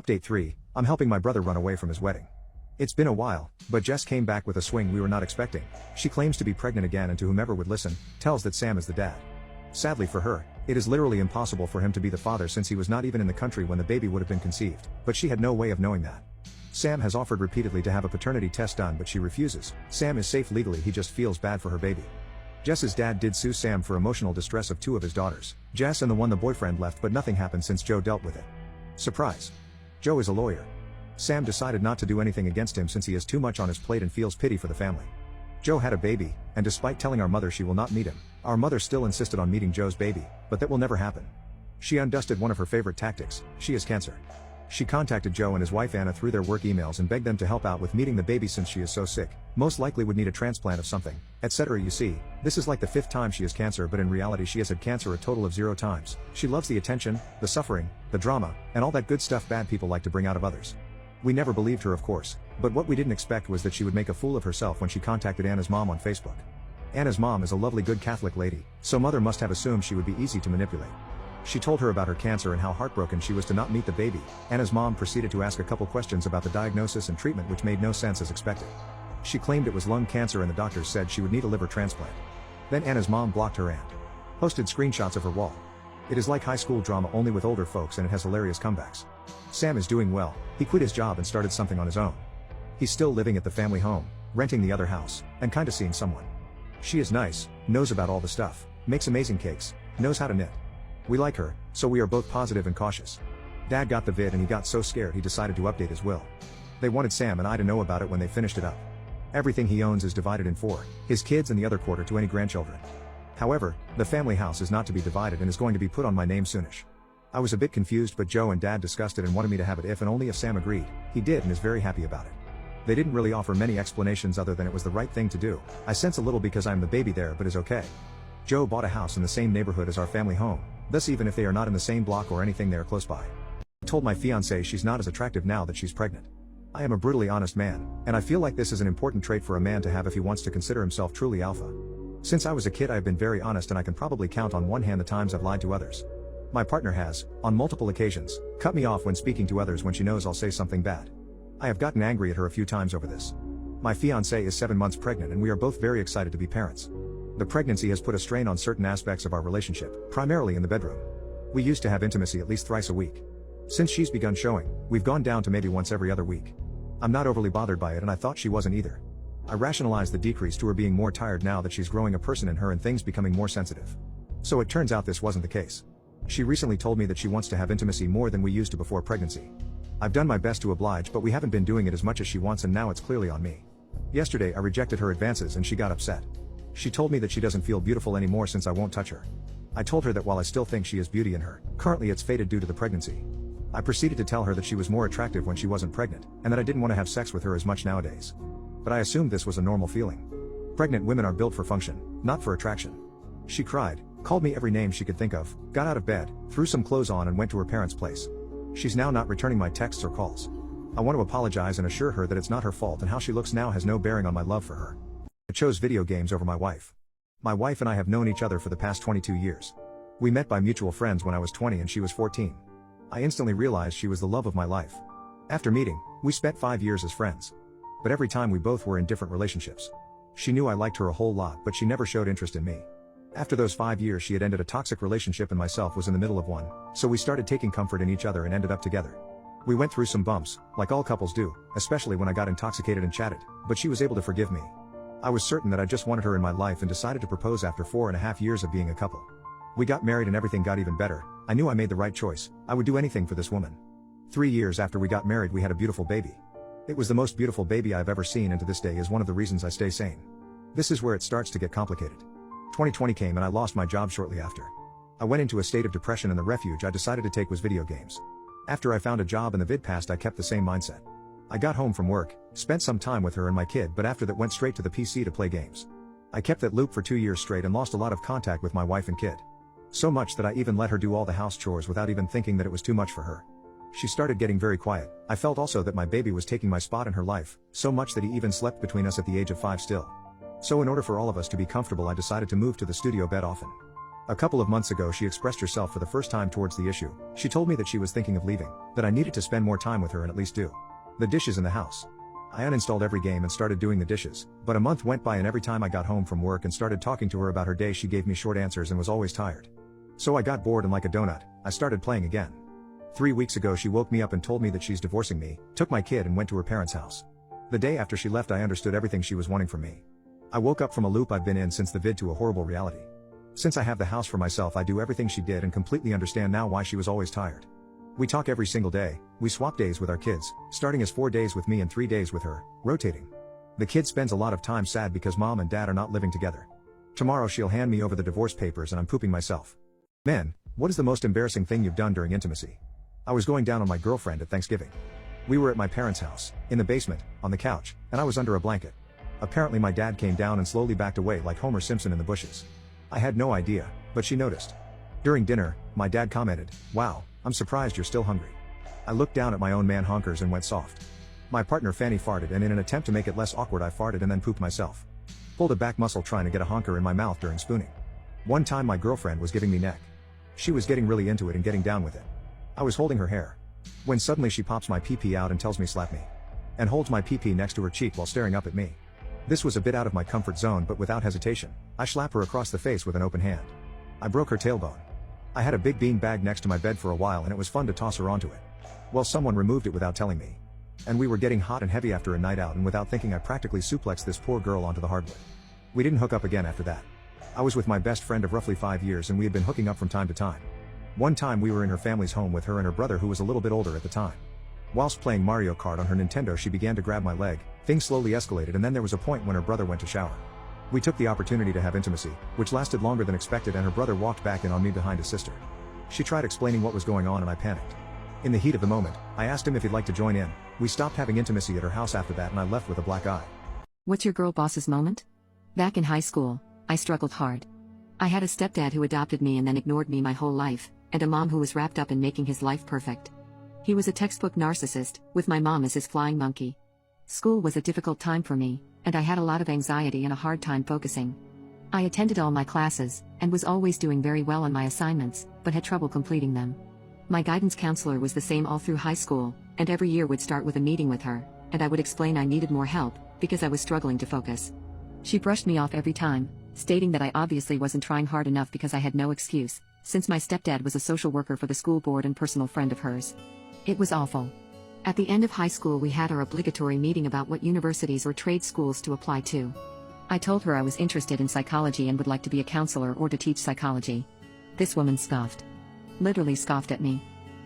Update 3, I'm helping my brother run away from his wedding. It's been a while, but Jess came back with a swing we were not expecting. She claims to be pregnant again and to whomever would listen, tells that Sam is the dad. Sadly for her, it is literally impossible for him to be the father since he was not even in the country when the baby would have been conceived, but she had no way of knowing that. Sam has offered repeatedly to have a paternity test done but she refuses. Sam is safe legally, he just feels bad for her baby. Jess's dad did sue Sam for emotional distress of 2 of his daughters, Jess and the one the boyfriend left, but nothing happened since Joe dealt with it. Surprise! Joe is a lawyer. Sam decided not to do anything against him since he has too much on his plate and feels pity for the family. Joe had a baby, and despite telling our mother she will not meet him, our mother still insisted on meeting Joe's baby, but that will never happen. She undusted one of her favorite tactics: she has cancer. She contacted Joe and his wife Anna through their work emails and begged them to help out with meeting the baby since she is so sick, most likely would need a transplant of something, etc. You see, this is like the 5th time she has cancer, but in reality she has had cancer a total of 0 times. She loves the attention, the suffering, the drama, and all that good stuff bad people like to bring out of others. We never believed her, of course, but what we didn't expect was that she would make a fool of herself when she contacted Anna's mom on Facebook. Anna's mom is a lovely good Catholic lady, so mother must have assumed she would be easy to manipulate. She told her about her cancer and how heartbroken she was to not meet the baby. Anna's mom proceeded to ask a couple questions about the diagnosis and treatment which made no sense as expected. She claimed it was lung cancer and the doctors said she would need a liver transplant. Then Anna's mom blocked her and posted screenshots of her wall. It is like high school drama only with older folks and it has hilarious comebacks. Sam is doing well, he quit his job and started something on his own. He's still living at the family home, renting the other house, and kinda seeing someone. She is nice, knows about all the stuff, makes amazing cakes, knows how to knit. We like her, so we are both positive and cautious. Dad got the vid and he got so scared he decided to update his will. They wanted Sam and I to know about it when they finished it up. Everything he owns is divided in 4, his kids and the other quarter to any grandchildren. However, the family house is not to be divided and is going to be put on my name soonish. I was a bit confused, but Joe and Dad discussed it and wanted me to have it if and only if Sam agreed. He did and is very happy about it. They didn't really offer many explanations other than it was the right thing to do. I sense a little because I'm the baby there, but is okay. Joe bought a house in the same neighborhood as our family home, thus even if they are not in the same block or anything they are close by. I told my fiancée she's not as attractive now that she's pregnant. I am a brutally honest man, and I feel like this is an important trait for a man to have if he wants to consider himself truly alpha. Since I was a kid I have been very honest and I can probably count on one hand the times I've lied to others. My partner has, on multiple occasions, cut me off when speaking to others when she knows I'll say something bad. I have gotten angry at her a few times over this. My fiancée is 7 months pregnant and we are both very excited to be parents. The pregnancy has put a strain on certain aspects of our relationship, primarily in the bedroom. We used to have intimacy at least thrice a week. Since she's begun showing, we've gone down to maybe once every other week. I'm not overly bothered by it and I thought she wasn't either. I rationalized the decrease to her being more tired now that she's growing a person in her and things becoming more sensitive. So it turns out this wasn't the case. She recently told me that she wants to have intimacy more than we used to before pregnancy. I've done my best to oblige, but we haven't been doing it as much as she wants and now it's clearly on me. Yesterday I rejected her advances and she got upset. She told me that she doesn't feel beautiful anymore since I won't touch her. I told her that while I still think she has beauty in her, currently it's faded due to the pregnancy. I proceeded to tell her that she was more attractive when she wasn't pregnant, and that I didn't want to have sex with her as much nowadays. But I assumed this was a normal feeling. Pregnant women are built for function, not for attraction. She cried, called me every name she could think of, got out of bed, threw some clothes on and went to her parents' place. She's now not returning my texts or calls. I want to apologize and assure her that it's not her fault and how she looks now has no bearing on my love for her. I chose video games over my wife. My wife and I have known each other for the past 22 years. We met by mutual friends when I was 20 and she was 14. I instantly realized she was the love of my life. After meeting, we spent 5 years as friends. But every time we both were in different relationships. She knew I liked her a whole lot but she never showed interest in me. After those 5 years she had ended a toxic relationship and myself was in the middle of one, so we started taking comfort in each other and ended up together. We went through some bumps, like all couples do, especially when I got intoxicated and chatted, but she was able to forgive me. I was certain that I just wanted her in my life and decided to propose after 4.5 years of being a couple. We got married and everything got even better. I knew I made the right choice. I would do anything for this woman. 3 years after we got married we had a beautiful baby. It was the most beautiful baby I've ever seen and to this day is one of the reasons I stay sane. This is where it starts to get complicated. 2020 came and I lost my job shortly after. I went into a state of depression and the refuge I decided to take was video games. After I found a job in the vidpast I kept the same mindset. I got home from work, spent some time with her and my kid, but after that went straight to the PC to play games. I kept that loop for 2 years straight and lost a lot of contact with my wife and kid. So much that I even let her do all the house chores without even thinking that it was too much for her. She started getting very quiet. I felt also that my baby was taking my spot in her life, so much that he even slept between us at the age of 5 still. So in order for all of us to be comfortable I decided to move to the studio bed often. A couple of months ago she expressed herself for the first time towards the issue. She told me that she was thinking of leaving, that I needed to spend more time with her and at least do the dishes in the house. I uninstalled every game and started doing the dishes, but a month went by and every time I got home from work and started talking to her about her day she gave me short answers and was always tired. So I got bored and like a donut, I started playing again. 3 weeks ago she woke me up and told me that she's divorcing me, took my kid and went to her parents' house. The day after she left I understood everything she was wanting from me. I woke up from a loop I've been in since the vid to a horrible reality. Since I have the house for myself I do everything she did and completely understand now why she was always tired. We talk every single day, we swap days with our kids, starting as 4 days with me and 3 days with her, rotating. The kid spends a lot of time sad because mom and dad are not living together. Tomorrow she'll hand me over the divorce papers and I'm pooping myself. Man, what is the most embarrassing thing you've done during intimacy? I was going down on my girlfriend at Thanksgiving. We were at my parents' house, in the basement, on the couch, and I was under a blanket. Apparently my dad came down and slowly backed away like Homer Simpson in the bushes. I had no idea, but she noticed. During dinner, my dad commented, "Wow, I'm surprised you're still hungry." I looked down at my own man honkers and went soft. My partner Fanny farted and in an attempt to make it less awkward I farted and then pooped myself. Pulled a back muscle trying to get a honker in my mouth during spooning. One time my girlfriend was giving me neck. She was getting really into it and getting down with it. I was holding her hair. When suddenly she pops my pee-pee out and tells me slap me. And holds my pee-pee next to her cheek while staring up at me. This was a bit out of my comfort zone but without hesitation, I slap her across the face with an open hand. I broke her tailbone. I had a big bean bag next to my bed for a while and it was fun to toss her onto it. Well, someone removed it without telling me. And we were getting hot and heavy after a night out and without thinking I practically suplexed this poor girl onto the hardwood. We didn't hook up again after that. I was with my best friend of roughly 5 years and we had been hooking up from time to time. One time we were in her family's home with her and her brother who was a little bit older at the time. Whilst playing Mario Kart on her Nintendo she began to grab my leg, things slowly escalated and then there was a point when her brother went to shower. We took the opportunity to have intimacy, which lasted longer than expected and her brother walked back in on me behind his sister. She tried explaining what was going on and I panicked. In the heat of the moment, I asked him if he'd like to join in. We stopped having intimacy at her house after that and I left with a black eye. What's your girl boss's moment? Back in high school, I struggled hard. I had a stepdad who adopted me and then ignored me my whole life, and a mom who was wrapped up in making his life perfect. He was a textbook narcissist, with my mom as his flying monkey. School was a difficult time for me, and I had a lot of anxiety and a hard time focusing. I attended all my classes, and was always doing very well on my assignments, but had trouble completing them. My guidance counselor was the same all through high school, and every year would start with a meeting with her, and I would explain I needed more help, because I was struggling to focus. She brushed me off every time, stating that I obviously wasn't trying hard enough because I had no excuse, since my stepdad was a social worker for the school board and personal friend of hers. It was awful. At the end of high school we had our obligatory meeting about what universities or trade schools to apply to. I told her I was interested in psychology and would like to be a counselor or to teach psychology. This woman scoffed. Literally scoffed at me.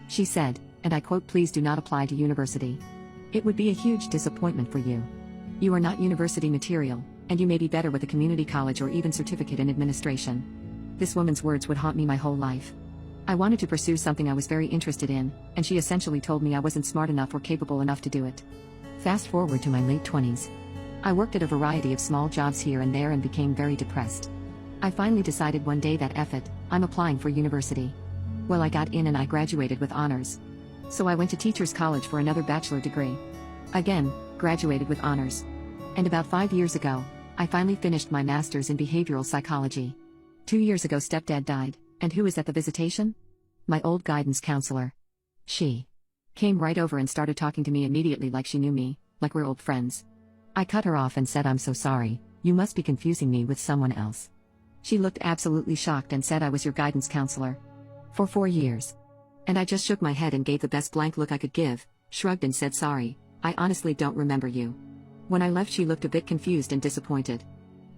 She said, and I quote, "Please do not apply to university. It would be a huge disappointment for you. You are not university material, and you may be better with a community college or even certificate in administration." This woman's words would haunt me my whole life. I wanted to pursue something I was very interested in, and she essentially told me I wasn't smart enough or capable enough to do it. Fast forward to my late 20s. I worked at a variety of small jobs here and there and became very depressed. I finally decided one day that F it, I'm applying for university. Well, I got in and I graduated with honors. So I went to Teachers College for another bachelor degree. Again, graduated with honors. And about 5 years ago, I finally finished my master's in behavioral psychology. 2 years ago stepdad died, and who is at the visitation? My old guidance counselor. She came right over and started talking to me immediately like she knew me, like we're old friends. I cut her off and said, "I'm so sorry, you must be confusing me with someone else." She looked absolutely shocked and said, "I was your guidance counselor for 4 years. And I just shook my head and gave the best blank look I could give, shrugged and said, "Sorry, I honestly don't remember you." When I left she looked a bit confused and disappointed.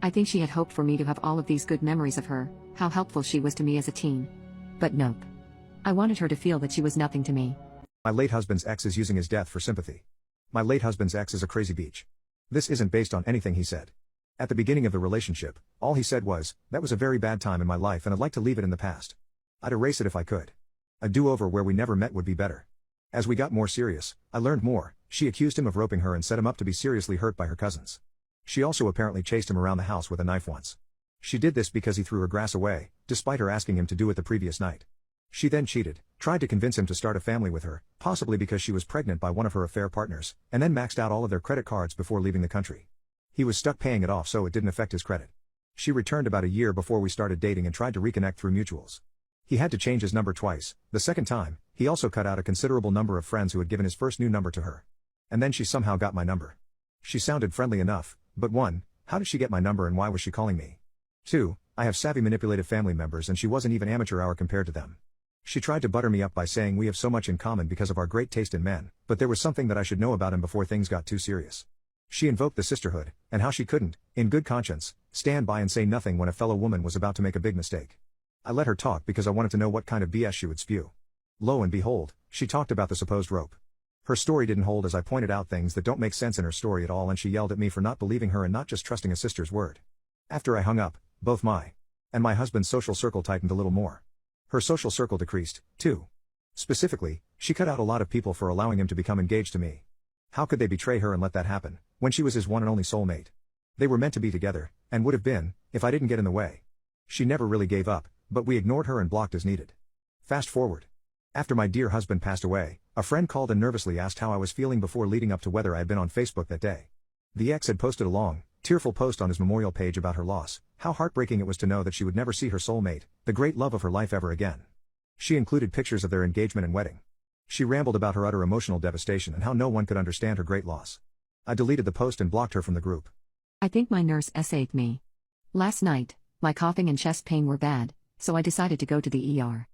I think she had hoped for me to have all of these good memories of her, how helpful she was to me as a teen. But nope. I wanted her to feel that she was nothing to me. My late husband's ex is using his death for sympathy. My late husband's ex is a crazy beach. This isn't based on anything he said. At the beginning of the relationship, all he said was, "That was a very bad time in my life and I'd like to leave it in the past. I'd erase it if I could. A do-over where we never met would be better." As we got more serious, I learned more. She accused him of roping her and set him up to be seriously hurt by her cousins. She also apparently chased him around the house with a knife once. She did this because he threw her grass away, despite her asking him to do it the previous night. She then cheated, tried to convince him to start a family with her, possibly because she was pregnant by one of her affair partners, and then maxed out all of their credit cards before leaving the country. He was stuck paying it off so it didn't affect his credit. She returned about a year before we started dating and tried to reconnect through mutuals. He had to change his number twice. The second time, he also cut out a considerable number of friends who had given his first new number to her. And then she somehow got my number. She sounded friendly enough, but 1, how did she get my number and why was she calling me? 2, I have savvy manipulative family members and she wasn't even amateur hour compared to them. She tried to butter me up by saying we have so much in common because of our great taste in men, but there was something that I should know about him before things got too serious. She invoked the sisterhood, and how she couldn't, in good conscience, stand by and say nothing when a fellow woman was about to make a big mistake. I let her talk because I wanted to know what kind of BS she would spew. Lo and behold, she talked about the supposed rope. Her story didn't hold as I pointed out things that don't make sense in her story at all, and she yelled at me for not believing her and not just trusting a sister's word. After I hung up, both my and my husband's social circle tightened a little more. Her social circle decreased, too. Specifically, she cut out a lot of people for allowing him to become engaged to me. How could they betray her and let that happen, when she was his one and only soulmate? They were meant to be together, and would have been, if I didn't get in the way. She never really gave up, but we ignored her and blocked as needed. Fast forward. After my dear husband passed away, a friend called and nervously asked how I was feeling before leading up to whether I had been on Facebook that day. The ex had posted a long, tearful post on his memorial page about her loss, how heartbreaking it was to know that she would never see her soulmate, the great love of her life ever again. She included pictures of their engagement and wedding. She rambled about her utter emotional devastation and how no one could understand her great loss. I deleted the post and blocked her from the group. I think my nurse essayed me. Last night, my coughing and chest pain were bad, so I decided to go to the ER.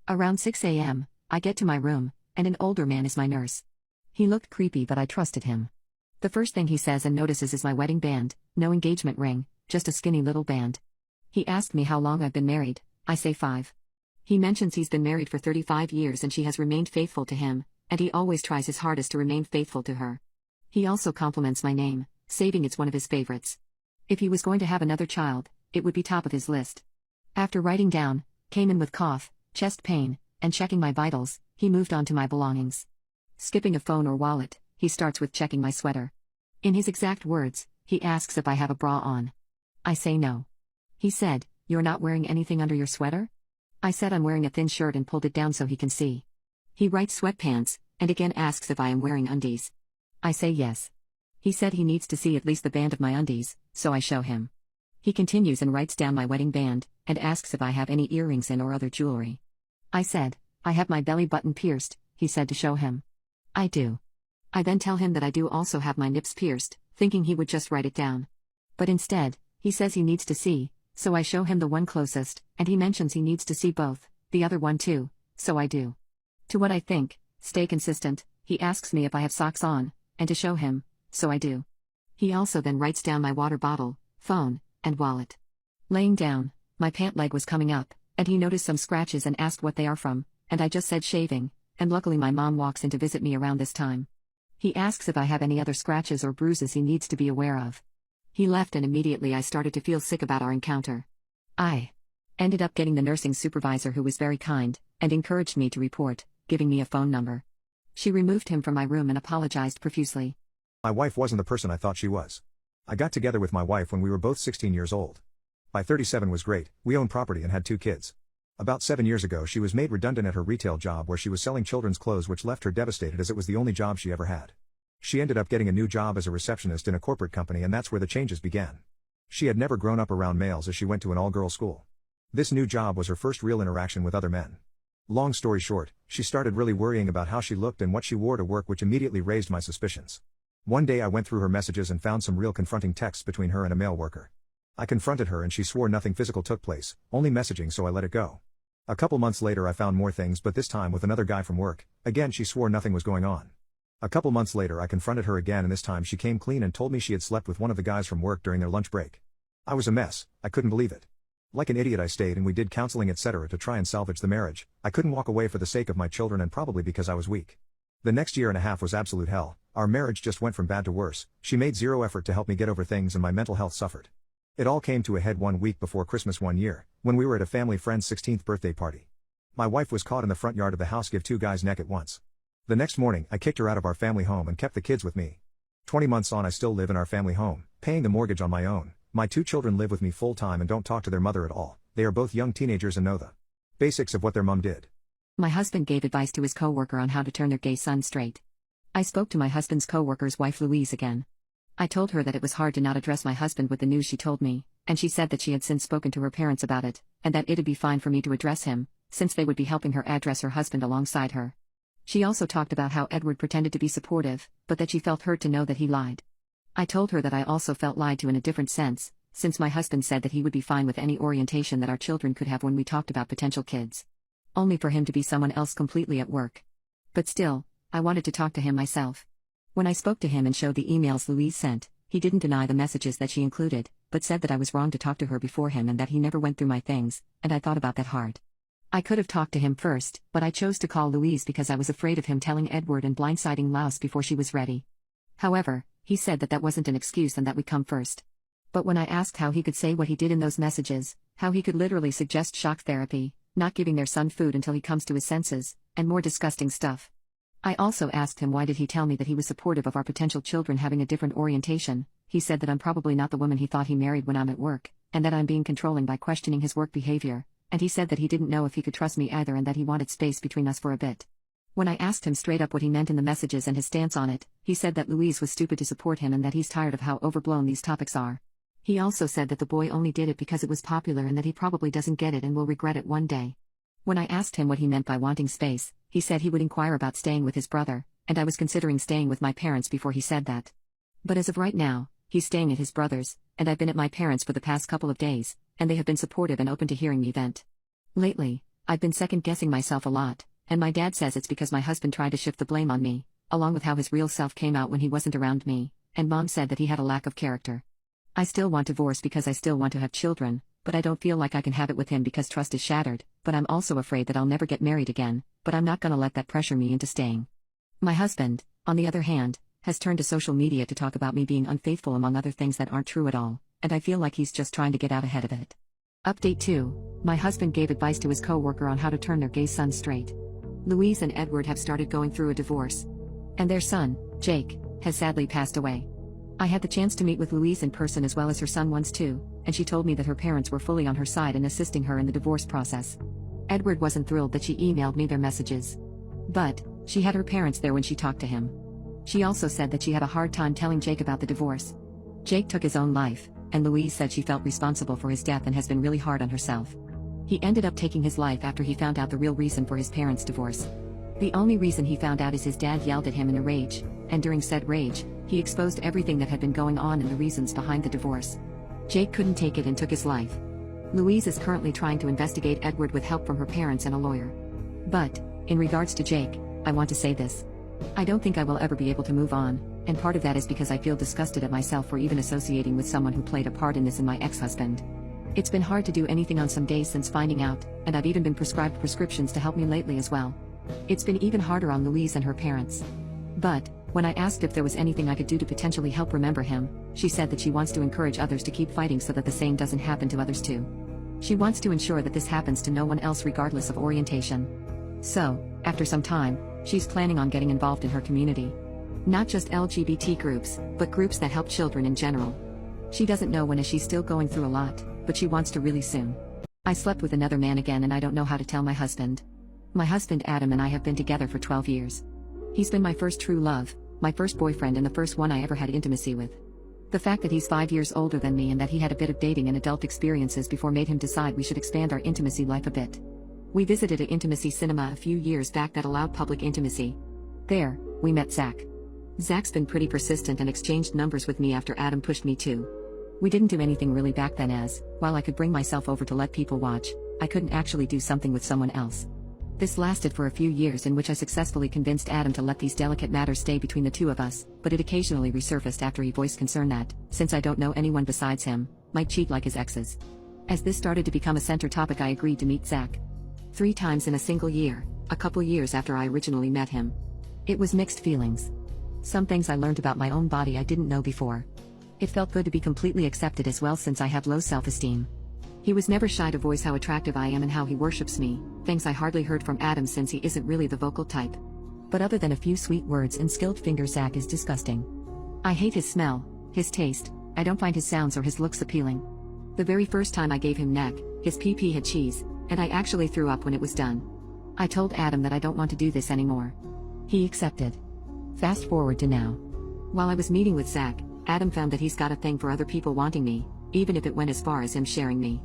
Around 6 a.m., I get to my room, and an older man is my nurse. He looked creepy, but I trusted him. The first thing he says and notices is my wedding band, no engagement ring, just a skinny little band. He asked me how long I've been married. I say 5. He mentions he's been married for 35 years and she has remained faithful to him, and he always tries his hardest to remain faithful to her. He also compliments my name, stating it's one of his favorites. If he was going to have another child, it would be top of his list. After writing down, came in with cough, chest pain, and checking my vitals, he moved on to my belongings. Skipping a phone or wallet, he starts with checking my sweater. In his exact words, he asks if I have a bra on. I say no. He said, "You're not wearing anything under your sweater?" I said I'm wearing a thin shirt and pulled it down so he can see. He writes sweatpants, and again asks if I am wearing undies. I say yes. He said he needs to see at least the band of my undies, so I show him. He continues and writes down my wedding band, and asks if I have any earrings in or other jewelry. I said, I have my belly button pierced, he said to show him. I do. I then tell him that I do also have my nips pierced, thinking he would just write it down. But instead, he says he needs to see, so I show him the one closest, and he mentions he needs to see both, the other one too, so I do. To what I think, stay consistent, he asks me if I have socks on, and to show him, so I do. He also then writes down my water bottle, phone, and wallet. Laying down, my pant leg was coming up, and he noticed some scratches and asked what they are from, and I just said shaving, and luckily my mom walks in to visit me around this time. He asks if I have any other scratches or bruises he needs to be aware of. He left and immediately I started to feel sick about our encounter. I ended up getting the nursing supervisor, who was very kind, and encouraged me to report, giving me a phone number. She removed him from my room and apologized profusely. My wife wasn't the person I thought she was. I got together with my wife when we were both 16 years old. By 37 was great, we owned property and had 2 kids. About 7 years ago she was made redundant at her retail job where she was selling children's clothes, which left her devastated as it was the only job she ever had. She ended up getting a new job as a receptionist in a corporate company, and that's where the changes began. She had never grown up around males as she went to an all-girls school. This new job was her first real interaction with other men. Long story short, she started really worrying about how she looked and what she wore to work, which immediately raised my suspicions. One day I went through her messages and found some real confronting texts between her and a male worker. I confronted her and she swore nothing physical took place, only messaging, so I let it go. A couple months later I found more things, but this time with another guy from work. Again she swore nothing was going on. A couple months later I confronted her again, and this time she came clean and told me she had slept with one of the guys from work during their lunch break. I was a mess, I couldn't believe it. Like an idiot I stayed and we did counseling etc. to try and salvage the marriage. I couldn't walk away for the sake of my children and probably because I was weak. The next year and a half was absolute hell. Our marriage just went from bad to worse. She made zero effort to help me get over things and my mental health suffered. It all came to a head 1 week before Christmas one year, when we were at a family friend's 16th birthday party. My wife was caught in the front yard of the house give 2 guys neck at once. The next morning I kicked her out of our family home and kept the kids with me. 20 months on I still live in our family home, paying the mortgage on my own. My 2 children live with me full time and don't talk to their mother at all. They are both young teenagers and know the basics of what their mom did. My husband gave advice to his coworker on how to turn their gay son straight. I spoke to my husband's coworker's wife Louise again. I told her that it was hard to not address my husband with the news she told me, And she said that she had since spoken to her parents about it, and that it'd be fine for me to address him, since they would be helping her address her husband alongside her. She also talked about how Edward pretended to be supportive, but that she felt hurt to know that he lied. I told her that I also felt lied to in a different sense, since my husband said that he would be fine with any orientation that our children could have when we talked about potential kids. Only for him to be someone else completely at work. But still, I wanted to talk to him myself. When I spoke to him and showed the emails Louise sent, he didn't deny the messages that she included, but said that I was wrong to talk to her before him and that he never went through my things, and I thought about that hard. I could have talked to him first, but I chose to call Louise because I was afraid of him telling Edward and blindsiding Laus before she was ready. However, he said that that wasn't an excuse and that would come first. But when I asked how he could say what he did in those messages, how he could literally suggest shock therapy, not giving their son food until he comes to his senses, and more disgusting stuff. I also asked him why did he tell me that he was supportive of our potential children having a different orientation. He said that I'm probably not the woman he thought he married when I'm at work, and that I'm being controlling by questioning his work behavior, and he said that he didn't know if he could trust me either and that he wanted space between us for a bit. When I asked him straight up what he meant in the messages and his stance on it, he said that Louise was stupid to support him and that he's tired of how overblown these topics are. He also said that the boy only did it because it was popular and that he probably doesn't get it and will regret it one day. When I asked him what he meant by wanting space, he said he would inquire about staying with his brother, and I was considering staying with my parents before he said that. But as of right now, he's staying at his brother's, and I've been at my parents' for the past couple of days, and they have been supportive and open to hearing me vent. Lately, I've been second-guessing myself a lot, and my dad says it's because my husband tried to shift the blame on me, along with how his real self came out when he wasn't around me, and Mom said that he had a lack of character. I still want divorce because I still want to have children, but I don't feel like I can have it with him because trust is shattered, but I'm also afraid that I'll never get married again, but I'm not gonna let that pressure me into staying. My husband, on the other hand, has turned to social media to talk about me being unfaithful among other things that aren't true at all, and I feel like he's just trying to get out ahead of it. Update 2. My husband gave advice to his co-worker on how to turn their gay son straight. Louise and Edward have started going through a divorce. And their son, Jake, has sadly passed away. I had the chance to meet with Louise in person as well as her son once too, and she told me that her parents were fully on her side in assisting her in the divorce process. Edward wasn't thrilled that she emailed me their messages. But, she had her parents there when she talked to him. She also said that she had a hard time telling Jake about the divorce. Jake took his own life, and Louise said she felt responsible for his death and has been really hard on herself. He ended up taking his life after he found out the real reason for his parents' divorce. The only reason he found out is his dad yelled at him in a rage, and during said rage, he exposed everything that had been going on and the reasons behind the divorce. Jake couldn't take it and took his life. Louise is currently trying to investigate Edward with help from her parents and a lawyer. But, in regards to Jake, I want to say this. I don't think I will ever be able to move on, and part of that is because I feel disgusted at myself for even associating with someone who played a part in this in my ex-husband. It's been hard to do anything on some days since finding out, and I've even been prescribed prescriptions to help me lately as well. It's been even harder on Louise and her parents. But, when I asked if there was anything I could do to potentially help remember him, she said that she wants to encourage others to keep fighting so that the same doesn't happen to others too. She wants to ensure that this happens to no one else regardless of orientation. So, after some time, she's planning on getting involved in her community. Not just LGBT groups, but groups that help children in general. She doesn't know when as she's still going through a lot, but she wants to really soon. I slept with another man again and I don't know how to tell my husband. My husband Adam and I have been together for 12 years. He's been my first true love, my first boyfriend and the first one I ever had intimacy with. The fact that he's 5 years older than me and that he had a bit of dating and adult experiences before made him decide we should expand our intimacy life a bit. We visited an intimacy cinema a few years back that allowed public intimacy. There, we met Zach. Zach's been pretty persistent and exchanged numbers with me after Adam pushed me too. We didn't do anything really back then as, while I could bring myself over to let people watch, I couldn't actually do something with someone else. This lasted for a few years in which I successfully convinced Adam to let these delicate matters stay between the two of us, but it occasionally resurfaced after he voiced concern that, since I don't know anyone besides him, might cheat like his exes. As this started to become a center topic, I agreed to meet Zach 3 times in a single year, a couple years after I originally met him. It was mixed feelings. Some things I learned about my own body I didn't know before. It felt good to be completely accepted as well since I have low self-esteem. He was never shy to voice how attractive I am and how he worships me, things I hardly heard from Adam since he isn't really the vocal type. But other than a few sweet words and skilled fingers, Zach is disgusting. I hate his smell, his taste, I don't find his sounds or his looks appealing. The very first time I gave him neck, his pee had cheese, and I actually threw up when it was done. I told Adam that I don't want to do this anymore. He accepted. Fast forward to now. While I was meeting with Zach, Adam found that he's got a thing for other people wanting me, even if it went as far as him sharing me.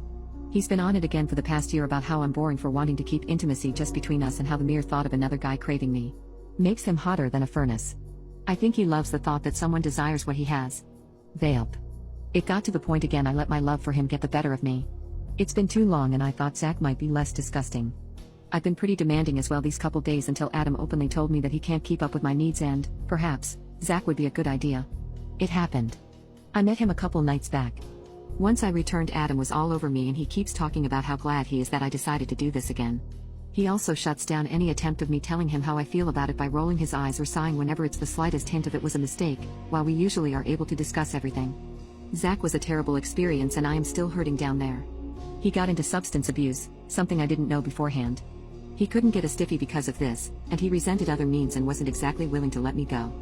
He's been on it again for the past year about how I'm boring for wanting to keep intimacy just between us and how the mere thought of another guy craving me makes him hotter than a furnace. I think he loves the thought that someone desires what he has. Vape. It got to the point again I let my love for him get the better of me. It's been too long and I thought Zach might be less disgusting. I've been pretty demanding as well these couple days until Adam openly told me that he can't keep up with my needs and, perhaps, Zach would be a good idea. It happened. I met him a couple nights back. Once I returned, Adam was all over me and he keeps talking about how glad he is that I decided to do this again. He also shuts down any attempt of me telling him how I feel about it by rolling his eyes or sighing whenever it's the slightest hint of it was a mistake, while we usually are able to discuss everything. Zach was a terrible experience and I am still hurting down there. He got into substance abuse, something I didn't know beforehand. He couldn't get a stiffy because of this, and he resented other means and wasn't exactly willing to let me go.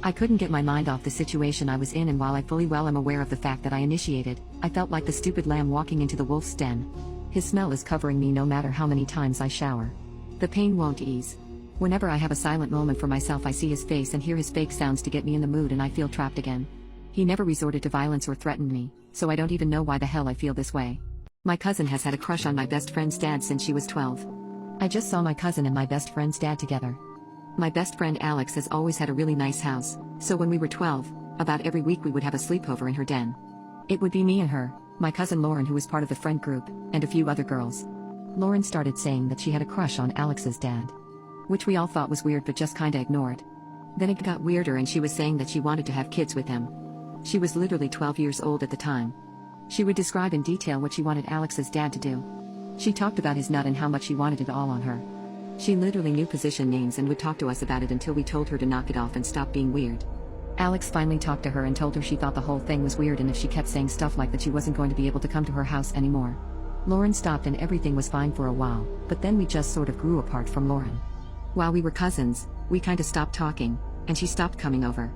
I couldn't get my mind off the situation I was in, and while I fully well am aware of the fact that I initiated, I felt like the stupid lamb walking into the wolf's den. His smell is covering me no matter how many times I shower. The pain won't ease. Whenever I have a silent moment for myself, I see his face and hear his fake sounds to get me in the mood and I feel trapped again. He never resorted to violence or threatened me, so I don't even know why the hell I feel this way. My cousin has had a crush on my best friend's dad since she was 12. I just saw my cousin and my best friend's dad together. My best friend Alex has always had a really nice house, so when we were 12, about every week we would have a sleepover in her den. It would be me and her, my cousin Lauren, who was part of the friend group, and a few other girls. Lauren started saying that she had a crush on Alex's dad, which we all thought was weird but just kinda ignored. Then it got weirder and she was saying that she wanted to have kids with him. She was literally 12 years old at the time. She would describe in detail what she wanted Alex's dad to do. She talked about his nut and how much she wanted it all on her. She literally knew position names and would talk to us about it until we told her to knock it off and stop being weird. Alex finally talked to her and told her she thought the whole thing was weird, and if she kept saying stuff like that she wasn't going to be able to come to her house anymore. Lauren stopped and everything was fine for a while, but then we just sort of grew apart from Lauren. While we were cousins, we kinda stopped talking, and she stopped coming over.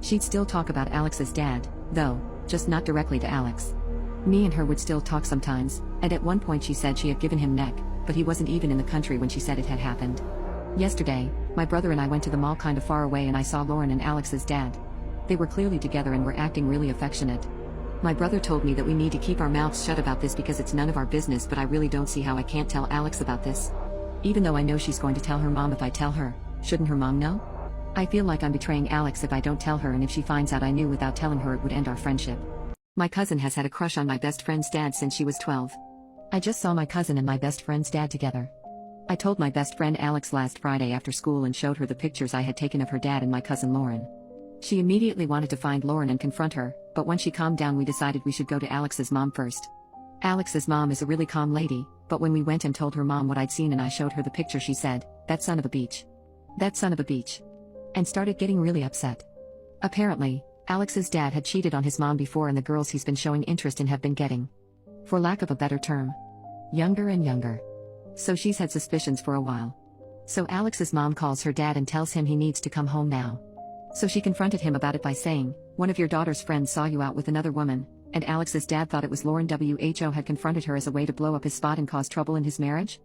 She'd still talk about Alex's dad, though, just not directly to Alex. Me and her would still talk sometimes, and at one point she said she had given him neck, but he wasn't even in the country when she said it had happened. Yesterday, my brother and I went to the mall kinda far away and I saw Lauren and Alex's dad. They were clearly together and were acting really affectionate. My brother told me that we need to keep our mouths shut about this because it's none of our business, but I really don't see how I can't tell Alex about this. Even though I know she's going to tell her mom if I tell her, shouldn't her mom know? I feel like I'm betraying Alex if I don't tell her, and if she finds out I knew without telling her, it would end our friendship. My cousin has had a crush on my best friend's dad since she was 12. I just saw my cousin and my best friend's dad together. I told my best friend Alex last Friday after school and showed her the pictures I had taken of her dad and my cousin Lauren. She immediately wanted to find Lauren and confront her, but when she calmed down we decided we should go to Alex's mom first. Alex's mom is a really calm lady, but when we went and told her mom what I'd seen and I showed her the picture, she said, "That son of a beach. That son of a beach." And started getting really upset. Apparently, Alex's dad had cheated on his mom before, and the girls he's been showing interest in have been getting, for lack of a better term, younger and younger. So she's had suspicions for a while. So Alex's mom calls her dad and tells him he needs to come home now. So she confronted him about it by saying, "One of your daughter's friends saw you out with another woman," and Alex's dad thought it was Lauren. Who had confronted her as a way to blow up his spot and cause trouble in his marriage.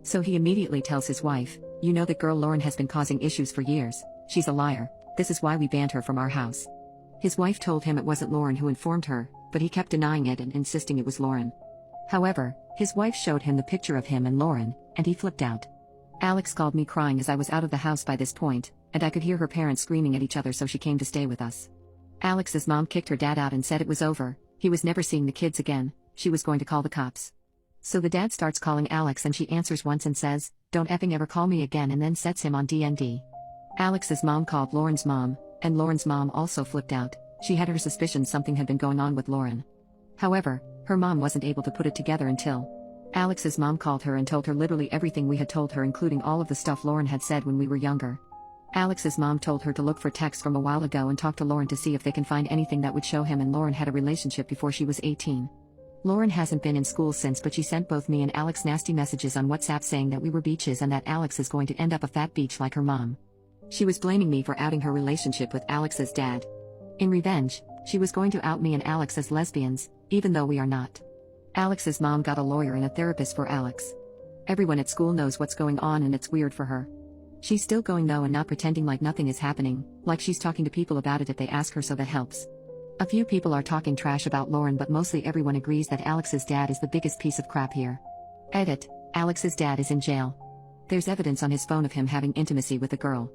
So he immediately tells his wife, "You know that girl Lauren has been causing issues for years. She's a liar. This is why we banned her from our house." His wife told him it wasn't Lauren who informed her, but he kept denying it and insisting it was Lauren. However, his wife showed him the picture of him and Lauren, and he flipped out. Alex called me crying as I was out of the house by this point, and I could hear her parents screaming at each other, so she came to stay with us. Alex's mom kicked her dad out and said it was over, he was never seeing the kids again, she was going to call the cops. So the dad starts calling Alex and she answers once and says, "Don't effing ever call me again," and then sets him on DND. Alex's mom called Lauren's mom, and Lauren's mom also flipped out. She had her suspicions something had been going on with Lauren. However, her mom wasn't able to put it together until Alex's mom called her and told her literally everything we had told her, including all of the stuff Lauren had said when we were younger. Alex's mom told her to look for texts from a while ago and talk to Lauren to see if they can find anything that would show him and Lauren had a relationship before she was 18. Lauren hasn't been in school since, but she sent both me and Alex nasty messages on WhatsApp saying that we were beaches and that Alex is going to end up a fat beach like her mom. She was blaming me for outing her relationship with Alex's dad. In revenge, she was going to out me and Alex as lesbians, even though we are not. Alex's mom got a lawyer and a therapist for Alex. Everyone at school knows what's going on and it's weird for her. She's still going though and not pretending like nothing is happening, like she's talking to people about it if they ask her, so that helps. A few people are talking trash about Lauren, but mostly everyone agrees that Alex's dad is the biggest piece of crap here. Edit: Alex's dad is in jail. There's evidence on his phone of him having intimacy with a girl.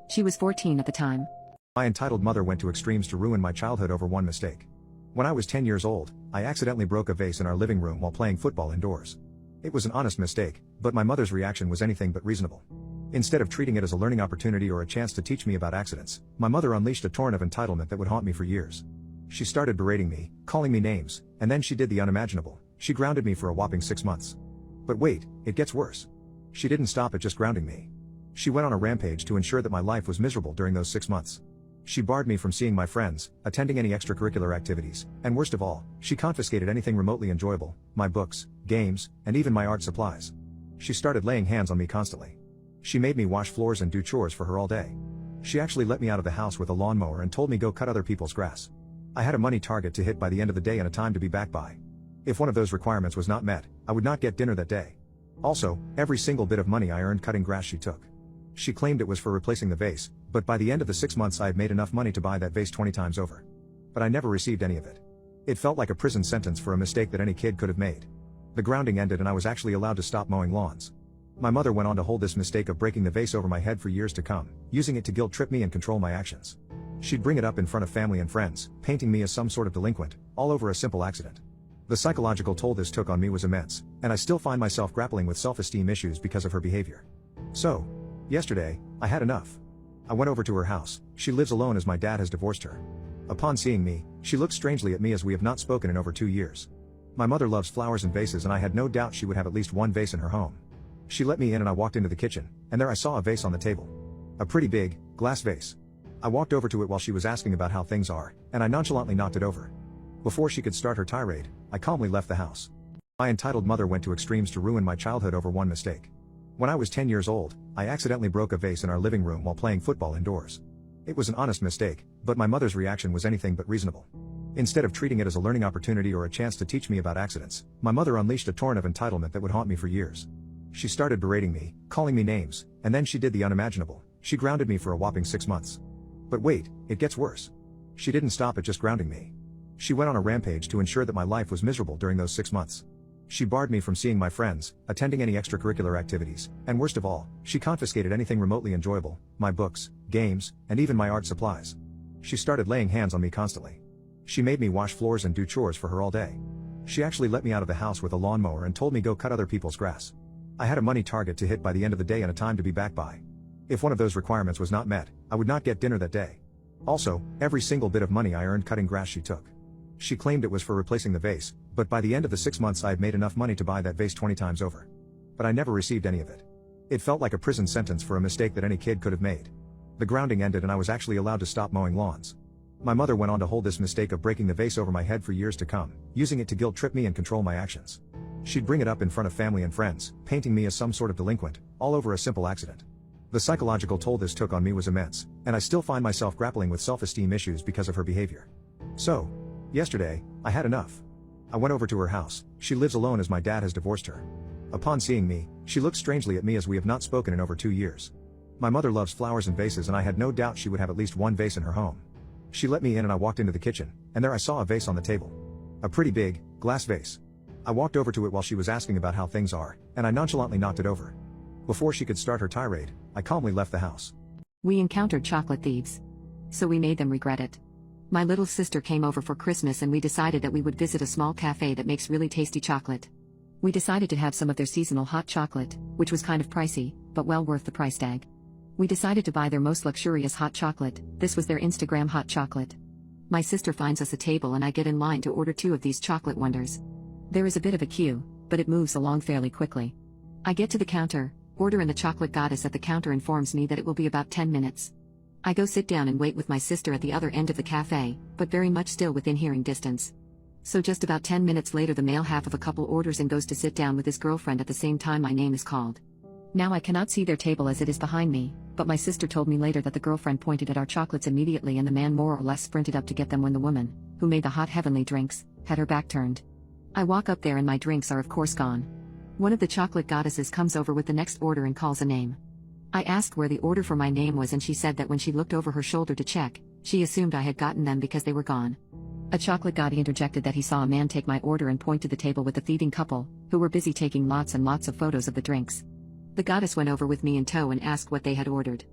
She was 14 at the time. My entitled mother went to extremes to ruin my childhood over one mistake. When I was 10 years old, I accidentally broke a vase in our living room while playing football indoors. It was an honest mistake, but my mother's reaction was anything but reasonable. Instead of treating it as a learning opportunity or a chance to teach me about accidents, my mother unleashed a torrent of entitlement that would haunt me for years. She started berating me, calling me names, and then she did the unimaginable. She grounded me for a whopping 6 months. But wait, it gets worse. She didn't stop at just grounding me. She went on a rampage to ensure that my life was miserable during those 6 months. She barred me from seeing my friends, attending any extracurricular activities, and worst of all, she confiscated anything remotely enjoyable, my books, games, and even my art supplies. She started laying hands on me constantly. She made me wash floors and do chores for her all day. She actually let me out of the house with a lawnmower and told me go cut other people's grass. I had a money target to hit by the end of the day and a time to be back by. If one of those requirements was not met, I would not get dinner that day. Also, every single bit of money I earned cutting grass she took. She claimed it was for replacing the vase, but by the end of the 6 months I had made enough money to buy that vase 20 times over. But I never received any of it. It felt like a prison sentence for a mistake that any kid could have made. The grounding ended and I was actually allowed to stop mowing lawns. My mother went on to hold this mistake of breaking the vase over my head for years to come, using it to guilt trip me and control my actions. She'd bring it up in front of family and friends, painting me as some sort of delinquent, all over a simple accident. The psychological toll this took on me was immense, and I still find myself grappling with self-esteem issues because of her behavior. So, yesterday, I had enough. I went over to her house. She lives alone as my dad has divorced her. Upon seeing me, she looked strangely at me as we have not spoken in over 2 years. My mother loves flowers and vases and I had no doubt she would have at least one vase in her home. She let me in and I walked into the kitchen, and there I saw a vase on the table. A pretty big, glass vase. I walked over to it while she was asking about how things are, and I nonchalantly knocked it over. Before she could start her tirade, I calmly left the house. My entitled mother went to extremes to ruin my childhood over one mistake. When I was 10 years old, I accidentally broke a vase in our living room while playing football indoors. It was an honest mistake, but my mother's reaction was anything but reasonable. Instead of treating it as a learning opportunity or a chance to teach me about accidents, my mother unleashed a torrent of entitlement that would haunt me for years. She started berating me, calling me names, and then she did the unimaginable. She grounded me for a whopping 6 months. But wait, it gets worse. She didn't stop at just grounding me. She went on a rampage to ensure that my life was miserable during those 6 months. She barred me from seeing my friends, attending any extracurricular activities, and worst of all, she confiscated anything remotely enjoyable, my books, games, and even my art supplies. She started laying hands on me constantly. She made me wash floors and do chores for her all day. She actually let me out of the house with a lawnmower and told me go cut other people's grass. I had a money target to hit by the end of the day and a time to be back by. If one of those requirements was not met, I would not get dinner that day. Also, every single bit of money I earned cutting grass she took. She claimed it was for replacing the vase, but by the end of the 6 months I had made enough money to buy that vase 20 times over. But I never received any of it. It felt like a prison sentence for a mistake that any kid could have made. The grounding ended and I was actually allowed to stop mowing lawns. My mother went on to hold this mistake of breaking the vase over my head for years to come, using it to guilt trip me and control my actions. She'd bring it up in front of family and friends, painting me as some sort of delinquent, all over a simple accident. The psychological toll this took on me was immense, and I still find myself grappling with self-esteem issues because of her behavior. So, yesterday, I had enough. I went over to her house. She lives alone as my dad has divorced her. Upon seeing me, she looked strangely at me as we have not spoken in over 2 years. My mother loves flowers and vases and I had no doubt she would have at least one vase in her home. She let me in and I walked into the kitchen, and there I saw a vase on the table. A pretty big, glass vase. I walked over to it while she was asking about how things are, and I nonchalantly knocked it over. Before she could start her tirade, I calmly left the house. We encountered chocolate thieves. So we made them regret it. My little sister came over for Christmas and we decided that we would visit a small cafe that makes really tasty chocolate. We decided to have some of their seasonal hot chocolate, which was kind of pricey, but well worth the price tag. We decided to buy their most luxurious hot chocolate. This was their Instagram hot chocolate. My sister finds us a table and I get in line to order 2 of these chocolate wonders. There is a bit of a queue, but it moves along fairly quickly. I get to the counter, order, and the chocolate goddess at the counter informs me that it will be about 10 minutes. I go sit down and wait with my sister at the other end of the cafe, but very much still within hearing distance. So just about 10 minutes later the male half of a couple orders and goes to sit down with his girlfriend at the same time my name is called. Now I cannot see their table as it is behind me, but my sister told me later that the girlfriend pointed at our chocolates immediately and the man more or less sprinted up to get them when the woman, who made the hot heavenly drinks, had her back turned. I walk up there and my drinks are of course gone. One of the chocolate goddesses comes over with the next order and calls a name. I asked where the order for my name was and she said that when she looked over her shoulder to check, She assumed I had gotten them because they were gone. A chocolate goddess interjected that he saw a man take my order and point to the table with the thieving couple, who were busy taking lots and lots of photos of the drinks. The goddess went over with me in tow and asked what they had ordered.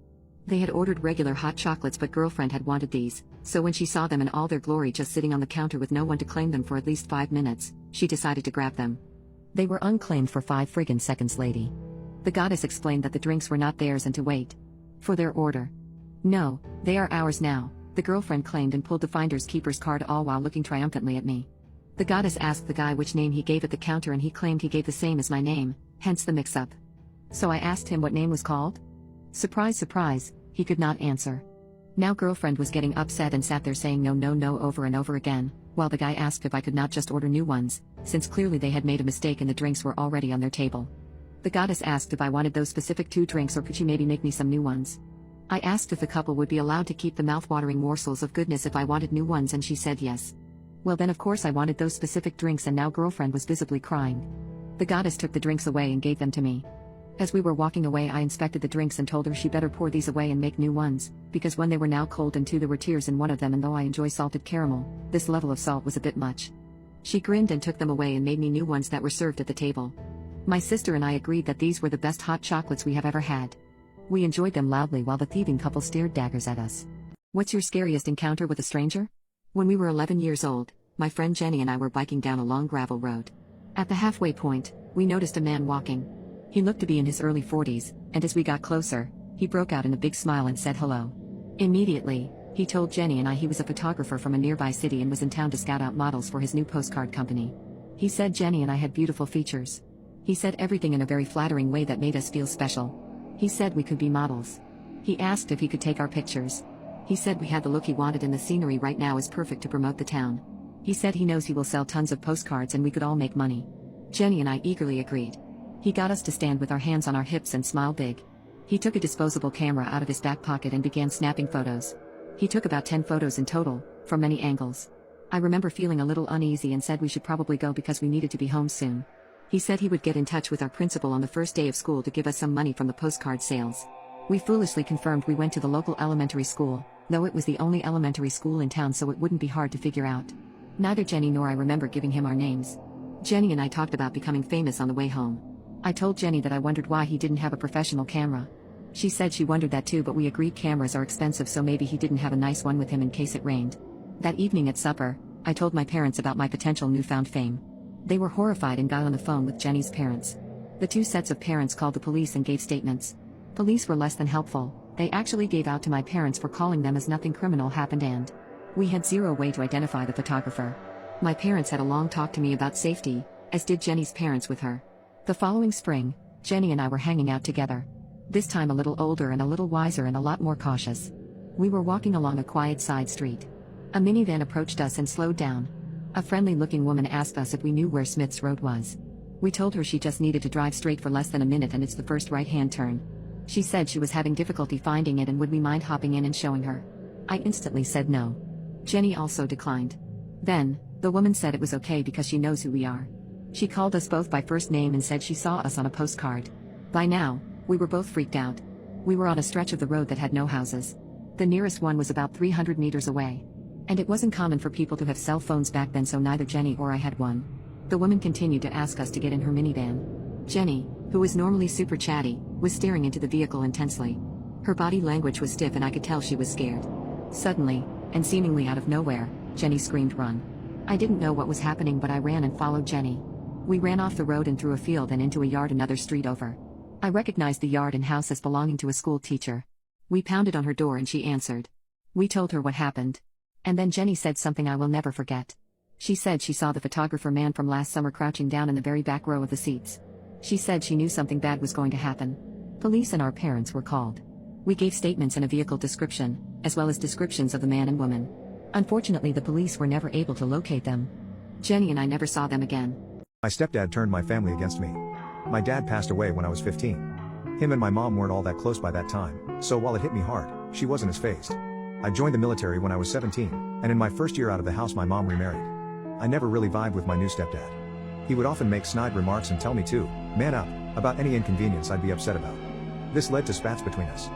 They had ordered regular hot chocolates, but girlfriend had wanted these, so when she saw them in all their glory just sitting on the counter with no one to claim them for at least 5 minutes, she decided to grab them. They were unclaimed for 5 friggin' seconds, lady. The goddess explained that the drinks were not theirs and to wait for their order. No, they are ours now, the girlfriend claimed and pulled the finder's keeper's card, all while looking triumphantly at me. The goddess asked the guy which name he gave at the counter, and he claimed he gave the same as my name, hence the mix-up. So I asked him what name was called. Surprise, surprise, he could not answer. Now girlfriend was getting upset and sat there saying no, no, no over and over again, while the guy asked if I could not just order new ones, since clearly they had made a mistake and the drinks were already on their table. The goddess asked if I wanted those specific 2 drinks or could she maybe make me some new ones. I asked if the couple would be allowed to keep the mouth-watering morsels of goodness if I wanted new ones, and she said yes. Well then of course I wanted those specific drinks, and now girlfriend was visibly crying. The goddess took the drinks away and gave them to me. As we were walking away, I inspected the drinks and told her she better pour these away and make new ones, because when they were now cold and 2 there were tears in one of them, and though I enjoy salted caramel, this level of salt was a bit much. She grinned and took them away and made me new ones that were served at the table. My sister and I agreed that these were the best hot chocolates we have ever had. We enjoyed them loudly while the thieving couple stared daggers at us. What's your scariest encounter with a stranger? When we were 11 years old, my friend Jenny and I were biking down a long gravel road. At the halfway point, we noticed a man walking. He looked to be in his early 40s, and as we got closer, he broke out in a big smile and said hello. Immediately, he told Jenny and I he was a photographer from a nearby city and was in town to scout out models for his new postcard company. He said Jenny and I had beautiful features. He said everything in a very flattering way that made us feel special. He said we could be models. He asked if he could take our pictures. He said we had the look he wanted and the scenery right now is perfect to promote the town. He said he knows he will sell tons of postcards and we could all make money. Jenny and I eagerly agreed. He got us to stand with our hands on our hips and smile big. He took a disposable camera out of his back pocket and began snapping photos. He took about 10 photos in total, from many angles. I remember feeling a little uneasy and said we should probably go because we needed to be home soon. He said he would get in touch with our principal on the first day of school to give us some money from the postcard sales. We foolishly confirmed we went to the local elementary school, though it was the only elementary school in town, so it wouldn't be hard to figure out. Neither Jenny nor I remember giving him our names. Jenny and I talked about becoming famous on the way home. I told Jenny that I wondered why he didn't have a professional camera. She said she wondered that too, but we agreed cameras are expensive, so maybe he didn't have a nice one with him in case it rained. That evening at supper, I told my parents about my potential newfound fame. They were horrified and got on the phone with Jenny's parents. The 2 sets of parents called the police and gave statements. Police were less than helpful. They actually gave out to my parents for calling them as nothing criminal happened, and we had zero way to identify the photographer. My parents had a long talk to me about safety, as did Jenny's parents with her. The following spring, Jenny and I were hanging out together. This time a little older and a little wiser and a lot more cautious. We were walking along a quiet side street. A minivan approached us and slowed down. A friendly-looking woman asked us if we knew where Smith's Road was. We told her she just needed to drive straight for less than a minute and it's the first right-hand turn. She said she was having difficulty finding it and would we mind hopping in and showing her. I instantly said no. Jenny also declined. Then, the woman said it was okay because she knows who we are. She called us both by first name and said she saw us on a postcard. By now, we were both freaked out. We were on a stretch of the road that had no houses. The nearest one was about 300 meters away. And it wasn't common for people to have cell phones back then, so neither Jenny or I had one. The woman continued to ask us to get in her minivan. Jenny, who was normally super chatty, was staring into the vehicle intensely. Her body language was stiff and I could tell she was scared. Suddenly, and seemingly out of nowhere, Jenny screamed, "Run." I didn't know what was happening, but I ran and followed Jenny. We ran off the road and through a field and into a yard another street over. I recognized the yard and house as belonging to a school teacher. We pounded on her door and she answered. We told her what happened. And then Jenny said something I will never forget. She said she saw the photographer man from last summer crouching down in the very back row of the seats. She said she knew something bad was going to happen. Police and our parents were called. We gave statements and a vehicle description, as well as descriptions of the man and woman. Unfortunately, the police were never able to locate them. Jenny and I never saw them again. My stepdad turned my family against me. My dad passed away when I was 15. Him and my mom weren't all that close by that time, so while it hit me hard, she wasn't as phased. I joined the military when I was 17, and in my first year out of the house my mom remarried. I never really vibed with my new stepdad. He would often make snide remarks and tell me to man up about any inconvenience I'd be upset about. This led to spats between us.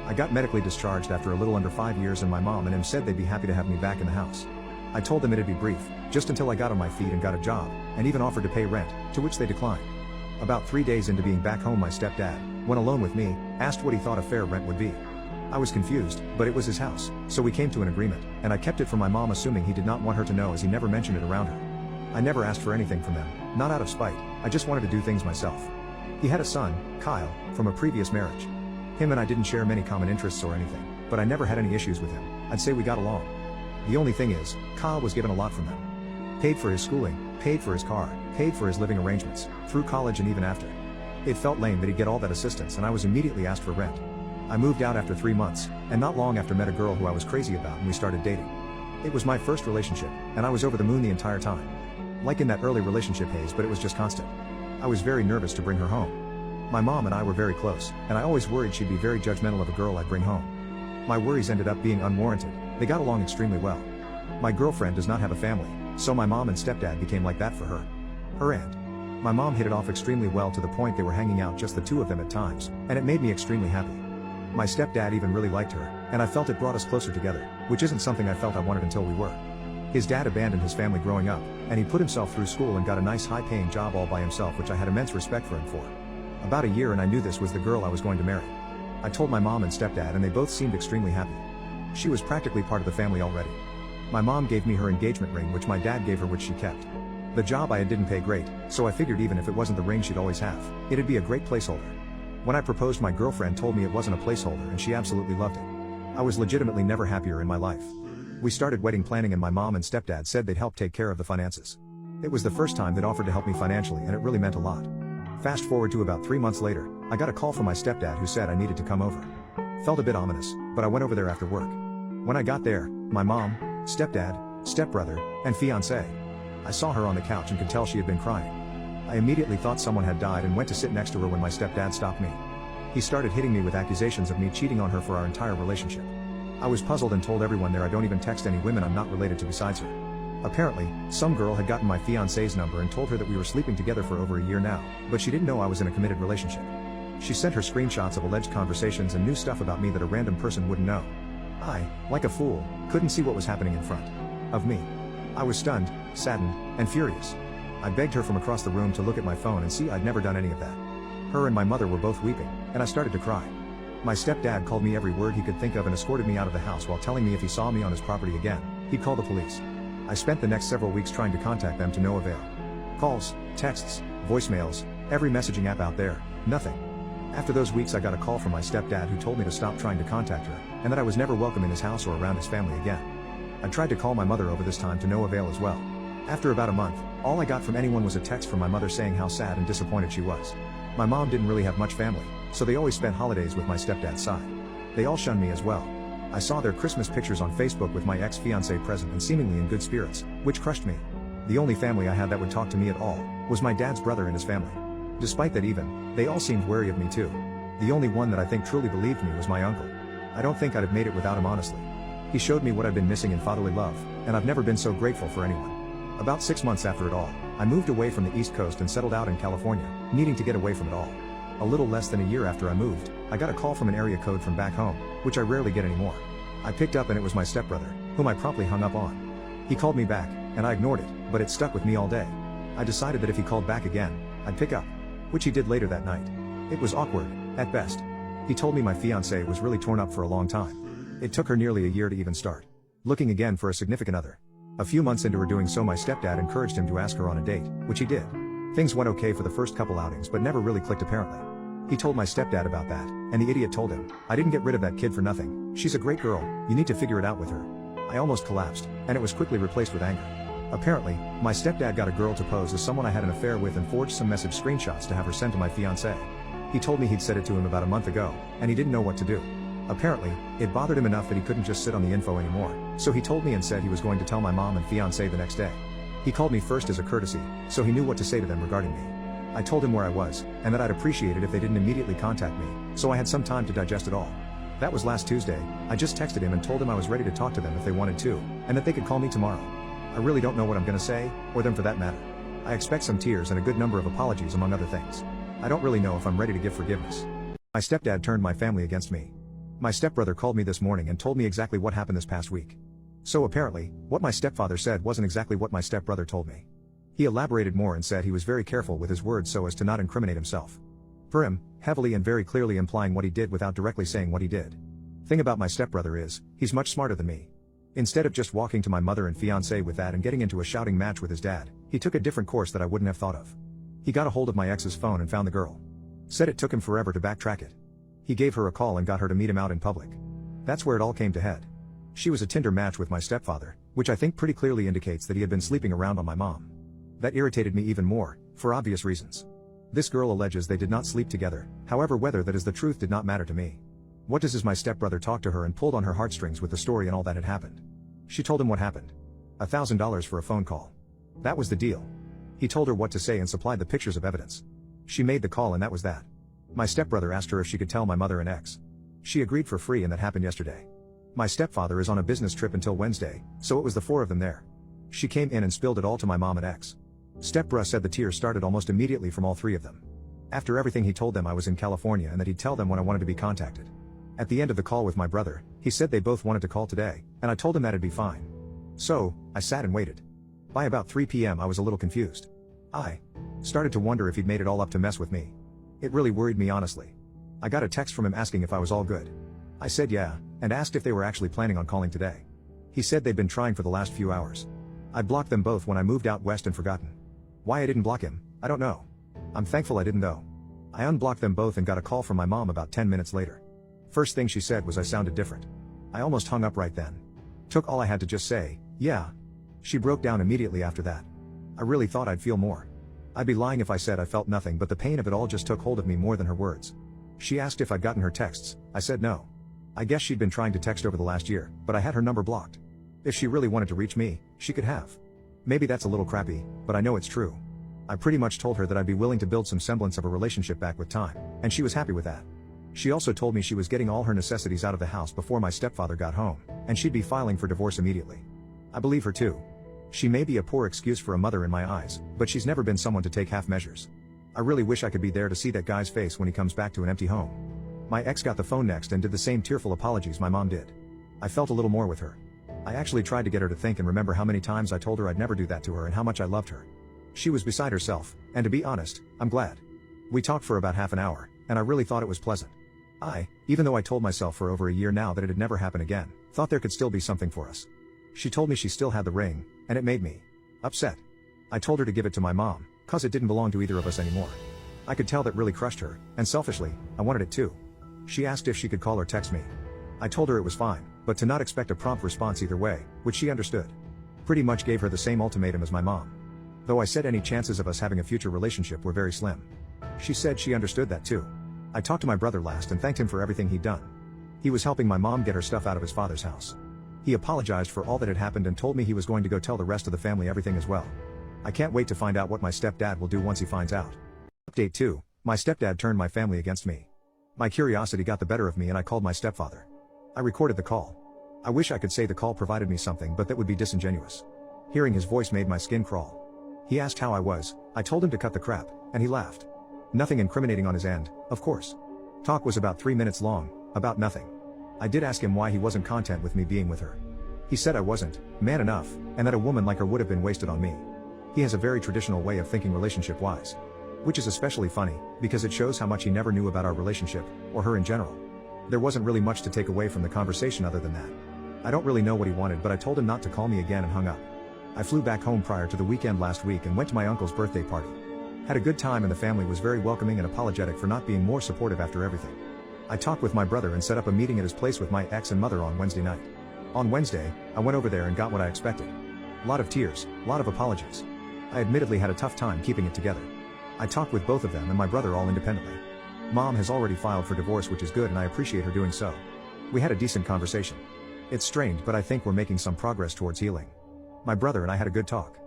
I got medically discharged after a little under 5 years and my mom and him said they'd be happy to have me back in the house. I told them it'd be brief, just until I got on my feet and got a job, and even offered to pay rent, to which they declined. About 3 days into being back home, my stepdad, when alone with me, asked what he thought a fair rent would be. I was confused, but it was his house, so we came to an agreement, and I kept it from my mom assuming he did not want her to know as he never mentioned it around her. I never asked for anything from them, not out of spite, I just wanted to do things myself. He had a son, Kyle, from a previous marriage. Him and I didn't share many common interests or anything, but I never had any issues with him. I'd say we got along. The only thing is, Kyle was given a lot from them. Paid for his schooling, paid for his car, paid for his living arrangements, through college and even after. It felt lame that he'd get all that assistance and I was immediately asked for rent. I moved out after 3 months, and not long after met a girl who I was crazy about and we started dating. It was my first relationship, and I was over the moon the entire time. Like in that early relationship haze, but it was just constant. I was very nervous to bring her home. My mom and I were very close, and I always worried she'd be very judgmental of a girl I'd bring home. My worries ended up being unwarranted, they got along extremely well. My girlfriend does not have a family, so my mom and stepdad became like that for her. Her and my mom hit it off extremely well to the point they were hanging out just the two of them at times, and it made me extremely happy. My stepdad even really liked her, and I felt it brought us closer together, which isn't something I felt I wanted until we were. His dad abandoned his family growing up, and he put himself through school and got a nice high-paying job all by himself, which I had immense respect for him for. About a year and I knew this was the girl I was going to marry. I told my mom and stepdad and they both seemed extremely happy. She was practically part of the family already. My mom gave me her engagement ring, which my dad gave her, which she kept. The job I had didn't pay great, so I figured even if it wasn't the ring she'd always have, it'd be a great placeholder. When I proposed, my girlfriend told me it wasn't a placeholder and she absolutely loved it. I was legitimately never happier in my life. We started wedding planning and my mom and stepdad said they'd help take care of the finances. It was the first time they'd offered to help me financially and it really meant a lot. Fast forward to about 3 months later, I got a call from my stepdad who said I needed to come over. Felt a bit ominous, but I went over there after work. When I got there, my mom, stepdad, stepbrother, and fiancé. I saw her on the couch and could tell she had been crying. I immediately thought someone had died and went to sit next to her when my stepdad stopped me. He started hitting me with accusations of me cheating on her for our entire relationship. I was puzzled and told everyone there I don't even text any women I'm not related to besides her. Apparently, some girl had gotten my fiancé's number and told her that we were sleeping together for over a year now, but she didn't know I was in a committed relationship. She sent her screenshots of alleged conversations and knew stuff about me that a random person wouldn't know. I, like a fool, couldn't see what was happening in front of me. I was stunned, saddened, and furious. I begged her from across the room to look at my phone and see I'd never done any of that. Her and my mother were both weeping, and I started to cry. My stepdad called me every word he could think of and escorted me out of the house while telling me if he saw me on his property again, he'd call the police. I spent the next several weeks trying to contact them to no avail. Calls, texts, voicemails, every messaging app out there, nothing. After those weeks I got a call from my stepdad who told me to stop trying to contact her, and that I was never welcome in his house or around his family again. I tried to call my mother over this time to no avail as well. After about a month, all I got from anyone was a text from my mother saying how sad and disappointed she was. My mom didn't really have much family, so they always spent holidays with my stepdad's side. They all shunned me as well. I saw their Christmas pictures on Facebook with my ex-fiancé present and seemingly in good spirits, which crushed me. The only family I had that would talk to me at all was my dad's brother and his family. Despite that even, they all seemed wary of me too. The only one that I think truly believed me was my uncle. I don't think I'd have made it without him honestly. He showed me what I've been missing in fatherly love, and I've never been so grateful for anyone. About 6 months after it all, I moved away from the East Coast and settled out in California, needing to get away from it all. A little less than a year after I moved, I got a call from an area code from back home, which I rarely get anymore. I picked up and it was my stepbrother, whom I promptly hung up on. He called me back, and I ignored it, but it stuck with me all day. I decided that if he called back again, I'd pick up, which he did later that night. It was awkward, at best. He told me my fiancée was really torn up for a long time. It took her nearly a year to even start looking again for a significant other. A few months into her doing so, my stepdad encouraged him to ask her on a date, which he did. Things went okay for the first couple outings but never really clicked apparently. He told my stepdad about that, and the idiot told him, "I didn't get rid of that kid for nothing. She's a great girl, you need to figure it out with her." I almost collapsed, and it was quickly replaced with anger. Apparently, my stepdad got a girl to pose as someone I had an affair with and forged some message screenshots to have her sent to my fiancé. He told me he'd said it to him about a month ago, and he didn't know what to do. Apparently, it bothered him enough that he couldn't just sit on the info anymore, so he told me and said he was going to tell my mom and fiancé the next day. He called me first as a courtesy, so he knew what to say to them regarding me. I told him where I was, and that I'd appreciate it if they didn't immediately contact me, so I had some time to digest it all. That was last Tuesday. I just texted him and told him I was ready to talk to them if they wanted to, and that they could call me tomorrow. I really don't know what I'm gonna say, or them for that matter. I expect some tears and a good number of apologies among other things. I don't really know if I'm ready to give forgiveness. My stepdad turned my family against me. My stepbrother called me this morning and told me exactly what happened this past week. So apparently, what my stepfather said wasn't exactly what my stepbrother told me. He elaborated more and said he was very careful with his words so as to not incriminate himself. For him, heavily and very clearly implying what he did without directly saying what he did. Thing about my stepbrother is, he's much smarter than me. Instead of just walking to my mother and fiancé with that and getting into a shouting match with his dad, he took a different course that I wouldn't have thought of. He got a hold of my ex's phone and found the girl. Said it took him forever to backtrack it. He gave her a call and got her to meet him out in public. That's where it all came to head. She was a Tinder match with my stepfather, which I think pretty clearly indicates that he had been sleeping around on my mom. That irritated me even more, for obvious reasons. This girl alleges they did not sleep together, however whether that is the truth did not matter to me. What does is my stepbrother talked to her and pulled on her heartstrings with the story and all that had happened. She told him what happened. $1,000 for a phone call. That was the deal. He told her what to say and supplied the pictures of evidence. She made the call and that was that. My stepbrother asked her if she could tell my mother and ex. She agreed for free and that happened yesterday. My stepfather is on a business trip until Wednesday, so it was the four of them there. She came in and spilled it all to my mom and ex. Stepbruh said the tears started almost immediately from all three of them. After everything he told them I was in California and that he'd tell them when I wanted to be contacted. At the end of the call with my brother, he said they both wanted to call today, and I told him that'd be fine. So, I sat and waited. By about 3 p.m. I was a little confused. I started to wonder if he'd made it all up to mess with me. It really worried me honestly. I got a text from him asking if I was all good. I said yeah, and asked if they were actually planning on calling today. He said they'd been trying for the last few hours. I blocked them both when I moved out west and forgotten. Why I didn't block him, I don't know. I'm thankful I didn't though. I unblocked them both and got a call from my mom about 10 minutes later. First thing she said was I sounded different. I almost hung up right then. Took all I had to just say, yeah. She broke down immediately after that. I really thought I'd feel more. I'd be lying if I said I felt nothing, but the pain of it all just took hold of me more than her words. She asked if I'd gotten her texts, I said no. I guess she'd been trying to text over the last year, but I had her number blocked. If she really wanted to reach me, she could have. Maybe that's a little crappy, but I know it's true. I pretty much told her that I'd be willing to build some semblance of a relationship back with time, and she was happy with that. She also told me she was getting all her necessities out of the house before my stepfather got home, and she'd be filing for divorce immediately. I believe her too. She may be a poor excuse for a mother in my eyes, but she's never been someone to take half measures. I really wish I could be there to see that guy's face when he comes back to an empty home. My ex got the phone next and did the same tearful apologies my mom did. I felt a little more with her. I actually tried to get her to think and remember how many times I told her I'd never do that to her and how much I loved her. She was beside herself, and to be honest, I'm glad. We talked for about half an hour, and I really thought it was pleasant. Even though I told myself for over a year now that it'd never happen again, thought there could still be something for us. She told me she still had the ring, and it made me upset. I told her to give it to my mom, cause it didn't belong to either of us anymore. I could tell that really crushed her, and selfishly, I wanted it too. She asked if she could call or text me. I told her it was fine, but to not expect a prompt response either way, which she understood. Pretty much gave her the same ultimatum as my mom. Though I said any chances of us having a future relationship were very slim. She said she understood that too. I talked to my brother last and thanked him for everything he'd done. He was helping my mom get her stuff out of his father's house. He apologized for all that had happened and told me he was going to go tell the rest of the family everything as well. I can't wait to find out what my stepdad will do once he finds out. Update 2. My stepdad turned my family against me. My curiosity got the better of me and I called my stepfather. I recorded the call. I wish I could say the call provided me something, but that would be disingenuous. Hearing his voice made my skin crawl. He asked how I was, I told him to cut the crap, and he laughed. Nothing incriminating on his end, of course. Talk was about 3 minutes long, about nothing. I did ask him why he wasn't content with me being with her. He said I wasn't man enough, and that a woman like her would have been wasted on me. He has a very traditional way of thinking relationship-wise. Which is especially funny, because it shows how much he never knew about our relationship, or her in general. There wasn't really much to take away from the conversation other than that. I don't really know what he wanted, but I told him not to call me again and hung up. I flew back home prior to the weekend last week and went to my uncle's birthday party. Had a good time and the family was very welcoming and apologetic for not being more supportive after everything. I talked with my brother and set up a meeting at his place with my ex and mother on Wednesday night. On Wednesday, I went over there and got what I expected. Lot of tears, lot of apologies. I admittedly had a tough time keeping it together. I talked with both of them and my brother all independently. Mom has already filed for divorce, which is good, and I appreciate her doing so. We had a decent conversation. It's strained, but I think we're making some progress towards healing. My brother and I had a good talk.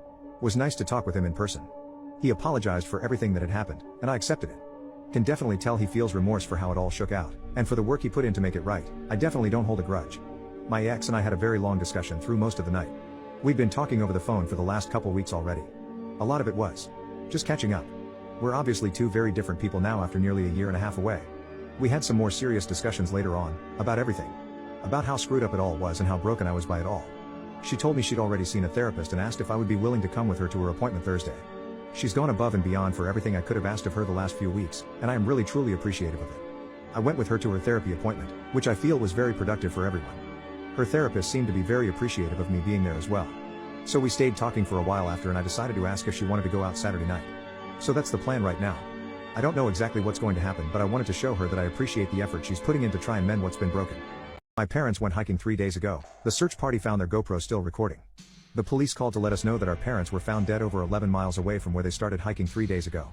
Was nice to talk with him in person. He apologized for everything that had happened, and I accepted it. Can definitely tell he feels remorse for how it all shook out, and for the work he put in to make it right. I definitely don't hold a grudge. My ex and I had a very long discussion through most of the night. We'd been talking over the phone for the last couple weeks already. A lot of it was just catching up. We're obviously two very different people now after nearly a year and a half away. We had some more serious discussions later on, about everything. About how screwed up it all was and how broken I was by it all. She told me she'd already seen a therapist and asked if I would be willing to come with her to her appointment Thursday. She's gone above and beyond for everything I could have asked of her the last few weeks, and I am really truly appreciative of it. I went with her to her therapy appointment, which I feel was very productive for everyone. Her therapist seemed to be very appreciative of me being there as well. So we stayed talking for a while after, and I decided to ask if she wanted to go out Saturday night. So that's the plan right now. I don't know exactly what's going to happen, but I wanted to show her that I appreciate the effort she's putting in to try and mend what's been broken. My parents went hiking 3 days ago. The search party found their GoPro still recording. The police called to let us know that our parents were found dead over 11 miles away from where they started hiking 3 days ago.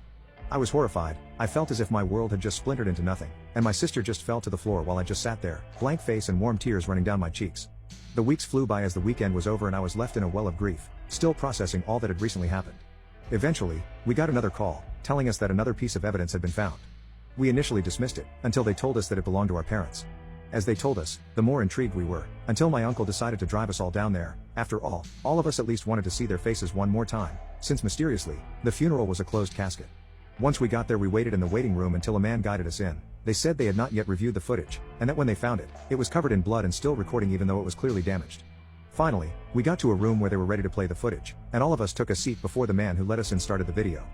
I was horrified. I felt as if my world had just splintered into nothing, and my sister just fell to the floor while I just sat there, blank face and warm tears running down my cheeks. The weeks flew by as the weekend was over and I was left in a well of grief, still processing all that had recently happened. Eventually, we got another call, telling us that another piece of evidence had been found. We initially dismissed it, until they told us that it belonged to our parents. As they told us, the more intrigued we were, until my uncle decided to drive us all down there. After all of us at least wanted to see their faces one more time, since mysteriously, the funeral was a closed casket. Once we got there, we waited in the waiting room until a man guided us in. They said they had not yet reviewed the footage, and that when they found it, it was covered in blood and still recording even though it was clearly damaged. Finally, we got to a room where they were ready to play the footage, and all of us took a seat before the man who let us in started the video.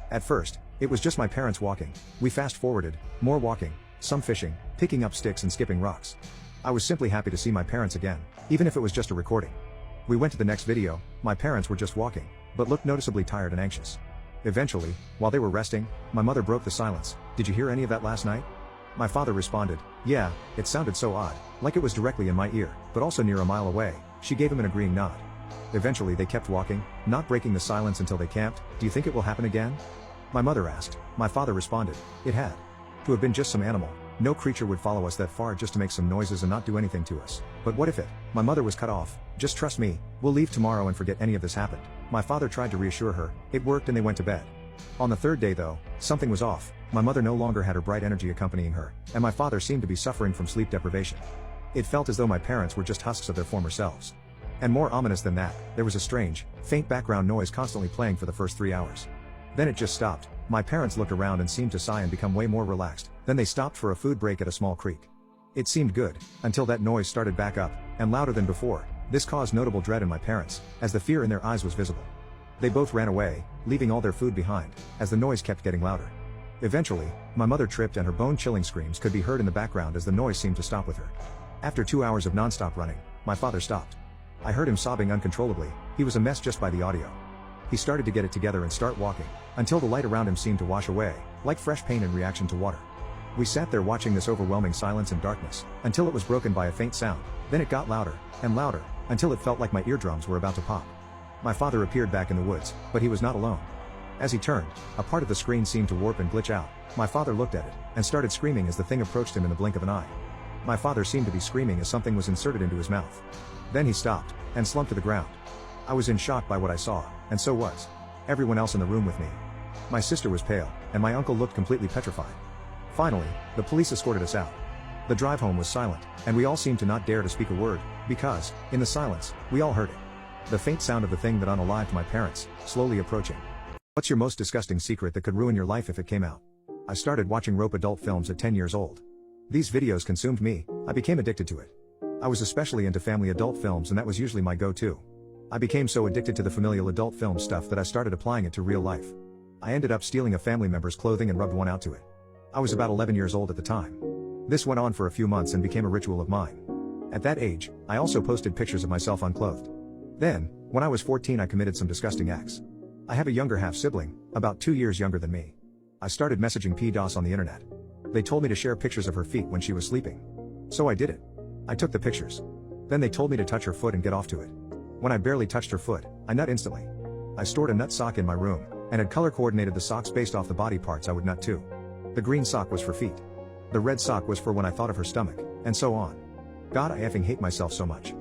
At first, it was just my parents walking. We fast-forwarded, more walking, some fishing, picking up sticks and skipping rocks. I was simply happy to see my parents again, even if it was just a recording. We went to the next video. My parents were just walking, but looked noticeably tired and anxious. Eventually, while they were resting, my mother broke the silence. "Did you hear any of that last night?" My father responded, "Yeah, it sounded so odd, like it was directly in my ear, but also near a mile away." She gave him an agreeing nod. Eventually they kept walking, not breaking the silence until they camped. "Do you think it will happen again?" My mother asked. My father responded, "It had to have been just some animal. No creature would follow us that far just to make some noises and not do anything to us. But what if it?" My mother was cut off. "Just trust me, we'll leave tomorrow and forget any of this happened." My father tried to reassure her. It worked and they went to bed. On the third day though, something was off. My mother no longer had her bright energy accompanying her, and my father seemed to be suffering from sleep deprivation. It felt as though my parents were just husks of their former selves. And more ominous than that, there was a strange, faint background noise constantly playing for the first 3 hours. Then it just stopped. My parents looked around and seemed to sigh and become way more relaxed. Then they stopped for a food break at a small creek. It seemed good, until that noise started back up, and louder than before. This caused notable dread in my parents, as the fear in their eyes was visible. They both ran away, leaving all their food behind, as the noise kept getting louder. Eventually, my mother tripped and her bone-chilling screams could be heard in the background as the noise seemed to stop with her. After 2 hours of non-stop running, my father stopped. I heard him sobbing uncontrollably. He was a mess just by the audio. He started to get it together and start walking, until the light around him seemed to wash away, like fresh paint in reaction to water. We sat there watching this overwhelming silence and darkness, until it was broken by a faint sound. Then it got louder, and louder, until it felt like my eardrums were about to pop. My father appeared back in the woods, but he was not alone. As he turned, a part of the screen seemed to warp and glitch out. My father looked at it, and started screaming as the thing approached him in the blink of an eye. My father seemed to be screaming as something was inserted into his mouth. Then he stopped, and slumped to the ground. I was in shock by what I saw, and so was everyone else in the room with me. My sister was pale, and my uncle looked completely petrified. Finally, the police escorted us out. The drive home was silent, and we all seemed to not dare to speak a word, because, in the silence, we all heard it. The faint sound of the thing that unalived my parents, slowly approaching. What's your most disgusting secret that could ruin your life if it came out? I started watching rope adult films at 10 years old. These videos consumed me. I became addicted to it. I was especially into family adult films, and that was usually my go-to. I became so addicted to the familial adult film stuff that I started applying it to real life. I ended up stealing a family member's clothing and rubbed one out to it. I was about 11 years old at the time. This went on for a few months and became a ritual of mine. At that age, I also posted pictures of myself unclothed. Then, when I was 14, I committed some disgusting acts. I have a younger half-sibling, about 2 years younger than me. I started messaging PDOS on the internet. They told me to share pictures of her feet when she was sleeping. So I did it. I took the pictures. Then they told me to touch her foot and get off to it. When I barely touched her foot, I nut instantly. I stored a nut sock in my room, and had color coordinated the socks based off the body parts I would nut to. The green sock was for feet. The red sock was for when I thought of her stomach, and so on. God, I effing hate myself so much.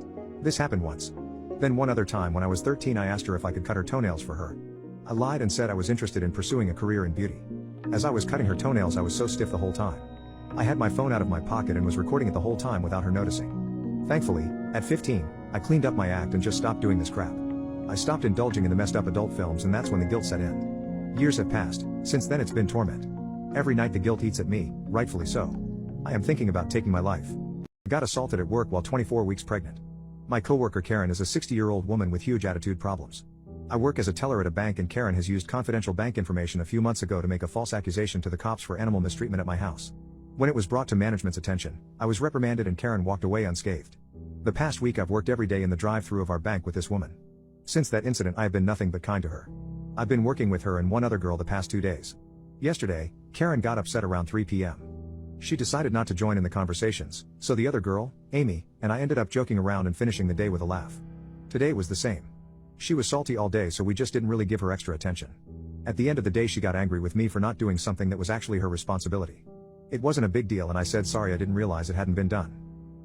This happened once. Then one other time when I was 13, I asked her if I could cut her toenails for her. I lied and said I was interested in pursuing a career in beauty. As I was cutting her toenails, I was so stiff the whole time. I had my phone out of my pocket and was recording it the whole time without her noticing. Thankfully, at 15, I cleaned up my act and just stopped doing this crap. I stopped indulging in the messed up adult films, and that's when the guilt set in. Years have passed. Since then it's been torment. Every night the guilt eats at me, rightfully so. I am thinking about taking my life. I got assaulted at work while 24 weeks pregnant. My coworker Karen is a 60-year-old woman with huge attitude problems. I work as a teller at a bank and Karen has used confidential bank information a few months ago to make a false accusation to the cops for animal mistreatment at my house. When it was brought to management's attention, I was reprimanded and Karen walked away unscathed. The past week I've worked every day in the drive-thru of our bank with this woman. Since that incident I have been nothing but kind to her. I've been working with her and one other girl the past 2 days. Yesterday, Karen got upset around 3 p.m. She decided not to join in the conversations, so the other girl, Amy, and I ended up joking around and finishing the day with a laugh. Today was the same. She was salty all day so we just didn't really give her extra attention. At the end of the day she got angry with me for not doing something that was actually her responsibility. It wasn't a big deal and I said sorry, I didn't realize it hadn't been done.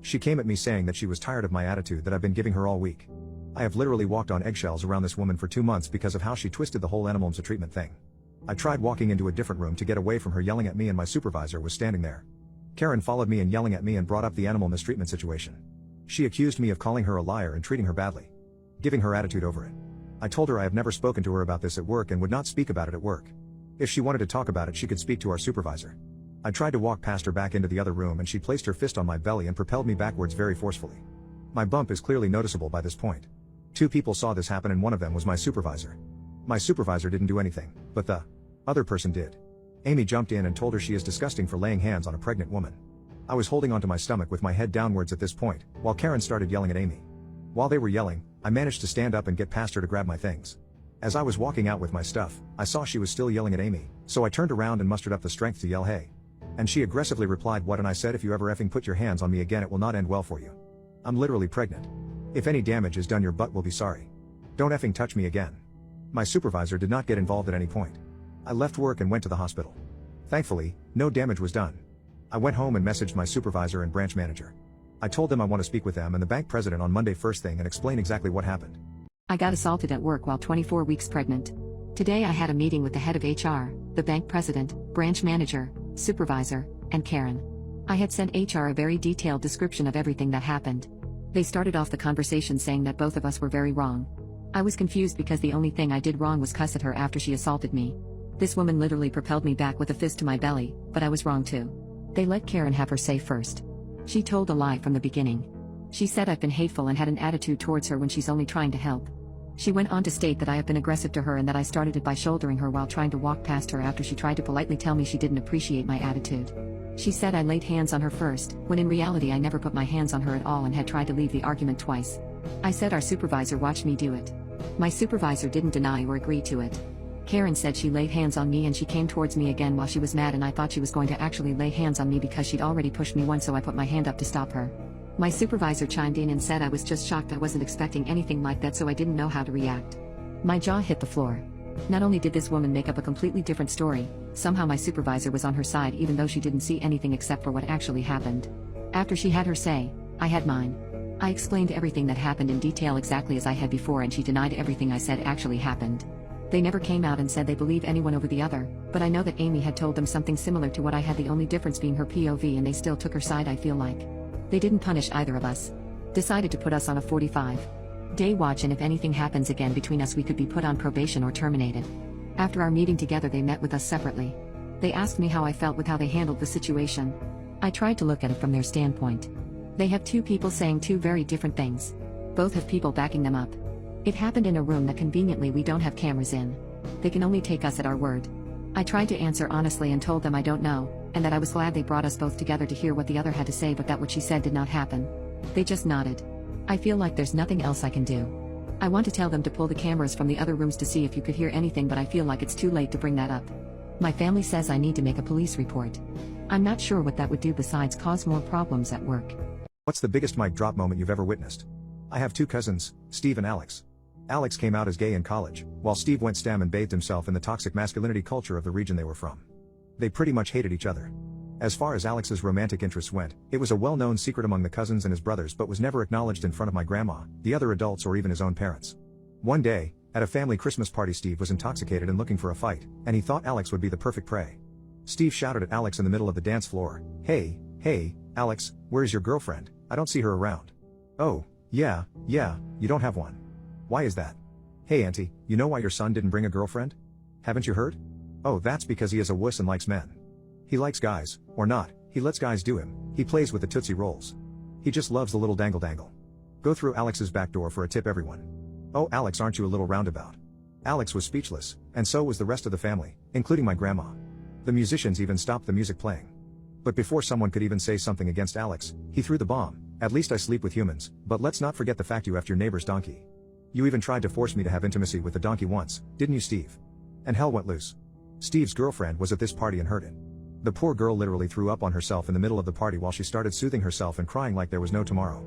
She came at me saying that she was tired of my attitude that I've been giving her all week. I have literally walked on eggshells around this woman for 2 months because of how she twisted the whole animal mistreatment thing. I tried walking into a different room to get away from her yelling at me and my supervisor was standing there. Karen followed me and yelling at me and brought up the animal mistreatment situation. She accused me of calling her a liar and treating her badly. Giving her attitude over it. I told her I have never spoken to her about this at work and would not speak about it at work. If she wanted to talk about it she could speak to our supervisor. I tried to walk past her back into the other room and she placed her fist on my belly and propelled me backwards very forcefully. My bump is clearly noticeable by this point. 2 people saw this happen and one of them was my supervisor. My supervisor didn't do anything, but the other person did. Amy jumped in and told her she is disgusting for laying hands on a pregnant woman. I was holding onto my stomach with my head downwards at this point, while Karen started yelling at Amy. While they were yelling, I managed to stand up and get past her to grab my things. As I was walking out with my stuff, I saw she was still yelling at Amy, so I turned around and mustered up the strength to yell hey. And she aggressively replied what, and I said if you ever effing put your hands on me again it will not end well for you. I'm literally pregnant. If any damage is done your butt will be sorry. Don't effing touch me again. My supervisor did not get involved at any point. I left work and went to the hospital. Thankfully, no damage was done. I went home and messaged my supervisor and branch manager. I told them I want to speak with them and the bank president on Monday first thing and explain exactly what happened. I got assaulted at work while 24 weeks pregnant. Today I had a meeting with the head of HR, the bank president, branch manager, supervisor, and Karen. I had sent HR a very detailed description of everything that happened. They started off the conversation saying that both of us were very wrong. I was confused because the only thing I did wrong was cuss at her after she assaulted me. This woman literally propelled me back with a fist to my belly, but I was wrong too. They let Karen have her say first. She told a lie from the beginning. She said I've been hateful and had an attitude towards her when she's only trying to help. She went on to state that I have been aggressive to her and that I started it by shouldering her while trying to walk past her after she tried to politely tell me she didn't appreciate my attitude. She said I laid hands on her first, when in reality I never put my hands on her at all and had tried to leave the argument twice. I said our supervisor watched me do it. My supervisor didn't deny or agree to it. Karen said she laid hands on me and she came towards me again while she was mad and I thought she was going to actually lay hands on me because she'd already pushed me once, so I put my hand up to stop her. My supervisor chimed in and said I was just shocked, I wasn't expecting anything like that, so I didn't know how to react. My jaw hit the floor. Not only did this woman make up a completely different story, somehow my supervisor was on her side even though she didn't see anything except for what actually happened. After she had her say, I had mine. I explained everything that happened in detail exactly as I had before and she denied everything I said actually happened. They never came out and said they believe anyone over the other, but I know that Amy had told them something similar to what I had, the only difference being her POV, and they still took her side. I feel like they didn't punish either of us. Decided to put us on a 45-day watch, and if anything happens again between us we could be put on probation or terminated. After our meeting together they met with us separately. They asked me how I felt with how they handled the situation. I tried to look at it from their standpoint. They have 2 people saying 2 very different things. Both have people backing them up. It happened in a room that conveniently we don't have cameras in. They can only take us at our word. I tried to answer honestly and told them I don't know, and that I was glad they brought us both together to hear what the other had to say, but that what she said did not happen. They just nodded. I feel like there's nothing else I can do. I want to tell them to pull the cameras from the other rooms to see if you could hear anything, but I feel like it's too late to bring that up. My family says I need to make a police report. I'm not sure what that would do besides cause more problems at work. What's the biggest mic drop moment you've ever witnessed? I have 2 cousins, Steve and Alex. Alex came out as gay in college, while Steve went STEM and bathed himself in the toxic masculinity culture of the region they were from. They pretty much hated each other. As far as Alex's romantic interests went, it was a well-known secret among the cousins and his brothers, but was never acknowledged in front of my grandma, the other adults, or even his own parents. One day, at a family Christmas party, Steve was intoxicated and looking for a fight, and he thought Alex would be the perfect prey. Steve shouted at Alex in the middle of the dance floor, hey, Alex, where's your girlfriend? I don't see her around." "Oh, yeah, you don't have one. Why is that?" "Hey auntie, you know why your son didn't bring a girlfriend? Haven't you heard? Oh, that's because he is a wuss and likes men. He likes guys, or not, He lets guys do him, he plays with the Tootsie Rolls. He just loves the little dangle dangle. Go through Alex's back door for a tip, everyone. Oh Alex, aren't you a little roundabout? Alex was speechless, and so was the rest of the family, including my grandma. The musicians even stopped the music playing. But before someone could even say something against Alex, he threw the bomb. At least I sleep with humans, but let's not forget the fact you effed your neighbor's donkey. You even tried to force me to have intimacy with the donkey once, didn't you, Steve? And hell went loose. Steve's girlfriend was at this party and heard it. The poor girl literally threw up on herself in the middle of the party while she started soothing herself and crying like there was no tomorrow.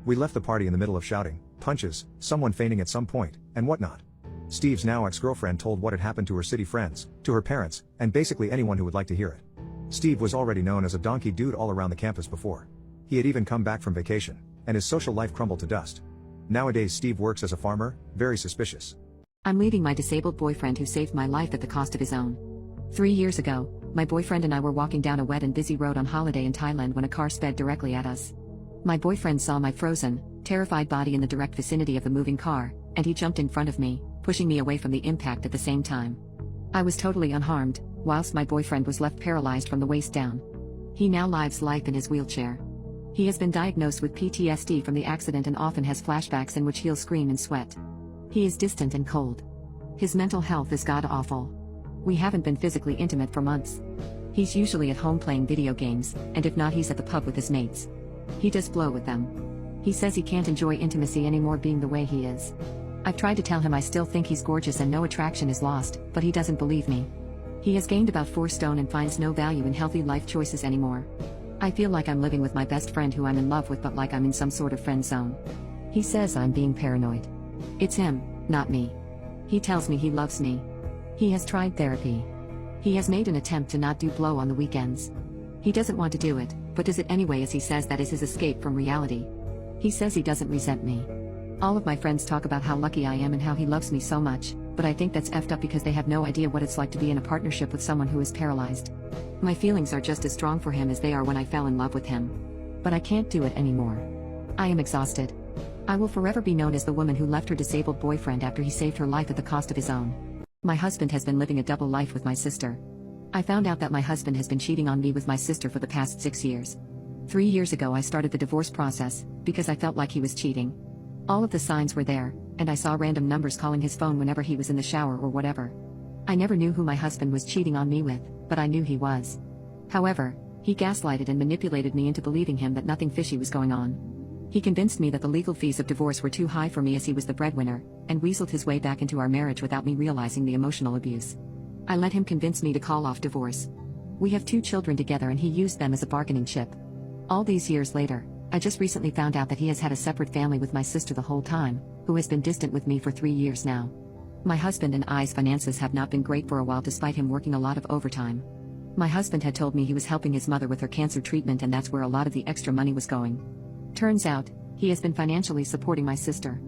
We left the party in the middle of shouting, punches, someone fainting at some point, and whatnot. Steve's now ex-girlfriend told what had happened to her city friends, to her parents, and basically anyone who would like to hear it. Steve was already known as a donkey dude all around the campus before. He had even come back from vacation, and his social life crumbled to dust. Nowadays Steve works as a farmer, very suspicious. I'm leaving my disabled boyfriend who saved my life at the cost of his own. 3 years ago, my boyfriend and I were walking down a wet and busy road on holiday in Thailand when a car sped directly at us. My boyfriend saw my frozen, terrified body in the direct vicinity of the moving car, and he jumped in front of me, pushing me away from the impact at the same time. I was totally unharmed, whilst my boyfriend was left paralyzed from the waist down. He now lives life in his wheelchair. He has been diagnosed with PTSD from the accident and often has flashbacks in which he'll scream and sweat. He is distant and cold. His mental health is god-awful. We haven't been physically intimate for months. He's usually at home playing video games, and if not he's at the pub with his mates. He does blow with them. He says he can't enjoy intimacy anymore being the way he is. I've tried to tell him I still think he's gorgeous and no attraction is lost, but he doesn't believe me. He has gained about 4 stone and finds no value in healthy life choices anymore. I feel like I'm living with my best friend who I'm in love with, but like I'm in some sort of friend zone. He says I'm being paranoid. It's him, not me. He tells me he loves me. He has tried therapy. He has made an attempt to not do blow on the weekends. He doesn't want to do it, but does it anyway as he says that is his escape from reality. He says he doesn't resent me. All of my friends talk about how lucky I am and how he loves me so much, but I think that's effed up because they have no idea what it's like to be in a partnership with someone who is paralyzed. My feelings are just as strong for him as they are when I fell in love with him. But I can't do it anymore. I am exhausted. I will forever be known as the woman who left her disabled boyfriend after he saved her life at the cost of his own. My husband has been living a double life with my sister. I found out that my husband has been cheating on me with my sister for the past 6 years. 3 years ago I started the divorce process, because I felt like he was cheating. All of the signs were there, and I saw random numbers calling his phone whenever he was in the shower or whatever. I never knew who my husband was cheating on me with, but I knew he was. However, he gaslighted and manipulated me into believing him that nothing fishy was going on. He convinced me that the legal fees of divorce were too high for me as he was the breadwinner, and weaseled his way back into our marriage without me realizing the emotional abuse. I let him convince me to call off divorce. We have 2 children together and he used them as a bargaining chip. All these years later, I just recently found out that he has had a separate family with my sister the whole time, who has been distant with me for 3 years now. My husband and I's finances have not been great for a while despite him working a lot of overtime. My husband had told me he was helping his mother with her cancer treatment and that's where a lot of the extra money was going. Turns out, he has been financially supporting my sister.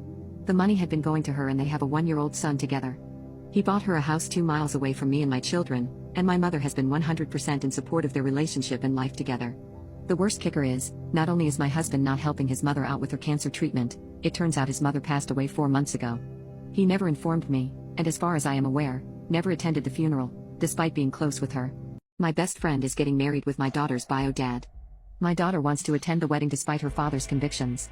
The money had been going to her and they have a 1-year-old son together. He bought her a house 2 miles away from me and my children, and my mother has been 100% in support of their relationship and life together. The worst kicker is, not only is my husband not helping his mother out with her cancer treatment, it turns out his mother passed away 4 months ago. He never informed me, and as far as I am aware, never attended the funeral, despite being close with her. My best friend is getting married with my daughter's bio dad. My daughter wants to attend the wedding despite her father's convictions.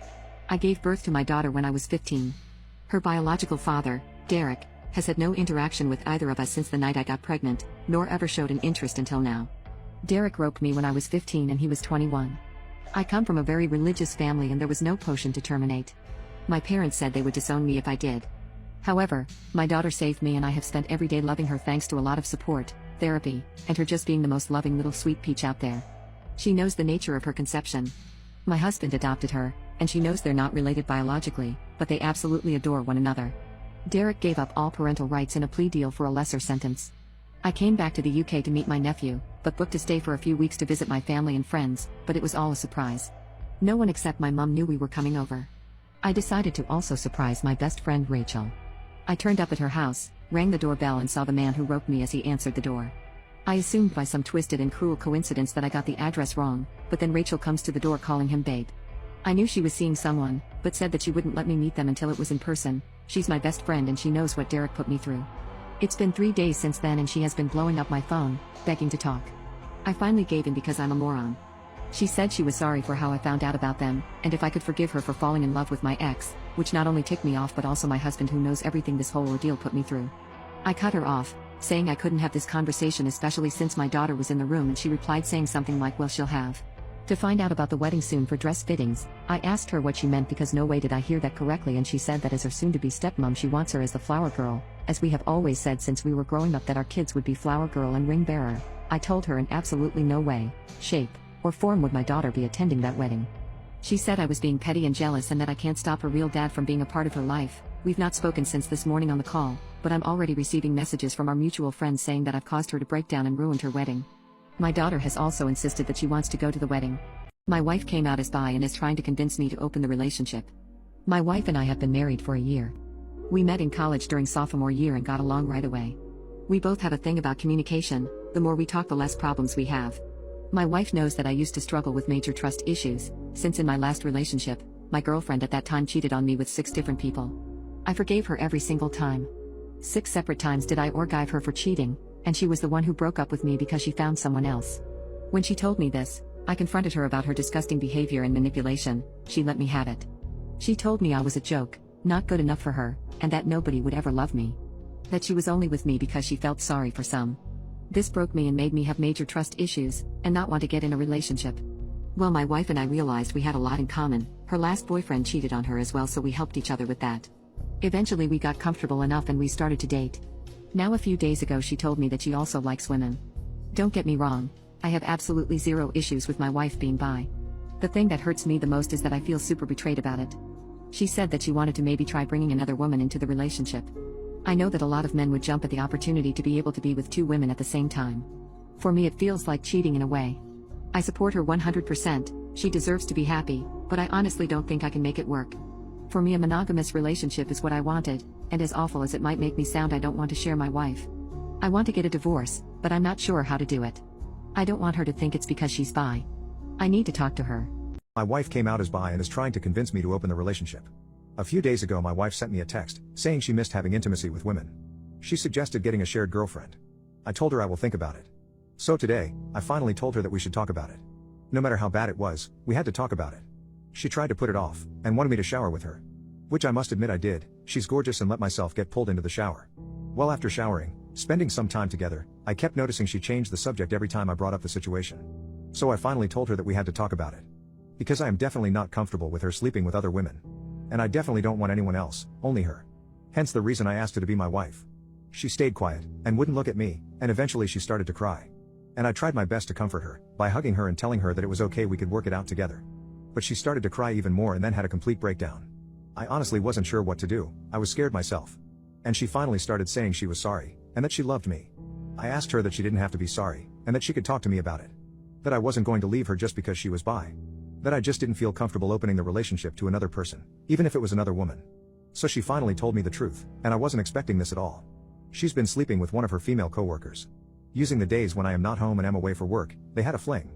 I gave birth to my daughter when I was 15. Her biological father, Derek, has had no interaction with either of us since the night I got pregnant, nor ever showed an interest until now. Derek roped me when I was 15 and he was 21. I come from a very religious family and there was no potion to terminate. My parents said they would disown me if I did. However, my daughter saved me and I have spent every day loving her thanks to a lot of support, therapy, and her just being the most loving little sweet peach out there. She knows the nature of her conception. My husband adopted her, and she knows they're not related biologically, but they absolutely adore one another. Derek gave up all parental rights in a plea deal for a lesser sentence. I came back to the UK to meet my nephew, but booked to stay for a few weeks to visit my family and friends, but it was all a surprise. No one except my mum knew we were coming over. I decided to also surprise my best friend Rachel. I turned up at her house, rang the doorbell and saw the man who roped me as he answered the door. I assumed by some twisted and cruel coincidence that I got the address wrong, but then Rachel comes to the door calling him babe. I knew she was seeing someone, but said that she wouldn't let me meet them until it was in person. She's my best friend and she knows what Derek put me through. It's been 3 days since then and she has been blowing up my phone, begging to talk. I finally gave in because I'm a moron. She said she was sorry for how I found out about them, and if I could forgive her for falling in love with my ex, which not only ticked me off but also my husband who knows everything this whole ordeal put me through. I cut her off, saying I couldn't have this conversation especially since my daughter was in the room, and she replied saying something like, well, she'll have to find out about the wedding soon for dress fittings. I asked her what she meant because no way did I hear that correctly, and she said that as her soon-to-be stepmom she wants her as the flower girl, as we have always said since we were growing up that our kids would be flower girl and ring bearer. I told her in absolutely no way, shape, or form would my daughter be attending that wedding. She said I was being petty and jealous and that I can't stop her real dad from being a part of her life. We've not spoken since this morning on the call, but I'm already receiving messages from our mutual friends saying that I've caused her to break down and ruined her wedding. My daughter has also insisted that she wants to go to the wedding. My wife came out as bi and is trying to convince me to open the relationship. My wife and I have been married for a year. We met in college during sophomore year and got along right away. We both have a thing about communication. The more we talk, the less problems we have. My wife knows that I used to struggle with major trust issues, since in my last relationship, my girlfriend at that time cheated on me with 6 different people. I forgave her every single time. 6 separate times did I forgive her for cheating, and she was the one who broke up with me because she found someone else. When she told me this, I confronted her about her disgusting behavior and manipulation. She let me have it. She told me I was a joke, not good enough for her, and that nobody would ever love me. That she was only with me because she felt sorry for some. This broke me and made me have major trust issues, and not want to get in a relationship. Well, my wife and I realized we had a lot in common. Her last boyfriend cheated on her as well, so we helped each other with that. Eventually we got comfortable enough and we started to date. Now a few days ago she told me that she also likes women. Don't get me wrong, I have absolutely zero issues with my wife being bi. The thing that hurts me the most is that I feel super betrayed about it. She said that she wanted to maybe try bringing another woman into the relationship. I know that a lot of men would jump at the opportunity to be able to be with 2 women at the same time. For me it feels like cheating in a way. I support her 100%, she deserves to be happy, but I honestly don't think I can make it work. For me a monogamous relationship is what I wanted, and as awful as it might make me sound, I don't want to share my wife. I want to get a divorce, but I'm not sure how to do it. I don't want her to think it's because she's bi. I need to talk to her. My wife came out as bi and is trying to convince me to open the relationship. A few days ago my wife sent me a text, saying she missed having intimacy with women. She suggested getting a shared girlfriend. I told her I will think about it. So today, I finally told her that we should talk about it. No matter how bad it was, we had to talk about it. She tried to put it off, and wanted me to shower with her. Which I must admit I did. She's gorgeous, and let myself get pulled into the shower. Well, after showering, spending some time together, I kept noticing she changed the subject every time I brought up the situation. So I finally told her that we had to talk about it. Because I am definitely not comfortable with her sleeping with other women. And I definitely don't want anyone else, only her. Hence the reason I asked her to be my wife. She stayed quiet, and wouldn't look at me, and eventually she started to cry. And I tried my best to comfort her, by hugging her and telling her that it was okay, we could work it out together. But she started to cry even more and then had a complete breakdown. I honestly wasn't sure what to do, I was scared myself. And she finally started saying she was sorry, and that she loved me. I asked her that she didn't have to be sorry, and that she could talk to me about it. That I wasn't going to leave her just because she was bi. That I just didn't feel comfortable opening the relationship to another person, even if it was another woman. So she finally told me the truth, and I wasn't expecting this at all. She's been sleeping with one of her female coworkers. Using the days when I am not home and am away for work, they had a fling.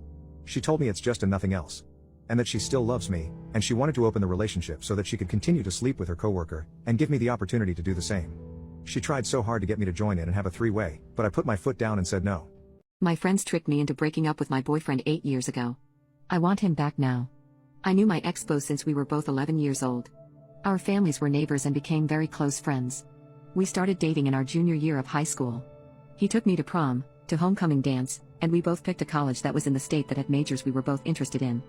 She told me it's just and nothing else. And that she still loves me, and she wanted to open the relationship so that she could continue to sleep with her coworker, and give me the opportunity to do the same. She tried so hard to get me to join in and have a 3-way, but I put my foot down and said no. My friends tricked me into breaking up with my boyfriend 8 years ago. I want him back now. I knew my ex-beau since we were both 11 years old. Our families were neighbors and became very close friends. We started dating in our junior year of high school. He took me to prom, to homecoming dance, and we both picked a college that was in the state that had majors we were both interested in.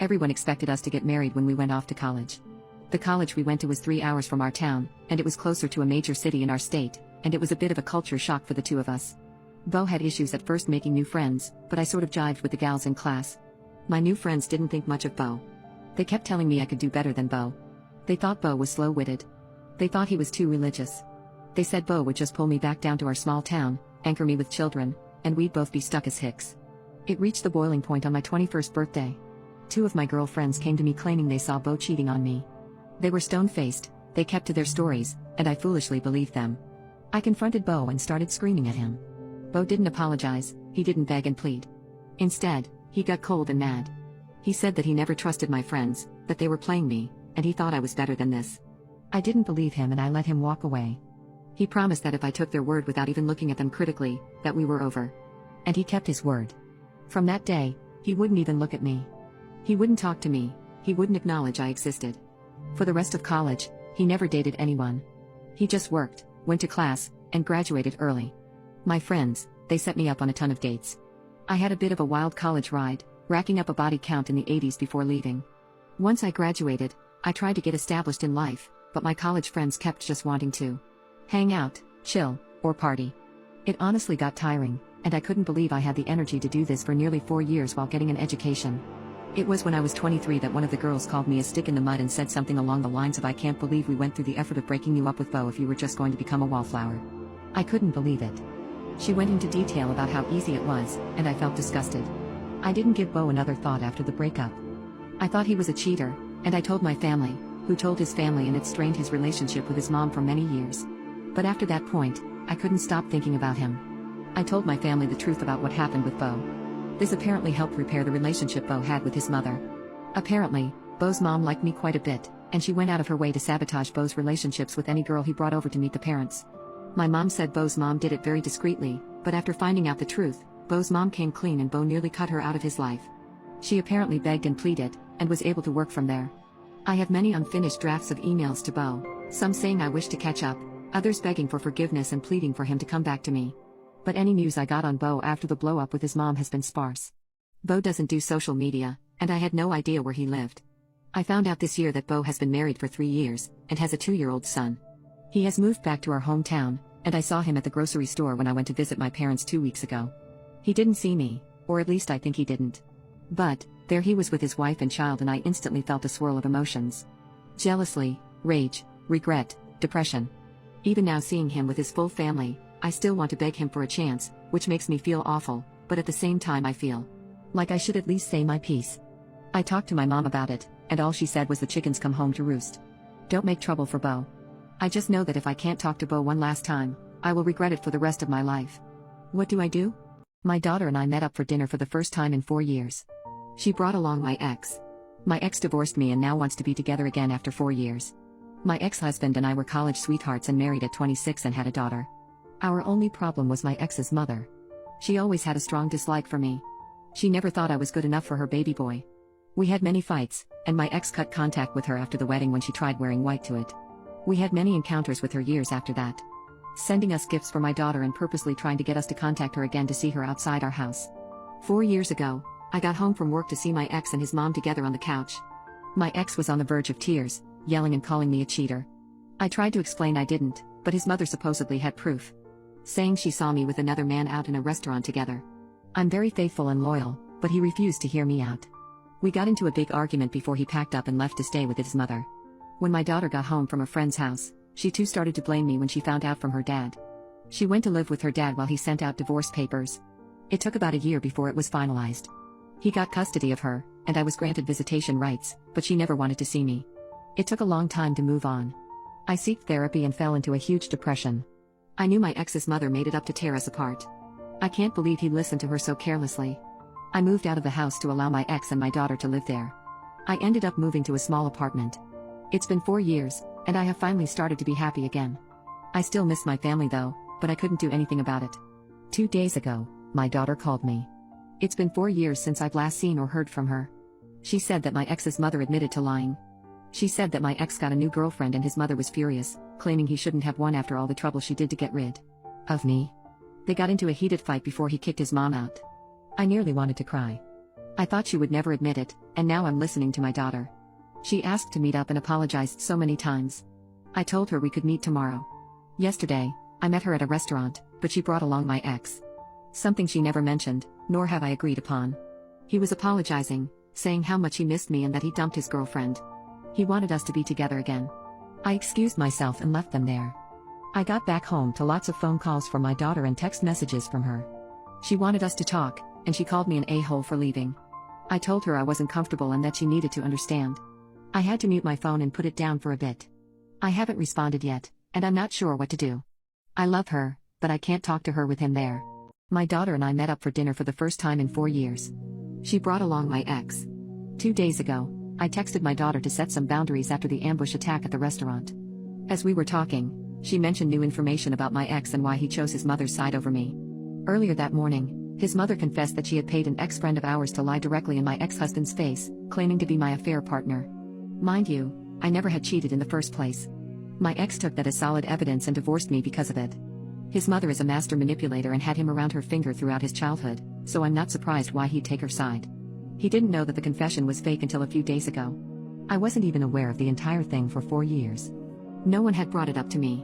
Everyone expected us to get married when we went off to college. The college we went to was 3 hours from our town, and it was closer to a major city in our state, and it was a bit of a culture shock for the two of us. Beau had issues at first making new friends, but I sort of jived with the gals in class. My new friends didn't think much of Beau. They kept telling me I could do better than Beau. They thought Beau was slow-witted. They thought he was too religious. They said Beau would just pull me back down to our small town, anchor me with children, and we'd both be stuck as hicks. It reached the boiling point on my 21st birthday. 2 of my girlfriends came to me claiming they saw Beau cheating on me. They were stone-faced, they kept to their stories, and I foolishly believed them. I confronted Beau and started screaming at him. Beau didn't apologize, he didn't beg and plead. Instead, he got cold and mad. He said that he never trusted my friends, that they were playing me, and he thought I was better than this. I didn't believe him and I let him walk away. He promised that if I took their word without even looking at them critically, that we were over. And he kept his word. From that day, He wouldn't even look at me. He wouldn't talk to me, he wouldn't acknowledge I existed. For the rest of college, he never dated anyone. He just worked, went to class, and graduated early. My friends, they set me up on a ton of dates. I had a bit of a wild college ride, racking up a body count in the 80s before leaving. Once I graduated, I tried to get established in life, but my college friends kept just wanting to hang out, chill, or party. It honestly got tiring, and I couldn't believe I had the energy to do this for nearly 4 years while getting an education. It was when I was 23 that one of the girls called me a stick in the mud and said something along the lines of, "I can't believe we went through the effort of breaking you up with Beau if you were just going to become a wallflower." I couldn't believe it. She went into detail about how easy it was, and I felt disgusted. I didn't give Beau another thought after the breakup. I thought he was a cheater, and I told my family, who told his family, and it strained his relationship with his mom for many years. But after that point, I couldn't stop thinking about him. I told my family the truth about what happened with Beau. This apparently helped repair the relationship Beau had with his mother. Apparently, Beau's mom liked me quite a bit, and she went out of her way to sabotage Beau's relationships with any girl he brought over to meet the parents. My mom said Beau's mom did it very discreetly, but after finding out the truth, Beau's mom came clean and Beau nearly cut her out of his life. She apparently begged and pleaded, and was able to work from there. I have many unfinished drafts of emails to Beau, some saying I wish to catch up, others begging for forgiveness and pleading for him to come back to me. But any news I got on Beau after the blow-up with his mom has been sparse. Beau doesn't do social media, and I had no idea where he lived. I found out this year that Beau has been married for 3 years, and has a 2-year-old son. He has moved back to our hometown, and I saw him at the grocery store when I went to visit my parents 2 weeks ago. He didn't see me, or at least I think he didn't. But, there he was with his wife and child, and I instantly felt a swirl of emotions. Jealousy, rage, regret, depression. Even now, seeing him with his full family, I still want to beg him for a chance, which makes me feel awful, but at the same time I feel like I should at least say my piece. I talked to my mom about it, and all she said was the chickens come home to roost. Don't make trouble for Beau. I just know that if I can't talk to Beau one last time, I will regret it for the rest of my life. What do I do? My daughter and I met up for dinner for the first time in 4 years. She brought along my ex. My ex divorced me and now wants to be together again after 4 years. My ex-husband and I were college sweethearts and married at 26 and had a daughter. Our only problem was my ex's mother. She always had a strong dislike for me. She never thought I was good enough for her baby boy. We had many fights, and my ex cut contact with her after the wedding when she tried wearing white to it. We had many encounters with her years after that. Sending us gifts for my daughter and purposely trying to get us to contact her again to see her outside our house. 4 years ago, I got home from work to see my ex and his mom together on the couch. My ex was on the verge of tears, yelling and calling me a cheater. I tried to explain I didn't, but his mother supposedly had proof, saying she saw me with another man out in a restaurant together. I'm very faithful and loyal, but he refused to hear me out. We got into a big argument before he packed up and left to stay with his mother. When my daughter got home from a friend's house, she too started to blame me when she found out from her dad. She went to live with her dad while he sent out divorce papers. It took about a year before it was finalized. He got custody of her, and I was granted visitation rights, but she never wanted to see me. It took a long time to move on. I sought therapy and fell into a huge depression. I knew my ex's mother made it up to tear us apart. I can't believe he listened to her so carelessly. I moved out of the house to allow my ex and my daughter to live there. I ended up moving to a small apartment. It's been 4 years, and I have finally started to be happy again. I still miss my family though, but I couldn't do anything about it. 2 days ago, my daughter called me. It's been 4 years since I've last seen or heard from her. She said that my ex's mother admitted to lying. She said that my ex got a new girlfriend and his mother was furious, claiming he shouldn't have one after all the trouble she did to get rid of me. They got into a heated fight before he kicked his mom out. I nearly wanted to cry. I thought she would never admit it, and now I'm listening to my daughter. She asked to meet up and apologized so many times. I told her we could meet tomorrow. Yesterday, I met her at a restaurant, but she brought along my ex. Something she never mentioned, nor have I agreed upon. He was apologizing, saying how much he missed me and that he dumped his girlfriend. He wanted us to be together again. I excused myself and left them there. I got back home to lots of phone calls from my daughter and text messages from her. She wanted us to talk, and she called me an a-hole for leaving. I told her I wasn't comfortable and that she needed to understand. I had to mute my phone and put it down for a bit. I haven't responded yet, and I'm not sure what to do. I love her, but I can't talk to her with him there. My daughter and I met up for dinner for the first time in 4 years. She brought along my ex. 2 days ago, I texted my daughter to set some boundaries after the ambush attack at the restaurant. As we were talking, she mentioned new information about my ex and why he chose his mother's side over me. Earlier that morning, His mother confessed that she had paid an ex-friend of ours to lie directly in my ex-husband's face, claiming to be my affair partner. Mind you, I never had cheated in the first place. My ex took that as solid evidence and divorced me because of it. His mother is a master manipulator and had him around her finger throughout his childhood, so I'm not surprised why he'd take her side. He didn't know that the confession was fake until a few days ago. I wasn't even aware of the entire thing for 4 years. No one had brought it up to me.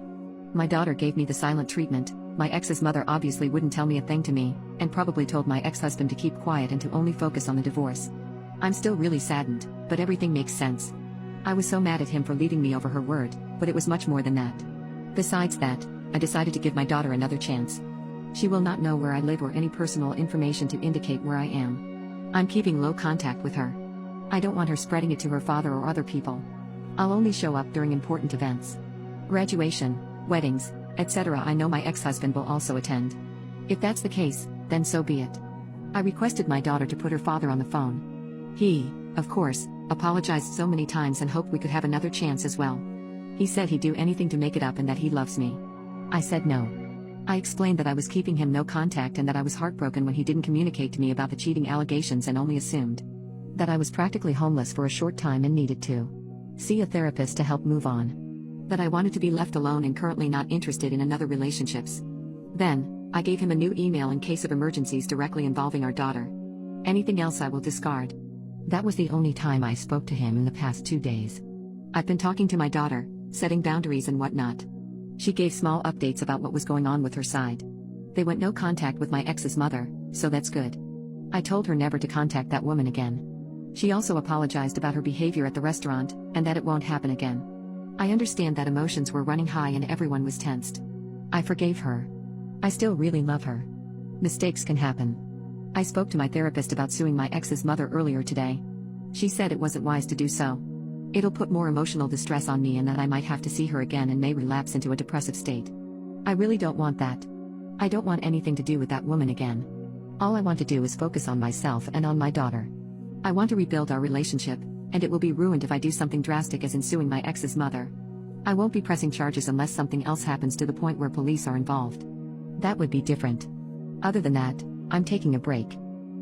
My daughter gave me the silent treatment. My ex's mother obviously wouldn't tell me a thing to me, and probably told my ex-husband to keep quiet and to only focus on the divorce. I'm still really saddened, but everything makes sense. I was so mad at him for leaving me over her word, but it was much more than that. Besides that, I decided to give my daughter another chance. She will not know where I live or any personal information to indicate where I am. I'm keeping low contact with her. I don't want her spreading it to her father or other people. I'll only show up during important events. Graduation, weddings, etc. I know my ex-husband will also attend. If that's the case, then so be it. I requested my daughter to put her father on the phone. He, of course, apologized so many times and hoped we could have another chance as well. He said he'd do anything to make it up and that he loves me. I said no. I explained that I was keeping him no contact and that I was heartbroken when he didn't communicate to me about the cheating allegations and only assumed that I was practically homeless for a short time and needed to see a therapist to help move on. That I wanted to be left alone and currently not interested in another relationships. Then, I gave him a new email in case of emergencies directly involving our daughter. Anything else I will discard. That was the only time I spoke to him in the past 2 days. I've been talking to my daughter, setting boundaries and whatnot. She gave small updates about what was going on with her side. They went no contact with my ex's mother, so that's good. I told her never to contact that woman again. She also apologized about her behavior at the restaurant, and that it won't happen again. I understand that emotions were running high and everyone was tensed. I forgave her. I still really love her. Mistakes can happen. I spoke to my therapist about suing my ex's mother earlier today. She said it wasn't wise to do so. It'll put more emotional distress on me and that I might have to see her again and may relapse into a depressive state. I really don't want that. I don't want anything to do with that woman again. All I want to do is focus on myself and on my daughter. I want to rebuild our relationship, and it will be ruined if I do something drastic as in suing my ex's mother. I won't be pressing charges unless something else happens to the point where police are involved. That would be different. Other than that, I'm taking a break.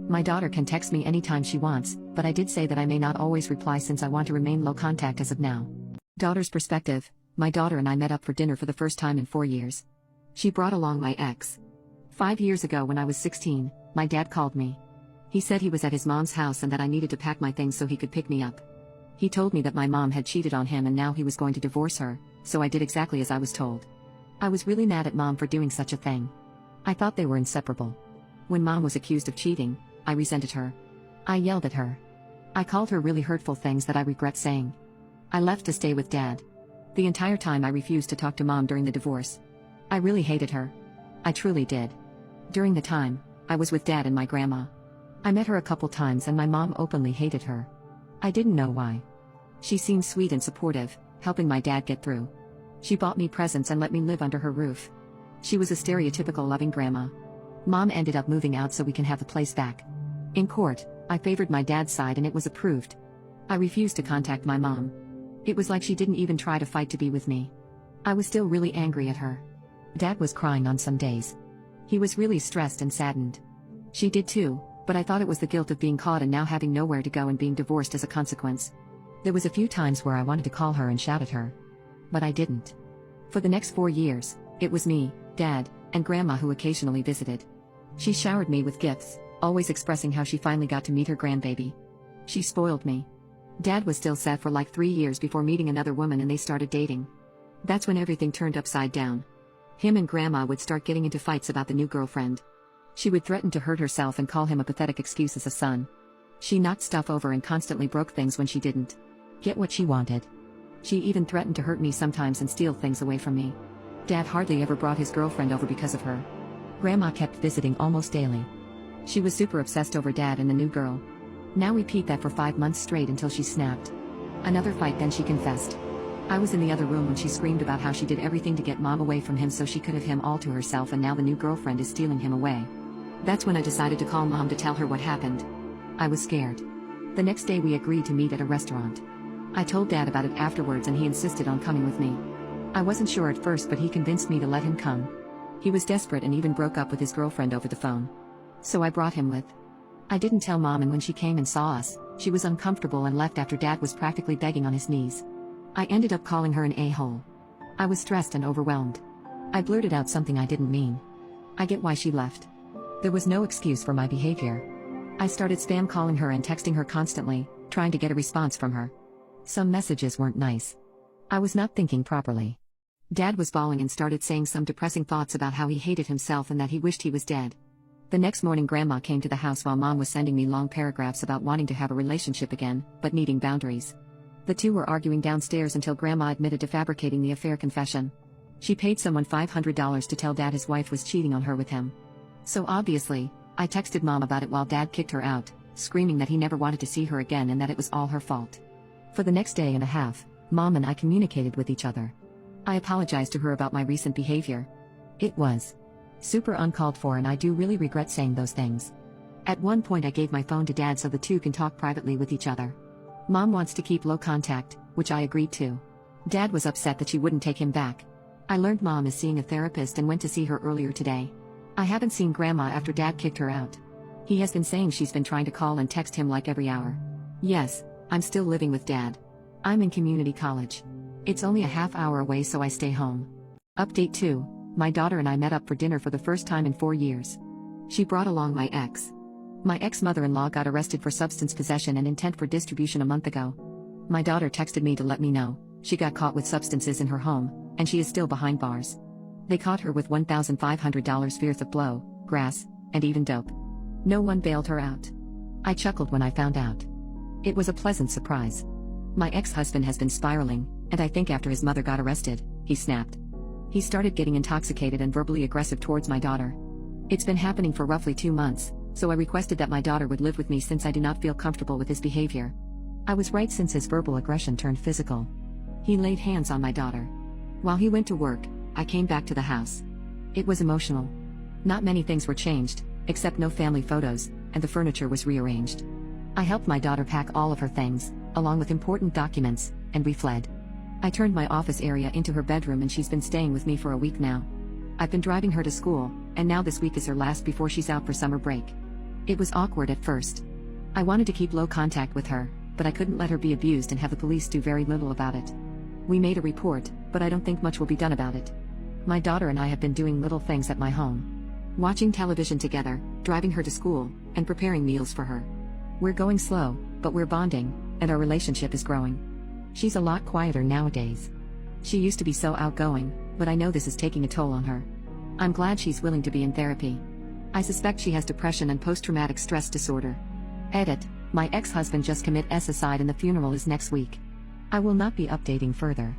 My daughter can text me anytime she wants, but I did say that I may not always reply since I want to remain low contact as of now. Daughter's perspective, my daughter and I met up for dinner for the first time in 4 years. She brought along my ex. 5 years ago when I was 16, my dad called me. He said he was at his mom's house and that I needed to pack my things so he could pick me up. He told me that my mom had cheated on him and now he was going to divorce her, so I did exactly as I was told. I was really mad at mom for doing such a thing. I thought they were inseparable. When mom was accused of cheating, I resented her. I yelled at her. I called her really hurtful things that I regret saying. I left to stay with dad. The entire time I refused to talk to mom during the divorce. I really hated her. I truly did. During the time, I was with dad and my grandma. I met her a couple times and my mom openly hated her. I didn't know why. She seemed sweet and supportive, helping my dad get through. She bought me presents and let me live under her roof. She was a stereotypical loving grandma. Mom ended up moving out so we can have the place back. In court, I favored my dad's side and it was approved. I refused to contact my mom. It was like she didn't even try to fight to be with me. I was still really angry at her. Dad was crying on some days. He was really stressed and saddened. She did too, but I thought it was the guilt of being caught and now having nowhere to go and being divorced as a consequence. There was a few times where I wanted to call her and shout at her. But I didn't. For the next 4 years, it was me, Dad, and Grandma who occasionally visited. She showered me with gifts, always expressing how she finally got to meet her grandbaby. She spoiled me. Dad was still set for like 3 years before meeting another woman and they started dating. That's when everything turned upside down. Him and Grandma would start getting into fights about the new girlfriend. She would threaten to hurt herself and call him a pathetic excuse as a son. She knocked stuff over and constantly broke things when she didn't get what she wanted. She even threatened to hurt me sometimes and steal things away from me. Dad hardly ever brought his girlfriend over because of her. Grandma kept visiting almost daily. She was super obsessed over Dad and the new girl. Now repeat that for 5 months straight until she snapped. Another fight, then she confessed. I was in the other room when she screamed about how she did everything to get Mom away from him so she could have him all to herself and now the new girlfriend is stealing him away. That's when I decided to call Mom to tell her what happened. I was scared. The next day we agreed to meet at a restaurant. I told Dad about it afterwards and he insisted on coming with me. I wasn't sure at first but he convinced me to let him come. He was desperate and even broke up with his girlfriend over the phone. So I brought him with. I didn't tell Mom, and when she came and saw us, she was uncomfortable and left after Dad was practically begging on his knees. I ended up calling her an a-hole. I was stressed and overwhelmed. I blurted out something I didn't mean. I get why she left. There was no excuse for my behavior. I started spam calling her and texting her constantly, trying to get a response from her. Some messages weren't nice. I was not thinking properly. Dad was bawling and started saying some depressing thoughts about how he hated himself and that he wished he was dead. The next morning, Grandma came to the house while Mom was sending me long paragraphs about wanting to have a relationship again, but needing boundaries. The two were arguing downstairs until Grandma admitted to fabricating the affair confession. She paid someone $500 to tell Dad his wife was cheating on her with him. So obviously, I texted Mom about it while Dad kicked her out, screaming that he never wanted to see her again and that it was all her fault. For the next day and a half, Mom and I communicated with each other. I apologized to her about my recent behavior. It was super uncalled for, and I do really regret saying those things. At one point I gave my phone to Dad so the two can talk privately with each other. Mom wants to keep low contact, which I agreed to. Dad was upset that she wouldn't take him back. I learned Mom is seeing a therapist and went to see her earlier today. I haven't seen Grandma after Dad kicked her out. He has been saying she's been trying to call and text him like every hour. Yes, I'm still living with Dad. I'm in community college. It's only a half hour away, so I stay home. Update 2. My daughter and I met up for dinner for the first time in 4 years. She brought along my ex. My ex-mother-in-law got arrested for substance possession and intent for distribution a month ago. My daughter texted me to let me know she got caught with substances in her home, and she is still behind bars. They caught her with $1,500 worth of blow, grass, and even dope. No one bailed her out. I chuckled when I found out. It was a pleasant surprise. My ex-husband has been spiraling, and I think after his mother got arrested, he snapped. He started getting intoxicated and verbally aggressive towards my daughter. It's been happening for roughly 2 months, so I requested that my daughter would live with me since I do not feel comfortable with his behavior. I was right, since his verbal aggression turned physical. He laid hands on my daughter. While he went to work, I came back to the house. It was emotional. Not many things were changed, except no family photos, and the furniture was rearranged. I helped my daughter pack all of her things, along with important documents, and we fled. I turned my office area into her bedroom, and she's been staying with me for a week now. I've been driving her to school, and now this week is her last before she's out for summer break. It was awkward at first. I wanted to keep low contact with her, but I couldn't let her be abused and have the police do very little about it. We made a report, but I don't think much will be done about it. My daughter and I have been doing little things at my home. Watching television together, driving her to school, and preparing meals for her. We're going slow, but we're bonding, and our relationship is growing. She's a lot quieter nowadays. She used to be so outgoing, but I know this is taking a toll on her. I'm glad she's willing to be in therapy. I suspect she has depression and post-traumatic stress disorder. Edit. My ex-husband just commit suicide and the funeral is next week. I will not be updating further.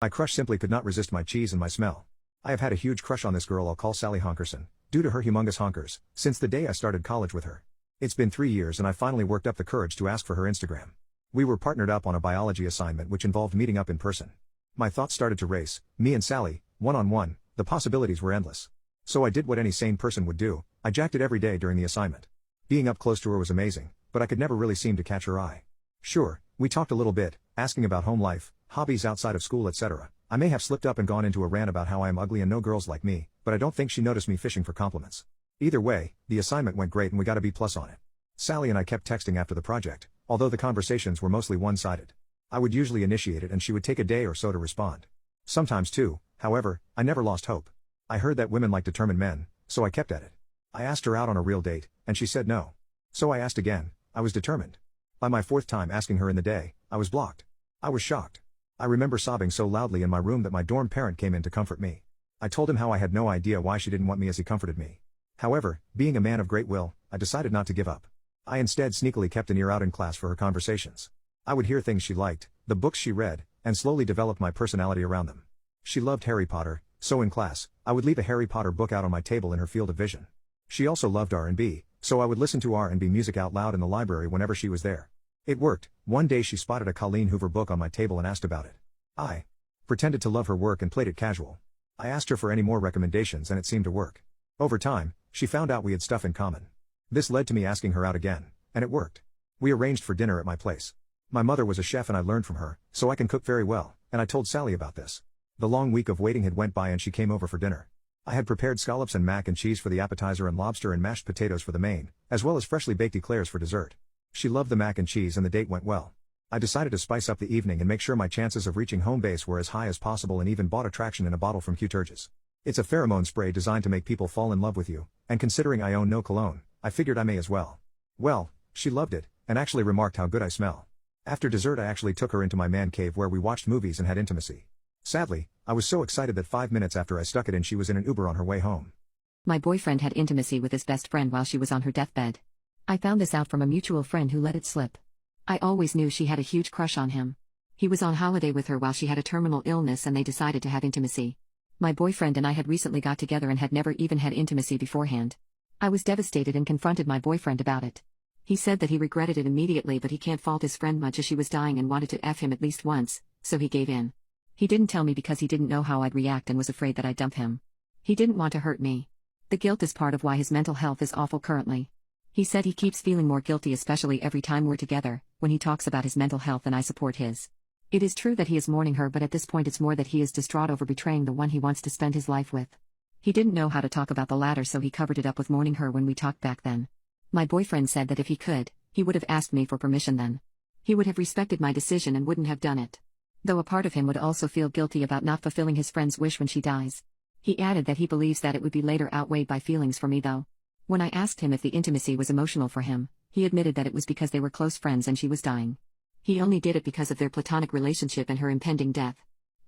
My crush simply could not resist my cheese and my smell. I have had a huge crush on this girl I'll call Sally Honkerson, due to her humongous honkers, since the day I started college with her. It's been 3 years and I finally worked up the courage to ask for her Instagram. We were partnered up on a biology assignment which involved meeting up in person. My thoughts started to race, me and Sally, one-on-one, the possibilities were endless. So I did what any sane person would do, I jacked it every day during the assignment. Being up close to her was amazing, but I could never really seem to catch her eye. Sure, we talked a little bit, asking about home life, hobbies outside of school, etc. I may have slipped up and gone into a rant about how I am ugly and no girls like me, but I don't think she noticed me fishing for compliments. Either way, the assignment went great and we got a B+ on it. Sally and I kept texting after the project, although the conversations were mostly one-sided. I would usually initiate it and she would take a day or so to respond. Sometimes two, however, I never lost hope. I heard that women like determined men, so I kept at it. I asked her out on a real date, and she said no. So I asked again, I was determined. By my 4th time asking her in the day, I was blocked. I was shocked. I remember sobbing so loudly in my room that my dorm parent came in to comfort me. I told him how I had no idea why she didn't want me as he comforted me. However, being a man of great will, I decided not to give up. I instead sneakily kept an ear out in class for her conversations. I would hear things she liked, the books she read, and slowly develop my personality around them. She loved Harry Potter, so in class, I would leave a Harry Potter book out on my table in her field of vision. She also loved R&B, so I would listen to R&B music out loud in the library whenever she was there. It worked. One day she spotted a Colleen Hoover book on my table and asked about it. I pretended to love her work and played it casual. I asked her for any more recommendations and it seemed to work. Over time, she found out we had stuff in common. This led to me asking her out again, and it worked. We arranged for dinner at my place. My mother was a chef and I learned from her, so I can cook very well, and I told Sally about this. The long week of waiting had went by and she came over for dinner. I had prepared scallops and mac and cheese for the appetizer and lobster and mashed potatoes for the main, as well as freshly baked eclairs for dessert. She loved the mac and cheese and the date went well. I decided to spice up the evening and make sure my chances of reaching home base were as high as possible and even bought a traction in a bottle from Q-Turgis. It's a pheromone spray designed to make people fall in love with you, and considering I own no cologne, I figured I may as well. Well, she loved it, and actually remarked how good I smell. After dessert I actually took her into my man cave where we watched movies and had intimacy. Sadly, I was so excited that 5 minutes after I stuck it in she was in an Uber on her way home. My boyfriend had intimacy with his best friend while she was on her deathbed. I found this out from a mutual friend who let it slip. I always knew she had a huge crush on him. He was on holiday with her while she had a terminal illness and they decided to have intimacy. My boyfriend and I had recently got together and had never even had intimacy beforehand. I was devastated and confronted my boyfriend about it. He said that he regretted it immediately but he can't fault his friend much as she was dying and wanted to F him at least once, so he gave in. He didn't tell me because he didn't know how I'd react and was afraid that I'd dump him. He didn't want to hurt me. The guilt is part of why his mental health is awful currently. He said he keeps feeling more guilty especially every time we're together, when he talks about his mental health and I support his. It is true that he is mourning her but at this point it's more that he is distraught over betraying the one he wants to spend his life with. He didn't know how to talk about the latter so he covered it up with mourning her when we talked back then. My boyfriend said that if he could, he would have asked me for permission then. He would have respected my decision and wouldn't have done it. Though a part of him would also feel guilty about not fulfilling his friend's wish when she dies. He added that he believes that it would be later outweighed by feelings for me though. When I asked him if the intimacy was emotional for him, he admitted that it was because they were close friends and she was dying. He only did it because of their platonic relationship and her impending death.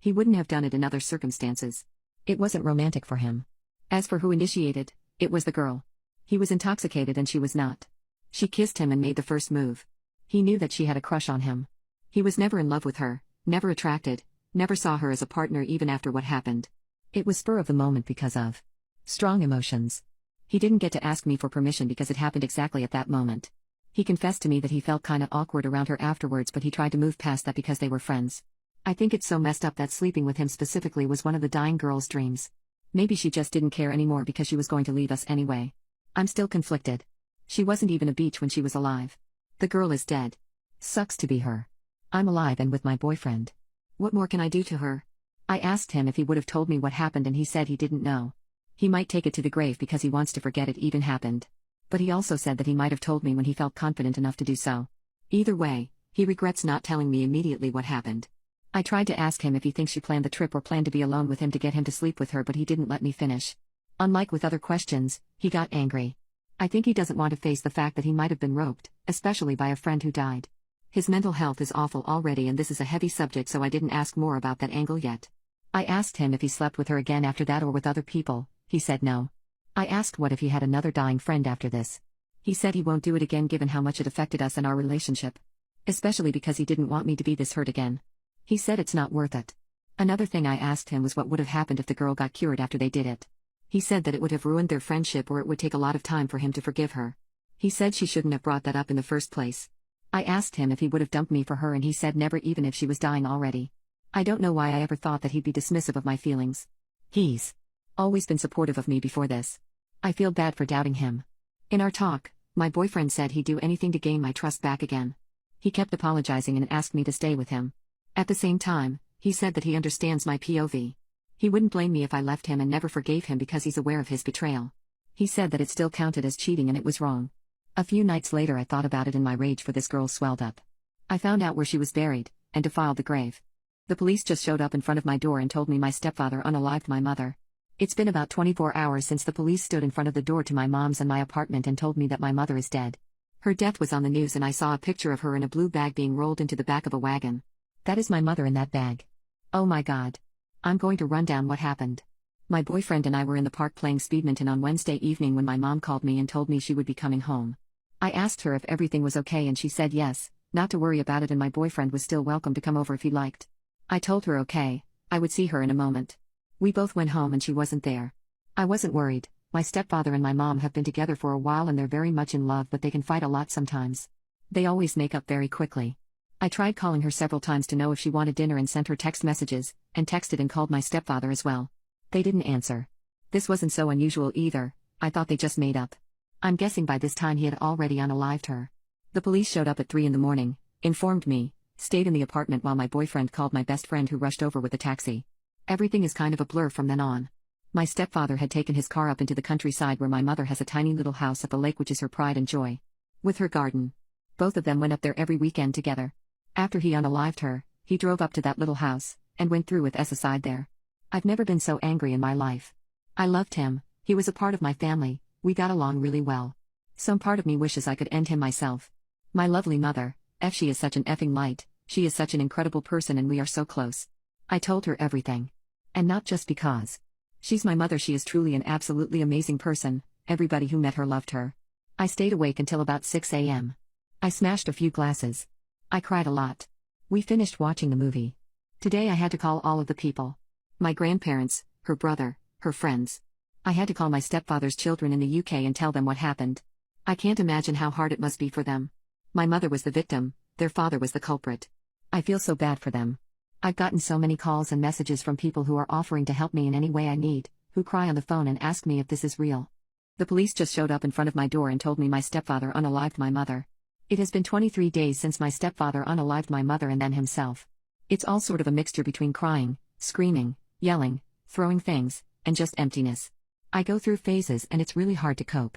He wouldn't have done it in other circumstances. It wasn't romantic for him. As for who initiated, it was the girl. He was intoxicated and she was not. She kissed him and made the first move. He knew that she had a crush on him. He was never in love with her, never attracted, never saw her as a partner even after what happened. It was spur of the moment because of strong emotions. He didn't get to ask me for permission because it happened exactly at that moment. He confessed to me that he felt kinda awkward around her afterwards but he tried to move past that because they were friends. I think it's so messed up that sleeping with him specifically was one of the dying girl's dreams. Maybe she just didn't care anymore because she was going to leave us anyway. I'm still conflicted. She wasn't even a beach when she was alive. The girl is dead. Sucks to be her. I'm alive and with my boyfriend. What more can I do to her? I asked him if he would have told me what happened and he said he didn't know. He might take it to the grave because he wants to forget it even happened. But he also said that he might have told me when he felt confident enough to do so. Either way, he regrets not telling me immediately what happened. I tried to ask him if he thinks she planned the trip or planned to be alone with him to get him to sleep with her but he didn't let me finish. Unlike with other questions, he got angry. I think he doesn't want to face the fact that he might have been roped, especially by a friend who died. His mental health is awful already and this is a heavy subject so I didn't ask more about that angle yet. I asked him if he slept with her again after that or with other people, he said no. I asked what if he had another dying friend after this. He said he won't do it again given how much it affected us and our relationship. Especially because he didn't want me to be this hurt again. He said it's not worth it. Another thing I asked him was what would have happened if the girl got cured after they did it. He said that it would have ruined their friendship or it would take a lot of time for him to forgive her. He said she shouldn't have brought that up in the first place. I asked him if he would have dumped me for her and he said never even if she was dying already. I don't know why I ever thought that he'd be dismissive of my feelings. He's always been supportive of me before this. I feel bad for doubting him. In our talk, my boyfriend said he'd do anything to gain my trust back again. He kept apologizing and asked me to stay with him. At the same time, he said that he understands my POV. He wouldn't blame me if I left him and never forgave him because he's aware of his betrayal. He said that it still counted as cheating and it was wrong. A few nights later I thought about it and my rage for this girl swelled up. I found out where she was buried, and defiled the grave. The police just showed up in front of my door and told me my stepfather unalived my mother. It's been about 24 hours since the police stood in front of the door to my mom's and my apartment and told me that my mother is dead. Her death was on the news and I saw a picture of her in a blue bag being rolled into the back of a wagon. That is my mother in that bag. Oh my God. I'm going to run down what happened. My boyfriend and I were in the park playing speedminton on Wednesday evening when my mom called me and told me she would be coming home. I asked her if everything was okay and she said yes, not to worry about it and my boyfriend was still welcome to come over if he liked. I told her okay, I would see her in a moment. We both went home and she wasn't there. I wasn't worried. My stepfather and my mom have been together for a while and they're very much in love but they can fight a lot sometimes. They always make up very quickly. I tried calling her several times to know if she wanted dinner and sent her text messages, and texted and called my stepfather as well. They didn't answer. This wasn't so unusual either, I thought they just made up. I'm guessing by this time he had already unalived her. The police showed up at 3 in the morning, informed me, stayed in the apartment while my boyfriend called my best friend who rushed over with a taxi. Everything is kind of a blur from then on. My stepfather had taken his car up into the countryside where my mother has a tiny little house at the lake which is her pride and joy. With her garden. Both of them went up there every weekend together. After he unalived her, he drove up to that little house, and went through with aside there. I've never been so angry in my life. I loved him, he was a part of my family, we got along really well. Some part of me wishes I could end him myself. My lovely mother, she is such an effing light, she is such an incredible person and we are so close. I told her everything. And not just because. She's my mother, she is truly an absolutely amazing person, everybody who met her loved her. I stayed awake until about 6 a.m. I smashed a few glasses. I cried a lot. We finished watching the movie. Today I had to call all of the people. My grandparents, her brother, her friends. I had to call my stepfather's children in the UK and tell them what happened. I can't imagine how hard it must be for them. My mother was the victim, their father was the culprit. I feel so bad for them. I've gotten so many calls and messages from people who are offering to help me in any way I need, who cry on the phone and ask me if this is real. The police just showed up in front of my door and told me my stepfather unalived my mother. It has been 23 days since my stepfather unalived my mother and then himself. It's all sort of a mixture between crying, screaming, yelling, throwing things, and just emptiness. I go through phases and it's really hard to cope.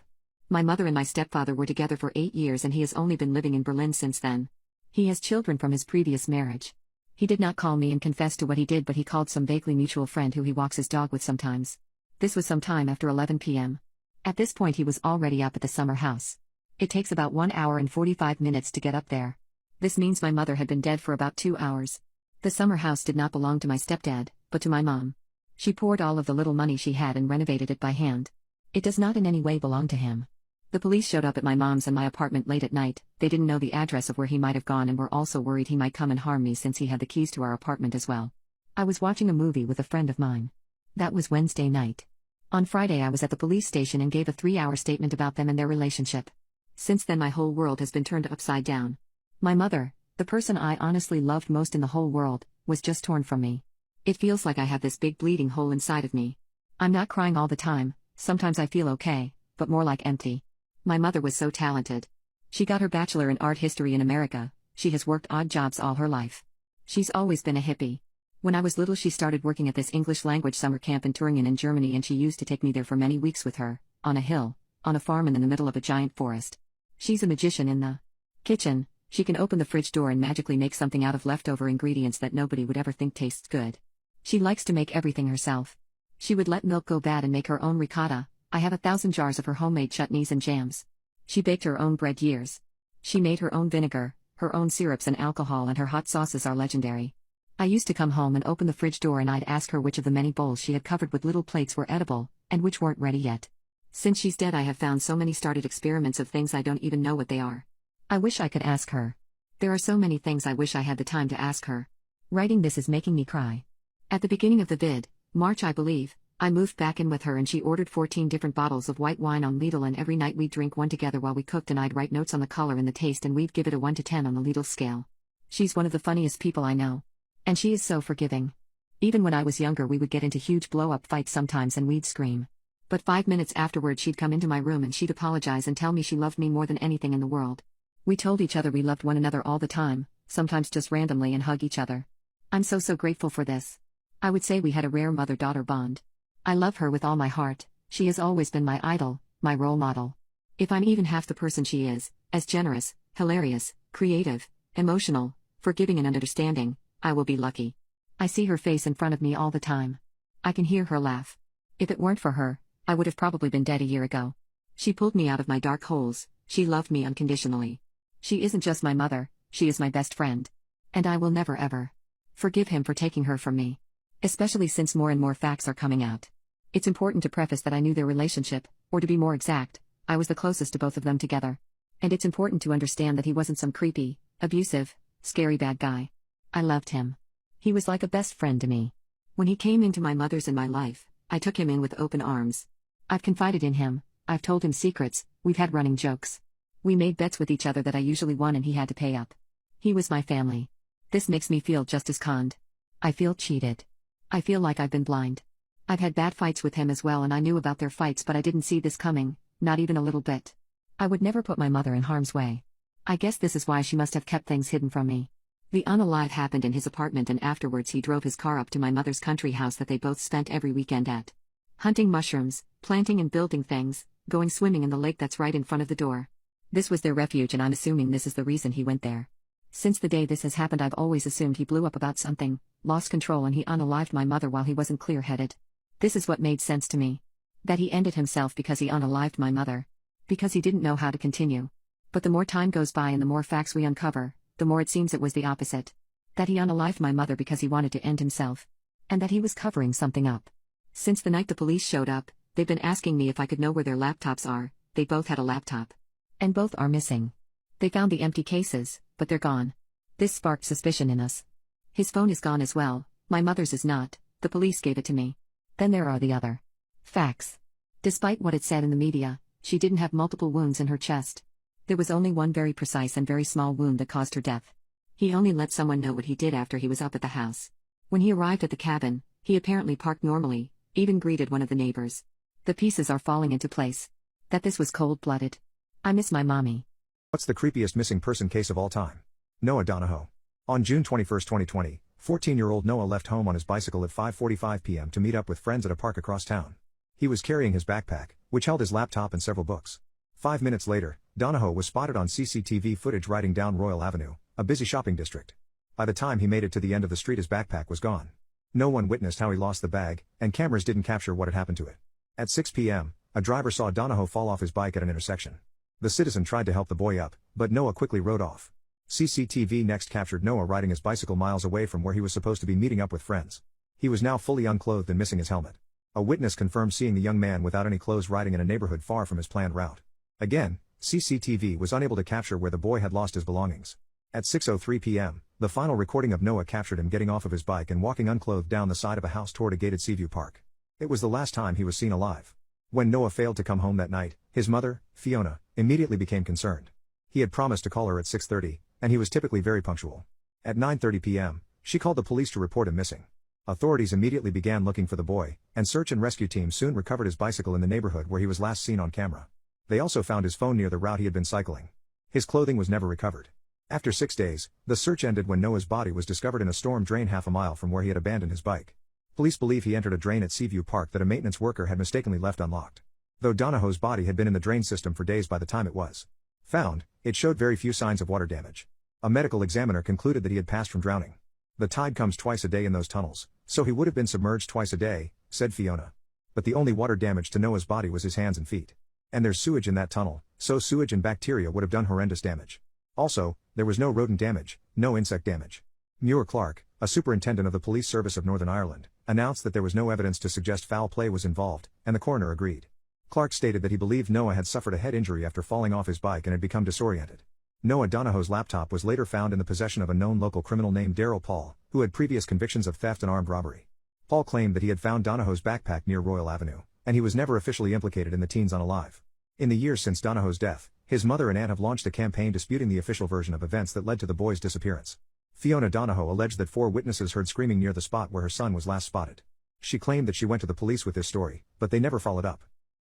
My mother and my stepfather were together for 8 years and he has only been living in Berlin since then. He has children from his previous marriage. He did not call me and confess to what he did, but he called some vaguely mutual friend who he walks his dog with sometimes. This was some time after 11 p.m. At this point he was already up at the summer house. It takes about 1 hour and 45 minutes to get up there. This means my mother had been dead for about 2 hours. The summer house did not belong to my stepdad, but to my mom. She poured all of the little money she had and renovated it by hand. It does not in any way belong to him. The police showed up at my mom's and my apartment late at night. They didn't know the address of where he might have gone and were also worried he might come and harm me since he had the keys to our apartment as well. I was watching a movie with a friend of mine. That was Wednesday night. On Friday I was at the police station and gave a 3-hour statement about them and their relationship. Since then my whole world has been turned upside down. My mother, the person I honestly loved most in the whole world, was just torn from me. It feels like I have this big bleeding hole inside of me. I'm not crying all the time, sometimes I feel okay, but more like empty. My mother was so talented. She got her bachelor in art history in America, she has worked odd jobs all her life. She's always been a hippie. When I was little she started working at this English language summer camp in Thuringen in Germany and she used to take me there for many weeks with her, on a hill, on a farm and in the middle of a giant forest. She's a magician in the kitchen. She can open the fridge door and magically make something out of leftover ingredients that nobody would ever think tastes good. She likes to make everything herself. She would let milk go bad and make her own ricotta. I have 1,000 jars of her homemade chutneys and jams. She baked her own bread years. She made her own vinegar, her own syrups and alcohol, and her hot sauces are legendary. I used to come home and open the fridge door and I'd ask her which of the many bowls she had covered with little plates were edible, and which weren't ready yet. Since she's dead I have found so many started experiments of things I don't even know what they are. I wish I could ask her. There are so many things I wish I had the time to ask her. Writing this is making me cry. At the beginning of the vid, March I believe, I moved back in with her and she ordered 14 different bottles of white wine on Lidl and every night we'd drink one together while we cooked and I'd write notes on the color and the taste and we'd give it a 1 to 10 on the Lidl scale. She's one of the funniest people I know. And she is so forgiving. Even when I was younger we would get into huge blow-up fights sometimes and we'd scream. But 5 minutes afterward she'd come into my room and she'd apologize and tell me she loved me more than anything in the world. We told each other we loved one another all the time, sometimes just randomly, and hug each other. I'm so grateful for this. I would say we had a rare mother-daughter bond. I love her with all my heart. She has always been my idol, my role model. If I'm even half the person she is, as generous, hilarious, creative, emotional, forgiving and understanding, I will be lucky. I see her face in front of me all the time. I can hear her laugh. If it weren't for her, I would have probably been dead a year ago. She pulled me out of my dark holes, she loved me unconditionally. She isn't just my mother, she is my best friend. And I will never ever forgive him for taking her from me. Especially since more and more facts are coming out. It's important to preface that I knew their relationship, or to be more exact, I was the closest to both of them together. And it's important to understand that he wasn't some creepy, abusive, scary bad guy. I loved him. He was like a best friend to me. When he came into my mother's and my life, I took him in with open arms. I've confided in him, I've told him secrets, we've had running jokes. We made bets with each other that I usually won and he had to pay up. He was my family. This makes me feel just as conned. I feel cheated. I feel like I've been blind. I've had bad fights with him as well and I knew about their fights but I didn't see this coming, not even a little bit. I would never put my mother in harm's way. I guess this is why she must have kept things hidden from me. The unalive happened in his apartment and afterwards he drove his car up to my mother's country house that they both spent every weekend at. Hunting mushrooms, planting and building things, going swimming in the lake that's right in front of the door. This was their refuge, and I'm assuming this is the reason he went there. Since the day this has happened, I've always assumed he blew up about something, lost control, and he unalived my mother while he wasn't clear-headed. This is what made sense to me. That he ended himself because he unalived my mother. Because he didn't know how to continue. But the more time goes by and the more facts we uncover, the more it seems it was the opposite. That he unalived my mother because he wanted to end himself. And that he was covering something up. Since the night the police showed up, they've been asking me if I could know where their laptops are. They both had a laptop. And both are missing. They found the empty cases, but they're gone. This sparked suspicion in us. His phone is gone as well, my mother's is not, the police gave it to me. Then there are the other facts. Despite what it said in the media, she didn't have multiple wounds in her chest. There was only one very precise and very small wound that caused her death. He only let someone know what he did after he was up at the house. When he arrived at the cabin, he apparently parked normally, even greeted one of the neighbors. The pieces are falling into place. That this was cold-blooded. I miss my mommy. What's the creepiest missing person case of all time? Noah Donahoe. On June 21, 2020, 14-year-old Noah left home on his bicycle at 5:45 p.m. to meet up with friends at a park across town. He was carrying his backpack, which held his laptop and several books. 5 minutes later, Donahoe was spotted on CCTV footage riding down Royal Avenue, a busy shopping district. By the time he made it to the end of the street, his backpack was gone. No one witnessed how he lost the bag, and cameras didn't capture what had happened to it. At 6 p.m., a driver saw Donahoe fall off his bike at an intersection. The citizen tried to help the boy up, but Noah quickly rode off. CCTV next captured Noah riding his bicycle miles away from where he was supposed to be meeting up with friends. He was now fully unclothed and missing his helmet. A witness confirmed seeing the young man without any clothes riding in a neighborhood far from his planned route. Again, CCTV was unable to capture where the boy had lost his belongings. At 6:03 p.m., the final recording of Noah captured him getting off of his bike and walking unclothed down the side of a house toward a gated Seaview Park. It was the last time he was seen alive. When Noah failed to come home that night, his mother, Fiona, immediately became concerned. He had promised to call her at 6:30, and he was typically very punctual. At 9:30 p.m., she called the police to report him missing. Authorities immediately began looking for the boy, and search and rescue teams soon recovered his bicycle in the neighborhood where he was last seen on camera. They also found his phone near the route he had been cycling. His clothing was never recovered. After 6 days, the search ended when Noah's body was discovered in a storm drain half a mile from where he had abandoned his bike. Police believe he entered a drain at Seaview Park that a maintenance worker had mistakenly left unlocked. Though Donahoe's body had been in the drain system for days by the time it was found, it showed very few signs of water damage. A medical examiner concluded that he had passed from drowning. The tide comes twice a day in those tunnels, so he would have been submerged twice a day, said Fiona. But the only water damage to Noah's body was his hands and feet. And there's sewage in that tunnel, so sewage and bacteria would have done horrendous damage. Also, there was no rodent damage, no insect damage. Muir Clark, a superintendent of the Police Service of Northern Ireland, announced that there was no evidence to suggest foul play was involved, and the coroner agreed. Clark stated that he believed Noah had suffered a head injury after falling off his bike and had become disoriented. Noah Donahoe's laptop was later found in the possession of a known local criminal named Daryl Paul, who had previous convictions of theft and armed robbery. Paul claimed that he had found Donahoe's backpack near Royal Avenue, and he was never officially implicated in the teens unalive. In the years since Donahoe's death, his mother and aunt have launched a campaign disputing the official version of events that led to the boy's disappearance. Fiona Donahoe alleged that 4 witnesses heard screaming near the spot where her son was last spotted. She claimed that she went to the police with this story, but they never followed up.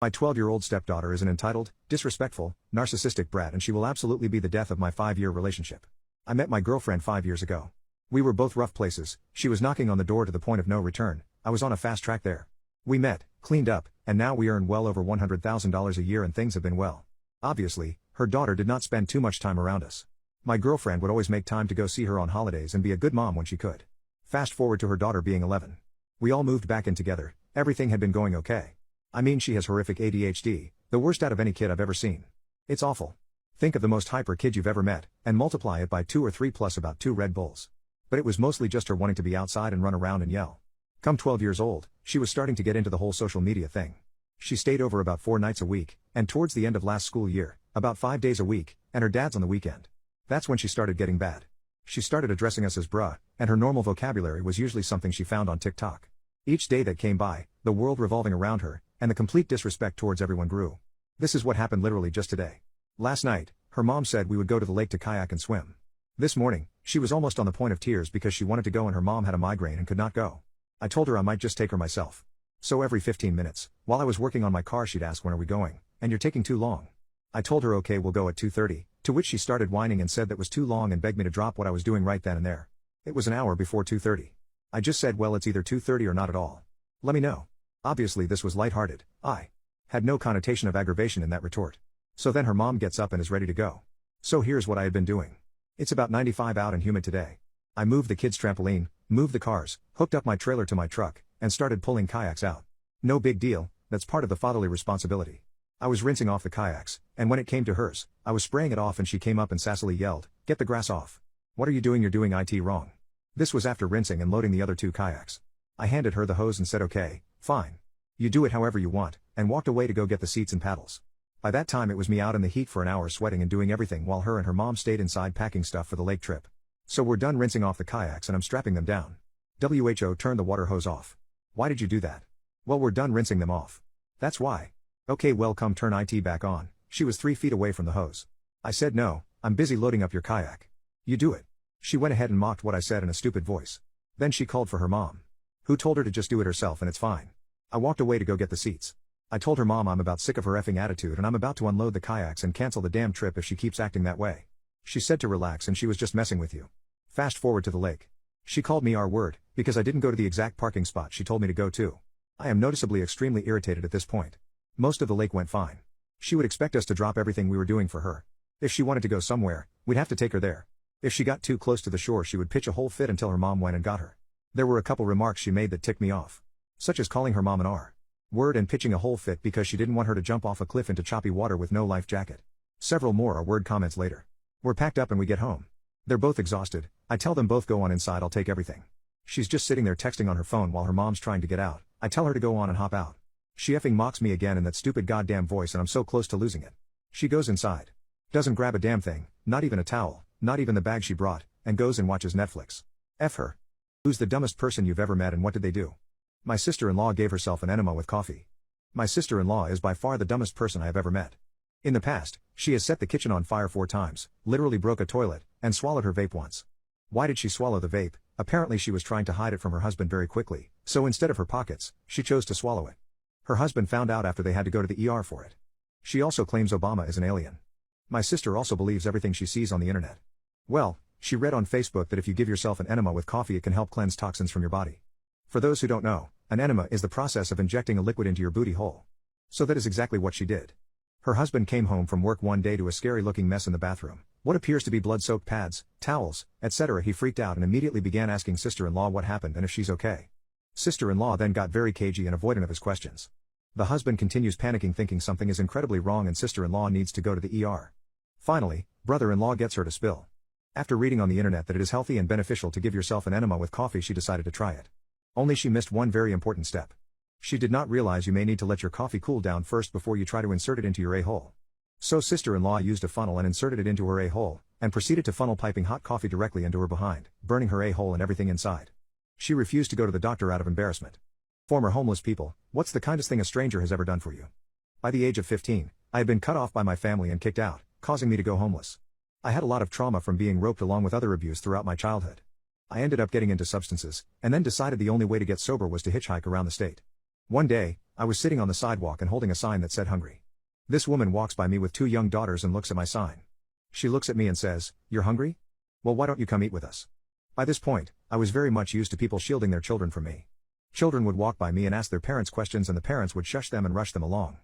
My 12-year-old stepdaughter is an entitled, disrespectful, narcissistic brat, and she will absolutely be the death of my 5-year relationship. I met my girlfriend 5 years ago. We were both rough places, she was knocking on the door to the point of no return, I was on a fast track there. We met, cleaned up, and now we earn well over $100,000 a year and things have been well. Obviously, her daughter did not spend too much time around us. My girlfriend would always make time to go see her on holidays and be a good mom when she could. Fast forward to her daughter being 11. We all moved back in together, everything had been going okay. I mean, she has horrific ADHD, the worst out of any kid I've ever seen. It's awful. Think of the most hyper kid you've ever met, and multiply it by 2 or 3 plus about 2 Red Bulls. But it was mostly just her wanting to be outside and run around and yell. Come 12 years old, she was starting to get into the whole social media thing. She stayed over about 4 nights a week, and towards the end of last school year, about 5 days a week, and her dad's on the weekend. That's when she started getting bad. She started addressing us as bruh, and her normal vocabulary was usually something she found on TikTok. Each day that came by, the world revolving around her, and the complete disrespect towards everyone grew. This is what happened literally just today. Last night, her mom said we would go to the lake to kayak and swim. This morning, she was almost on the point of tears because she wanted to go and her mom had a migraine and could not go. I told her I might just take her myself. So every 15 minutes, while I was working on my car, she'd ask, when are we going? And you're taking too long. I told her okay, we'll go at 2:30, to which she started whining and said that was too long and begged me to drop what I was doing right then and there. It was an hour before 2:30. I just said, well, it's either 2:30 or not at all. Let me know. Obviously this was lighthearted. I had no connotation of aggravation in that retort. So then her mom gets up and is ready to go. So here's what I had been doing. It's about 95 out and humid today. I moved the kids' trampoline, moved the cars, hooked up my trailer to my truck, and started pulling kayaks out. No big deal, that's part of the fatherly responsibility. I was rinsing off the kayaks, and when it came to hers, I was spraying it off and she came up and sassily yelled, "Get the grass off. What are you doing? You're doing it wrong." This was after rinsing and loading the other 2 kayaks. I handed her the hose and said, "Okay, fine. You do it however you want," and walked away to go get the seats and paddles. By that time it was me out in the heat for an hour sweating and doing everything while her and her mom stayed inside packing stuff for the lake trip. So we're done rinsing off the kayaks and I'm strapping them down. WHO turned the water hose off. Why did you do that? Well, we're done rinsing them off. That's why. Okay, well, come turn it back on. She was 3 feet away from the hose. I said, "No, I'm busy loading up your kayak. You do it." She went ahead and mocked what I said in a stupid voice. Then she called for her mom, who told her to just do it herself and it's fine. I walked away to go get the seats. I told her mom I'm about sick of her effing attitude and I'm about to unload the kayaks and cancel the damn trip if she keeps acting that way. She said to relax and she was just messing with you. Fast forward to the lake. She called me R-word, because I didn't go to the exact parking spot she told me to go to. I am noticeably extremely irritated at this point. Most of the lake went fine. She would expect us to drop everything we were doing for her. If she wanted to go somewhere, we'd have to take her there. If she got too close to the shore she would pitch a whole fit until her mom went and got her. There were a couple remarks she made that ticked me off. Such as calling her mom an R-word and pitching a whole fit because she didn't want her to jump off a cliff into choppy water with no life jacket. Several more R-word comments later. We're packed up and we get home. They're both exhausted. I tell them both go on inside, I'll take everything. She's just sitting there texting on her phone while her mom's trying to get out. I tell her to go on and hop out. She effing mocks me again in that stupid goddamn voice and I'm so close to losing it. She goes inside. Doesn't grab a damn thing, not even a towel, not even the bag she brought, and goes and watches Netflix. F her. Who's the dumbest person you've ever met and what did they do? My sister-in-law gave herself an enema with coffee. My sister-in-law is by far the dumbest person I have ever met. In the past, she has set the kitchen on fire 4 times, literally broke a toilet, and swallowed her vape once. Why did she swallow the vape? Apparently she was trying to hide it from her husband very quickly, so instead of her pockets, she chose to swallow it. Her husband found out after they had to go to the ER for it. She also claims Obama is an alien. My sister also believes everything she sees on the internet. Well, she read on Facebook that if you give yourself an enema with coffee it can help cleanse toxins from your body. For those who don't know, an enema is the process of injecting a liquid into your booty hole. So that is exactly what she did. Her husband came home from work one day to a scary-looking mess in the bathroom. What appears to be blood-soaked pads, towels, etc. He freaked out and immediately began asking sister-in-law what happened and if she's okay. Sister-in-law then got very cagey and avoidant of his questions. The husband continues panicking thinking something is incredibly wrong and sister-in-law needs to go to the ER. Finally, brother-in-law gets her to spill. After reading on the internet that it is healthy and beneficial to give yourself an enema with coffee she decided to try it. Only she missed one very important step. She did not realize you may need to let your coffee cool down first before you try to insert it into your a-hole. So sister-in-law used a funnel and inserted it into her a-hole, and proceeded to funnel piping hot coffee directly into her behind, burning her a-hole and everything inside. She refused to go to the doctor out of embarrassment. Former homeless people, what's the kindest thing a stranger has ever done for you? By the age of 15, I had been cut off by my family and kicked out, causing me to go homeless. I had a lot of trauma from being roped along with other abuse throughout my childhood. I ended up getting into substances, and then decided the only way to get sober was to hitchhike around the state. One day, I was sitting on the sidewalk and holding a sign that said hungry. This woman walks by me with 2 young daughters and looks at my sign. She looks at me and says, "You're hungry? Well, why don't you come eat with us?" By this point, I was very much used to people shielding their children from me. Children would walk by me and ask their parents questions and the parents would shush them and rush them along.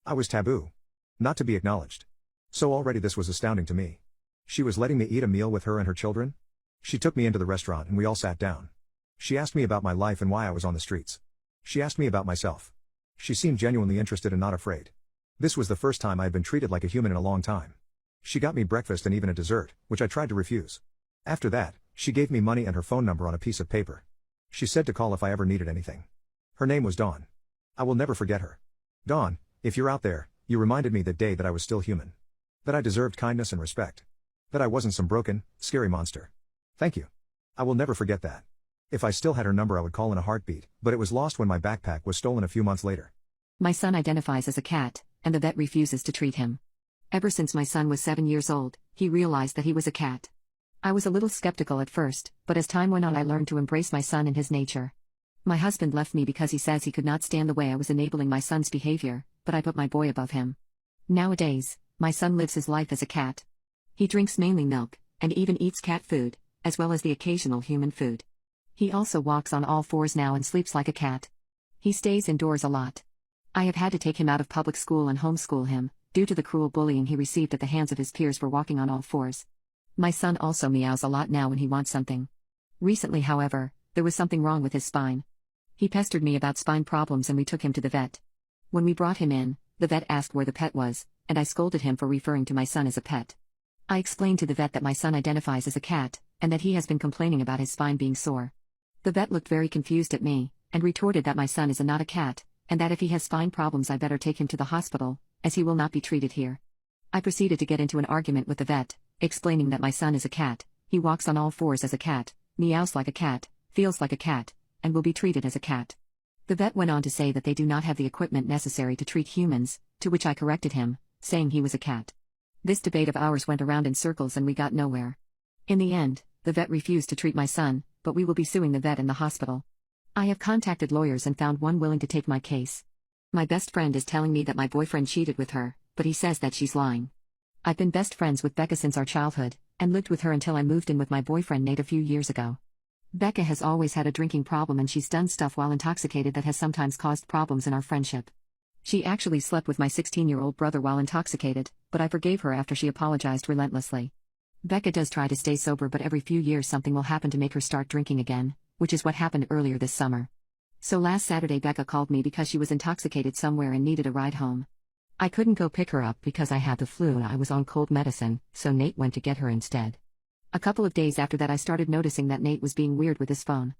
I was taboo. Not to be acknowledged. So already this was astounding to me. She was letting me eat a meal with her and her children? She took me into the restaurant and we all sat down. She asked me about my life and why I was on the streets. She asked me about myself. She seemed genuinely interested and not afraid. This was the first time I had been treated like a human in a long time. She got me breakfast and even a dessert, which I tried to refuse. After that, she gave me money and her phone number on a piece of paper. She said to call if I ever needed anything. Her name was Dawn. I will never forget her. Dawn, if you're out there, you reminded me that day that I was still human. That I deserved kindness and respect. That I wasn't some broken, scary monster. Thank you. I will never forget that. If I still had her number I would call in a heartbeat, but it was lost when my backpack was stolen a few months later. My son identifies as a cat, and the vet refuses to treat him. Ever since my son was 7 years old, he realized that he was a cat. I was a little skeptical at first, but as time went on I learned to embrace my son and his nature. My husband left me because he says he could not stand the way I was enabling my son's behavior, but I put my boy above him. Nowadays, my son lives his life as a cat. He drinks mainly milk, and even eats cat food, as well as the occasional human food. He also walks on all 4s now and sleeps like a cat. He stays indoors a lot. I have had to take him out of public school and homeschool him, due to the cruel bullying he received at the hands of his peers for walking on all fours. My son also meows a lot now when he wants something. Recently, however, there was something wrong with his spine. He pestered me about spine problems and we took him to the vet. When we brought him in, the vet asked where the pet was, and I scolded him for referring to my son as a pet. I explained to the vet that my son identifies as a cat, and that he has been complaining about his spine being sore. The vet looked very confused at me, and retorted that my son is not a cat, and that if he has spine problems I better take him to the hospital, as he will not be treated here. I proceeded to get into an argument with the vet, explaining that my son is a cat, he walks on all fours as a cat, meows like a cat, feels like a cat, and will be treated as a cat. The vet went on to say that they do not have the equipment necessary to treat humans, to which I corrected him, saying he was a cat. This debate of ours went around in circles and we got nowhere. In the end, the vet refused to treat my son, but we will be suing the vet in the hospital. I have contacted lawyers and found one willing to take my case. My best friend is telling me that my boyfriend cheated with her, but he says that she's lying. I've been best friends with Becca since our childhood, and lived with her until I moved in with my boyfriend Nate a few years ago. Becca has always had a drinking problem and she's done stuff while intoxicated that has sometimes caused problems in our friendship. She actually slept with my 16-year-old brother while intoxicated, but I forgave her after she apologized relentlessly. Becca does try to stay sober, but every few years something will happen to make her start drinking again, which is what happened earlier this summer. So last Saturday Becca called me because she was intoxicated somewhere and needed a ride home. I couldn't go pick her up because I had the flu and I was on cold medicine, so Nate went to get her instead. A couple of days after that I started noticing that Nate was being weird with his phone.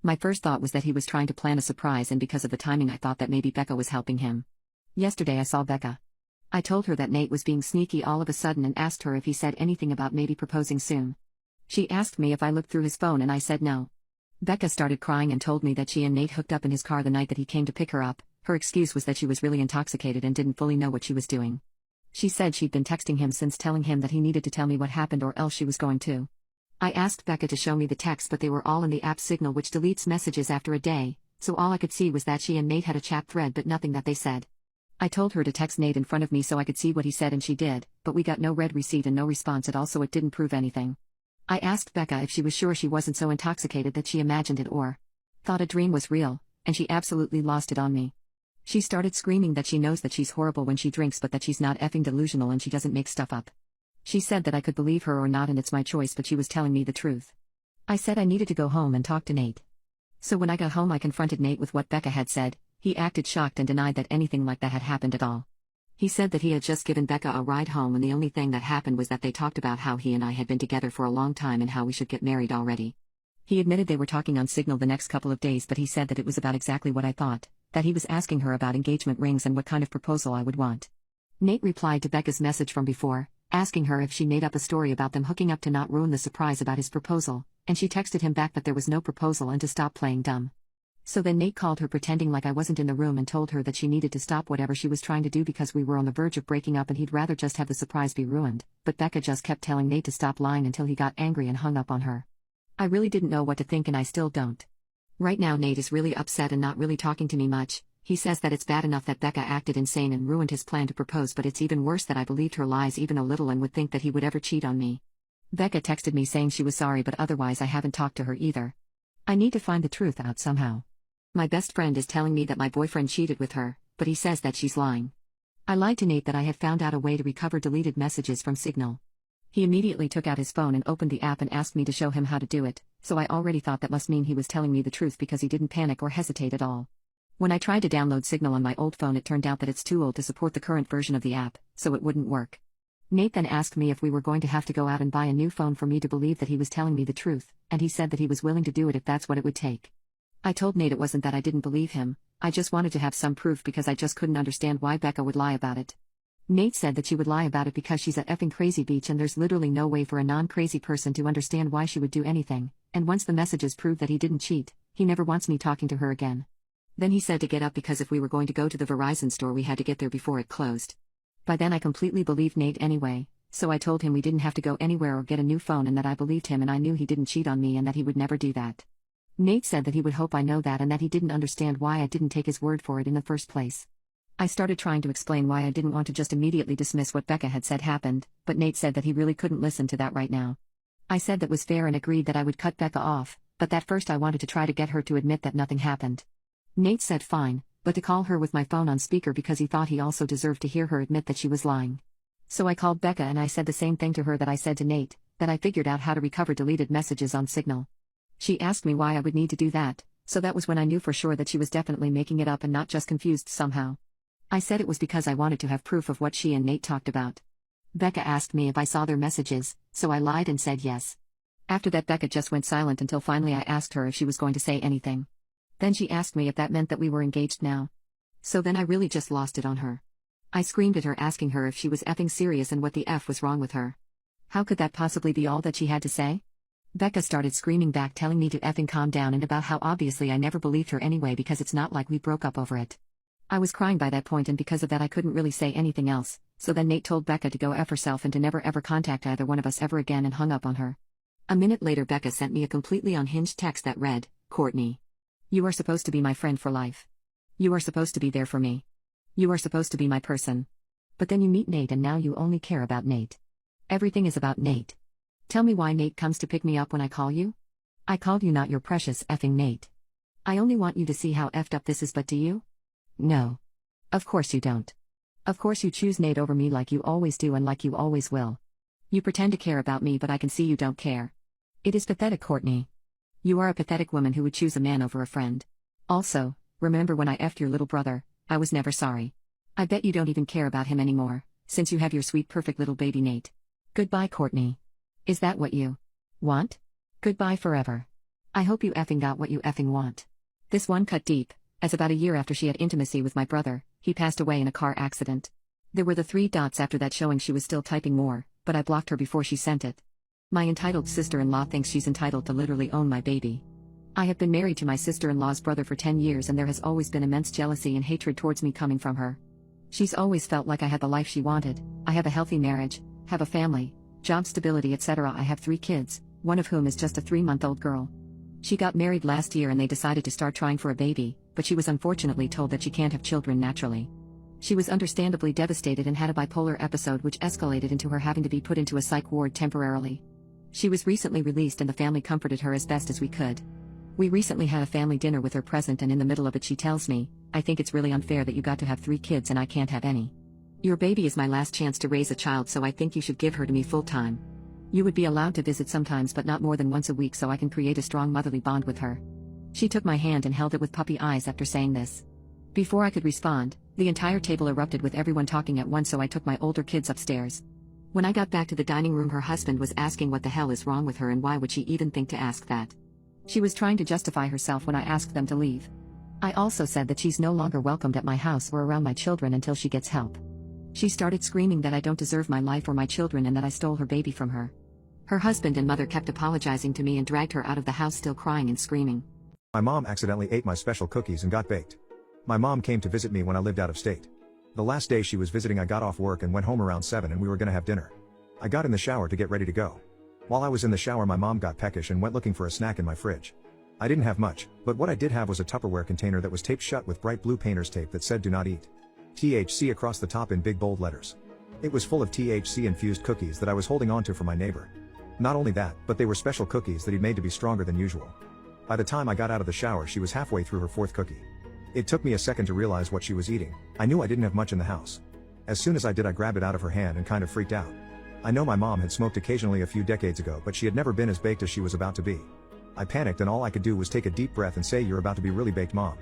My first thought was that he was trying to plan a surprise, and because of the timing I thought that maybe Becca was helping him. Yesterday I saw Becca. I told her that Nate was being sneaky all of a sudden and asked her if he said anything about maybe proposing soon. She asked me if I looked through his phone and I said no. Becca started crying and told me that she and Nate hooked up in his car the night that he came to pick her up. Her excuse was that she was really intoxicated and didn't fully know what she was doing. She said she'd been texting him since, telling him that he needed to tell me what happened or else she was going to. I asked Becca to show me the text, but they were all in the app Signal, which deletes messages after a day, so all I could see was that she and Nate had a chat thread but nothing that they said. I told her to text Nate in front of me so I could see what he said and she did, but we got no read receipt and no response at all, so it didn't prove anything. I asked Becca if she was sure she wasn't so intoxicated that she imagined it or thought a dream was real, and she absolutely lost it on me. She started screaming that she knows that she's horrible when she drinks but that she's not effing delusional and she doesn't make stuff up. She said that I could believe her or not and it's my choice, but she was telling me the truth. I said I needed to go home and talk to Nate. So when I got home I confronted Nate with what Becca had said. He acted shocked and denied that anything like that had happened at all. He said that he had just given Becca a ride home and the only thing that happened was that they talked about how he and I had been together for a long time and how we should get married already. He admitted they were talking on Signal the next couple of days, but he said that it was about exactly what I thought, that he was asking her about engagement rings and what kind of proposal I would want. Nate replied to Becca's message from before, asking her if she made up a story about them hooking up to not ruin the surprise about his proposal, and she texted him back that there was no proposal and to stop playing dumb. So then Nate called her pretending like I wasn't in the room and told her that she needed to stop whatever she was trying to do because we were on the verge of breaking up and he'd rather just have the surprise be ruined, but Becca just kept telling Nate to stop lying until he got angry and hung up on her. I really didn't know what to think and I still don't. Right now Nate is really upset and not really talking to me much. He says that it's bad enough that Becca acted insane and ruined his plan to propose, but it's even worse that I believed her lies even a little and would think that he would ever cheat on me. Becca texted me saying she was sorry, but otherwise I haven't talked to her either. I need to find the truth out somehow. My best friend is telling me that my boyfriend cheated with her, but he says that she's lying. I lied to Nate that I had found out a way to recover deleted messages from Signal. He immediately took out his phone and opened the app and asked me to show him how to do it, so I already thought that must mean he was telling me the truth because he didn't panic or hesitate at all. When I tried to download Signal on my old phone, it turned out that it's too old to support the current version of the app, so it wouldn't work. Nate then asked me if we were going to have to go out and buy a new phone for me to believe that he was telling me the truth, and he said that he was willing to do it if that's what it would take. I told Nate it wasn't that I didn't believe him, I just wanted to have some proof because I just couldn't understand why Becca would lie about it. Nate said that she would lie about it because she's a effing crazy bitch and there's literally no way for a non-crazy person to understand why she would do anything, and once the messages prove that he didn't cheat, he never wants me talking to her again. Then he said to get up because if we were going to go to the Verizon store we had to get there before it closed. By then I completely believed Nate anyway, so I told him we didn't have to go anywhere or get a new phone and that I believed him and I knew he didn't cheat on me and that he would never do that. Nate said that he would hope I know that and that he didn't understand why I didn't take his word for it in the first place. I started trying to explain why I didn't want to just immediately dismiss what Becca had said happened, but Nate said that he really couldn't listen to that right now. I said that was fair and agreed that I would cut Becca off, but that first I wanted to try to get her to admit that nothing happened. Nate said fine, but to call her with my phone on speaker because he thought he also deserved to hear her admit that she was lying. So I called Becca and I said the same thing to her that I said to Nate, that I figured out how to recover deleted messages on Signal. She asked me why I would need to do that, so that was when I knew for sure that she was definitely making it up and not just confused somehow. I said it was because I wanted to have proof of what she and Nate talked about. Becca asked me if I saw their messages, so I lied and said yes. After that Becca just went silent until finally I asked her if she was going to say anything. Then she asked me if that meant that we were engaged now. So then I really just lost it on her. I screamed at her asking her if she was effing serious and what the F was wrong with her. How could that possibly be all that she had to say? Becca started screaming back telling me to effing calm down and about how obviously I never believed her anyway because it's not like we broke up over it. I was crying by that point and because of that I couldn't really say anything else, so then Nate told Becca to go F herself and to never ever contact either one of us ever again and hung up on her. A minute later Becca sent me a completely unhinged text that read, "Courtney. You are supposed to be my friend for life. You are supposed to be there for me. You are supposed to be my person. But then you meet Nate and now you only care about Nate. Everything is about Nate. Tell me why Nate comes to pick me up when I call you? I called you, not your precious effing Nate. I only want you to see how effed up this is, but do you? No. Of course you don't. Of course you choose Nate over me like you always do and like you always will. You pretend to care about me but I can see you don't care. It is pathetic, Courtney. You are a pathetic woman who would choose a man over a friend. Also, remember when I effed your little brother, I was never sorry. I bet you don't even care about him anymore, since you have your sweet perfect little baby Nate. Goodbye, Courtney. Is that what you want? Goodbye forever. I hope you effing got what you effing want." This one cut deep, as about a year after she had intimacy with my brother, he passed away in a car accident. There were the 3 dots after that showing she was still typing more, but I blocked her before she sent it. My entitled sister-in-law thinks she's entitled to literally own my baby. I have been married to my sister-in-law's brother for 10 years and there has always been immense jealousy and hatred towards me coming from her. She's always felt like I had the life she wanted. I have a healthy marriage, have a family, job stability, etc. I have 3 kids, one of whom is just a 3-month-old girl. She got married last year and they decided to start trying for a baby, but she was unfortunately told that she can't have children naturally. She was understandably devastated and had a bipolar episode which escalated into her having to be put into a psych ward temporarily. She was recently released and the family comforted her as best as we could. We recently had a family dinner with her present and in the middle of it she tells me, "I think it's really unfair that you got to have 3 kids and I can't have any. Your baby is my last chance to raise a child, so I think you should give her to me full time. You would be allowed to visit sometimes but not more than once a week so I can create a strong motherly bond with her." She took my hand and held it with puppy eyes after saying this. Before I could respond, the entire table erupted with everyone talking at once, so I took my older kids upstairs. When I got back to the dining room her husband was asking what the hell is wrong with her and why would she even think to ask that. She was trying to justify herself when I asked them to leave. I also said that she's no longer welcomed at my house or around my children until she gets help. She started screaming that I don't deserve my life or my children and that I stole her baby from her. Her husband and mother kept apologizing to me and dragged her out of the house still crying and screaming. My mom accidentally ate my special cookies and got baked. My mom came to visit me when I lived out of state. The last day she was visiting I got off work and went home around 7 and we were gonna have dinner. I got in the shower to get ready to go. While I was in the shower my mom got peckish and went looking for a snack in my fridge. I didn't have much, but what I did have was a Tupperware container that was taped shut with bright blue painter's tape that said "Do not eat." THC across the top in big bold letters. It was full of THC infused cookies that I was holding onto for my neighbor. Not only that, but they were special cookies that he'd made to be stronger than usual. By the time I got out of the shower she was halfway through her 4th cookie. It took me a second to realize what she was eating. I knew I didn't have much in the house. As soon as I did I grabbed it out of her hand and kind of freaked out. I know my mom had smoked occasionally a few decades ago but she had never been as baked as she was about to be. I panicked and all I could do was take a deep breath and say, "You're about to be really baked, Mom."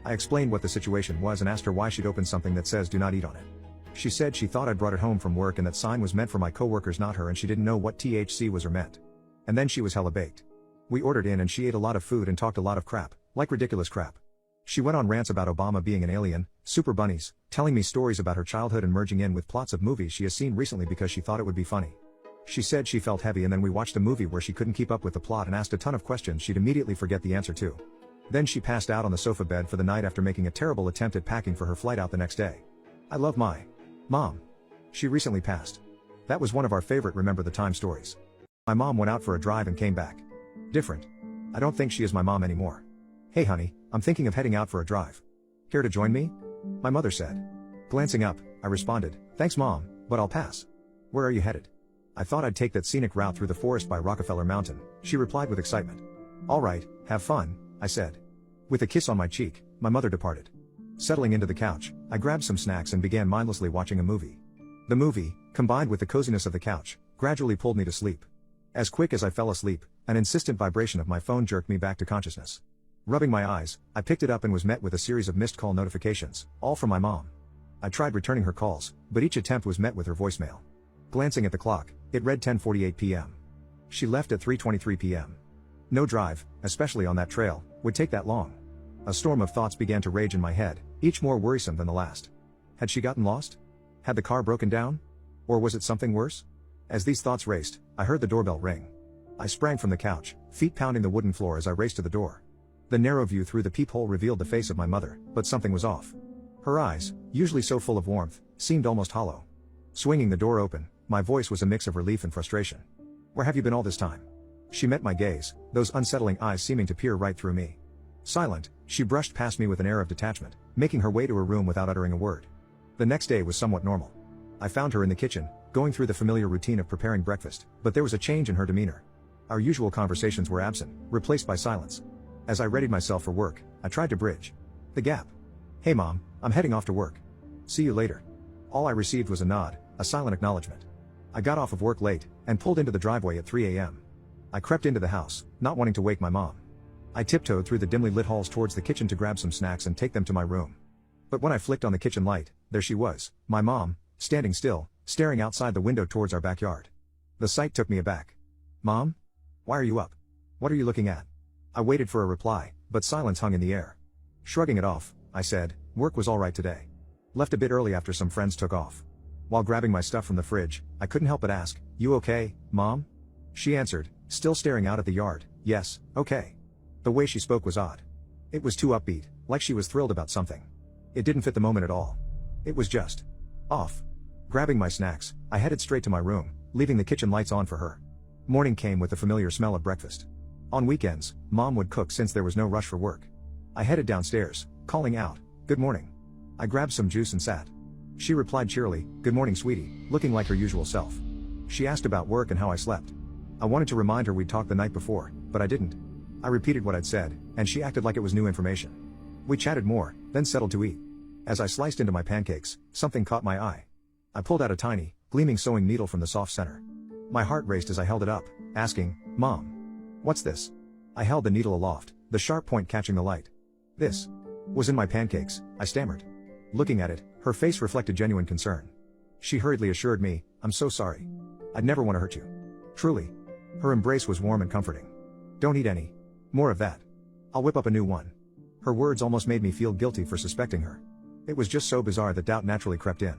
I explained what the situation was and asked her why she'd opened something that says "Do not eat" on it. She said she thought I'd brought it home from work and that sign was meant for my coworkers, not her, and she didn't know what THC was or meant. And then she was hella baked. We ordered in and she ate a lot of food and talked a lot of crap, like ridiculous crap. She went on rants about Obama being an alien, super bunnies, telling me stories about her childhood and merging in with plots of movies she has seen recently because she thought it would be funny. She said she felt heavy and then we watched a movie where she couldn't keep up with the plot and asked a ton of questions she'd immediately forget the answer to. Then she passed out on the sofa bed for the night after making a terrible attempt at packing for her flight out the next day. I love my mom. She recently passed. That was one of our favorite Remember the Time stories. My mom went out for a drive and came back. Different. I don't think she is my mom anymore. "Hey honey, I'm thinking of heading out for a drive. Care to join me?" My mother said. Glancing up, I responded, "Thanks Mom, but I'll pass." "Where are you headed?" "I thought I'd take that scenic route through the forest by Rockefeller Mountain," she replied with excitement. "All right, have fun," I said. With a kiss on my cheek, my mother departed. Settling into the couch, I grabbed some snacks and began mindlessly watching a movie. The movie, combined with the coziness of the couch, gradually pulled me to sleep. As quick as I fell asleep, an insistent vibration of my phone jerked me back to consciousness. Rubbing my eyes, I picked it up and was met with a series of missed call notifications, all from my mom. I tried returning her calls, but each attempt was met with her voicemail. Glancing at the clock, it read 10:48 p.m. She left at 3:23 p.m. No drive, especially on that trail, would take that long. A storm of thoughts began to rage in my head, each more worrisome than the last. Had she gotten lost? Had the car broken down? Or was it something worse? As these thoughts raced, I heard the doorbell ring. I sprang from the couch, feet pounding the wooden floor as I raced to the door. The narrow view through the peephole revealed the face of my mother, but something was off. Her eyes, usually so full of warmth, seemed almost hollow. Swinging the door open, my voice was a mix of relief and frustration. "Where have you been all this time?" She met my gaze, those unsettling eyes seeming to peer right through me. Silent, she brushed past me with an air of detachment, making her way to her room without uttering a word. The next day was somewhat normal. I found her in the kitchen, going through the familiar routine of preparing breakfast, but there was a change in her demeanor. Our usual conversations were absent, replaced by silence. As I readied myself for work, I tried to bridge the gap. "Hey Mom, I'm heading off to work. See you later." All I received was a nod, a silent acknowledgement. I got off of work late, and pulled into the driveway at 3 a.m. I crept into the house, not wanting to wake my mom. I tiptoed through the dimly lit halls towards the kitchen to grab some snacks and take them to my room. But when I flicked on the kitchen light, there she was, my mom, standing still, staring outside the window towards our backyard. The sight took me aback. "Mom? Why are you up? What are you looking at?" I waited for a reply, but silence hung in the air. Shrugging it off, I said, "Work was alright today. Left a bit early after some friends took off." While grabbing my stuff from the fridge, I couldn't help but ask, "You okay, Mom?" She answered, still staring out at the yard, "Yes, okay." The way she spoke was odd. It was too upbeat, like she was thrilled about something. It didn't fit the moment at all. It was just off. Grabbing my snacks, I headed straight to my room, leaving the kitchen lights on for her. Morning came with the familiar smell of breakfast. On weekends, Mom would cook since there was no rush for work. I headed downstairs, calling out, "Good morning." I grabbed some juice and sat. She replied cheerily, "Good morning, sweetie," looking like her usual self. She asked about work and how I slept. I wanted to remind her we'd talked the night before, but I didn't. I repeated what I'd said, and she acted like it was new information. We chatted more, then settled to eat. As I sliced into my pancakes, something caught my eye. I pulled out a tiny, gleaming sewing needle from the soft center. My heart raced as I held it up, asking, "Mom, what's this?" I held the needle aloft, the sharp point catching the light. "This was in my pancakes," I stammered. Looking at it, her face reflected genuine concern. She hurriedly assured me, "I'm so sorry. I'd never want to hurt you." Truly. Her embrace was warm and comforting. "Don't eat any more of that. I'll whip up a new one." Her words almost made me feel guilty for suspecting her. It was just so bizarre that doubt naturally crept in.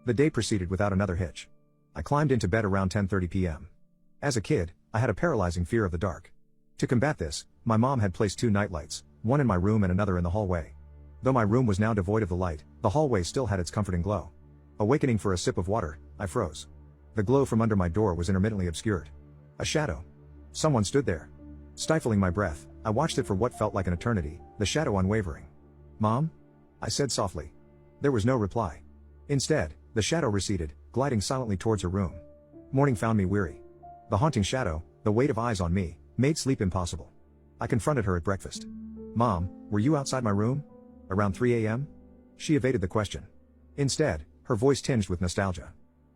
The day proceeded without another hitch. I climbed into bed around 10:30 p.m. As a kid, I had a paralyzing fear of the dark. To combat this, my mom had placed 2 nightlights, one in my room and another in the hallway. Though my room was now devoid of the light, the hallway still had its comforting glow. Awakening for a sip of water, I froze. The glow from under my door was intermittently obscured. A shadow. Someone stood there. Stifling my breath, I watched it for what felt like an eternity, the shadow unwavering. "Mom?" I said softly. There was no reply. Instead, the shadow receded, gliding silently towards her room. Morning found me weary. The haunting shadow, the weight of eyes on me, made sleep impossible. I confronted her at breakfast. "Mom, were you outside my room? Around 3 a.m.? She evaded the question. Instead, her voice tinged with nostalgia.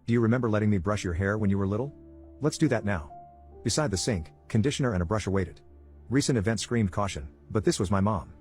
"Do you remember letting me brush your hair when you were little? Let's do that now." Beside the sink, conditioner and a brush awaited. Recent events screamed caution, but this was my mom.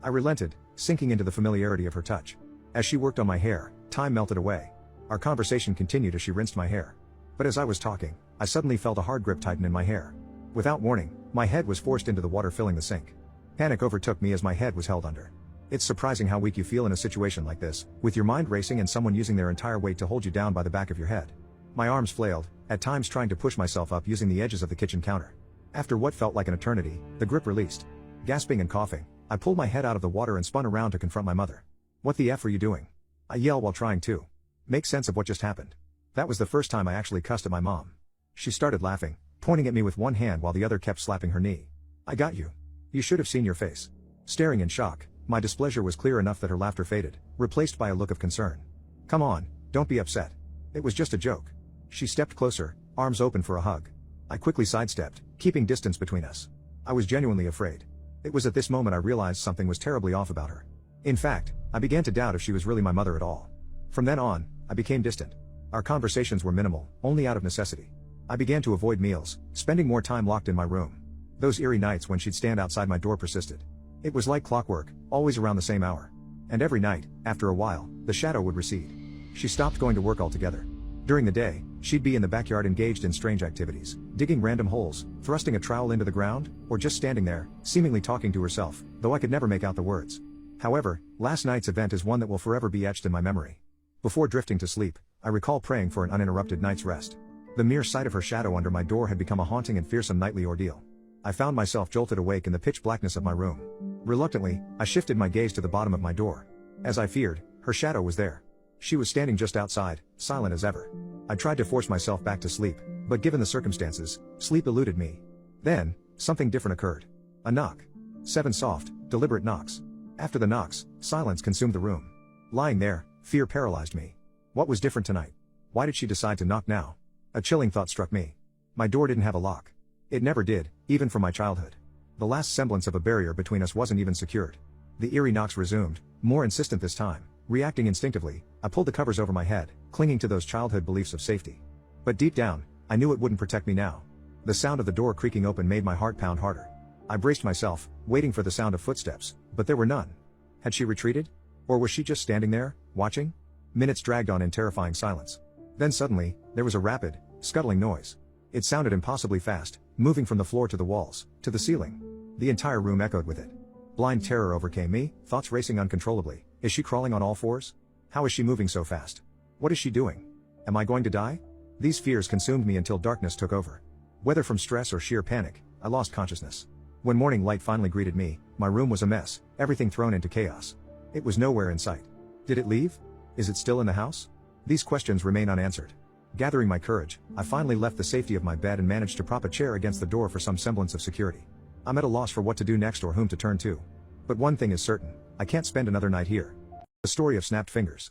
I relented, sinking into the familiarity of her touch. As she worked on my hair, time melted away. Our conversation continued as she rinsed my hair. But as I was talking, I suddenly felt a hard grip tighten in my hair. Without warning, my head was forced into the water filling the sink. Panic overtook me as my head was held under. It's surprising how weak you feel in a situation like this, with your mind racing and someone using their entire weight to hold you down by the back of your head. My arms flailed, at times trying to push myself up using the edges of the kitchen counter. After what felt like an eternity, the grip released. Gasping and coughing, I pulled my head out of the water and spun around to confront my mother. "What the F are you doing?" I yelled while trying to make sense of what just happened. That was the first time I actually cussed at my mom. She started laughing, pointing at me with one hand while the other kept slapping her knee. "I got you. You should have seen your face." Staring in shock, my displeasure was clear enough that her laughter faded, replaced by a look of concern. "Come on, don't be upset. It was just a joke." She stepped closer, arms open for a hug. I quickly sidestepped, keeping distance between us. I was genuinely afraid. It was at this moment I realized something was terribly off about her. In fact, I began to doubt if she was really my mother at all. From then on, I became distant. Our conversations were minimal, only out of necessity. I began to avoid meals, spending more time locked in my room. Those eerie nights when she'd stand outside my door persisted. It was like clockwork, always around the same hour. And every night, after a while, the shadow would recede. She stopped going to work altogether. During the day, she'd be in the backyard engaged in strange activities, digging random holes, thrusting a trowel into the ground, or just standing there, seemingly talking to herself, though I could never make out the words. However, last night's event is one that will forever be etched in my memory. Before drifting to sleep, I recall praying for an uninterrupted night's rest. The mere sight of her shadow under my door had become a haunting and fearsome nightly ordeal. I found myself jolted awake in the pitch blackness of my room. Reluctantly, I shifted my gaze to the bottom of my door. As I feared, her shadow was there. She was standing just outside, silent as ever. I tried to force myself back to sleep, but given the circumstances, sleep eluded me. Then, something different occurred. A knock. 7 soft, deliberate knocks. After the knocks, silence consumed the room. Lying there, fear paralyzed me. What was different tonight? Why did she decide to knock now? A chilling thought struck me. My door didn't have a lock. It never did, even from my childhood. The last semblance of a barrier between us wasn't even secured. The eerie knocks resumed, more insistent this time. Reacting instinctively, I pulled the covers over my head, clinging to those childhood beliefs of safety. But deep down, I knew it wouldn't protect me now. The sound of the door creaking open made my heart pound harder. I braced myself, waiting for the sound of footsteps, but there were none. Had she retreated? Or was she just standing there, watching? Minutes dragged on in terrifying silence. Then suddenly, there was a rapid, scuttling noise. It sounded impossibly fast, moving from the floor to the walls, to the ceiling. The entire room echoed with it. Blind terror overcame me, thoughts racing uncontrollably. Is she crawling on all fours? How is she moving so fast? What is she doing? Am I going to die? These fears consumed me until darkness took over. Whether from stress or sheer panic, I lost consciousness. When morning light finally greeted me, my room was a mess, everything thrown into chaos. It was nowhere in sight. Did it leave? Is it still in the house? These questions remain unanswered. Gathering my courage, I finally left the safety of my bed and managed to prop a chair against the door for some semblance of security. I'm at a loss for what to do next or whom to turn to. But one thing is certain, I can't spend another night here. The story of Snapped Fingers.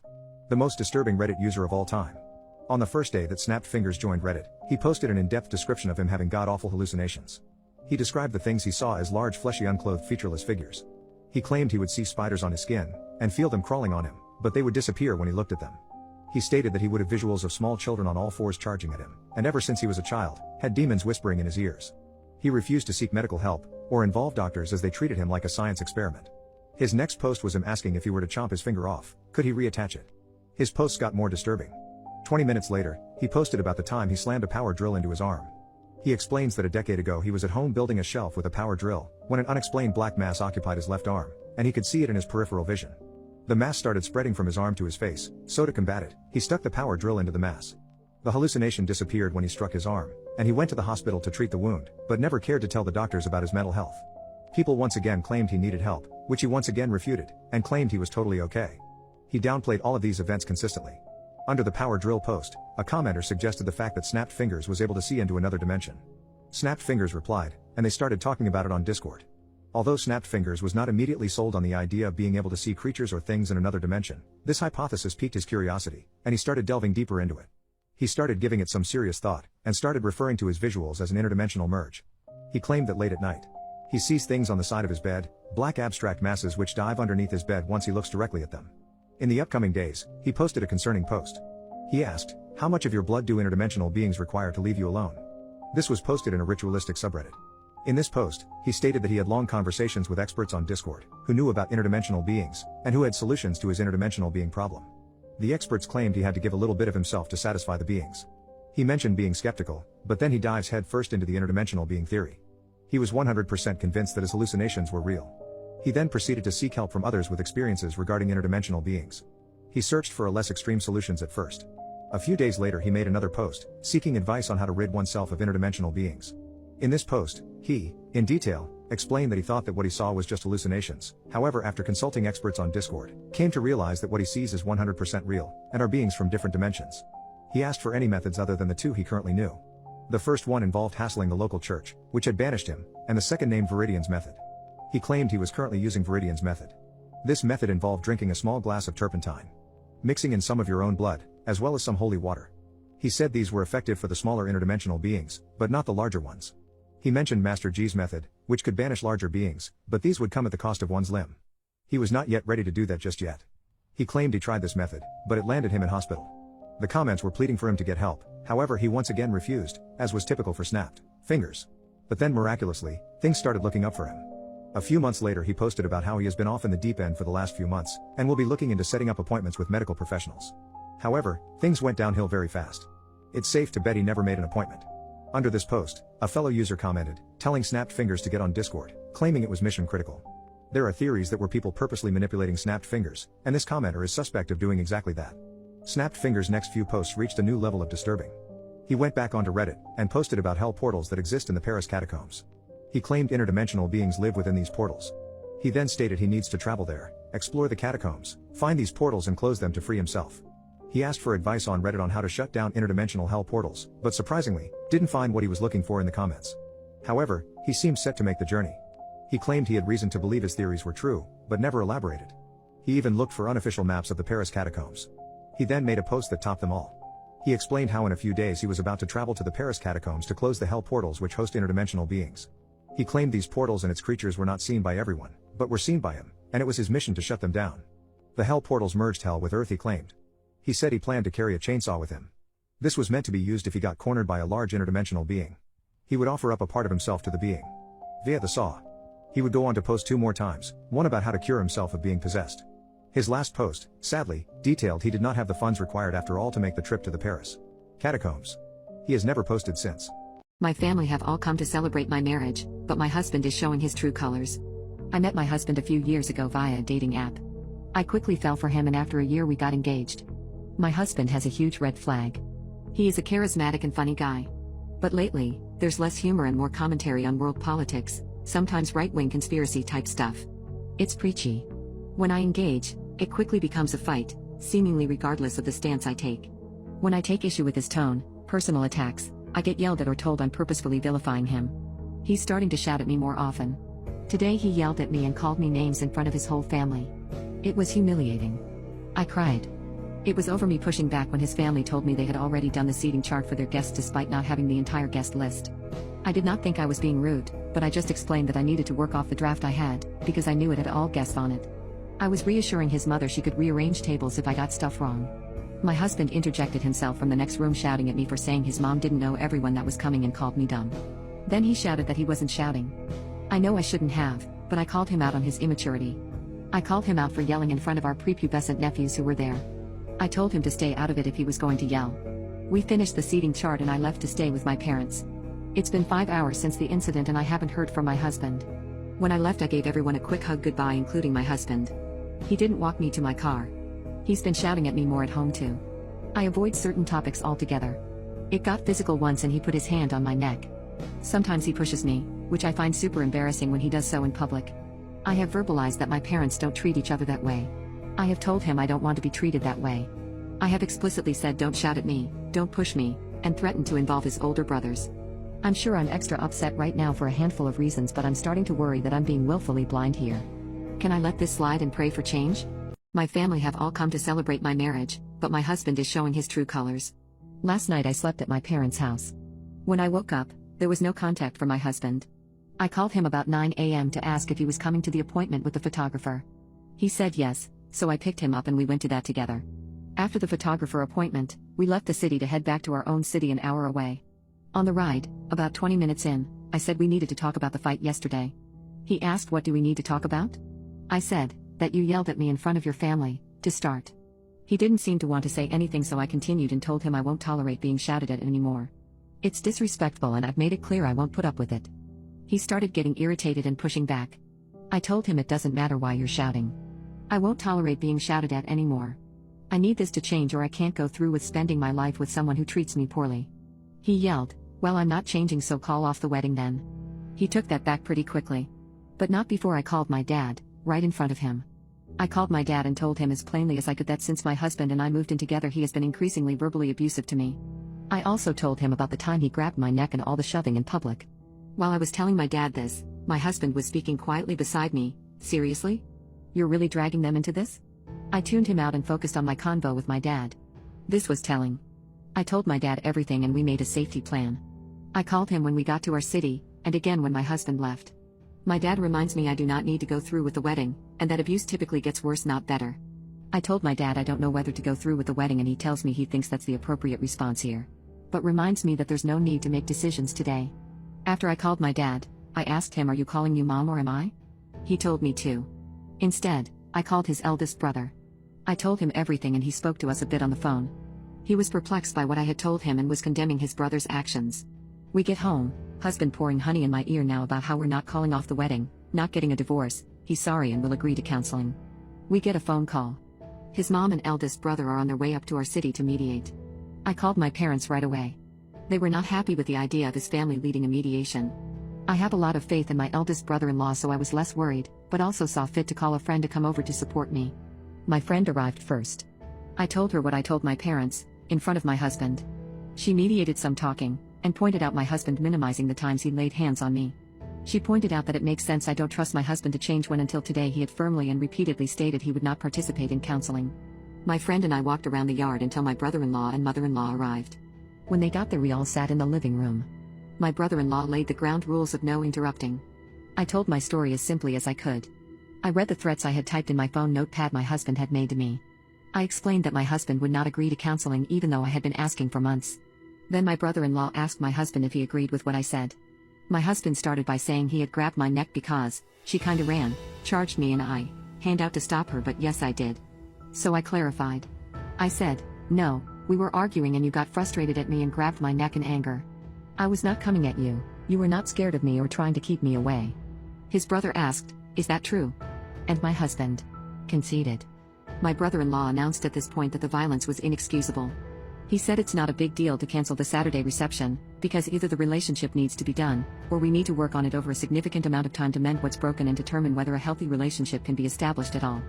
The most disturbing Reddit user of all time. On the first day that Snapped Fingers joined Reddit, he posted an in-depth description of him having god-awful hallucinations. He described the things he saw as large fleshy unclothed featureless figures. He claimed he would see spiders on his skin, and feel them crawling on him, but they would disappear when he looked at them. He stated that he would have visuals of small children on all fours charging at him, and ever since he was a child, had demons whispering in his ears. He refused to seek medical help, or involve doctors as they treated him like a science experiment. His next post was him asking if he were to chomp his finger off, could he reattach it? His posts got more disturbing. 20 minutes later, he posted about the time he slammed a power drill into his arm. He explains that a decade ago he was at home building a shelf with a power drill, when an unexplained black mass occupied his left arm, and he could see it in his peripheral vision. The mass started spreading from his arm to his face, so to combat it, he stuck the power drill into the mass. The hallucination disappeared when he struck his arm, and he went to the hospital to treat the wound, but never cared to tell the doctors about his mental health. People once again claimed he needed help, which he once again refuted, and claimed he was totally okay. He downplayed all of these events consistently. Under the power drill post, a commenter suggested the fact that Snapped Fingers was able to see into another dimension. Snapped Fingers replied, and they started talking about it on Discord. Although Snapped Fingers was not immediately sold on the idea of being able to see creatures or things in another dimension, this hypothesis piqued his curiosity, and he started delving deeper into it. He started giving it some serious thought, and started referring to his visuals as an interdimensional merge. He claimed that late at night, he sees things on the side of his bed, black abstract masses which dive underneath his bed once he looks directly at them. In the upcoming days, he posted a concerning post. He asked, "How much of your blood do interdimensional beings require to leave you alone?" This was posted in a ritualistic subreddit. In this post, he stated that he had long conversations with experts on Discord, who knew about interdimensional beings, and who had solutions to his interdimensional being problem. The experts claimed he had to give a little bit of himself to satisfy the beings. He mentioned being skeptical, but then he dives headfirst into the interdimensional being theory. He was 100% convinced that his hallucinations were real. He then proceeded to seek help from others with experiences regarding interdimensional beings. He searched for less extreme solutions at first. A few days later he made another post, seeking advice on how to rid oneself of interdimensional beings. In this post, he, in detail, explained that he thought that what he saw was just hallucinations. However, after consulting experts on Discord, came to realize that what he sees is 100% real, and are beings from different dimensions. He asked for any methods other than the two he currently knew. The first one involved hassling the local church, which had banished him, and the second named Viridian's method. He claimed he was currently using Viridian's method. This method involved drinking a small glass of turpentine, mixing in some of your own blood, as well as some holy water. He said these were effective for the smaller interdimensional beings, but not the larger ones. He mentioned Master G's method, which could banish larger beings, but these would come at the cost of one's limb. He was not yet ready to do that just yet. He claimed he tried this method, but it landed him in hospital. The comments were pleading for him to get help, however he once again refused, as was typical for snapped fingers. But then miraculously, things started looking up for him. A few months later he posted about how he has been off in the deep end for the last few months, and will be looking into setting up appointments with medical professionals. However, things went downhill very fast. It's safe to bet he never made an appointment. Under this post, a fellow user commented, telling snapped fingers to get on Discord, claiming it was mission critical. There are theories that were people purposely manipulating snapped fingers, and this commenter is suspect of doing exactly that. Snapped fingers' next few posts reached a new level of disturbing. He went back onto Reddit, and posted about hell portals that exist in the Paris catacombs. He claimed interdimensional beings live within these portals. He then stated he needs to travel there, explore the catacombs, find these portals and close them to free himself. He asked for advice on Reddit on how to shut down interdimensional hell portals, but surprisingly, didn't find what he was looking for in the comments. However, he seemed set to make the journey. He claimed he had reason to believe his theories were true, but never elaborated. He even looked for unofficial maps of the Paris catacombs. He then made a post that topped them all. He explained how in a few days he was about to travel to the Paris catacombs to close the hell portals which host interdimensional beings. He claimed these portals and its creatures were not seen by everyone, but were seen by him, and it was his mission to shut them down. The hell portals merged hell with earth, he claimed. He said he planned to carry a chainsaw with him. This was meant to be used if he got cornered by a large interdimensional being. He would offer up a part of himself to the being via the saw. He would go on to post 2 more times, one about how to cure himself of being possessed. His last post, sadly, detailed he did not have the funds required after all to make the trip to the Paris catacombs. He has never posted since. My family have all come to celebrate my marriage, but my husband is showing his true colors. I met my husband a few years ago via a dating app. I quickly fell for him and after a year we got engaged. My husband has a huge red flag. He is a charismatic and funny guy. But lately, there's less humor and more commentary on world politics, sometimes right-wing conspiracy type stuff. It's preachy. When I engage, it quickly becomes a fight, seemingly regardless of the stance I take. When I take issue with his tone, personal attacks, I get yelled at or told I'm purposefully vilifying him. He's starting to shout at me more often. Today he yelled at me and called me names in front of his whole family. It was humiliating. I cried. It was over me pushing back when his family told me they had already done the seating chart for their guests despite not having the entire guest list. I did not think I was being rude, but I just explained that I needed to work off the draft I had, because I knew it had all guests on it. I was reassuring his mother she could rearrange tables if I got stuff wrong. My husband interjected himself from the next room shouting at me for saying his mom didn't know everyone that was coming and called me dumb. Then he shouted that he wasn't shouting. I know I shouldn't have, but I called him out on his immaturity. I called him out for yelling in front of our prepubescent nephews who were there. I told him to stay out of it if he was going to yell. We finished the seating chart and I left to stay with my parents. It's been 5 hours since the incident and I haven't heard from my husband. When I left I gave everyone a quick hug goodbye including my husband. He didn't walk me to my car. He's been shouting at me more at home too. I avoid certain topics altogether. It got physical once and he put his hand on my neck. Sometimes he pushes me, which I find super embarrassing when he does so in public. I have verbalized that my parents don't treat each other that way. I have told him I don't want to be treated that way. I have explicitly said don't shout at me, don't push me, and threatened to involve his older brothers. I'm sure I'm extra upset right now for a handful of reasons, but I'm starting to worry that I'm being willfully blind here. Can I let this slide and pray for change? My family have all come to celebrate my marriage, but my husband is showing his true colors. Last night I slept at my parents' house. When I woke up, there was no contact from my husband. I called him about 9 a.m. to ask if he was coming to the appointment with the photographer. He said yes, so I picked him up and we went to that together. After the photographer appointment, we left the city to head back to our own city an hour away. On the ride, about 20 minutes in, I said we needed to talk about the fight yesterday. He asked what do we need to talk about? I said, that you yelled at me in front of your family, to start. He didn't seem to want to say anything, so I continued and told him I won't tolerate being shouted at anymore. It's disrespectful and I've made it clear I won't put up with it. He started getting irritated and pushing back. I told him it doesn't matter why you're shouting. I won't tolerate being shouted at anymore. I need this to change or I can't go through with spending my life with someone who treats me poorly. He yelled, well, I'm not changing, so call off the wedding then. He took that back pretty quickly. But not before I called my dad, right in front of him. I called my dad and told him as plainly as I could that since my husband and I moved in together he has been increasingly verbally abusive to me. I also told him about the time he grabbed my neck and all the shoving in public. While I was telling my dad this, my husband was speaking quietly beside me. Seriously? You're really dragging them into this? I tuned him out and focused on my convo with my dad. This was telling. I told my dad everything and we made a safety plan. I called him when we got to our city, and again when my husband left. My dad reminds me I do not need to go through with the wedding, and that abuse typically gets worse, not better. I told my dad I don't know whether to go through with the wedding, and he tells me he thinks that's the appropriate response here. But reminds me that there's no need to make decisions today. After I called my dad, I asked him, "Are you calling you mom or am I?" He told me to. Instead, I called his eldest brother. I told him everything and he spoke to us a bit on the phone. He was perplexed by what I had told him and was condemning his brother's actions. We get home, husband pouring honey in my ear now about how we're not calling off the wedding, not getting a divorce, he's sorry and will agree to counseling. We get a phone call. His mom and eldest brother are on their way up to our city to mediate. I called my parents right away. They were not happy with the idea of his family leading a mediation. I have a lot of faith in my eldest brother-in-law, so I was less worried, but also saw fit to call a friend to come over to support me. My friend arrived first. I told her what I told my parents, in front of my husband. She mediated some talking, and pointed out my husband minimizing the times he laid hands on me. She pointed out that it makes sense I don't trust my husband to change when until today he had firmly and repeatedly stated he would not participate in counseling. My friend and I walked around the yard until my brother-in-law and mother-in-law arrived. When they got there, we all sat in the living room. My brother-in-law laid the ground rules of no interrupting. I told my story as simply as I could. I read the threats I had typed in my phone notepad my husband had made to me. I explained that my husband would not agree to counseling even though I had been asking for months. Then my brother-in-law asked my husband if he agreed with what I said. My husband started by saying he had grabbed my neck because she kinda ran, charged me, and I hand out to stop her, but yes, I did. So I clarified. I said, "No, we were arguing and you got frustrated at me and grabbed my neck in anger. I was not coming at you, you were not scared of me or trying to keep me away." His brother asked, "Is that true?" And my husband conceded. My brother-in-law announced at this point that the violence was inexcusable. He said it's not a big deal to cancel the Saturday reception, because either the relationship needs to be done, or we need to work on it over a significant amount of time to mend what's broken and determine whether a healthy relationship can be established at all.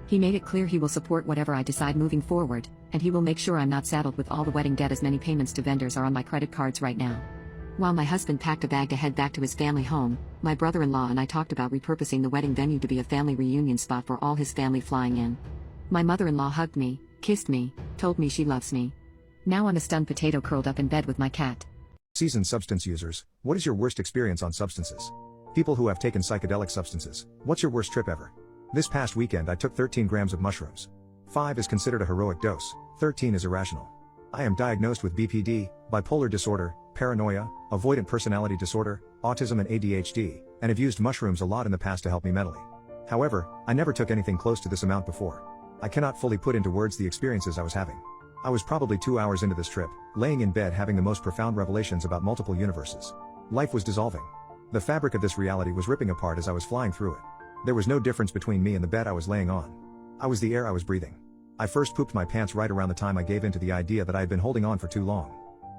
He made it clear he will support whatever I decide moving forward, and he will make sure I'm not saddled with all the wedding debt, as many payments to vendors are on my credit cards right now. While my husband packed a bag to head back to his family home, my brother-in-law and I talked about repurposing the wedding venue to be a family reunion spot for all his family flying in. My mother-in-law hugged me, kissed me, told me she loves me. Now I'm a stunned potato curled up in bed with my cat. Seasoned substance users, what is your worst experience on substances? People who have taken psychedelic substances, what's your worst trip ever? This past weekend I took 13 grams of mushrooms. 5 is considered a heroic dose, 13 is irrational. I am diagnosed with BPD, bipolar disorder, paranoia, avoidant personality disorder, autism and ADHD, and have used mushrooms a lot in the past to help me mentally. However, I never took anything close to this amount before. I cannot fully put into words the experiences I was having. I was probably 2 hours into this trip, laying in bed having the most profound revelations about multiple universes. Life was dissolving. The fabric of this reality was ripping apart as I was flying through it. There was no difference between me and the bed I was laying on. I was the air I was breathing. I first pooped my pants right around the time I gave in to the idea that I had been holding on for too long.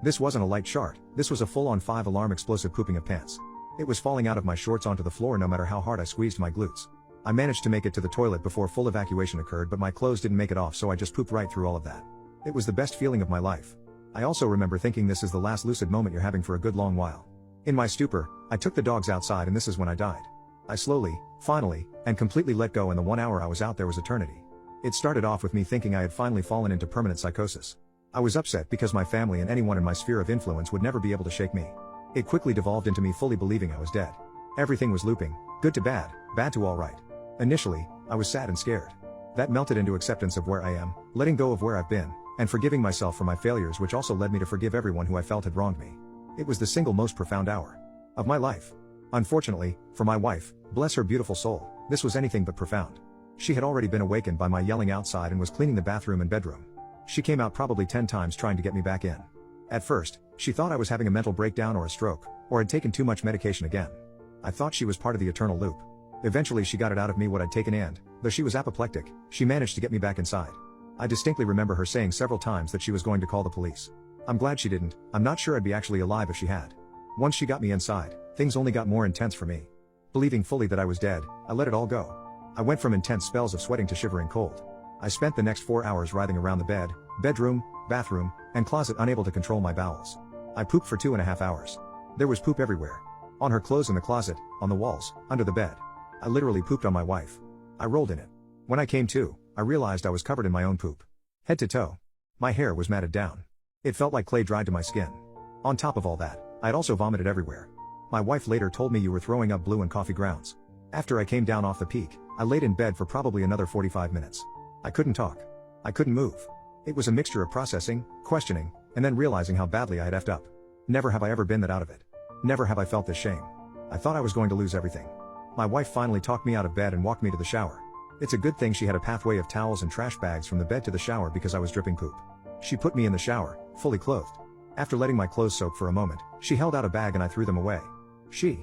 This wasn't a light shart, this was a full-on 5-alarm explosive pooping of pants. It was falling out of my shorts onto the floor no matter how hard I squeezed my glutes. I managed to make it to the toilet before full evacuation occurred, but my clothes didn't make it off, so I just pooped right through all of that. It was the best feeling of my life. I also remember thinking this is the last lucid moment you're having for a good long while. In my stupor, I took the dogs outside and this is when I died. I slowly, finally, and completely let go, and the 1 hour I was out there was eternity. It started off with me thinking I had finally fallen into permanent psychosis. I was upset because my family and anyone in my sphere of influence would never be able to shake me. It quickly devolved into me fully believing I was dead. Everything was looping, good to bad, bad to all right. Initially, I was sad and scared. That melted into acceptance of where I am, letting go of where I've been, and forgiving myself for my failures, which also led me to forgive everyone who I felt had wronged me. It was the single most profound hour of my life. Unfortunately, for my wife, bless her beautiful soul, this was anything but profound. She had already been awakened by my yelling outside and was cleaning the bathroom and bedroom. She came out probably 10 times trying to get me back in. At first, she thought I was having a mental breakdown or a stroke, or had taken too much medication again. I thought she was part of the eternal loop. Eventually she got it out of me what I'd taken, and, though she was apoplectic, she managed to get me back inside. I distinctly remember her saying several times that she was going to call the police. I'm glad she didn't. I'm not sure I'd be actually alive if she had. Once she got me inside, things only got more intense for me. Believing fully that I was dead, I let it all go. I went from intense spells of sweating to shivering cold. I spent the next 4 hours writhing around the bed, bedroom, bathroom, and closet, unable to control my bowels. I pooped for 2.5 hours. There was poop everywhere. On her clothes, in the closet, on the walls, under the bed. I literally pooped on my wife. I rolled in it. When I came to, I realized I was covered in my own poop. Head to toe. My hair was matted down. It felt like clay dried to my skin. On top of all that, I had also vomited everywhere. My wife later told me you were throwing up blue and coffee grounds. After I came down off the peak, I laid in bed for probably another 45 minutes. I couldn't talk. I couldn't move. It was a mixture of processing, questioning, and then realizing how badly I had effed up. Never have I ever been that out of it. Never have I felt this shame. I thought I was going to lose everything. My wife finally talked me out of bed and walked me to the shower. It's a good thing she had a pathway of towels and trash bags from the bed to the shower because I was dripping poop. She put me in the shower, fully clothed. After letting my clothes soak for a moment, she held out a bag and I threw them away. She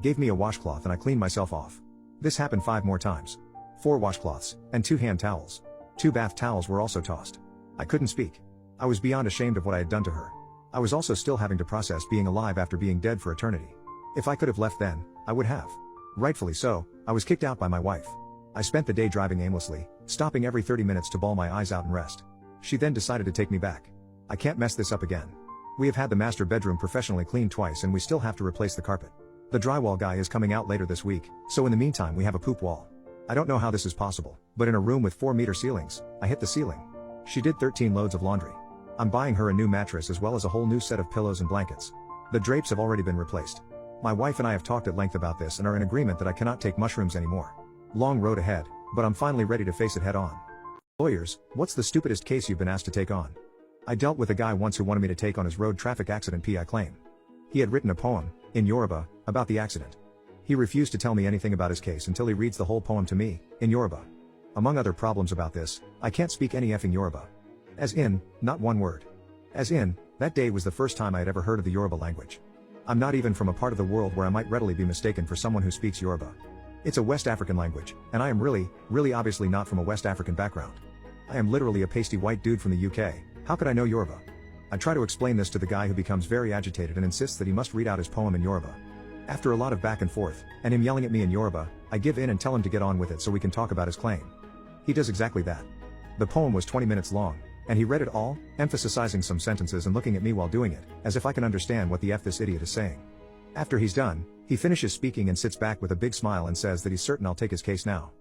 gave me a washcloth and I cleaned myself off. This happened 5 more times. 4 washcloths, and 2 hand towels. 2 bath towels were also tossed. I couldn't speak. I was beyond ashamed of what I had done to her. I was also still having to process being alive after being dead for eternity. If I could have left then, I would have. Rightfully so, I was kicked out by my wife. I spent the day driving aimlessly, stopping every 30 minutes to bawl my eyes out and rest. She then decided to take me back. I can't mess this up again. We have had the master bedroom professionally cleaned twice and we still have to replace the carpet. The drywall guy is coming out later this week, so in the meantime we have a poop wall. I don't know how this is possible, but in a room with 4-meter ceilings, I hit the ceiling. She did 13 loads of laundry. I'm buying her a new mattress as well as a whole new set of pillows and blankets. The drapes have already been replaced. My wife and I have talked at length about this and are in agreement that I cannot take mushrooms anymore. Long road ahead, but I'm finally ready to face it head on. Lawyers, what's the stupidest case you've been asked to take on? I dealt with a guy once who wanted me to take on his road traffic accident PI claim. He had written a poem, in Yoruba, about the accident. He refused to tell me anything about his case until he reads the whole poem to me, in Yoruba. Among other problems about this, I can't speak any effing Yoruba. As in, not one word. As in, that day was the first time I had ever heard of the Yoruba language. I'm not even from a part of the world where I might readily be mistaken for someone who speaks Yoruba. It's a West African language, and I am really obviously not from a West African background. I am literally a pasty white dude from the UK, how could I know Yoruba? I try to explain this to the guy who becomes very agitated and insists that he must read out his poem in Yoruba. After a lot of back and forth, and him yelling at me in Yoruba, I give in and tell him to get on with it so we can talk about his claim. He does exactly that. The poem was 20 minutes long, and he read it all, emphasizing some sentences and looking at me while doing it, as if I can understand what the F this idiot is saying. After he's done, he finishes speaking and sits back with a big smile and says that he's certain I'll take his case now.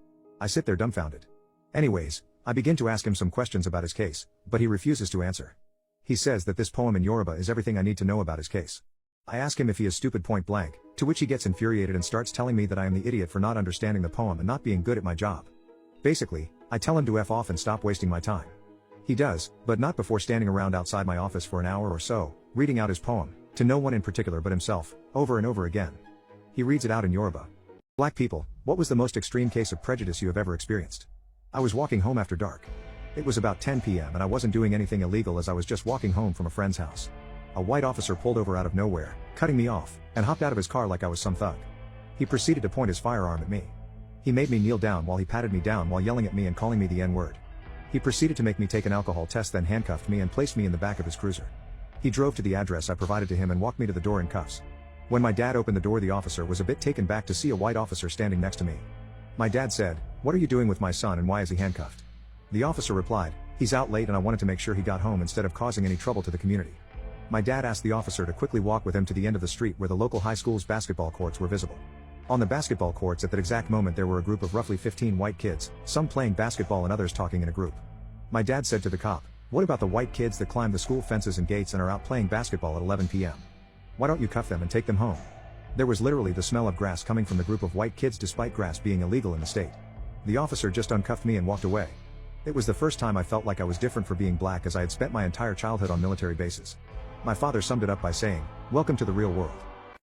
I sit there dumbfounded. Anyways, I begin to ask him some questions about his case, but he refuses to answer. He says that this poem in Yoruba is everything I need to know about his case. I ask him if he is stupid point blank, to which he gets infuriated and starts telling me that I am the idiot for not understanding the poem and not being good at my job. Basically, I tell him to F off and stop wasting my time. He does, but not before standing around outside my office for an hour or so, reading out his poem, to no one in particular but himself, over and over again. He reads it out in Yoruba. Black people, what was the most extreme case of prejudice you have ever experienced? I was walking home after dark. It was about 10 p.m. and I wasn't doing anything illegal as I was just walking home from a friend's house. A white officer pulled over out of nowhere, cutting me off, and hopped out of his car like I was some thug. He proceeded to point his firearm at me. He made me kneel down while he patted me down while yelling at me and calling me the N-word. He proceeded to make me take an alcohol test, then handcuffed me and placed me in the back of his cruiser. He drove to the address I provided to him and walked me to the door in cuffs. When my dad opened the door, the officer was a bit taken back to see a white officer standing next to me. My dad said, "What are you doing with my son and why is he handcuffed?" The officer replied, "He's out late and I wanted to make sure he got home instead of causing any trouble to the community." My dad asked the officer to quickly walk with him to the end of the street where the local high school's basketball courts were visible. On the basketball courts at that exact moment there were a group of roughly 15 white kids, some playing basketball and others talking in a group. My dad said to the cop, "What about the white kids that climb the school fences and gates and are out playing basketball at 11 p.m.? Why don't you cuff them and take them home?" There was literally the smell of grass coming from the group of white kids despite grass being illegal in the state. The officer just uncuffed me and walked away. It was the first time I felt like I was different for being black, as I had spent my entire childhood on military bases. My father summed it up by saying, "Welcome to the real world."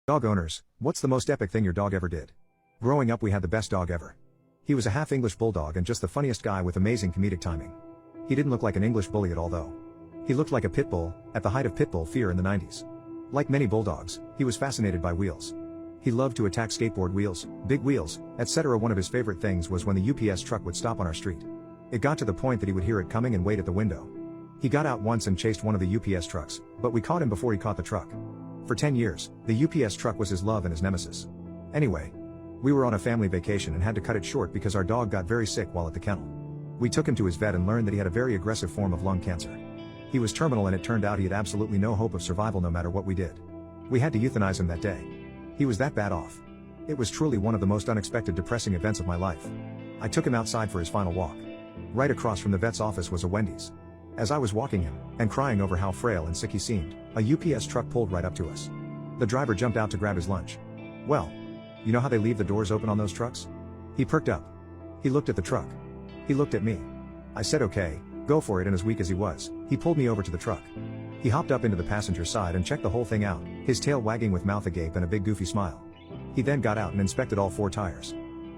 Dog owners, what's the most epic thing your dog ever did? Growing up we had the best dog ever. He was a half English bulldog and just the funniest guy with amazing comedic timing. He didn't look like an English bully at all though. He looked like a pit bull, at the height of pit bull fear in the 90s. Like many bulldogs, he was fascinated by wheels. He loved to attack skateboard wheels, big wheels, etc. One of his favorite things was when the UPS truck would stop on our street. It got to the point that he would hear it coming and wait at the window. He got out once and chased one of the UPS trucks, but we caught him before he caught the truck. For 10 years, the UPS truck was his love and his nemesis. Anyway, we were on a family vacation and had to cut it short because our dog got very sick while at the kennel. We took him to his vet and learned that he had a very aggressive form of lung cancer. He was terminal and it turned out he had absolutely no hope of survival no matter what we did. We had to euthanize him that day. He was that bad off. It was truly one of the most unexpected depressing events of my life. I took him outside for his final walk. Right across from the vet's office was a Wendy's. As I was walking him, and crying over how frail and sick he seemed, a UPS truck pulled right up to us. The driver jumped out to grab his lunch. Well, you know how they leave the doors open on those trucks? He perked up. He looked at the truck. He looked at me. I said okay, go for it, and as weak as he was, he pulled me over to the truck. He hopped up into the passenger side and checked the whole thing out, his tail wagging with mouth agape and a big goofy smile. He then got out and inspected all 4 tires.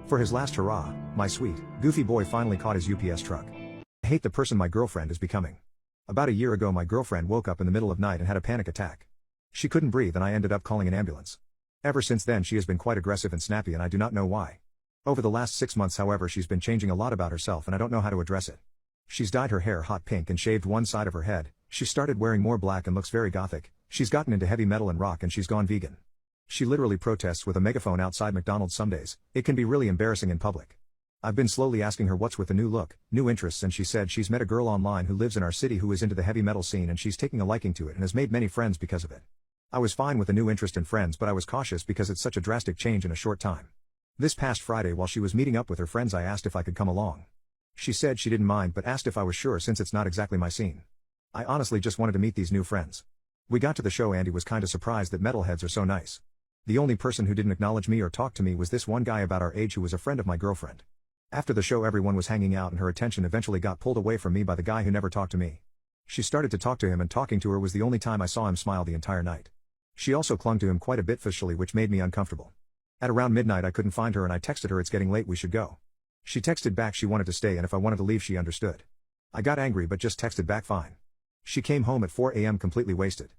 For his last hurrah, my sweet, goofy boy finally caught his UPS truck. I hate the person my girlfriend is becoming. About a year ago my girlfriend woke up in the middle of night and had a panic attack. She couldn't breathe and I ended up calling an ambulance. Ever since then she has been quite aggressive and snappy and I do not know why. Over the last 6 months however she's been changing a lot about herself and I don't know how to address it. She's dyed her hair hot pink and shaved one side of her head, she started wearing more black and looks very gothic, she's gotten into heavy metal and rock and she's gone vegan. She literally protests with a megaphone outside McDonald's some days, it can be really embarrassing in public. I've been slowly asking her what's with the new look, new interests, and she said she's met a girl online who lives in our city who is into the heavy metal scene and she's taking a liking to it and has made many friends because of it. I was fine with a new interest in friends but I was cautious because it's such a drastic change in a short time. This past Friday while she was meeting up with her friends I asked if I could come along. She said she didn't mind but asked if I was sure since it's not exactly my scene. I honestly just wanted to meet these new friends. We got to the show. Andy was kinda surprised that metalheads are so nice. The only person who didn't acknowledge me or talk to me was this one guy about our age who was a friend of my girlfriend. After the show everyone was hanging out and her attention eventually got pulled away from me by the guy who never talked to me. She started to talk to him and talking to her was the only time I saw him smile the entire night. She also clung to him quite a bit fishily which made me uncomfortable. At around midnight I couldn't find her and I texted her it's getting late we should go. She texted back she wanted to stay and if I wanted to leave she understood. I got angry but just texted back fine. She came home at 4 a.m. completely wasted.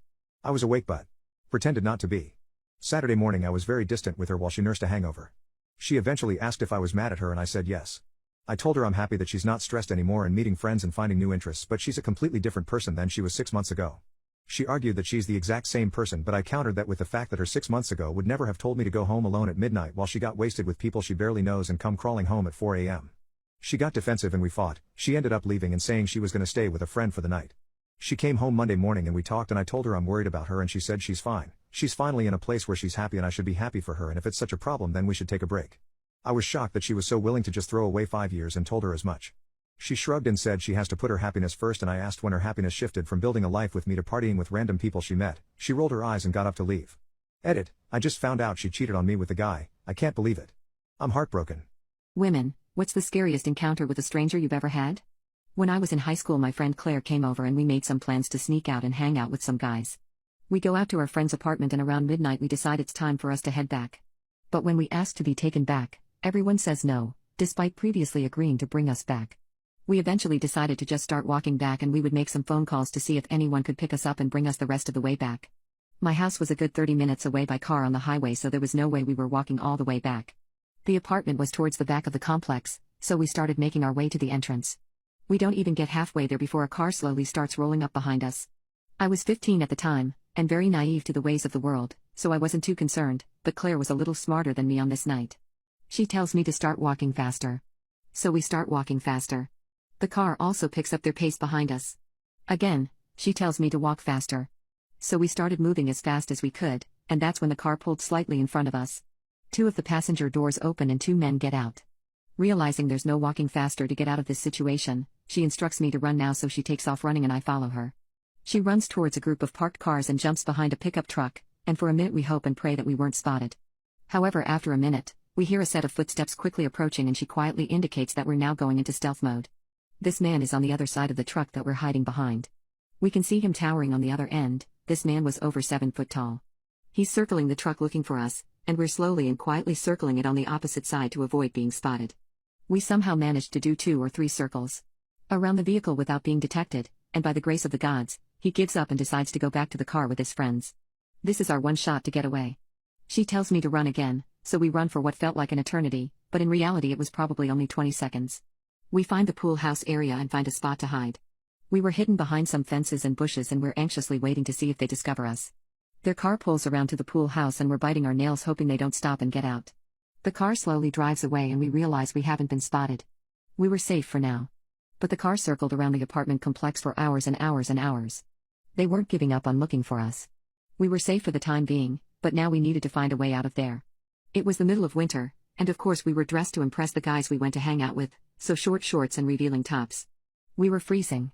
I was awake but pretended not to be. Saturday morning I was very distant with her while she nursed a hangover. She eventually asked if I was mad at her and I said yes. I told her I'm happy that she's not stressed anymore and meeting friends and finding new interests but she's a completely different person than she was 6 months ago. She argued that she's the exact same person but I countered that with the fact that her 6 months ago would never have told me to go home alone at midnight while she got wasted with people she barely knows and come crawling home at 4 a.m. She got defensive and we fought. She ended up leaving and saying she was going to stay with a friend for the night. She came home Monday morning and we talked and I told her I'm worried about her and she said she's fine. She's finally in a place where she's happy and I should be happy for her and if it's such a problem then we should take a break. I was shocked that she was so willing to just throw away 5 years and told her as much. She shrugged and said she has to put her happiness first and I asked when her happiness shifted from building a life with me to partying with random people she met. She rolled her eyes and got up to leave. Edit, I just found out she cheated on me with the guy, I can't believe it. I'm heartbroken. Women, what's the scariest encounter with a stranger you've ever had? When I was in high school my friend Claire came over and we made some plans to sneak out and hang out with some guys. We go out to our friend's apartment and around midnight we decide it's time for us to head back. But when we ask to be taken back, everyone says no, despite previously agreeing to bring us back. We eventually decided to just start walking back and we would make some phone calls to see if anyone could pick us up and bring us the rest of the way back. My house was a good 30 minutes away by car on the highway so there was no way we were walking all the way back. The apartment was towards the back of the complex, so we started making our way to the entrance. We don't even get halfway there before a car slowly starts rolling up behind us. I was 15 at the time, and very naive to the ways of the world, so I wasn't too concerned, but Claire was a little smarter than me on this night. She tells me to start walking faster. So we start walking faster. The car also picks up their pace behind us. Again, she tells me to walk faster. So we started moving as fast as we could, and that's when the car pulled slightly in front of us. 2 of the passenger doors open and 2 men get out. Realizing there's no walking faster to get out of this situation, she instructs me to run now so she takes off running and I follow her. She runs towards a group of parked cars and jumps behind a pickup truck, and for a minute we hope and pray that we weren't spotted. However, after a minute, we hear a set of footsteps quickly approaching and she quietly indicates that we're now going into stealth mode. This man is on the other side of the truck that we're hiding behind. We can see him towering on the other end. This man was over 7 foot tall. He's circling the truck looking for us, and we're slowly and quietly circling it on the opposite side to avoid being spotted. We somehow managed to do 2 or 3 circles around the vehicle without being detected, and by the grace of the gods, he gives up and decides to go back to the car with his friends. This is our one shot to get away. She tells me to run again, so we run for what felt like an eternity, but in reality it was probably only 20 seconds. We find the pool house area and find a spot to hide. We were hidden behind some fences and bushes and we're anxiously waiting to see if they discover us. Their car pulls around to the pool house and we're biting our nails hoping they don't stop and get out. The car slowly drives away and we realize we haven't been spotted. We were safe for now. But the car circled around the apartment complex for hours and hours and hours. They weren't giving up on looking for us. We were safe for the time being, but now we needed to find a way out of there. It was the middle of winter, and of course we were dressed to impress the guys we went to hang out with, so short shorts and revealing tops. We were freezing.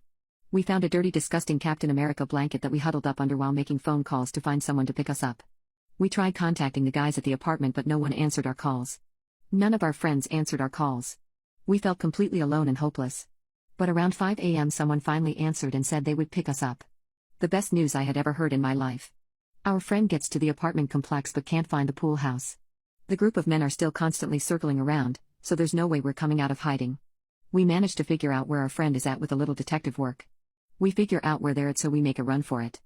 We found a dirty, disgusting Captain America blanket that we huddled up under while making phone calls to find someone to pick us up. We tried contacting the guys at the apartment but no one answered our calls. None of our friends answered our calls. We felt completely alone and hopeless. But around 5 a.m. someone finally answered and said they would pick us up. The best news I had ever heard in my life. Our friend gets to the apartment complex but can't find the pool house. The group of men are still constantly circling around, so there's no way we're coming out of hiding. We managed to figure out where our friend is at with a little detective work. We figure out where they're at so we make a run for it.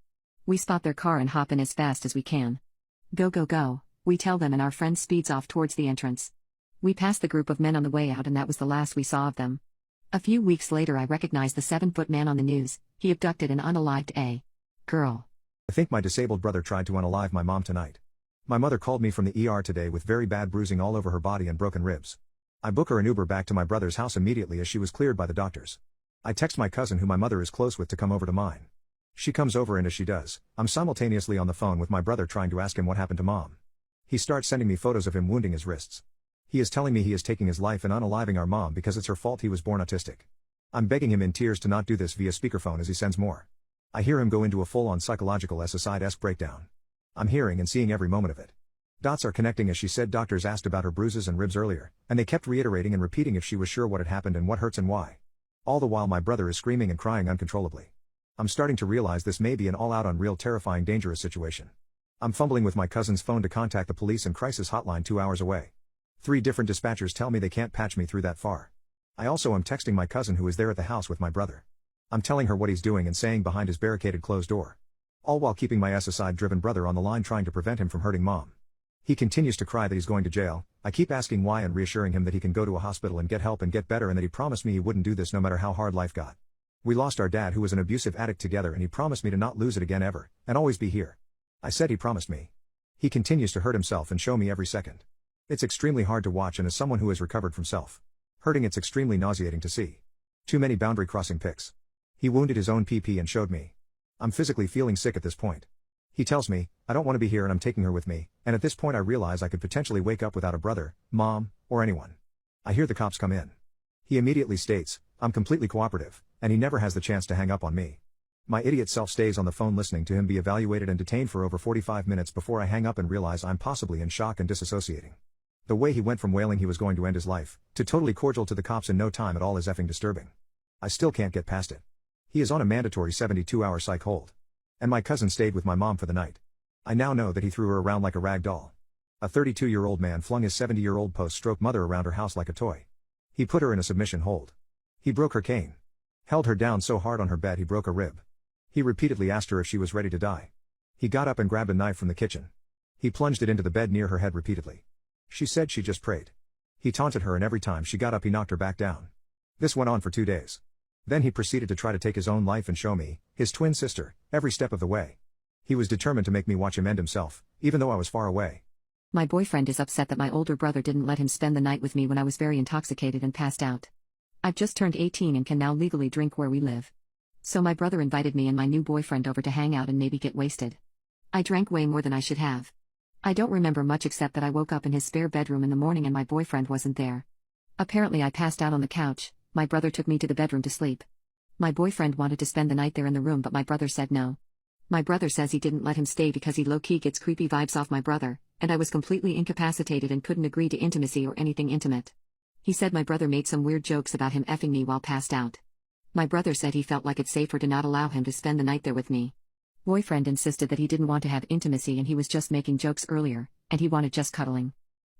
We spot their car and hop in as fast as we can. Go go go, we tell them and our friend speeds off towards the entrance. We pass the group of men on the way out and that was the last we saw of them. A few weeks later I recognized the 7-foot man on the news. He abducted and unalived a girl. I think my disabled brother tried to unalive my mom tonight. My mother called me from the ER today with very bad bruising all over her body and broken ribs. I book her an Uber back to my brother's house immediately as she was cleared by the doctors. I text my cousin who my mother is close with to come over to mine. She comes over and as she does, I'm simultaneously on the phone with my brother trying to ask him what happened to mom. He starts sending me photos of him wounding his wrists. He is telling me he is taking his life and unaliving our mom because it's her fault he was born autistic. I'm begging him in tears to not do this via speakerphone as he sends more. I hear him go into a full-on psychological suicide-esque breakdown. I'm hearing and seeing every moment of it. Dots are connecting as she said doctors asked about her bruises and ribs earlier, and they kept reiterating and repeating if she was sure what had happened and what hurts and why. All the while my brother is screaming and crying uncontrollably. I'm starting to realize this may be an all-out unreal terrifying dangerous situation. I'm fumbling with my cousin's phone to contact the police and crisis hotline 2 hours away. 3 different dispatchers tell me they can't patch me through that far. I also am texting my cousin who is there at the house with my brother. I'm telling her what he's doing and saying behind his barricaded closed door. All while keeping my suicide-driven brother on the line trying to prevent him from hurting mom. He continues to cry that he's going to jail. I keep asking why and reassuring him that he can go to a hospital and get help and get better and that he promised me he wouldn't do this no matter how hard life got. We lost our dad who was an abusive addict together and he promised me to not lose it again ever, and always be here. I said he promised me. He continues to hurt himself and show me every second. It's extremely hard to watch and as someone who has recovered from self-hurting it's extremely nauseating to see. Too many boundary crossing pics. He wounded his own PP and showed me. I'm physically feeling sick at this point. He tells me, I don't want to be here and I'm taking her with me, and at this point I realize I could potentially wake up without a brother, mom, or anyone. I hear the cops come in. He immediately states, I'm completely cooperative, and he never has the chance to hang up on me. My idiot self stays on the phone listening to him be evaluated and detained for over 45 minutes before I hang up and realize I'm possibly in shock and disassociating. The way he went from wailing he was going to end his life, to totally cordial to the cops in no time at all is effing disturbing. I still can't get past it. He is on a mandatory 72-hour psych hold. And my cousin stayed with my mom for the night. I now know that he threw her around like a rag doll. A 32-year-old man flung his 70-year-old post-stroke mother around her house like a toy. He put her in a submission hold. He broke her cane. Held her down so hard on her bed he broke a rib. He repeatedly asked her if she was ready to die. He got up and grabbed a knife from the kitchen. He plunged it into the bed near her head repeatedly. She said she just prayed. He taunted her and every time she got up he knocked her back down. This went on for 2 days. Then he proceeded to try to take his own life and show me, his twin sister, every step of the way. He was determined to make me watch him end himself, even though I was far away. My boyfriend is upset that my older brother didn't let him spend the night with me when I was very intoxicated and passed out. I've just turned 18 and can now legally drink where we live. So my brother invited me and my new boyfriend over to hang out and maybe get wasted. I drank way more than I should have. I don't remember much except that I woke up in his spare bedroom in the morning and my boyfriend wasn't there. Apparently I passed out on the couch. My brother took me to the bedroom to sleep. My boyfriend wanted to spend the night there in the room but my brother said no. My brother says he didn't let him stay because he low-key gets creepy vibes off my brother, and I was completely incapacitated and couldn't agree to intimacy or anything intimate. He said my brother made some weird jokes about him effing me while passed out. My brother said he felt like it's safer to not allow him to spend the night there with me. Boyfriend insisted that he didn't want to have intimacy and he was just making jokes earlier, and he wanted just cuddling.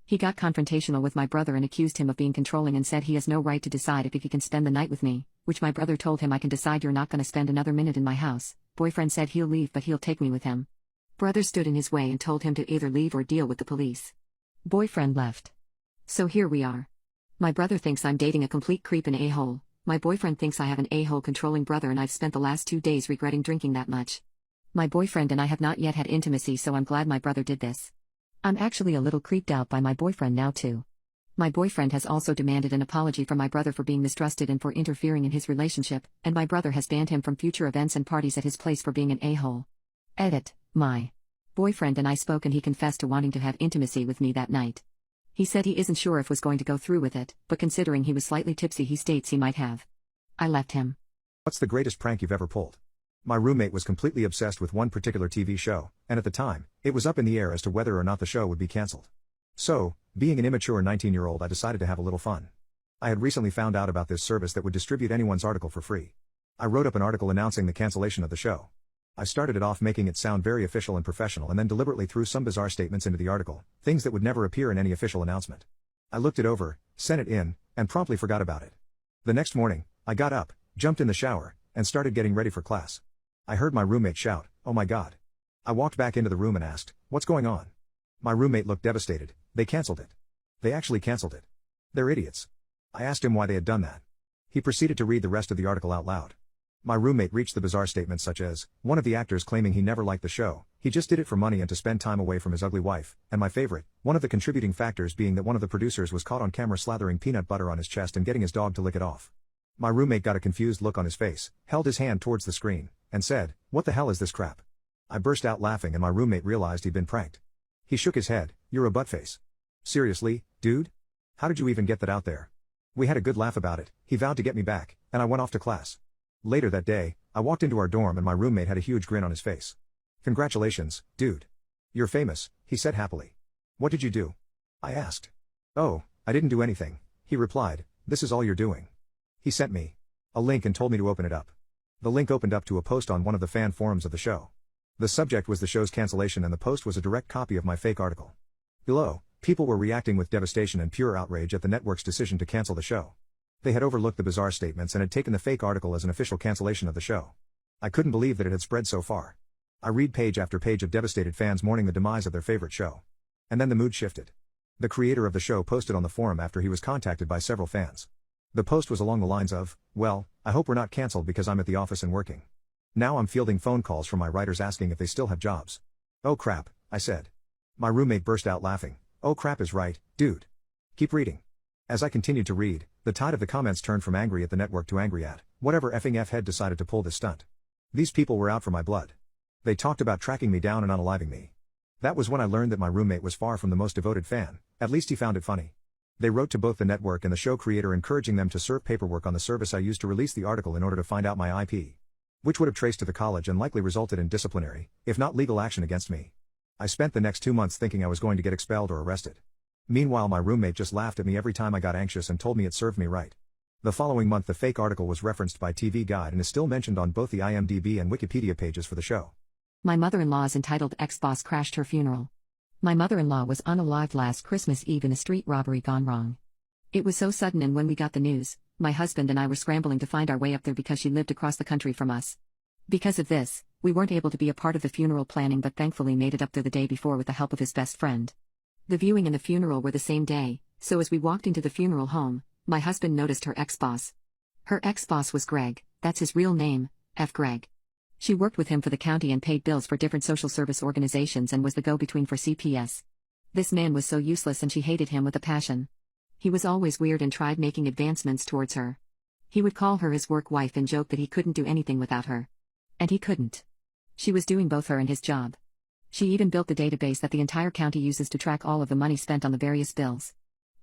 He got confrontational with my brother and accused him of being controlling and said he has no right to decide if he can spend the night with me, which my brother told him I can decide you're not gonna spend another minute in my house. Boyfriend said he'll leave but he'll take me with him. Brother stood in his way and told him to either leave or deal with the police. Boyfriend left. So here we are. My brother thinks I'm dating a complete creep and a-hole. My boyfriend thinks I have an a-hole controlling brother and I've spent the last 2 days regretting drinking that much. My boyfriend and I have not yet had intimacy so I'm glad my brother did this. I'm actually a little creeped out by my boyfriend now too. My boyfriend has also demanded an apology from my brother for being mistrusted and for interfering in his relationship, and my brother has banned him from future events and parties at his place for being an a-hole. Edit. My boyfriend and I spoke and he confessed to wanting to have intimacy with me that night. He said he isn't sure if was going to go through with it, but considering he was slightly tipsy he states he might have. I left him. What's the greatest prank you've ever pulled? My roommate was completely obsessed with one particular TV show, and at the time, it was up in the air as to whether or not the show would be cancelled. So, being an immature 19-year-old, I decided to have a little fun. I had recently found out about this service that would distribute anyone's article for free. I wrote up an article announcing the cancellation of the show. I started it off making it sound very official and professional, and then deliberately threw some bizarre statements into the article, things that would never appear in any official announcement. I looked it over, sent it in, and promptly forgot about it. The next morning, I got up, jumped in the shower, and started getting ready for class. I heard my roommate shout, "Oh my God." I walked back into the room and asked, "What's going on?" My roommate looked devastated. "They canceled it. They actually canceled it. They're idiots." I asked him why they had done that. He proceeded to read the rest of the article out loud. My roommate reached the bizarre statements such as, one of the actors claiming he never liked the show, he just did it for money and to spend time away from his ugly wife, and my favorite, one of the contributing factors being that one of the producers was caught on camera slathering peanut butter on his chest and getting his dog to lick it off. My roommate got a confused look on his face, held his hand towards the screen, and said, "What the hell is this crap?" I burst out laughing and my roommate realized he'd been pranked. He shook his head, "You're a buttface. Seriously, dude? How did you even get that out there?" We had a good laugh about it, he vowed to get me back, and I went off to class. Later that day, I walked into our dorm and my roommate had a huge grin on his face. "Congratulations, dude. You're famous," he said happily. "What did you do?" I asked. "Oh, I didn't do anything," he replied, "this is all you're doing." He sent me a link and told me to open it up. The link opened up to a post on one of the fan forums of the show. The subject was the show's cancellation and the post was a direct copy of my fake article. Below, people were reacting with devastation and pure outrage at the network's decision to cancel the show. They had overlooked the bizarre statements and had taken the fake article as an official cancellation of the show. I couldn't believe that it had spread so far. I read page after page of devastated fans mourning the demise of their favorite show. And then the mood shifted. The creator of the show posted on the forum after he was contacted by several fans. The post was along the lines of, "Well, I hope we're not cancelled because I'm at the office and working. Now I'm fielding phone calls from my writers asking if they still have jobs." "Oh crap," I said. My roommate burst out laughing. "Oh crap is right, dude. Keep reading." As I continued to read, the tide of the comments turned from angry at the network to angry at whatever effing F-head decided to pull this stunt. These people were out for my blood. They talked about tracking me down and unaliving me. That was when I learned that my roommate was far from the most devoted fan, at least he found it funny. They wrote to both the network and the show creator encouraging them to serve paperwork on the service I used to release the article in order to find out my IP. Which would have traced to the college and likely resulted in disciplinary, if not legal action against me. I spent the next 2 months thinking I was going to get expelled or arrested. Meanwhile my roommate just laughed at me every time I got anxious and told me it served me right. The following month the fake article was referenced by TV Guide and is still mentioned on both the IMDb and Wikipedia pages for the show. My mother-in-law is entitled Ex-Boss Crashed Her Funeral. My mother-in-law was unalived last Christmas Eve in a street robbery gone wrong. It was so sudden, and when we got the news, my husband and I were scrambling to find our way up there because she lived across the country from us. Because of this, we weren't able to be a part of the funeral planning but thankfully made it up there the day before with the help of his best friend. The viewing and the funeral were the same day, so as we walked into the funeral home, my husband noticed her ex-boss. Her ex-boss was Greg, that's his real name, F. Greg. She worked with him for the county and paid bills for different social service organizations and was the go-between for CPS. This man was so useless and she hated him with a passion. He was always weird and tried making advancements towards her. He would call her his work wife and joke that he couldn't do anything without her. And he couldn't. She was doing both her and his job. She even built the database that the entire county uses to track all of the money spent on the various bills.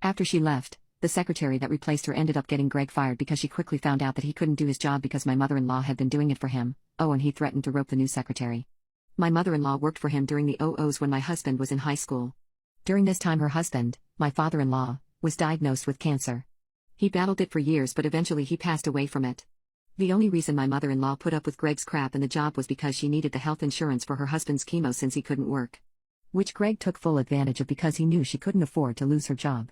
After she left, the secretary that replaced her ended up getting Greg fired because she quickly found out that he couldn't do his job because my mother-in-law had been doing it for him. Oh, and he threatened to rope the new secretary. My mother-in-law worked for him during the 00s when my husband was in high school. During this time her husband, my father-in-law, was diagnosed with cancer. He battled it for years but eventually he passed away from it. The only reason my mother-in-law put up with Greg's crap in the job was because she needed the health insurance for her husband's chemo since he couldn't work. Which Greg took full advantage of because he knew she couldn't afford to lose her job.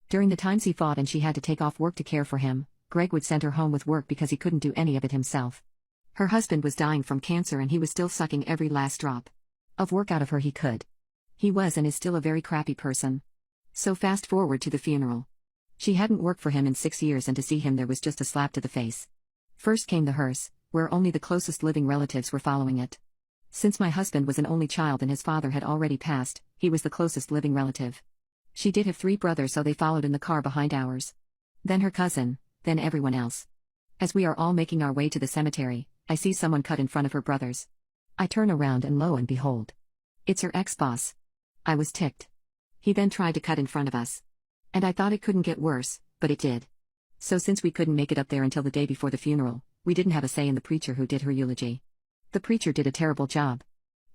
During the times he fought and she had to take off work to care for him, Greg would send her home with work because he couldn't do any of it himself. Her husband was dying from cancer and he was still sucking every last drop of work out of her he could. He was and is still a very crappy person. So fast forward to the funeral. She hadn't worked for him in 6 years and to see him there was just a slap to the face. First came the hearse, where only the closest living relatives were following it. Since my husband was an only child and his father had already passed, he was the closest living relative. She did have 3 brothers so they followed in the car behind ours. Then her cousin, then everyone else. As we are all making our way to the cemetery, I see someone cut in front of her brothers. I turn around and lo and behold. It's her ex-boss. I was ticked. He then tried to cut in front of us. And I thought it couldn't get worse, but it did. So since we couldn't make it up there until the day before the funeral, we didn't have a say in the preacher who did her eulogy. The preacher did a terrible job.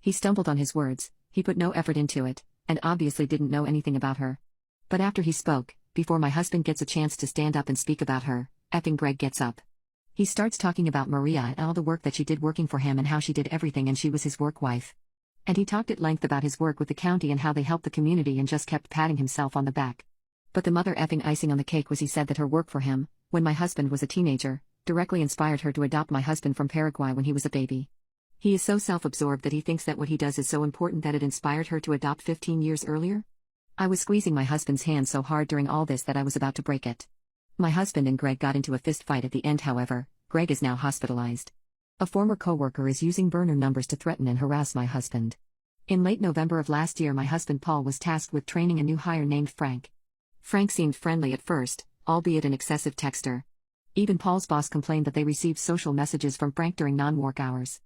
He stumbled on his words, he put no effort into it, and obviously didn't know anything about her. But after he spoke, before my husband gets a chance to stand up and speak about her, effing Greg gets up. He starts talking about Maria and all the work that she did working for him and how she did everything and she was his work wife. And he talked at length about his work with the county and how they helped the community and just kept patting himself on the back. But the mother effing icing on the cake was he said that her work for him, when my husband was a teenager, directly inspired her to adopt my husband from Paraguay when he was a baby. He is so self-absorbed that he thinks that what he does is so important that it inspired her to adopt 15 years earlier? I was squeezing my husband's hand so hard during all this that I was about to break it. My husband and Greg got into a fist fight at the end. However, Greg is now hospitalized. A former coworker is using burner numbers to threaten and harass my husband. In late November of last year, my husband Paul was tasked with training a new hire named Frank. Frank seemed friendly at first, albeit an excessive texter. Even Paul's boss complained that they received social messages from Frank during non-work hours.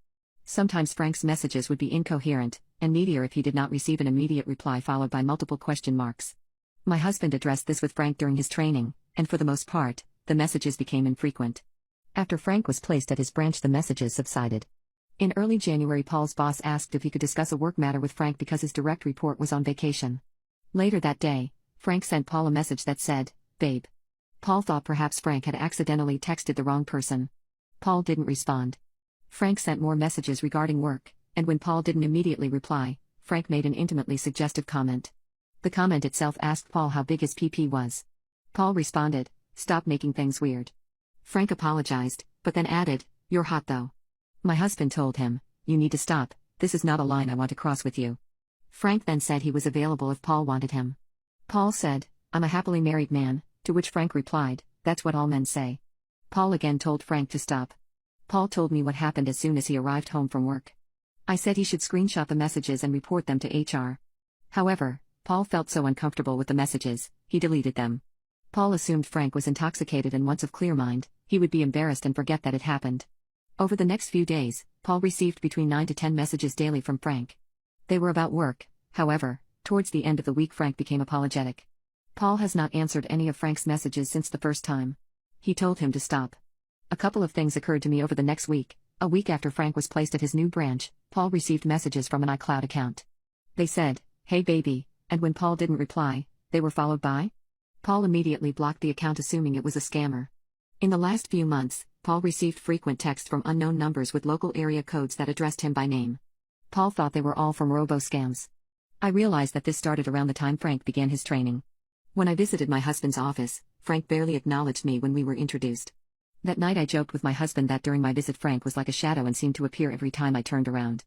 Sometimes Frank's messages would be incoherent, and needier if he did not receive an immediate reply followed by multiple question marks. My husband addressed this with Frank during his training, and for the most part, the messages became infrequent. After Frank was placed at his branch, the messages subsided. In early January, Paul's boss asked if he could discuss a work matter with Frank because his direct report was on vacation. Later that day, Frank sent Paul a message that said, "Babe." Paul thought perhaps Frank had accidentally texted the wrong person. Paul didn't respond. Frank sent more messages regarding work, and when Paul didn't immediately reply, Frank made an intimately suggestive comment. The comment itself asked Paul how big his PP was. Paul responded, "Stop making things weird." Frank apologized, but then added, "You're hot though." My husband told him, "You need to stop, this is not a line I want to cross with you." Frank then said he was available if Paul wanted him. Paul said, "I'm a happily married man," to which Frank replied, "That's what all men say." Paul again told Frank to stop. Paul told me what happened as soon as he arrived home from work. I said he should screenshot the messages and report them to HR. However, Paul felt so uncomfortable with the messages, he deleted them. Paul assumed Frank was intoxicated and once of clear mind, he would be embarrassed and forget that it happened. Over the next few days, Paul received between 9 to 10 messages daily from Frank. They were about work. However, towards the end of the week, Frank became apologetic. Paul has not answered any of Frank's messages since the first time. He told him to stop. A couple of things occurred to me over the next week. A week after Frank was placed at his new branch, Paul received messages from an iCloud account. They said, "Hey baby," and when Paul didn't reply, they were followed by. Paul immediately blocked the account assuming it was a scammer. In the last few months, Paul received frequent texts from unknown numbers with local area codes that addressed him by name. Paul thought they were all from robo-scams. I realized that this started around the time Frank began his training. When I visited my husband's office, Frank barely acknowledged me when we were introduced. That night I joked with my husband that during my visit Frank was like a shadow and seemed to appear every time I turned around.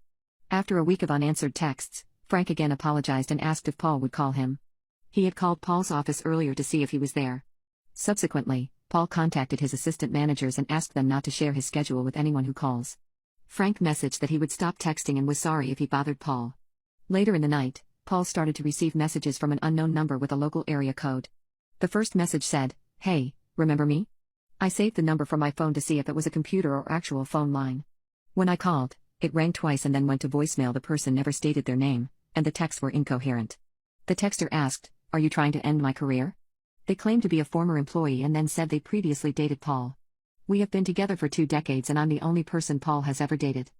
After a week of unanswered texts, Frank again apologized and asked if Paul would call him. He had called Paul's office earlier to see if he was there. Subsequently, Paul contacted his assistant managers and asked them not to share his schedule with anyone who calls. Frank messaged that he would stop texting and was sorry if he bothered Paul. Later in the night, Paul started to receive messages from an unknown number with a local area code. The first message said, "Hey, remember me?" I saved the number from my phone to see if it was a computer or actual phone line. When I called, it rang twice and then went to voicemail. The person never stated their name, and the texts were incoherent. The texter asked, "Are you trying to end my career?" They claimed to be a former employee and then said they previously dated Paul. "We have been together for 2 decades and I'm the only person Paul has ever dated."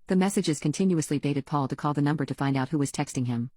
The messages continuously baited Paul to call the number to find out who was texting him.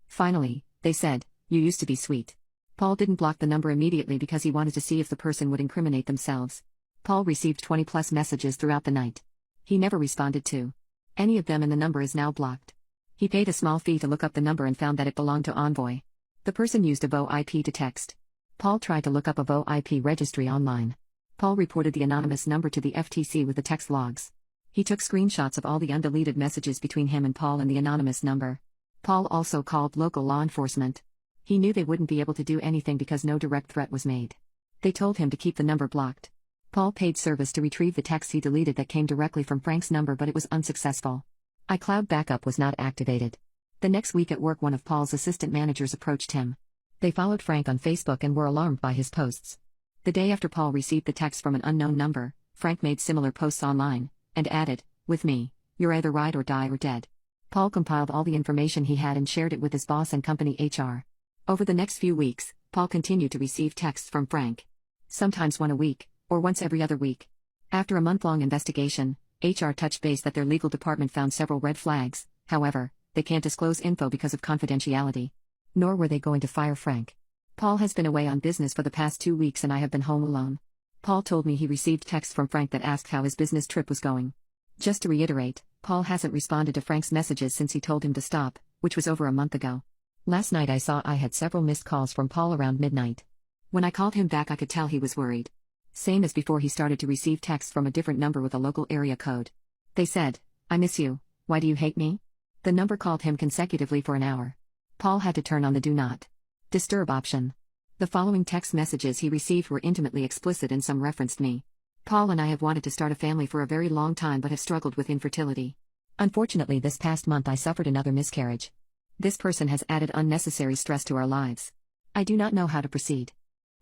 Finally, they said, "You used to be sweet." Paul didn't block the number immediately because he wanted to see if the person would incriminate themselves. Paul received 20+ messages throughout the night. He never responded to any of them and the number is now blocked. He paid a small fee to look up the number and found that it belonged to Envoy. The person used a VoIP to text. Paul tried to look up a VoIP registry online. Paul reported the anonymous number to the FTC with the text logs. He took screenshots of all the undeleted messages between him and Paul and the anonymous number. Paul also called local law enforcement. He knew they wouldn't be able to do anything because no direct threat was made. They told him to keep the number blocked. Paul paid service to retrieve the text he deleted that came directly from Frank's number, but it was unsuccessful. iCloud backup was not activated. The next week at work, one of Paul's assistant managers approached him. They followed Frank on Facebook and were alarmed by his posts. The day after Paul received the text from an unknown number, Frank made similar posts online, and added, "With me, you're either ride or die or dead." Paul compiled all the information he had and shared it with his boss and company HR. Over the next few weeks, Paul continued to receive texts from Frank. Sometimes one a week, or once every other week. After a month-long investigation, HR touched base that their legal department found several red flags, however, they can't disclose info because of confidentiality. Nor were they going to fire Frank. Paul has been away on business for the past 2 weeks and I have been home alone. Paul told me he received texts from Frank that asked how his business trip was going. Just to reiterate, Paul hasn't responded to Frank's messages since he told him to stop, which was over a month ago. Last night I saw I had several missed calls from Paul around midnight. When I called him back I could tell he was worried. Same as before, he started to receive texts from a different number with a local area code. They said, "I miss you, why do you hate me?" The number called him consecutively for an hour. Paul had to turn on the do not disturb option. The following text messages he received were intimately explicit and some referenced me. "Paul and I have wanted to start a family for a very long time but have struggled with infertility. Unfortunately, this past month I suffered another miscarriage. This person has added unnecessary stress to our lives. I do not know how to proceed.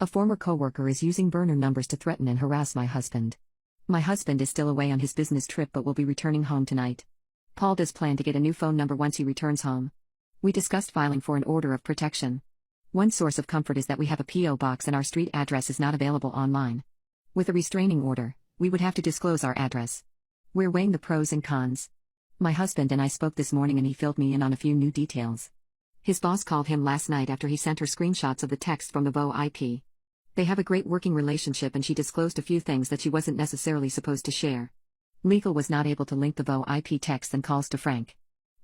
A former coworker is using burner numbers to threaten and harass my husband. My husband is still away on his business trip but will be returning home tonight. Paul does plan to get a new phone number once he returns home. We discussed filing for an order of protection. One source of comfort is that we have a P.O. box and our street address is not available online. With a restraining order, we would have to disclose our address. We're weighing the pros and cons. My husband and I spoke this morning and he filled me in on a few new details. His boss called him last night after he sent her screenshots of the text from the VO IP. They have a great working relationship and she disclosed a few things that she wasn't necessarily supposed to share. Legal was not able to link the VO IP text and calls to Frank.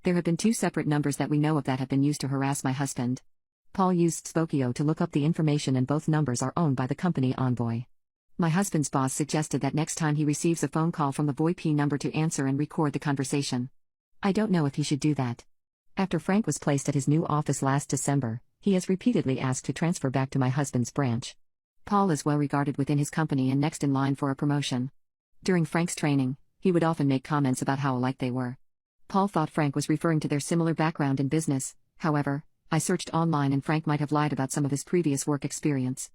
There have been 2 separate numbers that we know of that have been used to harass my husband. Paul used Spokio to look up the information and both numbers are owned by the company Envoy. My husband's boss suggested that next time he receives a phone call from the VoIP number to answer and record the conversation. I don't know if he should do that. After Frank was placed at his new office last December, he has repeatedly asked to transfer back to my husband's branch. Paul is well regarded within his company and next in line for a promotion. During Frank's training, he would often make comments about how alike they were. Paul thought Frank was referring to their similar background in business, however, I searched online and Frank might have lied about some of his previous work experience.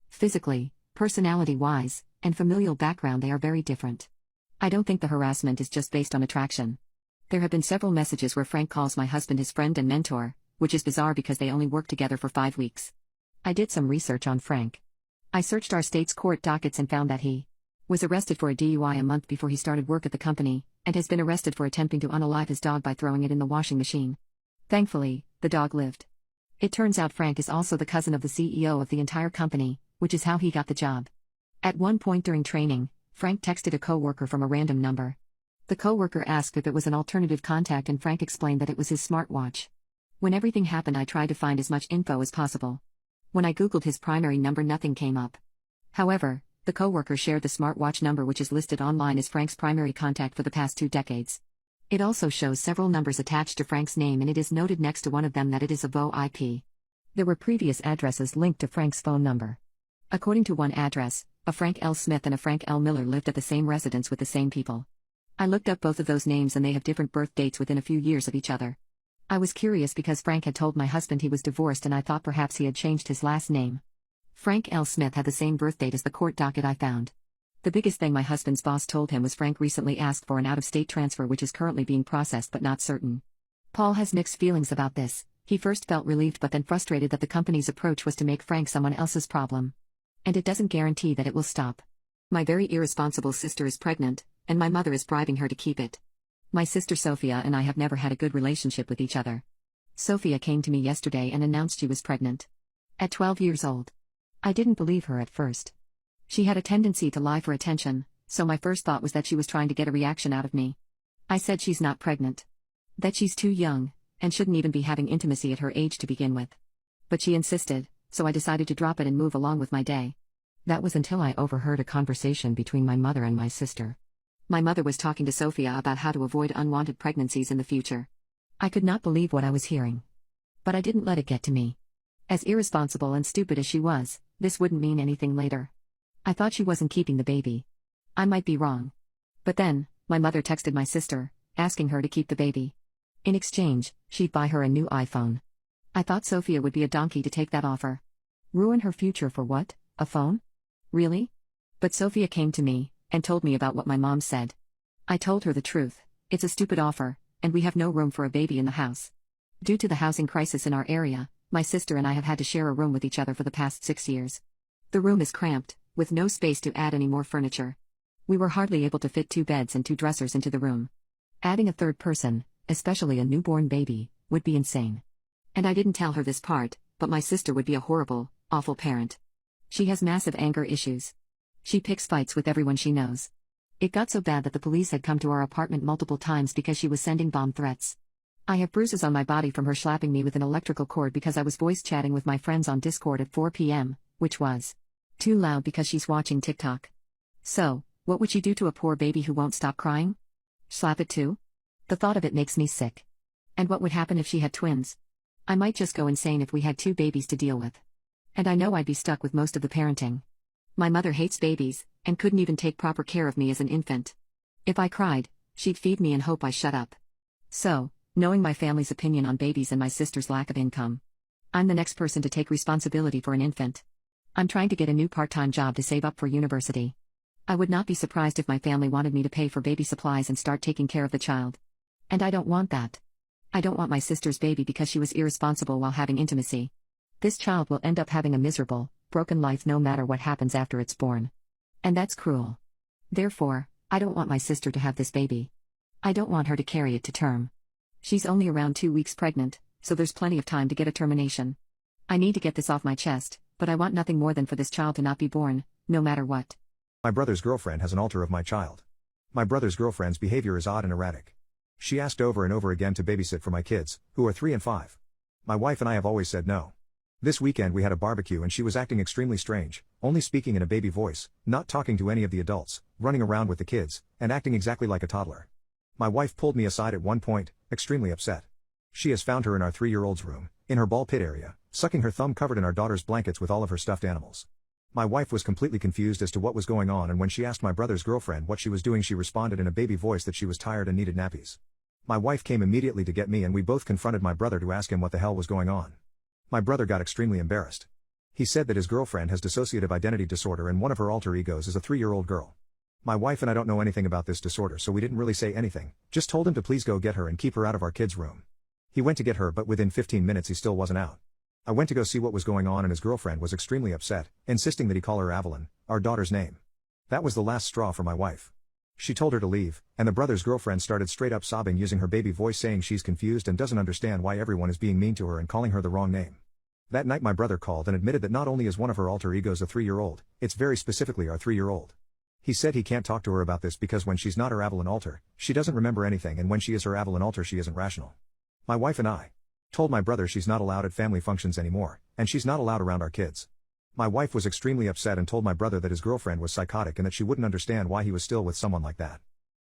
Physically, personality-wise, and familial background they are very different. I don't think the harassment is just based on attraction. There have been several messages where Frank calls my husband his friend and mentor, which is bizarre because they only worked together for 5 weeks. I did some research on Frank. I searched our state's court dockets and found that he was arrested for a DUI a month before he started work at the company, and has been arrested for attempting to unalive his dog by throwing it in the washing machine. Thankfully, the dog lived. It turns out Frank is also the cousin of the CEO of the entire company, which is how he got the job. At one point during training, Frank texted a coworker from a random number. The coworker asked if it was an alternative contact and Frank explained that it was his smartwatch. When everything happened I tried to find as much info as possible. When I googled his primary number nothing came up. However, the coworker shared the smartwatch number which is listed online as Frank's primary contact for the past 2 decades. It also shows several numbers attached to Frank's name and it is noted next to one of them that it is a VO IP. There were previous addresses linked to Frank's phone number. According to one address, a Frank L. Smith and a Frank L. Miller lived at the same residence with the same people. I looked up both of those names and they have different birth dates within a few years of each other. I was curious because Frank had told my husband he was divorced and I thought perhaps he had changed his last name. Frank L. Smith had the same birth date as the court docket I found. The biggest thing my husband's boss told him was Frank recently asked for an out-of-state transfer which is currently being processed but not certain. Paul has mixed feelings about this. He first felt relieved but then frustrated that the company's approach was to make Frank someone else's problem. And it doesn't guarantee that it will stop. My very irresponsible sister is pregnant, and my mother is bribing her to keep it. My sister Sophia and I have never had a good relationship with each other. Sophia came to me yesterday and announced she was pregnant. At 12 years old. I didn't believe her at first. She had a tendency to lie for attention, so my first thought was that she was trying to get a reaction out of me. I said she's not pregnant. That she's too young, and shouldn't even be having intimacy at her age to begin with. But she insisted, so I decided to drop it and move along with my day. That was until I overheard a conversation between my mother and my sister. My mother was talking to Sophia about how to avoid unwanted pregnancies in the future. I could not believe what I was hearing. But I didn't let it get to me. As irresponsible and stupid as she was, this wouldn't mean anything later. I thought she wasn't keeping the baby. I might be wrong. But then, my mother texted my sister, asking her to keep the baby. In exchange, she'd buy her a new iPhone. I thought Sophia would be a donkey to take that offer. Ruin her future for what? A phone? Really? But Sophia came to me and told me about what my mom said. I told her the truth. It's a stupid offer, and we have no room for a baby in the house. Due to the housing crisis in our area, my sister and I have had to share a room with each other for the past 6 years. The room is cramped, with no space to add any more furniture. We were hardly able to fit 2 beds and 2 dressers into the room. Adding a third person, especially a newborn baby, would be insane. And I didn't tell her this part, but my sister would be a horrible, awful parent. She has massive anger issues. She picks fights with everyone she knows. It got so bad that the police had come to our apartment multiple times because she was sending bomb threats. I have bruises on my body from her slapping me with an electrical cord because I was voice chatting with my friends on Discord at 4 p.m., which was too loud because she's watching TikTok. So, what would she do to a poor baby who won't stop crying? Slap it too? The thought of it makes me sick. And what would happen if she had twins? I might just go insane if we had 2 babies to deal with. And I know I'd be stuck with most of the parenting. My mother hates babies, and couldn't even take proper care of me as an infant. If I cried, she'd feed me and hope I shut up. So, knowing my family's opinion on babies and my sister's lack of income, I'm the next person to take responsibility for an infant. I'm trying to get a new part-time job to save up for university. I would not be surprised if my family wanted me to pay for baby supplies and start taking care of the child. And I don't want that. I don't want my sister's baby because she was irresponsible while having intimacy. This child will end up having a miserable, broken life no matter what happens after it's born. And that's cruel. Therefore, I don't want my sister to have this baby. I don't want her to carry it to term. She's only around 2 weeks pregnant, so there's plenty of time to get a termination. I need to get this off my chest, but I want nothing more than for this child to not be born, no matter what. My brother's girlfriend has an alter of my child. My brother's girlfriend's behavior is odd and erratic. She asked over and over again to babysit for my kids, who are 3 and 5. My wife and I have always said no. This weekend we had a barbecue and she was acting extremely strange, only speaking in a baby voice, not talking to any of the adults, running around with the kids, and acting exactly like a toddler. My wife pulled me aside at one point, extremely upset. She has found her in our 3-year-old's room, in her ball pit area, sucking her thumb covered in our daughter's blankets with all of her stuffed animals. My wife was completely confused as to what was going on, and when she asked my brother's girlfriend what she was doing, she responded in a baby voice that she was tired and needed nappies. My wife came immediately to get me and we both confronted my brother to ask him what the hell was going on. My brother got extremely embarrassed. He said that his girlfriend has dissociative identity disorder and one of her alter egos is a 3-year-old girl. My wife and I don't know anything about this disorder, so we didn't really say anything, just told him to please go get her and keep her out of our kids' room. He went to get her, but within 15 minutes he still wasn't out. I went to go see what was going on and his girlfriend was extremely upset, insisting that he call her Evelyn, our daughter's name. That was the last straw for my wife. She told her to leave, and the brother's girlfriend started straight up sobbing using her baby voice, saying she's confused and doesn't understand why everyone is being mean to her and calling her the wrong name. That night my brother called and admitted that not only is one of her alter egos a 3-year-old, it's very specifically our 3-year-old. He said he can't talk to her about this because when she's not her Evelyn alter, she doesn't remember anything, and when she is her Evelyn alter she isn't rational. My wife and I told my brother she's not allowed at family functions anymore, and she's not allowed around our kids. My wife was extremely upset and told my brother that his girlfriend was psychotic and that she wouldn't understand why he was still with someone like that.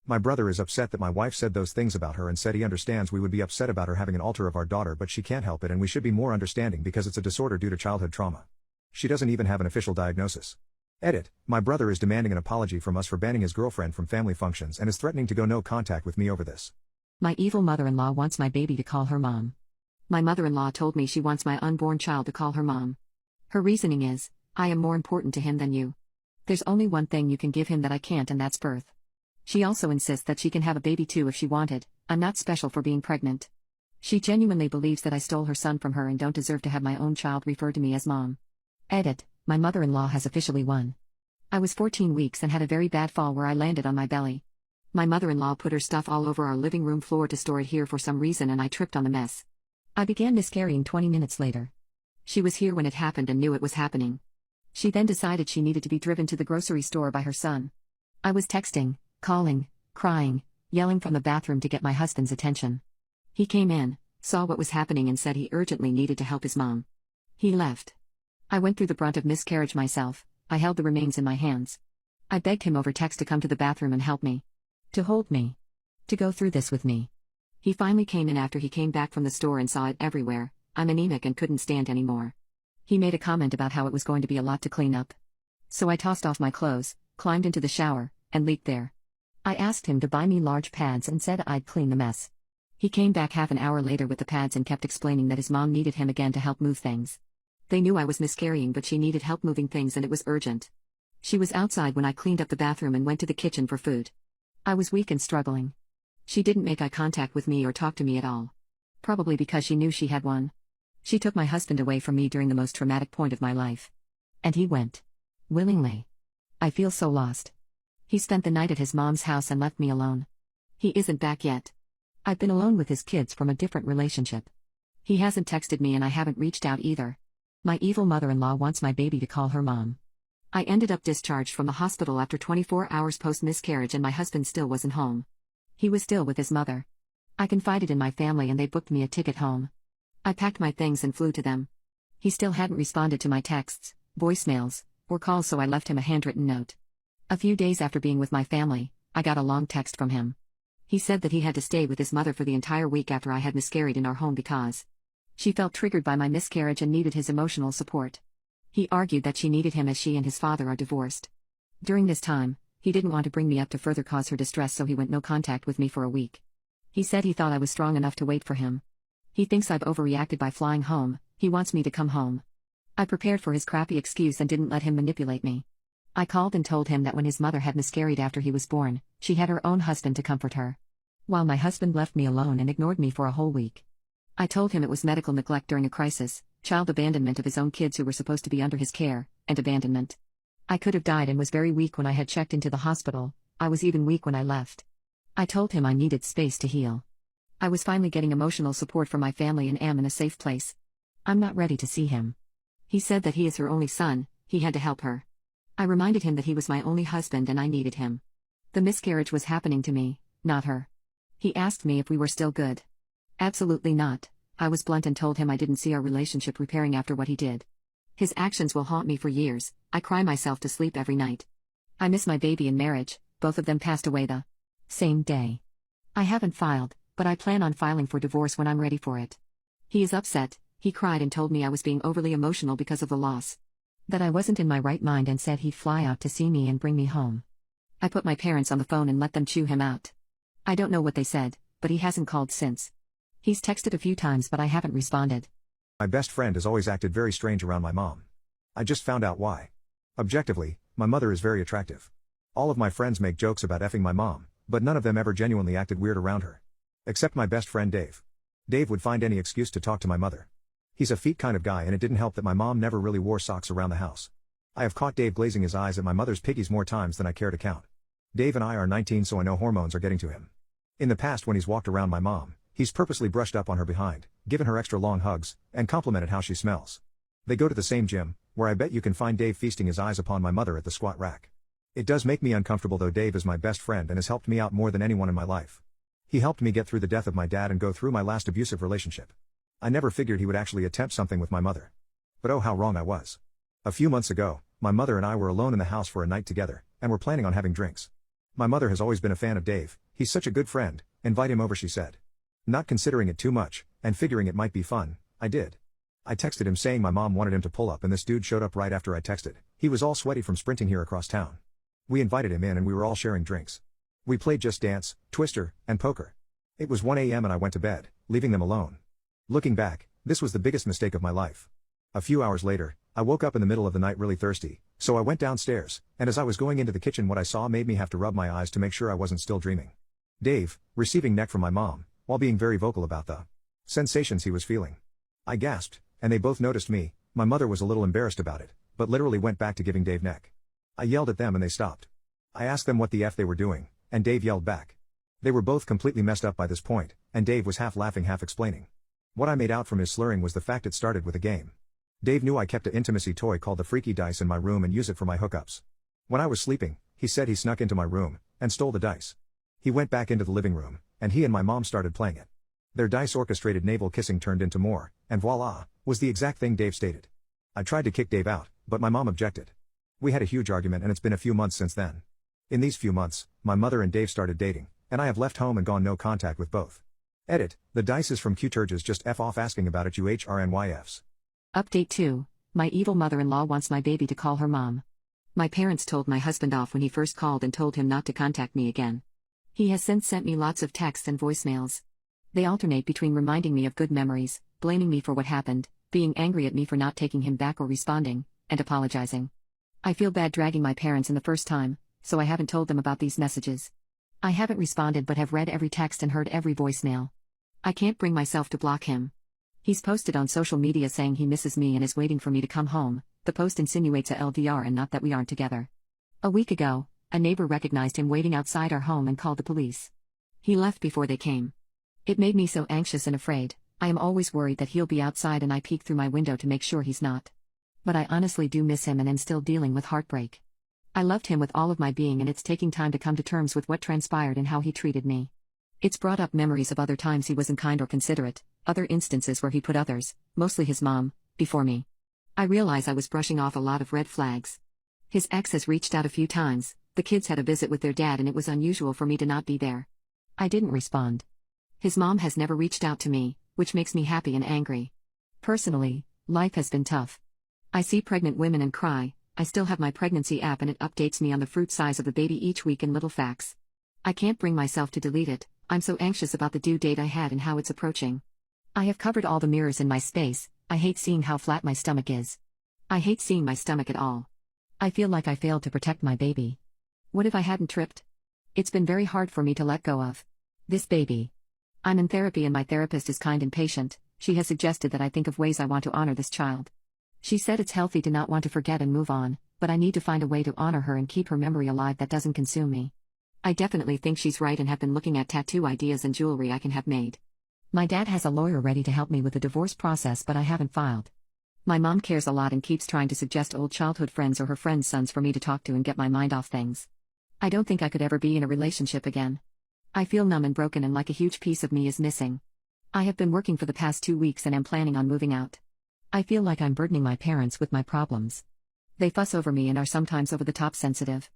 My brother is upset that my wife said those things about her and said he understands we would be upset about her having an alter of our daughter, but she can't help it and we should be more understanding because it's a disorder due to childhood trauma. She doesn't even have an official diagnosis. Edit, my brother is demanding an apology from us for banning his girlfriend from family functions and is threatening to go no contact with me over this. My evil mother-in-law wants my baby to call her mom. My mother-in-law told me she wants my unborn child to call her mom. Her reasoning is, I am more important to him than you. There's only one thing you can give him that I can't, and that's birth. She also insists that she can have a baby too if she wanted. I'm not special for being pregnant. She genuinely believes that I stole her son from her and don't deserve to have my own child refer to me as mom. Edit, my mother-in-law has officially won. I was 14 weeks and had a very bad fall where I landed on my belly. My mother-in-law put her stuff all over our living room floor to store it here for some reason, and I tripped on the mess. I began miscarrying 20 minutes later. She was here when it happened and knew it was happening. She then decided she needed to be driven to the grocery store by her son. I was texting, calling, crying, yelling from the bathroom to get my husband's attention. He came in, saw what was happening and said he urgently needed to help his mom. He left. I went through the brunt of miscarriage myself. I held the remains in my hands. I begged him over text to come to the bathroom and help me. To hold me. To go through this with me. He finally came in after he came back from the store and saw it everywhere. I'm anemic and couldn't stand anymore. He made a comment about how it was going to be a lot to clean up. So I tossed off my clothes, climbed into the shower, and leaped there. I asked him to buy me large pads and said I'd clean the mess. He came back half an hour later with the pads and kept explaining that his mom needed him again to help move things. They knew I was miscarrying, but she needed help moving things and it was urgent. She was outside when I cleaned up the bathroom and went to the kitchen for food. I was weak and struggling. She didn't make eye contact with me or talk to me at all. Probably because she knew she had won. She took my husband away from me during the most traumatic point of my life. And he went. Willingly. I feel so lost. He spent the night at his mom's house and left me alone. He isn't back yet. I've been alone with his kids from a different relationship. He hasn't texted me and I haven't reached out either. My evil mother-in-law wants my baby to call her mom. I ended up discharged from the hospital after 24 hours post-miscarriage and my husband still wasn't home. He was still with his mother. I confided in my family and they booked me a ticket home. I packed my things and flew to them. He still hadn't responded to my texts, voicemails, or calls, so I left him a handwritten note. A few days after being with my family, I got a long text from him. He said that he had to stay with his mother for the entire week after I had miscarried in our home because she felt triggered by my miscarriage and needed his emotional support. He argued that she needed him as she and his father are divorced. During this time, he didn't want to bring me up to further cause her distress, so he went no contact with me for a week. He said he thought I was strong enough to wait for him. He thinks I've overreacted by flying home. He wants me to come home. I prepared for his crappy excuse and didn't let him manipulate me. I called and told him that when his mother had miscarried after he was born, she had her own husband to comfort her, while my husband left me alone and ignored me for a whole week. I told him it was medical neglect during a crisis, child abandonment of his own kids who were supposed to be under his care, and abandonment. I could have died and was very weak when I had checked into the hospital. I was even weak when I left. I told him I needed space to heal. I was finally getting emotional support from my family and am in a safe place. I'm not ready to see him. He said that he is her only son, he had to help her. I reminded him that he was my only husband and I needed him. The miscarriage was happening to me, not her. He asked me if we were still good. Absolutely not. I was blunt and told him I didn't see our relationship repairing after what he did. His actions will haunt me for years. I cry myself to sleep every night. I miss my baby and marriage. Both of them passed away the same day. I haven't filed, but I plan on filing for divorce when I'm ready for it. He is upset. He cried and told me I was being overly emotional because of the loss. That I wasn't in my right mind and said he'd fly out to see me and bring me home. I put my parents on the phone and let them chew him out. I don't know what they said, but he hasn't called since. He's texted a few times but I haven't responded. My best friend has always acted very strange around my mom. I just found out why. Objectively, my mother is very attractive. All of my friends make jokes about effing my mom, but none of them ever genuinely acted weird around her. Except my best friend Dave. Dave would find any excuse to talk to my mother. He's a feet kind of guy and it didn't help that my mom never really wore socks around the house. I have caught Dave glazing his eyes at my mother's piggies more times than I care to count. Dave and I are 19, so I know hormones are getting to him. In the past, when he's walked around my mom, he's purposely brushed up on her behind, given her extra long hugs, and complimented how she smells. They go to the same gym, where I bet you can find Dave feasting his eyes upon my mother at the squat rack. It does make me uncomfortable though. Dave is my best friend and has helped me out more than anyone in my life. He helped me get through the death of my dad and go through my last abusive relationship. I never figured he would actually attempt something with my mother. But oh, how wrong I was. A few months ago, my mother and I were alone in the house for a night together, and were planning on having drinks. My mother has always been a fan of Dave. He's such a good friend, invite him over, she said. Not considering it too much, and figuring it might be fun, I did. I texted him saying my mom wanted him to pull up and this dude showed up right after I texted. He was all sweaty from sprinting here across town. We invited him in and we were all sharing drinks. We played Just Dance, Twister, and poker. It was 1 a.m. and I went to bed, leaving them alone. Looking back, this was the biggest mistake of my life. A few hours later, I woke up in the middle of the night really thirsty, so I went downstairs, and as I was going into the kitchen what I saw made me have to rub my eyes to make sure I wasn't still dreaming. Dave, receiving neck from my mom, while being very vocal about the sensations he was feeling. I gasped, and they both noticed me. My mother was a little embarrassed about it, but literally went back to giving Dave neck. I yelled at them and they stopped. I asked them what the F they were doing, and Dave yelled back. They were both completely messed up by this point, and Dave was half laughing half explaining. What I made out from his slurring was the fact it started with a game. Dave knew I kept an intimacy toy called the Freaky Dice in my room and use it for my hookups. When I was sleeping, he said he snuck into my room, and stole the dice. He went back into the living room, and he and my mom started playing it. Their dice-orchestrated navel kissing turned into more, and voila, was the exact thing Dave stated. I tried to kick Dave out, but my mom objected. We had a huge argument and it's been a few months since then. In these few months, my mother and Dave started dating, and I have left home and gone no contact with both. Edit, the dice is from Qturges, just F off asking about it, you HRNYFs. Update 2. My evil mother-in-law wants my baby to call her mom. My parents told my husband off when he first called and told him not to contact me again. He has since sent me lots of texts and voicemails. They alternate between reminding me of good memories, blaming me for what happened, being angry at me for not taking him back or responding, and apologizing. I feel bad dragging my parents in the first time, so I haven't told them about these messages. I haven't responded but have read every text and heard every voicemail. I can't bring myself to block him. He's posted on social media saying he misses me and is waiting for me to come home. The post insinuates a LDR and not that we aren't together. A week ago, A neighbor recognized him waiting outside our home and called the police. He left before they came. It made me so anxious and afraid. I am always worried that he'll be outside and I peek through my window to make sure he's not. But I honestly do miss him and am still dealing with heartbreak. I loved him with all of my being and it's taking time to come to terms with what transpired and how he treated me. It's brought up memories of other times he wasn't kind or considerate, other instances where he put others, mostly his mom, before me. I realize I was brushing off a lot of red flags. His ex has reached out a few times, the kids had a visit with their dad and it was unusual for me to not be there. I didn't respond. His mom has never reached out to me, which makes me happy and angry. Personally, life has been tough. I see pregnant women and cry. I still have my pregnancy app and it updates me on the fruit size of the baby each week and little facts. I can't bring myself to delete it, I'm so anxious about the due date I had and how it's approaching. I have covered all the mirrors in my space, I hate seeing how flat my stomach is. I hate seeing my stomach at all. I feel like I failed to protect my baby. What if I hadn't tripped? It's been very hard for me to let go of this baby. I'm in therapy and my therapist is kind and patient. She has suggested that I think of ways I want to honor this child. She said it's healthy to not want to forget and move on, but I need to find a way to honor her and keep her memory alive that doesn't consume me. I definitely think she's right and have been looking at tattoo ideas and jewelry I can have made. My dad has a lawyer ready to help me with the divorce process but I haven't filed. My mom cares a lot and keeps trying to suggest old childhood friends or her friends' sons for me to talk to and get my mind off things. I don't think I could ever be in a relationship again. I feel numb and broken and like a huge piece of me is missing. I have been working for the past 2 weeks and am planning on moving out. I feel like I'm burdening my parents with my problems. They fuss over me and are sometimes over the top sensitive.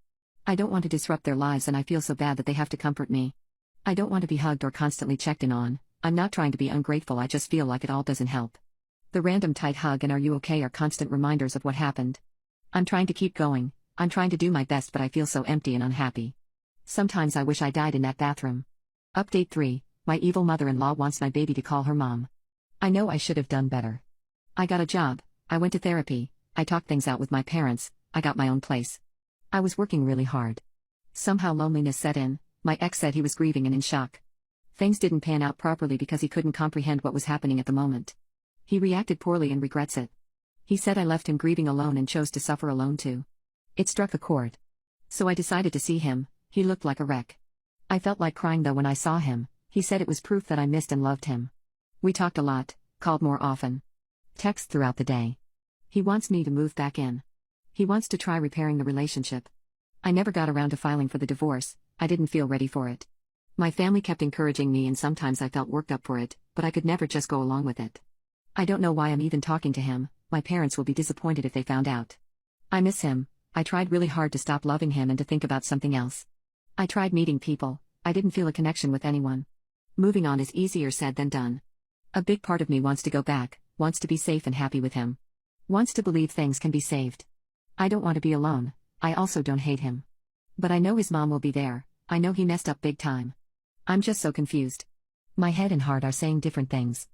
I don't want to disrupt their lives and I feel so bad that they have to comfort me. I don't want to be hugged or constantly checked in on. I'm not trying to be ungrateful, I just feel like it all doesn't help. The random tight hug and "are you okay" are constant reminders of what happened. I'm trying to keep going, I'm trying to do my best but I feel so empty and unhappy. Sometimes I wish I died in that bathroom. Update 3, my evil mother-in-law wants my baby to call her mom. I know I should have done better. I got a job, I went to therapy, I talked things out with my parents, I got my own place. I was working really hard. Somehow loneliness set in, my ex said he was grieving and in shock. Things didn't pan out properly because he couldn't comprehend what was happening at the moment. He reacted poorly and regrets it. He said I left him grieving alone and chose to suffer alone too. It struck a chord. So I decided to see him, he looked like a wreck. I felt like crying though when I saw him, he said it was proof that I missed and loved him. We talked a lot, called more often. Text throughout the day. He wants me to move back in. He wants to try repairing the relationship. I never got around to filing for the divorce, I didn't feel ready for it. My family kept encouraging me and sometimes I felt worked up for it, but I could never just go along with it. I don't know why I'm even talking to him, my parents will be disappointed if they found out. I miss him, I tried really hard to stop loving him and to think about something else. I tried meeting people, I didn't feel a connection with anyone. Moving on is easier said than done. A big part of me wants to go back, wants to be safe and happy with him. Wants to believe things can be saved. I don't want to be alone, I also don't hate him. But I know his mom will be there, I know he messed up big time. I'm just so confused. My head and heart are saying different things.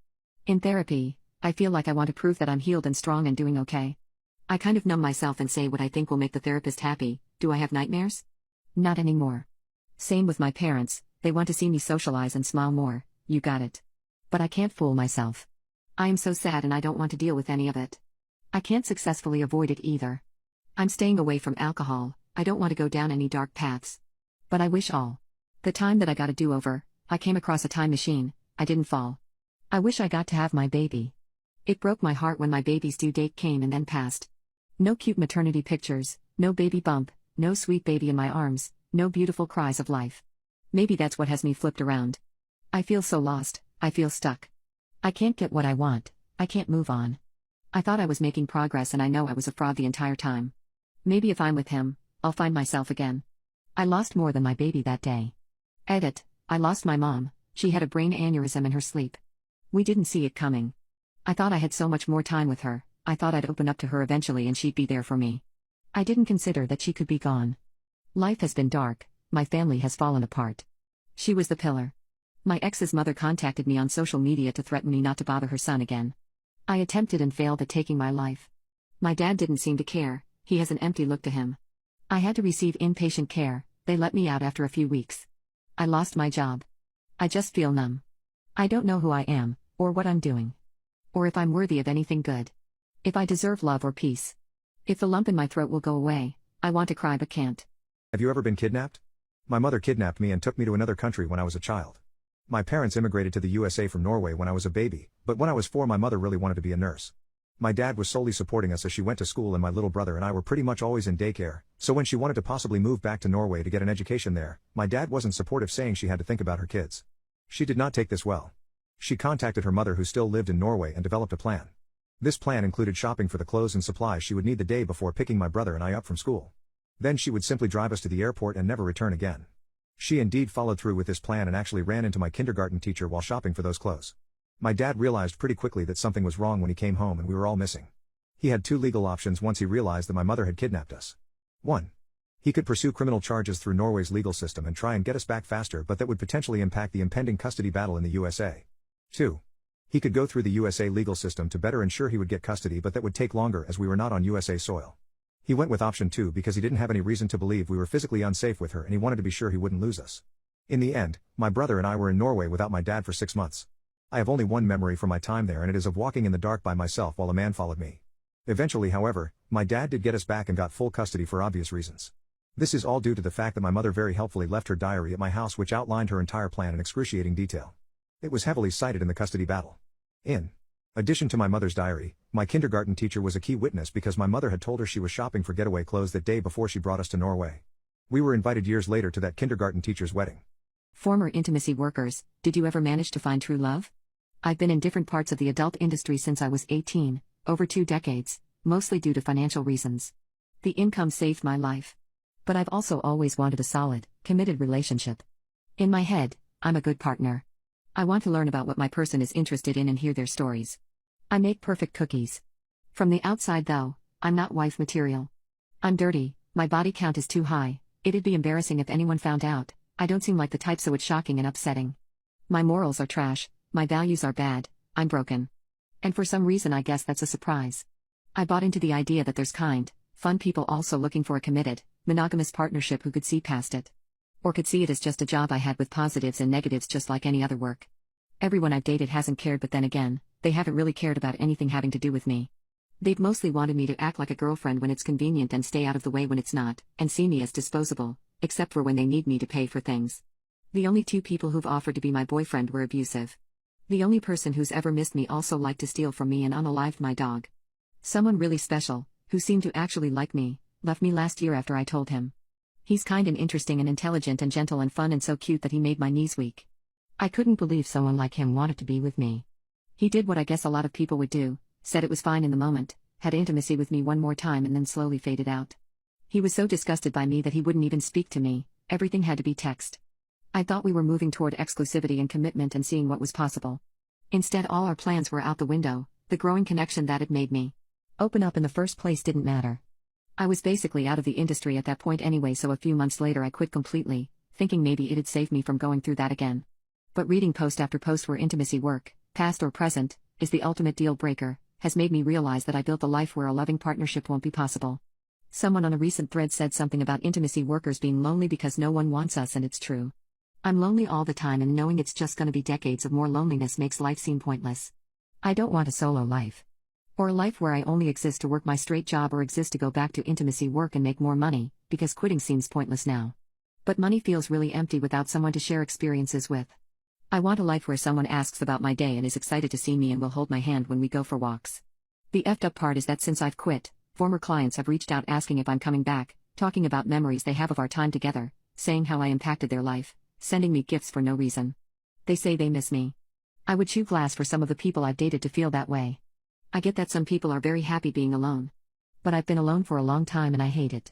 In therapy, I feel like I want to prove that I'm healed and strong and doing okay. I kind of numb myself and say what I think will make the therapist happy. Do I have nightmares? Not anymore. Same with my parents, they want to see me socialize and smile more, you got it. But I can't fool myself. I am so sad and I don't want to deal with any of it. I can't successfully avoid it either. I'm staying away from alcohol, I don't want to go down any dark paths. But I wish all the time that I got a do-over, I came across a time machine, I didn't fall. I wish I got to have my baby. It broke my heart when my baby's due date came and then passed. No cute maternity pictures, no baby bump, no sweet baby in my arms, no beautiful cries of life. Maybe that's what has me flipped around. I feel so lost, I feel stuck. I can't get what I want, I can't move on. I thought I was making progress and I know I was a fraud the entire time. Maybe if I'm with him, I'll find myself again. I lost more than my baby that day. Edit, I lost my mom, she had a brain aneurysm in her sleep. We didn't see it coming. I thought I had so much more time with her, I thought I'd open up to her eventually and she'd be there for me. I didn't consider that she could be gone. Life has been dark, my family has fallen apart. She was the pillar. My ex's mother contacted me on social media to threaten me not to bother her son again. I attempted and failed at taking my life. My dad didn't seem to care, he has an empty look to him. I had to receive inpatient care, they let me out after a few weeks. I lost my job. I just feel numb. I don't know who I am, or what I'm doing. Or if I'm worthy of anything good. If I deserve love or peace. If the lump in my throat will go away, I want to cry but can't. Have you ever been kidnapped? My mother kidnapped me and took me to another country when I was a child. My parents immigrated to the USA from Norway when I was a baby, but when I was 4 my mother really wanted to be a nurse. My dad was solely supporting us as she went to school and my little brother and I were pretty much always in daycare, so when she wanted to possibly move back to Norway to get an education there, my dad wasn't supportive, saying she had to think about her kids. She did not take this well. She contacted her mother who still lived in Norway and developed a plan. This plan included shopping for the clothes and supplies she would need the day before picking my brother and I up from school. Then she would simply drive us to the airport and never return again. She indeed followed through with this plan and actually ran into my kindergarten teacher while shopping for those clothes. My dad realized pretty quickly that something was wrong when he came home and we were all missing. He had 2 legal options once he realized that my mother had kidnapped us. 1. He could pursue criminal charges through Norway's legal system and try and get us back faster, but that would potentially impact the impending custody battle in the USA. 2. He could go through the USA legal system to better ensure he would get custody, but that would take longer as we were not on USA soil. He went with option 2 because he didn't have any reason to believe we were physically unsafe with her and he wanted to be sure he wouldn't lose us. In the end, my brother and I were in Norway without my dad for 6 months. I have only one memory from my time there, and it is of walking in the dark by myself while a man followed me. Eventually, however, my dad did get us back and got full custody for obvious reasons. This is all due to the fact that my mother very helpfully left her diary at my house, which outlined her entire plan in excruciating detail. It was heavily cited in the custody battle. In addition to my mother's diary, my kindergarten teacher was a key witness because my mother had told her she was shopping for getaway clothes that day before she brought us to Norway. We were invited years later to that kindergarten teacher's wedding. Former intimacy workers, did you ever manage to find true love? I've been in different parts of the adult industry since I was 18, over 2 decades, mostly due to financial reasons. The income saved my life. But I've also always wanted a solid, committed relationship. In my head, I'm a good partner. I want to learn about what my person is interested in and hear their stories. I make perfect cookies. From the outside though, I'm not wife material. I'm dirty, my body count is too high, it'd be embarrassing if anyone found out, I don't seem like the type so it's shocking and upsetting. My morals are trash, my values are bad, I'm broken. And for some reason I guess that's a surprise. I bought into the idea that there's kind, fun people also looking for a committed, monogamous partnership who could see past it. Or could see it as just a job I had with positives and negatives just like any other work. Everyone I've dated hasn't cared, but then again, they haven't really cared about anything having to do with me. They've mostly wanted me to act like a girlfriend when it's convenient and stay out of the way when it's not, and see me as disposable, except for when they need me to pay for things. The only 2 people who've offered to be my boyfriend were abusive. The only person who's ever missed me also liked to steal from me and unalived my dog. Someone really special, who seemed to actually like me, left me last year after I told him. He's kind and interesting and intelligent and gentle and fun and so cute that he made my knees weak. I couldn't believe someone like him wanted to be with me. He did what I guess a lot of people would do, said it was fine in the moment, had intimacy with me one more time and then slowly faded out. He was so disgusted by me that he wouldn't even speak to me, everything had to be text. I thought we were moving toward exclusivity and commitment and seeing what was possible. Instead, all our plans were out the window, the growing connection that it made me open up in the first place didn't matter. I was basically out of the industry at that point anyway, so a few months later I quit completely, thinking maybe it'd save me from going through that again. But reading post after post where intimacy work, past or present, is the ultimate deal breaker, has made me realize that I built a life where a loving partnership won't be possible. Someone on a recent thread said something about intimacy workers being lonely because no one wants us, and it's true. I'm lonely all the time, and knowing it's just gonna be decades of more loneliness makes life seem pointless. I don't want a solo life. Or a life where I only exist to work my straight job or exist to go back to intimacy work and make more money, because quitting seems pointless now. But money feels really empty without someone to share experiences with. I want a life where someone asks about my day and is excited to see me and will hold my hand when we go for walks. The effed up part is that since I've quit, former clients have reached out asking if I'm coming back, talking about memories they have of our time together, saying how I impacted their life, sending me gifts for no reason. They say they miss me. I would chew glass for some of the people I've dated to feel that way. I get that some people are very happy being alone. But I've been alone for a long time and I hate it.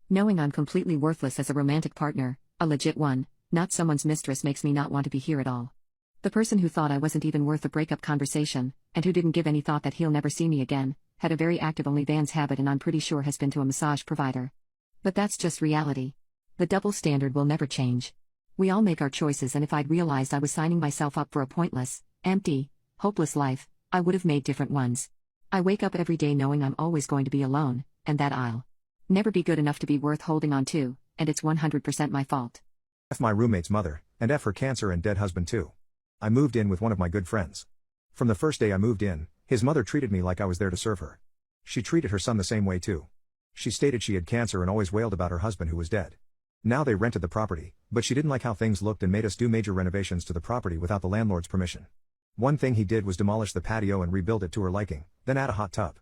Knowing I'm completely worthless as a romantic partner, a legit one, not someone's mistress, makes me not want to be here at all. The person who thought I wasn't even worth a breakup conversation, and who didn't give any thought that he'll never see me again, had a very active OnlyFans habit and I'm pretty sure has been to a massage provider. But that's just reality. The double standard will never change. We all make our choices, and if I'd realized I was signing myself up for a pointless, empty, hopeless life, I would have made different ones. I wake up every day knowing I'm always going to be alone, and that I'll never be good enough to be worth holding on to, and it's 100% my fault. F my roommate's mother, and F her cancer and dead husband too. I moved in with one of my good friends. From the first day I moved in, his mother treated me like I was there to serve her. She treated her son the same way too. She stated she had cancer and always wailed about her husband who was dead. Now they rented the property, but she didn't like how things looked and made us do major renovations to the property without the landlord's permission. One thing he did was demolish the patio and rebuild it to her liking, then add a hot tub.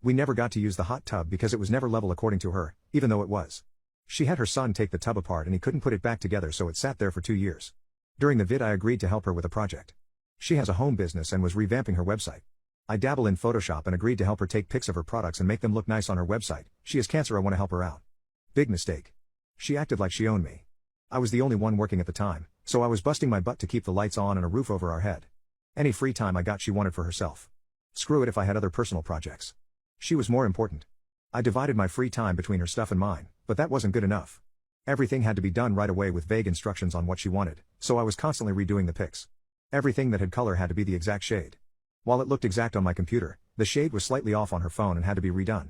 We never got to use the hot tub because it was never level according to her, even though it was. She had her son take the tub apart and he couldn't put it back together, so it sat there for 2 years. During the vid I agreed to help her with a project. She has a home business and was revamping her website. I dabble in Photoshop and agreed to help her take pics of her products and make them look nice on her website. She has cancer, I want to help her out. Big mistake. She acted like she owned me. I was the only one working at the time, so I was busting my butt to keep the lights on and a roof over our head. Any free time I got she wanted for herself. Screw it if I had other personal projects. She was more important. I divided my free time between her stuff and mine, but that wasn't good enough. Everything had to be done right away with vague instructions on what she wanted, so I was constantly redoing the pics. Everything that had color had to be the exact shade. While it looked exact on my computer, the shade was slightly off on her phone and had to be redone.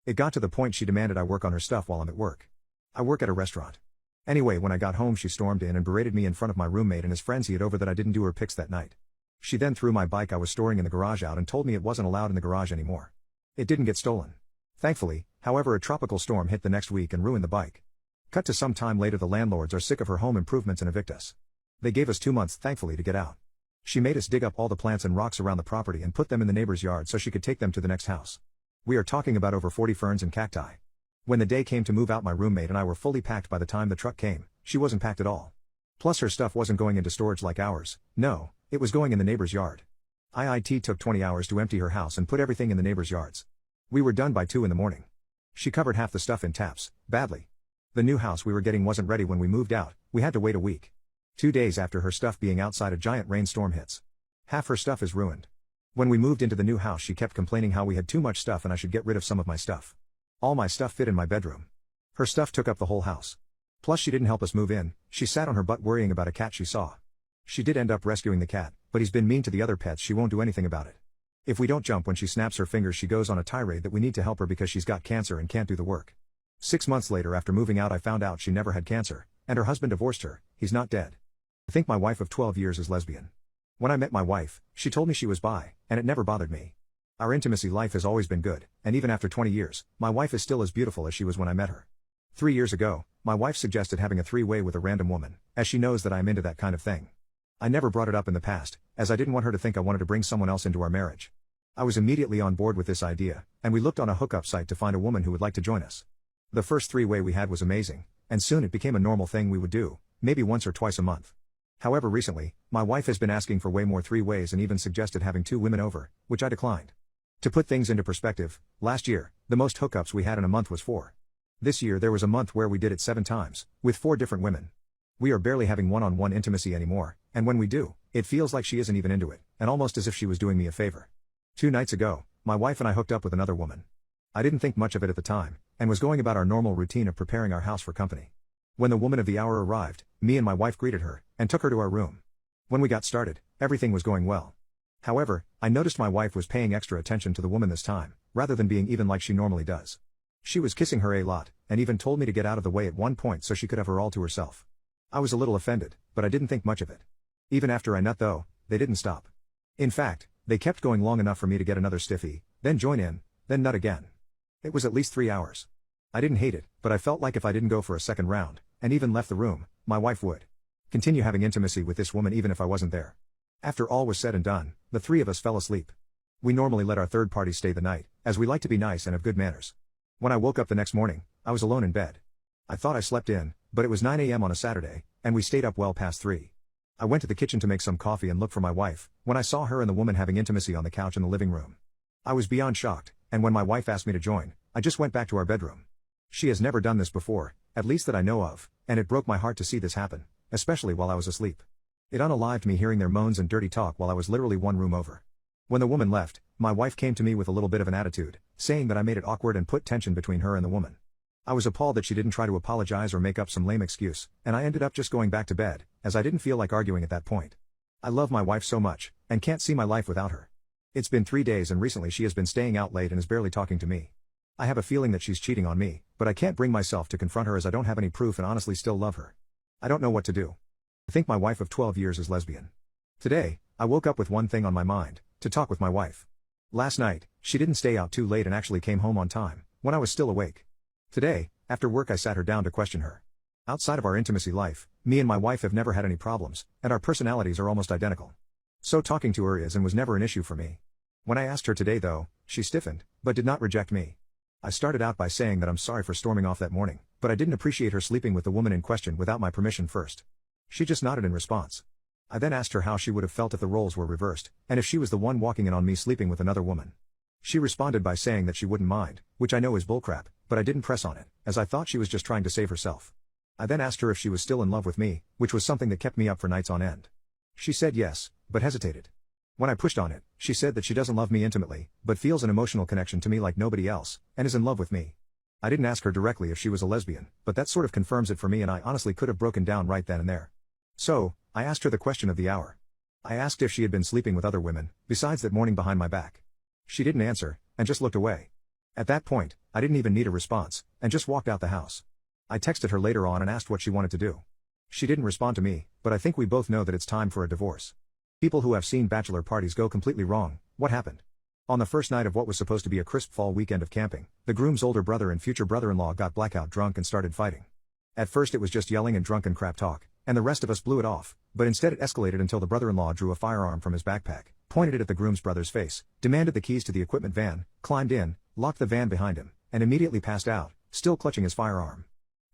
It got to the point she demanded I work on her stuff while I'm at work. I work at a restaurant. Anyway, when I got home she stormed in and berated me in front of my roommate and his friends over that I didn't do her pics that night. She then threw my bike I was storing in the garage out and told me it wasn't allowed in the garage anymore. It didn't get stolen. Thankfully, however, a tropical storm hit the next week and ruined the bike. Cut to some time later, the landlords are sick of her home improvements and evict us. They gave us 2 months thankfully to get out. She made us dig up all the plants and rocks around the property and put them in the neighbor's yard so she could take them to the next house. We are talking about over 40 ferns and cacti. When the day came to move out, my roommate and I were fully packed by the time the truck came. She wasn't packed at all. Plus her stuff wasn't going into storage like ours. No, it was going in the neighbor's yard. It took 20 hours to empty her house and put everything in the neighbor's yards. We were done by 2 in the morning. She covered half the stuff in taps, badly. The new house we were getting wasn't ready when we moved out, we had to wait a week. 2 days after her stuff being outside, a giant rainstorm hits. Half her stuff is ruined. When we moved into the new house she kept complaining how we had too much stuff and I should get rid of some of my stuff. All my stuff fit in my bedroom. Her stuff took up the whole house. Plus she didn't help us move in, she sat on her butt worrying about a cat she saw. She did end up rescuing the cat, but he's been mean to the other pets, she won't do anything about it. If we don't jump when she snaps her fingers she goes on a tirade that we need to help her because she's got cancer and can't do the work. 6 months later after moving out I found out she never had cancer, and her husband divorced her, he's not dead. I think my wife of 12 years is lesbian. When I met my wife, she told me she was bi, and it never bothered me. Our intimacy life has always been good, and even after 20 years, my wife is still as beautiful as she was when I met her. 3 years ago, my wife suggested having a 3-way with a random woman, as she knows that I am into that kind of thing. I never brought it up in the past, as I didn't want her to think I wanted to bring someone else into our marriage. I was immediately on board with this idea, and we looked on a hookup site to find a woman who would like to join us. The first 3-way we had was amazing, and soon it became a normal thing we would do, maybe once or twice a month. However, recently, my wife has been asking for way more 3-ways and even suggested having 2 women over, which I declined. To put things into perspective, last year, the most hookups we had in a month was 4. This year there was a month where we did it 7 times, with 4 different women. We are barely having one-on-one intimacy anymore, and when we do, it feels like she isn't even into it, and almost as if she was doing me a favor. 2 nights ago, my wife and I hooked up with another woman. I didn't think much of it at the time, and was going about our normal routine of preparing our house for company. When the woman of the hour arrived, me and my wife greeted her, and took her to our room. When we got started, everything was going well. However, I noticed my wife was paying extra attention to the woman this time, rather than being even like she normally does. She was kissing her a lot, and even told me to get out of the way at one point so she could have her all to herself. I was a little offended, but I didn't think much of it. Even after I nut though, they didn't stop. In fact, they kept going long enough for me to get another stiffy, then join in, then nut again. It was at least 3 hours. I didn't hate it, but I felt like if I didn't go for a second round, and even left the room, my wife would continue having intimacy with this woman even if I wasn't there. After all was said and done, the 3 of us fell asleep. We normally let our third party stay the night, as we like to be nice and have good manners. When I woke up the next morning, I was alone in bed. I thought I slept in, but it was 9 a.m. on a Saturday, and we stayed up well past 3. I went to the kitchen to make some coffee and look for my wife, when I saw her and the woman having intimacy on the couch in the living room. I was beyond shocked, and when my wife asked me to join, I just went back to our bedroom. She has never done this before, at least that I know of, and it broke my heart to see this happen, especially while I was asleep. It unalived me hearing their moans and dirty talk while I was literally one room over. When the woman left, my wife came to me with a little bit of an attitude, saying that I made it awkward and put tension between her and the woman. I was appalled that she didn't try to apologize or make up some lame excuse, and I ended up just going back to bed, as I didn't feel like arguing at that point. I love my wife so much, and can't see my life without her. It's been 3 days and recently she has been staying out late and is barely talking to me. I have a feeling that she's cheating on me, but I can't bring myself to confront her as I don't have any proof and honestly still love her. I don't know what to do. I think my wife of 12 years is lesbian. Today, I woke up with one thing on my mind, to talk with my wife. Last night, she didn't stay out too late and actually came home on time, when I was still awake. Today, after work I sat her down to question her. Outside of our intimacy life, me and my wife have never had any problems, and our personalities are almost identical. So talking to her is and was never an issue for me. When I asked her today though, she stiffened, but did not reject me. I started out by saying that I'm sorry for storming off that morning, but I didn't appreciate her sleeping with the woman in question without my permission first. She just nodded in response. I then asked her how she would have felt if the roles were reversed, and if she was the one walking in on me sleeping with another woman. She responded by saying that she wouldn't mind, which I know is bullcrap, but I didn't press on it, as I thought she was just trying to save herself. I then asked her if she was still in love with me, which was something that kept me up for nights on end. She said yes, but hesitated. When I pushed on it, she said that she doesn't love me intimately, but feels an emotional connection to me like nobody else, and is in love with me. I didn't ask her directly if she was a lesbian, but that sort of confirms it for me, and I honestly could have broken down right then and there. So, I asked her the question of the hour. I asked if she had been sleeping with other women, besides that morning behind my back. She didn't answer, and just looked away. At that point, I didn't even need a response, and just walked out the house. I texted her later on and asked what she wanted to do. She didn't respond to me, but I think we both know that it's time for a divorce. People who have seen bachelor parties go completely wrong. What happened? On the first night of what was supposed to be a crisp fall weekend of camping, the groom's older brother and future brother-in-law got blackout drunk and started fighting. At first it was just yelling and drunken crap talk, and the rest of us blew it off, but instead it escalated until the brother-in-law drew a firearm from his backpack, pointed it at the groom's brother's face, demanded the keys to the equipment van, climbed in, locked the van behind him, and immediately passed out, still clutching his firearm.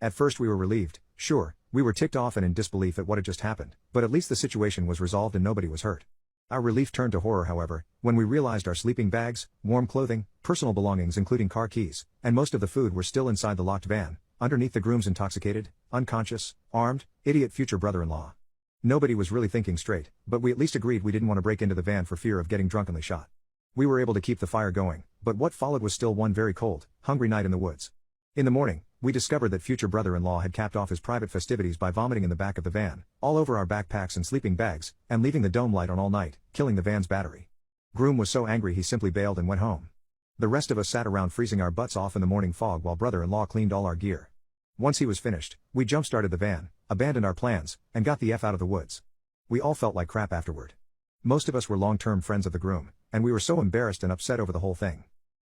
At first we were relieved, sure, we were ticked off and in disbelief at what had just happened, but at least the situation was resolved and nobody was hurt. Our relief turned to horror, however, when we realized our sleeping bags, warm clothing, personal belongings including car keys, and most of the food were still inside the locked van, underneath the groom's intoxicated, unconscious, armed, idiot future brother-in-law. Nobody was really thinking straight, but we at least agreed we didn't want to break into the van for fear of getting drunkenly shot. We were able to keep the fire going, but what followed was still one very cold, hungry night in the woods. In the morning, we discovered that future brother-in-law had capped off his private festivities by vomiting in the back of the van, all over our backpacks and sleeping bags, and leaving the dome light on all night, killing the van's battery. Groom was so angry he simply bailed and went home. The rest of us sat around freezing our butts off in the morning fog while brother-in-law cleaned all our gear. Once he was finished, we jump-started the van, abandoned our plans, and got the F out of the woods. We all felt like crap afterward. Most of us were long-term friends of the groom, and we were so embarrassed and upset over the whole thing.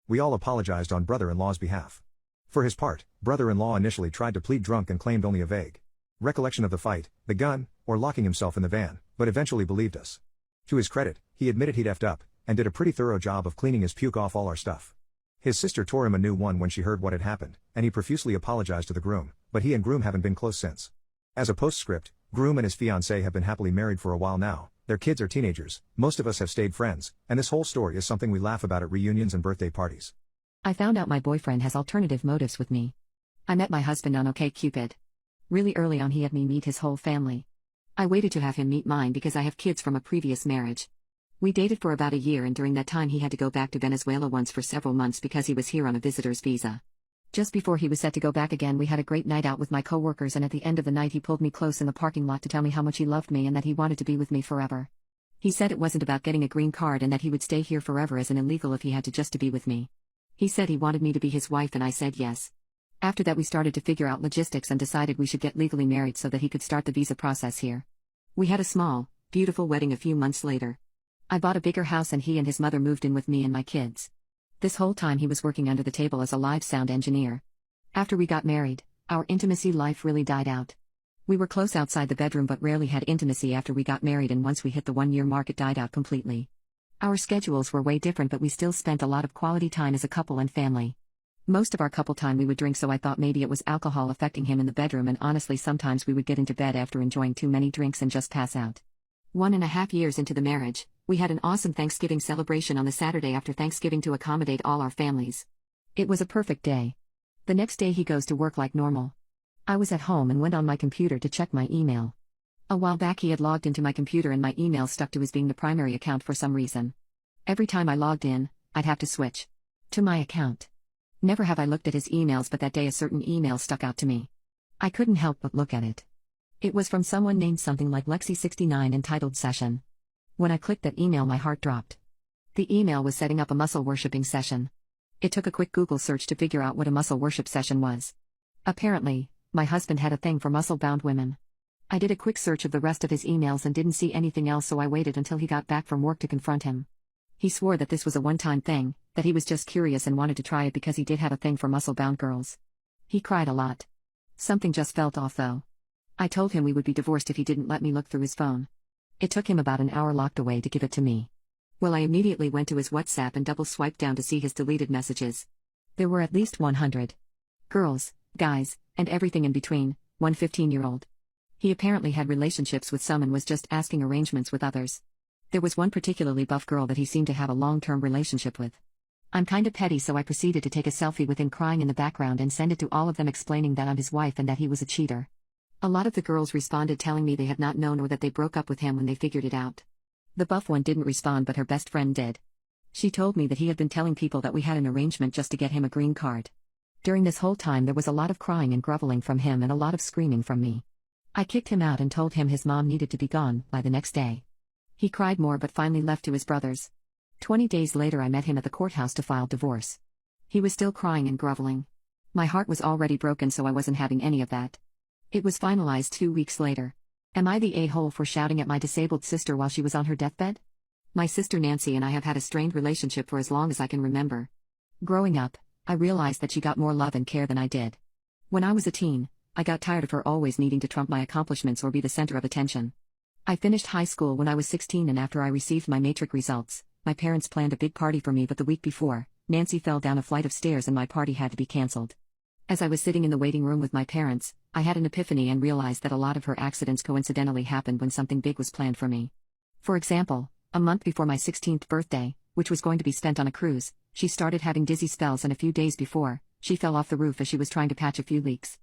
We all apologized on brother-in-law's behalf. For his part, brother-in-law initially tried to plead drunk and claimed only a vague recollection of the fight, the gun, or locking himself in the van, but eventually believed us. To his credit, he admitted he'd effed up, and did a pretty thorough job of cleaning his puke off all our stuff. His sister tore him a new one when she heard what had happened, and he profusely apologized to the groom, but he and groom haven't been close since. As a postscript, groom and his fiancée have been happily married for a while now, their kids are teenagers, most of us have stayed friends, and this whole story is something we laugh about at reunions and birthday parties. I found out my boyfriend has alternative motives with me. I met my husband on OkCupid. Really early on he had me meet his whole family. I waited to have him meet mine because I have kids from a previous marriage. We dated for about a year, and during that time he had to go back to Venezuela once for several months because he was here on a visitor's visa. Just before he was set to go back again, we had a great night out with my coworkers, and at the end of the night he pulled me close in the parking lot to tell me how much he loved me and that he wanted to be with me forever. He said it wasn't about getting a green card and that he would stay here forever as an illegal if he had to just to be with me. He said he wanted me to be his wife, and I said yes. After that we started to figure out logistics and decided we should get legally married so that he could start the visa process here. We had a small, beautiful wedding a few months later. I bought a bigger house and he and his mother moved in with me and my kids. This whole time he was working under the table as a live sound engineer. After we got married, our intimacy life really died out. We were close outside the bedroom but rarely had intimacy after we got married, and once we hit the 1-year mark it died out completely. Our schedules were way different, but we still spent a lot of quality time as a couple and family. Most of our couple time we would drink, so I thought maybe it was alcohol affecting him in the bedroom, and honestly sometimes we would get into bed after enjoying too many drinks and just pass out. 1.5 years into the marriage, we had an awesome Thanksgiving celebration on the Saturday after Thanksgiving to accommodate all our families. It was a perfect day. The next day he goes to work like normal. I was at home and went on my computer to check my email. A while back he had logged into my computer and my email stuck to his being the primary account for some reason. Every time I logged in, I'd have to switch to my account. Never have I looked at his emails, but that day a certain email stuck out to me. I couldn't help but look at it. It was from someone named something like Lexi69 entitled Session. When I clicked that email my heart dropped. The email was setting up a muscle worshipping session. It took a quick Google search to figure out what a muscle worship session was. Apparently, my husband had a thing for muscle-bound women. I did a quick search of the rest of his emails and didn't see anything else, so I waited until he got back from work to confront him. He swore that this was a one-time thing, that he was just curious and wanted to try it because he did have a thing for muscle-bound girls. He cried a lot. Something just felt off though. I told him we would be divorced if he didn't let me look through his phone. It took him about an hour locked away to give it to me. Well, I immediately went to his WhatsApp and double swiped down to see his deleted messages. There were at least 100. Girls, guys, and everything in between, one 15-year-old. He apparently had relationships with some and was just asking arrangements with others. There was one particularly buff girl that he seemed to have a long-term relationship with. I'm kinda petty, so I proceeded to take a selfie with him crying in the background and send it to all of them explaining that I'm his wife and that he was a cheater. A lot of the girls responded telling me they had not known or that they broke up with him when they figured it out. The buff one didn't respond, but her best friend did. She told me that he had been telling people that we had an arrangement just to get him a green card. During this whole time there was a lot of crying and groveling from him and a lot of screaming from me. I kicked him out and told him his mom needed to be gone by the next day. He cried more but finally left to his brothers. 20 days later I met him at the courthouse to file divorce. He was still crying and groveling. My heart was already broken, so I wasn't having any of that. It was finalized 2 weeks later. Am I the a-hole for shouting at my disabled sister while she was on her deathbed? My sister Nancy and I have had a strained relationship for as long as I can remember. Growing up, I realized that she got more love and care than I did. When I was a teen, I got tired of her always needing to trump my accomplishments or be the center of attention. I finished high school when I was 16, and after I received my matric results, my parents planned a big party for me, but the week before, Nancy fell down a flight of stairs and my party had to be cancelled. As I was sitting in the waiting room with my parents, I had an epiphany and realized that a lot of her accidents coincidentally happened when something big was planned for me. For example, a month before my 16th birthday, which was going to be spent on a cruise, she started having dizzy spells, and a few days before, she fell off the roof as she was trying to patch a few leaks.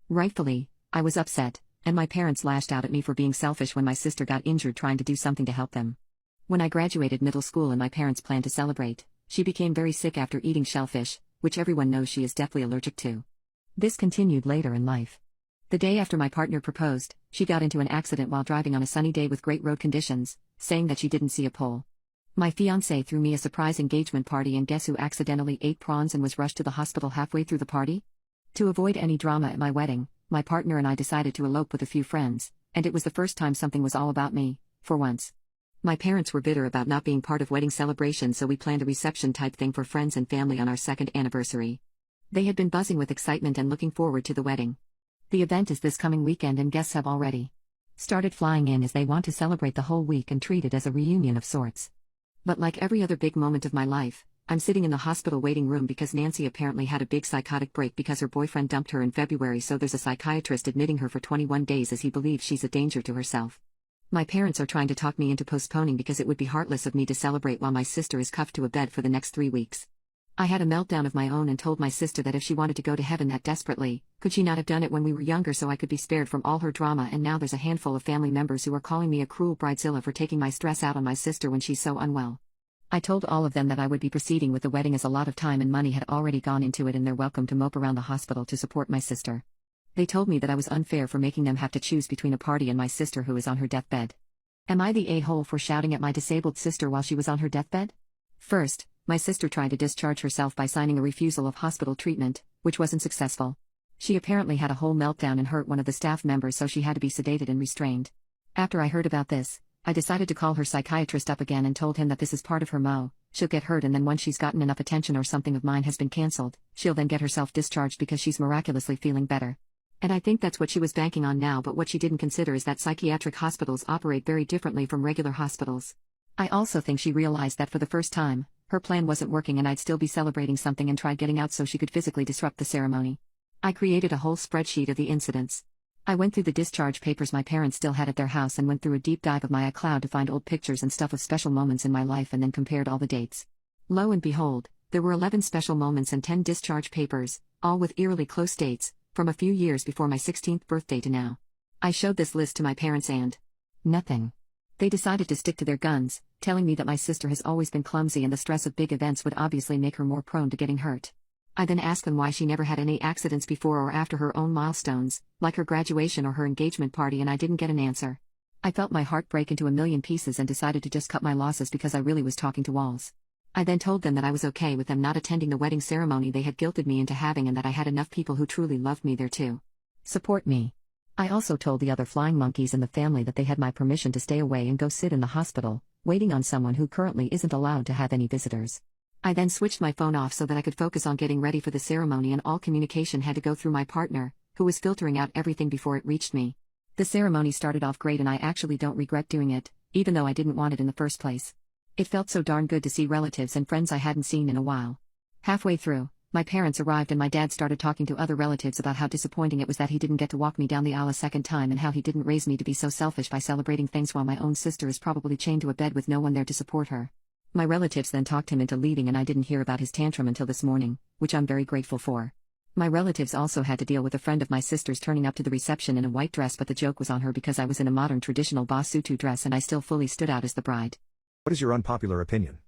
Rightfully, I was upset, and my parents lashed out at me for being selfish when my sister got injured trying to do something to help them. When I graduated middle school and my parents planned to celebrate, she became very sick after eating shellfish, which everyone knows she is deathly allergic to. This continued later in life. The day after my partner proposed, she got into an accident while driving on a sunny day with great road conditions, saying that she didn't see a pole. My fiancé threw me a surprise engagement party, and guess who accidentally ate prawns and was rushed to the hospital halfway through the party? To avoid any drama at my wedding, my partner and I decided to elope with a few friends, and it was the first time something was all about me, for once. My parents were bitter about not being part of wedding celebrations, so we planned a reception type thing for friends and family on our second anniversary. They had been buzzing with excitement and looking forward to the wedding. The event is this coming weekend and guests have already started flying in as they want to celebrate the whole week and treat it as a reunion of sorts. But like every other big moment of my life, I'm sitting in the hospital waiting room because Nancy apparently had a big psychotic break because her boyfriend dumped her in February, so there's a psychiatrist admitting her for 21 days as he believes she's a danger to herself. My parents are trying to talk me into postponing because it would be heartless of me to celebrate while my sister is cuffed to a bed for the next 3 weeks. I had a meltdown of my own and told my sister that if she wanted to go to heaven that desperately, could she not have done it when we were younger so I could be spared from all her drama, and now there's a handful of family members who are calling me a cruel bridezilla for taking my stress out on my sister when she's so unwell. I told all of them that I would be proceeding with the wedding as a lot of time and money had already gone into it and they're welcome to mope around the hospital to support my sister. They told me that I was unfair for making them have to choose between a party and my sister who is on her deathbed. Am I the a-hole for shouting at my disabled sister while she was on her deathbed? First, my sister tried to discharge herself by signing a refusal of hospital treatment, which wasn't successful. She apparently had a whole meltdown and hurt one of the staff members, so she had to be sedated and restrained. After I heard about this, I decided to call her psychiatrist up again and told him that this is part of her mo. She'll get hurt, and then once she's gotten enough attention or something of mine has been cancelled, she'll then get herself discharged because she's miraculously feeling better. And I think that's what she was banking on now, but what she didn't consider is that psychiatric hospitals operate very differently from regular hospitals. I also think she realized that for the first time, her plan wasn't working and I'd still be celebrating something and tried getting out so she could physically disrupt the ceremony. I created a whole spreadsheet of the incidents. I went through the discharge papers my parents still had at their house and went through a deep dive of my iCloud to find old pictures and stuff of special moments in my life and then compared all the dates. Lo and behold, there were 11 special moments and 10 discharge papers, all with eerily close dates, from a few years before my 16th birthday to now. I showed this list to my parents and nothing. They decided to stick to their guns, telling me that my sister has always been clumsy and the stress of big events would obviously make her more prone to getting hurt. I then asked them why she never had any accidents before or after her own milestones, like her graduation or her engagement party, and I didn't get an answer. I felt my heart break into a million pieces and decided to just cut my losses because I really was talking to walls. I then told them that I was okay with them not attending the wedding ceremony they had guilted me into having and that I had enough people who truly loved me there to support me. I also told the other flying monkeys in the family that they had my permission to stay away and go sit in the hospital, waiting on someone who currently isn't allowed to have any visitors. I then switched my phone off so that I could focus on getting ready for the ceremony, and all communication had to go through my partner, who was filtering out everything before it reached me. The ceremony started off great and I actually don't regret doing it, even though I didn't want it in the first place. It felt so darn good to see relatives and friends I hadn't seen in a while. Halfway through, my parents arrived and my dad started talking to other relatives about how disappointing it was that he didn't get to walk me down the aisle a second time and how he didn't raise me to be so selfish by celebrating things while my own sister is probably chained to a bed with no one there to support her. My relatives then talked him into leaving and I didn't hear about his tantrum until this morning, which I'm very grateful for. My relatives also had to deal with a friend of my sister's turning up to the reception in a white dress, but the joke was on her because I was in a modern traditional basutu dress and I still fully stood out as the bride. What is your unpopular opinion?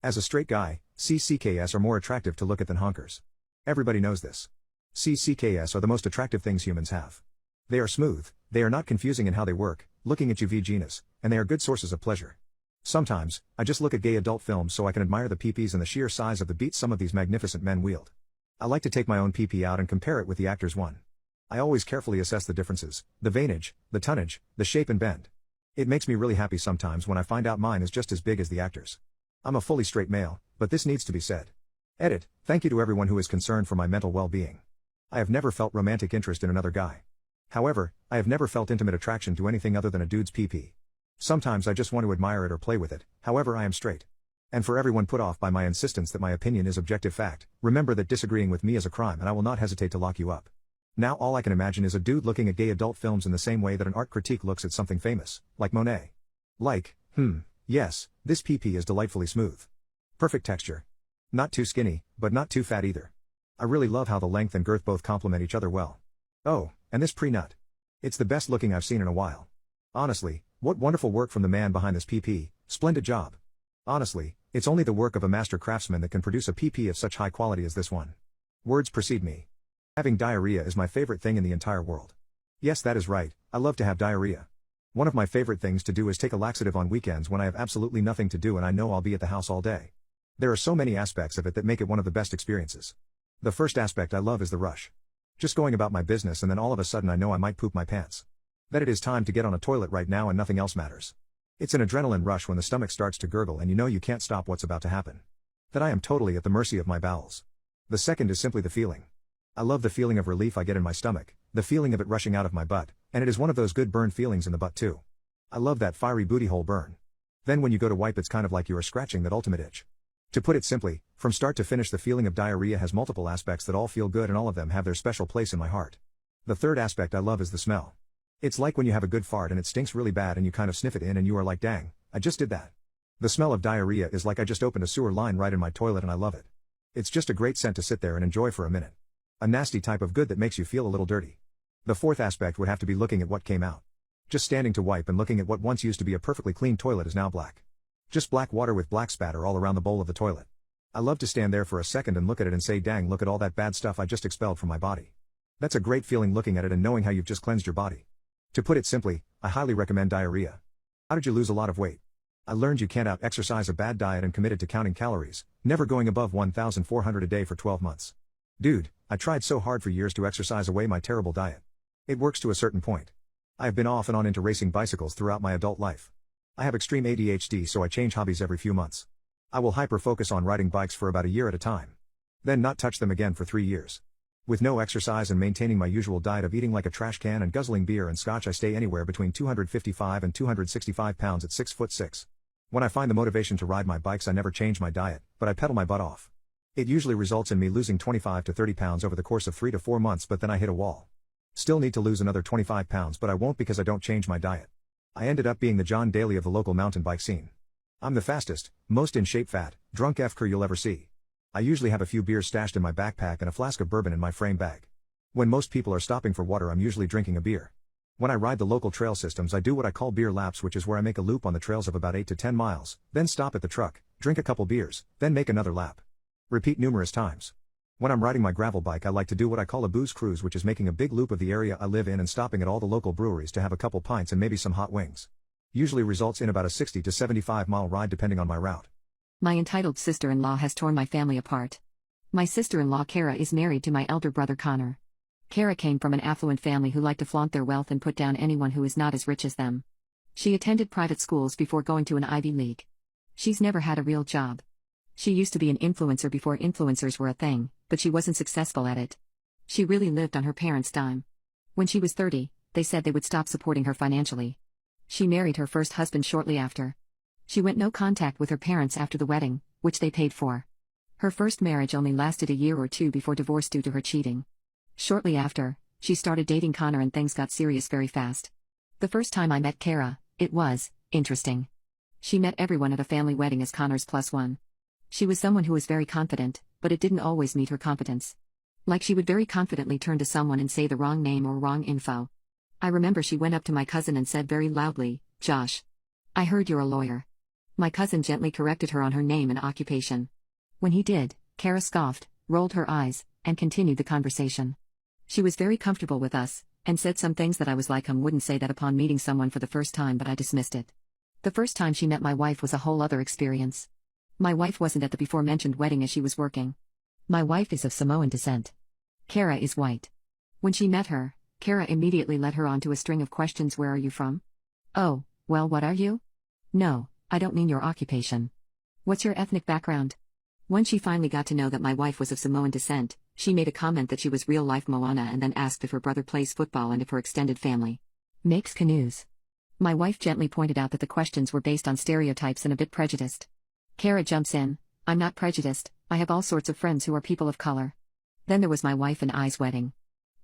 As a straight guy, CCKS are more attractive to look at than honkers. Everybody knows this. CCKS are the most attractive things humans have. They are smooth, they are not confusing in how they work, looking at you v genus, and they are good sources of pleasure. Sometimes, I just look at gay adult films so I can admire the peepees and the sheer size of the beats some of these magnificent men wield. I like to take my own peepee out and compare it with the actor's one. I always carefully assess the differences, the veinage, the tonnage, the shape and bend. It makes me really happy sometimes when I find out mine is just as big as the actor's. I'm a fully straight male, but this needs to be said. Edit, thank you to everyone who is concerned for my mental well-being. I have never felt romantic interest in another guy. However, I have never felt intimate attraction to anything other than a dude's pee-pee. Sometimes I just want to admire it or play with it, however I am straight. And for everyone put off by my insistence that my opinion is objective fact, remember that disagreeing with me is a crime and I will not hesitate to lock you up. Now all I can imagine is a dude looking at gay adult films in the same way that an art critique looks at something famous, like Monet. Like, yes, this pee-pee is delightfully smooth. Perfect texture. Not too skinny, but not too fat either. I really love how the length and girth both complement each other well. Oh, and this pre-nut. It's the best looking I've seen in a while. Honestly, what wonderful work from the man behind this pee-pee, splendid job. Honestly, it's only the work of a master craftsman that can produce a pee-pee of such high quality as this one. Words precede me. Having diarrhea is my favorite thing in the entire world. Yes, that is right, I love to have diarrhea. One of my favorite things to do is take a laxative on weekends when I have absolutely nothing to do and I know I'll be at the house all day. There are so many aspects of it that make it one of the best experiences. The first aspect I love is the rush. Just going about my business and then all of a sudden I know I might poop my pants. That it is time to get on a toilet right now and nothing else matters. It's an adrenaline rush when the stomach starts to gurgle and you know you can't stop what's about to happen. That I am totally at the mercy of my bowels. The second is simply the feeling. I love the feeling of relief I get in my stomach, the feeling of it rushing out of my butt, and it is one of those good burn feelings in the butt too. I love that fiery booty hole burn. Then when you go to wipe it's kind of like you are scratching that ultimate itch. To put it simply, from start to finish the feeling of diarrhea has multiple aspects that all feel good and all of them have their special place in my heart. The third aspect I love is the smell. It's like when you have a good fart and it stinks really bad and you kind of sniff it in and you are like, dang, I just did that. The smell of diarrhea is like I just opened a sewer line right in my toilet and I love it. It's just a great scent to sit there and enjoy for a minute. A nasty type of good that makes you feel a little dirty. The fourth aspect would have to be looking at what came out. Just standing to wipe and looking at what once used to be a perfectly clean toilet is now black. Just black water with black spatter all around the bowl of the toilet. I love to stand there for a second and look at it and say, dang, look at all that bad stuff I just expelled from my body. That's a great feeling looking at it and knowing how you've just cleansed your body. To put it simply, I highly recommend diarrhea. How did you lose a lot of weight? I learned you can't out-exercise a bad diet and committed to counting calories, never going above 1,400 a day for 12 months. Dude, I tried so hard for years to exercise away my terrible diet. It works to a certain point. I have been off and on into racing bicycles throughout my adult life. I have extreme ADHD so I change hobbies every few months. I will hyper-focus on riding bikes for about a year at a time. Then not touch them again for 3 years. With no exercise and maintaining my usual diet of eating like a trash can and guzzling beer and scotch I stay anywhere between 255 and 265 pounds at 6'6". When I find the motivation to ride my bikes I never change my diet, but I pedal my butt off. It usually results in me losing 25 to 30 pounds over the course of 3 to 4 months but then I hit a wall. Still need to lose another 25 pounds but I won't because I don't change my diet. I ended up being the John Daly of the local mountain bike scene. I'm the fastest, most in shape fat, drunk F-ker you'll ever see. I usually have a few beers stashed in my backpack and a flask of bourbon in my frame bag. When most people are stopping for water I'm usually drinking a beer. When I ride the local trail systems I do what I call beer laps, which is where I make a loop on the trails of about 8 to 10 miles, then stop at the truck, drink a couple beers, then make another lap. Repeat numerous times. When I'm riding my gravel bike I like to do what I call a booze cruise, which is making a big loop of the area I live in and stopping at all the local breweries to have a couple pints and maybe some hot wings. Usually results in about a 60 to 75 mile ride depending on my route. My entitled sister-in-law has torn my family apart. My sister-in-law Kara is married to my elder brother Connor. Kara came from an affluent family who like to flaunt their wealth and put down anyone who is not as rich as them. She attended private schools before going to an Ivy League. She's never had a real job. She used to be an influencer before influencers were a thing, but she wasn't successful at it. She really lived on her parents' dime. When she was 30, they said they would stop supporting her financially. She married her first husband shortly after. She went no contact with her parents after the wedding, which they paid for. Her first marriage only lasted a year or two before divorce due to her cheating. Shortly after, she started dating Connor and things got serious very fast. The first time I met Kara, it was interesting. She met everyone at a family wedding as Connor's plus one. She was someone who was very confident, but it didn't always meet her competence. Like she would very confidently turn to someone and say the wrong name or wrong info. I remember she went up to my cousin and said very loudly, "Josh, I heard you're a lawyer." My cousin gently corrected her on her name and occupation. When he did, Kara scoffed, rolled her eyes, and continued the conversation. She was very comfortable with us, and said some things that I was like wouldn't say that upon meeting someone for the first time, but I dismissed it. The first time she met my wife was a whole other experience. My wife wasn't at the before-mentioned wedding as she was working. My wife is of Samoan descent. Kara is white. When she met her, Kara immediately led her on to a string of questions. Where are you from? Oh, well, what are you? No, I don't mean your occupation. What's your ethnic background? When she finally got to know that my wife was of Samoan descent, she made a comment that she was real-life Moana and then asked if her brother plays football and if her extended family makes canoes. My wife gently pointed out that the questions were based on stereotypes and a bit prejudiced. Kara jumps in, "I'm not prejudiced, I have all sorts of friends who are people of color." Then there was my wife and I's wedding.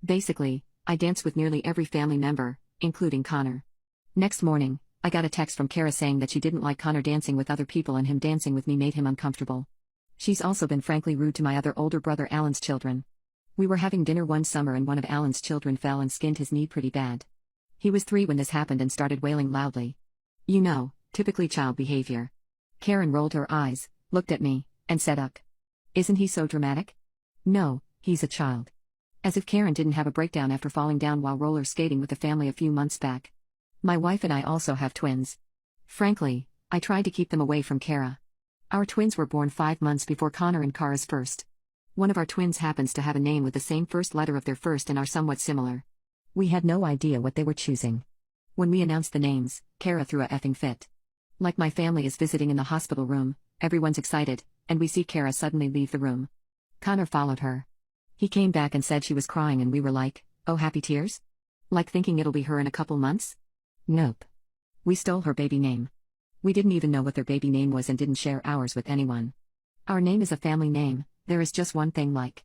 Basically, I danced with nearly every family member, including Connor. Next morning, I got a text from Kara saying that she didn't like Connor dancing with other people and him dancing with me made him uncomfortable. She's also been frankly rude to my other older brother Alan's children. We were having dinner one summer and one of Alan's children fell and skinned his knee pretty bad. He was 3 when this happened and started wailing loudly. You know, typically child behavior. Karen rolled her eyes, looked at me, and said "Uck. Isn't he so dramatic?" "No, he's a child." As if Karen didn't have a breakdown after falling down while roller skating with the family a few months back. My wife and I also have twins. Frankly, I tried to keep them away from Kara. Our twins were born 5 months before Connor and Kara's first. One of our twins happens to have a name with the same first letter of their first and are somewhat similar. We had no idea what they were choosing. When we announced the names, Kara threw a effing fit. Like my family is visiting in the hospital room, everyone's excited, and we see Kara suddenly leave the room. Connor followed her. He came back and said she was crying and we were like, "Oh, happy tears?" Like thinking it'll be her in a couple months? Nope. We stole her baby name. We didn't even know what their baby name was and didn't share ours with anyone. Our name is a family name, there is just one thing like.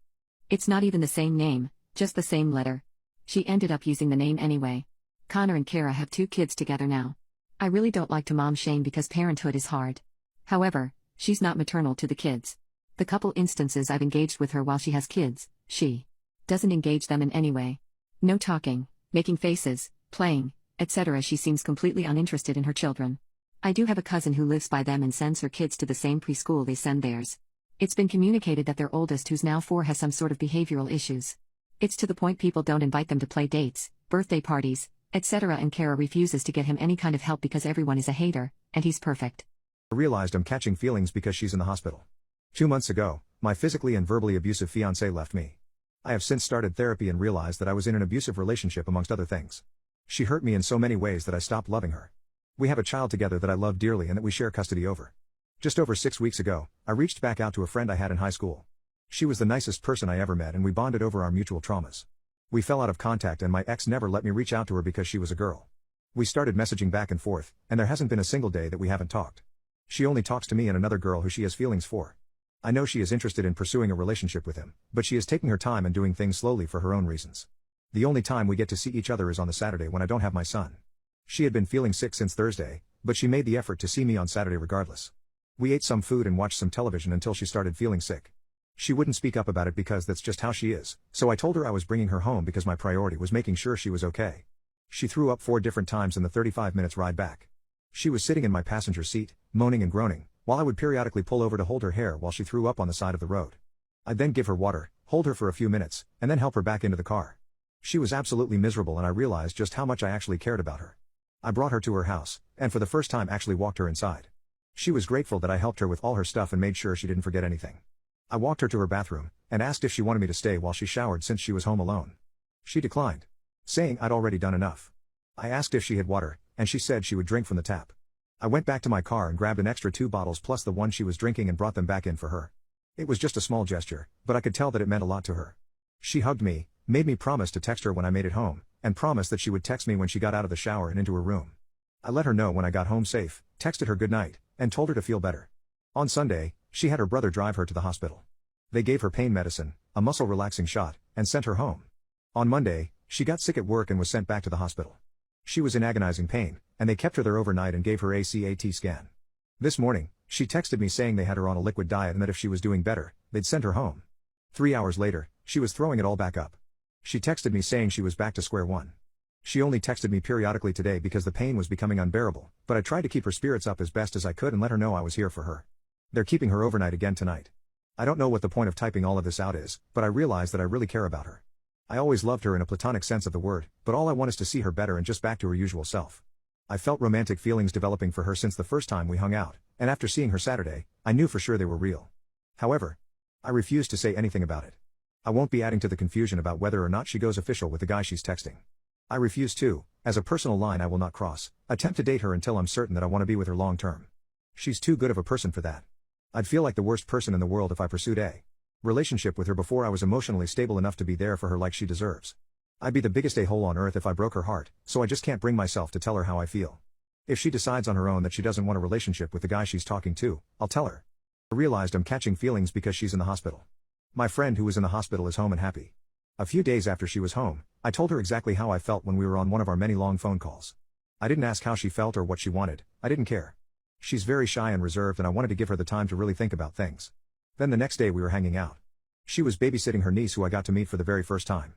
It's not even the same name, just the same letter. She ended up using the name anyway. Connor and Kara have 2 kids together now. I really don't like to mom shame because parenthood is hard. However, she's not maternal to the kids. The couple instances I've engaged with her while she has kids, she doesn't engage them in any way. No talking, making faces, playing, etc. She seems completely uninterested in her children. I do have a cousin who lives by them and sends her kids to the same preschool they send theirs. It's been communicated that their oldest, who's now 4, has some sort of behavioral issues. It's to the point people don't invite them to play dates, birthday parties, etc. and Kara refuses to get him any kind of help because everyone is a hater, and he's perfect. I realized I'm catching feelings because she's in the hospital. 2 months ago, my physically and verbally abusive fiancé left me. I have since started therapy and realized that I was in an abusive relationship amongst other things. She hurt me in so many ways that I stopped loving her. We have a child together that I love dearly and that we share custody over. Just over 6 weeks ago, I reached back out to a friend I had in high school. She was the nicest person I ever met and we bonded over our mutual traumas. We fell out of contact and my ex never let me reach out to her because she was a girl. We started messaging back and forth, and there hasn't been a single day that we haven't talked. She only talks to me and another girl who she has feelings for. I know she is interested in pursuing a relationship with him, but she is taking her time and doing things slowly for her own reasons. The only time we get to see each other is on the Saturday when I don't have my son. She had been feeling sick since Thursday, but she made the effort to see me on Saturday regardless. We ate some food and watched some television until she started feeling sick. She wouldn't speak up about it because that's just how she is, so I told her I was bringing her home because my priority was making sure she was okay. She threw up 4 different times in the 35 minutes ride back. She was sitting in my passenger seat, moaning and groaning, while I would periodically pull over to hold her hair while she threw up on the side of the road. I'd then give her water, hold her for a few minutes, and then help her back into the car. She was absolutely miserable and I realized just how much I actually cared about her. I brought her to her house, and for the first time actually walked her inside. She was grateful that I helped her with all her stuff and made sure she didn't forget anything. I walked her to her bathroom, and asked if she wanted me to stay while she showered since she was home alone. She declined, saying I'd already done enough. I asked if she had water, and she said she would drink from the tap. I went back to my car and grabbed an extra 2 bottles plus the one she was drinking and brought them back in for her. It was just a small gesture, but I could tell that it meant a lot to her. She hugged me, made me promise to text her when I made it home, and promised that she would text me when she got out of the shower and into her room. I let her know when I got home safe, texted her good night, and told her to feel better. On Sunday, she had her brother drive her to the hospital. They gave her pain medicine, a muscle relaxing shot, and sent her home. On Monday, she got sick at work and was sent back to the hospital. She was in agonizing pain, and they kept her there overnight and gave her a CAT scan. This morning, she texted me saying they had her on a liquid diet and that if she was doing better, they'd send her home. 3 hours later, she was throwing it all back up. She texted me saying she was back to square one. She only texted me periodically today because the pain was becoming unbearable, but I tried to keep her spirits up as best as I could and let her know I was here for her. They're keeping her overnight again tonight. I don't know what the point of typing all of this out is, but I realize that I really care about her. I always loved her in a platonic sense of the word, but all I want is to see her better and just back to her usual self. I felt romantic feelings developing for her since the first time we hung out, and after seeing her Saturday, I knew for sure they were real. However, I refuse to say anything about it. I won't be adding to the confusion about whether or not she goes official with the guy she's texting. I refuse to, as a personal line I will not cross, attempt to date her until I'm certain that I want to be with her long term. She's too good of a person for that. I'd feel like the worst person in the world if I pursued a relationship with her before I was emotionally stable enough to be there for her like she deserves. I'd be the biggest a-hole on earth if I broke her heart, so I just can't bring myself to tell her how I feel. If she decides on her own that she doesn't want a relationship with the guy she's talking to, I'll tell her. I realized I'm catching feelings because she's in the hospital. My friend who was in the hospital is home and happy. A few days after she was home, I told her exactly how I felt when we were on one of our many long phone calls. I didn't ask how she felt or what she wanted, I didn't care. She's very shy and reserved and I wanted to give her the time to really think about things. Then the next day we were hanging out. She was babysitting her niece who I got to meet for the very first time.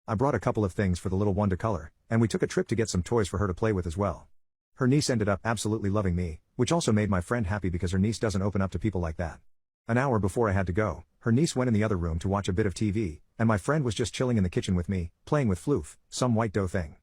I brought a couple of things for the little one to color, and we took a trip to get some toys for her to play with as well. Her niece ended up absolutely loving me, which also made my friend happy because her niece doesn't open up to people like that. An hour before I had to go, her niece went in the other room to watch a bit of TV, and my friend was just chilling in the kitchen with me, playing with floof, some white dough thing.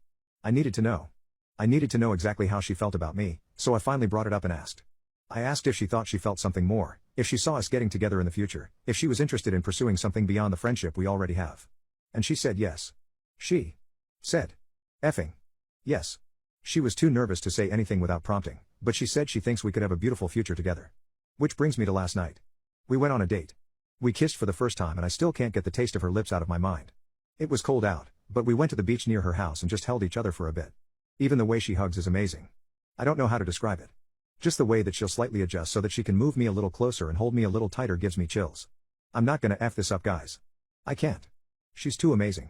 I needed to know. I needed to know exactly how she felt about me, so I finally brought it up and asked. I asked if she thought she felt something more, if she saw us getting together in the future, if she was interested in pursuing something beyond the friendship we already have. And she said yes. She said, effing yes. She was too nervous to say anything without prompting, but she said she thinks we could have a beautiful future together. Which brings me to last night. We went on a date. We kissed for the first time and I still can't get the taste of her lips out of my mind. It was cold out, but we went to the beach near her house and just held each other for a bit. Even the way she hugs is amazing. I don't know how to describe it. Just the way that she'll slightly adjust so that she can move me a little closer and hold me a little tighter gives me chills. I'm not gonna F this up, guys. I can't. She's too amazing.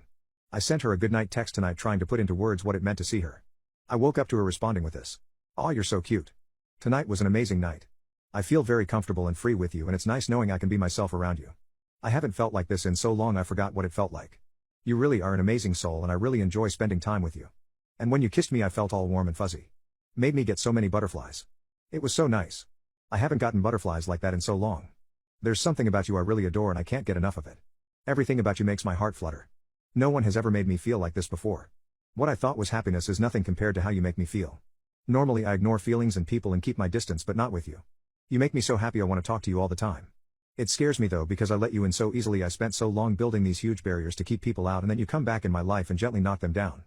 I sent her a goodnight text tonight trying to put into words what it meant to see her. I woke up to her responding with this. "Aw, you're so cute. Tonight was an amazing night. I feel very comfortable and free with you and it's nice knowing I can be myself around you. I haven't felt like this in so long I forgot what it felt like. You really are an amazing soul and I really enjoy spending time with you. And when you kissed me I felt all warm and fuzzy. Made me get so many butterflies. It was so nice. I haven't gotten butterflies like that in so long. There's something about you I really adore and I can't get enough of it. Everything about you makes my heart flutter. No one has ever made me feel like this before. What I thought was happiness is nothing compared to how you make me feel. Normally I ignore feelings and people and keep my distance but not with you. You make me so happy I want to talk to you all the time. It scares me though because I let you in so easily. I spent so long building these huge barriers to keep people out and then you come back in my life and gently knock them down.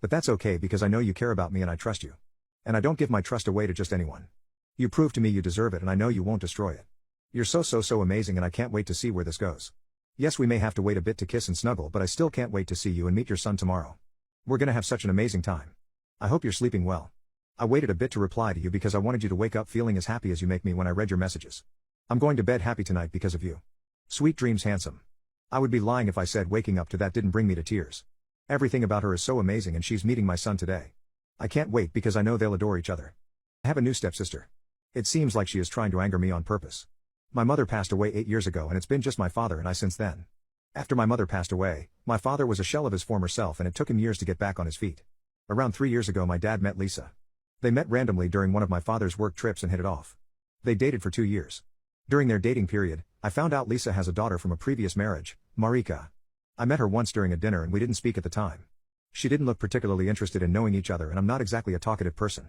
But that's okay because I know you care about me and I trust you. And I don't give my trust away to just anyone. You prove to me you deserve it and I know you won't destroy it. You're so amazing and I can't wait to see where this goes. Yes, we may have to wait a bit to kiss and snuggle but I still can't wait to see you and meet your son tomorrow. We're gonna have such an amazing time. I hope you're sleeping well. I waited a bit to reply to you because I wanted you to wake up feeling as happy as you make me when I read your messages. I'm going to bed happy tonight because of you. Sweet dreams, handsome. I would be lying if I said waking up to that didn't bring me to tears. Everything about her is so amazing and she's meeting my son today. I can't wait because I know they'll adore each other. I have a new stepsister. It seems like she is trying to anger me on purpose. My mother passed away 8 years ago and it's been just my father and I since then. After my mother passed away, my father was a shell of his former self and it took him years to get back on his feet. Around 3 years ago my dad met Lisa. They met randomly during one of my father's work trips and hit it off. They dated for 2 years. During their dating period, I found out Lisa has a daughter from a previous marriage, Marika. I met her once during a dinner and we didn't speak at the time. She didn't look particularly interested in knowing each other and I'm not exactly a talkative person.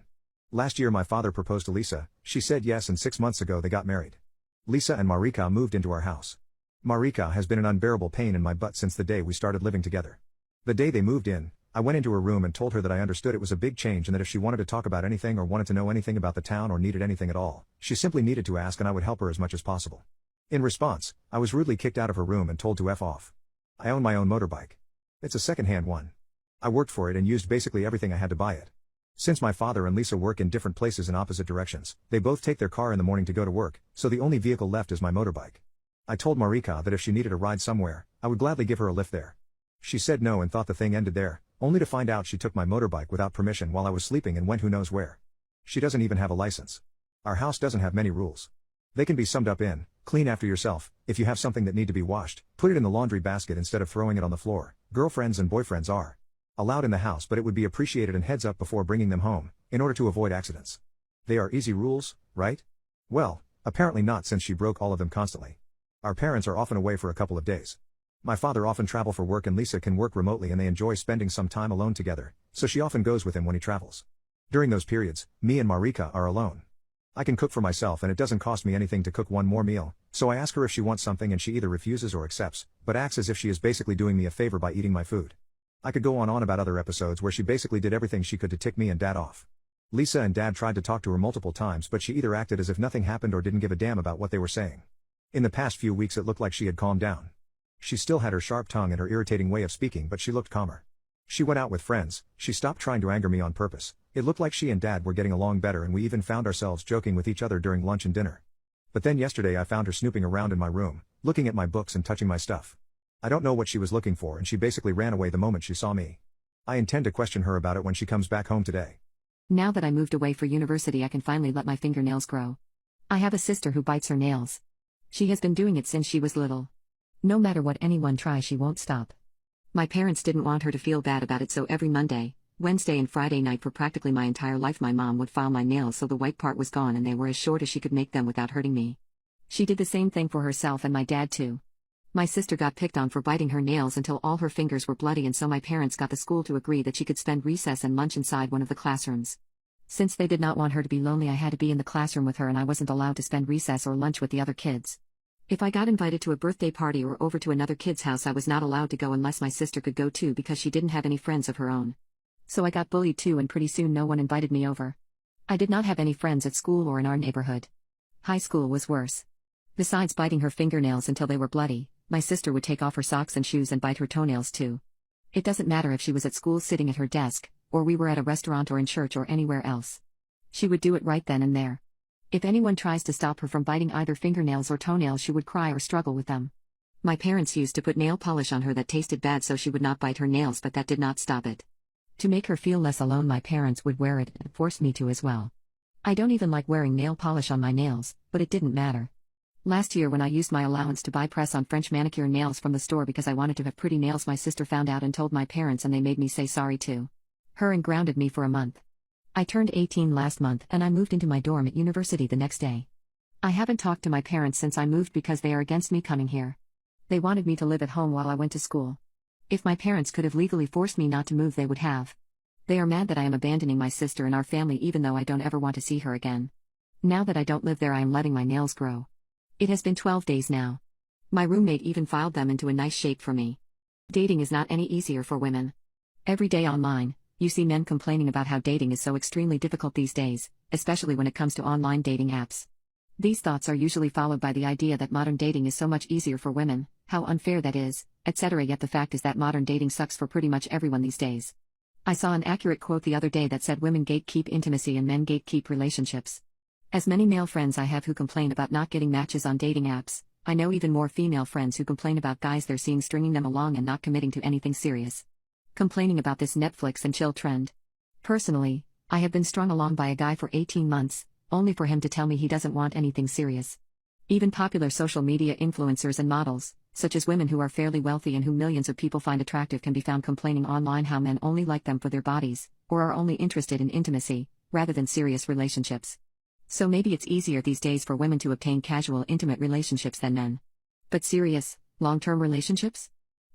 Last year my father proposed to Lisa, she said yes and 6 months ago they got married. Lisa and Marika moved into our house. Marika has been an unbearable pain in my butt since the day we started living together. The day they moved in, I went into her room and told her that I understood it was a big change and that if she wanted to talk about anything or wanted to know anything about the town or needed anything at all, she simply needed to ask and I would help her as much as possible. In response, I was rudely kicked out of her room and told to F off. I own my own motorbike. It's a second-hand one. I worked for it and used basically everything I had to buy it. Since my father and Lisa work in different places in opposite directions, they both take their car in the morning to go to work, so the only vehicle left is my motorbike. I told Marika that if she needed a ride somewhere, I would gladly give her a lift there. She said no and thought the thing ended there, only to find out she took my motorbike without permission while I was sleeping and went who knows where. She doesn't even have a license. Our house doesn't have many rules. They can be summed up in, clean after yourself, if you have something that need to be washed, put it in the laundry basket instead of throwing it on the floor. Girlfriends and boyfriends are allowed in the house, but it would be appreciated and heads up before bringing them home, in order to avoid accidents. They are easy rules, right? Well, apparently not, since she broke all of them constantly. Our parents are often away for a couple of days. My father often travel for work and Lisa can work remotely and they enjoy spending some time alone together, so she often goes with him when he travels. During those periods, me and Marika are alone. I can cook for myself and it doesn't cost me anything to cook one more meal, so I ask her if she wants something and she either refuses or accepts, but acts as if she is basically doing me a favor by eating my food. I could go on about other episodes where she basically did everything she could to tick me and Dad off. Lisa and Dad tried to talk to her multiple times, but she either acted as if nothing happened or didn't give a damn about what they were saying. In the past few weeks it looked like she had calmed down. She still had her sharp tongue and her irritating way of speaking, but she looked calmer. She went out with friends, she stopped trying to anger me on purpose. It looked like she and Dad were getting along better and we even found ourselves joking with each other during lunch and dinner. But then yesterday I found her snooping around in my room, looking at my books and touching my stuff. I don't know what she was looking for and she basically ran away the moment she saw me. I intend to question her about it when she comes back home today. Now that I moved away for university, I can finally let my fingernails grow. I have a sister who bites her nails. She has been doing it since she was little. No matter what anyone tries, she won't stop. My parents didn't want her to feel bad about it, so every Monday, Wednesday and Friday night for practically my entire life my mom would file my nails so the white part was gone and they were as short as she could make them without hurting me. She did the same thing for herself and my dad too. My sister got picked on for biting her nails until all her fingers were bloody, and so my parents got the school to agree that she could spend recess and lunch inside one of the classrooms. Since they did not want her to be lonely, I had to be in the classroom with her and I wasn't allowed to spend recess or lunch with the other kids. If I got invited to a birthday party or over to another kid's house, I was not allowed to go unless my sister could go too, because she didn't have any friends of her own. So I got bullied too, and pretty soon no one invited me over. I did not have any friends at school or in our neighborhood. High school was worse. Besides biting her fingernails until they were bloody, my sister would take off her socks and shoes and bite her toenails too. It doesn't matter if she was at school sitting at her desk, or we were at a restaurant or in church or anywhere else. She would do it right then and there. If anyone tries to stop her from biting either fingernails or toenails, she would cry or struggle with them. My parents used to put nail polish on her that tasted bad so she would not bite her nails, but that did not stop it. To make her feel less alone, my parents would wear it and force me to as well. I don't even like wearing nail polish on my nails, but it didn't matter. Last year when I used my allowance to buy press-on French manicure nails from the store because I wanted to have pretty nails, my sister found out and told my parents, and they made me say sorry to her and grounded me for a month. I turned 18 last month and I moved into my dorm at university the next day. I haven't talked to my parents since I moved because they are against me coming here. They wanted me to live at home while I went to school. If my parents could have legally forced me not to move, they would have. They are mad that I am abandoning my sister and our family even though I don't ever want to see her again. Now that I don't live there, I am letting my nails grow. It has been 12 days now. My roommate even filed them into a nice shape for me. Dating is not any easier for women. Every day online, you see men complaining about how dating is so extremely difficult these days, especially when it comes to online dating apps. These thoughts are usually followed by the idea that modern dating is so much easier for women, how unfair that is, etc. Yet the fact is that modern dating sucks for pretty much everyone these days. I saw an accurate quote the other day that said women gatekeep intimacy and men gatekeep relationships. As many male friends I have who complain about not getting matches on dating apps, I know even more female friends who complain about guys they're seeing stringing them along and not committing to anything serious. Complaining about this Netflix and chill trend. Personally, I have been strung along by a guy for 18 months, only for him to tell me he doesn't want anything serious. Even popular social media influencers and models, such as women who are fairly wealthy and who millions of people find attractive, can be found complaining online how men only like them for their bodies, or are only interested in intimacy, rather than serious relationships. So maybe it's easier these days for women to obtain casual, intimate relationships than men. But serious, long-term relationships?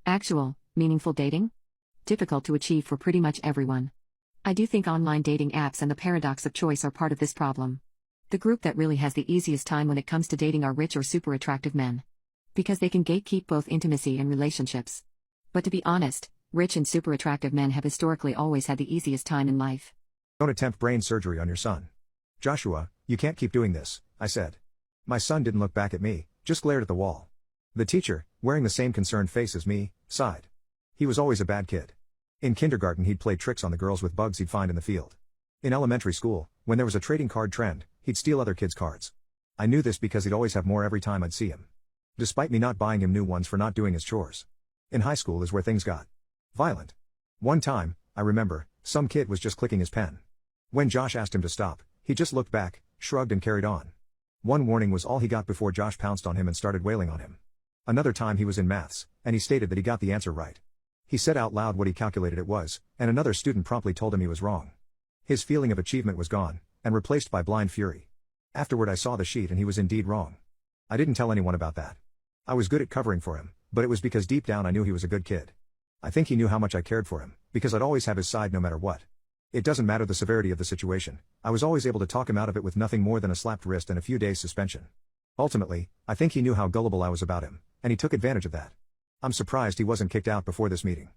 Actual, meaningful dating? Difficult to achieve for pretty much everyone. I do think online dating apps and the paradox of choice are part of this problem. The group that really has the easiest time when it comes to dating are rich or super attractive men. Because they can gatekeep both intimacy and relationships. But to be honest, rich and super attractive men have historically always had the easiest time in life. Don't attempt brain surgery on your son. Joshua, you can't keep doing this, I said. My son didn't look back at me, just glared at the wall. The teacher, wearing the same concerned face as me, sighed. He was always a bad kid. In kindergarten he'd play tricks on the girls with bugs he'd find in the field. In elementary school, when there was a trading card trend, he'd steal other kids' cards. I knew this because he'd always have more every time I'd see him. Despite me not buying him new ones for not doing his chores. In high school is where things got violent. One time, I remember, some kid was just clicking his pen. When Josh asked him to stop, he just looked back, shrugged and carried on. One warning was all he got before Josh pounced on him and started wailing on him. Another time he was in maths, and he stated that he got the answer right. He said out loud what he calculated it was, and another student promptly told him he was wrong. His feeling of achievement was gone, and replaced by blind fury. Afterward I saw the sheet and he was indeed wrong. I didn't tell anyone about that. I was good at covering for him, but it was because deep down I knew he was a good kid. I think he knew how much I cared for him, because I'd always have his side no matter what. It doesn't matter the severity of the situation, I was always able to talk him out of it with nothing more than a slapped wrist and a few days suspension. Ultimately, I think he knew how gullible I was about him, and he took advantage of that. I'm surprised he wasn't kicked out before this meeting.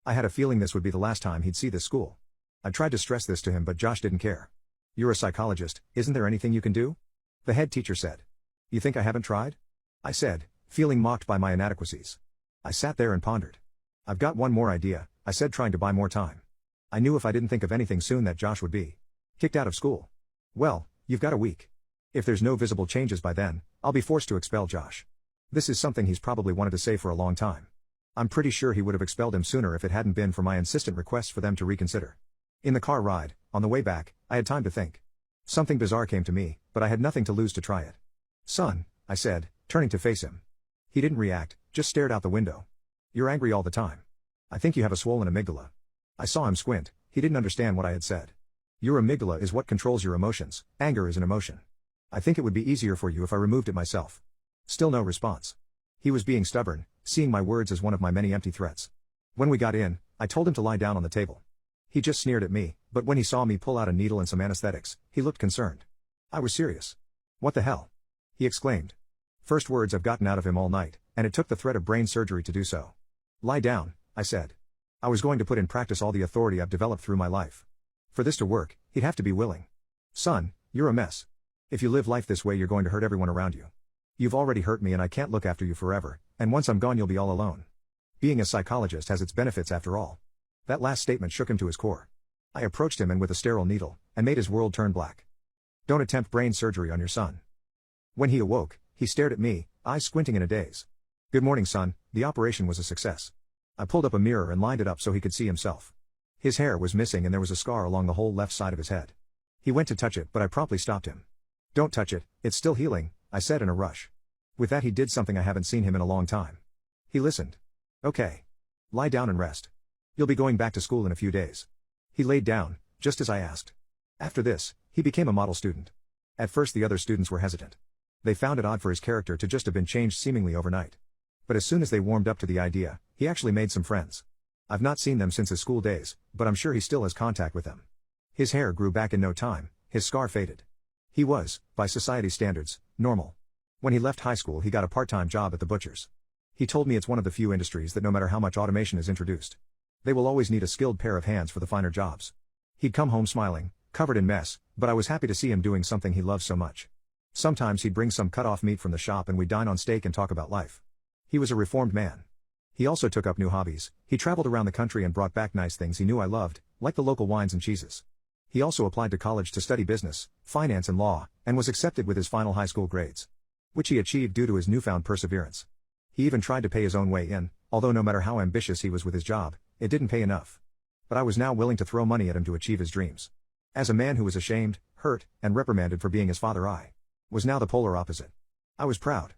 I had a feeling this would be the last time he'd see this school. I tried to stress this to him but Josh didn't care. You're a psychologist, isn't there anything you can do? The head teacher said. You think I haven't tried? I said, feeling mocked by my inadequacies. I sat there and pondered. I've got one more idea, I said, trying to buy more time. I knew if I didn't think of anything soon that Josh would be kicked out of school. Well, you've got a week. If there's no visible changes by then, I'll be forced to expel Josh. This is something he's probably wanted to say for a long time. I'm pretty sure he would have expelled him sooner if it hadn't been for my insistent requests for them to reconsider. In the car ride, on the way back, I had time to think. Something bizarre came to me, but I had nothing to lose to try it. Son, I said, turning to face him. He didn't react, just stared out the window. You're angry all the time. I think you have a swollen amygdala. I saw him squint, he didn't understand what I had said. Your amygdala is what controls your emotions, anger is an emotion. I think it would be easier for you if I removed it myself. Still no response. He was being stubborn, seeing my words as one of my many empty threats. When we got in, I told him to lie down on the table. He just sneered at me, but when he saw me pull out a needle and some anesthetics, he looked concerned. I was serious. What the hell? He exclaimed. First words I've gotten out of him all night, and it took the threat of brain surgery to do so. Lie down, I said. I was going to put in practice all the authority I've developed through my life. For this to work, he'd have to be willing. Son, you're a mess. If you live life this way you're going to hurt everyone around you. You've already hurt me and I can't look after you forever, and once I'm gone you'll be all alone. Being a psychologist has its benefits after all. That last statement shook him to his core. I approached him and with a sterile needle, and made his world turn black. Don't attempt brain surgery on your son. When he awoke, he stared at me, eyes squinting in a daze. Good morning, son, the operation was a success. I pulled up a mirror and lined it up so he could see himself. His hair was missing and there was a scar along the whole left side of his head. He went to touch it but I promptly stopped him. Don't touch it, it's still healing, I said in a rush. With that he did something I haven't seen him in a long time. He listened. Okay. Lie down and rest. You'll be going back to school in a few days. He laid down, just as I asked. After this, he became a model student. At first the other students were hesitant. They found it odd for his character to just have been changed seemingly overnight. But as soon as they warmed up to the idea, he actually made some friends. I've not seen them since his school days, but I'm sure he still has contact with them. His hair grew back in no time, his scar faded. He was, by society standards, normal. When he left high school he got a part-time job at the butcher's. He told me it's one of the few industries that no matter how much automation is introduced, they will always need a skilled pair of hands for the finer jobs. He'd come home smiling, covered in mess, but I was happy to see him doing something he loved so much. Sometimes he'd bring some cut-off meat from the shop and we'd dine on steak and talk about life. He was a reformed man. He also took up new hobbies. He traveled around the country and brought back nice things he knew I loved, like the local wines and cheeses. He also applied to college to study business, finance and law, and was accepted with his final high school grades, which he achieved due to his newfound perseverance. He even tried to pay his own way in, although no matter how ambitious he was with his job, it didn't pay enough. But I was now willing to throw money at him to achieve his dreams. As a man who was ashamed, hurt, and reprimanded for being his father, I was now the polar opposite. I was proud.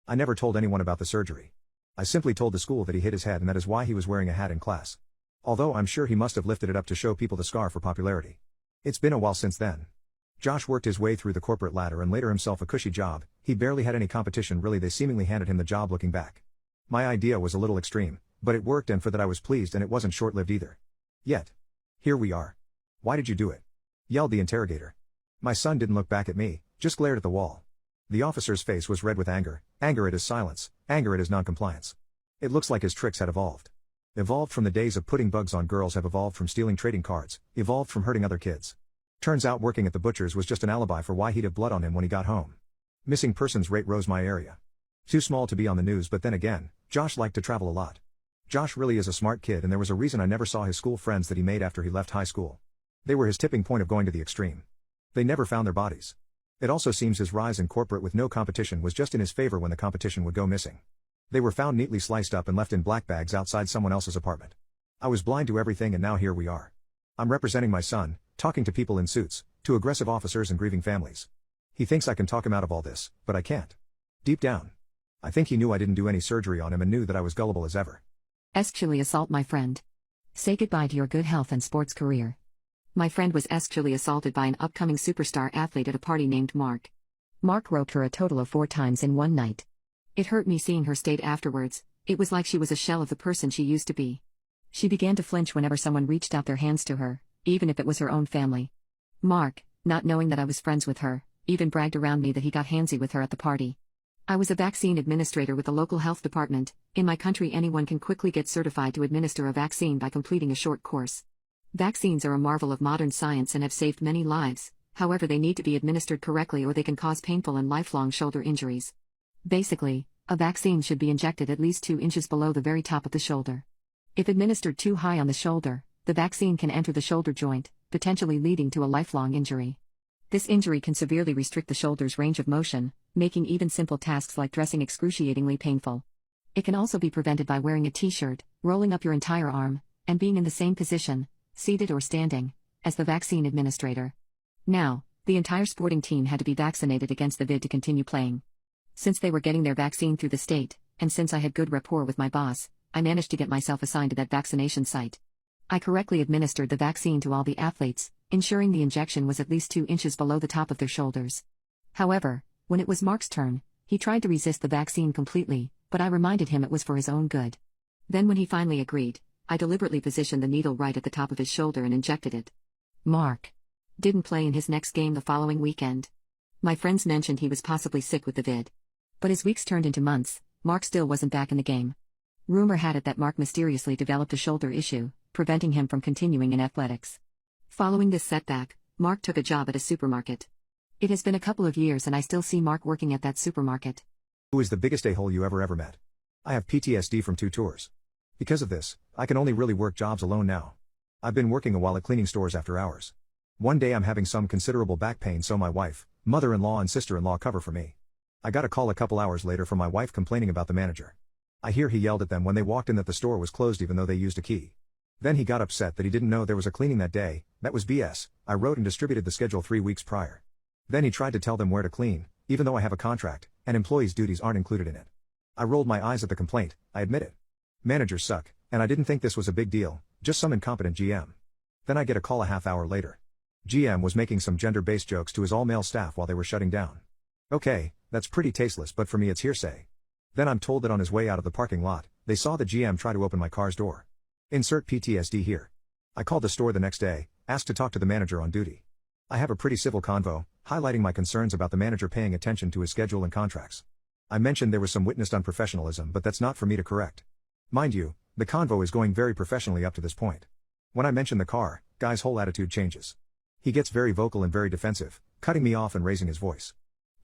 I never told anyone about the surgery. I simply told the school that he hit his head and that is why he was wearing a hat in class. Although I'm sure he must have lifted it up to show people the scar for popularity. It's been a while since then. Josh worked his way through the corporate ladder and later himself a cushy job. He barely had any competition really, they seemingly handed him the job looking back. My idea was a little extreme, but it worked and for that I was pleased and it wasn't short-lived either. Yet. Here we are. Why did you do it? Yelled the interrogator. My son didn't look back at me, just glared at the wall. The officer's face was red with anger, anger at his silence, anger at his noncompliance. It looks like his tricks had evolved. Evolved from the days of putting bugs on girls, have evolved from stealing trading cards, evolved from hurting other kids. Turns out working at the butcher's was just an alibi for why he'd have blood on him when he got home. Missing persons rate rose my area. Too small to be on the news, but then again, Josh liked to travel a lot. Josh really is a smart kid, and there was a reason I never saw his school friends that he made after he left high school. They were his tipping point of going to the extreme. They never found their bodies. It also seems his rise in corporate with no competition was just in his favor when the competition would go missing. They were found neatly sliced up and left in black bags outside someone else's apartment. I was blind to everything, and now here we are. I'm representing my son, talking to people in suits, to aggressive officers and grieving families. He thinks I can talk him out of all this, but I can't. Deep down, I think he knew I didn't do any surgery on him and knew that I was gullible as ever. Sexually assault my friend. Say goodbye to your good health and sports career. My friend was sexually assaulted by an upcoming superstar athlete at a party named Mark. Mark roped her a total of 4 times in one night. It hurt me seeing her state afterwards. It was like she was a shell of the person she used to be. She began to flinch whenever someone reached out their hands to her, even if it was her own family. Mark, not knowing that I was friends with her, even bragged around me that he got handsy with her at the party. I was a vaccine administrator with the local health department. In my country, anyone can quickly get certified to administer a vaccine by completing a short course. Vaccines are a marvel of modern science and have saved many lives. However, they need to be administered correctly or they can cause painful and lifelong shoulder injuries. Basically, a vaccine should be injected at least 2 inches below the very top of the shoulder. If administered too high on the shoulder, the vaccine can enter the shoulder joint, potentially leading to a lifelong injury. This injury can severely restrict the shoulder's range of motion, making even simple tasks like dressing excruciatingly painful. It can also be prevented by wearing a t-shirt, rolling up your entire arm, and being in the same position, seated or standing, as the vaccine administrator. Now, the entire sporting team had to be vaccinated against the vid to continue playing. Since they were getting their vaccine through the state, and since I had good rapport with my boss, I managed to get myself assigned to that vaccination site. I correctly administered the vaccine to all the athletes, ensuring the injection was at least 2 inches below the top of their shoulders. However, when it was Mark's turn, he tried to resist the vaccine completely, but I reminded him it was for his own good. Then when he finally agreed, I deliberately positioned the needle right at the top of his shoulder and injected it. Mark didn't play in his next game the following weekend. My friends mentioned he was possibly sick with the vid. But as weeks turned into months, Mark still wasn't back in the game. Rumor had it that Mark mysteriously developed a shoulder issue, preventing him from continuing in athletics. Following this setback, Mark took a job at a supermarket. It has been a couple of years and I still see Mark working at that supermarket. Who is the biggest a-hole you ever met? I have PTSD from 2 tours. Because of this, I can only really work jobs alone now. I've been working a while at cleaning stores after hours. One day I'm having some considerable back pain, so my wife, mother-in-law and sister-in-law cover for me. I got a call a couple hours later from my wife complaining about the manager. I hear he yelled at them when they walked in that the store was closed even though they used a key. Then he got upset that he didn't know there was a cleaning that day. That was BS. I wrote and distributed the schedule 3 weeks prior. Then he tried to tell them where to clean, even though I have a contract, and employees' duties aren't included in it. I rolled my eyes at the complaint, I admit it. Managers suck, and I didn't think this was a big deal, just some incompetent GM. Then I get a call a half hour later. GM was making some gender-based jokes to his all-male staff while they were shutting down. Okay, that's pretty tasteless, but for me it's hearsay. Then I'm told that on his way out of the parking lot, they saw the GM try to open my car's door. Insert PTSD here. I called the store the next day, asked to talk to the manager on duty. I have a pretty civil convo, highlighting my concerns about the manager paying attention to his schedule and contracts. I mentioned there was some witnessed unprofessionalism, but that's not for me to correct. Mind you, the convo is going very professionally up to this point. When I mention the car, guy's whole attitude changes. He gets very vocal and very defensive, cutting me off and raising his voice.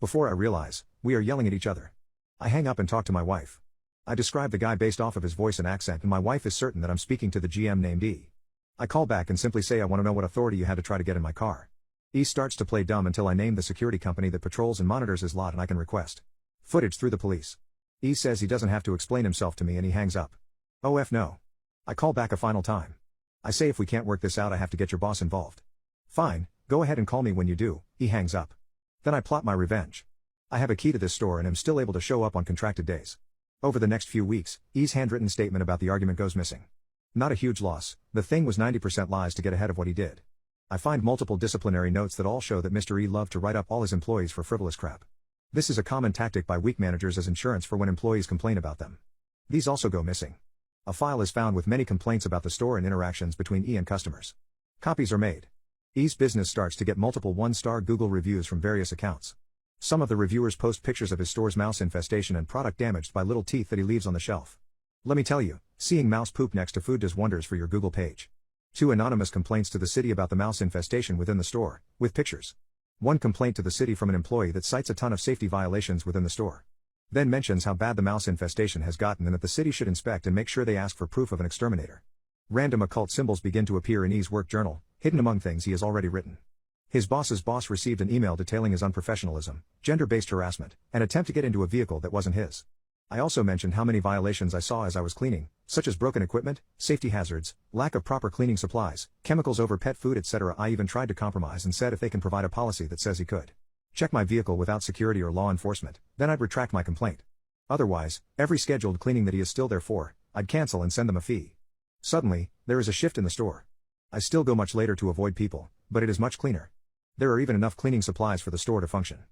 Before I realize, we are yelling at each other. I hang up and talk to my wife. I describe the guy based off of his voice and accent, and my wife is certain that I'm speaking to the GM named E. I call back and simply say I want to know what authority you had to try to get in my car. E starts to play dumb until I name the security company that patrols and monitors his lot and I can request footage through the police. E says he doesn't have to explain himself to me and he hangs up. Oh F no. I call back a final time. I say if we can't work this out I have to get your boss involved. Fine, go ahead and call me when you do. He hangs up. Then I plot my revenge. I have a key to this store and am still able to show up on contracted days. Over the next few weeks, E's handwritten statement about the argument goes missing. Not a huge loss, the thing was 90% lies to get ahead of what he did. I find multiple disciplinary notes that all show that Mr. E loved to write up all his employees for frivolous crap. This is a common tactic by weak managers as insurance for when employees complain about them. These also go missing. A file is found with many complaints about the store and interactions between E and customers. Copies are made. E's business starts to get multiple 1-star Google reviews from various accounts. Some of the reviewers post pictures of his store's mouse infestation and product damaged by little teeth that he leaves on the shelf. Let me tell you, seeing mouse poop next to food does wonders for your Google page. 2 anonymous complaints to the city about the mouse infestation within the store, with pictures. 1 complaint to the city from an employee that cites a ton of safety violations within the store. Then mentions how bad the mouse infestation has gotten and that the city should inspect and make sure they ask for proof of an exterminator. Random occult symbols begin to appear in E's work journal, hidden among things he has already written. His boss's boss received an email detailing his unprofessionalism, gender-based harassment, and attempt to get into a vehicle that wasn't his. I also mentioned how many violations I saw as I was cleaning, such as broken equipment, safety hazards, lack of proper cleaning supplies, chemicals over pet food, etc. I even tried to compromise and said if they can provide a policy that says he could check my vehicle without security or law enforcement, then I'd retract my complaint. Otherwise, every scheduled cleaning that he is still there for, I'd cancel and send them a fee. Suddenly, there is a shift in the store. I still go much later to avoid people, but it is much cleaner. There are even enough cleaning supplies for the store to function.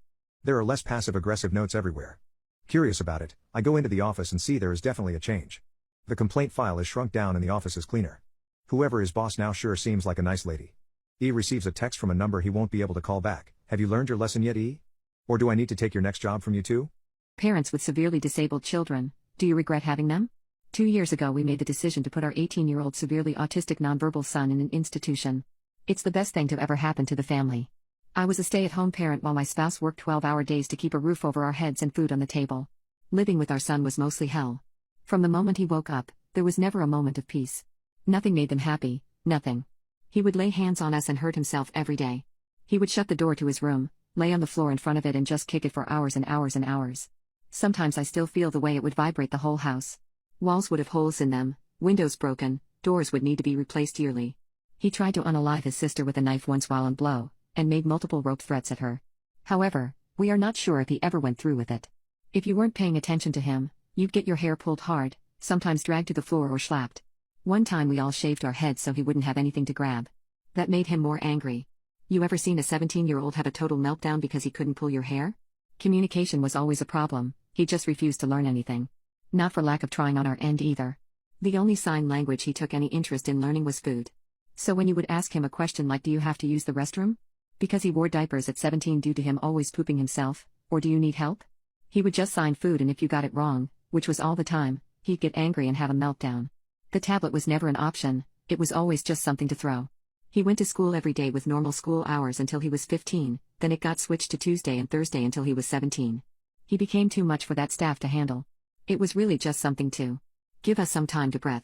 There are less passive-aggressive notes everywhere. Curious about it, I go into the office and see there is definitely a change. The complaint file is shrunk down and the office is cleaner. Whoever is boss now sure seems like a nice lady. E receives a text from a number he won't be able to call back. Have you learned your lesson yet, E? Or do I need to take your next job from you too? Parents with severely disabled children, do you regret having them? 2 years ago we made the decision to put our 18-year-old severely autistic nonverbal son in an institution. It's the best thing to ever happen to the family. I was a stay-at-home parent while my spouse worked 12-hour days to keep a roof over our heads and food on the table. Living with our son was mostly hell. From the moment he woke up, there was never a moment of peace. Nothing made them happy, nothing. He would lay hands on us and hurt himself every day. He would shut the door to his room, lay on the floor in front of it and just kick it for hours and hours and hours. Sometimes I still feel the way it would vibrate the whole house. Walls would have holes in them, windows broken, doors would need to be replaced yearly. He tried to unalive his sister with a knife once while on blow, and made multiple rope threats at her. However, we are not sure if he ever went through with it. If you weren't paying attention to him, you'd get your hair pulled hard, sometimes dragged to the floor or slapped. One time we all shaved our heads so he wouldn't have anything to grab. That made him more angry. You ever seen a 17-year-old have a total meltdown because he couldn't pull your hair? Communication was always a problem, he just refused to learn anything. Not for lack of trying on our end either. The only sign language he took any interest in learning was food. So when you would ask him a question like, do you have to use the restroom? Because he wore diapers at 17 due to him always pooping himself, or do you need help? He would just sign food, and if you got it wrong, which was all the time, he'd get angry and have a meltdown. The tablet was never an option, it was always just something to throw. He went to school every day with normal school hours until he was 15, then it got switched to Tuesday and Thursday until he was 17. He became too much for that staff to handle. It was really just something to give us some time to breathe.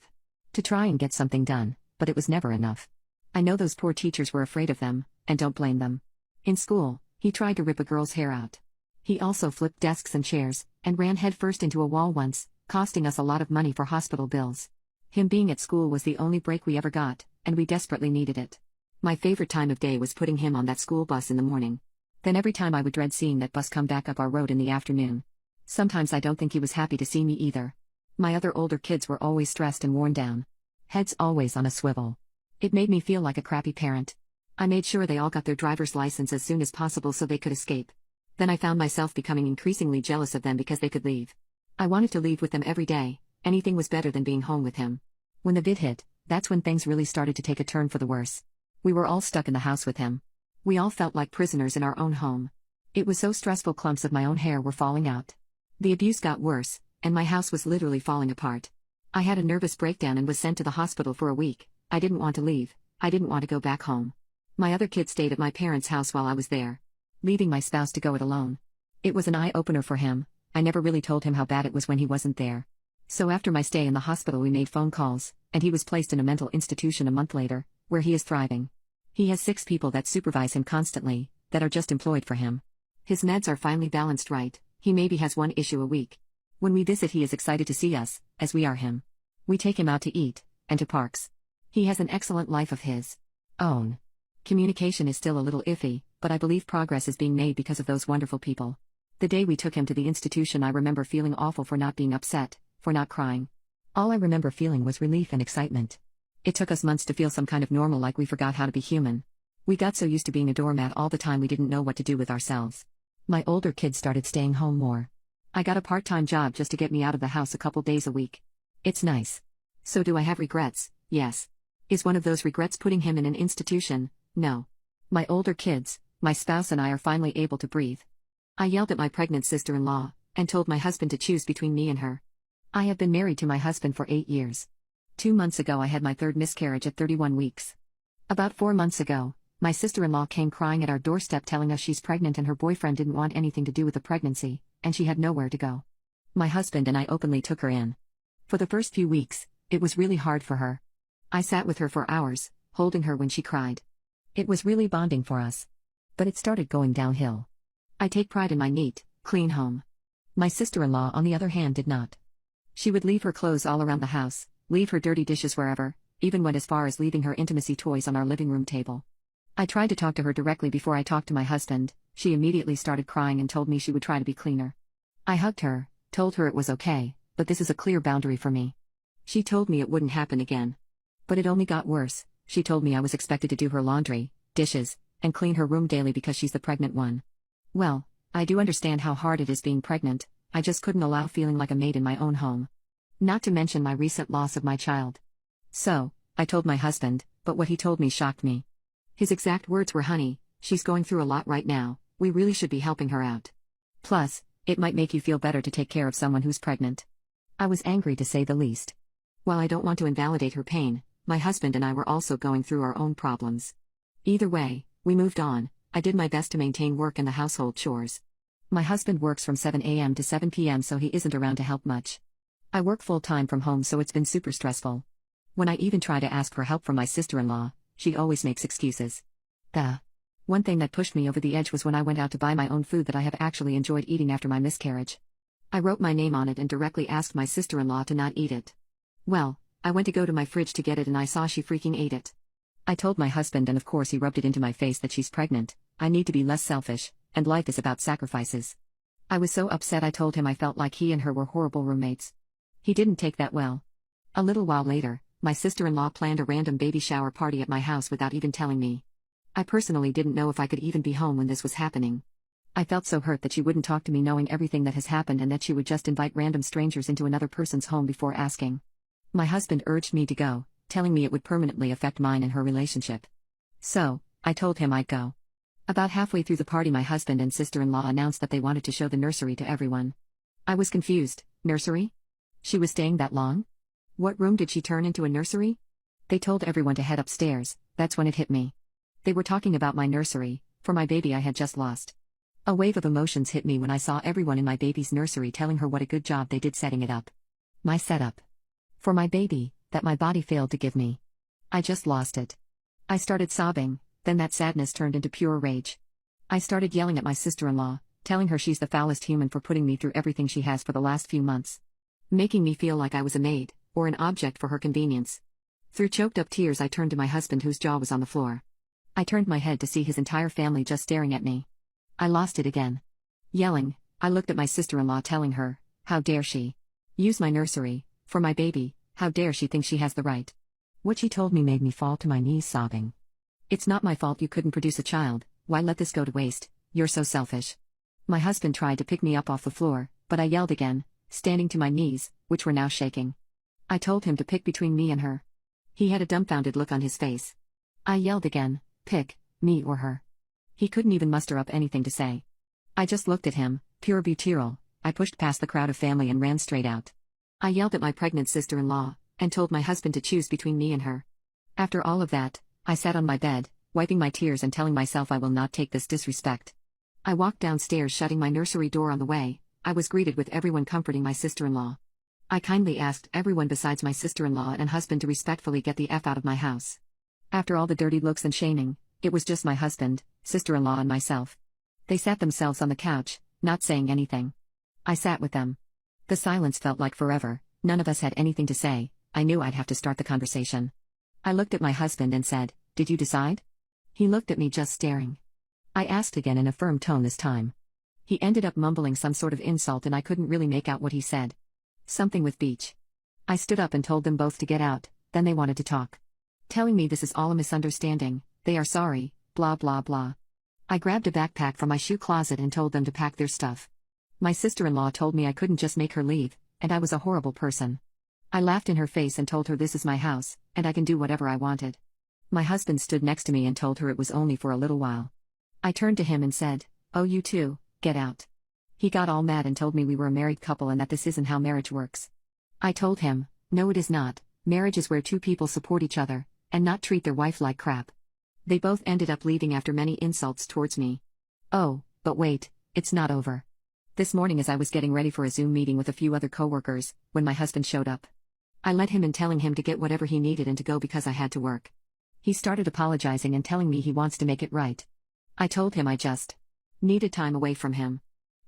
To try and get something done, but it was never enough. I know those poor teachers were afraid of them, and don't blame them. In school, he tried to rip a girl's hair out. He also flipped desks and chairs, and ran headfirst into a wall once, costing us a lot of money for hospital bills. Him being at school was the only break we ever got, and we desperately needed it. My favorite time of day was putting him on that school bus in the morning. Then every time I would dread seeing that bus come back up our road in the afternoon. Sometimes I don't think he was happy to see me either. My other older kids were always stressed and worn down. Heads always on a swivel. It made me feel like a crappy parent. I made sure they all got their driver's license as soon as possible so they could escape. Then I found myself becoming increasingly jealous of them because they could leave. I wanted to leave with them every day. Anything was better than being home with him. When the vid hit, that's when things really started to take a turn for the worse. We were all stuck in the house with him. We all felt like prisoners in our own home. It was so stressful, clumps of my own hair were falling out. The abuse got worse, and my house was literally falling apart. I had a nervous breakdown and was sent to the hospital for a week. I didn't want to leave, I didn't want to go back home. My other kids stayed at my parents' house while I was there. Leaving my spouse to go it alone. It was an eye-opener for him. I never really told him how bad it was when he wasn't there. So after my stay in the hospital we made phone calls, and he was placed in a mental institution a month later, where he is thriving. He has 6 people that supervise him constantly, that are just employed for him. His meds are finally balanced right, he maybe has 1 issue a week. When we visit he is excited to see us, as we are him. We take him out to eat, and to parks. He has an excellent life of his own. Communication is still a little iffy, but I believe progress is being made because of those wonderful people. The day we took him to the institution I remember feeling awful for not being upset, for not crying. All I remember feeling was relief and excitement. It took us months to feel some kind of normal, like we forgot how to be human. We got so used to being a doormat all the time we didn't know what to do with ourselves. My older kids started staying home more. I got a part-time job just to get me out of the house a couple days a week. It's nice. So do I have regrets? Yes. Is one of those regrets putting him in an institution? No. My older kids, my spouse and I are finally able to breathe. I yelled at my pregnant sister-in-law, and told my husband to choose between me and her. I have been married to my husband for 8 years. 2 months ago I had my 3rd miscarriage at 31 weeks. About 4 months ago, my sister-in-law came crying at our doorstep telling us she's pregnant and her boyfriend didn't want anything to do with the pregnancy, and she had nowhere to go. My husband and I openly took her in. For the first few weeks, it was really hard for her. I sat with her for hours, holding her when she cried. It was really bonding for us. But it started going downhill. I take pride in my neat, clean home. My sister-in-law, on the other hand, did not. She would leave her clothes all around the house, leave her dirty dishes wherever, even went as far as leaving her intimacy toys on our living room table. I tried to talk to her directly before I talked to my husband. She immediately started crying and told me she would try to be cleaner. I hugged her, told her it was okay, but this is a clear boundary for me. She told me it wouldn't happen again. But it only got worse. She told me I was expected to do her laundry, dishes, and clean her room daily because she's the pregnant one. Well, I do understand how hard it is being pregnant. I just couldn't allow feeling like a maid in my own home. Not to mention my recent loss of my child. So, I told my husband, but what he told me shocked me. His exact words were, "Honey, she's going through a lot right now, we really should be helping her out. Plus, it might make you feel better to take care of someone who's pregnant." I was angry to say the least. While I don't want to invalidate her pain, my husband and I were also going through our own problems. Either way, we moved on. I did my best to maintain work and the household chores. My husband works from 7 a.m. to 7 p.m. so he isn't around to help much. I work full-time from home so it's been super stressful. When I even try to ask for help from my sister-in-law, she always makes excuses. One thing that pushed me over the edge was when I went out to buy my own food that I have actually enjoyed eating after my miscarriage. I wrote my name on it and directly asked my sister-in-law to not eat it. Well, I went to go to my fridge to get it and I saw she freaking ate it. I told my husband and of course he rubbed it into my face that she's pregnant. I need to be less selfish, and life is about sacrifices. I was so upset I told him I felt like he and her were horrible roommates. He didn't take that well. A little while later, my sister-in-law planned a random baby shower party at my house without even telling me. I personally didn't know if I could even be home when this was happening. I felt so hurt that she wouldn't talk to me knowing everything that has happened and that she would just invite random strangers into another person's home before asking. My husband urged me to go, telling me it would permanently affect mine and her relationship. So, I told him I'd go. About halfway through the party my husband and sister-in-law announced that they wanted to show the nursery to everyone. I was confused. Nursery? She was staying that long? What room did she turn into a nursery? They told everyone to head upstairs. That's when it hit me. They were talking about my nursery, for my baby I had just lost. A wave of emotions hit me when I saw everyone in my baby's nursery telling her what a good job they did setting it up. My setup. For my baby, that my body failed to give me. I just lost it. I started sobbing, then that sadness turned into pure rage. I started yelling at my sister-in-law, telling her she's the foulest human for putting me through everything she has for the last few months. Making me feel like I was a maid, or an object for her convenience. Through choked-up tears I turned to my husband whose jaw was on the floor. I turned my head to see his entire family just staring at me. I lost it again. Yelling, I looked at my sister-in-law telling her, how dare she use my nursery for my baby, how dare she think she has the right. What she told me made me fall to my knees sobbing. It's not my fault you couldn't produce a child, why let this go to waste, you're so selfish. My husband tried to pick me up off the floor, but I yelled again, standing to my knees, which were now shaking. I told him to pick between me and her. He had a dumbfounded look on his face. I yelled again, pick, me or her. He couldn't even muster up anything to say. I just looked at him, pure butyrol. I pushed past the crowd of family and ran straight out. I yelled at my pregnant sister-in-law, and told my husband to choose between me and her. After all of that, I sat on my bed, wiping my tears and telling myself I will not take this disrespect. I walked downstairs shutting my nursery door on the way. I was greeted with everyone comforting my sister-in-law. I kindly asked everyone besides my sister-in-law and husband to respectfully get the F out of my house. After all the dirty looks and shaming, it was just my husband, sister-in-law and myself. They sat themselves on the couch, not saying anything. I sat with them. The silence felt like forever, none of us had anything to say. I knew I'd have to start the conversation. I looked at my husband and said, "Did you decide?" He looked at me just staring. I asked again in a firm tone this time. He ended up mumbling some sort of insult and I couldn't really make out what he said. Something with beach. I stood up and told them both to get out, then they wanted to talk. Telling me this is all a misunderstanding, they are sorry, blah blah blah. I grabbed a backpack from my shoe closet and told them to pack their stuff. My sister-in-law told me I couldn't just make her leave, and I was a horrible person. I laughed in her face and told her this is my house, and I can do whatever I wanted. My husband stood next to me and told her it was only for a little while. I turned to him and said, "Oh, you too, get out." He got all mad and told me we were a married couple and that this isn't how marriage works. I told him, "No, it is not. Marriage is where two people support each other, and not treat their wife like crap." They both ended up leaving after many insults towards me. Oh, but wait, it's not over. This morning as I was getting ready for a Zoom meeting with a few other coworkers, when my husband showed up. I let him in telling him to get whatever he needed and to go because I had to work. He started apologizing and telling me he wants to make it right. I told him I just needed time away from him.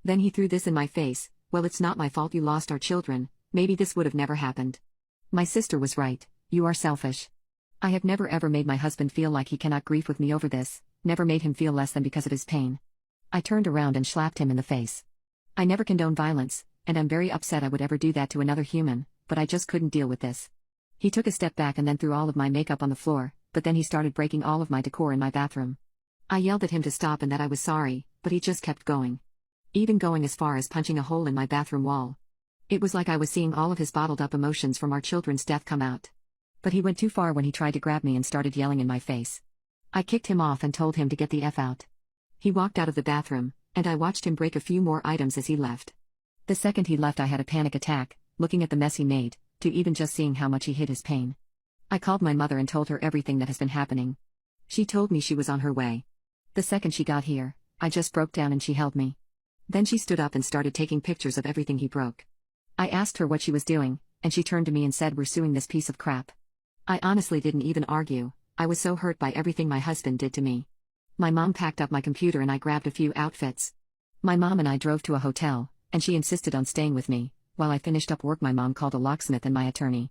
Then he threw this in my face, well, it's not my fault you lost our children, maybe this would have never happened. My sister was right, you are selfish. I have never ever made my husband feel like he cannot grieve with me over this, never made him feel less than because of his pain. I turned around and slapped him in the face. I never condone violence, and I'm very upset I would ever do that to another human, but I just couldn't deal with this. He took a step back and then threw all of my makeup on the floor, but then he started breaking all of my decor in my bathroom. I yelled at him to stop and that I was sorry, but he just kept going. Even going as far as punching a hole in my bathroom wall. It was like I was seeing all of his bottled up emotions from our children's death come out. But he went too far when he tried to grab me and started yelling in my face. I kicked him off and told him to get the F out. He walked out of the bathroom, and I watched him break a few more items as he left. The second he left I had a panic attack, looking at the mess he made, to even just seeing how much he hid his pain. I called my mother and told her everything that has been happening. She told me she was on her way. The second she got here, I just broke down and she held me. Then she stood up and started taking pictures of everything he broke. I asked her what she was doing, and she turned to me and said, "We're suing this piece of crap." I honestly didn't even argue, I was so hurt by everything my husband did to me. My mom packed up my computer and I grabbed a few outfits. My mom and I drove to a hotel, and she insisted on staying with me. While I finished up work my mom called a locksmith and my attorney.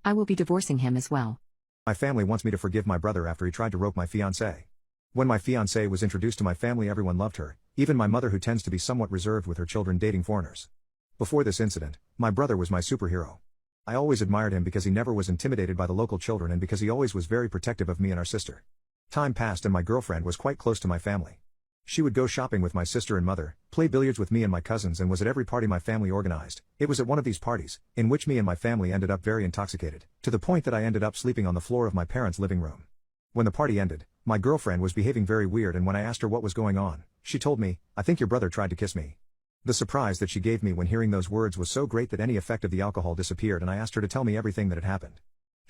I will be divorcing him as well. My family wants me to forgive my brother after he tried to rope my fiancée. When my fiancée was introduced to my family everyone loved her, even my mother who tends to be somewhat reserved with her children dating foreigners. Before this incident, my brother was my superhero. I always admired him because he never was intimidated by the local children and because he always was very protective of me and our sister. Time passed and my girlfriend was quite close to my family. She would go shopping with my sister and mother, play billiards with me and my cousins and was at every party my family organized. It was at one of these parties, in which me and my family ended up very intoxicated, to the point that I ended up sleeping on the floor of my parents' living room. When the party ended, my girlfriend was behaving very weird and when I asked her what was going on, she told me, "I think your brother tried to kiss me." The surprise that she gave me when hearing those words was so great that any effect of the alcohol disappeared and I asked her to tell me everything that had happened.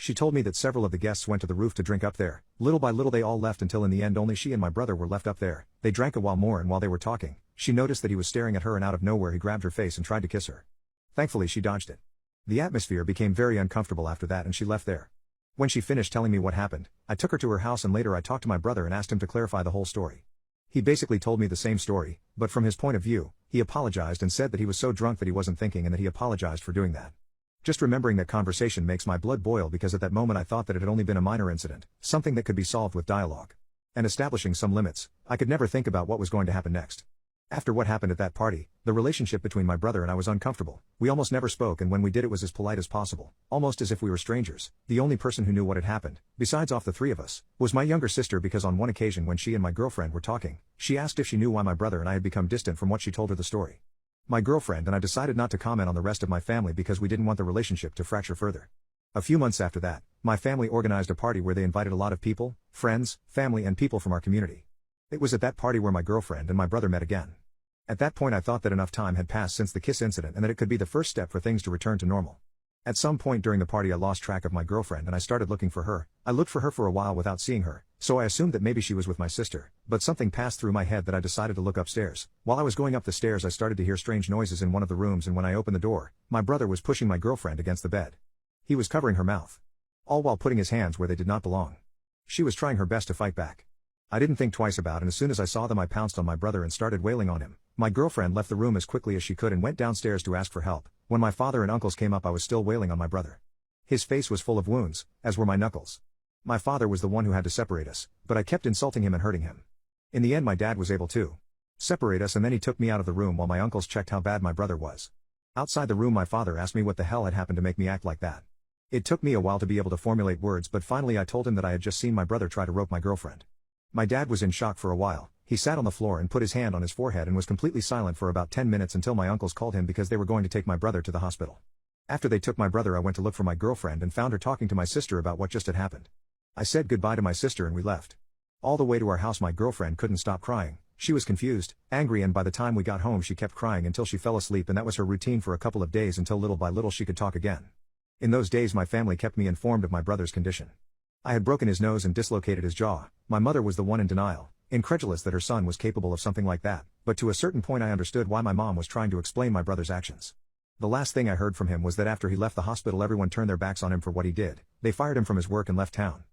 She told me that several of the guests went to the roof to drink up there. Little by little they all left until in the end only she and my brother were left up there. They drank a while more and while they were talking, she noticed that he was staring at her and out of nowhere he grabbed her face and tried to kiss her. Thankfully she dodged it. The atmosphere became very uncomfortable after that and she left there. When she finished telling me what happened, I took her to her house and later I talked to my brother and asked him to clarify the whole story. He basically told me the same story, but from his point of view, he apologized and said that he was so drunk that he wasn't thinking and that he apologized for doing that. Just remembering that conversation makes my blood boil because at that moment I thought that it had only been a minor incident, something that could be solved with dialogue. And establishing some limits, I could never think about what was going to happen next. After what happened at that party, the relationship between my brother and I was uncomfortable. We almost never spoke and when we did it was as polite as possible, almost as if we were strangers. The only person who knew what had happened, besides off the three of us, was my younger sister because on one occasion when she and my girlfriend were talking, she asked if she knew why my brother and I had become distant from what she told her the story. My girlfriend and I decided not to comment on the rest of my family because we didn't want the relationship to fracture further. A few months after that, my family organized a party where they invited a lot of people, friends, family and people from our community. It was at that party where my girlfriend and my brother met again. At that point I thought that enough time had passed since the kiss incident and that it could be the first step for things to return to normal. At some point during the party I lost track of my girlfriend and I started looking for her. I looked for her for a while without seeing her, so I assumed that maybe she was with my sister, but something passed through my head that I decided to look upstairs. While I was going up the stairs I started to hear strange noises in one of the rooms and when I opened the door, my brother was pushing my girlfriend against the bed. He was covering her mouth. All while putting his hands where they did not belong. She was trying her best to fight back. I didn't think twice about it and as soon as I saw them I pounced on my brother and started wailing on him. My girlfriend left the room as quickly as she could and went downstairs to ask for help. When my father and uncles came up I was still wailing on my brother. His face was full of wounds, as were my knuckles. My father was the one who had to separate us, but I kept insulting him and hurting him. In the end my dad was able to separate us and then he took me out of the room while my uncles checked how bad my brother was. Outside the room my father asked me what the hell had happened to make me act like that. It took me a while to be able to formulate words but finally I told him that I had just seen my brother try to rope my girlfriend. My dad was in shock for a while. He sat on the floor and put his hand on his forehead and was completely silent for about 10 minutes until my uncles called him because they were going to take my brother to the hospital. After they took my brother I went to look for my girlfriend and found her talking to my sister about what just had happened. I said goodbye to my sister and we left. All the way to our house my girlfriend couldn't stop crying. She was confused, angry and by the time we got home she kept crying until she fell asleep and that was her routine for a couple of days until little by little she could talk again. In those days my family kept me informed of my brother's condition. I had broken his nose and dislocated his jaw. My mother was the one in denial. incredulous that her son was capable of something like that, but to a certain point I understood why my mom was trying to explain my brother's actions. The last thing I heard from him was that after he left the hospital everyone turned their backs on him for what he did. They fired him from his work and left town.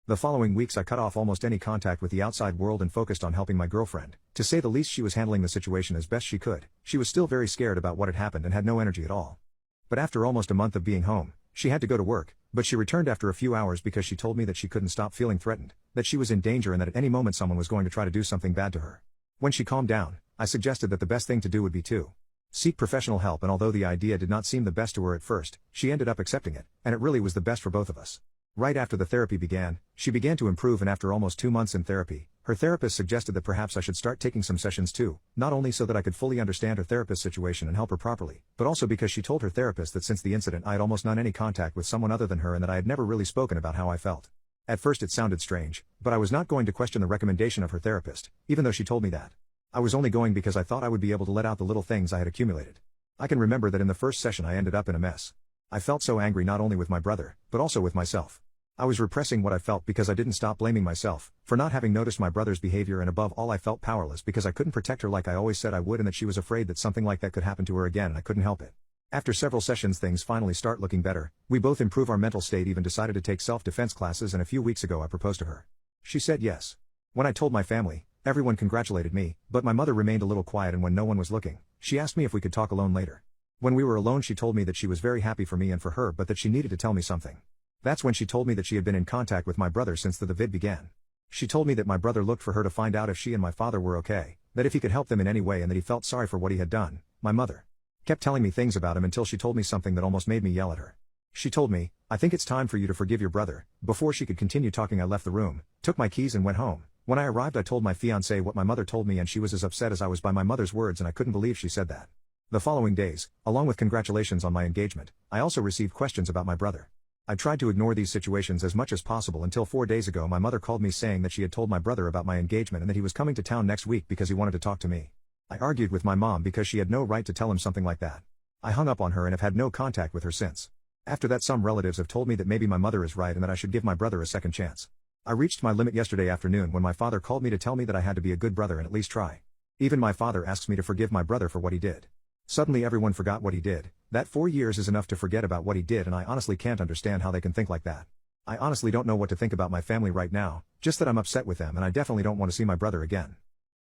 The following weeks I cut off almost any contact with the outside world and focused on helping my girlfriend. To say the least, she was handling the situation as best she could. She was still very scared about what had happened and had no energy at all. But after almost a month of being home, she had to go to work, but she returned after a few hours because she told me that she couldn't stop feeling threatened, that she was in danger and that at any moment someone was going to try to do something bad to her. When she calmed down, I suggested that the best thing to do would be to seek professional help, and although the idea did not seem the best to her at first, she ended up accepting it, and it really was the best for both of us. Right after the therapy began, she began to improve, and after almost 2 months in therapy, her therapist suggested that perhaps I should start taking some sessions too, not only so that I could fully understand her therapist's situation and help her properly, but also because she told her therapist that since the incident I had almost not any contact with someone other than her and that I had never really spoken about how I felt. At first it sounded strange, but I was not going to question the recommendation of her therapist, even though she told me that. I was only going because I thought I would be able to let out the little things I had accumulated. I can remember that in the first session I ended up in a mess. I felt so angry not only with my brother, but also with myself. I was repressing what I felt because I didn't stop blaming myself for not having noticed my brother's behavior, and above all I felt powerless because I couldn't protect her like I always said I would, and that she was afraid that something like that could happen to her again and I couldn't help it. After several sessions things finally start looking better, we both improve our mental state, even decided to take self-defense classes, and a few weeks ago I proposed to her. She said yes. When I told my family, everyone congratulated me, but my mother remained a little quiet, and when no one was looking, she asked me if we could talk alone later. When we were alone she told me that she was very happy for me and for her, but that she needed to tell me something. That's when she told me that she had been in contact with my brother since the vid began. She told me that my brother looked for her to find out if she and my father were okay, that if he could help them in any way, and that he felt sorry for what he had done. My mother kept telling me things about him until she told me something that almost made me yell at her. She told me, "I think it's time for you to forgive your brother." Before she could continue talking I left the room, took my keys and went home. When I arrived I told my fiancée what my mother told me, and she was as upset as I was by my mother's words, and I couldn't believe she said that. The following days, along with congratulations on my engagement, I also received questions about my brother. I tried to ignore these situations as much as possible until 4 days ago my mother called me saying that she had told my brother about my engagement and that he was coming to town next week because he wanted to talk to me. I argued with my mom because she had no right to tell him something like that. I hung up on her and have had no contact with her since. After that, some relatives have told me that maybe my mother is right and that I should give my brother a second chance. I reached my limit yesterday afternoon when my father called me to tell me that I had to be a good brother and at least try. Even my father asks me to forgive my brother for what he did. Suddenly everyone forgot what he did. That 4 years is enough to forget about what he did, and I honestly can't understand how they can think like that. I honestly don't know what to think about my family right now, just that I'm upset with them and I definitely don't want to see my brother again.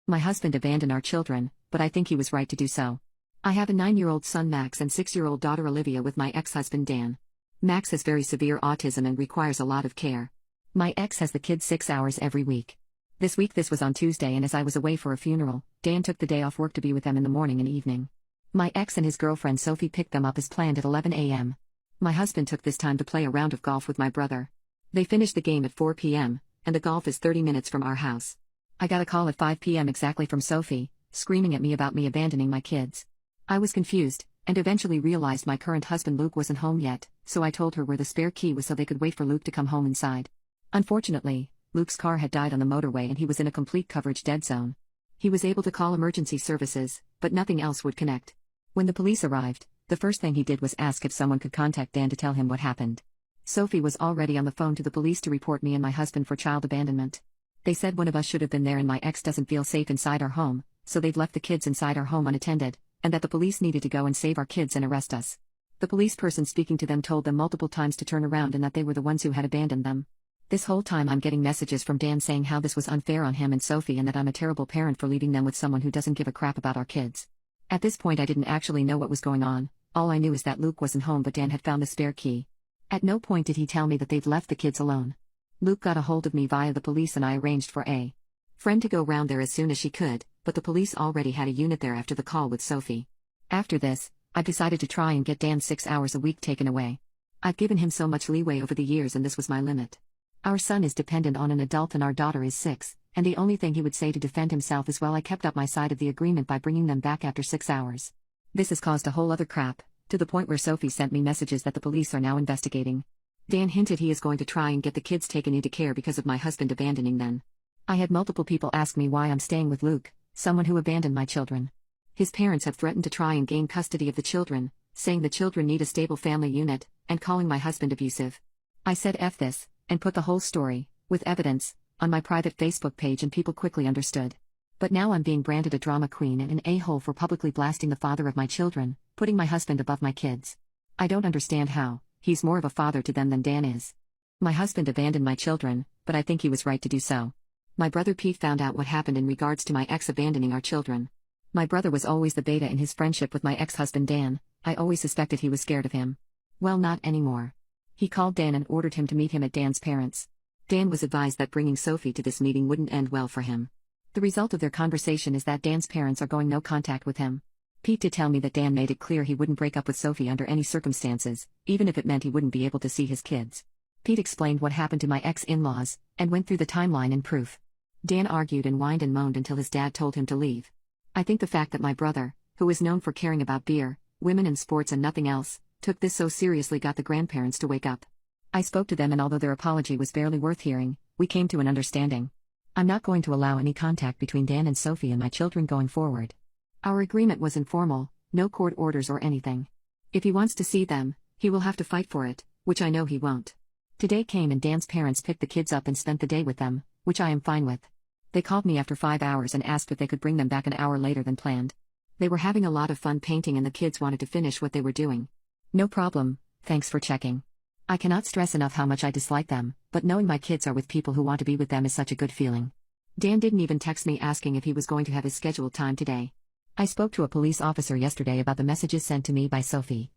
My husband abandoned our children, but I think he was right to do so. I have a 9-year-old son Max and 6-year-old daughter Olivia with my ex-husband Dan. Max has very severe autism and requires a lot of care. My ex has the kids 6 hours every week. This was on Tuesday, and as I was away for a funeral, Dan took the day off work to be with them in the morning and evening. My ex and his girlfriend Sophie picked them up as planned at 11 a.m. My husband took this time to play a round of golf with my brother. They finished the game at 4 p.m., and the golf is 30 minutes from our house. I got a call at 5 p.m. exactly from Sophie, screaming at me about me abandoning my kids. I was confused, and eventually realized my current husband Luke wasn't home yet, so I told her where the spare key was so they could wait for Luke to come home inside. Unfortunately, Luke's car had died on the motorway and he was in a complete coverage dead zone. He was able to call emergency services, but nothing else would connect. When the police arrived, the first thing he did was ask if someone could contact Dan to tell him what happened. Sophie was already on the phone to the police to report me and my husband for child abandonment. They said one of us should have been there and my ex doesn't feel safe inside our home, so they've left the kids inside our home unattended, and that the police needed to go and save our kids and arrest us. The police person speaking to them told them multiple times to turn around and that they were the ones who had abandoned them. This whole time I'm getting messages from Dan saying how this was unfair on him and Sophie and that I'm a terrible parent for leaving them with someone who doesn't give a crap about our kids. At this point I didn't actually know what was going on. All I knew is that Luke wasn't home but Dan had found the spare key. At no point did he tell me that they've left the kids alone. Luke got a hold of me via the police and I arranged for a friend to go round there as soon as she could, but the police already had a unit there after the call with Sophie. After this, I decided to try and get Dan 6 hours a week taken away. I've given him so much leeway over the years and this was my limit. Our son is dependent on an adult and our daughter is 6, and the only thing he would say to defend himself is, well, I kept up my side of the agreement by bringing them back after 6 hours. This has caused a whole other crap, to the point where Sophie sent me messages that the police are now investigating. Dan hinted he is going to try and get the kids taken into care because of my husband abandoning them. I had multiple people ask me why I'm staying with Luke, someone who abandoned my children. His parents have threatened to try and gain custody of the children, saying the children need a stable family unit, and calling my husband abusive. I said F this, and put the whole story, with evidence, on my private Facebook page, and people quickly understood. But now I'm being branded a drama queen and an a-hole for publicly blasting the father of my children, putting my husband above my kids. I don't understand how. He's more of a father to them than Dan is. My husband abandoned my children, but I think he was right to do so. My brother Pete found out what happened in regards to my ex abandoning our children. My brother was always the beta in his friendship with my ex-husband Dan. I always suspected he was scared of him. Well, not anymore. He called Dan and ordered him to meet him at Dan's parents'. Dan was advised that bringing Sophie to this meeting wouldn't end well for him. The result of their conversation is that Dan's parents are going no contact with him. Pete did tell me that Dan made it clear he wouldn't break up with Sophie under any circumstances, even if it meant he wouldn't be able to see his kids. Pete explained what happened to my ex-in-laws, and went through the timeline and proof. Dan argued and whined and moaned until his dad told him to leave. I think the fact that my brother, who is known for caring about beer, women and sports and nothing else, took this so seriously got the grandparents to wake up. I spoke to them, and although their apology was barely worth hearing, we came to an understanding. I'm not going to allow any contact between Dan and Sophie and my children going forward. Our agreement was informal, no court orders or anything. If he wants to see them, he will have to fight for it, which I know he won't. Today came and Dan's parents picked the kids up and spent the day with them, which I am fine with. They called me after 5 hours and asked if they could bring them back an hour later than planned. They were having a lot of fun painting and the kids wanted to finish what they were doing. No problem, thanks for checking. I cannot stress enough how much I dislike them, but knowing my kids are with people who want to be with them is such a good feeling. Dan didn't even text me asking if he was going to have his scheduled time today. I spoke to a police officer yesterday about the messages sent to me by Sophie.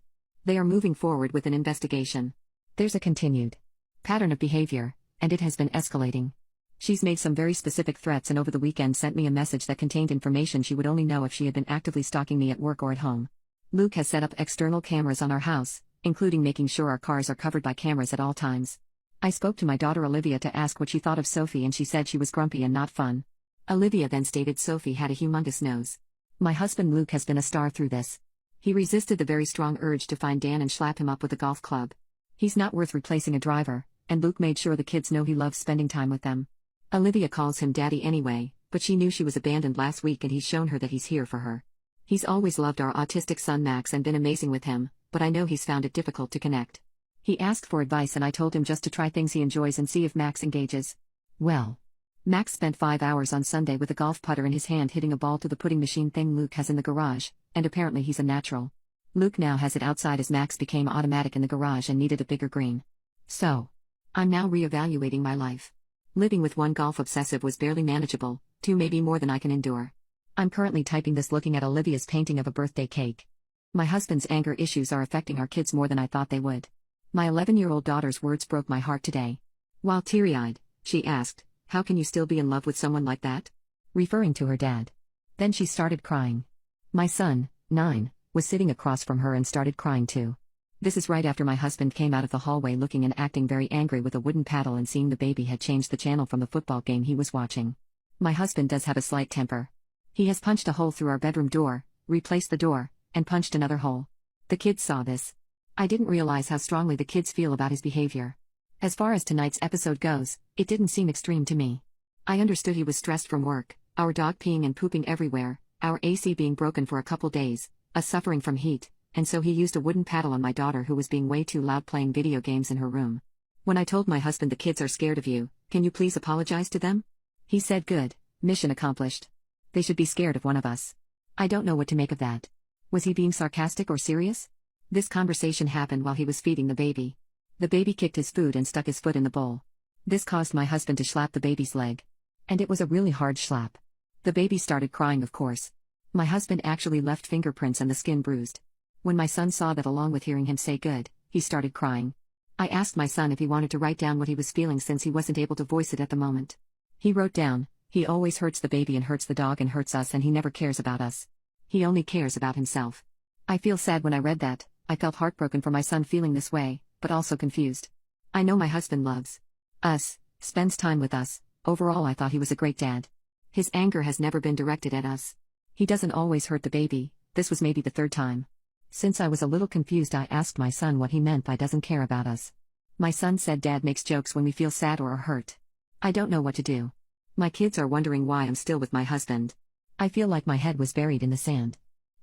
They are moving forward with an investigation. There's a continued pattern of behavior, and it has been escalating. She's made some very specific threats and over the weekend sent me a message that contained information she would only know if she had been actively stalking me at work or at home. Luke has set up external cameras on our house, including making sure our cars are covered by cameras at all times. I spoke to my daughter Olivia to ask what she thought of Sophie, and she said she was grumpy and not fun. Olivia then stated Sophie had a humongous nose. My husband Luke has been a star through this. He resisted the very strong urge to find Dan and slap him up with a golf club. He's not worth replacing a driver, and Luke made sure the kids know he loves spending time with them. Olivia calls him daddy anyway, but she knew she was abandoned last week and he's shown her that he's here for her. He's always loved our autistic son Max and been amazing with him, but I know he's found it difficult to connect. He asked for advice and I told him just to try things he enjoys and see if Max engages. Well, Max spent 5 hours on Sunday with a golf putter in his hand hitting a ball to the pudding machine thing Luke has in the garage, and apparently he's a natural. Luke now has it outside as Max became automatic in the garage and needed a bigger green. So, I'm now reevaluating my life. Living with one golf obsessive was barely manageable, 2 maybe more than I can endure. I'm currently typing this looking at Olivia's painting of a birthday cake. My husband's anger issues are affecting our kids more than I thought they would. My 11-year-old daughter's words broke my heart today. While teary-eyed, she asked, "How can you still be in love with someone like that?" Referring to her dad. Then she started crying. My son, 9, was sitting across from her and started crying too. This is right after my husband came out of the hallway looking and acting very angry with a wooden paddle and seeing the baby had changed the channel from the football game he was watching. My husband does have a slight temper. He has punched a hole through our bedroom door, replaced the door, and punched another hole. The kids saw this. I didn't realize how strongly the kids feel about his behavior. As far as tonight's episode goes, it didn't seem extreme to me. I understood he was stressed from work, our dog peeing and pooping everywhere, our AC being broken for a couple days, us suffering from heat, and so he used a wooden paddle on my daughter who was being way too loud playing video games in her room. When I told my husband the kids are scared of you, can you please apologize to them? He said good, mission accomplished. They should be scared of one of us. I don't know what to make of that. Was he being sarcastic or serious? This conversation happened while he was feeding the baby. The baby kicked his food and stuck his foot in the bowl. This caused my husband to slap the baby's leg. And it was a really hard slap. The baby started crying, of course. My husband actually left fingerprints and the skin bruised. When my son saw that, along with hearing him say good, he started crying. I asked my son if he wanted to write down what he was feeling since he wasn't able to voice it at the moment. He wrote down, "He always hurts the baby and hurts the dog and hurts us, and he never cares about us. He only cares about himself." I feel sad when I read that. I felt heartbroken for my son feeling this way, but also confused. I know my husband loves us, spends time with us. Overall, I thought he was a great dad. His anger has never been directed at us. He doesn't always hurt the baby. This was maybe the 3rd time. Since I was a little confused, I asked my son what he meant by doesn't care about us. My son said Dad makes jokes when we feel sad or are hurt. I don't know what to do. My kids are wondering why I'm still with my husband. I feel like my head was buried in the sand.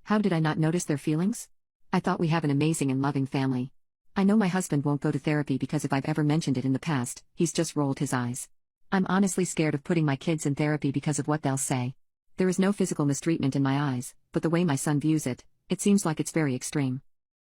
How did I not notice their feelings? I thought we have an amazing and loving family. I know my husband won't go to therapy because if I've ever mentioned it in the past, he's just rolled his eyes. I'm honestly scared of putting my kids in therapy because of what they'll say. There is no physical mistreatment in my eyes, but the way my son views it, it seems like it's very extreme.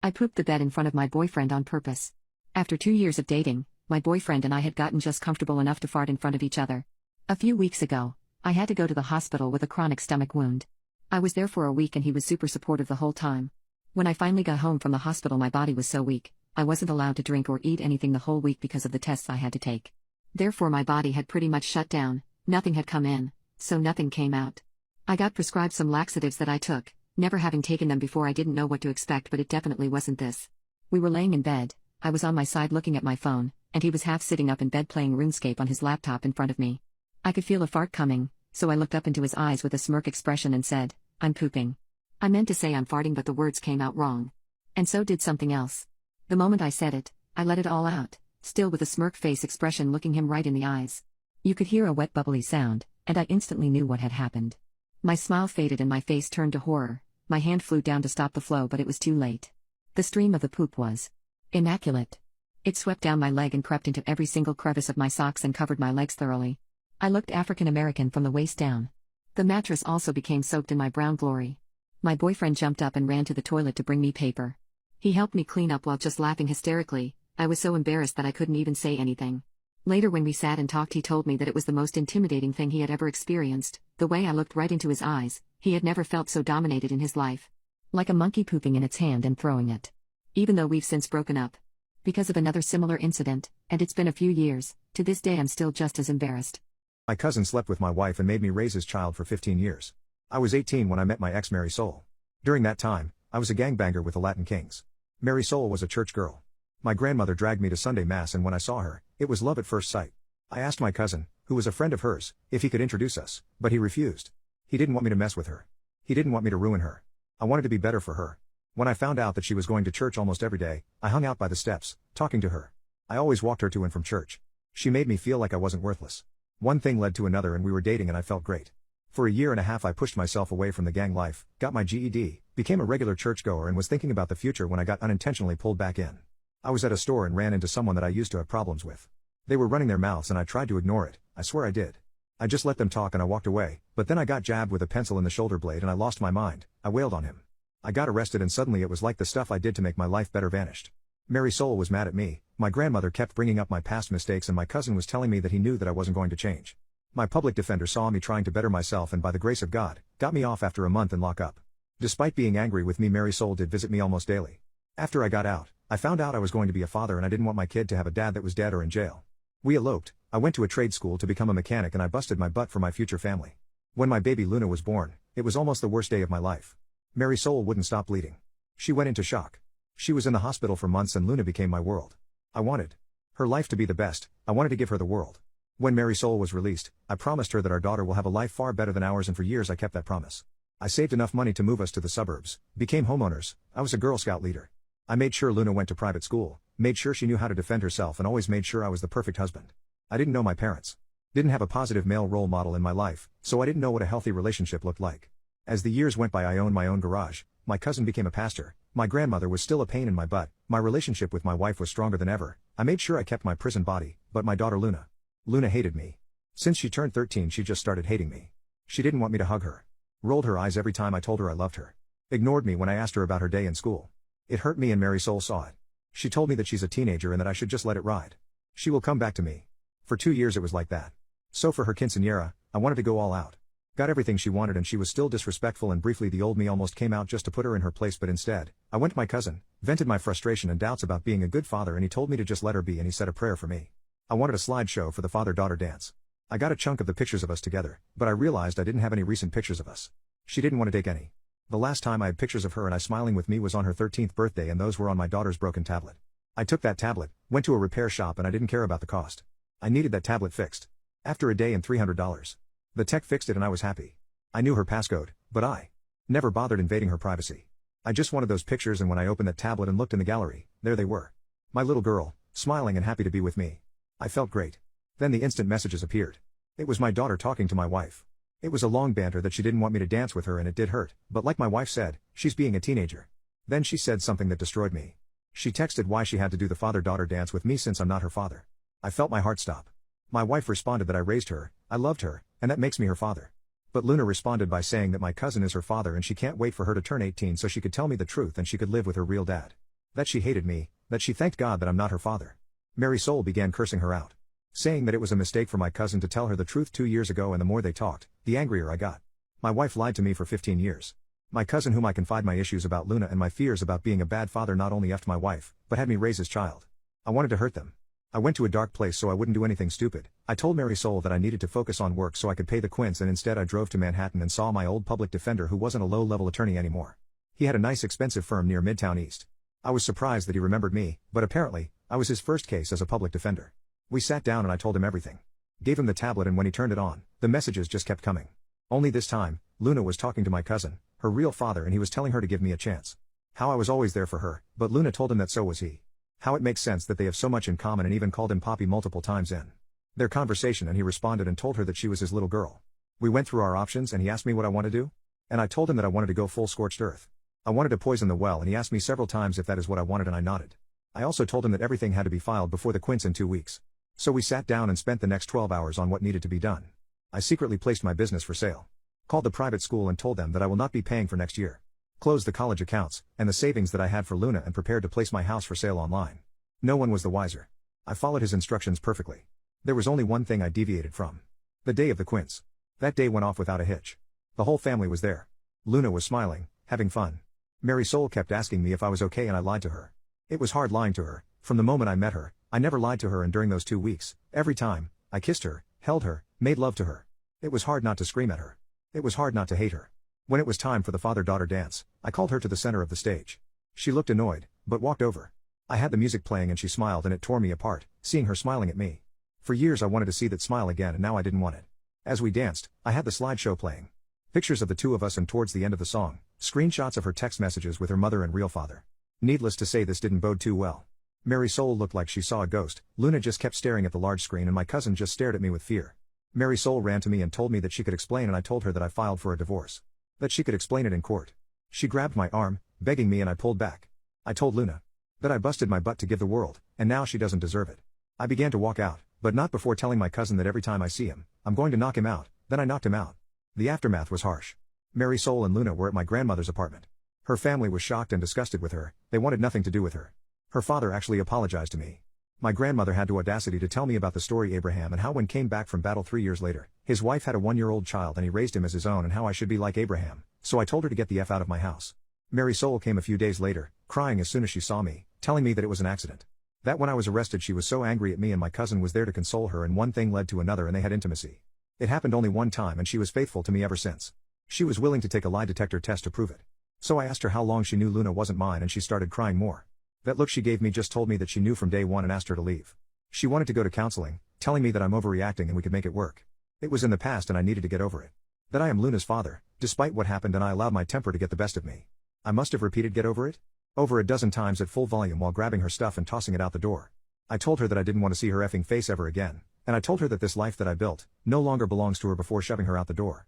I pooped the bed in front of my boyfriend on purpose. After 2 years of dating, my boyfriend and I had gotten just comfortable enough to fart in front of each other. A few weeks ago, I had to go to the hospital with a chronic stomach wound. I was there for a week and he was super supportive the whole time. When I finally got home from the hospital, my body was so weak, I wasn't allowed to drink or eat anything the whole week because of the tests I had to take. Therefore my body had pretty much shut down, nothing had come in, so nothing came out. I got prescribed some laxatives that I took, never having taken them before. I didn't know what to expect, but it definitely wasn't this. We were laying in bed, I was on my side looking at my phone, and he was half sitting up in bed playing RuneScape on his laptop in front of me. I could feel a fart coming, so I looked up into his eyes with a smirk expression and said, "I'm pooping." I meant to say I'm farting, but the words came out wrong. And so did something else. The moment I said it, I let it all out, still with a smirk face expression, looking him right in the eyes. You could hear a wet bubbly sound, and I instantly knew what had happened. My smile faded and my face turned to horror. My hand flew down to stop the flow, but it was too late. The stream of the poop was immaculate. It swept down my leg and crept into every single crevice of my socks and covered my legs thoroughly. I looked African American from the waist down. The mattress also became soaked in my brown glory. My boyfriend jumped up and ran to the toilet to bring me paper. He helped me clean up while just laughing hysterically. I was so embarrassed that I couldn't even say anything. Later, when we sat and talked, he told me that it was the most intimidating thing he had ever experienced. The way I looked right into his eyes, he had never felt so dominated in his life. Like a monkey pooping in its hand and throwing it. Even though we've since broken up. Because of another similar incident, and it's been a few years, to this day I'm still just as embarrassed. My cousin slept with my wife and made me raise his child for 15 years. I was 18 when I met my ex Mary Soul. During that time, I was a gangbanger with the Latin Kings. Mary Soul was a church girl. My grandmother dragged me to Sunday Mass, and when I saw her, it was love at first sight. I asked my cousin, who was a friend of hers, if he could introduce us, but he refused. He didn't want me to mess with her. He didn't want me to ruin her. I wanted to be better for her. When I found out that she was going to church almost every day, I hung out by the steps, talking to her. I always walked her to and from church. She made me feel like I wasn't worthless. One thing led to another and we were dating and I felt great. For a year and a half I pushed myself away from the gang life, got my GED, became a regular churchgoer, and was thinking about the future when I got unintentionally pulled back in. I was at a store and ran into someone that I used to have problems with. They were running their mouths and I tried to ignore it, I swear I did. I just let them talk and I walked away, but then I got jabbed with a pencil in the shoulder blade and I lost my mind. I wailed on him. I got arrested and suddenly it was like the stuff I did to make my life better vanished. Mary Soul was mad at me, my grandmother kept bringing up my past mistakes, and my cousin was telling me that he knew that I wasn't going to change. My public defender saw me trying to better myself and by the grace of God, got me off after a month in lockup. Despite being angry with me, Mary Soul did visit me almost daily. After I got out, I found out I was going to be a father and I didn't want my kid to have a dad that was dead or in jail. We eloped. I went to a trade school to become a mechanic and I busted my butt for my future family. When my baby Luna was born, it was almost the worst day of my life. Mary Soul wouldn't stop bleeding. She went into shock. She was in the hospital for months and Luna became my world. I wanted her life to be the best. I wanted to give her the world. When Mary Soul was released, I promised her that our daughter will have a life far better than ours, and for years I kept that promise. I saved enough money to move us to the suburbs, became homeowners. I was a Girl Scout leader. I made sure Luna went to private school, made sure she knew how to defend herself, and always made sure I was the perfect husband. I didn't know my parents. Didn't have a positive male role model in my life, so I didn't know what a healthy relationship looked like. As the years went by, I owned my own garage. My cousin became a pastor. My grandmother was still a pain in my butt. My relationship with my wife was stronger than ever. I made sure I kept my prison body, but my daughter Luna hated me. Since she turned 13, she just started hating me. She didn't want me to hug her. Rolled her eyes every time I told her I loved her. Ignored me when I asked her about her day in school. It hurt me and Mary Soul saw it. She told me that she's a teenager and that I should just let it ride. She will come back to me. For 2 years it was like that. So for her quinceañera, I wanted to go all out. Got everything she wanted and she was still disrespectful, and briefly the old me almost came out just to put her in her place, but instead, I went to my cousin, vented my frustration and doubts about being a good father, and he told me to just let her be, and he said a prayer for me. I wanted a slideshow for the father-daughter dance. I got a chunk of the pictures of us together, but I realized I didn't have any recent pictures of us. She didn't want to take any. The last time I had pictures of her and I smiling with me was on her 13th birthday, and those were on my daughter's broken tablet. I took that tablet, went to a repair shop, and I didn't care about the cost. I needed that tablet fixed. After a day and $300. The tech fixed it and I was happy. I knew her passcode, but I never bothered invading her privacy. I just wanted those pictures, and when I opened that tablet and looked in the gallery, there they were. My little girl, smiling and happy to be with me. I felt great. Then the instant messages appeared. It was my daughter talking to my wife. It was a long banter that she didn't want me to dance with her, and it did hurt, but like my wife said, she's being a teenager. Then she said something that destroyed me. She texted why she had to do the father-daughter dance with me since I'm not her father. I felt my heart stop. My wife responded that I raised her, I loved her, and that makes me her father. But Luna responded by saying that my cousin is her father and she can't wait for her to turn 18 so she could tell me the truth and she could live with her real dad. That she hated me, that she thanked God that I'm not her father. Mary Soul began cursing her out, saying that it was a mistake for my cousin to tell her the truth 2 years ago, and the more they talked, the angrier I got. My wife lied to me for 15 years. My cousin, whom I confide my issues about Luna and my fears about being a bad father, not only effed my wife, but had me raise his child. I wanted to hurt them. I went to a dark place so I wouldn't do anything stupid. I told Mary Soul that I needed to focus on work so I could pay the quints, and instead I drove to Manhattan and saw my old public defender, who wasn't a low-level attorney anymore. He had a nice expensive firm near Midtown East. I was surprised that he remembered me, but apparently, I was his first case as a public defender. We sat down and I told him everything. Gave him the tablet, and when he turned it on, the messages just kept coming. Only this time, Luna was talking to my cousin, her real father, and he was telling her to give me a chance. How I was always there for her, but Luna told him that so was he. How it makes sense that they have so much in common, and even called him Poppy multiple times in their conversation, and he responded and told her that she was his little girl. We went through our options and he asked me what I want to do. And I told him that I wanted to go full scorched earth. I wanted to poison the well, and he asked me several times if that is what I wanted, and I nodded. I also told him that everything had to be filed before the quints in 2 weeks. So we sat down and spent the next 12 hours on what needed to be done. I secretly placed my business for sale. Called the private school and told them that I will not be paying for next year. Closed the college accounts, and the savings that I had for Luna, and prepared to place my house for sale online. No one was the wiser. I followed his instructions perfectly. There was only one thing I deviated from. The day of the quints. That day went off without a hitch. The whole family was there. Luna was smiling, having fun. Mary Soul kept asking me if I was okay, and I lied to her. It was hard lying to her. From the moment I met her, I never lied to her, and during those 2 weeks, every time, I kissed her, held her, made love to her. It was hard not to scream at her. It was hard not to hate her. When it was time for the father-daughter dance, I called her to the center of the stage. She looked annoyed, but walked over. I had the music playing and she smiled, and it tore me apart, seeing her smiling at me. For years I wanted to see that smile again, and now I didn't want it. As we danced, I had the slideshow playing. Pictures of the two of us, and towards the end of the song, screenshots of her text messages with her mother and real father. Needless to say, this didn't bode too well. Mary Soul looked like she saw a ghost. Luna just kept staring at the large screen, and my cousin just stared at me with fear. Mary Soul ran to me and told me that she could explain, and I told her that I filed for a divorce. That she could explain it in court. She grabbed my arm, begging me, and I pulled back. I told Luna that I busted my butt to give the world, and now she doesn't deserve it. I began to walk out, but not before telling my cousin that every time I see him, I'm going to knock him out. Then I knocked him out. The aftermath was harsh. Mary Soul and Luna were at my grandmother's apartment. Her family was shocked and disgusted with her. They wanted nothing to do with her. Her father actually apologized to me. My grandmother had the audacity to tell me about the story Abraham, and how when came back from battle 3 years later, his wife had a 1-year-old child and he raised him as his own, and how I should be like Abraham. So I told her to get the F out of my house. Mary Soul came a few days later, crying as soon as she saw me, telling me that it was an accident. That when I was arrested she was so angry at me, and my cousin was there to console her, and one thing led to another, and they had intimacy. It happened only one time, and she was faithful to me ever since. She was willing to take a lie detector test to prove it. So I asked her how long she knew Luna wasn't mine, and she started crying more. That look she gave me just told me that she knew from day one, and asked her to leave. She wanted to go to counseling, telling me that I'm overreacting and we could make it work. It was in the past and I needed to get over it. That I am Luna's father, despite what happened, and I allowed my temper to get the best of me. I must have repeated "get over it" over a dozen times at full volume while grabbing her stuff and tossing it out the door. I told her that I didn't want to see her effing face ever again, and I told her that this life that I built no longer belongs to her before shoving her out the door.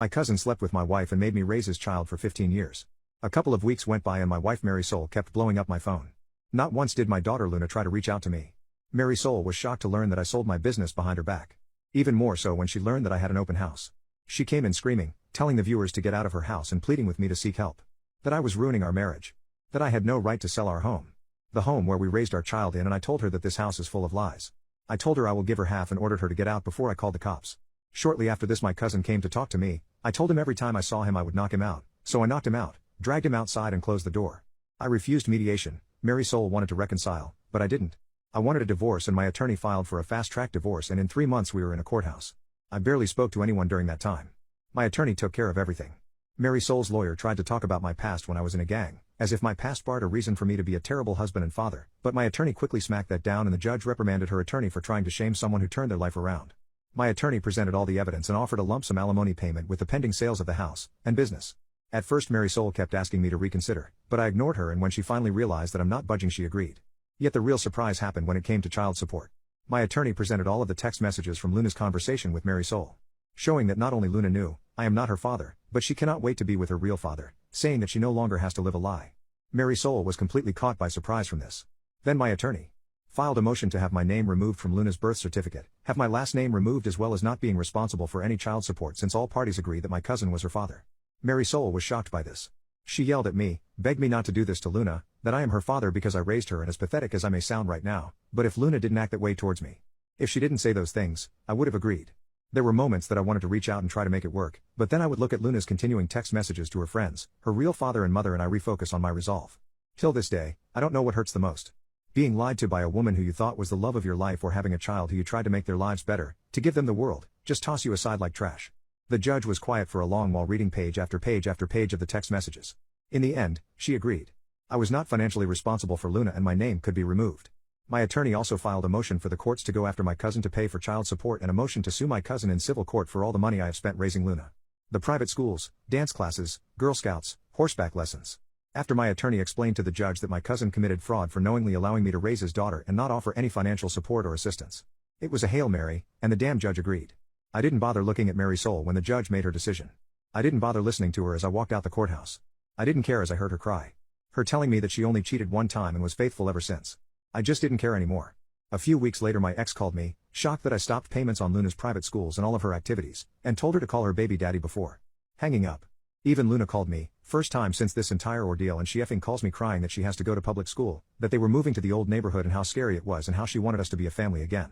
My cousin slept with my wife and made me raise his child for 15 years. A couple of weeks went by and my wife Mary Soul kept blowing up my phone. Not once did my daughter Luna try to reach out to me. Mary Soul was shocked to learn that I sold my business behind her back. Even more so when she learned that I had an open house. She came in screaming, telling the viewers to get out of her house and pleading with me to seek help. That I was ruining our marriage. That I had no right to sell our home. The home where we raised our child in, and I told her that this house is full of lies. I told her I will give her half and ordered her to get out before I called the cops. Shortly after this my cousin came to talk to me. I told him every time I saw him I would knock him out, so I knocked him out, dragged him outside and closed the door. I refused mediation. Mary Soul wanted to reconcile, but I didn't. I wanted a divorce and my attorney filed for a fast-track divorce, and in 3 months we were in a courthouse. I barely spoke to anyone during that time. My attorney took care of everything. Mary Soul's lawyer tried to talk about my past when I was in a gang, as if my past barred a reason for me to be a terrible husband and father, but my attorney quickly smacked that down and the judge reprimanded her attorney for trying to shame someone who turned their life around. My attorney presented all the evidence and offered a lump sum alimony payment with the pending sales of the house and business. At first Mary Soul kept asking me to reconsider, but I ignored her, and when she finally realized that I'm not budging she agreed. Yet the real surprise happened when it came to child support. My attorney presented all of the text messages from Luna's conversation with Mary Soul, showing that not only Luna knew I am not her father, but she cannot wait to be with her real father, saying that she no longer has to live a lie. Mary Soul was completely caught by surprise from this. Then my attorney Filed a motion to have my name removed from Luna's birth certificate, have my last name removed as well as not being responsible for any child support since all parties agree that my cousin was her father. Mary Soul was shocked by this. She yelled at me, begged me not to do this to Luna, that I am her father because I raised her, and as pathetic as I may sound right now, but if Luna didn't act that way towards me. If she didn't say those things, I would have agreed. There were moments that I wanted to reach out and try to make it work, but then I would look at Luna's continuing text messages to her friends, her real father and mother, and I refocus on my resolve. Till this day, I don't know what hurts the most. Being lied to by a woman who you thought was the love of your life, or having a child who you tried to make their lives better, to give them the world, just toss you aside like trash. The judge was quiet for a long while reading page after page after page of the text messages. In the end, she agreed. I was not financially responsible for Luna and my name could be removed. My attorney also filed a motion for the courts to go after my cousin to pay for child support and a motion to sue my cousin in civil court for all the money I have spent raising Luna. The private schools, dance classes, Girl Scouts, horseback lessons. After my attorney explained to the judge that my cousin committed fraud for knowingly allowing me to raise his daughter and not offer any financial support or assistance. It was a Hail Mary, and the damn judge agreed. I didn't bother looking at Mary Soul when the judge made her decision. I didn't bother listening to her as I walked out the courthouse. I didn't care as I heard her cry. Her telling me that she only cheated one time and was faithful ever since. I just didn't care anymore. A few weeks later my ex called me, shocked that I stopped payments on Luna's private schools and all of her activities, and told her to call her baby daddy before hanging up. Even Luna called me, first time since this entire ordeal, and she effing calls me crying that she has to go to public school, that they were moving to the old neighborhood and how scary it was and how she wanted us to be a family again.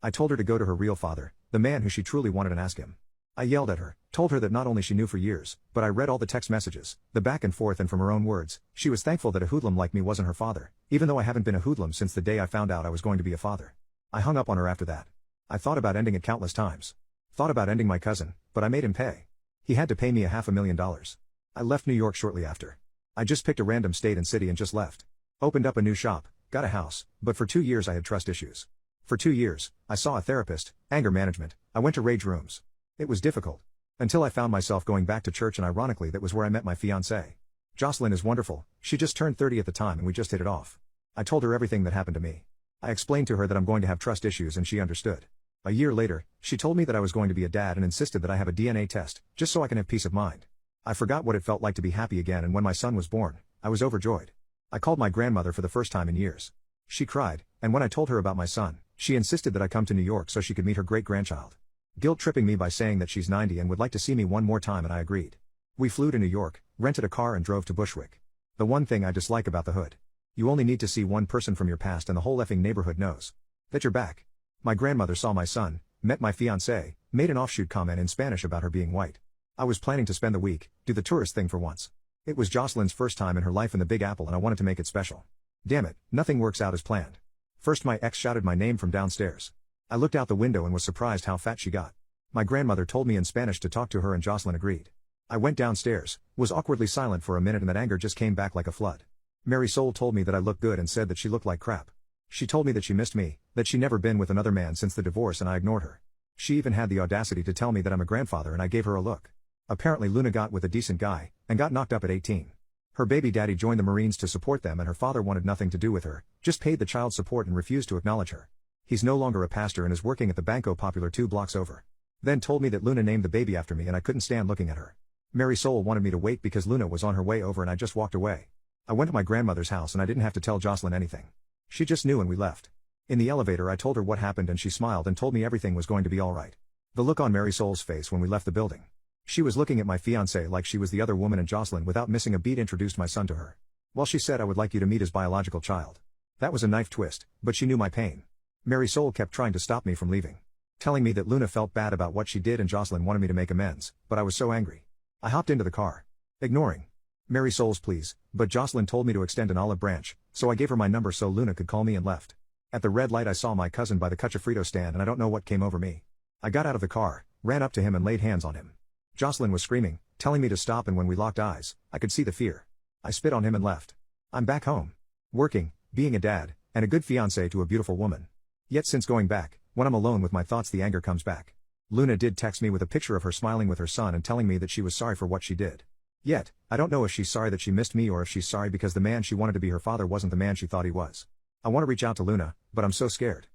I told her to go to her real father, the man who she truly wanted, and ask him. I yelled at her, told her that not only she knew for years, but I read all the text messages, the back and forth, and from her own words, she was thankful that a hoodlum like me wasn't her father, even though I haven't been a hoodlum since the day I found out I was going to be a father. I hung up on her after that. I thought about ending it countless times. Thought about ending my cousin, but I made him pay. He had to pay me $500,000. I left New York shortly after. I just picked a random state and city and just left. Opened up a new shop, got a house, but for 2 years I had trust issues. For 2 years, I saw a therapist, anger management, I went to rage rooms. It was difficult. Until I found myself going back to church, and ironically that was where I met my fiancée. Jocelyn is wonderful, she just turned 30 at the time and we just hit it off. I told her everything that happened to me. I explained to her that I'm going to have trust issues and she understood. A year later, she told me that I was going to be a dad and insisted that I have a DNA test, just so I can have peace of mind. I forgot what it felt like to be happy again, and when my son was born, I was overjoyed. I called my grandmother for the first time in years. She cried, and when I told her about my son, she insisted that I come to New York so she could meet her great-grandchild. Guilt-tripping me by saying that she's 90 and would like to see me one more time, and I agreed. We flew to New York, rented a car and drove to Bushwick. The one thing I dislike about the hood. You only need to see one person from your past and the whole effing neighborhood knows that you're back. My grandmother saw my son, met my fiancée, made an offshoot comment in Spanish about her being white. I was planning to spend the week, do the tourist thing for once. It was Jocelyn's first time in her life in the Big Apple and I wanted to make it special. Damn it, nothing works out as planned. First my ex shouted my name from downstairs. I looked out the window and was surprised how fat she got. My grandmother told me in Spanish to talk to her and Jocelyn agreed. I went downstairs, was awkwardly silent for a minute, and that anger just came back like a flood. Mary Soul told me that I looked good and said that she looked like crap. She told me that she missed me, that she never been with another man since the divorce, and I ignored her. She even had the audacity to tell me that I'm a grandfather, and I gave her a look. Apparently Luna got with a decent guy, and got knocked up at 18. Her baby daddy joined the Marines to support them, and her father wanted nothing to do with her, just paid the child support and refused to acknowledge her. He's no longer a pastor and is working at the Banco Popular 2 blocks over. Then told me that Luna named the baby after me and I couldn't stand looking at her. Mary Soul wanted me to wait because Luna was on her way over and I just walked away. I went to my grandmother's house and I didn't have to tell Jocelyn anything. She just knew and we left. In the elevator I told her what happened and she smiled and told me everything was going to be alright. The look on Mary Soul's face when we left the building. She was looking at my fiancé like she was the other woman, and Jocelyn without missing a beat introduced my son to her. Well, she said, I would like you to meet his biological child. That was a knife twist, but she knew my pain. Mary Soul kept trying to stop me from leaving. Telling me that Luna felt bad about what she did and Jocelyn wanted me to make amends, but I was so angry. I hopped into the car. Ignoring Mary Soul's pleas, but Jocelyn told me to extend an olive branch, so I gave her my number so Luna could call me and left. At the red light I saw my cousin by the Cuchifrito stand and I don't know what came over me. I got out of the car, ran up to him and laid hands on him. Jocelyn was screaming, telling me to stop, and when we locked eyes, I could see the fear. I spit on him and left. I'm back home. Working, being a dad, and a good fiancé to a beautiful woman. Yet since going back, when I'm alone with my thoughts the anger comes back. Luna did text me with a picture of her smiling with her son and telling me that she was sorry for what she did. Yet, I don't know if she's sorry that she missed me or if she's sorry because the man she wanted to be her father wasn't the man she thought he was. I want to reach out to Luna, but I'm so scared.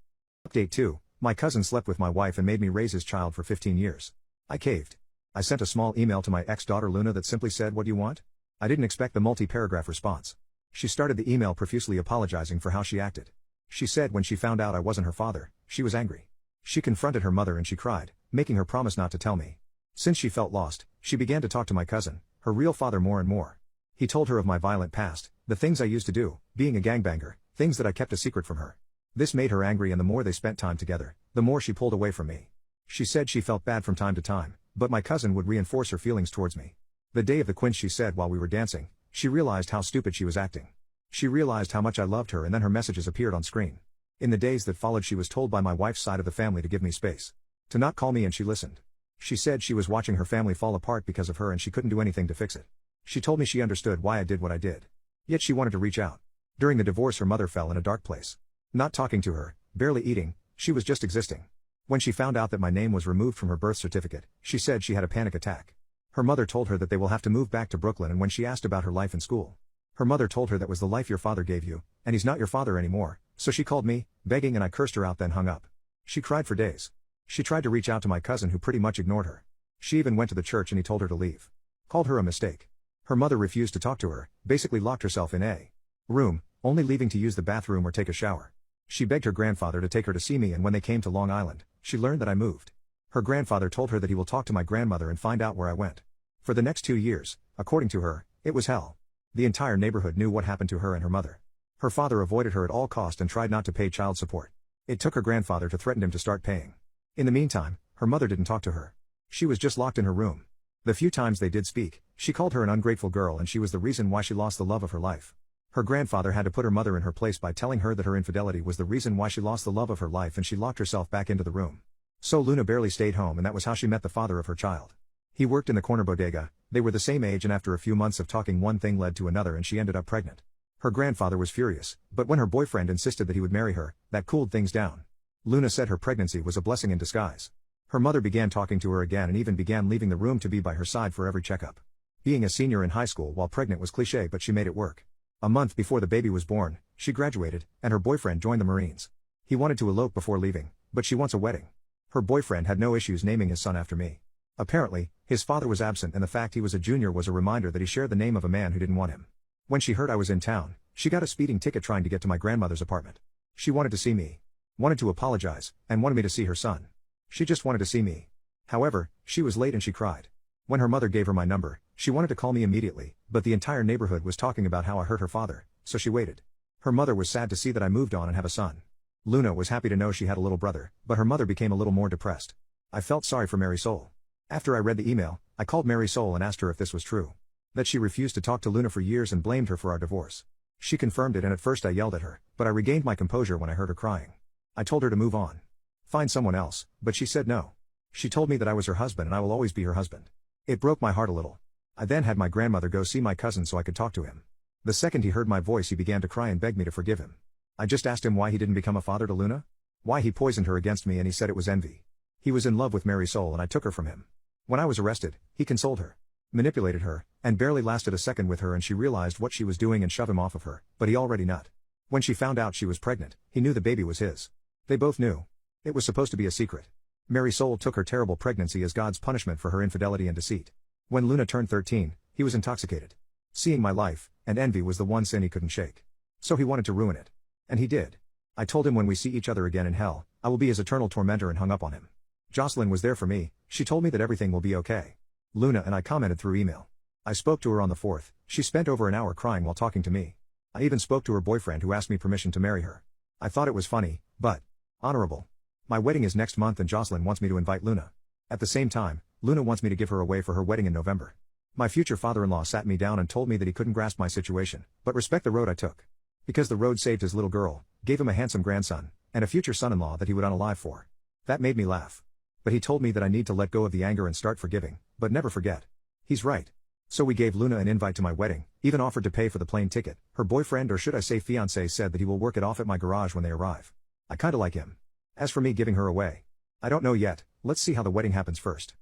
Update 2. My cousin slept with my wife and made me raise his child for 15 years. I caved. I sent a small email to my ex-daughter Luna that simply said, "What do you want?" I didn't expect the multi-paragraph response. She started the email profusely apologizing for how she acted. She said when she found out I wasn't her father, she was angry. She confronted her mother and she cried, making her promise not to tell me. Since she felt lost, she began to talk to my cousin, her real father, more and more. He told her of my violent past, the things I used to do, being a gangbanger, things that I kept a secret from her. This made her angry, and the more they spent time together, the more she pulled away from me. She said she felt bad from time to time, but my cousin would reinforce her feelings towards me. The day of the quince, she said while we were dancing, she realized how stupid she was acting. She realized how much I loved her, and then her messages appeared on screen. In the days that followed, she was told by my wife's side of the family to give me space. To not call me, and she listened. She said she was watching her family fall apart because of her and she couldn't do anything to fix it. She told me she understood why I did what I did. Yet she wanted to reach out. During the divorce, her mother fell in a dark place. Not talking to her, barely eating, she was just existing. When she found out that my name was removed from her birth certificate, she said she had a panic attack. Her mother told her that they will have to move back to Brooklyn, and when she asked about her life in school, her mother told her that was the life your father gave you, and he's not your father anymore. So she called me, begging, and I cursed her out, then hung up. She cried for days. She tried to reach out to my cousin, who pretty much ignored her. She even went to the church and he told her to leave. Called her a mistake. Her mother refused to talk to her, basically locked herself in a room, only leaving to use the bathroom or take a shower. She begged her grandfather to take her to see me, and when they came to Long Island, she learned that I moved. Her grandfather told her that he will talk to my grandmother and find out where I went. For the next 2 years, according to her, it was hell. The entire neighborhood knew what happened to her and her mother. Her father avoided her at all cost and tried not to pay child support. It took her grandfather to threaten him to start paying. In the meantime, her mother didn't talk to her. She was just locked in her room. The few times they did speak, she called her an ungrateful girl, and she was the reason why she lost the love of her life. Her grandfather had to put her mother in her place by telling her that her infidelity was the reason why she lost the love of her life, and she locked herself back into the room. So Luna barely stayed home, and that was how she met the father of her child. He worked in the corner bodega, they were the same age, and after a few months of talking, one thing led to another and she ended up pregnant. Her grandfather was furious, but when her boyfriend insisted that he would marry her, that cooled things down. Luna said her pregnancy was a blessing in disguise. Her mother began talking to her again and even began leaving the room to be by her side for every checkup. Being a senior in high school while pregnant was cliché, but she made it work. A month before the baby was born, she graduated, and her boyfriend joined the Marines. He wanted to elope before leaving, but she wants a wedding. Her boyfriend had no issues naming his son after me. Apparently, his father was absent, and the fact he was a junior was a reminder that he shared the name of a man who didn't want him. When she heard I was in town, she got a speeding ticket trying to get to my grandmother's apartment. She wanted to see me. Wanted to apologize, and wanted me to see her son. She just wanted to see me. However, she was late and she cried. When her mother gave her my number, she wanted to call me immediately, but the entire neighborhood was talking about how I hurt her father, so she waited. Her mother was sad to see that I moved on and have a son. Luna was happy to know she had a little brother, but her mother became a little more depressed. I felt sorry for Mary Soul. After I read the email, I called Mary Soul and asked her if this was true. That she refused to talk to Luna for years and blamed her for our divorce. She confirmed it, and at first I yelled at her, but I regained my composure when I heard her crying. I told her to move on. Find someone else, but she said no. She told me that I was her husband and I will always be her husband. It broke my heart a little. I then had my grandmother go see my cousin so I could talk to him. The second he heard my voice, he began to cry and begged me to forgive him. I just asked him why he didn't become a father to Luna? Why he poisoned her against me, and he said it was envy. He was in love with Mary Soul and I took her from him. When I was arrested, he consoled her, manipulated her, and barely lasted a second with her, and she realized what she was doing and shoved him off of her, but he already nut. When she found out she was pregnant, he knew the baby was his. They both knew. It was supposed to be a secret. Mary Soul took her terrible pregnancy as God's punishment for her infidelity and deceit. When Luna turned 13, he was intoxicated. Seeing my life, and envy was the one sin he couldn't shake. So he wanted to ruin it. And he did. I told him when we see each other again in hell, I will be his eternal tormentor, and hung up on him. Jocelyn was there for me. She told me that everything will be okay. Luna and I commented through email. I spoke to her on the 4th. She spent over an hour crying while talking to me. I even spoke to her boyfriend, who asked me permission to marry her. I thought it was funny, but honorable. My wedding is next month and Jocelyn wants me to invite Luna. At the same time, Luna wants me to give her away for her wedding in November. My future father-in-law sat me down and told me that he couldn't grasp my situation, but respect the road I took. Because the road saved his little girl, gave him a handsome grandson, and a future son-in-law that he would unalive for. That made me laugh. But he told me that I need to let go of the anger and start forgiving, but never forget. He's right. So we gave Luna an invite to my wedding, even offered to pay for the plane ticket. Her boyfriend, or should I say fiancé, said that he will work it off at my garage when they arrive. I kinda like him. As for me giving her away, I don't know yet. Let's see how the wedding happens first.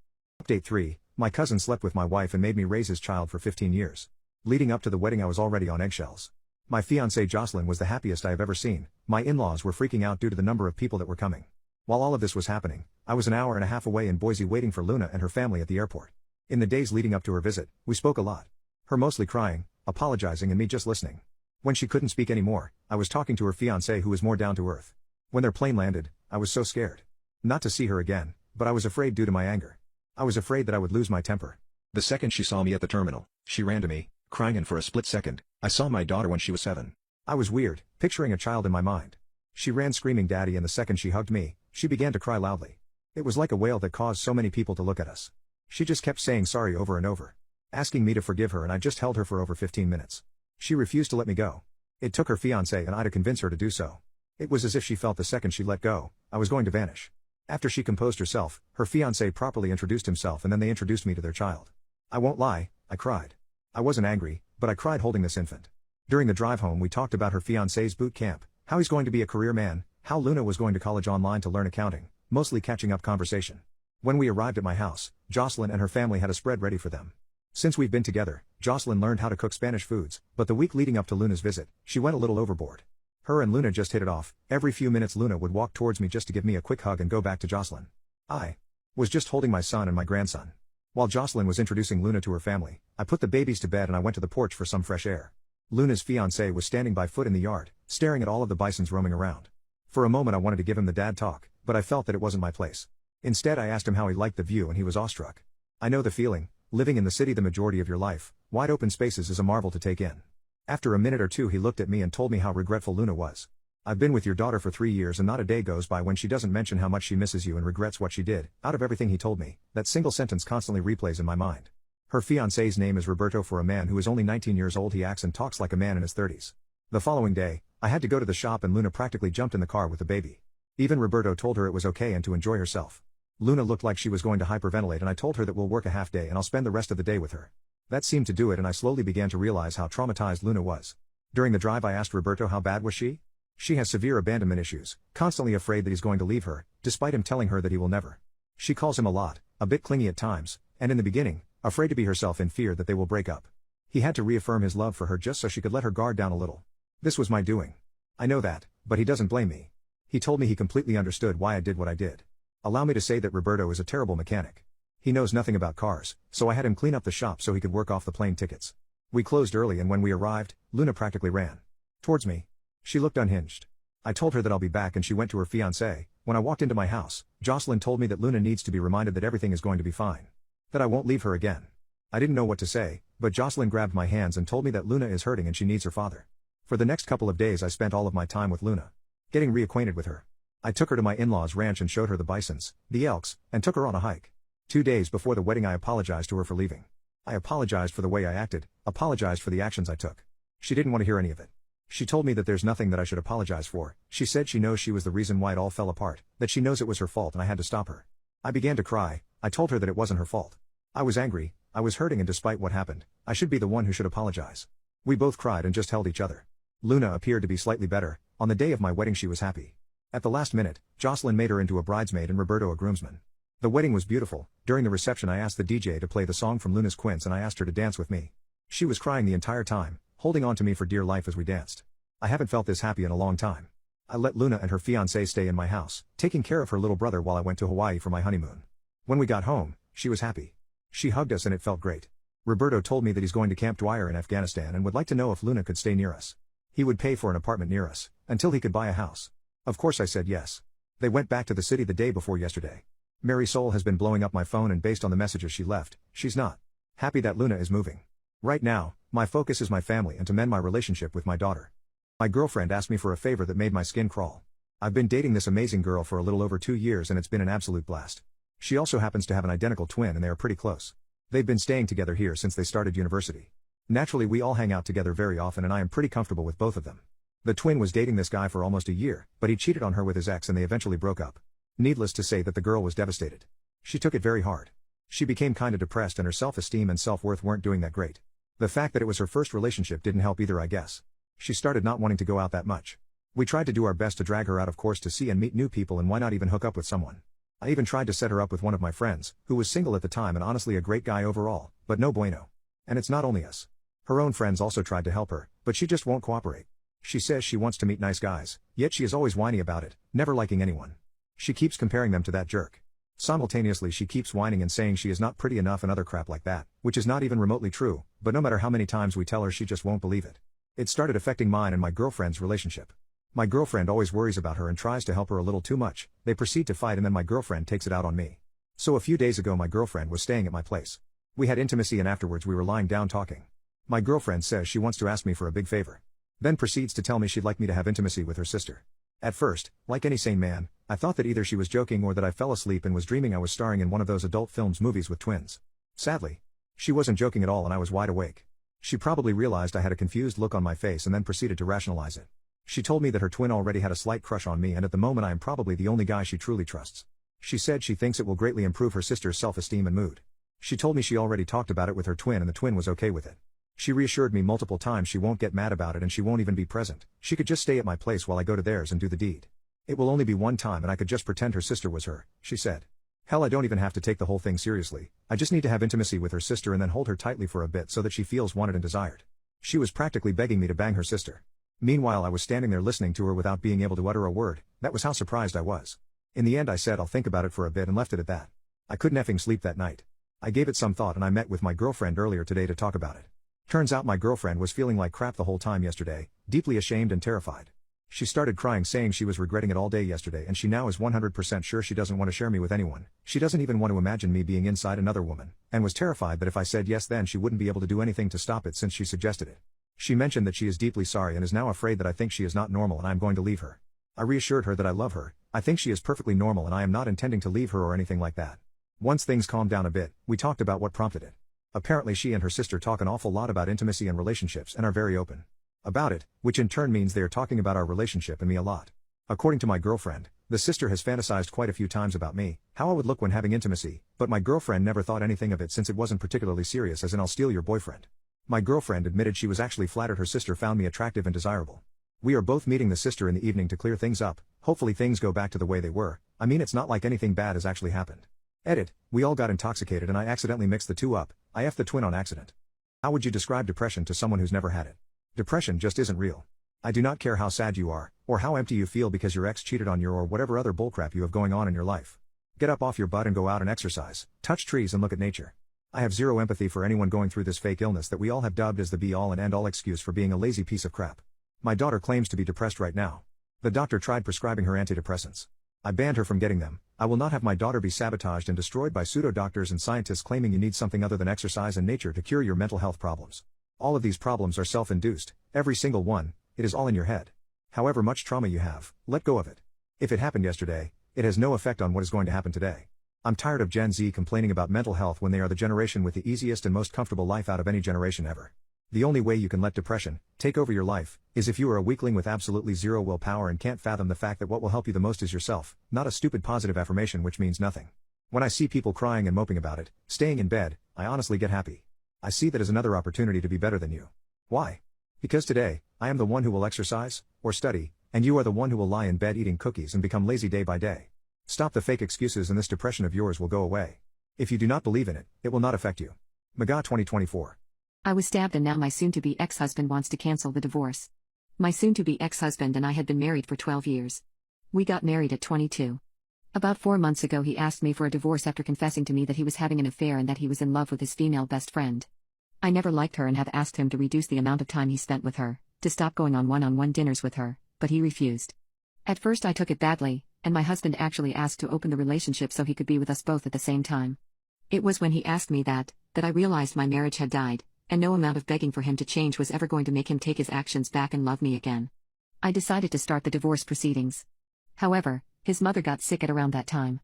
Update 3. My cousin slept with my wife and made me raise his child for 15 years. Leading up to the wedding I was already on eggshells. My fiancée Jocelyn was the happiest I have ever seen. My in-laws were freaking out due to the number of people that were coming. While all of this was happening, I was an hour and a half away in Boise waiting for Luna and her family at the airport. In the days leading up to her visit, we spoke a lot. Her mostly crying, apologizing, and me just listening. When she couldn't speak anymore, I was talking to her fiancé who was more down to earth. When their plane landed, I was so scared. Not to see her again, but I was afraid due to my anger. I was afraid that I would lose my temper. The second she saw me at the terminal, she ran to me, crying, and for a split second, I saw my daughter when she was 7. I was weird, picturing a child in my mind. She ran screaming daddy, and the second she hugged me, she began to cry loudly. It was like a wail that caused so many people to look at us. She just kept saying sorry over and over, asking me to forgive her, and I just held her for over 15 minutes. She refused to let me go. It took her fiancé and I to convince her to do so. It was as if she felt the second she let go, I was going to vanish. After she composed herself, her fiancé properly introduced himself, and then they introduced me to their child. I won't lie, I cried. I wasn't angry, but I cried holding this infant. During the drive home we talked about her fiancé's boot camp, how he's going to be a career man, how Luna was going to college online to learn accounting, mostly catching up conversation. When we arrived at my house, Jocelyn and her family had a spread ready for them. Since we've been together, Jocelyn learned how to cook Spanish foods, but the week leading up to Luna's visit, she went a little overboard. Her and Luna just hit it off. Every few minutes Luna would walk towards me just to give me a quick hug and go back to Jocelyn. I was just holding my son and my grandson. While Jocelyn was introducing Luna to her family, I put the babies to bed and I went to the porch for some fresh air. Luna's fiancé was standing by foot in the yard, staring at all of the bisons roaming around. For a moment I wanted to give him the dad talk, but I felt that it wasn't my place. Instead I asked him how he liked the view, and he was awestruck. I know the feeling. Living in the city the majority of your life, wide open spaces is a marvel to take in. After a minute or two he looked at me and told me how regretful Luna was. I've been with your daughter for 3 years and not a day goes by when she doesn't mention how much she misses you and regrets what she did. Out of everything he told me, that single sentence constantly replays in my mind. Her fiancé's name is Roberto. For a man who is only 19 years old he acts and talks like a man in his 30s. The following day, I had to go to the shop and Luna practically jumped in the car with the baby. Even Roberto told her it was okay and to enjoy herself. Luna looked like she was going to hyperventilate and I told her that we'll work a half day and I'll spend the rest of the day with her. That seemed to do it and I slowly began to realize how traumatized Luna was. During the drive I asked Roberto how bad was she? She has severe abandonment issues, constantly afraid that he's going to leave her, despite him telling her that he will never. She calls him a lot, a bit clingy at times, and in the beginning, afraid to be herself in fear that they will break up. He had to reaffirm his love for her just so she could let her guard down a little. This was my doing. I know that, but he doesn't blame me. He told me he completely understood why I did what I did. Allow me to say that Roberto is a terrible mechanic. He knows nothing about cars, so I had him clean up the shop so he could work off the plane tickets. We closed early and when we arrived, Luna practically ran towards me. She looked unhinged. I told her that I'll be back and she went to her fiancé. When I walked into my house, Jocelyn told me that Luna needs to be reminded that everything is going to be fine. That I won't leave her again. I didn't know what to say, but Jocelyn grabbed my hands and told me that Luna is hurting and she needs her father. For the next couple of days I spent all of my time with Luna, getting reacquainted with her. I took her to my in-laws' ranch and showed her the bisons, the elks, and took her on a hike. 2 days before the wedding I apologized to her for leaving. I apologized for the way I acted, apologized for the actions I took. She didn't want to hear any of it. She told me that there's nothing that I should apologize for. She said she knows she was the reason why it all fell apart, that she knows it was her fault and I had to stop her. I began to cry. I told her that it wasn't her fault. I was angry, I was hurting, and despite what happened, I should be the one who should apologize. We both cried and just held each other. Luna appeared to be slightly better. On the day of my wedding she was happy. At the last minute, Jocelyn made her into a bridesmaid and Roberto a groomsman. The wedding was beautiful. During the reception I asked the DJ to play the song from Luna's Quince and I asked her to dance with me. She was crying the entire time, holding on to me for dear life as we danced. I haven't felt this happy in a long time. I let Luna and her fiancé stay in my house, taking care of her little brother while I went to Hawaii for my honeymoon. When we got home, she was happy. She hugged us and it felt great. Roberto told me that he's going to Camp Dwyer in Afghanistan and would like to know if Luna could stay near us. He would pay for an apartment near us, until he could buy a house. Of course I said yes. They went back to the city the day before yesterday. Mary Soul has been blowing up my phone and based on the messages she left, she's not happy that Luna is moving. Right now, my focus is my family and to mend my relationship with my daughter. My girlfriend asked me for a favor that made my skin crawl. I've been dating this amazing girl for a little over 2 years and it's been an absolute blast. She also happens to have an identical twin and they are pretty close. They've been staying together here since they started university. Naturally we all hang out together very often and I am pretty comfortable with both of them. The twin was dating this guy for almost a year, but he cheated on her with his ex and they eventually broke up. Needless to say that the girl was devastated. She took it very hard. She became kinda depressed and her self-esteem and self-worth weren't doing that great. The fact that it was her first relationship didn't help either, I guess. She started not wanting to go out that much. We tried to do our best to drag her out of course to see and meet new people and why not even hook up with someone. I even tried to set her up with one of my friends, who was single at the time and honestly a great guy overall, but no bueno. And it's not only us. Her own friends also tried to help her, but she just won't cooperate. She says she wants to meet nice guys, yet she is always whiny about it, never liking anyone. She keeps comparing them to that jerk. Simultaneously she keeps whining and saying she is not pretty enough and other crap like that, which is not even remotely true, but no matter how many times we tell her she just won't believe it. It started affecting mine and my girlfriend's relationship. My girlfriend always worries about her and tries to help her a little too much. They proceed to fight and then my girlfriend takes it out on me. So a few days ago my girlfriend was staying at my place. We had intimacy and afterwards we were lying down talking. My girlfriend says she wants to ask me for a big favor. Then proceeds to tell me she'd like me to have intimacy with her sister. At first, like any sane man, I thought that either she was joking or that I fell asleep and was dreaming I was starring in one of those adult films movies with twins. Sadly, she wasn't joking at all and I was wide awake. She probably realized I had a confused look on my face and then proceeded to rationalize it. She told me that her twin already had a slight crush on me and at the moment I am probably the only guy she truly trusts. She said she thinks it will greatly improve her sister's self-esteem and mood. She told me she already talked about it with her twin and the twin was okay with it. She reassured me multiple times she won't get mad about it and she won't even be present. She could just stay at my place while I go to theirs and do the deed. It will only be one time and I could just pretend her sister was her, she said. Hell, I don't even have to take the whole thing seriously. I just need to have intimacy with her sister and then hold her tightly for a bit so that she feels wanted and desired. She was practically begging me to bang her sister. Meanwhile I was standing there listening to her without being able to utter a word. That was how surprised I was. In the end I said I'll think about it for a bit and left it at that. I couldn't effing sleep that night. I gave it some thought and I met with my girlfriend earlier today to talk about it. Turns out my girlfriend was feeling like crap the whole time yesterday, deeply ashamed and terrified. She started crying saying she was regretting it all day yesterday and she now is 100% sure she doesn't want to share me with anyone. She doesn't even want to imagine me being inside another woman, and was terrified that if I said yes then she wouldn't be able to do anything to stop it since she suggested it. She mentioned that she is deeply sorry and is now afraid that I think she is not normal and I am going to leave her. I reassured her that I love her, I think she is perfectly normal and I am not intending to leave her or anything like that. Once things calmed down a bit, we talked about what prompted it. Apparently she and her sister talk an awful lot about intimacy and relationships and are very open about it, which in turn means they are talking about our relationship and me a lot. According to my girlfriend, the sister has fantasized quite a few times about me, how I would look when having intimacy, but my girlfriend never thought anything of it since it wasn't particularly serious as in I'll steal your boyfriend. My girlfriend admitted she was actually flattered her sister found me attractive and desirable. We are both meeting the sister in the evening to clear things up, hopefully things go back to the way they were. I mean it's not like anything bad has actually happened. Edit, we all got intoxicated and I accidentally mixed the two up, I effed the twin on accident. How would you describe depression to someone who's never had it? Depression just isn't real. I do not care how sad you are, or how empty you feel because your ex cheated on you or whatever other bullcrap you have going on in your life. Get up off your butt and go out and exercise, touch trees and look at nature. I have zero empathy for anyone going through this fake illness that we all have dubbed as the be-all and end-all excuse for being a lazy piece of crap. My daughter claims to be depressed right now. The doctor tried prescribing her antidepressants. I banned her from getting them. I will not have my daughter be sabotaged and destroyed by pseudo-doctors and scientists claiming you need something other than exercise and nature to cure your mental health problems. All of these problems are self-induced, every single one, it is all in your head. However much trauma you have, let go of it. If it happened yesterday, it has no effect on what is going to happen today. I'm tired of Gen Z complaining about mental health when they are the generation with the easiest and most comfortable life out of any generation ever. The only way you can let depression take over your life is if you are a weakling with absolutely zero willpower and can't fathom the fact that what will help you the most is yourself, not a stupid positive affirmation which means nothing. When I see people crying and moping about it, staying in bed, I honestly get happy. I see that as another opportunity to be better than you. Why? Because today, I am the one who will exercise, or study, and you are the one who will lie in bed eating cookies and become lazy day by day. Stop the fake excuses and this depression of yours will go away. If you do not believe in it, it will not affect you. Maga 2024. I was stabbed and now my soon-to-be ex-husband wants to cancel the divorce. My soon-to-be ex-husband and I had been married for 12 years. We got married at 22. About 4 months ago he asked me for a divorce after confessing to me that he was having an affair and that he was in love with his female best friend. I never liked her and have asked him to reduce the amount of time he spent with her, to stop going on one-on-one dinners with her, but he refused. At first I took it badly, and my husband actually asked to open the relationship so he could be with us both at the same time. It was when he asked me that I realized my marriage had died, and no amount of begging for him to change was ever going to make him take his actions back and love me again. I decided to start the divorce proceedings. However, his mother got sick at around that time.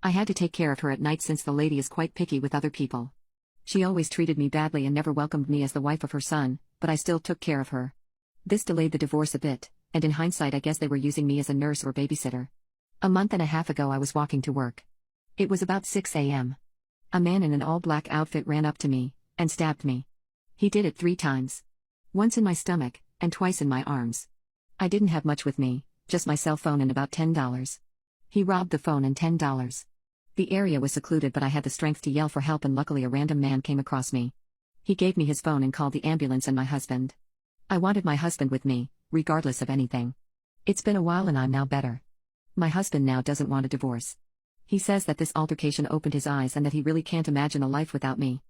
I had to take care of her at night since the lady is quite picky with other people. She always treated me badly and never welcomed me as the wife of her son, but I still took care of her. This delayed the divorce a bit, and in hindsight I guess they were using me as a nurse or babysitter. A month and a half ago I was walking to work. It was about 6 a.m. A man in an all-black outfit ran up to me, and stabbed me. He did it 3 times. Once in my stomach, and twice in my arms. I didn't have much with me, just my cell phone and about $10. He robbed the phone and $10. The area was secluded but I had the strength to yell for help and luckily a random man came across me. He gave me his phone and called the ambulance and my husband. I wanted my husband with me, regardless of anything. It's been a while and I'm now better. My husband now doesn't want a divorce. He says that this altercation opened his eyes and that he really can't imagine a life without me.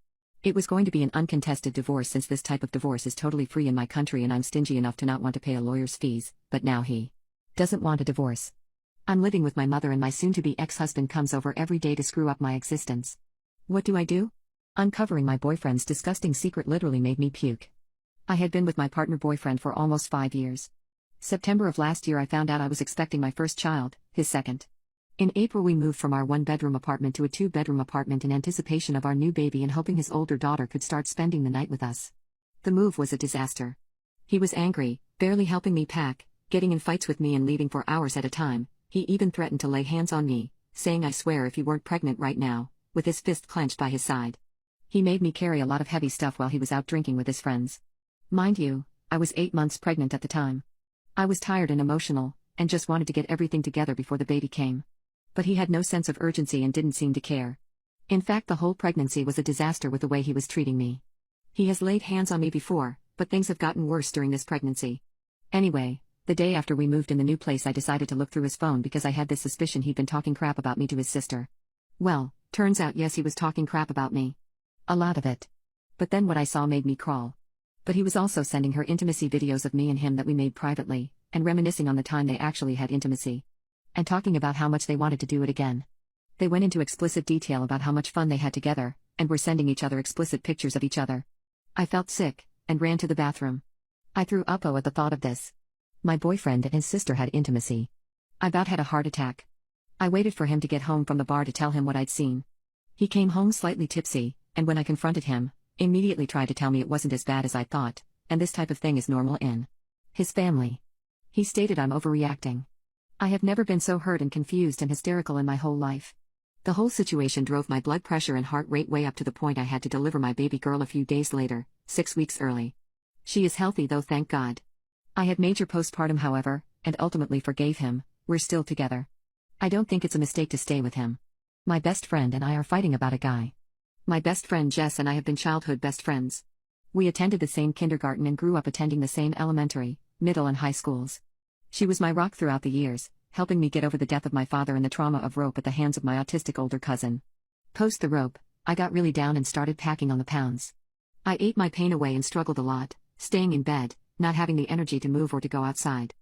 It was going to be an uncontested divorce since this type of divorce is totally free in my country and I'm stingy enough to not want to pay a lawyer's fees, but now he doesn't want a divorce. I'm living with my mother and my soon-to-be ex-husband comes over every day to screw up my existence. What do? Uncovering my boyfriend's disgusting secret literally made me puke. I had been with my partner boyfriend for almost 5 years. September of last year I found out I was expecting my first child, his second. In April we moved from our one-bedroom apartment to a two-bedroom apartment in anticipation of our new baby and hoping his older daughter could start spending the night with us. The move was a disaster. He was angry, barely helping me pack, getting in fights with me and leaving for hours at a time. He even threatened to lay hands on me, saying I swear if you weren't pregnant right now, with his fist clenched by his side. He made me carry a lot of heavy stuff while he was out drinking with his friends. Mind you, I was 8 months pregnant at the time. I was tired and emotional, and just wanted to get everything together before the baby came. But he had no sense of urgency and didn't seem to care. In fact, the whole pregnancy was a disaster with the way he was treating me. He has laid hands on me before, but things have gotten worse during this pregnancy. Anyway, the day after we moved in the new place I decided to look through his phone because I had this suspicion he'd been talking crap about me to his sister. Well, turns out yes, he was talking crap about me. A lot of it. But then what I saw made me crawl. But he was also sending her intimacy videos of me and him that we made privately, and reminiscing on the time they actually had intimacy. And talking about how much they wanted to do it again. They went into explicit detail about how much fun they had together, and were sending each other explicit pictures of each other. I felt sick, and ran to the bathroom. I threw up at the thought of this. My boyfriend and his sister had intimacy. I about had a heart attack. I waited for him to get home from the bar to tell him what I'd seen. He came home slightly tipsy, and when I confronted him, immediately tried to tell me it wasn't as bad as I thought, and this type of thing is normal in his family. He stated I'm overreacting. I have never been so hurt and confused and hysterical in my whole life. The whole situation drove my blood pressure and heart rate way up to the point I had to deliver my baby girl a few days later, 6 weeks early. She is healthy though, thank God. I had major postpartum however, and ultimately forgave him. We're still together. I don't think it's a mistake to stay with him. My best friend and I are fighting about a guy. My best friend Jess and I have been childhood best friends. We attended the same kindergarten and grew up attending the same elementary, middle and high schools. She was my rock throughout the years, helping me get over the death of my father and the trauma of rope at the hands of my autistic older cousin. Post the rope, I got really down and started packing on the pounds. I ate my pain away and struggled a lot, staying in bed, not having the energy to move or to go outside.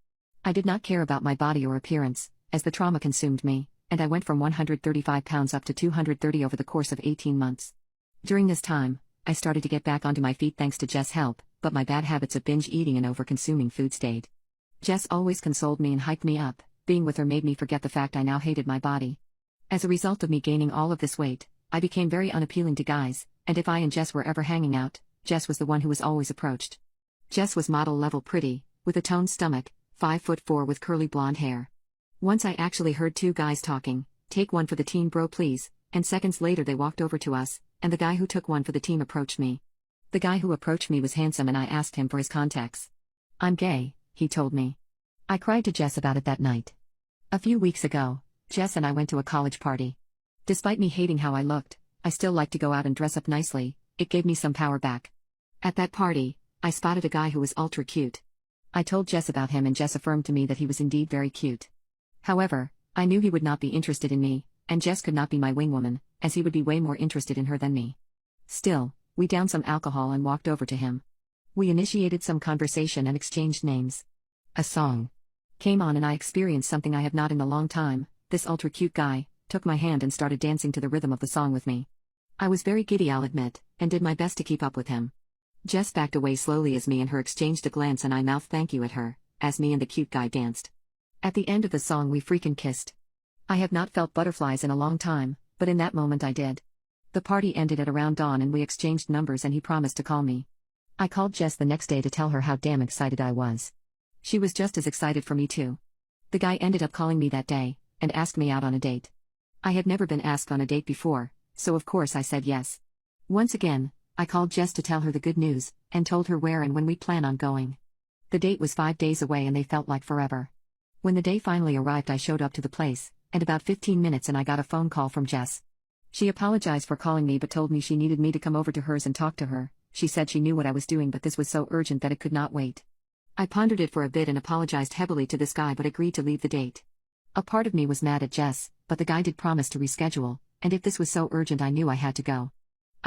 I did not care about my body or appearance, as the trauma consumed me, and I went from 135 pounds up to 230 over the course of 18 months. During this time, I started to get back onto my feet thanks to Jess' help, but my bad habits of binge eating and over-consuming food stayed. Jess always consoled me and hyped me up. Being with her made me forget the fact I now hated my body. As a result of me gaining all of this weight, I became very unappealing to guys, and if I and Jess were ever hanging out, Jess was the one who was always approached. Jess was model-level pretty, with a toned stomach, 5'4" with curly blonde hair. Once I actually heard two guys talking, "Take one for the team bro please," and seconds later they walked over to us, and the guy who took one for the team approached me. The guy who approached me was handsome and I asked him for his contacts. "I'm gay," he told me. I cried to Jess about it that night. A few weeks ago, Jess and I went to a college party. Despite me hating how I looked, I still liked to go out and dress up nicely. It gave me some power back. At that party, I spotted a guy who was ultra cute. I told Jess about him and Jess affirmed to me that he was indeed very cute. However, I knew he would not be interested in me, and Jess could not be my wingwoman, as he would be way more interested in her than me. Still, we downed some alcohol and walked over to him. We initiated some conversation and exchanged names. A song came on and I experienced something I have not in a long time. This ultra cute guy took my hand and started dancing to the rhythm of the song with me. I was very giddy, I'll admit, and did my best to keep up with him. Jess backed away slowly as me and her exchanged a glance and I mouthed thank you at her, as me and the cute guy danced. At the end of the song we freaking kissed. I have not felt butterflies in a long time, but in that moment I did. The party ended at around dawn and we exchanged numbers and he promised to call me. I called Jess the next day to tell her how damn excited I was. She was just as excited for me too. The guy ended up calling me that day, and asked me out on a date. I had never been asked on a date before, so of course I said yes. Once again, I called Jess to tell her the good news, and told her where and when we plan on going. The date was 5 days away and they felt like forever. When the day finally arrived I showed up to the place, and about 15 minutes and I got a phone call from Jess. She apologized for calling me but told me she needed me to come over to hers and talk to her. She said she knew what I was doing but this was so urgent that it could not wait. I pondered it for a bit and apologized heavily to this guy but agreed to leave the date. A part of me was mad at Jess, but the guy did promise to reschedule, and if this was so urgent I knew I had to go.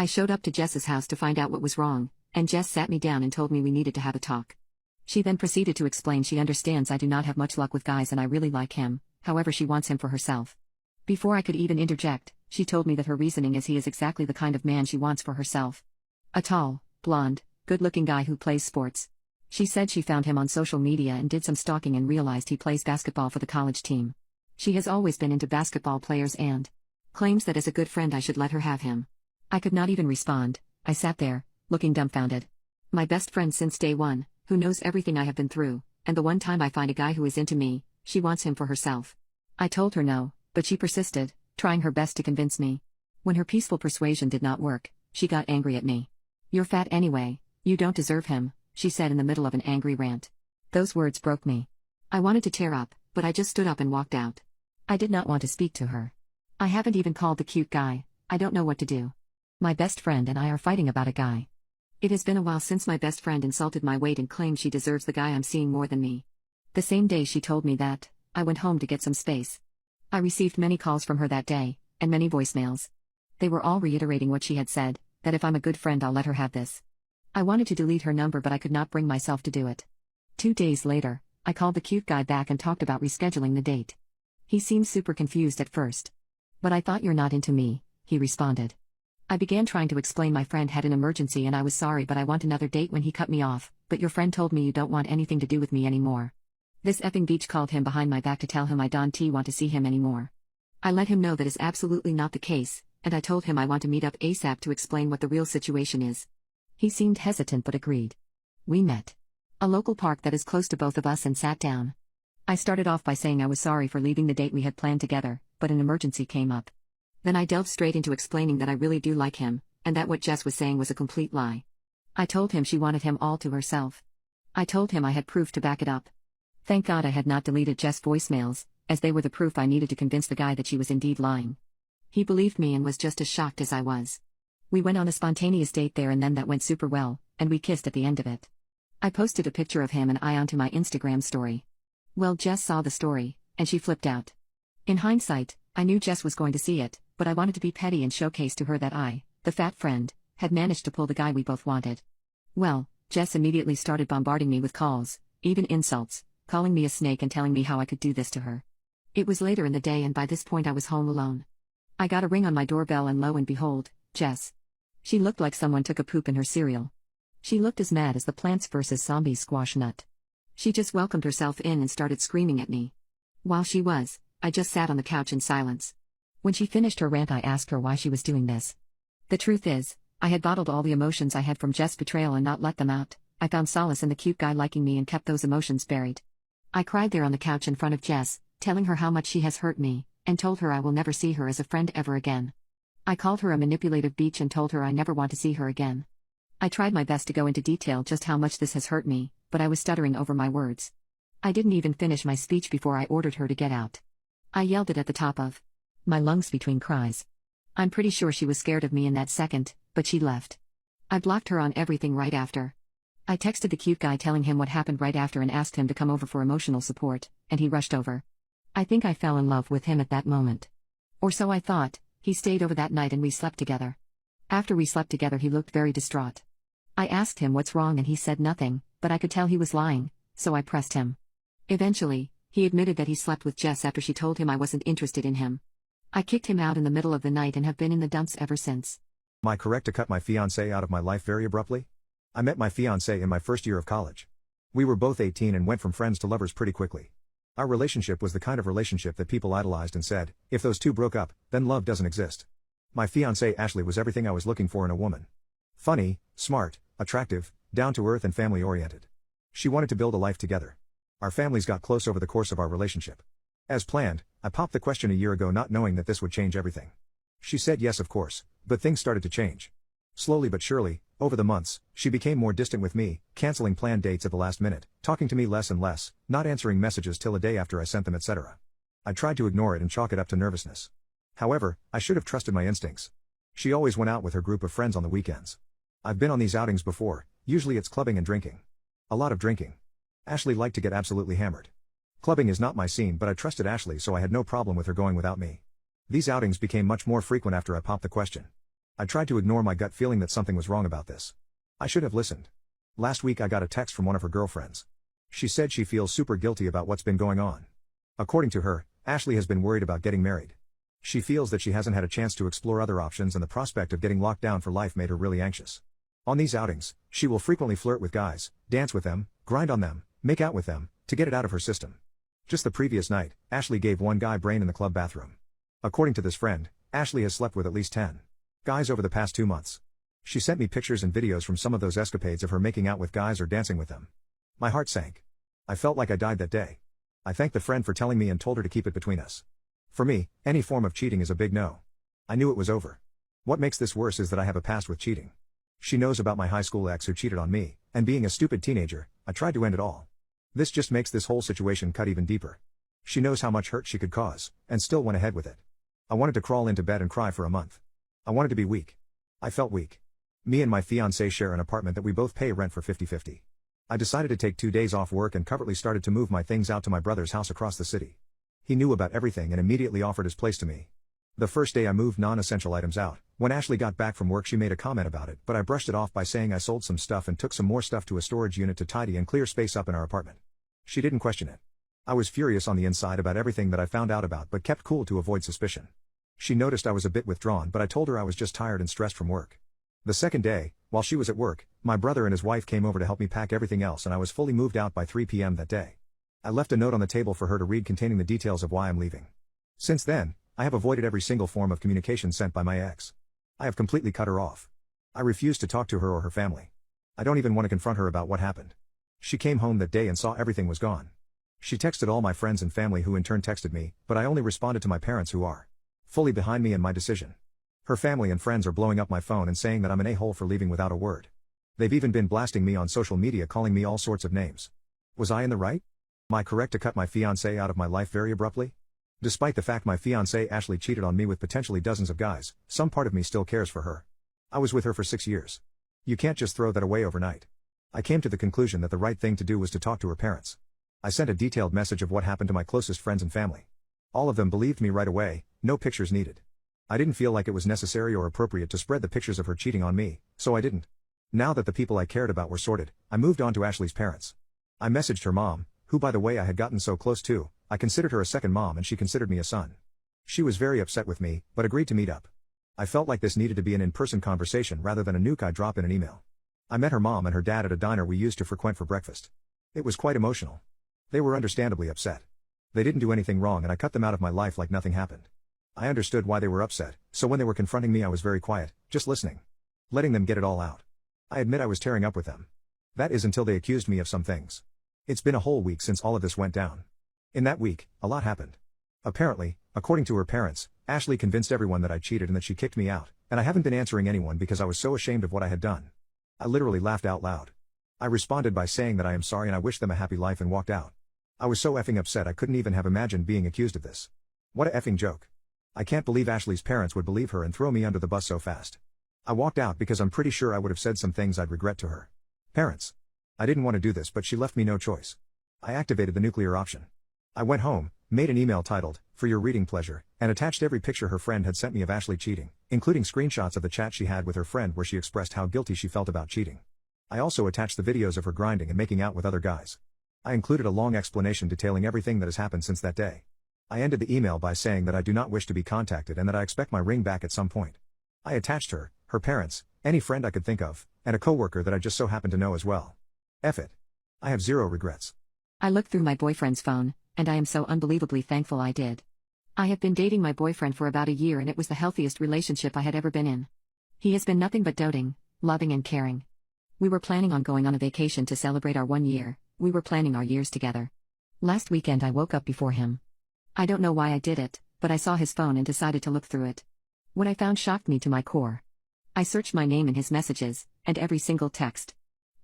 I showed up to Jess's house to find out what was wrong, and Jess sat me down and told me we needed to have a talk. She then proceeded to explain she understands I do not have much luck with guys and I really like him, however she wants him for herself. Before I could even interject, she told me that her reasoning is he is exactly the kind of man she wants for herself. A tall, blonde, good-looking guy who plays sports. She said she found him on social media and did some stalking and realized he plays basketball for the college team. She has always been into basketball players and claims that as a good friend I should let her have him. I could not even respond. I sat there, looking dumbfounded. My best friend since day one, who knows everything I have been through, and the one time I find a guy who is into me, she wants him for herself. I told her no, but she persisted, trying her best to convince me. When her peaceful persuasion did not work, she got angry at me. "You're fat anyway, you don't deserve him," she said in the middle of an angry rant. Those words broke me. I wanted to tear up, but I just stood up and walked out. I did not want to speak to her. I haven't even called the cute guy. I don't know what to do. My best friend and I are fighting about a guy. It has been a while since my best friend insulted my weight and claimed she deserves the guy I'm seeing more than me. The same day she told me that, I went home to get some space. I received many calls from her that day, and many voicemails. They were all reiterating what she had said, that if I'm a good friend I'll let her have this. I wanted to delete her number but I could not bring myself to do it. 2 days later, I called the cute guy back and talked about rescheduling the date. He seemed super confused at first. "But I thought you're not into me," he responded. I began trying to explain my friend had an emergency and I was sorry but I want another date when he cut me off, "But your friend told me you don't want anything to do with me anymore." This effing beach called him behind my back to tell him I don't want to see him anymore. I let him know that is absolutely not the case, and I told him I want to meet up ASAP to explain what the real situation is. He seemed hesitant but agreed. We met a local park that is close to both of us and sat down. I started off by saying I was sorry for leaving the date we had planned together, but an emergency came up. Then I delved straight into explaining that I really do like him, and that what Jess was saying was a complete lie. I told him she wanted him all to herself. I told him I had proof to back it up. Thank God I had not deleted Jess' voicemails, as they were the proof I needed to convince the guy that she was indeed lying. He believed me and was just as shocked as I was. We went on a spontaneous date there and then that went super well, and we kissed at the end of it. I posted a picture of him and I onto my Instagram story. Well, Jess saw the story, and she flipped out. In hindsight, I knew Jess was going to see it, but I wanted to be petty and showcase to her that I, the fat friend, had managed to pull the guy we both wanted. Well, Jess immediately started bombarding me with calls, even insults, calling me a snake and telling me how I could do this to her. It was later in the day and by this point I was home alone. I got a ring on my doorbell and lo and behold, Jess. She looked like someone took a poop in her cereal. She looked as mad as the Plants vs. Zombies squash nut. She just welcomed herself in and started screaming at me. While she was, I just sat on the couch in silence. When she finished her rant I asked her why she was doing this. The truth is, I had bottled all the emotions I had from Jess' betrayal and not let them out. I found solace in the cute guy liking me and kept those emotions buried. I cried there on the couch in front of Jess, telling her how much she has hurt me, and told her I will never see her as a friend ever again. I called her a manipulative bitch and told her I never want to see her again. I tried my best to go into detail just how much this has hurt me, but I was stuttering over my words. I didn't even finish my speech before I ordered her to get out. I yelled it at the top of my lungs between cries. I'm pretty sure she was scared of me in that second, but she left. I blocked her on everything right after. I texted the cute guy telling him what happened right after and asked him to come over for emotional support, and he rushed over. I think I fell in love with him at that moment. Or so I thought. He stayed over that night and we slept together. After we slept together he looked very distraught. I asked him what's wrong and he said nothing, but I could tell he was lying, so I pressed him. Eventually, he admitted that he slept with Jess after she told him I wasn't interested in him. I kicked him out in the middle of the night and have been in the dumps ever since. Am I correct to cut my fiancé out of my life very abruptly? I met my fiancé in my first year of college. We were both 18 and went from friends to lovers pretty quickly. Our relationship was the kind of relationship that people idolized and said, if those two broke up, then love doesn't exist. My fiancé Ashley was everything I was looking for in a woman. Funny, smart, attractive, down-to-earth and family-oriented. She wanted to build a life together. Our families got close over the course of our relationship. As planned, I popped the question a year ago not knowing that this would change everything. She said yes of course, but things started to change. Slowly but surely, over the months, she became more distant with me, canceling planned dates at the last minute, talking to me less and less, not answering messages till a day after I sent them etc. I tried to ignore it and chalk it up to nervousness. However, I should have trusted my instincts. She always went out with her group of friends on the weekends. I've been on these outings before, usually it's clubbing and drinking. A lot of drinking. Ashley liked to get absolutely hammered. Clubbing is not my scene but I trusted Ashley so I had no problem with her going without me. These outings became much more frequent after I popped the question. I tried to ignore my gut feeling that something was wrong about this. I should have listened. Last week I got a text from one of her girlfriends. She said she feels super guilty about what's been going on. According to her, Ashley has been worried about getting married. She feels that she hasn't had a chance to explore other options and the prospect of getting locked down for life made her really anxious. On these outings, she will frequently flirt with guys, dance with them, grind on them, make out with them, to get it out of her system. Just the previous night, Ashley gave one guy brain in the club bathroom. According to this friend, Ashley has slept with at least 10 guys over the past 2 months. She sent me pictures and videos from some of those escapades of her making out with guys or dancing with them. My heart sank. I felt like I died that day. I thanked the friend for telling me and told her to keep it between us. For me, any form of cheating is a big no. I knew it was over. What makes this worse is that I have a past with cheating. She knows about my high school ex who cheated on me, and being a stupid teenager, I tried to end it all. This just makes this whole situation cut even deeper. She knows how much hurt she could cause, and still went ahead with it. I wanted to crawl into bed and cry for a month. I wanted to be weak. I felt weak. Me and my fiancé share an apartment that we both pay rent for 50-50. I decided to take 2 days off work and covertly started to move my things out to my brother's house across the city. He knew about everything and immediately offered his place to me. The first day I moved non-essential items out. When Ashley got back from work she made a comment about it, but I brushed it off by saying I sold some stuff and took some more stuff to a storage unit to tidy and clear space up in our apartment. She didn't question it. I was furious on the inside about everything that I found out about but kept cool to avoid suspicion. She noticed I was a bit withdrawn but I told her I was just tired and stressed from work. The second day, while she was at work, my brother and his wife came over to help me pack everything else and I was fully moved out by 3 p.m. that day. I left a note on the table for her to read containing the details of why I'm leaving. Since then, I have avoided every single form of communication sent by my ex. I have completely cut her off. I refuse to talk to her or her family. I don't even want to confront her about what happened. She came home that day and saw everything was gone. She texted all my friends and family who in turn texted me, but I only responded to my parents who are fully behind me and my decision. Her family and friends are blowing up my phone and saying that I'm an a-hole for leaving without a word. They've even been blasting me on social media calling me all sorts of names. Was I in the right? Am I correct to cut my fiancé out of my life very abruptly? Despite the fact my fiancé Ashley cheated on me with potentially dozens of guys, some part of me still cares for her. I was with her for 6 years. You can't just throw that away overnight. I came to the conclusion that the right thing to do was to talk to her parents. I sent a detailed message of what happened to my closest friends and family. All of them believed me right away, no pictures needed. I didn't feel like it was necessary or appropriate to spread the pictures of her cheating on me, so I didn't. Now that the people I cared about were sorted, I moved on to Ashley's parents. I messaged her mom, who by the way I had gotten so close to. I considered her a second mom and she considered me a son. She was very upset with me, but agreed to meet up. I felt like this needed to be an in-person conversation rather than a nuke I drop in an email. I met her mom and her dad at a diner we used to frequent for breakfast. It was quite emotional. They were understandably upset. They didn't do anything wrong and I cut them out of my life like nothing happened. I understood why they were upset, so when they were confronting me I was very quiet, just listening. Letting them get it all out. I admit I was tearing up with them. That is until they accused me of some things. It's been a whole week since all of this went down. In that week, a lot happened. Apparently, according to her parents, Ashley convinced everyone that I cheated and that she kicked me out, and I haven't been answering anyone because I was so ashamed of what I had done. I literally laughed out loud. I responded by saying that I am sorry and I wish them a happy life and walked out. I was so effing upset I couldn't even have imagined being accused of this. What a effing joke. I can't believe Ashley's parents would believe her and throw me under the bus so fast. I walked out because I'm pretty sure I would have said some things I'd regret to her. Parents. I didn't want to do this but she left me no choice. I activated the nuclear option. I went home, made an email titled, "For your reading pleasure," and attached every picture her friend had sent me of Ashley cheating, including screenshots of the chat she had with her friend where she expressed how guilty she felt about cheating. I also attached the videos of her grinding and making out with other guys. I included a long explanation detailing everything that has happened since that day. I ended the email by saying that I do not wish to be contacted and that I expect my ring back at some point. I attached her parents, any friend I could think of, and a coworker that I just so happened to know as well. F it. I have zero regrets. I looked through my boyfriend's phone, and I am so unbelievably thankful I did. I have been dating my boyfriend for about a year and it was the healthiest relationship I had ever been in. He has been nothing but doting, loving and caring. We were planning on going on a vacation to celebrate our 1 year, we were planning our years together. Last weekend I woke up before him. I don't know why I did it, but I saw his phone and decided to look through it. What I found shocked me to my core. I searched my name in his messages, and every single text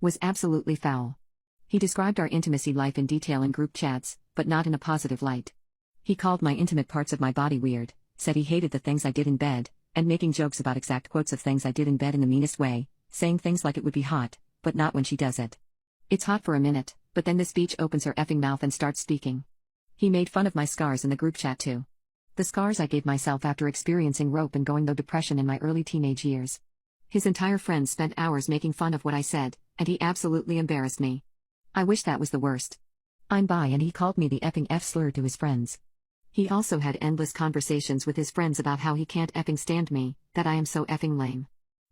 was absolutely foul. He described our intimacy life in detail in group chats, but not in a positive light. He called my intimate parts of my body weird, said he hated the things I did in bed, and making jokes about exact quotes of things I did in bed in the meanest way, saying things like it would be hot, but not when she does it. It's hot for a minute, but then this bitch opens her effing mouth and starts speaking. He made fun of my scars in the group chat too. The scars I gave myself after experiencing rope and going through depression in my early teenage years. His entire friends spent hours making fun of what I said, and he absolutely embarrassed me. I wish that was the worst. I'm bi and he called me the effing F slur to his friends. He also had endless conversations with his friends about how he can't effing stand me, that I am so effing lame.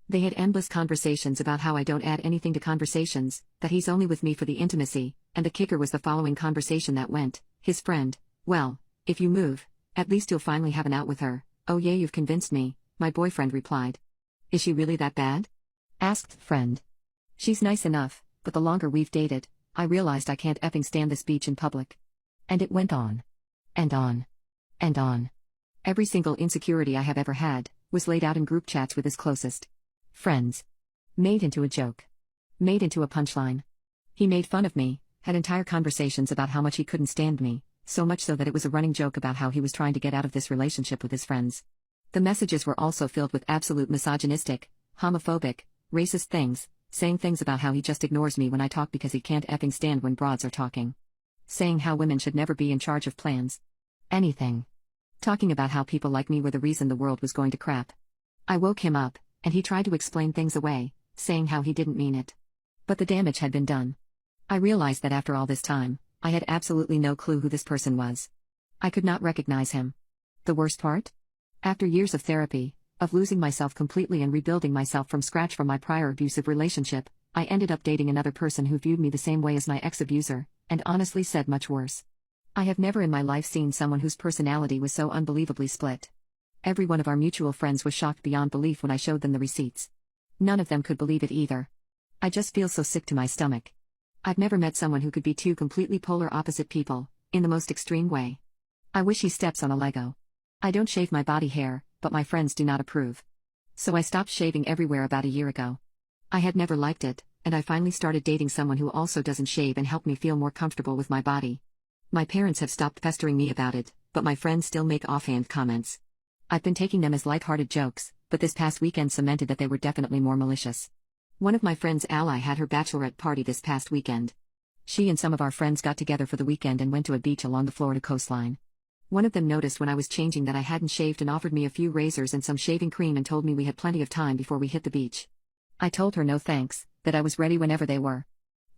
They had endless conversations about how I don't add anything to conversations, that he's only with me for the intimacy, and the kicker was the following conversation that went, his friend, well, if you move, at least you'll finally have an out with her. Oh yeah, you've convinced me, my boyfriend replied. Is she really that bad? Asked friend. She's nice enough, but the longer we've dated, I realized I can't effing stand this beach in public. And it went on. And on. And on. Every single insecurity I have ever had, was laid out in group chats with his closest friends. Made into a joke. Made into a punchline. He made fun of me, had entire conversations about how much he couldn't stand me, so much so that it was a running joke about how he was trying to get out of this relationship with his friends. The messages were also filled with absolute misogynistic, homophobic, racist things, saying things about how he just ignores me when I talk because he can't effing stand when broads are talking. Saying how women should never be in charge of plans. Anything. Talking about how people like me were the reason the world was going to crap. I woke him up, and he tried to explain things away, saying how he didn't mean it. But the damage had been done. I realized that after all this time, I had absolutely no clue who this person was. I could not recognize him. The worst part? After years of therapy, of losing myself completely and rebuilding myself from scratch from my prior abusive relationship, I ended up dating another person who viewed me the same way as my ex-abuser, and honestly said much worse. I have never in my life seen someone whose personality was so unbelievably split. Every one of our mutual friends was shocked beyond belief when I showed them the receipts. None of them could believe it either. I just feel so sick to my stomach. I've never met someone who could be two completely polar opposite people, in the most extreme way. I wish he steps on a Lego. I don't shave my body hair, but my friends do not approve. So I stopped shaving everywhere about a year ago. I had never liked it, and I finally started dating someone who also doesn't shave and helped me feel more comfortable with my body. My parents have stopped pestering me about it, but my friends still make offhand comments. I've been taking them as lighthearted jokes, but this past weekend cemented that they were definitely more malicious. One of my friend's ally had her bachelorette party this past weekend. She and some of our friends got together for the weekend and went to a beach along the Florida coastline. One of them noticed when I was changing that I hadn't shaved and offered me a few razors and some shaving cream and told me we had plenty of time before we hit the beach. I told her no thanks, that I was ready whenever they were.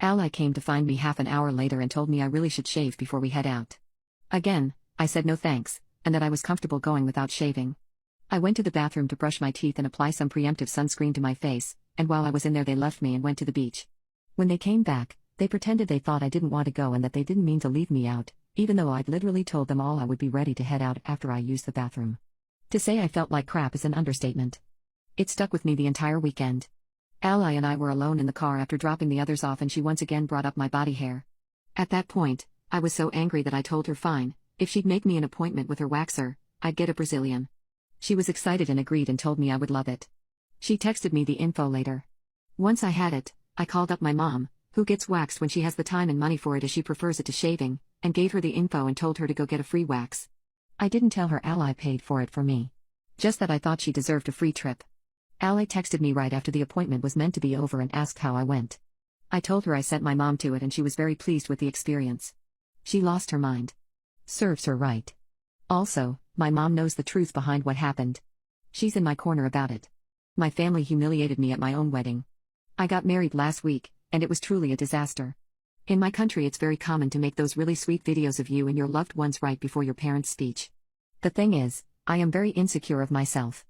Ally came to find me half an hour later and told me I really should shave before we head out. Again, I said no thanks, and that I was comfortable going without shaving. I went to the bathroom to brush my teeth and apply some preemptive sunscreen to my face, and while I was in there they left me and went to the beach. When they came back, they pretended they thought I didn't want to go and that they didn't mean to leave me out, even though I'd literally told them all I would be ready to head out after I used the bathroom. To say I felt like crap is an understatement. It stuck with me the entire weekend. Ally and I were alone in the car after dropping the others off and she once again brought up my body hair. At that point, I was so angry that I told her fine, if she'd make me an appointment with her waxer, I'd get a Brazilian. She was excited and agreed and told me I would love it. She texted me the info later. Once I had it, I called up my mom, who gets waxed when she has the time and money for it as she prefers it to shaving, and gave her the info and told her to go get a free wax. I didn't tell her Ally paid for it for me. Just that I thought she deserved a free trip. Ally texted me right after the appointment was meant to be over and asked how I went. I told her I sent my mom to it and she was very pleased with the experience. She lost her mind. Serves her right. Also, my mom knows the truth behind what happened. She's in my corner about it. My family humiliated me at my own wedding. I got married last week, and it was truly a disaster. In my country it's very common to make those really sweet videos of you and your loved ones right before your parents' speech. The thing is, I am very insecure of myself.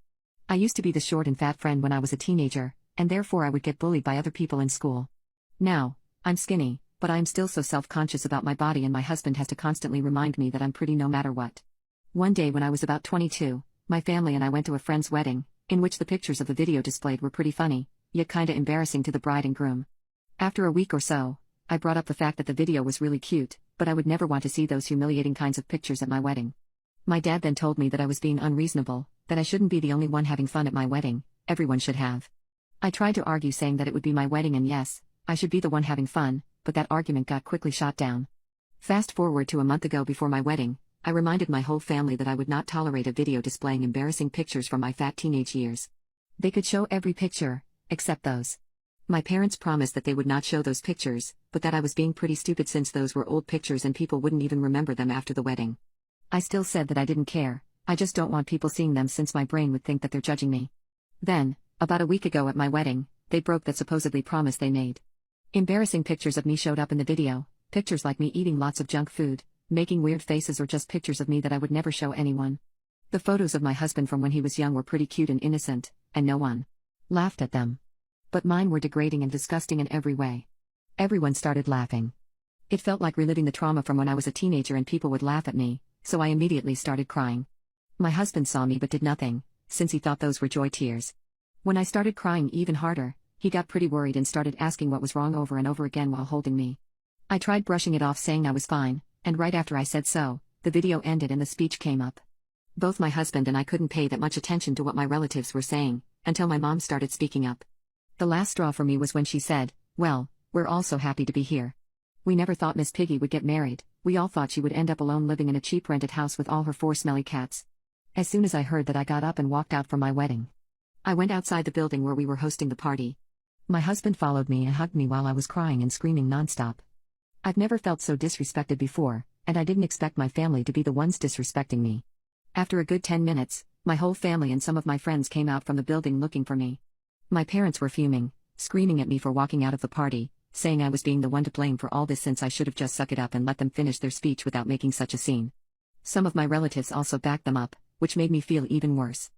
I used to be the short and fat friend when I was a teenager, and therefore I would get bullied by other people in school. Now, I'm skinny, but I am still so self-conscious about my body and my husband has to constantly remind me that I'm pretty no matter what. One day when I was about 22, my family and I went to a friend's wedding, in which the pictures of the video displayed were pretty funny, yet kinda embarrassing to the bride and groom. After a week or so, I brought up the fact that the video was really cute, but I would never want to see those humiliating kinds of pictures at my wedding. My dad then told me that I was being unreasonable, that I shouldn't be the only one having fun at my wedding, everyone should have. I tried to argue saying that it would be my wedding and yes, I should be the one having fun, but that argument got quickly shot down. Fast forward to a month ago before my wedding, I reminded my whole family that I would not tolerate a video displaying embarrassing pictures from my fat teenage years. They could show every picture, except those. My parents promised that they would not show those pictures, but that I was being pretty stupid since those were old pictures and people wouldn't even remember them after the wedding. I still said that I didn't care, I just don't want people seeing them since my brain would think that they're judging me. Then, about a week ago at my wedding, they broke that supposedly promise they made. Embarrassing pictures of me showed up in the video, pictures like me eating lots of junk food, making weird faces, or just pictures of me that I would never show anyone. The photos of my husband from when he was young were pretty cute and innocent, and no one laughed at them. But mine were degrading and disgusting in every way. Everyone started laughing. It felt like reliving the trauma from when I was a teenager and people would laugh at me, so I immediately started crying. My husband saw me but did nothing, since he thought those were joy tears. When I started crying even harder, he got pretty worried and started asking what was wrong over and over again while holding me. I tried brushing it off, saying I was fine, and right after I said so, the video ended and the speech came up. Both my husband and I couldn't pay that much attention to what my relatives were saying, until my mom started speaking up. The last straw for me was when she said, "Well, we're all so happy to be here. We never thought Miss Piggy would get married, we all thought she would end up alone living in a cheap rented house with all her 4 smelly cats." As soon as I heard that, I got up and walked out from my wedding. I went outside the building where we were hosting the party. My husband followed me and hugged me while I was crying and screaming nonstop. I've never felt so disrespected before, and I didn't expect my family to be the ones disrespecting me. After a good 10 minutes, my whole family and some of my friends came out from the building looking for me. My parents were fuming, screaming at me for walking out of the party, saying I was being the one to blame for all this since I should have just sucked it up and let them finish their speech without making such a scene. Some of my relatives also backed them up, which made me feel even worse.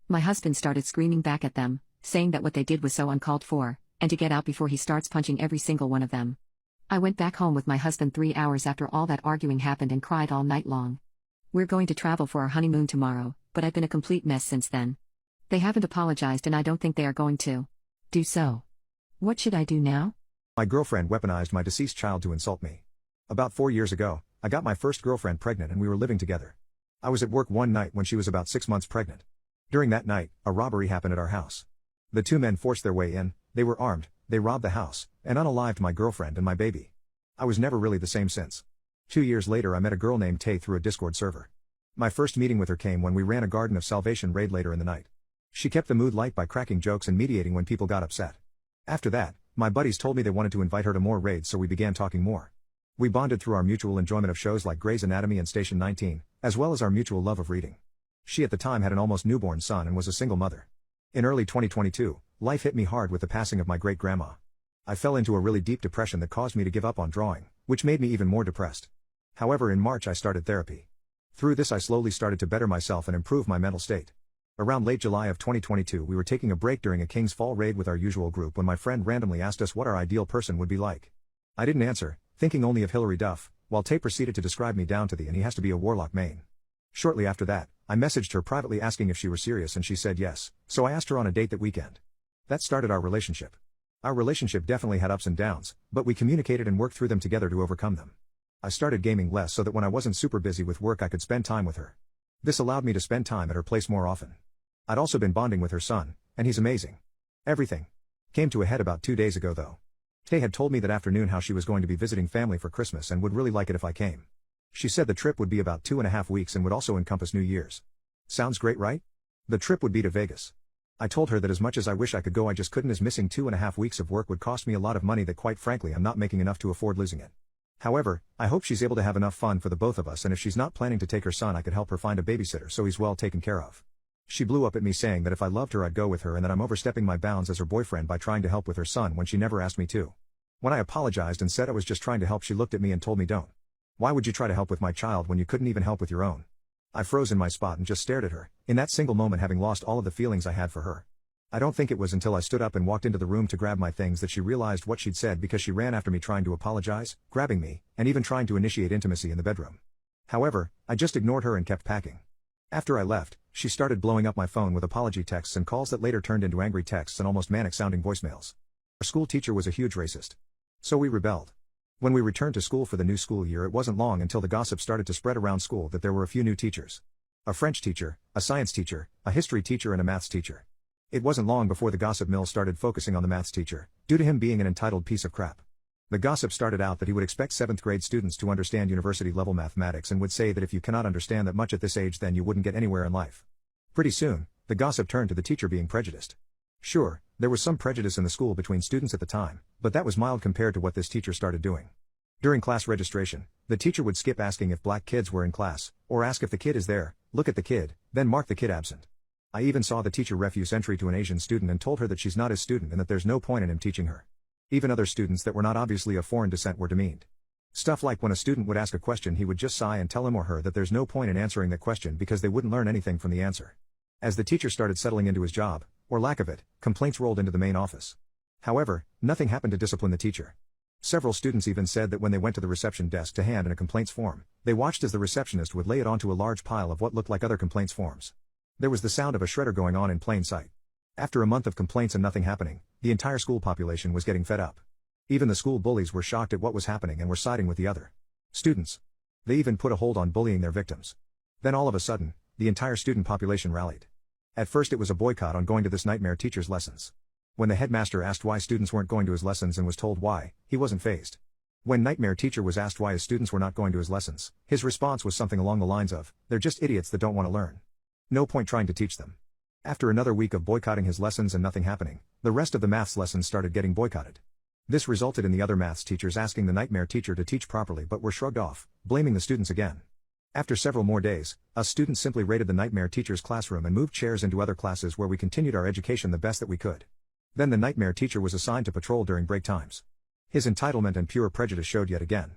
My husband started screaming back at them, saying that what they did was so uncalled for, and to get out before he starts punching every single one of them. I went back home with my husband 3 hours after all that arguing happened and cried all night long. We're going to travel for our honeymoon tomorrow, but I've been a complete mess since then. They haven't apologized and I don't think they are going to do so. What should I do now? My girlfriend weaponized my deceased child to insult me. About 4 years ago, I got my first girlfriend pregnant and we were living together. I was at work one night when she was about 6 months pregnant. During that night, a robbery happened at our house. The 2 men forced their way in, they were armed, they robbed the house, and unalived my girlfriend and my baby. I was never really the same since. 2 years later I met a girl named Tay through a Discord server. My first meeting with her came when we ran a Garden of Salvation raid later in the night. She kept the mood light by cracking jokes and mediating when people got upset. After that, my buddies told me they wanted to invite her to more raids, so we began talking more. We bonded through our mutual enjoyment of shows like Grey's Anatomy and Station 19, as well as our mutual love of reading. She at the time had an almost newborn son and was a single mother. In early 2022, life hit me hard with the passing of my great-grandma. I fell into a really deep depression that caused me to give up on drawing, which made me even more depressed. However, in March I started therapy. Through this I slowly started to better myself and improve my mental state. Around late July of 2022 we were taking a break during a King's Fall raid with our usual group when my friend randomly asked us what our ideal person would be like. I didn't answer, thinking only of Hilary Duff, while Tay proceeded to describe me down to the "and he has to be a warlock main." Shortly after that, I messaged her privately asking if she were serious and she said yes, so I asked her on a date that weekend. That started our relationship. Our relationship definitely had ups and downs, but we communicated and worked through them together to overcome them. I started gaming less so that when I wasn't super busy with work I could spend time with her. This allowed me to spend time at her place more often. I'd also been bonding with her son, and he's amazing. Everything came to a head about 2 days ago though. Tay had told me that afternoon how she was going to be visiting family for Christmas and would really like it if I came. She said the trip would be about 2.5 weeks and would also encompass New Year's. Sounds great, right? The trip would be to Vegas. I told her that as much as I wish I could go I just couldn't, as missing 2.5 weeks of work would cost me a lot of money that quite frankly I'm not making enough to afford losing it. However, I hope she's able to have enough fun for the both of us, and if she's not planning to take her son I could help her find a babysitter so he's well taken care of. She blew up at me saying that if I loved her I'd go with her and that I'm overstepping my bounds as her boyfriend by trying to help with her son when she never asked me to. When I apologized and said I was just trying to help, she looked at me and told me, "Don't. Why would you try to help with my child when you couldn't even help with your own?" I froze in my spot and just stared at her, in that single moment having lost all of the feelings I had for her. I don't think it was until I stood up and walked into the room to grab my things that she realized what she'd said, because she ran after me trying to apologize, grabbing me, and even trying to initiate intimacy in the bedroom. However, I just ignored her and kept packing. After I left, she started blowing up my phone with apology texts and calls that later turned into angry texts and almost manic-sounding voicemails. Our school teacher was a huge racist. So we rebelled. When we returned to school for the new school year, it wasn't long until the gossip started to spread around school that there were a few new teachers. A French teacher, a science teacher, a history teacher and a maths teacher. It wasn't long before the gossip mill started focusing on the maths teacher, due to him being an entitled piece of crap. The gossip started out that he would expect 7th grade students to understand university-level mathematics and would say that if you cannot understand that much at this age then you wouldn't get anywhere in life. Pretty soon, the gossip turned to the teacher being prejudiced. Sure, there was some prejudice in the school between students at the time, but that was mild compared to what this teacher started doing. During class registration, the teacher would skip asking if black kids were in class, or ask if the kid is there, Look at the kid, then mark the kid absent. I even saw the teacher refuse entry to an Asian student and told her that she's not his student and that there's no point in him teaching her. Even other students that were not obviously of foreign descent were demeaned. Stuff like when a student would ask a question, he would just sigh and tell him or her that there's no point in answering that question because they wouldn't learn anything from the answer. As the teacher started settling into his job, or lack of it, complaints rolled into the main office. However, nothing happened to discipline the teacher. Several students even said that when they went to the reception desk to hand in a complaints form, they watched as the receptionist would lay it onto a large pile of what looked like other complaints forms. There was the sound of a shredder going on in plain sight. After a month of complaints and nothing happening, the entire school population was getting fed up. Even the school bullies were shocked at what was happening and were siding with the other students. They even put a hold on bullying their victims. Then all of a sudden, the entire student population rallied. At first it was a boycott on going to this nightmare teacher's lessons. When the headmaster asked why students weren't going to his lessons and was told why, he wasn't fazed. When nightmare teacher was asked why his students were not going to his lessons, his response was something along the lines of, "They're just idiots that don't want to learn. No point trying to teach them." After another week of boycotting his lessons and nothing happening, the rest of the maths lessons started getting boycotted. This resulted in the other maths teachers asking the nightmare teacher to teach properly but were shrugged off, blaming the students again. After several more days, us students simply raided the nightmare teacher's classroom and moved chairs into other classes where we continued our education the best that we could. Then the nightmare teacher was assigned to patrol during break times. His entitlement and pure prejudice showed yet again.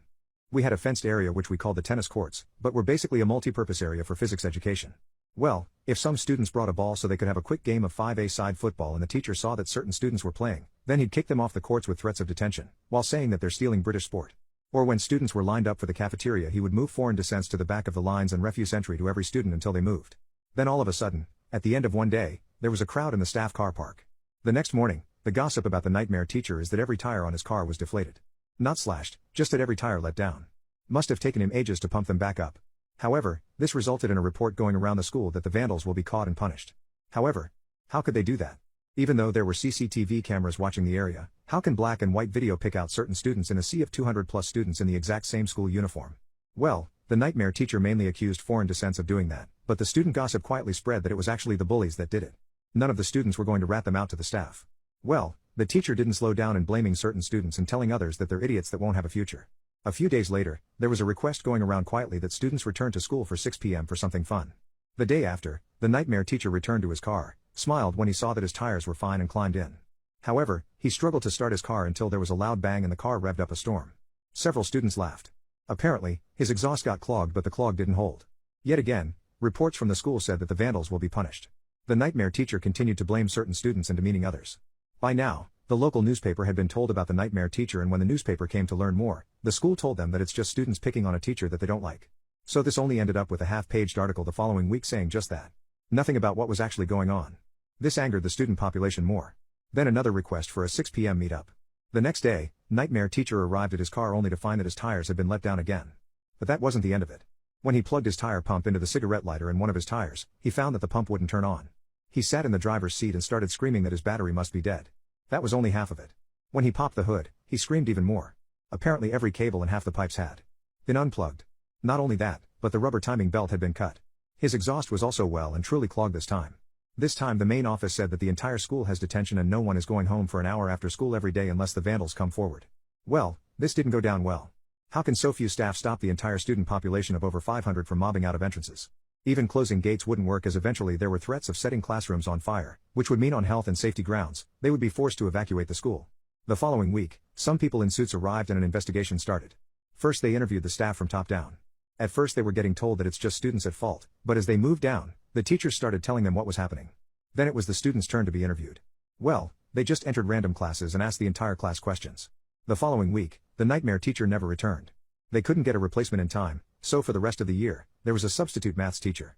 We had a fenced area which we called the tennis courts, but were basically a multi-purpose area for physics education. Well, if some students brought a ball so they could have a quick game of 5A-side football and the teacher saw that certain students were playing, then he'd kick them off the courts with threats of detention, while saying that they're stealing British sport. Or when students were lined up for the cafeteria, he would move foreign descents to the back of the lines and refuse entry to every student until they moved. Then all of a sudden, at the end of one day, there was a crowd in the staff car park. The next morning, the gossip about the nightmare teacher is that every tire on his car was deflated. Not slashed, just that every tire let down. Must have taken him ages to pump them back up. However, this resulted in a report going around the school that the vandals will be caught and punished. However, how could they do that? Even though there were CCTV cameras watching the area, how can black and white video pick out certain students in a sea of 200 plus students in the exact same school uniform? Well, the nightmare teacher mainly accused foreign descents of doing that, but the student gossip quietly spread that it was actually the bullies that did it. None of the students were going to rat them out to the staff. Well, the teacher didn't slow down in blaming certain students and telling others that they're idiots that won't have a future. A few days later, there was a request going around quietly that students return to school for 6 p.m. for something fun. The day after, the nightmare teacher returned to his car, smiled when he saw that his tires were fine and climbed in. However, he struggled to start his car until there was a loud bang and the car revved up a storm. Several students laughed. Apparently, his exhaust got clogged but the clog didn't hold. Yet again, reports from the school said that the vandals will be punished. The nightmare teacher continued to blame certain students and demeaning others. By now, the local newspaper had been told about the nightmare teacher, and when the newspaper came to learn more, the school told them that it's just students picking on a teacher that they don't like. So this only ended up with a half-paged article the following week saying just that. Nothing about what was actually going on. This angered the student population more. Then another request for a 6 p.m. meetup. The next day, nightmare teacher arrived at his car only to find that his tires had been let down again. But that wasn't the end of it. When he plugged his tire pump into the cigarette lighter in one of his tires, he found that the pump wouldn't turn on. He sat in the driver's seat and started screaming that his battery must be dead. That was only half of it. When he popped the hood, he screamed even more. Apparently every cable and half the pipes had been unplugged. Not only that, but the rubber timing belt had been cut. His exhaust was also well and truly clogged this time. This time the main office said that the entire school has detention and no one is going home for an hour after school every day unless the vandals come forward. Well, this didn't go down well. How can so few staff stop the entire student population of over 500 from mobbing out of entrances? Even closing gates wouldn't work, as eventually there were threats of setting classrooms on fire, which would mean on health and safety grounds, they would be forced to evacuate the school. The following week, some people in suits arrived and an investigation started. First they interviewed the staff from top down. At first they were getting told that it's just students at fault, but as they moved down, the teachers started telling them what was happening. Then it was the students' turn to be interviewed. Well, they just entered random classes and asked the entire class questions. The following week, the nightmare teacher never returned. They couldn't get a replacement in time, so for the rest of the year, there was a substitute maths teacher.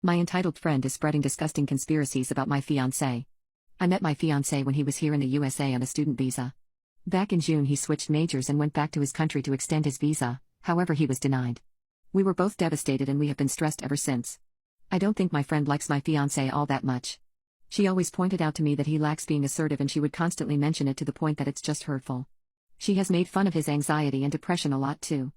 My entitled friend is spreading disgusting conspiracies about my fiancé. I met my fiancé when he was here in the USA on a student visa. Back in June he switched majors and went back to his country to extend his visa, however he was denied. We were both devastated and we have been stressed ever since. I don't think my friend likes my fiancé all that much. She always pointed out to me that he lacks being assertive and she would constantly mention it to the point that it's just hurtful. She has made fun of his anxiety and depression a lot too.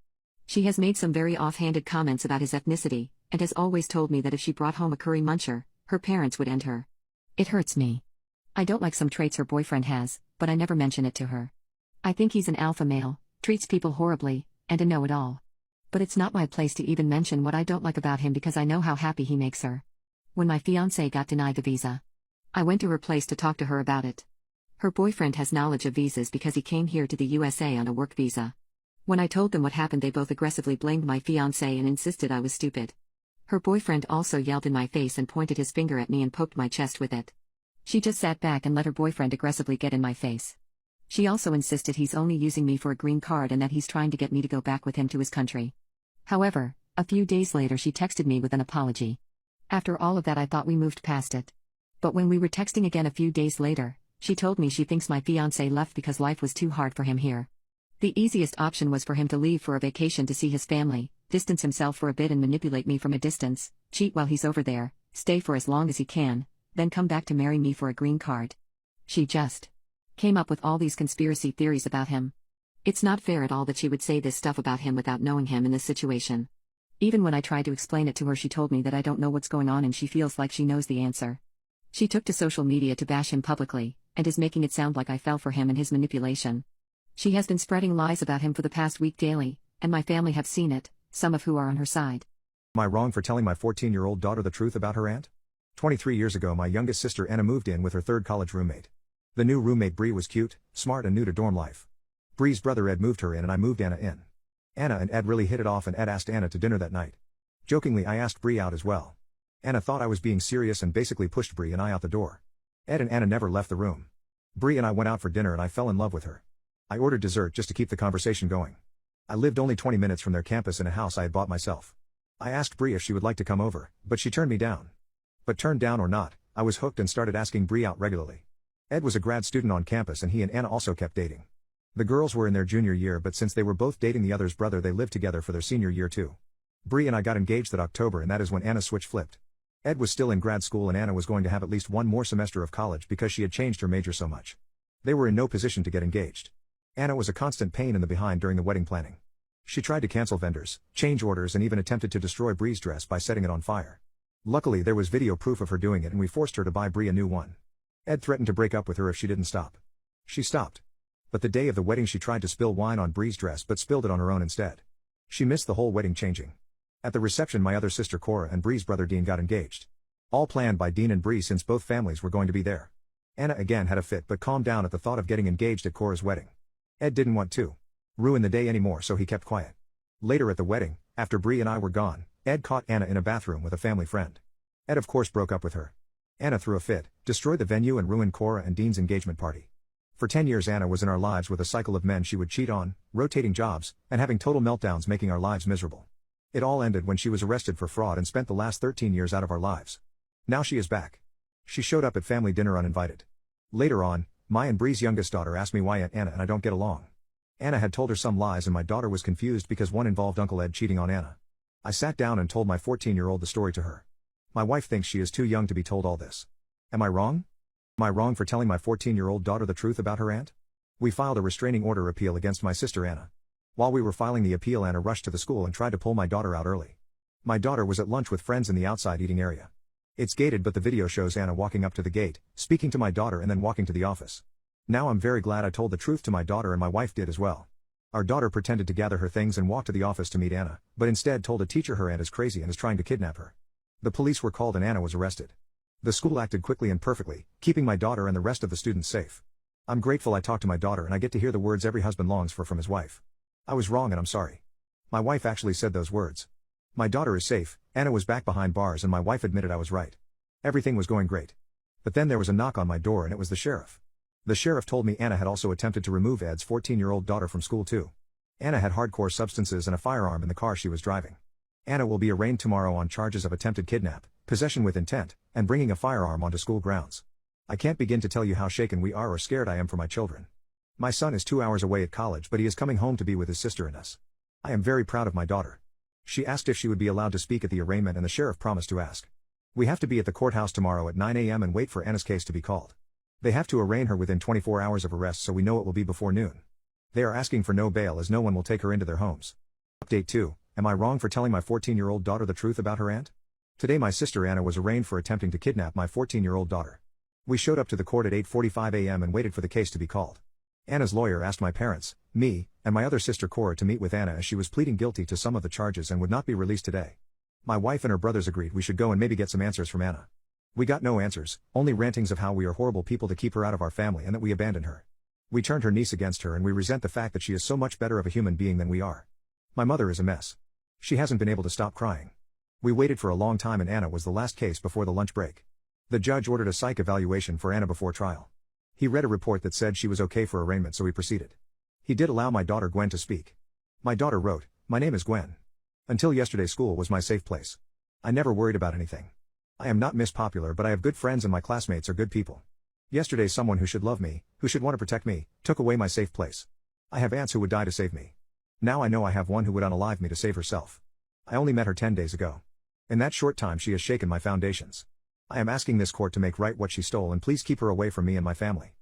She has made some very offhanded comments about his ethnicity, and has always told me that if she brought home a curry muncher, her parents would end her. It hurts me. I don't like some traits her boyfriend has, but I never mention it to her. I think he's an alpha male, treats people horribly, and a know-it-all. But it's not my place to even mention what I don't like about him because I know how happy he makes her. When my fiancée got denied the visa, I went to her place to talk to her about it. Her boyfriend has knowledge of visas because he came here to the USA on a work visa. When I told them what happened, they both aggressively blamed my fiancé and insisted I was stupid. Her boyfriend also yelled in my face and pointed his finger at me and poked my chest with it. She just sat back and let her boyfriend aggressively get in my face. She also insisted he's only using me for a green card and that he's trying to get me to go back with him to his country. However, a few days later she texted me with an apology. After all of that, I thought we moved past it. But when we were texting again a few days later, she told me she thinks my fiancé left because life was too hard for him here. The easiest option was for him to leave for a vacation to see his family, distance himself for a bit and manipulate me from a distance, cheat while he's over there, stay for as long as he can, then come back to marry me for a green card. She just came up with all these conspiracy theories about him. It's not fair at all that she would say this stuff about him without knowing him in this situation. Even when I tried to explain it to her, she told me that I don't know what's going on and she feels like she knows the answer. She took to social media to bash him publicly, and is making it sound like I fell for him and his manipulation. She has been spreading lies about him for the past week daily, and my family have seen it, some of who are on her side. Am I wrong for telling my 14-year-old daughter the truth about her aunt? 23 years ago, my youngest sister Anna moved in with her third college roommate. The new roommate Bree was cute, smart and new to dorm life. Bree's brother Ed moved her in and I moved Anna in. Anna and Ed really hit it off and Ed asked Anna to dinner that night. Jokingly, I asked Bree out as well. Anna thought I was being serious and basically pushed Bree and I out the door. Ed and Anna never left the room. Bree and I went out for dinner and I fell in love with her. I ordered dessert just to keep the conversation going. I lived only 20 minutes from their campus in a house I had bought myself. I asked Bree if she would like to come over, but she turned me down. But turned down or not, I was hooked and started asking Bree out regularly. Ed was a grad student on campus and he and Anna also kept dating. The girls were in their junior year, but since they were both dating the other's brother, they lived together for their senior year too. Bree and I got engaged that October and that is when Anna's switch flipped. Ed was still in grad school and Anna was going to have at least one more semester of college because she had changed her major so much. They were in no position to get engaged. Anna was a constant pain in the behind during the wedding planning. She tried to cancel vendors, change orders and even attempted to destroy Bree's dress by setting it on fire. Luckily there was video proof of her doing it and we forced her to buy Bree a new one. Ed threatened to break up with her if she didn't stop. She stopped. But the day of the wedding she tried to spill wine on Bree's dress but spilled it on her own instead. She missed the whole wedding changing. At the reception my other sister Cora and Bree's brother Dean got engaged. All planned by Dean and Bree since both families were going to be there. Anna again had a fit but calmed down at the thought of getting engaged at Cora's wedding. Ed didn't want to ruin the day anymore so he kept quiet. Later at the wedding, after Bree and I were gone, Ed caught Anna in a bathroom with a family friend. Ed of course broke up with her. Anna threw a fit, destroyed the venue and ruined Cora and Dean's engagement party. For 10 years Anna was in our lives with a cycle of men she would cheat on, rotating jobs, and having total meltdowns making our lives miserable. It all ended when she was arrested for fraud and spent the last 13 years out of our lives. Now she is back. She showed up at family dinner uninvited. Later on, my and Bree's youngest daughter asked me why Aunt Anna and I don't get along. Anna had told her some lies and my daughter was confused because one involved Uncle Ed cheating on Anna. I sat down and told my 14-year-old the story to her. My wife thinks she is too young to be told all this. Am I wrong? Am I wrong for telling my 14-year-old daughter the truth about her aunt? We filed a restraining order appeal against my sister Anna. While we were filing the appeal, Anna rushed to the school and tried to pull my daughter out early. My daughter was at lunch with friends in the outside eating area. It's gated but the video shows Anna walking up to the gate, speaking to my daughter and then walking to the office. Now I'm very glad I told the truth to my daughter and my wife did as well. Our daughter pretended to gather her things and walk to the office to meet Anna, but instead told a teacher her aunt is crazy and is trying to kidnap her. The police were called and Anna was arrested. The school acted quickly and perfectly, keeping my daughter and the rest of the students safe. I'm grateful I talked to my daughter and I get to hear the words every husband longs for from his wife. I was wrong and I'm sorry. My wife actually said those words. My daughter is safe, Anna was back behind bars and my wife admitted I was right. Everything was going great. But then there was a knock on my door and it was the sheriff. The sheriff told me Anna had also attempted to remove Ed's 14-year-old daughter from school too. Anna had hardcore substances and a firearm in the car she was driving. Anna will be arraigned tomorrow on charges of attempted kidnap, possession with intent, and bringing a firearm onto school grounds. I can't begin to tell you how shaken we are or scared I am for my children. My son is 2 hours away at college but he is coming home to be with his sister and us. I am very proud of my daughter. She asked if she would be allowed to speak at the arraignment and the sheriff promised to ask. We have to be at the courthouse tomorrow at 9 a.m. and wait for Anna's case to be called. They have to arraign her within 24 hours of arrest so we know it will be before noon. They are asking for no bail as no one will take her into their homes. Update 2. Am I wrong for telling my 14-year-old daughter the truth about her aunt? Today my sister Anna was arraigned for attempting to kidnap my 14-year-old daughter. We showed up to the court at 8:45 a.m. and waited for the case to be called. Anna's lawyer asked my parents, me, and my other sister Cora to meet with Anna as she was pleading guilty to some of the charges and would not be released today. My wife and her brothers agreed we should go and maybe get some answers from Anna. We got no answers, only rantings of how we are horrible people to keep her out of our family and that we abandoned her. We turned her niece against her and we resent the fact that she is so much better of a human being than we are. My mother is a mess. She hasn't been able to stop crying. We waited for a long time and Anna was the last case before the lunch break. The judge ordered a psych evaluation for Anna before trial. He read a report that said she was okay for arraignment, so we proceeded. He did allow my daughter Gwen to speak. My daughter wrote, "My name is Gwen. Until yesterday school was my safe place. I never worried about anything. I am not Miss Popular, but I have good friends and my classmates are good people. Yesterday someone who should love me, who should want to protect me, took away my safe place. I have aunts who would die to save me. Now I know I have one who would unalive me to save herself. I only met her 10 days ago. In that short time she has shaken my foundations. I am asking this court to make right what she stole and please keep her away from me and my family.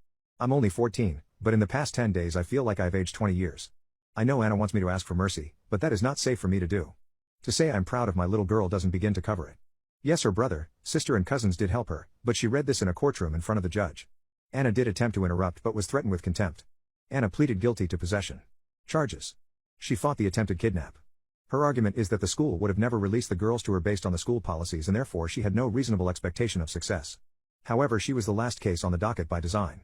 I'm only 14, but in the past 10 days I feel like I've aged 20 years. I know Anna wants me to ask for mercy, but that is not safe for me to do. To say I'm proud of my little girl doesn't begin to cover it. Yes, her brother, sister and cousins did help her, but she read this in a courtroom in front of the judge. Anna did attempt to interrupt but was threatened with contempt. Anna pleaded guilty to possession charges. She fought the attempted kidnap. Her argument is that the school would have never released the girls to her based on the school policies and therefore she had no reasonable expectation of success. However, she was the last case on the docket by design.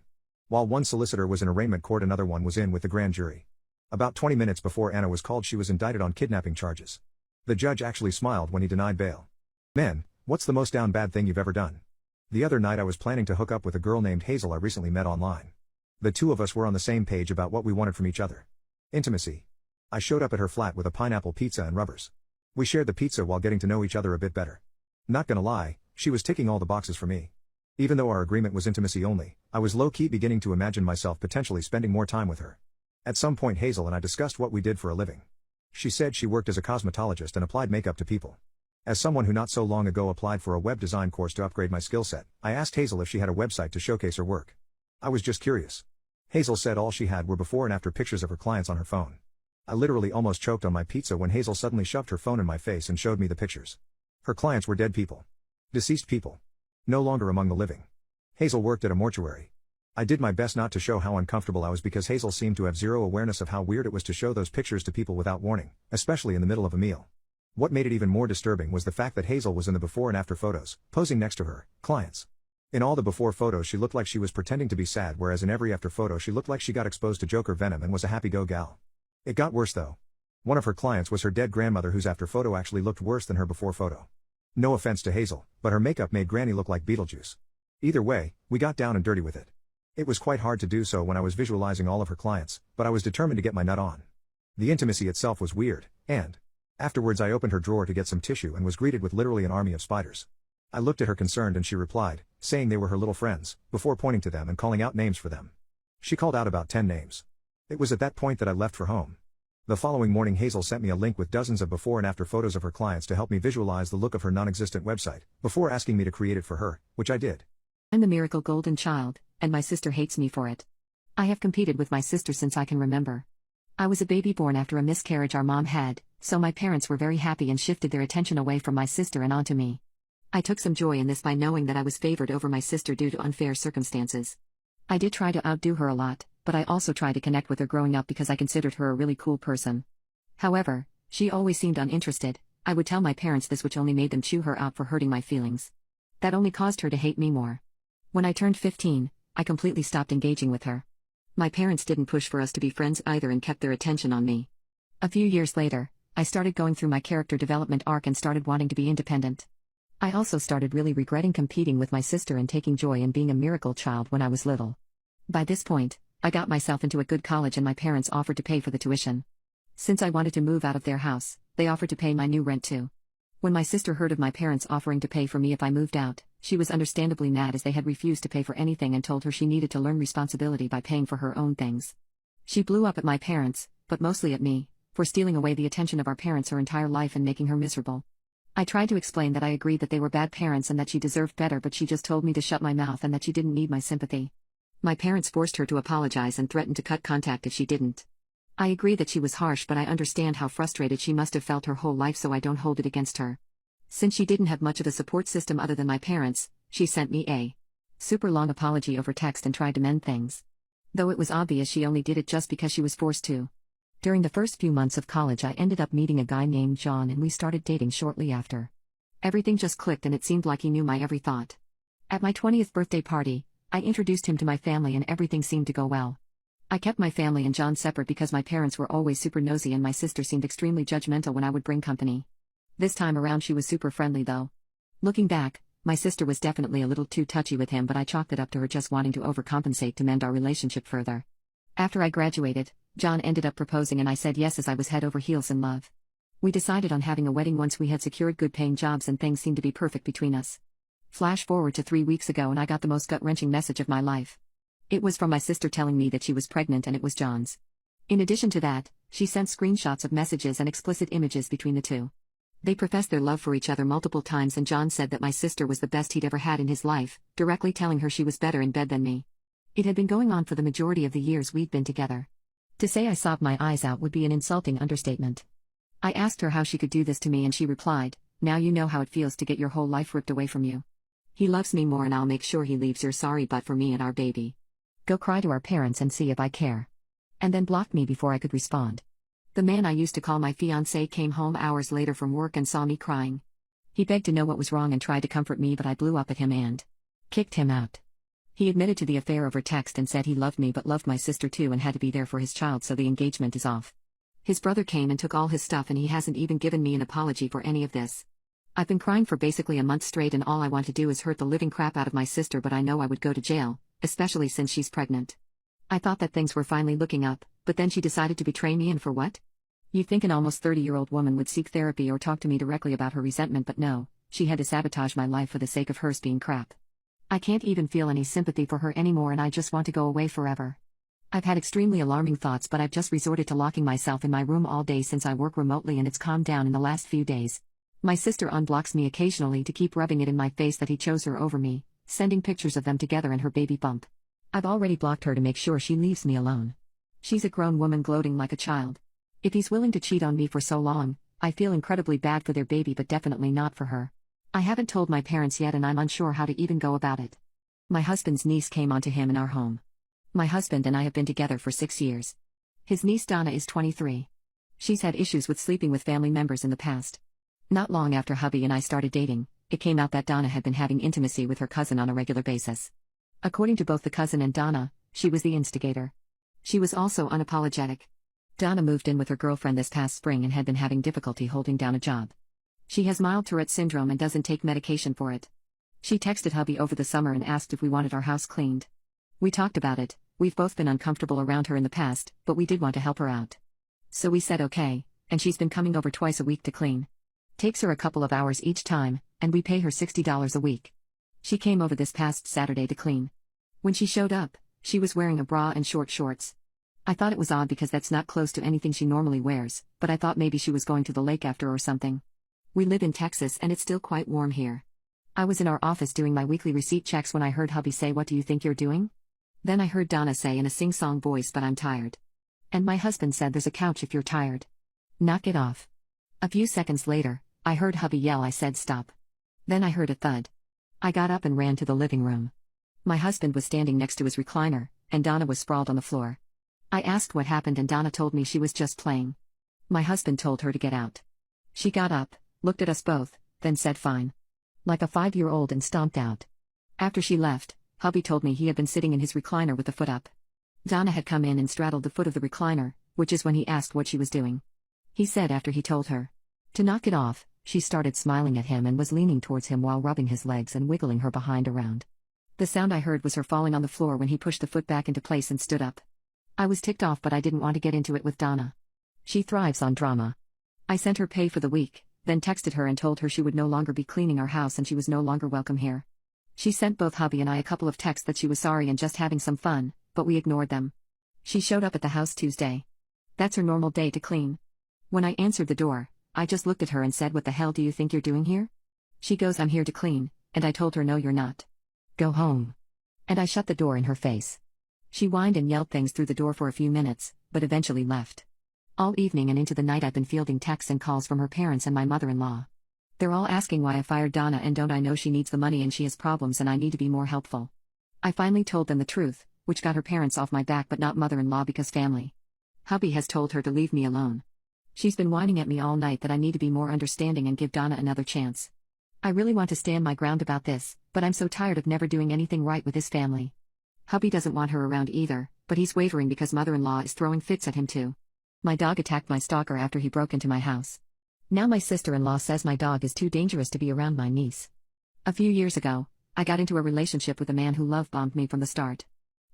While one solicitor was in arraignment court, another one was in with the grand jury. About 20 minutes before Anna was called, she was indicted on kidnapping charges. The judge actually smiled when he denied bail. "Man, what's the most down bad thing you've ever done?" The other night I was planning to hook up with a girl named Hazel I recently met online. The two of us were on the same page about what we wanted from each other. Intimacy. I showed up at her flat with a pineapple pizza and rubbers. We shared the pizza while getting to know each other a bit better. Not gonna lie, she was ticking all the boxes for me. Even though our agreement was intimacy only, I was low-key beginning to imagine myself potentially spending more time with her. At some point Hazel and I discussed what we did for a living. She said she worked as a cosmetologist and applied makeup to people. As someone who not so long ago applied for a web design course to upgrade my skill set, I asked Hazel if she had a website to showcase her work. I was just curious. Hazel said all she had were before and after pictures of her clients on her phone. I literally almost choked on my pizza when Hazel suddenly shoved her phone in my face and showed me the pictures. Her clients were dead people. Deceased people. No longer among the living. Hazel worked at a mortuary. I did my best not to show how uncomfortable I was because Hazel seemed to have zero awareness of how weird it was to show those pictures to people without warning, especially in the middle of a meal. What made it even more disturbing was the fact that Hazel was in the before and after photos, posing next to her clients. In all the before photos she looked like she was pretending to be sad, whereas in every after photo she looked like she got exposed to Joker venom and was a happy-go gal. It got worse though. One of her clients was her dead grandmother, whose after photo actually looked worse than her before photo. No offense to Hazel, but her makeup made Granny look like Beetlejuice. Either way, we got down and dirty with it. It was quite hard to do so when I was visualizing all of her clients, but I was determined to get my nut on. The intimacy itself was weird, and afterwards I opened her drawer to get some tissue and was greeted with literally an army of spiders. I looked at her concerned and she replied, saying they were her little friends, before pointing to them and calling out names for them. She called out about 10 names. It was at that point that I left for home. The following morning Hazel sent me a link with dozens of before and after photos of her clients to help me visualize the look of her non-existent website, before asking me to create it for her, which I did. I'm the miracle golden child, and my sister hates me for it. I have competed with my sister since I can remember. I was a baby born after a miscarriage our mom had, so my parents were very happy and shifted their attention away from my sister and onto me. I took some joy in this by knowing that I was favored over my sister due to unfair circumstances. I did try to outdo her a lot, but I also tried to connect with her growing up because I considered her a really cool person. However, she always seemed uninterested. I would tell my parents this, which only made them chew her out for hurting my feelings. That only caused her to hate me more. When I turned 15, I completely stopped engaging with her. My parents didn't push for us to be friends either and kept their attention on me. A few years later, I started going through my character development arc and started wanting to be independent. I also started really regretting competing with my sister and taking joy in being a miracle child when I was little. By this point, I got myself into a good college and my parents offered to pay for the tuition. Since I wanted to move out of their house, they offered to pay my new rent too. When my sister heard of my parents offering to pay for me if I moved out, she was understandably mad as they had refused to pay for anything and told her she needed to learn responsibility by paying for her own things. She blew up at my parents, but mostly at me, for stealing away the attention of our parents her entire life and making her miserable. I tried to explain that I agreed that they were bad parents and that she deserved better, but she just told me to shut my mouth and that she didn't need my sympathy. My parents forced her to apologize and threatened to cut contact if she didn't. I agree that she was harsh, but I understand how frustrated she must have felt her whole life, so I don't hold it against her. Since she didn't have much of a support system other than my parents, she sent me a super long apology over text and tried to mend things. Though it was obvious she only did it just because she was forced to. During the first few months of college, I ended up meeting a guy named John and we started dating shortly after. Everything just clicked and it seemed like he knew my every thought. At my 20th birthday party, I introduced him to my family and everything seemed to go well. I kept my family and John separate because my parents were always super nosy and my sister seemed extremely judgmental when I would bring company. This time around she was super friendly though. Looking back, my sister was definitely a little too touchy with him, but I chalked it up to her just wanting to overcompensate to mend our relationship further. After I graduated, John ended up proposing and I said yes as I was head over heels in love. We decided on having a wedding once we had secured good paying jobs and things seemed to be perfect between us. Flash forward to 3 weeks ago and I got the most gut-wrenching message of my life. It was from my sister telling me that she was pregnant and it was John's. In addition to that, she sent screenshots of messages and explicit images between the two. They professed their love for each other multiple times and John said that my sister was the best he'd ever had in his life, directly telling her she was better in bed than me. It had been going on for the majority of the years we'd been together. To say I sobbed my eyes out would be an insulting understatement. I asked her how she could do this to me and she replied, "Now you know how it feels to get your whole life ripped away from you. He loves me more and I'll make sure he leaves your sorry butt for me and our baby. Go cry to our parents and see if I care." And then blocked me before I could respond. The man I used to call my fiancé came home hours later from work and saw me crying. He begged to know what was wrong and tried to comfort me, but I blew up at him and kicked him out. He admitted to the affair over text and said he loved me but loved my sister too and had to be there for his child, so the engagement is off. His brother came and took all his stuff and he hasn't even given me an apology for any of this. I've been crying for basically a month straight and all I want to do is hurt the living crap out of my sister, but I know I would go to jail, especially since she's pregnant. I thought that things were finally looking up, but then she decided to betray me, and for what? You'd think an almost 30-year-old woman would seek therapy or talk to me directly about her resentment, but no, she had to sabotage my life for the sake of hers being crap. I can't even feel any sympathy for her anymore and I just want to go away forever. I've had extremely alarming thoughts, but I've just resorted to locking myself in my room all day since I work remotely and it's calmed down in the last few days. My sister unblocks me occasionally to keep rubbing it in my face that he chose her over me, sending pictures of them together and her baby bump. I've already blocked her to make sure she leaves me alone. She's a grown woman gloating like a child. If he's willing to cheat on me for so long, I feel incredibly bad for their baby but definitely not for her. I haven't told my parents yet and I'm unsure how to even go about it. My husband's niece came onto him in our home. My husband and I have been together for 6 years. His niece Donna is 23. She's had issues with sleeping with family members in the past. Not long after hubby and I started dating, it came out that Donna had been having intimacy with her cousin on a regular basis. According to both the cousin and Donna, she was the instigator. She was also unapologetic. Donna moved in with her girlfriend this past spring and had been having difficulty holding down a job. She has mild Tourette syndrome and doesn't take medication for it. She texted hubby over the summer and asked if we wanted our house cleaned. We talked about it. We've both been uncomfortable around her in the past, but we did want to help her out. So we said okay, and she's been coming over twice a week to clean. Takes her a couple of hours each time, and we pay her $60 a week. She came over this past Saturday to clean. When she showed up, she was wearing a bra and short shorts. I thought it was odd because that's not close to anything she normally wears, but I thought maybe she was going to the lake after or something. We live in Texas and it's still quite warm here. I was in our office doing my weekly receipt checks when I heard hubby say, "What do you think you're doing?" Then I heard Donna say in a sing-song voice, "But I'm tired." And my husband said, "There's a couch if you're tired. Knock it off." A few seconds later, I heard hubby yell. I said, "Stop." Then I heard a thud. I got up and ran to the living room. My husband was standing next to his recliner, and Donna was sprawled on the floor. I asked what happened and Donna told me she was just playing. My husband told her to get out. She got up, looked at us both, then said fine. Like a 5-year-old, and stomped out. After she left, hubby told me he had been sitting in his recliner with the foot up. Donna had come in and straddled the foot of the recliner, which is when he asked what she was doing. He said after he told her to knock it off, she started smiling at him and was leaning towards him while rubbing his legs and wiggling her behind around. The sound I heard was her falling on the floor when he pushed the foot back into place and stood up. I was ticked off, but I didn't want to get into it with Donna. She thrives on drama. I sent her pay for the week, then texted her and told her she would no longer be cleaning our house and she was no longer welcome here. She sent both hubby and I a couple of texts that she was sorry and just having some fun, but we ignored them. She showed up at the house Tuesday. That's her normal day to clean. When I answered the door, I just looked at her and said, "What the hell do you think you're doing here?" She goes, "I'm here to clean," and I told her, "No, you're not. Go home." And I shut the door in her face. She whined and yelled things through the door for a few minutes, but eventually left. All evening and into the night I've been fielding texts and calls from her parents and my mother-in-law. They're all asking why I fired Donna and don't I know she needs the money and she has problems and I need to be more helpful. I finally told them the truth, which got her parents off my back but not mother-in-law because family. Hubby has told her to leave me alone. She's been whining at me all night that I need to be more understanding and give Donna another chance. I really want to stand my ground about this, but I'm so tired of never doing anything right with his family. Hubby doesn't want her around either, but he's wavering because mother-in-law is throwing fits at him too. My dog attacked my stalker after he broke into my house. Now my sister-in-law says my dog is too dangerous to be around my niece. A few years ago, I got into a relationship with a man who love-bombed me from the start.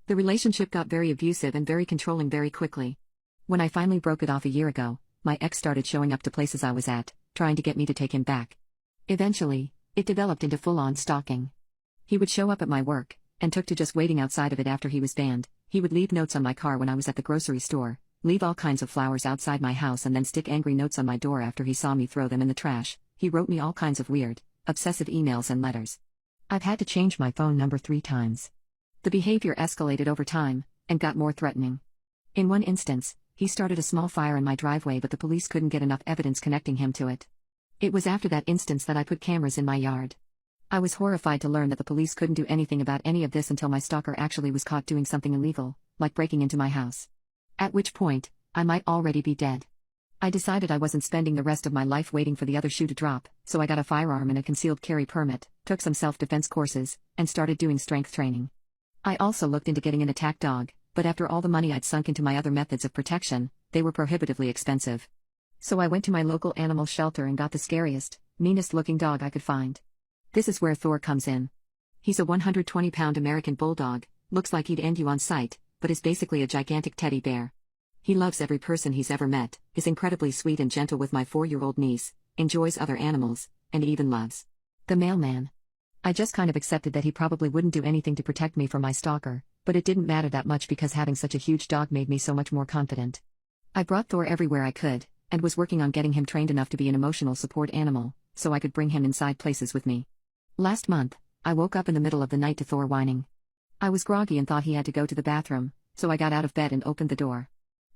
The relationship got very abusive and very controlling very quickly. When I finally broke it off a year ago, my ex started showing up to places I was at, trying to get me to take him back. Eventually, it developed into full-on stalking. He would show up at my work, and took to just waiting outside of it after he was banned. He would leave notes on my car when I was at the grocery store, leave all kinds of flowers outside my house and then stick angry notes on my door after he saw me throw them in the trash. He wrote me all kinds of weird, obsessive emails and letters. I've had to change my phone number 3 times. The behavior escalated over time, and got more threatening. In one instance, he started a small fire in my driveway but the police couldn't get enough evidence connecting him to it. It was after that instance that I put cameras in my yard. I was horrified to learn that the police couldn't do anything about any of this until my stalker actually was caught doing something illegal, like breaking into my house. At which point, I might already be dead. I decided I wasn't spending the rest of my life waiting for the other shoe to drop, so I got a firearm and a concealed carry permit, took some self-defense courses, and started doing strength training. I also looked into getting an attack dog, but after all the money I'd sunk into my other methods of protection, they were prohibitively expensive. So I went to my local animal shelter and got the scariest, meanest-looking dog I could find. This is where Thor comes in. He's a 120-pound American bulldog, looks like he'd end you on sight, but is basically a gigantic teddy bear. He loves every person he's ever met, is incredibly sweet and gentle with my 4-year-old niece, enjoys other animals, and even loves the mailman. I just kind of accepted that he probably wouldn't do anything to protect me from my stalker, but it didn't matter that much because having such a huge dog made me so much more confident. I brought Thor everywhere I could, and was working on getting him trained enough to be an emotional support animal, so I could bring him inside places with me. Last month, I woke up in the middle of the night to Thor whining. I was groggy and thought he had to go to the bathroom, so I got out of bed and opened the door.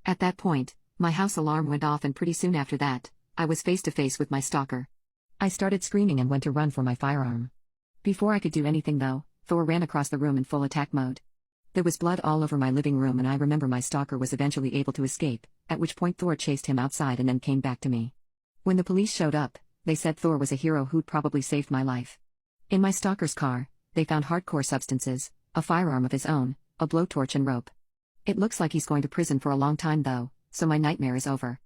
At that point, my house alarm went off and pretty soon after that, I was face to face with my stalker. I started screaming and went to run for my firearm. Before I could do anything though, Thor ran across the room in full attack mode. There was blood all over my living room and I remember my stalker was eventually able to escape, at which point Thor chased him outside and then came back to me. When the police showed up, they said Thor was a hero who'd probably saved my life. In my stalker's car, they found hardcore substances, a firearm of his own, a blowtorch and rope. It looks like he's going to prison for a long time though, so my nightmare is over.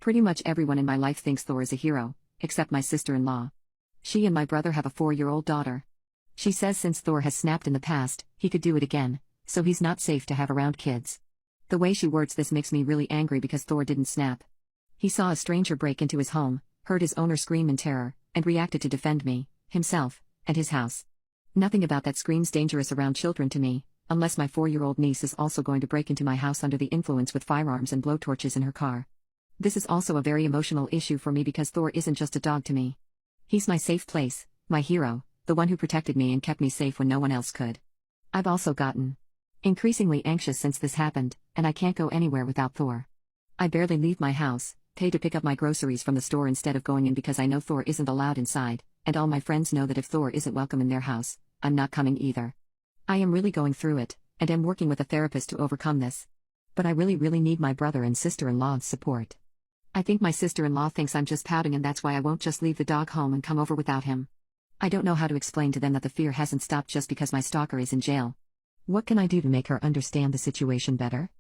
Pretty much everyone in my life thinks Thor is a hero, except my sister-in-law. She and my brother have a 4-year-old daughter. She says since Thor has snapped in the past, he could do it again, so he's not safe to have around kids. The way she words this makes me really angry because Thor didn't snap. He saw a stranger break into his home, heard his owner scream in terror, and reacted to defend me, himself, and his house. Nothing about that screams dangerous around children to me, unless my 4-year-old niece is also going to break into my house under the influence with firearms and blowtorches in her car. This is also a very emotional issue for me because Thor isn't just a dog to me. He's my safe place, my hero, the one who protected me and kept me safe when no one else could. I've also gotten increasingly anxious since this happened, and I can't go anywhere without Thor. I barely leave my house, pay to pick up my groceries from the store instead of going in because I know Thor isn't allowed inside, and all my friends know that if Thor isn't welcome in their house, I'm not coming either. I am really going through it, and am working with a therapist to overcome this. But I really need my brother and sister-in-law's support. I think my sister-in-law thinks I'm just pouting and that's why I won't just leave the dog home and come over without him. I don't know how to explain to them that the fear hasn't stopped just because my stalker is in jail. What can I do to make her understand the situation better?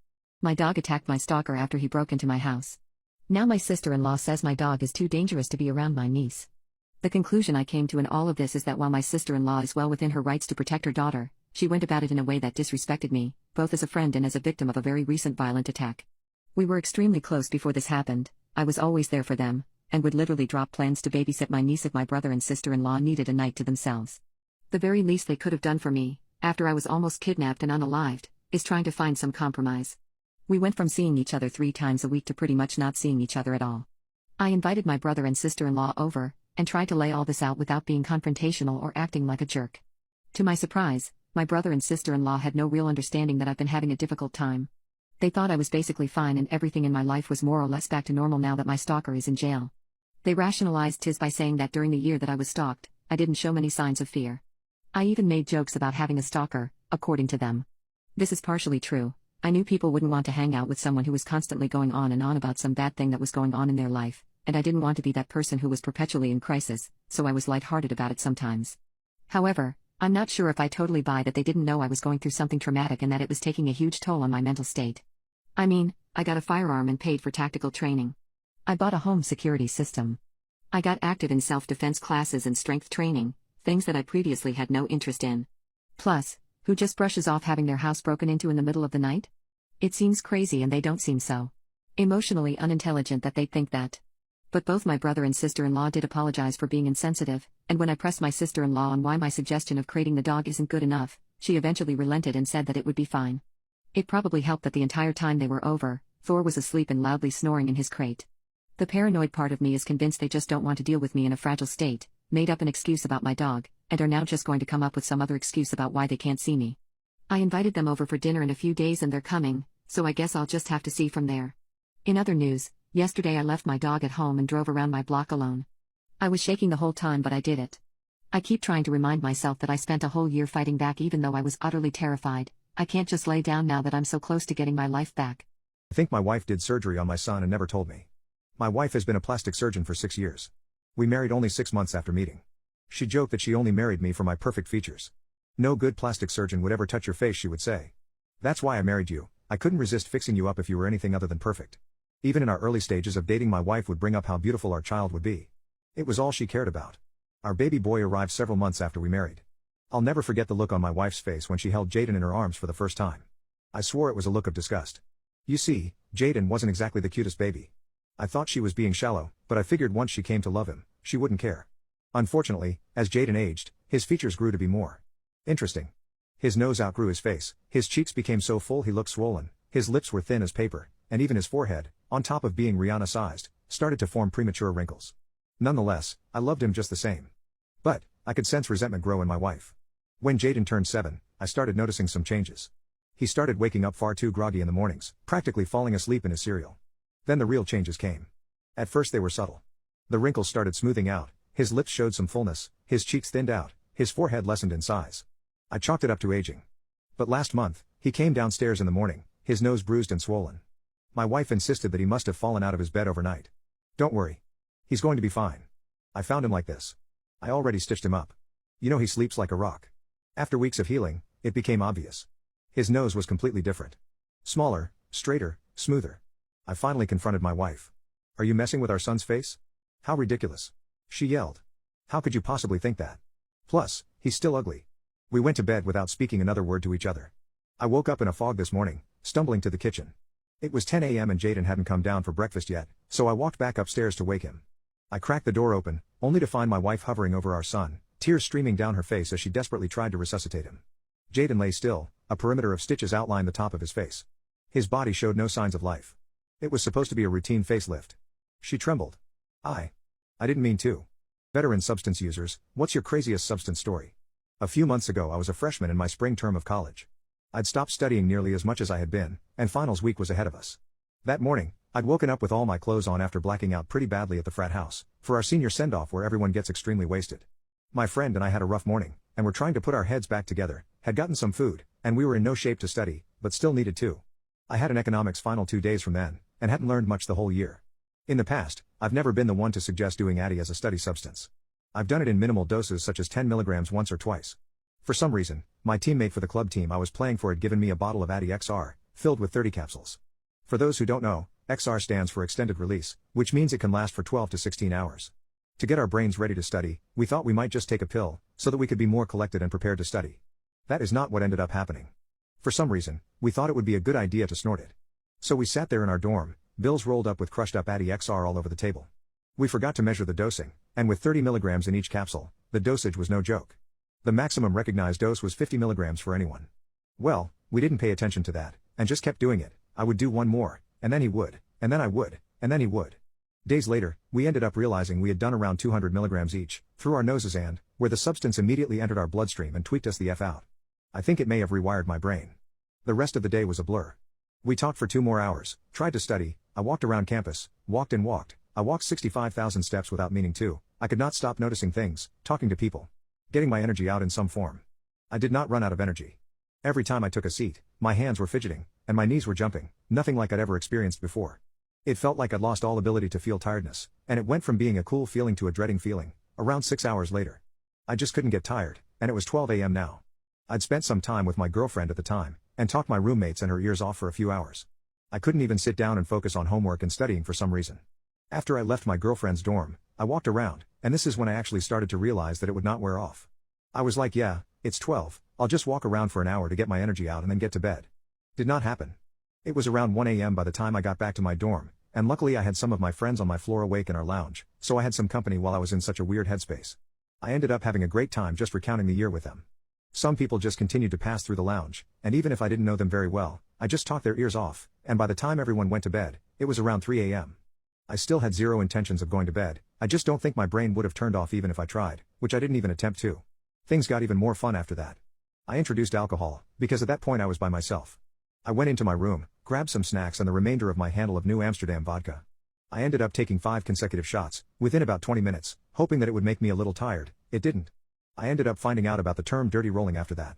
My dog attacked my stalker after he broke into my house. Now my sister-in-law says my dog is too dangerous to be around my niece. The conclusion I came to in all of this is that while my sister-in-law is well within her rights to protect her daughter, she went about it in a way that disrespected me, both as a friend and as a victim of a very recent violent attack. We were extremely close before this happened. I was always there for them, and would literally drop plans to babysit my niece if my brother and sister-in-law needed a night to themselves. The very least they could have done for me, after I was almost kidnapped and unalived, is trying to find some compromise. We went from seeing each other 3 times a week to pretty much not seeing each other at all. I invited my brother and sister-in-law over, and tried to lay all this out without being confrontational or acting like a jerk. To my surprise, my brother and sister-in-law had no real understanding that I've been having a difficult time. They thought I was basically fine and everything in my life was more or less back to normal now that my stalker is in jail. They rationalized this by saying that during the year that I was stalked, I didn't show many signs of fear. I even made jokes about having a stalker, according to them. This is partially true, I knew people wouldn't want to hang out with someone who was constantly going on and on about some bad thing that was going on in their life, and I didn't want to be that person who was perpetually in crisis, so I was lighthearted about it sometimes. However, I'm not sure if I totally buy that they didn't know I was going through something traumatic and that it was taking a huge toll on my mental state. I mean, I got a firearm and paid for tactical training. I bought a home security system. I got active in self-defense classes and strength training, things that I previously had no interest in. Plus, who just brushes off having their house broken into in the middle of the night? It seems crazy and they don't seem so emotionally unintelligent that they'd think that. But both my brother and sister-in-law did apologize for being insensitive, and when I pressed my sister-in-law on why my suggestion of crating the dog isn't good enough, she eventually relented and said that it would be fine. It probably helped that the entire time they were over, Thor was asleep and loudly snoring in his crate. The paranoid part of me is convinced they just don't want to deal with me in a fragile state, made up an excuse about my dog, and are now just going to come up with some other excuse about why they can't see me. I invited them over for dinner in a few days and they're coming, so I guess I'll just have to see from there. In other news, yesterday I left my dog at home and drove around my block alone. I was shaking the whole time but I did it. I keep trying to remind myself that I spent a whole year fighting back even though I was utterly terrified. I can't just lay down now that I'm so close to getting my life back. I think my wife did surgery on my son and never told me. My wife has been a plastic surgeon for 6 years. We married only 6 months after meeting. She joked that she only married me for my perfect features. No good plastic surgeon would ever touch your face, she would say. That's why I married you. I couldn't resist fixing you up if you were anything other than perfect. Even in our early stages of dating, my wife would bring up how beautiful our child would be. It was all she cared about. Our baby boy arrived several months after we married. I'll never forget the look on my wife's face when she held Jaden in her arms for the first time. I swore it was a look of disgust. You see, Jaden wasn't exactly the cutest baby. I thought she was being shallow, but I figured once she came to love him, she wouldn't care. Unfortunately, as Jaden aged, his features grew to be more interesting. His nose outgrew his face, his cheeks became so full he looked swollen, his lips were thin as paper, and even his forehead, on top of being Rihanna-sized, started to form premature wrinkles. Nonetheless, I loved him just the same. But, I could sense resentment grow in my wife. When Jaden turned 7, I started noticing some changes. He started waking up far too groggy in the mornings, practically falling asleep in his cereal. Then the real changes came. At first they were subtle. The wrinkles started smoothing out, his lips showed some fullness, his cheeks thinned out, his forehead lessened in size. I chalked it up to aging. But last month, he came downstairs in the morning, his nose bruised and swollen. My wife insisted that he must have fallen out of his bed overnight. Don't worry. He's going to be fine. I found him like this. I already stitched him up. You know he sleeps like a rock. After weeks of healing, it became obvious. His nose was completely different. Smaller, straighter, smoother. I finally confronted my wife. Are you messing with our son's face? How ridiculous. She yelled. How could you possibly think that? Plus, he's still ugly. We went to bed without speaking another word to each other. I woke up in a fog this morning, stumbling to the kitchen. It was 10 a.m. and Jaden hadn't come down for breakfast yet, so I walked back upstairs to wake him. I cracked the door open, only to find my wife hovering over our son, tears streaming down her face as she desperately tried to resuscitate him. Jaden lay still, a perimeter of stitches outlined the top of his face. His body showed no signs of life. It was supposed to be a routine facelift. She trembled. I didn't mean to. Veteran substance users, what's your craziest substance story? A few months ago I was a freshman in my spring term of college. I'd stopped studying nearly as much as I had been, and finals week was ahead of us. That morning, I'd woken up with all my clothes on after blacking out pretty badly at the frat house, for our senior send-off where everyone gets extremely wasted. My friend and I had a rough morning, and were trying to put our heads back together, had gotten some food, and we were in no shape to study, but still needed to. I had an economics final 2 days from then, and hadn't learned much the whole year. In the past, I've never been the one to suggest doing Addy as a study substance. I've done it in minimal doses such as 10 milligrams once or twice. For some reason, my teammate for the club team I was playing for had given me a bottle of Addy XR, filled with 30 capsules. For those who don't know, XR stands for extended release, which means it can last for 12 to 16 hours. To get our brains ready to study, we thought we might just take a pill, so that we could be more collected and prepared to study. That is not what ended up happening. For some reason, we thought it would be a good idea to snort it. So we sat there in our dorm, bills rolled up with crushed up Addy XR all over the table. We forgot to measure the dosing, and with 30 milligrams in each capsule, the dosage was no joke. The maximum recognized dose was 50 milligrams for anyone. Well, we didn't pay attention to that, and just kept doing it. I would do one more, and then he would, and then I would, and then he would. Days later, we ended up realizing we had done around 200 milligrams each, through our noses and, where the substance immediately entered our bloodstream and tweaked us the F out. I think it may have rewired my brain. The rest of the day was a blur. We talked for 2 more hours, tried to study, I walked around campus, walked and walked, I walked 65,000 steps without meaning to, I could not stop noticing things, talking to people. Getting my energy out in some form. I did not run out of energy. Every time I took a seat, my hands were fidgeting, and my knees were jumping, nothing like I'd ever experienced before. It felt like I'd lost all ability to feel tiredness, and it went from being a cool feeling to a dreading feeling, around 6 hours later. I just couldn't get tired, and it was 12 a.m. now. I'd spent some time with my girlfriend at the time, and talked my roommates and her ears off for a few hours. I couldn't even sit down and focus on homework and studying for some reason. After I left my girlfriend's dorm, I walked around, and this is when I actually started to realize that it would not wear off. I was like, yeah, it's 12, I'll just walk around for an hour to get my energy out and then get to bed. Did not happen. It was around 1 a.m. by the time I got back to my dorm, and luckily I had some of my friends on my floor awake in our lounge, so I had some company while I was in such a weird headspace. I ended up having a great time just recounting the year with them. Some people just continued to pass through the lounge, and even if I didn't know them very well, I just talked their ears off, and by the time everyone went to bed, it was around 3 a.m. I still had zero intentions of going to bed, I just don't think my brain would have turned off even if I tried, which I didn't even attempt to. Things got even more fun after that. I introduced alcohol, because at that point I was by myself. I went into my room, grabbed some snacks and the remainder of my handle of New Amsterdam vodka. I ended up taking 5 consecutive shots, within about 20 minutes, hoping that it would make me a little tired. It didn't. I ended up finding out about the term dirty rolling after that.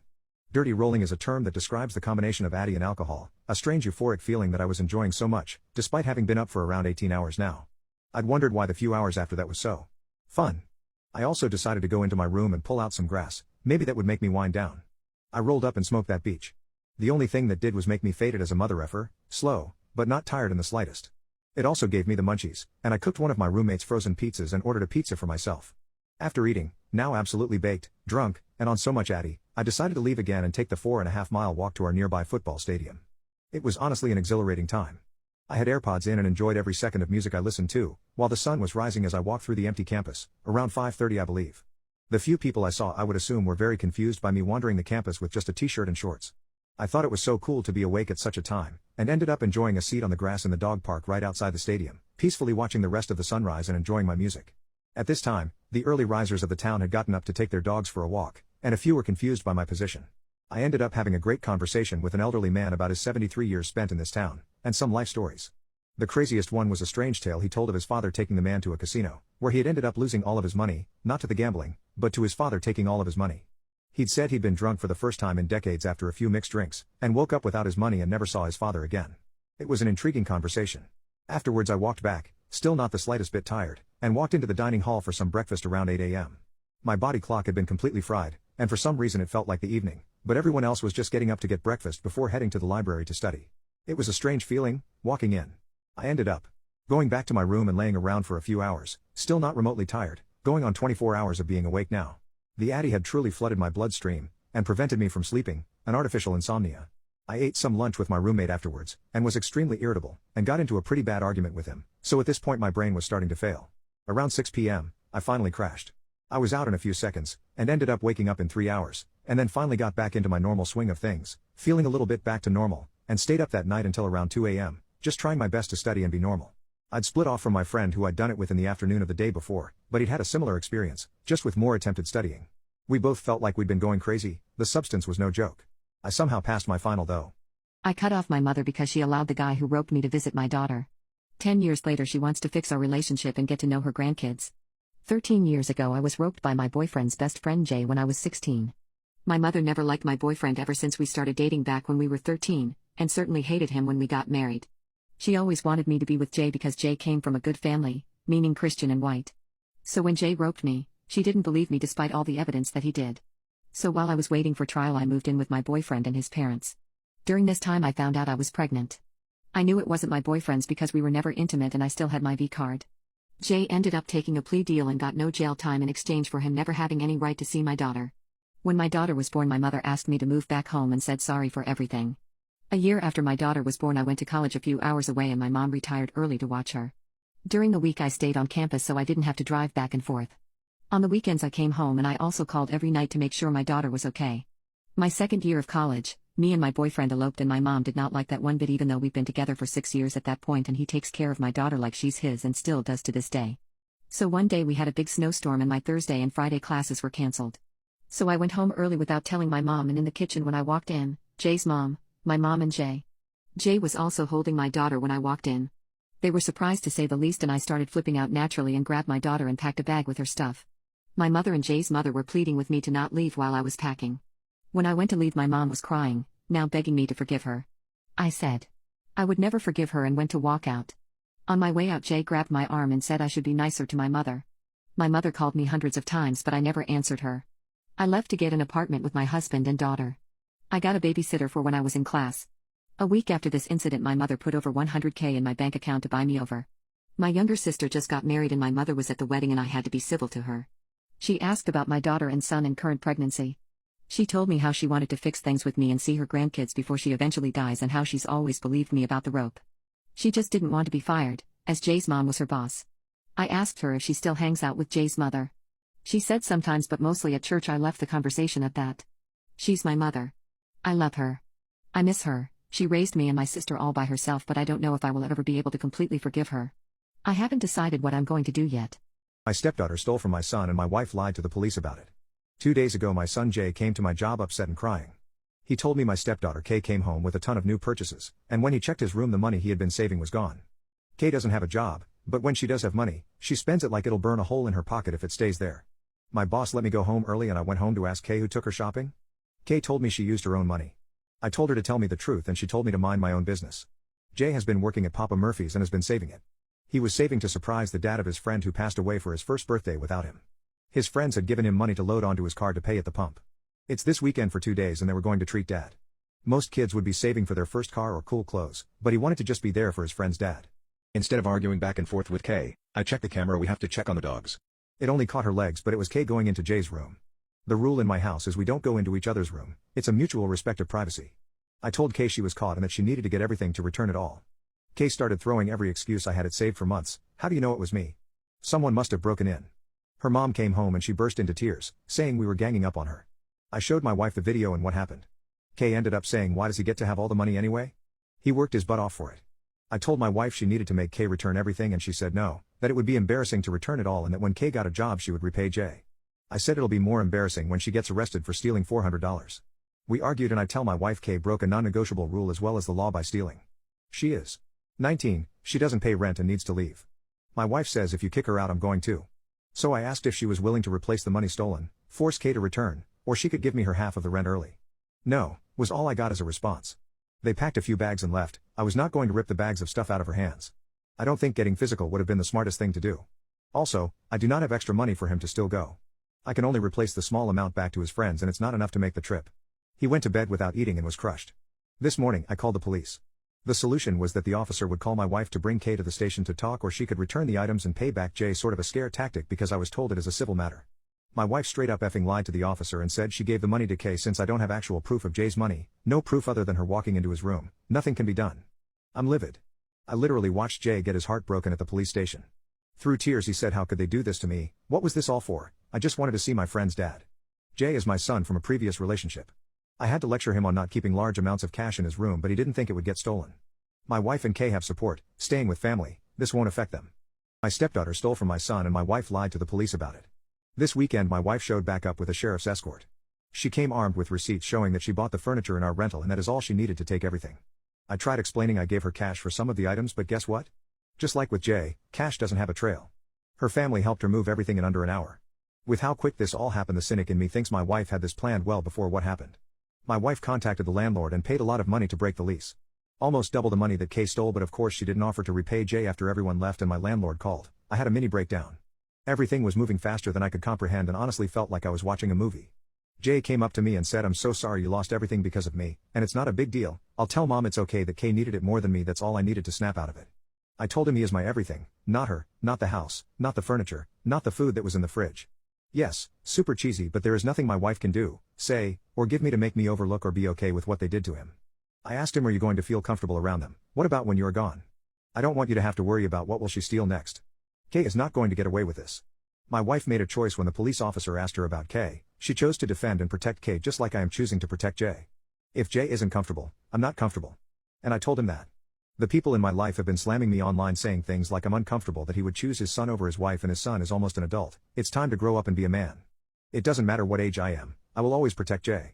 Dirty rolling is a term that describes the combination of Addy and alcohol, a strange euphoric feeling that I was enjoying so much, despite having been up for around 18 hours now. I'd wondered why the few hours after that was so fun. I also decided to go into my room and pull out some grass, maybe that would make me wind down. I rolled up and smoked that beach. The only thing that did was make me faded as a mother effer, slow, but not tired in the slightest. It also gave me the munchies, and I cooked one of my roommate's frozen pizzas and ordered a pizza for myself. After eating, now absolutely baked, drunk, and on so much Addy, I decided to leave again and take the 4.5-mile walk to our nearby football stadium. It was honestly an exhilarating time. I had AirPods in and enjoyed every second of music I listened to, while the sun was rising as I walked through the empty campus, around 5:30 I believe. The few people I saw I would assume were very confused by me wandering the campus with just a t-shirt and shorts. I thought it was so cool to be awake at such a time, and ended up enjoying a seat on the grass in the dog park right outside the stadium, peacefully watching the rest of the sunrise and enjoying my music. At this time, the early risers of the town had gotten up to take their dogs for a walk, and a few were confused by my position. I ended up having a great conversation with an elderly man about his 73 years spent in this town, and some life stories. The craziest one was a strange tale he told of his father taking the man to a casino, where he had ended up losing all of his money, not to the gambling, but to his father taking all of his money. He'd said he'd been drunk for the first time in decades after a few mixed drinks, and woke up without his money and never saw his father again. It was an intriguing conversation. Afterwards I walked back, still not the slightest bit tired, and walked into the dining hall for some breakfast around 8 a.m. My body clock had been completely fried, and for some reason it felt like the evening, but everyone else was just getting up to get breakfast before heading to the library to study. It was a strange feeling, walking in. I ended up going back to my room and laying around for a few hours, still not remotely tired, going on 24 hours of being awake now. The Addy had truly flooded my bloodstream, and prevented me from sleeping, an artificial insomnia. I ate some lunch with my roommate afterwards, and was extremely irritable, and got into a pretty bad argument with him, so at this point my brain was starting to fail. Around 6 p.m., I finally crashed. I was out in a few seconds, and ended up waking up in 3 hours, and then finally got back into my normal swing of things, feeling a little bit back to normal, and stayed up that night until around 2 a.m., just trying my best to study and be normal. I'd split off from my friend who I'd done it with in the afternoon of the day before, but he'd had a similar experience, just with more attempted studying. We both felt like we'd been going crazy, the substance was no joke. I somehow passed my final though. I cut off my mother because she allowed the guy who roped me to visit my daughter. 10 years later she wants to fix our relationship and get to know her grandkids. 13 years ago I was roped by my boyfriend's best friend Jay when I was 16. My mother never liked my boyfriend ever since we started dating back when we were 13, and certainly hated him when we got married. She always wanted me to be with Jay because Jay came from a good family, meaning Christian and white. So when Jay roped me, she didn't believe me despite all the evidence that he did. So while I was waiting for trial I moved in with my boyfriend and his parents. During this time I found out I was pregnant. I knew it wasn't my boyfriend's because we were never intimate and I still had my V card. Jay ended up taking a plea deal and got no jail time in exchange for him never having any right to see my daughter. When my daughter was born my mother asked me to move back home and said sorry for everything. A year after my daughter was born I went to college a few hours away and my mom retired early to watch her. During the week I stayed on campus so I didn't have to drive back and forth. On the weekends I came home and I also called every night to make sure my daughter was okay. My second year of college, me and my boyfriend eloped and my mom did not like that one bit even though we've been together for 6 years at that point and he takes care of my daughter like she's his and still does to this day. So one day we had a big snowstorm and my Thursday and Friday classes were cancelled. So I went home early without telling my mom and in the kitchen when I walked in, Jay's mom, my mom and Jay. Jay was also holding my daughter when I walked in. They were surprised to say the least and I started flipping out naturally and grabbed my daughter and packed a bag with her stuff. My mother and Jay's mother were pleading with me to not leave while I was packing. When I went to leave my mom was crying, now begging me to forgive her. I said. I would never forgive her and went to walk out. On my way out, Jay grabbed my arm and said I should be nicer to my mother. My mother called me hundreds of times, but I never answered her. I left to get an apartment with my husband and daughter. I got a babysitter for when I was in class. A week after this incident, my mother put over $100K in my bank account to buy me over. My younger sister just got married and my mother was at the wedding and I had to be civil to her. She asked about my daughter and son and current pregnancy. She told me how she wanted to fix things with me and see her grandkids before she eventually dies and how she's always believed me about the rope. She just didn't want to be fired, as Jay's mom was her boss. I asked her if she still hangs out with Jay's mother. She said sometimes, but mostly at church. I left the conversation at that. She's my mother. I love her. I miss her. She raised me and my sister all by herself, but I don't know if I will ever be able to completely forgive her. I haven't decided what I'm going to do yet. My stepdaughter stole from my son and my wife lied to the police about it. 2 days ago my son Jay came to my job upset and crying. He told me my stepdaughter Kay came home with a ton of new purchases, and when he checked his room the money he had been saving was gone. Kay doesn't have a job, but when she does have money, she spends it like it'll burn a hole in her pocket if it stays there. My boss let me go home early and I went home to ask Kay who took her shopping. Kay told me she used her own money. I told her to tell me the truth and she told me to mind my own business. Jay has been working at Papa Murphy's and has been saving it. He was saving to surprise the dad of his friend who passed away for his first birthday without him. His friends had given him money to load onto his card to pay at the pump. It's this weekend for 2 days and they were going to treat dad. Most kids would be saving for their first car or cool clothes, but he wanted to just be there for his friend's dad. Instead of arguing back and forth with Kay, I checked the camera. We have to check on the dogs. It only caught her legs, but it was Kay going into Jay's room. The rule in my house is we don't go into each other's room. It's a mutual respect of privacy. I told Kay she was caught and that she needed to get everything to return it all. Kay started throwing every excuse. I had it saved for months. How do you know it was me? Someone must have broken in. Her mom came home and she burst into tears, saying we were ganging up on her. I showed my wife the video and what happened. Kay ended up saying, why does he get to have all the money anyway? He worked his butt off for it. I told my wife she needed to make Kay return everything and she said no, that it would be embarrassing to return it all and that when Kay got a job she would repay Jay. I said it'll be more embarrassing when she gets arrested for stealing $400. We argued and I tell my wife Kay broke a non-negotiable rule as well as the law by stealing. She is 19, she doesn't pay rent and needs to leave. My wife says if you kick her out I'm going to. So I asked if she was willing to replace the money stolen, force Kay to return, or she could give me her half of the rent early. No, was all I got as a response. They packed a few bags and left. I was not going to rip the bags of stuff out of her hands. I don't think getting physical would have been the smartest thing to do. Also, I do not have extra money for him to still go. I can only replace the small amount back to his friends and it's not enough to make the trip. He went to bed without eating and was crushed. This morning I called the police. The solution was that the officer would call my wife to bring Kay to the station to talk, or she could return the items and pay back Jay, sort of a scare tactic because I was told it is a civil matter. My wife straight up effing lied to the officer and said she gave the money to Kay. Since I don't have actual proof of Jay's money, no proof other than her walking into his room, nothing can be done. I'm livid. I literally watched Jay get his heart broken at the police station. Through tears he said, how could they do this to me? What was this all for? I just wanted to see my friend's dad. Jay is my son from a previous relationship. I had to lecture him on not keeping large amounts of cash in his room, but he didn't think it would get stolen. My wife and Kay have support, staying with family, this won't affect them. My stepdaughter stole from my son and my wife lied to the police about it. This weekend my wife showed back up with a sheriff's escort. She came armed with receipts showing that she bought the furniture in our rental and that is all she needed to take everything. I tried explaining I gave her cash for some of the items, but guess what? Just like with Jay, cash doesn't have a trail. Her family helped her move everything in under an hour. With how quick this all happened, the cynic in me thinks my wife had this planned well before what happened. My wife contacted the landlord and paid a lot of money to break the lease. Almost double the money that Kay stole, but of course she didn't offer to repay Jay after everyone left and my landlord called. I had a mini breakdown. Everything was moving faster than I could comprehend and honestly felt like I was watching a movie. Jay came up to me and said, I'm so sorry you lost everything because of me, and it's not a big deal. I'll tell mom it's okay that Kay needed it more than me. That's all I needed to snap out of it. I told him he is my everything, not her, not the house, not the furniture, not the food that was in the fridge. Yes, super cheesy, but there is nothing my wife can do, say, or give me to make me overlook or be okay with what they did to him. I asked him, are you going to feel comfortable around them? What about when you're gone? I don't want you to have to worry about what will she steal next. Kay is not going to get away with this. My wife made a choice when the police officer asked her about Kay. She chose to defend and protect Kay just like I am choosing to protect Jay. If Jay isn't comfortable, I'm not comfortable. And I told him that. The people in my life have been slamming me online saying things like I'm uncomfortable that he would choose his son over his wife and his son is almost an adult. It's time to grow up and be a man. It doesn't matter what age I am, I will always protect Jay.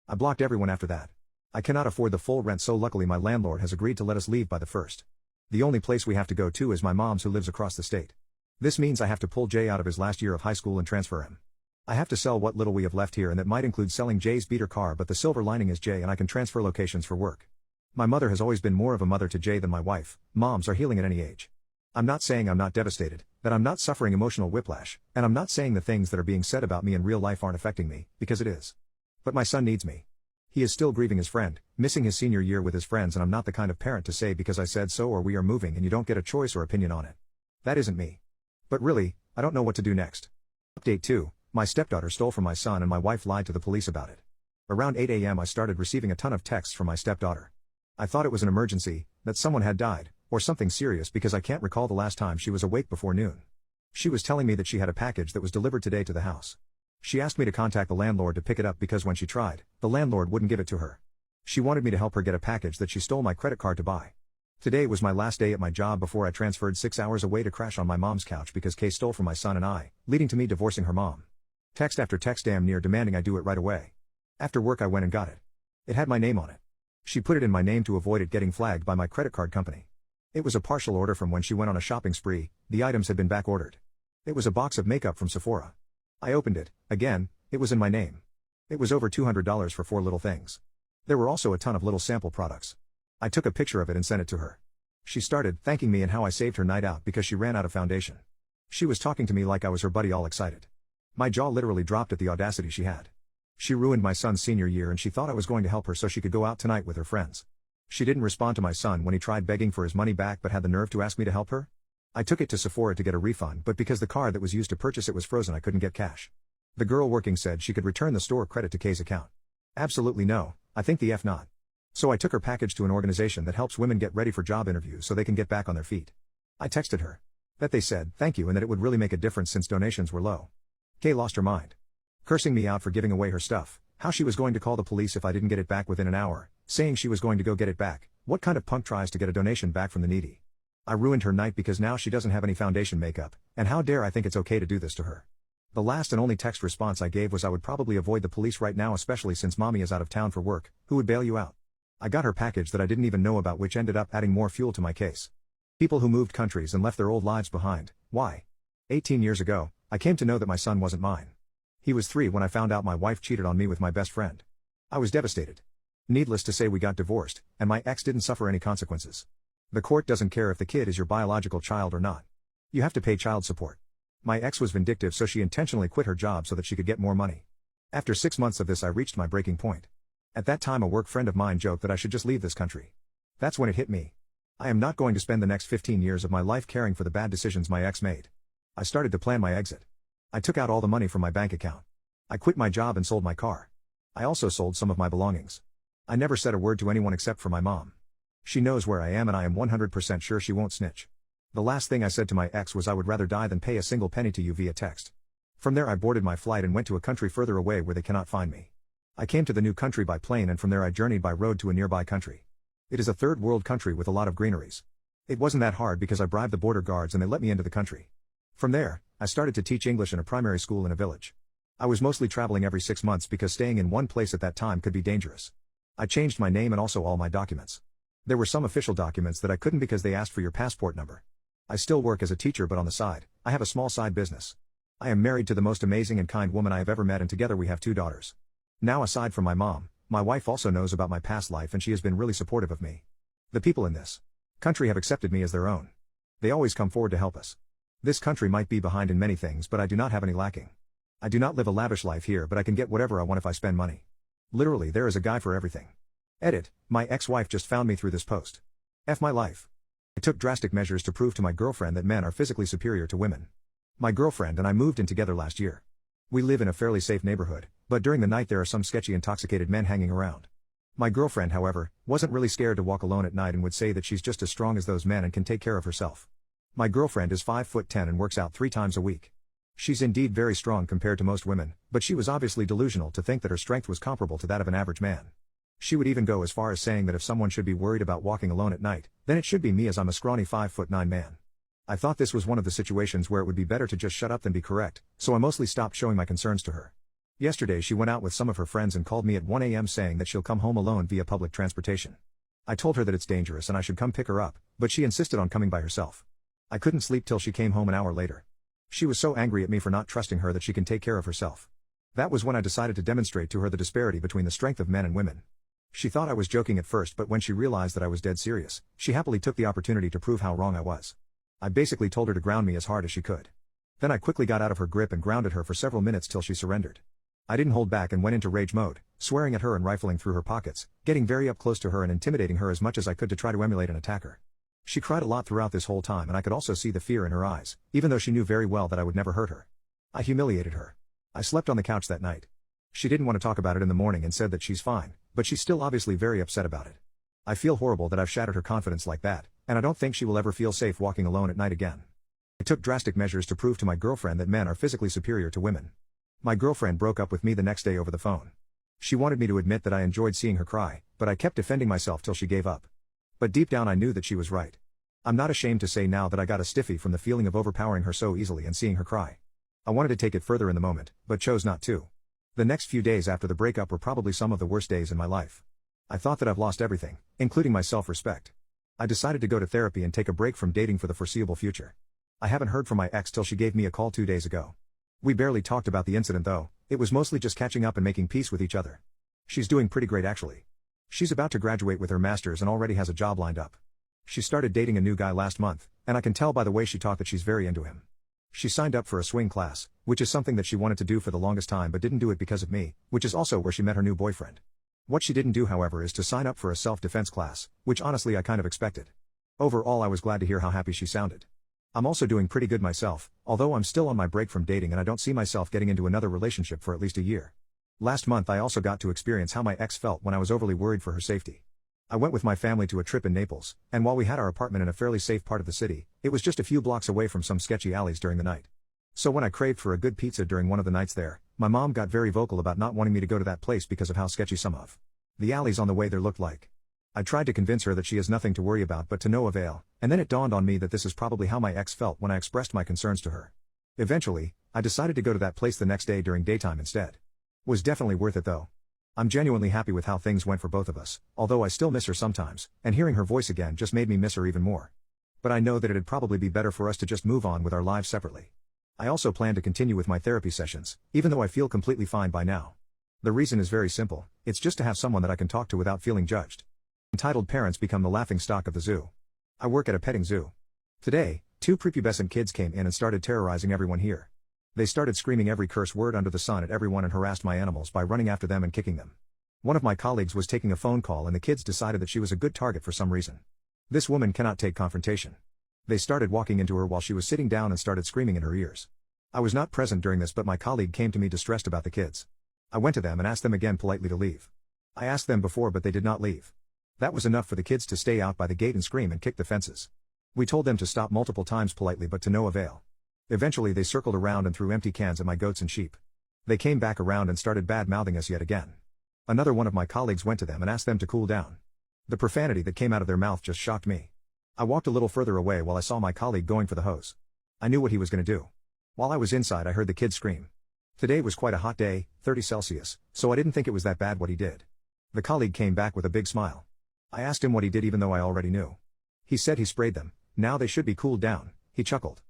I blocked everyone after that. I cannot afford the full rent, so luckily my landlord has agreed to let us leave by the 1st. The only place we have to go to is my mom's, who lives across the state. This means I have to pull Jay out of his last year of high school and transfer him. I have to sell what little we have left here, and that might include selling Jay's beater car, but the silver lining is Jay and I can transfer locations for work. My mother has always been more of a mother to Jay than my wife. Moms are healing at any age. I'm not saying I'm not devastated, that I'm not suffering emotional whiplash, and I'm not saying the things that are being said about me in real life aren't affecting me, because it is. But my son needs me. He is still grieving his friend, missing his senior year with his friends, and I'm not the kind of parent to say because I said so or we are moving and you don't get a choice or opinion on it. That isn't me. But really, I don't know what to do next. Update 2, my stepdaughter stole from my son and my wife lied to the police about it. Around 8 a.m. I started receiving a ton of texts from my stepdaughter. I thought it was an emergency, that someone had died, or something serious because I can't recall the last time she was awake before noon. She was telling me that she had a package that was delivered today to the house. She asked me to contact the landlord to pick it up because when she tried, the landlord wouldn't give it to her. She wanted me to help her get a package that she stole my credit card to buy. Today was my last day at my job before I transferred 6 hours away to crash on my mom's couch because Kay stole from my son and I, leading to me divorcing her mom. Text after text damn near demanding I do it right away. After work I went and got it. It had my name on it. She put it in my name to avoid it getting flagged by my credit card company. It was a partial order from when she went on a shopping spree, the items had been back ordered. It was a box of makeup from Sephora. I opened it, again, it was in my name. It was over $200 for 4 little things. There were also a ton of little sample products. I took a picture of it and sent it to her. She started thanking me and how I saved her night out because she ran out of foundation. She was talking to me like I was her buddy, all excited. My jaw literally dropped at the audacity she had. She ruined my son's senior year and she thought I was going to help her so she could go out tonight with her friends. She didn't respond to my son when he tried begging for his money back but had the nerve to ask me to help her. I took it to Sephora to get a refund, but because the card that was used to purchase it was frozen I couldn't get cash. The girl working said she could return the store credit to Kay's account. Absolutely no, I think the F not. So I took her package to an organization that helps women get ready for job interviews so they can get back on their feet. I texted her that they said thank you and that it would really make a difference since donations were low. Kay lost her mind. Cursing me out for giving away her stuff, how she was going to call the police if I didn't get it back within an hour, saying she was going to go get it back. What kind of punk tries to get a donation back from the needy? I ruined her night because now she doesn't have any foundation makeup, and how dare I think it's okay to do this to her. The last and only text response I gave was I would probably avoid the police right now, especially since mommy is out of town for work, who would bail you out? I got her package that I didn't even know about, which ended up adding more fuel to my case. People who moved countries and left their old lives behind, why? 18 years ago, I came to know that my son wasn't mine. He was 3 when I found out my wife cheated on me with my best friend. I was devastated. Needless to say we got divorced, and my ex didn't suffer any consequences. The court doesn't care if the kid is your biological child or not. You have to pay child support. My ex was vindictive, so she intentionally quit her job so that she could get more money. After 6 months of this I reached my breaking point. At that time a work friend of mine joked that I should just leave this country. That's when it hit me. I am not going to spend the next 15 years of my life caring for the bad decisions my ex made. I started to plan my exit. I took out all the money from my bank account. I quit my job and sold my car. I also sold some of my belongings. I never said a word to anyone except for my mom. She knows where I am and I am 100% sure she won't snitch. The last thing I said to my ex was I would rather die than pay a single penny to you via text. From there I boarded my flight and went to a country further away where they cannot find me. I came to the new country by plane and from there I journeyed by road to a nearby country. It is a third world country with a lot of greeneries. It wasn't that hard because I bribed the border guards and they let me into the country. From there, I started to teach English in a primary school in a village. I was mostly traveling every 6 months because staying in one place at that time could be dangerous. I changed my name and also all my documents. There were some official documents that I couldn't because they asked for your passport number. I still work as a teacher, but on the side, I have a small side business. I am married to the most amazing and kind woman I have ever met and together we have 2 daughters. Now aside from my mom, my wife also knows about my past life and she has been really supportive of me. The people in this country have accepted me as their own. They always come forward to help us. This country might be behind in many things, but I do not have any lacking. I do not live a lavish life here, but I can get whatever I want if I spend money. Literally there is a guy for everything. Edit, my ex-wife just found me through this post. F my life. I took drastic measures to prove to my girlfriend that men are physically superior to women. My girlfriend and I moved in together last year. We live in a fairly safe neighborhood, but during the night there are some sketchy intoxicated men hanging around. My girlfriend, however, wasn't really scared to walk alone at night and would say that she's just as strong as those men and can take care of herself. My girlfriend is 5'10" and works out 3 times a week. She's indeed very strong compared to most women, but she was obviously delusional to think that her strength was comparable to that of an average man. She would even go as far as saying that if someone should be worried about walking alone at night, then it should be me as I'm a scrawny 5'9" man. I thought this was one of the situations where it would be better to just shut up than be correct, so I mostly stopped showing my concerns to her. Yesterday she went out with some of her friends and called me at 1 a.m. saying that she'll come home alone via public transportation. I told her that it's dangerous and I should come pick her up, but she insisted on coming by herself. I couldn't sleep till she came home an hour later. She was so angry at me for not trusting her that she can take care of herself. That was when I decided to demonstrate to her the disparity between the strength of men and women. She thought I was joking at first, but when she realized that I was dead serious, she happily took the opportunity to prove how wrong I was. I basically told her to ground me as hard as she could. Then I quickly got out of her grip and grounded her for several minutes till she surrendered. I didn't hold back and went into rage mode, swearing at her and rifling through her pockets, getting very up close to her and intimidating her as much as I could to try to emulate an attacker. She cried a lot throughout this whole time, and I could also see the fear in her eyes, even though she knew very well that I would never hurt her. I humiliated her. I slept on the couch that night. She didn't want to talk about it in the morning and said that she's fine, but she's still obviously very upset about it. I feel horrible that I've shattered her confidence like that, and I don't think she will ever feel safe walking alone at night again. I took drastic measures to prove to my girlfriend that men are physically superior to women. My girlfriend broke up with me the next day over the phone. She wanted me to admit that I enjoyed seeing her cry, but I kept defending myself till she gave up. But deep down I knew that she was right. I'm not ashamed to say now that I got a stiffy from the feeling of overpowering her so easily and seeing her cry. I wanted to take it further in the moment, but chose not to. The next few days after the breakup were probably some of the worst days in my life. I thought that I've lost everything, including my self-respect. I decided to go to therapy and take a break from dating for the foreseeable future. I haven't heard from my ex till she gave me a call 2 days ago. We barely talked about the incident though, it was mostly just catching up and making peace with each other. She's doing pretty great actually. She's about to graduate with her master's and already has a job lined up. She started dating a new guy last month, and I can tell by the way she talked that she's very into him. She signed up for a swing class, which is something that she wanted to do for the longest time but didn't do it because of me, which is also where she met her new boyfriend. What she didn't do however is to sign up for a self-defense class, which honestly I kind of expected. Overall I was glad to hear how happy she sounded. I'm also doing pretty good myself, although I'm still on my break from dating and I don't see myself getting into another relationship for at least a year. Last month I also got to experience how my ex felt when I was overly worried for her safety. I went with my family to a trip in Naples, and while we had our apartment in a fairly safe part of the city, it was just a few blocks away from some sketchy alleys during the night. So when I craved for a good pizza during one of the nights there, my mom got very vocal about not wanting me to go to that place because of how sketchy some of the alleys on the way there looked like. I tried to convince her that she has nothing to worry about but to no avail, and then it dawned on me that this is probably how my ex felt when I expressed my concerns to her. Eventually, I decided to go to that place the next day during daytime instead. Was definitely worth it though. I'm genuinely happy with how things went for both of us, although I still miss her sometimes, and hearing her voice again just made me miss her even more. But I know that it'd probably be better for us to just move on with our lives separately. I also plan to continue with my therapy sessions, even though I feel completely fine by now. The reason is very simple, it's just to have someone that I can talk to without feeling judged. Entitled parents become the laughing stock of the zoo. I work at a petting zoo. Today, 2 prepubescent kids came in and started terrorizing everyone here. They started screaming every curse word under the sun at everyone and harassed my animals by running after them and kicking them. One of my colleagues was taking a phone call and the kids decided that she was a good target for some reason. This woman cannot take confrontation. They started walking into her while she was sitting down and started screaming in her ears. I was not present during this, but my colleague came to me distressed about the kids. I went to them and asked them again politely to leave. I asked them before but they did not leave. That was enough for the kids to stay out by the gate and scream and kick the fences. We told them to stop multiple times politely but to no avail. Eventually they circled around and threw empty cans at my goats and sheep. They came back around and started bad-mouthing us yet again. Another one of my colleagues went to them and asked them to cool down. The profanity that came out of their mouth just shocked me. I walked a little further away while I saw my colleague going for the hose. I knew what he was going to do. While I was inside I heard the kids scream. Today was quite a hot day, 30 Celsius, so I didn't think it was that bad what he did. The colleague came back with a big smile. I asked him what he did even though I already knew. He said he sprayed them, now they should be cooled down, he chuckled.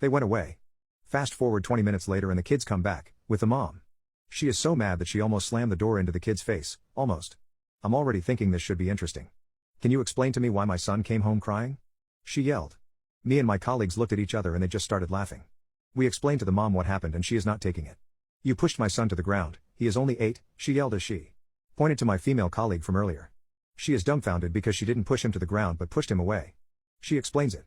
They went away. Fast forward 20 minutes later and the kids come back, with the mom. She is so mad that she almost slammed the door into the kid's face, almost. I'm already thinking this should be interesting. Can you explain to me why my son came home crying? She yelled. Me and my colleagues looked at each other and they just started laughing. We explained to the mom what happened and she is not taking it. You pushed my son to the ground, he is only 8, she yelled as she pointed to my female colleague from earlier. She is dumbfounded because she didn't push him to the ground but pushed him away. She explains it.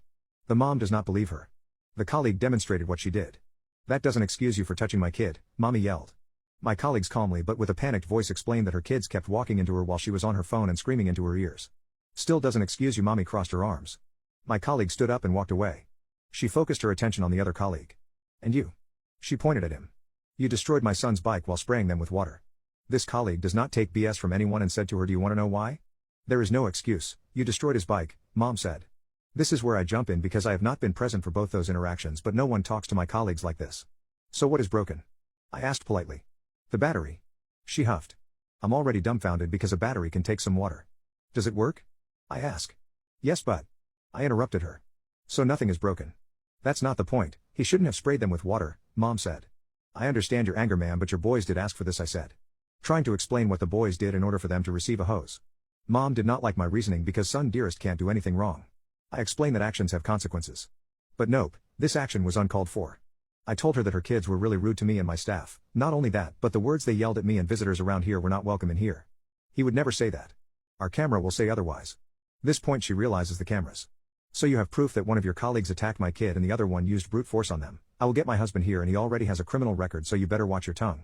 The mom does not believe her. The colleague demonstrated what she did. That doesn't excuse you for touching my kid, mommy yelled. My colleagues calmly but with a panicked voice explained that her kids kept walking into her while she was on her phone and screaming into her ears. Still doesn't excuse you, mommy crossed her arms. My colleague stood up and walked away. She focused her attention on the other colleague. And you? She pointed at him. You destroyed my son's bike while spraying them with water. This colleague does not take BS from anyone and said to her, do you want to know why? There is no excuse, you destroyed his bike, mom said. This is where I jump in because I have not been present for both those interactions but no one talks to my colleagues like this. So what is broken? I asked politely. The battery. She huffed. I'm already dumbfounded because a battery can take some water. Does it work? I ask. Yes but. I interrupted her. So nothing is broken. That's not the point, he shouldn't have sprayed them with water, mom said. I understand your anger ma'am but your boys did ask for this I said. Trying to explain what the boys did in order for them to receive a hose. Mom did not like my reasoning because son dearest can't do anything wrong. I explained that actions have consequences. But nope, this action was uncalled for. I told her that her kids were really rude to me and my staff. Not only that, but the words they yelled at me and visitors around here were not welcome in here. He would never say that. Our camera will say otherwise. This point she realizes the cameras. So you have proof that one of your colleagues attacked my kid and the other one used brute force on them. I will get my husband here and he already has a criminal record, so you better watch your tongue.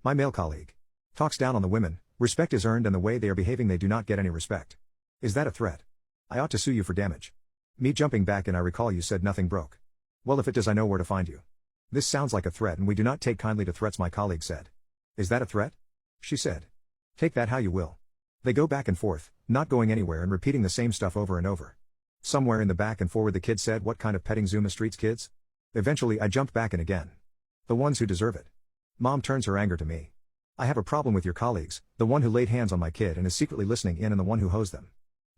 My male colleague talks down on the women. Respect is earned and the way they are behaving they do not get any respect. Is that a threat? I ought to sue you for damage. Me jumping back and I recall you said nothing broke. Well, if it does I know where to find you. This sounds like a threat and we do not take kindly to threats, my colleague said. Is that a threat? She said. Take that how you will. They go back and forth, not going anywhere and repeating the same stuff over and over. Somewhere in the back and forward the kid said, what kind of petting Zuma streets kids? Eventually I jumped back in again. The ones who deserve it. Mom turns her anger to me. I have a problem with your colleagues, the one who laid hands on my kid and is secretly listening in and the one who hosed them.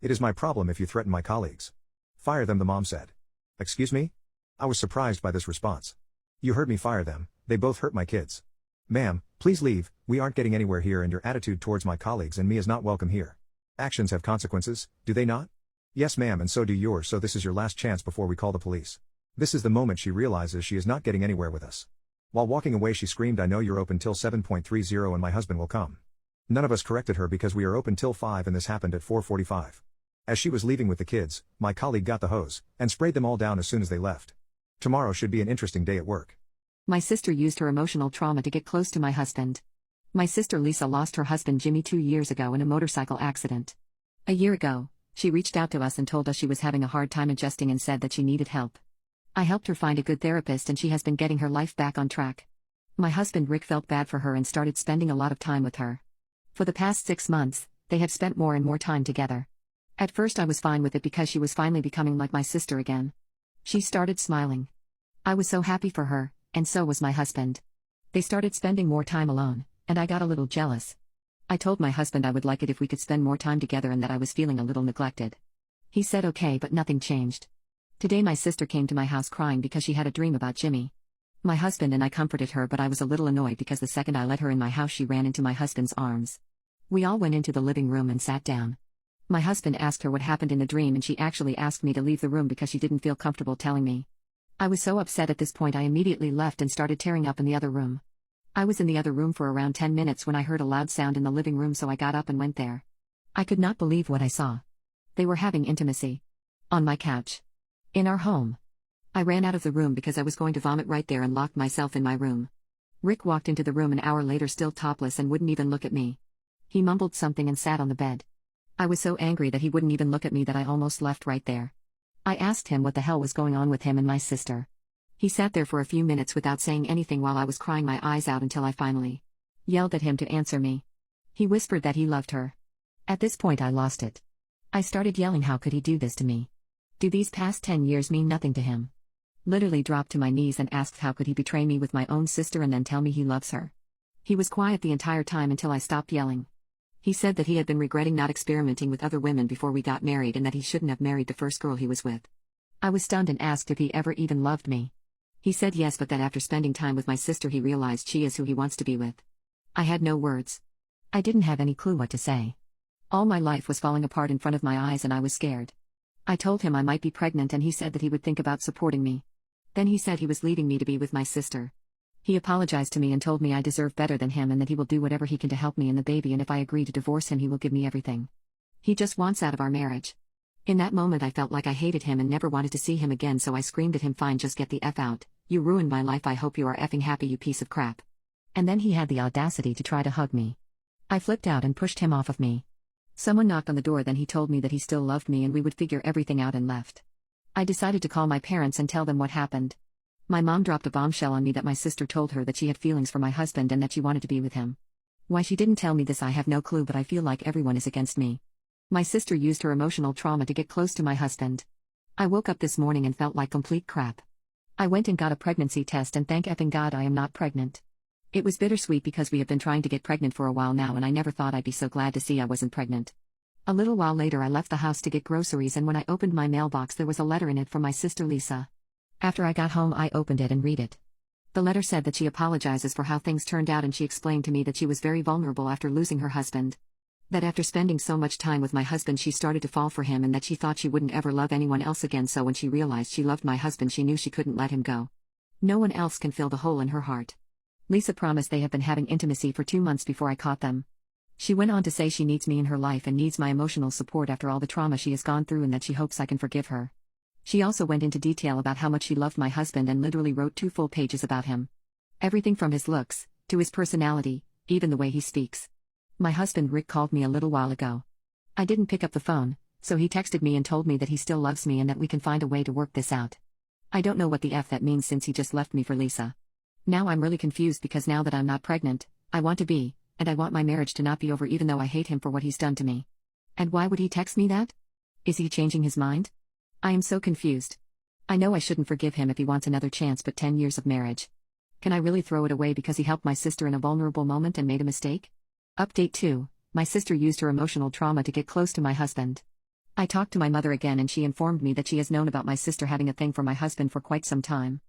It is my problem if you threaten my colleagues. Fire them, the mom said. Excuse me? I was surprised by this response. You heard me, fire them, they both hurt my kids. Ma'am, please leave, we aren't getting anywhere here and your attitude towards my colleagues and me is not welcome here. Actions have consequences, do they not? Yes ma'am, and so do yours, so this is your last chance before we call the police. This is the moment she realizes she is not getting anywhere with us. While walking away she screamed, I know you're open till 7:30 and my husband will come. None of us corrected her because we are open till 5 and this happened at 4:45. As she was leaving with the kids, my colleague got the hose and sprayed them all down as soon as they left. Tomorrow should be an interesting day at work. My sister used her emotional trauma to get close to my husband. My sister Lisa lost her husband Jimmy 2 years ago in a motorcycle accident. A year ago, she reached out to us and told us she was having a hard time adjusting and said that she needed help. I helped her find a good therapist and she has been getting her life back on track. My husband Rick felt bad for her and started spending a lot of time with her. For the past 6 months, they have spent more and more time together. At first I was fine with it because she was finally becoming like my sister again. She started smiling. I was so happy for her, and so was my husband. They started spending more time alone, and I got a little jealous. I told my husband I would like it if we could spend more time together and that I was feeling a little neglected. He said okay, but nothing changed. Today my sister came to my house crying because she had a dream about Jimmy. My husband and I comforted her, but I was a little annoyed because the second I let her in my house she ran into my husband's arms. We all went into the living room and sat down. My husband asked her what happened in the dream and she actually asked me to leave the room because she didn't feel comfortable telling me. I was so upset at this point I immediately left and started tearing up in the other room. I was in the other room for around 10 minutes when I heard a loud sound in the living room, so I got up and went there. I could not believe what I saw. They were having intimacy. On my couch. In our home. I ran out of the room because I was going to vomit right there and locked myself in my room. Rick walked into the room an hour later still topless and wouldn't even look at me. He mumbled something and sat on the bed. I was so angry that he wouldn't even look at me that I almost left right there. I asked him what the hell was going on with him and my sister. He sat there for a few minutes without saying anything while I was crying my eyes out until I finally yelled at him to answer me. He whispered that he loved her. At this point I lost it. I started yelling, how could he do this to me? Do these past 10 years mean nothing to him? Literally dropped to my knees and asked how could he betray me with my own sister and then tell me he loves her. He was quiet the entire time until I stopped yelling. He said that he had been regretting not experimenting with other women before we got married and that he shouldn't have married the first girl he was with. I was stunned and asked if he ever even loved me. He said yes, but that after spending time with my sister he realized she is who he wants to be with. I had no words. I didn't have any clue what to say. All my life was falling apart in front of my eyes and I was scared. I told him I might be pregnant and he said that he would think about supporting me. Then he said he was leaving me to be with my sister. He apologized to me and told me I deserve better than him and that he will do whatever he can to help me and the baby, and if I agree to divorce him he will give me everything. He just wants out of our marriage. In that moment I felt like I hated him and never wanted to see him again, so I screamed at him, fine, just get the F out, you ruined my life, I hope you are effing happy, you piece of crap. And then he had the audacity to try to hug me. I flipped out and pushed him off of me. Someone knocked on the door, then he told me that he still loved me and we would figure everything out, and left. I decided to call my parents and tell them what happened. My mom dropped a bombshell on me that my sister told her that she had feelings for my husband and that she wanted to be with him. Why she didn't tell me this I have no clue, but I feel like everyone is against me. My sister used her emotional trauma to get close to my husband. I woke up this morning and felt like complete crap. I went and got a pregnancy test and thank effing God I am not pregnant. It was bittersweet because we have been trying to get pregnant for a while now and I never thought I'd be so glad to see I wasn't pregnant. A little while later I left the house to get groceries and when I opened my mailbox there was a letter in it from my sister Lisa. After I got home I opened it and read it. The letter said that she apologizes for how things turned out, and she explained to me that she was very vulnerable after losing her husband. That after spending so much time with my husband she started to fall for him, and that she thought she wouldn't ever love anyone else again, so when she realized she loved my husband she knew she couldn't let him go. No one else can fill the hole in her heart. Lisa promised they have been having intimacy for 2 months before I caught them. She went on to say she needs me in her life and needs my emotional support after all the trauma she has gone through, and that she hopes I can forgive her. She also went into detail about how much she loved my husband and literally wrote 2 full pages about him. Everything from his looks, to his personality, even the way he speaks. My husband Rick called me a little while ago. I didn't pick up the phone, so he texted me and told me that he still loves me and that we can find a way to work this out. I don't know what the F that means since he just left me for Lisa. Now I'm really confused because now that I'm not pregnant, I want to be, and I want my marriage to not be over even though I hate him for what he's done to me. And why would he text me that? Is he changing his mind? I am so confused. I know I shouldn't forgive him if he wants another chance, but 10 years of marriage. Can I really throw it away because he helped my sister in a vulnerable moment and made a mistake? Update 2. My sister used her emotional trauma to get close to my husband. I talked to my mother again and she informed me that she has known about my sister having a thing for my husband for quite some time.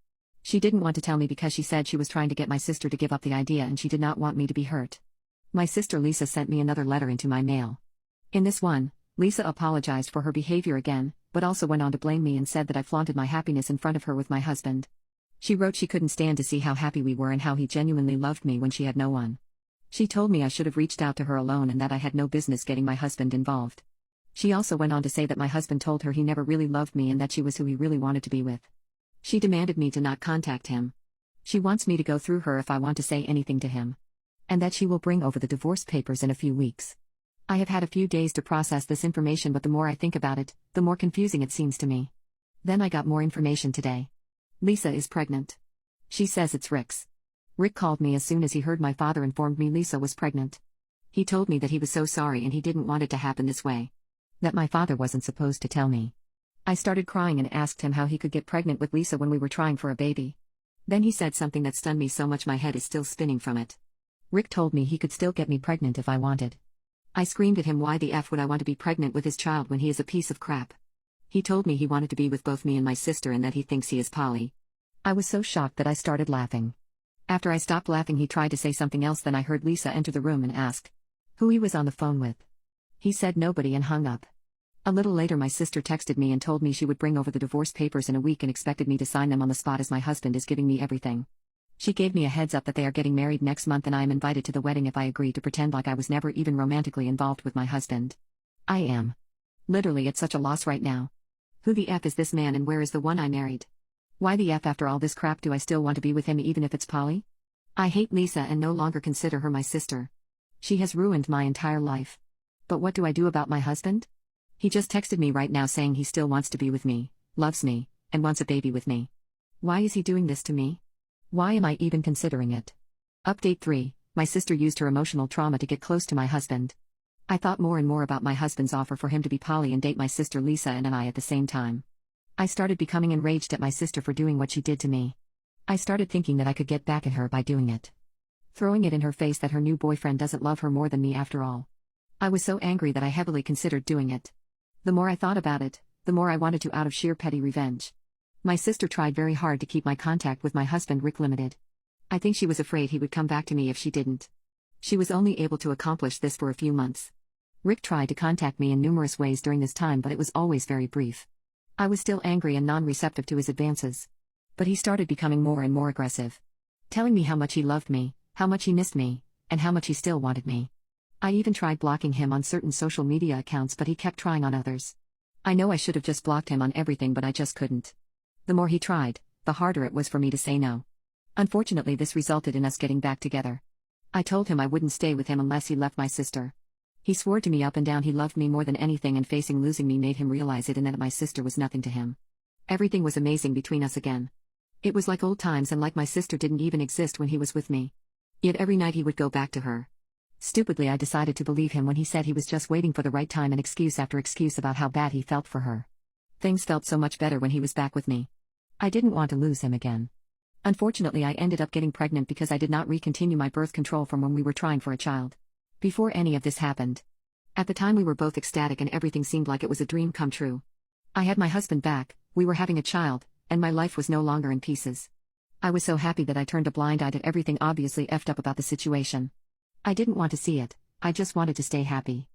She didn't want to tell me because she said she was trying to get my sister to give up the idea and she did not want me to be hurt. My sister Lisa sent me another letter into my mail. In this one, Lisa apologized for her behavior again, but also went on to blame me and said that I flaunted my happiness in front of her with my husband. She wrote she couldn't stand to see how happy we were and how he genuinely loved me when she had no one. She told me I should have reached out to her alone and that I had no business getting my husband involved. She also went on to say that my husband told her he never really loved me and that she was who he really wanted to be with. She demanded me to not contact him. She wants me to go through her if I want to say anything to him. And that she will bring over the divorce papers in a few weeks. I have had a few days to process this information, but the more I think about it, the more confusing it seems to me. Then I got more information today. Lisa is pregnant. She says it's Rick's. Rick called me as soon as he heard my father informed me Lisa was pregnant. He told me that he was so sorry and he didn't want it to happen this way. That my father wasn't supposed to tell me. I started crying and asked him how he could get pregnant with Lisa when we were trying for a baby. Then he said something that stunned me so much my head is still spinning from it. Rick told me he could still get me pregnant if I wanted. I screamed at him, why the F would I want to be pregnant with his child when he is a piece of crap? He told me he wanted to be with both me and my sister and that he thinks he is poly. I was so shocked that I started laughing. After I stopped laughing he tried to say something else, then I heard Lisa enter the room and ask who he was on the phone with. He said nobody and hung up. A little later my sister texted me and told me she would bring over the divorce papers in a week and expected me to sign them on the spot as my husband is giving me everything. She gave me a heads up that they are getting married next month and I am invited to the wedding if I agree to pretend like I was never even romantically involved with my husband. I am literally at such a loss right now. Who the F is this man and where is the one I married? Why the F after all this crap do I still want to be with him even if it's poly? I hate Lisa and no longer consider her my sister. She has ruined my entire life. But what do I do about my husband? He just texted me right now saying he still wants to be with me, loves me, and wants a baby with me. Why is he doing this to me? Why am I even considering it? Update 3. My sister used her emotional trauma to get close to my husband. I thought more and more about my husband's offer for him to be poly and date my sister Lisa and I at the same time. I started becoming enraged at my sister for doing what she did to me. I started thinking that I could get back at her by doing it. Throwing it in her face that her new boyfriend doesn't love her more than me after all. I was so angry that I heavily considered doing it. The more I thought about it, the more I wanted to out of sheer petty revenge. My sister tried very hard to keep my contact with my husband Rick limited. I think she was afraid he would come back to me if she didn't. She was only able to accomplish this for a few months. Rick tried to contact me in numerous ways during this time, but it was always very brief. I was still angry and non-receptive to his advances. But he started becoming more and more aggressive. Telling me how much he loved me, how much he missed me, and how much he still wanted me. I even tried blocking him on certain social media accounts, but he kept trying on others. I know I should have just blocked him on everything, but I just couldn't. The more he tried, the harder it was for me to say no. Unfortunately, this resulted in us getting back together. I told him I wouldn't stay with him unless he left my sister. He swore to me up and down he loved me more than anything, and facing losing me made him realize it and that my sister was nothing to him. Everything was amazing between us again. It was like old times and like my sister didn't even exist when he was with me. Yet every night he would go back to her. Stupidly I decided to believe him when he said he was just waiting for the right time and excuse after excuse about how bad he felt for her. Things felt so much better when he was back with me. I didn't want to lose him again. Unfortunately, I ended up getting pregnant because I did not recontinue my birth control from when we were trying for a child. Before any of this happened. At the time we were both ecstatic and everything seemed like it was a dream come true. I had my husband back, we were having a child, and my life was no longer in pieces. I was so happy that I turned a blind eye to everything obviously effed up about the situation. I didn't want to see it, I just wanted to stay happy.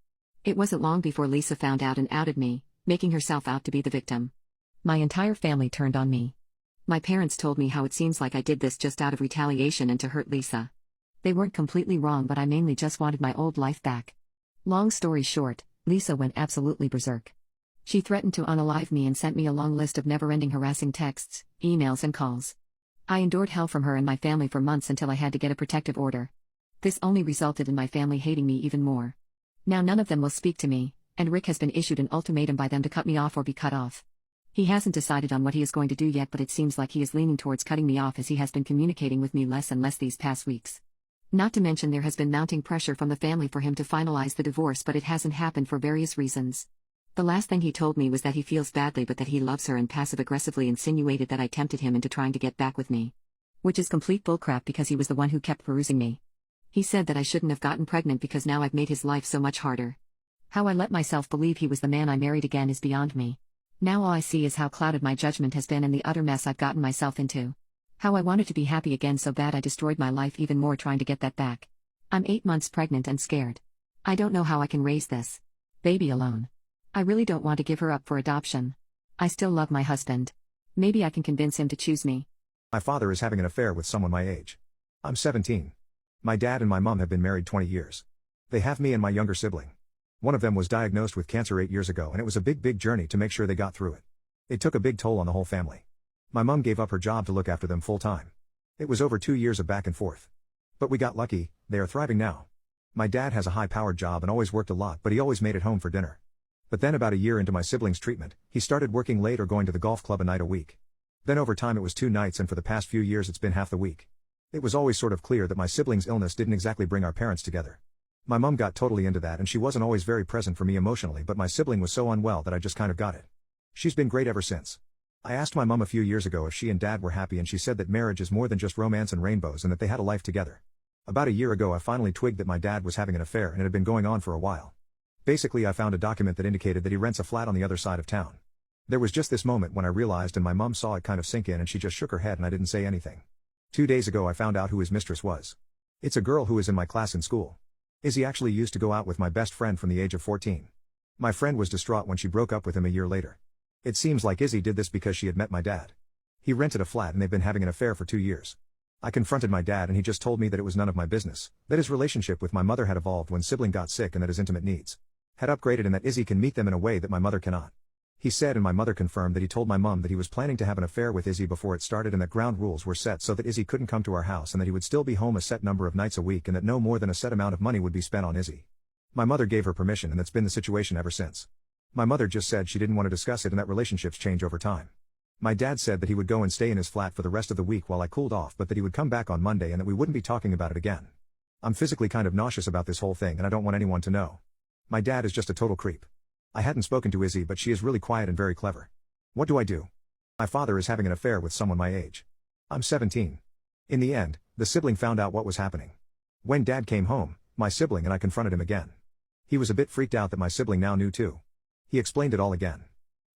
It wasn't long before Lisa found out and outed me, making herself out to be the victim. My entire family turned on me. My parents told me how it seems like I did this just out of retaliation and to hurt Lisa. They weren't completely wrong, but I mainly just wanted my old life back. Long story short, Lisa went absolutely berserk. She threatened to unalive me and sent me a long list of never-ending harassing texts, emails and calls. I endured hell from her and my family for months until I had to get a protective order. This only resulted in my family hating me even more. Now none of them will speak to me, and Rick has been issued an ultimatum by them to cut me off or be cut off. He hasn't decided on what he is going to do yet, but it seems like he is leaning towards cutting me off as he has been communicating with me less and less these past weeks. Not to mention there has been mounting pressure from the family for him to finalize the divorce, but it hasn't happened for various reasons. The last thing he told me was that he feels badly but that he loves her, and passive-aggressively insinuated that I tempted him into trying to get back with me. Which is complete bullcrap because he was the one who kept perusing me. He said that I shouldn't have gotten pregnant because now I've made his life so much harder. How I let myself believe he was the man I married again is beyond me. Now all I see is how clouded my judgment has been and the utter mess I've gotten myself into. How I wanted to be happy again so bad I destroyed my life even more trying to get that back. I'm 8 months pregnant and scared. I don't know how I can raise this baby alone. I really don't want to give her up for adoption. I still love my husband. Maybe I can convince him to choose me. My father is having an affair with someone my age. I'm 17. My dad and my mom have been married 20 years. They have me and my younger sibling. One of them was diagnosed with cancer 8 years ago, and it was a big journey to make sure they got through it. It took a big toll on the whole family. My mom gave up her job to look after them full time. It was over 2 years of back and forth. But we got lucky, they are thriving now. My dad has a high-powered job and always worked a lot, but he always made it home for dinner. But then about a year into my sibling's treatment, he started working late or going to the golf club a night a week. Then over time it was 2 nights, and for the past few years it's been half the week. It was always sort of clear that my sibling's illness didn't exactly bring our parents together. My mom got totally into that, and she wasn't always very present for me emotionally, but my sibling was so unwell that I just kind of got it. She's been great ever since. I asked my mom a few years ago if she and dad were happy, and she said that marriage is more than just romance and rainbows and that they had a life together. About a year ago I finally twigged that my dad was having an affair, and it had been going on for a while. Basically I found a document that indicated that he rents a flat on the other side of town. There was just this moment when I realized, and my mom saw it kind of sink in, and she just shook her head and I didn't say anything. 2 days ago I found out who his mistress was. It's a girl who is in my class in school. Izzy actually used to go out with my best friend from the age of 14. My friend was distraught when she broke up with him a year later. It seems like Izzy did this because she had met my dad. He rented a flat and they've been having an affair for 2 years. I confronted my dad and he just told me that it was none of my business, that his relationship with my mother had evolved when sibling got sick and that his intimate needs had upgraded and that Izzy can meet them in a way that my mother cannot. He said, and my mother confirmed, that he told my mom that he was planning to have an affair with Izzy before it started, and that ground rules were set so that Izzy couldn't come to our house, and that he would still be home a set number of nights a week, and that no more than a set amount of money would be spent on Izzy. My mother gave her permission, and that's been the situation ever since. My mother just said she didn't want to discuss it and that relationships change over time. My dad said that he would go and stay in his flat for the rest of the week while I cooled off, but that he would come back on Monday and that we wouldn't be talking about it again. I'm physically kind of nauseous about this whole thing and I don't want anyone to know. My dad is just a total creep. I hadn't spoken to Izzy, but she is really quiet and very clever. What do I do? My father is having an affair with someone my age. I'm 17. In the end, the sibling found out what was happening. When dad came home, my sibling and I confronted him again. He was a bit freaked out that my sibling now knew too. He explained it all again.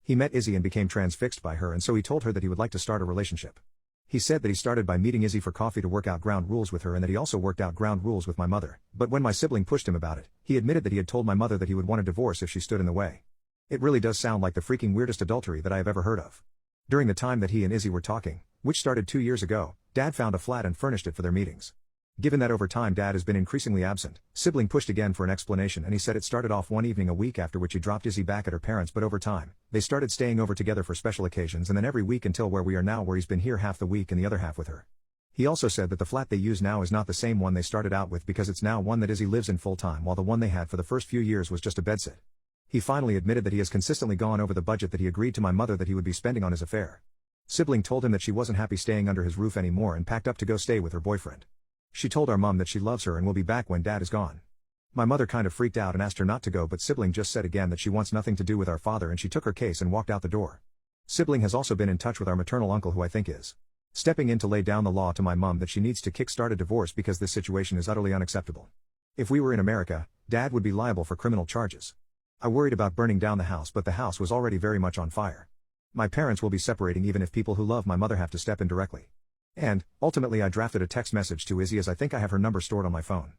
He met Izzy and became transfixed by her, and so he told her that he would like to start a relationship. He said that he started by meeting Izzy for coffee to work out ground rules with her, and that he also worked out ground rules with my mother, but when my sibling pushed him about it, he admitted that he had told my mother that he would want a divorce if she stood in the way. It really does sound like the freaking weirdest adultery that I have ever heard of. During the time that he and Izzy were talking, which started 2 years ago, dad found a flat and furnished it for their meetings. Given that over time dad has been increasingly absent, sibling pushed again for an explanation, and he said it started off one evening a week, after which he dropped Izzy back at her parents', but over time, they started staying over together for special occasions and then every week until where we are now, where he's been here half the week and the other half with her. He also said that the flat they use now is not the same one they started out with, because it's now one that Izzy lives in full time, while the one they had for the first few years was just a bedsit. He finally admitted that he has consistently gone over the budget that he agreed to my mother that he would be spending on his affair. Sibling told him that she wasn't happy staying under his roof anymore and packed up to go stay with her boyfriend. She told our mom that she loves her and will be back when dad is gone. My mother kind of freaked out and asked her not to go, but sibling just said again that she wants nothing to do with our father, and she took her case and walked out the door. Sibling has also been in touch with our maternal uncle, who I think is stepping in to lay down the law to my mom that she needs to kickstart a divorce because this situation is utterly unacceptable. If we were in America, dad would be liable for criminal charges. I worried about burning down the house, but the house was already very much on fire. My parents will be separating even if people who love my mother have to step in directly. And, ultimately I drafted a text message to Izzy as I think I have her number stored on my phone.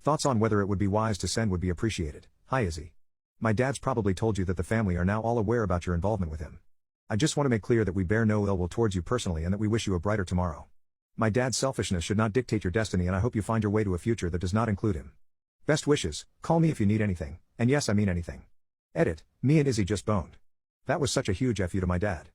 Thoughts on whether it would be wise to send would be appreciated. Hi Izzy. My dad's probably told you that the family are now all aware about your involvement with him. I just want to make clear that we bear no ill will towards you personally and that we wish you a brighter tomorrow. My dad's selfishness should not dictate your destiny and I hope you find your way to a future that does not include him. Best wishes, call me if you need anything, and yes I mean anything. Edit, me and Izzy just boned. That was such a huge F you to my dad.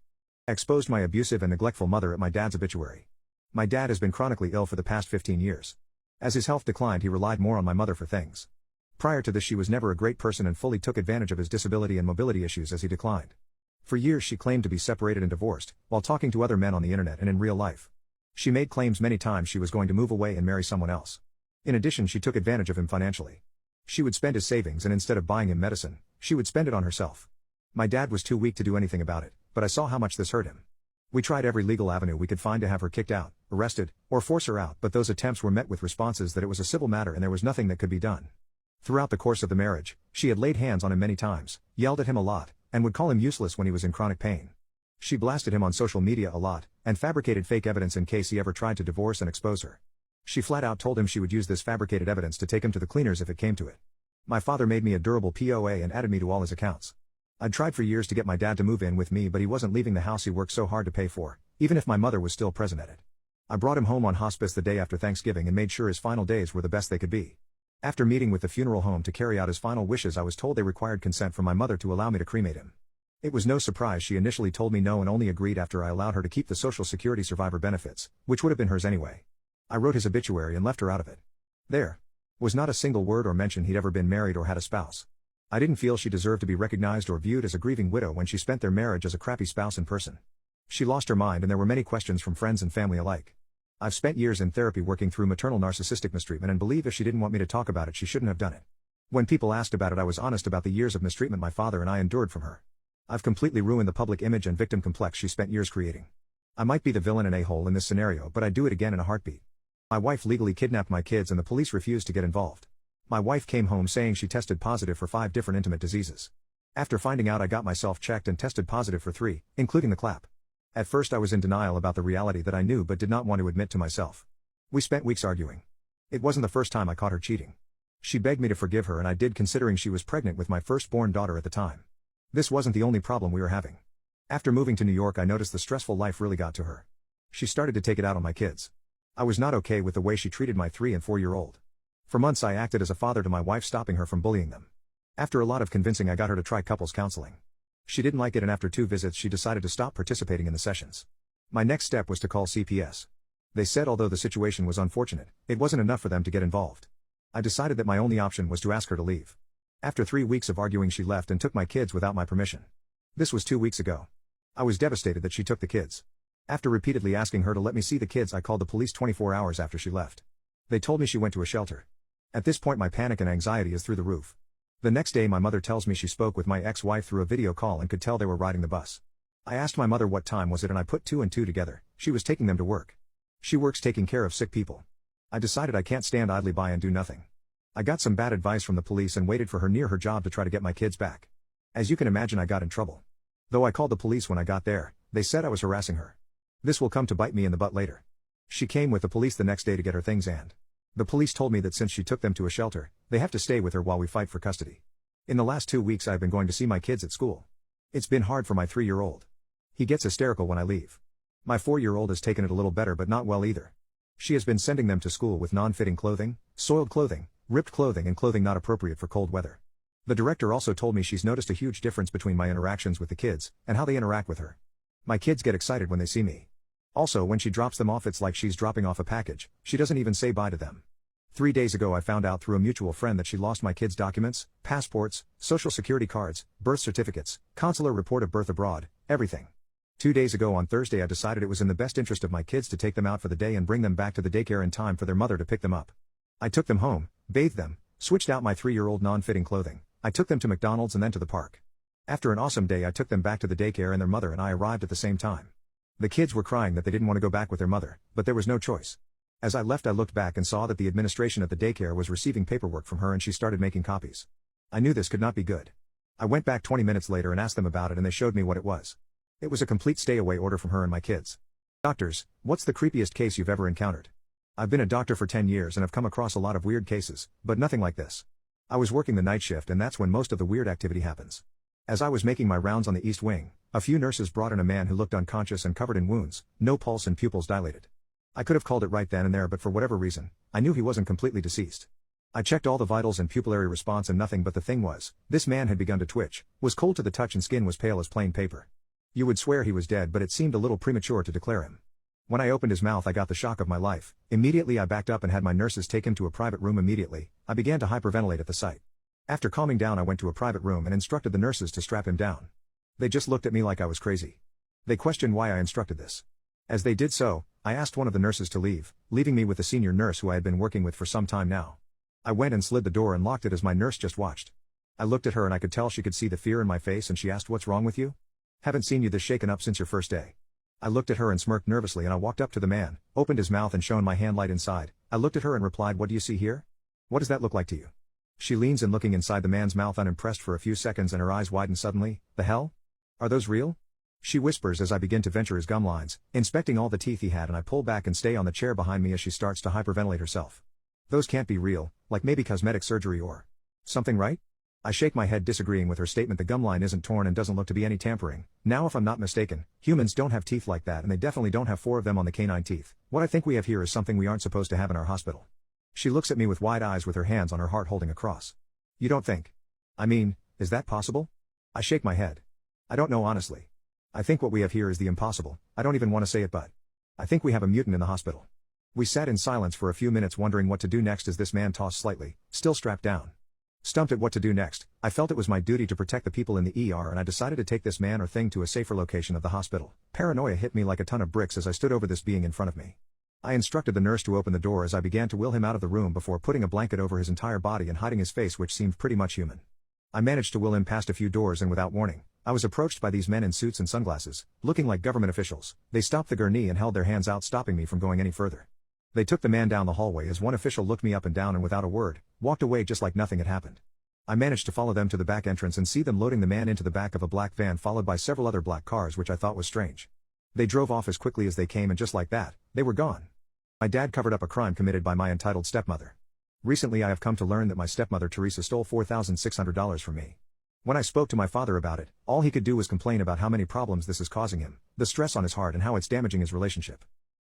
Exposed my abusive and neglectful mother at my dad's obituary. My dad has been chronically ill for the past 15 years. As his health declined he relied more on my mother for things. Prior to this she was never a great person and fully took advantage of his disability and mobility issues as he declined. For years she claimed to be separated and divorced, while talking to other men on the internet and in real life. She made claims many times she was going to move away and marry someone else. In addition she took advantage of him financially. She would spend his savings and instead of buying him medicine, she would spend it on herself. My dad was too weak to do anything about it, but I saw how much this hurt him. We tried every legal avenue we could find to have her kicked out, arrested, or force her out, but those attempts were met with responses that it was a civil matter and there was nothing that could be done. Throughout the course of the marriage, she had laid hands on him many times, yelled at him a lot, and would call him useless when he was in chronic pain. She blasted him on social media a lot, and fabricated fake evidence in case he ever tried to divorce and expose her. She flat out told him she would use this fabricated evidence to take him to the cleaners if it came to it. My father made me a durable POA and added me to all his accounts. I'd tried for years to get my dad to move in with me but he wasn't leaving the house he worked so hard to pay for, even if my mother was still present at it. I brought him home on hospice the day after Thanksgiving and made sure his final days were the best they could be. After meeting with the funeral home to carry out his final wishes I was told they required consent from my mother to allow me to cremate him. It was no surprise she initially told me no and only agreed after I allowed her to keep the Social Security survivor benefits, which would have been hers anyway. I wrote his obituary and left her out of it. There was not a single word or mention he'd ever been married or had a spouse. I didn't feel she deserved to be recognized or viewed as a grieving widow when she spent their marriage as a crappy spouse in person. She lost her mind and there were many questions from friends and family alike. I've spent years in therapy working through maternal narcissistic mistreatment and believe if she didn't want me to talk about it she shouldn't have done it. When people asked about it I was honest about the years of mistreatment my father and I endured from her. I've completely ruined the public image and victim complex she spent years creating. I might be the villain and a-hole in this scenario but I'd do it again in a heartbeat. My wife legally kidnapped my kids and the police refused to get involved. My wife came home saying she tested positive for 5 different intimate diseases. After finding out I got myself checked and tested positive for 3, including the clap. At first I was in denial about the reality that I knew but did not want to admit to myself. We spent weeks arguing. It wasn't the first time I caught her cheating. She begged me to forgive her and I did considering she was pregnant with my firstborn daughter at the time. This wasn't the only problem we were having. After moving to New York I noticed the stressful life really got to her. She started to take it out on my kids. I was not okay with the way she treated my 3 and 4-year-old. For months I acted as a father to my wife stopping her from bullying them. After a lot of convincing I got her to try couples counseling. She didn't like it and after 2 visits she decided to stop participating in the sessions. My next step was to call CPS. They said although the situation was unfortunate, it wasn't enough for them to get involved. I decided that my only option was to ask her to leave. After 3 weeks of arguing she left and took my kids without my permission. This was 2 weeks ago. I was devastated that she took the kids. After repeatedly asking her to let me see the kids I called the police 24 hours after she left. They told me she went to a shelter. At this point my panic and anxiety is through the roof. The next day my mother tells me she spoke with my ex-wife through a video call and could tell they were riding the bus. I asked my mother what time was it and I put 2 and 2 together, she was taking them to work. She works taking care of sick people. I decided I can't stand idly by and do nothing. I got some bad advice from the police and waited for her near her job to try to get my kids back. As you can imagine I got in trouble. Though I called the police when I got there, they said I was harassing her. This will come to bite me in the butt later. She came with the police the next day to get her things and the police told me that since she took them to a shelter, they have to stay with her while we fight for custody. In the last 2 weeks I've been going to see my kids at school. It's been hard for my 3-year-old. He gets hysterical when I leave. My 4-year-old has taken it a little better but not well either. She has been sending them to school with non-fitting clothing, soiled clothing, ripped clothing and clothing not appropriate for cold weather. The director also told me she's noticed a huge difference between my interactions with the kids and how they interact with her. My kids get excited when they see me. Also when she drops them off it's like she's dropping off a package, she doesn't even say bye to them. 3 days ago I found out through a mutual friend that she lost my kids' documents, passports, social security cards, birth certificates, consular report of birth abroad, everything. 2 days ago on Thursday I decided it was in the best interest of my kids to take them out for the day and bring them back to the daycare in time for their mother to pick them up. I took them home, bathed them, switched out my 3-year-old non-fitting clothing, I took them to McDonald's and then to the park. After an awesome day I took them back to the daycare and their mother and I arrived at the same time. The kids were crying that they didn't want to go back with their mother, but there was no choice. As I left I looked back and saw that the administration at the daycare was receiving paperwork from her and she started making copies. I knew this could not be good. I went back 20 minutes later and asked them about it and they showed me what it was. It was a complete stay-away order from her and my kids. Doctors, what's the creepiest case you've ever encountered? I've been a doctor for 10 years and have come across a lot of weird cases, but nothing like this. I was working the night shift and that's when most of the weird activity happens. As I was making my rounds on the East Wing, a few nurses brought in a man who looked unconscious and covered in wounds, no pulse and pupils dilated. I could have called it right then and there, but for whatever reason, I knew he wasn't completely deceased. I checked all the vitals and pupillary response and nothing, but the thing was, this man had begun to twitch, was cold to the touch and skin was pale as plain paper. You would swear he was dead, but it seemed a little premature to declare him. When I opened his mouth I got the shock of my life. Immediately I backed up and had my nurses take him to a private room immediately. I began to hyperventilate at the sight. After calming down I went to a private room and instructed the nurses to strap him down. They just looked at me like I was crazy. They questioned why I instructed this. As they did so, I asked one of the nurses to leave, leaving me with the senior nurse who I had been working with for some time now. I went and slid the door and locked it as my nurse just watched. I looked at her and I could tell she could see the fear in my face, and she asked, "What's wrong with you? Haven't seen you this shaken up since your first day." I looked at her and smirked nervously, and I walked up to the man, opened his mouth and shone my hand light inside. I looked at her and replied, "What do you see here? What does that look like to you?" She leans in, looking inside the man's mouth unimpressed for a few seconds, and her eyes widen suddenly. "The hell? Are those real?" She whispers as I begin to venture his gum lines, inspecting all the teeth he had, and I pull back and stay on the chair behind me as she starts to hyperventilate herself. "Those can't be real, like maybe cosmetic surgery or something, right?" I shake my head, disagreeing with her statement. The gum line isn't torn and doesn't look to be any tampering. Now, if I'm not mistaken, humans don't have teeth like that, and they definitely don't have 4 of them on the canine teeth. What I think we have here is something we aren't supposed to have in our hospital. She looks at me with wide eyes with her hands on her heart holding a cross. "You don't think? I mean, is that possible?" I shake my head. "I don't know, honestly. I think what we have here is the impossible. I don't even want to say it, but I think we have a mutant in the hospital." We sat in silence for a few minutes, wondering what to do next as this man tossed slightly, still strapped down. Stumped at what to do next, I felt it was my duty to protect the people in the ER, and I decided to take this man or thing to a safer location of the hospital. Paranoia hit me like a ton of bricks as I stood over this being in front of me. I instructed the nurse to open the door as I began to will him out of the room before putting a blanket over his entire body and hiding his face, which seemed pretty much human. I managed to will him past a few doors, and without warning, I was approached by these men in suits and sunglasses, looking like government officials. They stopped the gurney and held their hands out, stopping me from going any further. They took the man down the hallway as one official looked me up and down and without a word, walked away just like nothing had happened. I managed to follow them to the back entrance and see them loading the man into the back of a black van, followed by several other black cars, which I thought was strange. They drove off as quickly as they came, and just like that, they were gone. My dad covered up a crime committed by my entitled stepmother. Recently I have come to learn that my stepmother Teresa stole $4,600 from me. When I spoke to my father about it, all he could do was complain about how many problems this is causing him, the stress on his heart, and how it's damaging his relationship.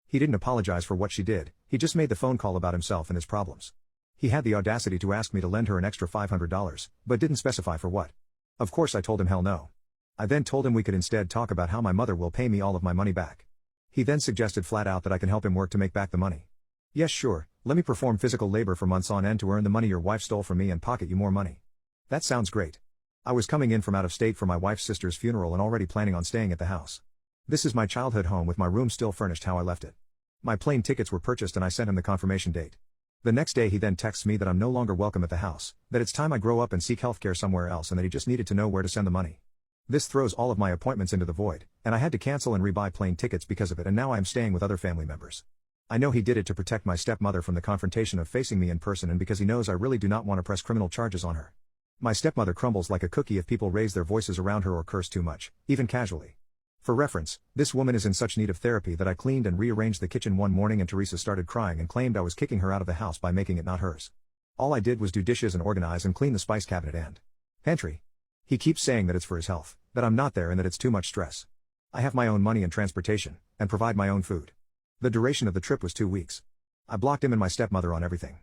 He didn't apologize for what she did, he just made the phone call about himself and his problems. He had the audacity to ask me to lend her an extra $500, but didn't specify for what. Of course I told him hell no. I then told him we could instead talk about how my mother will pay me all of my money back. He then suggested flat out that I can help him work to make back the money. "Yes, sure, let me perform physical labor for months on end to earn the money your wife stole from me and pocket you more money." That sounds great. I was coming in from out of state for my wife's sister's funeral and already planning on staying at the house. This is my childhood home with my room still furnished how I left it. My plane tickets were purchased and I sent him the confirmation date. The next day he then texts me that I'm no longer welcome at the house, that it's time I grow up and seek healthcare somewhere else, and that he just needed to know where to send the money. This throws all of my appointments into the void, and I had to cancel and rebuy plane tickets because of it, and now I am staying with other family members. I know he did it to protect my stepmother from the confrontation of facing me in person, and because he knows I really do not want to press criminal charges on her. My stepmother crumbles like a cookie if people raise their voices around her or curse too much, even casually. For reference, this woman is in such need of therapy that I cleaned and rearranged the kitchen one morning and Teresa started crying and claimed I was kicking her out of the house by making it not hers. All I did was do dishes and organize and clean the spice cabinet and pantry. He keeps saying that it's for his health, that I'm not there, and that it's too much stress. I have my own money and transportation, and provide my own food. The duration of the trip was 2 weeks. I blocked him and my stepmother on everything.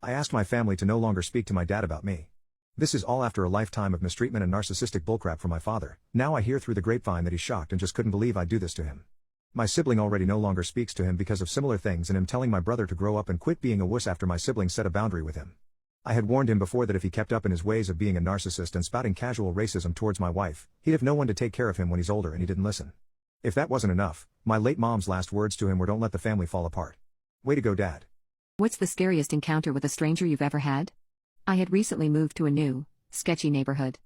I asked my family to no longer speak to my dad about me. This is all after a lifetime of mistreatment and narcissistic bullcrap from my father. Now I hear through the grapevine that he's shocked and just couldn't believe I'd do this to him. My sibling already no longer speaks to him because of similar things, and him telling my brother to grow up and quit being a wuss after my sibling set a boundary with him. I had warned him before that if he kept up in his ways of being a narcissist and spouting casual racism towards my wife, he'd have no one to take care of him when he's older, and he didn't listen. If that wasn't enough, my late mom's last words to him were, "Don't let the family fall apart." Way to go, Dad. What's the scariest encounter with a stranger you've ever had? I had recently moved to a new, sketchy neighborhood.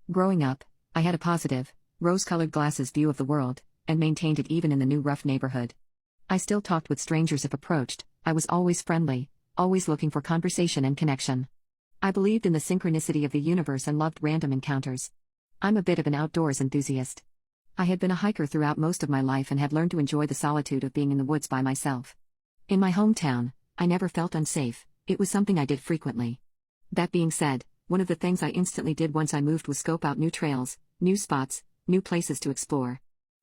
Growing up, I had a positive, rose-colored glasses view of the world, and maintained it even in the new rough neighborhood. I still talked with strangers if approached. I was always friendly, always looking for conversation and connection. I believed in the synchronicity of the universe and loved random encounters. I'm a bit of an outdoors enthusiast. I had been a hiker throughout most of my life and had learned to enjoy the solitude of being in the woods by myself. In my hometown, I never felt unsafe, it was something I did frequently. That being said, one of the things I instantly did once I moved was scope out new trails, new spots, new places to explore.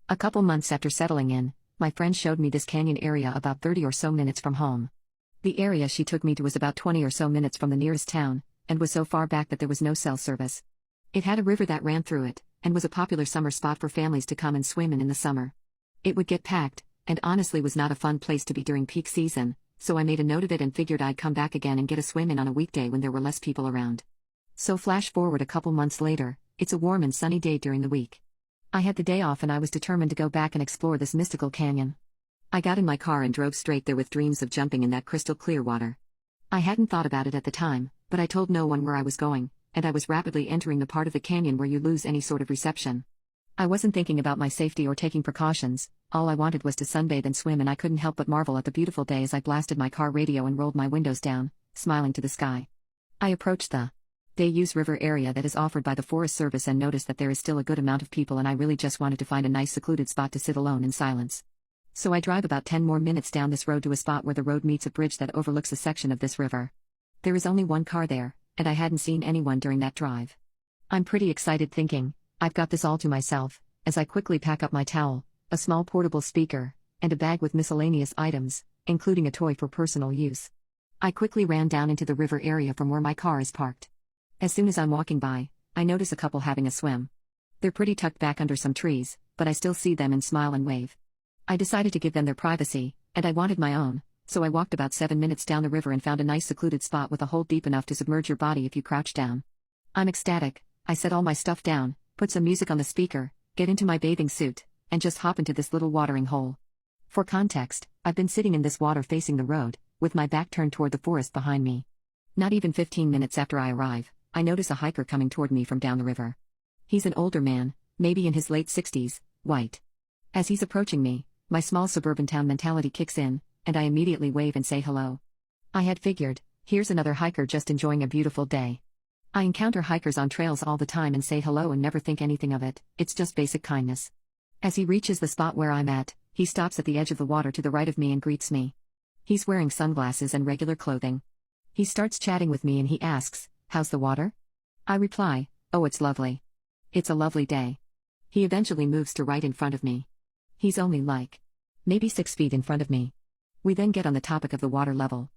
A couple months after settling in, my friend showed me this canyon area about 30 or so minutes from home. The area she took me to was about 20 or so minutes from the nearest town, and was so far back that there was no cell service. It had a river that ran through it, and was a popular summer spot for families to come and swim in the summer. It would get packed, and honestly was not a fun place to be during peak season, so I made a note of it and figured I'd come back again and get a swim in on a weekday when there were less people around. So flash forward a couple months later, it's a warm and sunny day during the week. I had the day off and I was determined to go back and explore this mystical canyon. I got in my car and drove straight there with dreams of jumping in that crystal clear water. I hadn't thought about it at the time, but I told no one where I was going, and I was rapidly entering the part of the canyon where you lose any sort of reception. I wasn't thinking about my safety or taking precautions, all I wanted was to sunbathe and swim, and I couldn't help but marvel at the beautiful day as I blasted my car radio and rolled my windows down, smiling to the sky. I approached the day-use river area that is offered by the Forest Service and noticed that there is still a good amount of people, and I really just wanted to find a nice secluded spot to sit alone in silence. So I drive about 10 more minutes down this road to a spot where the road meets a bridge that overlooks a section of this river. There is only one car there, and I hadn't seen anyone during that drive. I'm pretty excited thinking, I've got this all to myself, as I quickly pack up my towel, a small portable speaker, and a bag with miscellaneous items, including a toy for personal use. I quickly ran down into the river area from where my car is parked. As soon as I'm walking by, I notice a couple having a swim. They're pretty tucked back under some trees, but I still see them and smile and wave. I decided to give them their privacy, and I wanted my own, so I walked about 7 minutes down the river and found a nice secluded spot with a hole deep enough to submerge your body if you crouch down. I'm ecstatic. I set all my stuff down, put some music on the speaker, get into my bathing suit, and just hop into this little watering hole. For context, I've been sitting in this water facing the road, with my back turned toward the forest behind me. Not even 15 minutes after I arrive, I notice a hiker coming toward me from down the river. He's an older man, maybe in his late 60s, white. As he's approaching me, my small suburban town mentality kicks in, and I immediately wave and say hello. I had figured, here's another hiker just enjoying a beautiful day. I encounter hikers on trails all the time and say hello and never think anything of it, it's just basic kindness. As he reaches the spot where I'm at, he stops at the edge of the water to the right of me and greets me. He's wearing sunglasses and regular clothing. He starts chatting with me and he asks, "How's the water?" I reply, "Oh, it's lovely. It's a lovely day." He eventually moves to right in front of me. He's only like, maybe 6 feet in front of me. We then get on the topic of the water level.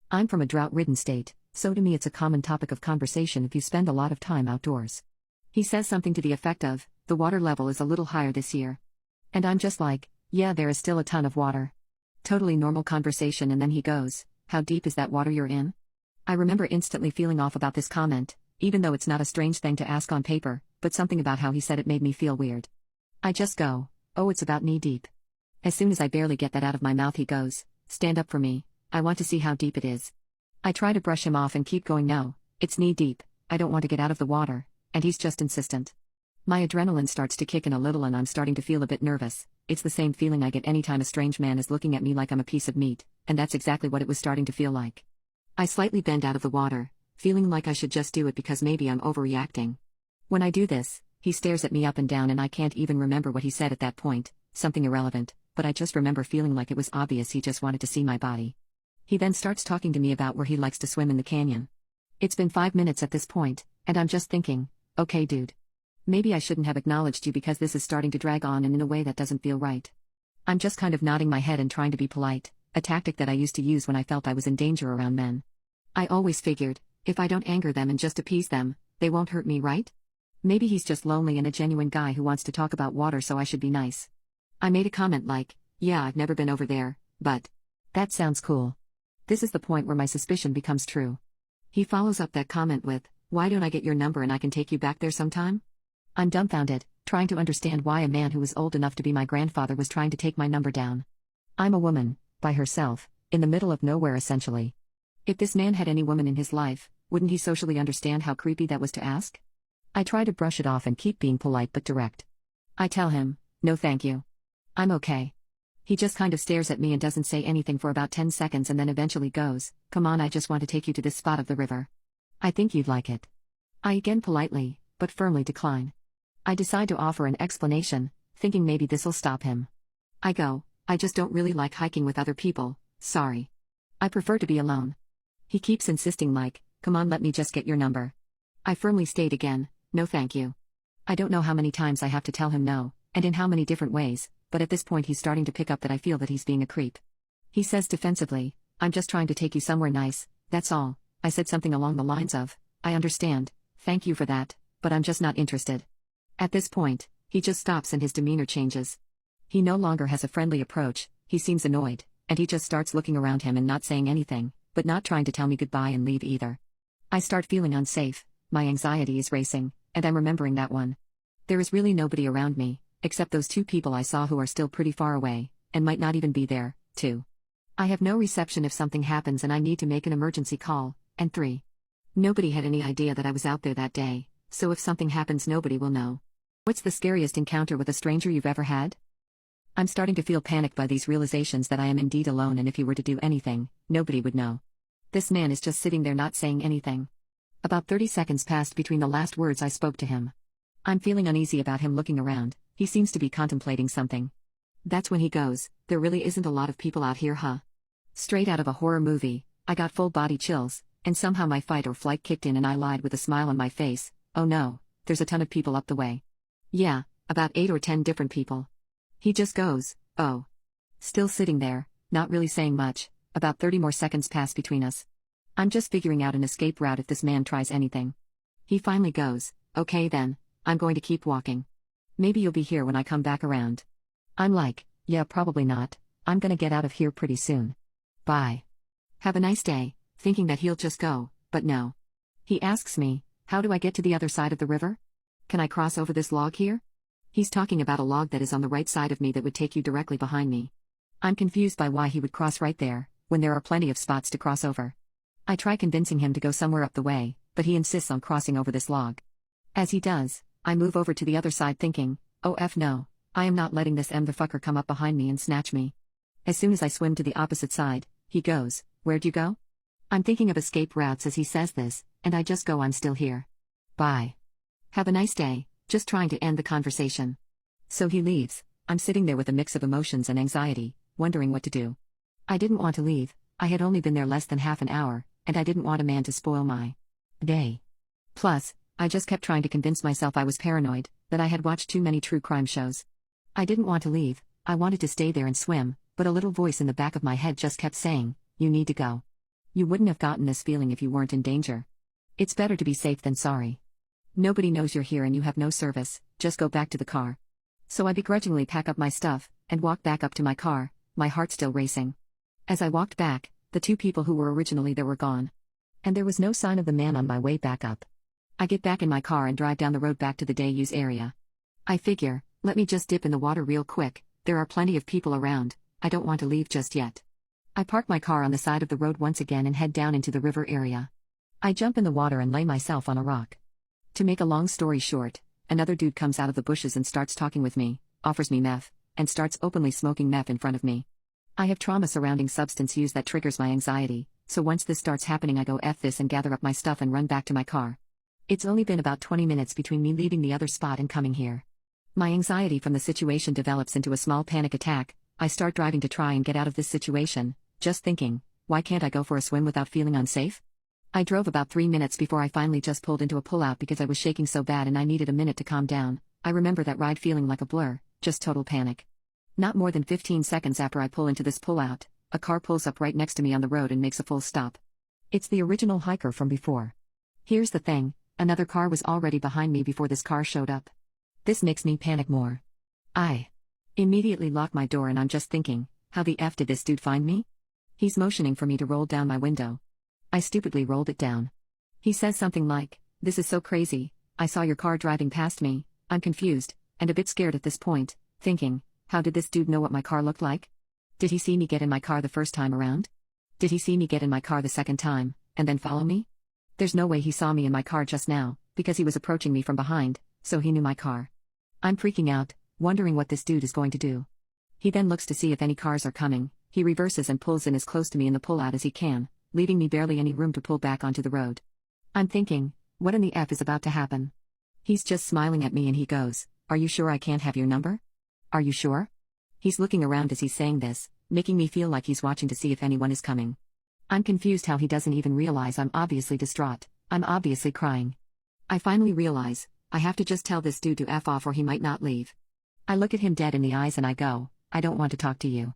I'm from a drought-ridden state, so to me it's a common topic of conversation if you spend a lot of time outdoors. He says something to the effect of, the water level is a little higher this year. And I'm just like, yeah, there is still a ton of water. Totally normal conversation, and then he goes, "How deep is that water you're in?" I remember instantly feeling off about this comment, even though it's not a strange thing to ask on paper, but something about how he said it made me feel weird. I just go, "Oh, it's about knee deep." As soon as I barely get that out of my mouth, he goes, "Stand up for me, I want to see how deep it is." I try to brush him off and keep going, "No, it's knee deep, I don't want to get out of the water," and he's just insistent. My adrenaline starts to kick in a little and I'm starting to feel a bit nervous. It's the same feeling I get anytime a strange man is looking at me like I'm a piece of meat, and that's exactly what it was starting to feel like. I slightly bend out of the water, feeling like I should just do it because maybe I'm overreacting. When I do this, he stares at me up and down and I can't even remember what he said at that point, something irrelevant, but I just remember feeling like it was obvious he just wanted to see my body. He then starts talking to me about where he likes to swim in the canyon. It's been 5 minutes at this point, and I'm just thinking, okay dude. Maybe I shouldn't have acknowledged you because this is starting to drag on and in a way that doesn't feel right. I'm just kind of nodding my head and trying to be polite, a tactic that I used to use when I felt I was in danger around men. I always figured, if I don't anger them and just appease them, they won't hurt me, right? Maybe he's just lonely and a genuine guy who wants to talk about water, so I should be nice. I made a comment like, "Yeah, I've never been over there, but that sounds cool." This is the point where my suspicion becomes true. He follows up that comment with, "Why don't I get your number and I can take you back there sometime?" I'm dumbfounded, trying to understand why a man who was old enough to be my grandfather was trying to take my number down. I'm a woman, by herself, in the middle of nowhere essentially. If this man had any woman in his life, wouldn't he socially understand how creepy that was to ask? I try to brush it off and keep being polite but direct. I tell him, "No thank you. I'm okay." He just kind of stares at me and doesn't say anything for about 10 seconds and then eventually goes, "Come on, I just want to take you to this spot of the river. I think you'd like it." I again politely, but firmly decline. I decide to offer an explanation, thinking maybe this'll stop him. I go, I just don't really like hiking with other people, sorry. I prefer to be alone. He keeps insisting like, come on, let me just get your number. I firmly state again, no thank you. I don't know how many times I have to tell him no, and in how many different ways, but at this point he's starting to pick up that I feel that he's being a creep. He says defensively, I'm just trying to take you somewhere nice, that's all. I said something along the lines of, I understand, thank you for that, but I'm just not interested. At this point, he just stops and his demeanor changes. He no longer has a friendly approach, he seems annoyed, and he just starts looking around him and not saying anything, but not trying to tell me goodbye and leave either. I start feeling unsafe, my anxiety is racing, and I'm remembering that one. There is really nobody around me, except those two people I saw who are still pretty far away, and might not even be there, 2. I have no reception if something happens and I need to make an emergency call, and 3. Nobody had any idea that I was out there that day, so if something happens nobody will know. What's the scariest encounter with a stranger you've ever had? I'm starting to feel panicked by these realizations that I am indeed alone, and if he were to do anything, nobody would know. This man is just sitting there not saying anything. About 30 seconds passed between the last words I spoke to him. I'm feeling uneasy about him looking around, he seems to be contemplating something. That's when he goes, there really isn't a lot of people out here, huh? Straight out of a horror movie, I got full body chills, and somehow my fight or flight kicked in and I lied with a smile on my face, oh no, there's a ton of people up the way. Yeah, about 8 or 10 different people. He just goes, oh. Still sitting there, not really saying much, about 30 more seconds pass between us. I'm just figuring out an escape route if this man tries anything. He finally goes, okay then, I'm going to keep walking. Maybe you'll be here when I come back around. I'm like, yeah, probably not, I'm gonna get out of here pretty soon. Bye. Have a nice day, thinking that he'll just go, but no. He asks me, how do I get to the other side of the river? Can I cross over this log here? He's talking about a log that is on the right side of me that would take you directly behind me. I'm confused by why he would cross right there, when there are plenty of spots to cross over. I try convincing him to go somewhere up the way, but he insists on crossing over this log. As he does, I move over to the other side thinking, oh F no, I am not letting this motherfucker come up behind me and snatch me. As soon as I swim to the opposite side, he goes, where'd you go? I'm thinking of escape routes as he says this, and I just go, I'm still here. Bye. Have a nice day, just trying to end the conversation. So he leaves. I'm sitting there with a mix of emotions and anxiety, wondering what to do. I didn't want to leave, I had only been there less than half an hour, and I didn't want a man to spoil my day. Plus, I just kept trying to convince myself I was paranoid, that I had watched too many true crime shows. I didn't want to leave, I wanted to stay there and swim, but a little voice in the back of my head just kept saying, you need to go. You wouldn't have gotten this feeling if you weren't in danger. It's better to be safe than sorry. Nobody knows you're here and you have no service, just go back to the car. So I begrudgingly pack up my stuff, and walk back up to my car, my heart still racing. As I walked back, the two people who were originally there were gone. And there was no sign of the man on my way back up. I get back in my car and drive down the road back to the day use area. I figure, let me just dip in the water real quick, there are plenty of people around, I don't want to leave just yet. I park my car on the side of the road once again and head down into the river area. I jump in the water and lay myself on a rock. To make a long story short, another dude comes out of the bushes and starts talking with me, offers me meth, and starts openly smoking meth in front of me. I have trauma surrounding substance use that triggers my anxiety, so once this starts happening I go F this and gather up my stuff and run back to my car. It's only been about 20 minutes between me leaving the other spot and coming here. My anxiety from the situation develops into a small panic attack. I start driving to try and get out of this situation, just thinking, why can't I go for a swim without feeling unsafe? I drove about 3 minutes before I finally just pulled into a pullout because I was shaking so bad and I needed a minute to calm down. I remember that ride feeling like a blur, just total panic. Not more than 15 seconds after I pull into this pullout, a car pulls up right next to me on the road and makes a full stop. It's the original hiker from before. Here's the thing, another car was already behind me before this car showed up. This makes me panic more. I immediately lock my door and I'm just thinking, how the F did this dude find me? He's motioning for me to roll down my window. I stupidly rolled it down. He says something like, this is so crazy, I saw your car driving past me. I'm confused, and a bit scared at this point, thinking, how did this dude know what my car looked like? Did he see me get in my car the first time around? Did he see me get in my car the second time, and then follow me? There's no way he saw me in my car just now, because he was approaching me from behind, so he knew my car. I'm freaking out, wondering what this dude is going to do. He then looks to see if any cars are coming, he reverses and pulls in as close to me in the pullout as he can, leaving me barely any room to pull back onto the road. I'm thinking, what in the F is about to happen? He's just smiling at me and he goes, are you sure I can't have your number? Are you sure? He's looking around as he's saying this, making me feel like he's watching to see if anyone is coming. I'm confused how he doesn't even realize I'm obviously distraught. I'm obviously crying. I finally realize, I have to just tell this dude to F off or he might not leave. I look at him dead in the eyes and I go, I don't want to talk to you.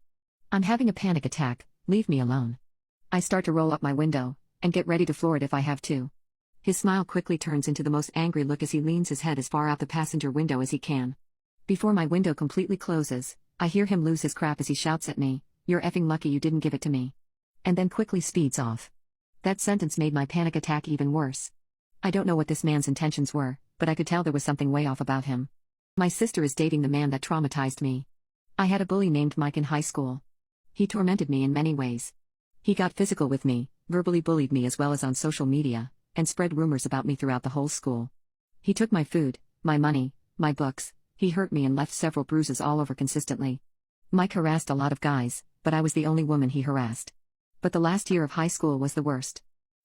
I'm having a panic attack, leave me alone. I start to roll up my window, and get ready to floor it if I have to. His smile quickly turns into the most angry look as he leans his head as far out the passenger window as he can. Before my window completely closes, I hear him lose his crap as he shouts at me, "You're effing lucky you didn't give it to me." And then quickly speeds off. That sentence made my panic attack even worse. I don't know what this man's intentions were, but I could tell there was something way off about him. My sister is dating the man that traumatized me. I had a bully named Mike in high school. He tormented me in many ways. He got physical with me, verbally bullied me as well as on social media, and spread rumors about me throughout the whole school. He took my food, my money, my books, he hurt me and left several bruises all over consistently. Mike harassed a lot of guys, but I was the only woman he harassed. But the last year of high school was the worst.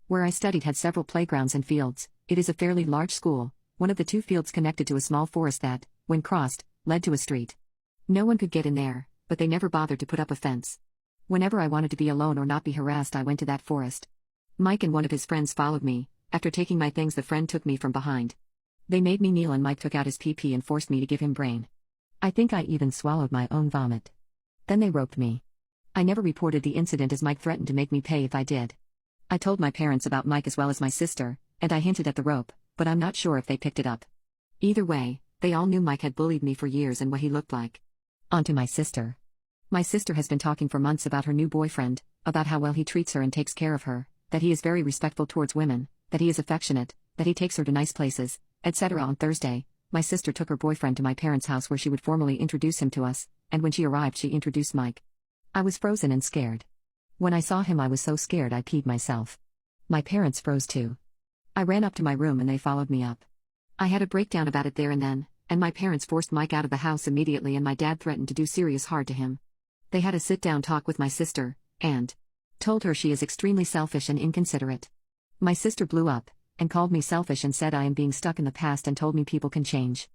Where I studied had several playgrounds and fields. It is a fairly large school, one of the two fields connected to a small forest that, when crossed, led to a street. No one could get in there, but they never bothered to put up a fence. Whenever I wanted to be alone or not be harassed, I went to that forest. Mike and one of his friends followed me. After taking my things, the friend took me from behind. They made me kneel and Mike took out his PP and forced me to give him brain. I think I even swallowed my own vomit. Then they roped me. I never reported the incident as Mike threatened to make me pay if I did. I told my parents about Mike as well as my sister, and I hinted at the rope, but I'm not sure if they picked it up. Either way, they all knew Mike had bullied me for years and what he looked like. On to my sister. My sister has been talking for months about her new boyfriend, about how well he treats her and takes care of her, that he is very respectful towards women, that he is affectionate, that he takes her to nice places, etc. On Thursday, my sister took her boyfriend to my parents' house where she would formally introduce him to us, and when she arrived she introduced Mike. I was frozen and scared. When I saw him I was so scared I peed myself. My parents froze too. I ran up to my room and they followed me up. I had a breakdown about it there and then, and my parents forced Mike out of the house immediately and my dad threatened to do serious harm to him. They had a sit-down talk with my sister, and told her she is extremely selfish and inconsiderate. My sister blew up, and called me selfish and said I am being stuck in the past and told me people can change.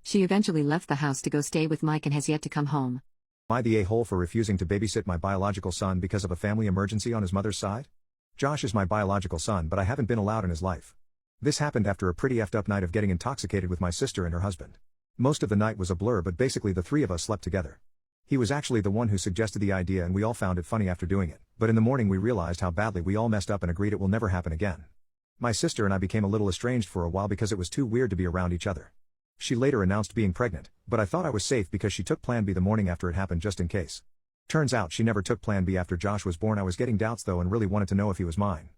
She eventually left the house to go stay with Mike and has yet to come home. Am I the a-hole for refusing to babysit my biological son because of a family emergency on his mother's side? Josh is my biological son, but I haven't been allowed in his life. This happened after a pretty effed up night of getting intoxicated with my sister and her husband. Most of the night was a blur, but basically the three of us slept together. He was actually the one who suggested the idea and we all found it funny after doing it, but in the morning we realized how badly we all messed up and agreed it will never happen again. My sister and I became a little estranged for a while because it was too weird to be around each other. She later announced being pregnant, but I thought I was safe because she took Plan B the morning after it happened just in case. Turns out she never took Plan B after Josh was born. I was getting doubts though and really wanted to know if he was mine.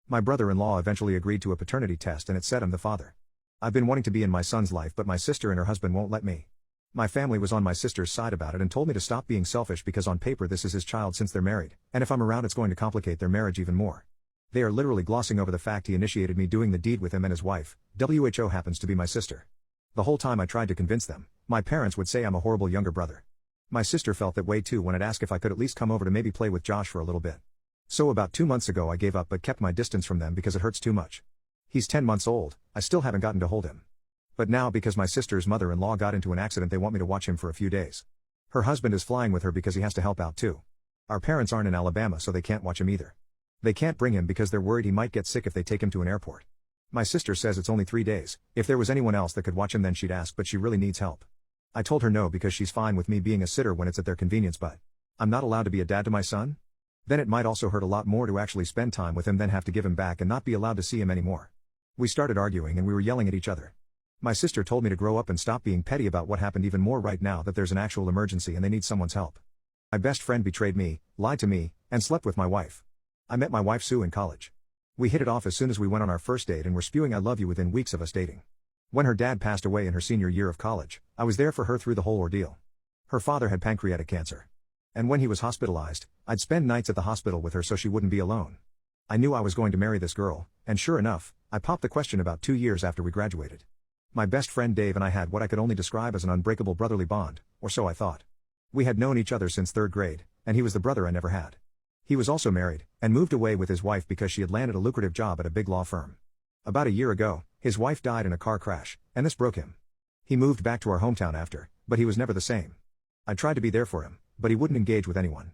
My brother-in-law eventually agreed to a paternity test and it said I'm the father. I've been wanting to be in my son's life, but my sister and her husband won't let me. My family was on my sister's side about it and told me to stop being selfish because on paper this is his child since they're married, and if I'm around it's going to complicate their marriage even more. They are literally glossing over the fact he initiated me doing the deed with him and his wife, WHO happens to be my sister. The whole time I tried to convince them, my parents would say I'm a horrible younger brother. My sister felt that way too when I'd ask if I could at least come over to maybe play with Josh for a little bit. So about 2 months ago I gave up but kept my distance from them because it hurts too much. He's 10 months old, I still haven't gotten to hold him. But now because my sister's mother-in-law got into an accident they want me to watch him for a few days. Her husband is flying with her because he has to help out too. Our parents aren't in Alabama so they can't watch him either. They can't bring him because they're worried he might get sick if they take him to an airport. My sister says it's only 3 days, if there was anyone else that could watch him then she'd ask, but she really needs help. I told her no because she's fine with me being a sitter when it's at their convenience, but I'm not allowed to be a dad to my son? Then it might also hurt a lot more to actually spend time with him than have to give him back and not be allowed to see him anymore. We started arguing and we were yelling at each other. My sister told me to grow up and stop being petty about what happened even more right now that there's an actual emergency and they need someone's help. My best friend betrayed me, lied to me, and slept with my wife. I met my wife Sue in college. We hit it off as soon as we went on our first date and were spewing I love you within weeks of us dating. When her dad passed away in her senior year of college, I was there for her through the whole ordeal. Her father had pancreatic cancer. And when he was hospitalized, I'd spend nights at the hospital with her so she wouldn't be alone. I knew I was going to marry this girl, and sure enough, I popped the question about 2 years after we graduated. My best friend Dave and I had what I could only describe as an unbreakable brotherly bond, or so I thought. We had known each other since 3rd grade, and he was the brother I never had. He was also married, and moved away with his wife because she had landed a lucrative job at a big law firm. About a year ago, his wife died in a car crash, and this broke him. He moved back to our hometown after, but he was never the same. I tried to be there for him, but he wouldn't engage with anyone.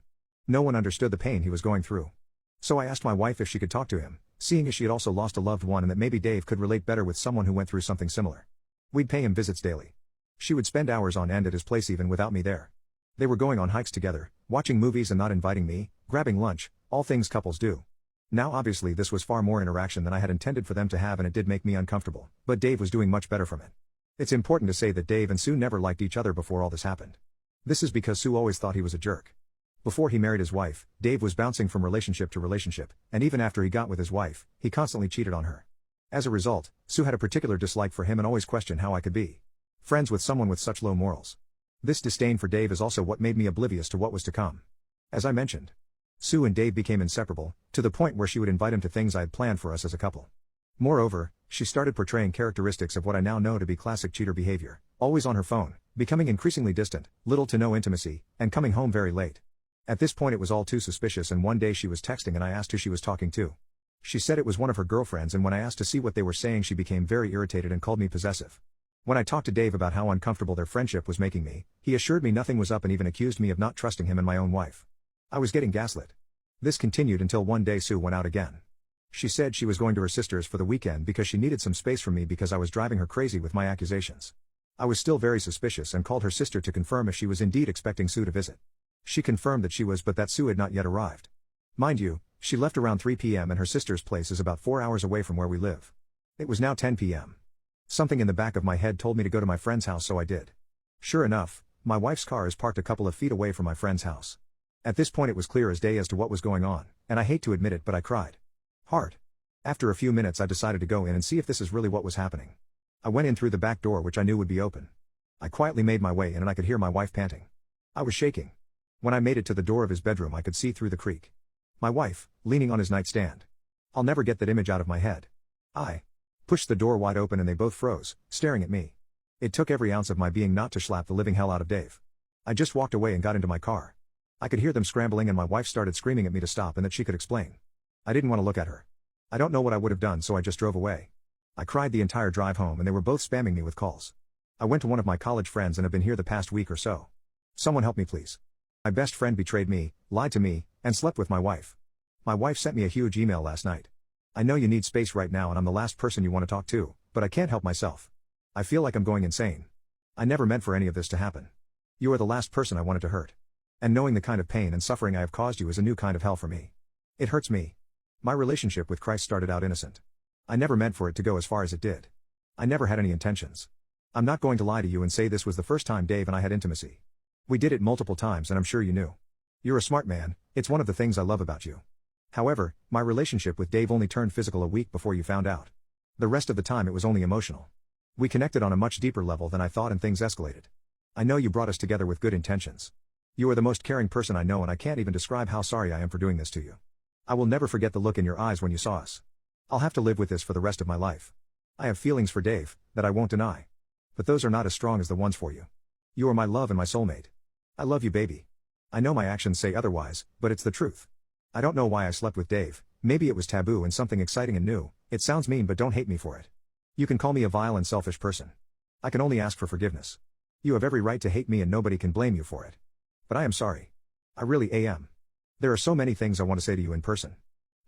No one understood the pain he was going through. So I asked my wife if she could talk to him, seeing as she had also lost a loved one and that maybe Dave could relate better with someone who went through something similar. We'd pay him visits daily. She would spend hours on end at his place even without me there. They were going on hikes together, watching movies and not inviting me, grabbing lunch, all things couples do. Now obviously this was far more interaction than I had intended for them to have and it did make me uncomfortable, but Dave was doing much better from it. It's important to say that Dave and Sue never liked each other before all this happened. This is because Sue always thought he was a jerk. Before he married his wife, Dave was bouncing from relationship to relationship, and even after he got with his wife, he constantly cheated on her. As a result, Sue had a particular dislike for him and always questioned how I could be friends with someone with such low morals. This disdain for Dave is also what made me oblivious to what was to come. As I mentioned, Sue and Dave became inseparable, to the point where she would invite him to things I had planned for us as a couple. Moreover, she started portraying characteristics of what I now know to be classic cheater behavior, always on her phone, becoming increasingly distant, little to no intimacy, and coming home very late. At this point it was all too suspicious and one day she was texting and I asked who she was talking to. She said it was one of her girlfriends and when I asked to see what they were saying she became very irritated and called me possessive. When I talked to Dave about how uncomfortable their friendship was making me, he assured me nothing was up and even accused me of not trusting him and my own wife. I was getting gaslit. This continued until one day Sue went out again. She said she was going to her sister's for the weekend because she needed some space from me because I was driving her crazy with my accusations. I was still very suspicious and called her sister to confirm if she was indeed expecting Sue to visit. She confirmed that she was but that Sue had not yet arrived. Mind you, she left around 3 p.m. and her sister's place is about 4 hours away from where we live. It was now 10 p.m. Something in the back of my head told me to go to my friend's house so I did. Sure enough, my wife's car is parked a couple of feet away from my friend's house. At this point it was clear as day as to what was going on, and I hate to admit it but I cried hard. After a few minutes I decided to go in and see if this is really what was happening. I went in through the back door which I knew would be open. I quietly made my way in and I could hear my wife panting. I was shaking. When I made it to the door of his bedroom I could see through the creak. My wife, leaning on his nightstand. I'll never get that image out of my head. I pushed the door wide open and they both froze, staring at me. It took every ounce of my being not to slap the living hell out of Dave. I just walked away and got into my car. I could hear them scrambling and my wife started screaming at me to stop and that she could explain. I didn't want to look at her. I don't know what I would have done so I just drove away. I cried the entire drive home and they were both spamming me with calls. I went to one of my college friends and have been here the past week or so. Someone help me please. My best friend betrayed me, lied to me, and slept with my wife. My wife sent me a huge email last night. I know you need space right now and I'm the last person you want to talk to, but I can't help myself. I feel like I'm going insane. I never meant for any of this to happen. You are the last person I wanted to hurt. And knowing the kind of pain and suffering I have caused you is a new kind of hell for me. It hurts me. My relationship with Christ started out innocent. I never meant for it to go as far as it did. I never had any intentions. I'm not going to lie to you and say this was the first time Dave and I had intimacy. We did it multiple times and I'm sure you knew. You're a smart man, it's one of the things I love about you. However, my relationship with Dave only turned physical a week before you found out. The rest of the time it was only emotional. We connected on a much deeper level than I thought and things escalated. I know you brought us together with good intentions. You are the most caring person I know and I can't even describe how sorry I am for doing this to you. I will never forget the look in your eyes when you saw us. I'll have to live with this for the rest of my life. I have feelings for Dave, that I won't deny. But those are not as strong as the ones for you. You are my love and my soulmate. I love you baby. I know my actions say otherwise, but it's the truth. I don't know why I slept with Dave, maybe it was taboo and something exciting and new, it sounds mean but don't hate me for it. You can call me a vile and selfish person. I can only ask for forgiveness. You have every right to hate me and nobody can blame you for it. But I am sorry. I really am. There are so many things I want to say to you in person.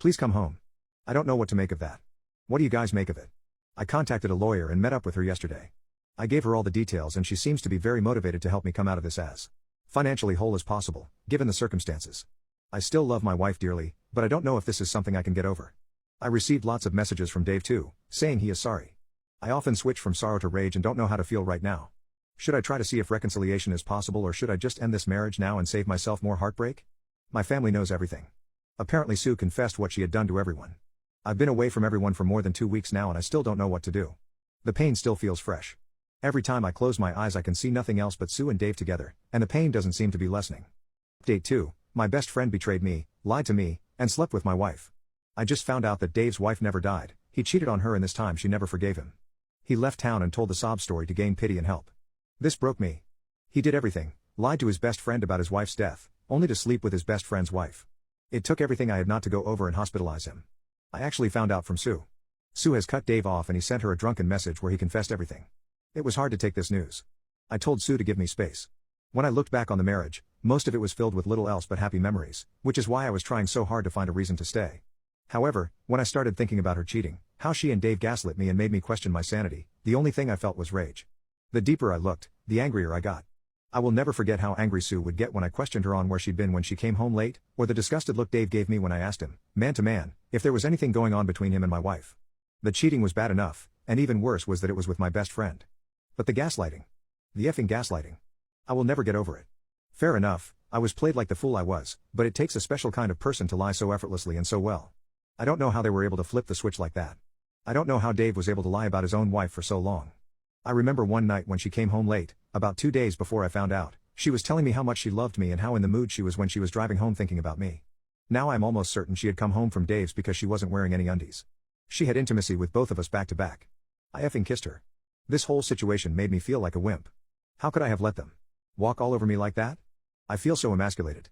Please come home. I don't know what to make of that. What do you guys make of it? I contacted a lawyer and met up with her yesterday. I gave her all the details and she seems to be very motivated to help me come out of this as financially whole as possible, given the circumstances. I still love my wife dearly, but I don't know if this is something I can get over. I received lots of messages from Dave too, saying he is sorry. I often switch from sorrow to rage and don't know how to feel right now. Should I try to see if reconciliation is possible or should I just end this marriage now and save myself more heartbreak? My family knows everything. Apparently Sue confessed what she had done to everyone. I've been away from everyone for more than 2 weeks now and I still don't know what to do. The pain still feels fresh. Every time I close my eyes I can see nothing else but Sue and Dave together, and the pain doesn't seem to be lessening. Update 2. My best friend betrayed me, lied to me, and slept with my wife. I just found out that Dave's wife never died, he cheated on her and this time she never forgave him. He left town and told the sob story to gain pity and help. This broke me. He did everything, lied to his best friend about his wife's death, only to sleep with his best friend's wife. It took everything I had not to go over and hospitalize him. I actually found out from Sue. Sue has cut Dave off and he sent her a drunken message where he confessed everything. It was hard to take this news. I told Sue to give me space. When I looked back on the marriage, most of it was filled with little else but happy memories, which is why I was trying so hard to find a reason to stay. However, when I started thinking about her cheating, how she and Dave gaslit me and made me question my sanity, the only thing I felt was rage. The deeper I looked, the angrier I got. I will never forget how angry Sue would get when I questioned her on where she'd been when she came home late, or the disgusted look Dave gave me when I asked him, man to man, if there was anything going on between him and my wife. The cheating was bad enough, and even worse was that it was with my best friend. But the gaslighting. The effing gaslighting. I will never get over it. Fair enough, I was played like the fool I was, but it takes a special kind of person to lie so effortlessly and so well. I don't know how they were able to flip the switch like that. I don't know how Dave was able to lie about his own wife for so long. I remember one night when she came home late, about 2 days before I found out, she was telling me how much she loved me and how in the mood she was when she was driving home thinking about me. Now I'm almost certain she had come home from Dave's because she wasn't wearing any undies. She had intimacy with both of us back to back. I effing kissed her. This whole situation made me feel like a wimp. How could I have let them walk all over me like that? I feel so emasculated.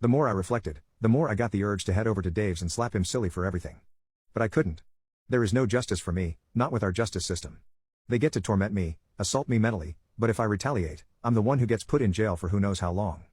The more I reflected, the more I got the urge to head over to Dave's and slap him silly for everything. But I couldn't. There is no justice for me, not with our justice system. They get to torment me, assault me mentally, but if I retaliate, I'm the one who gets put in jail for who knows how long.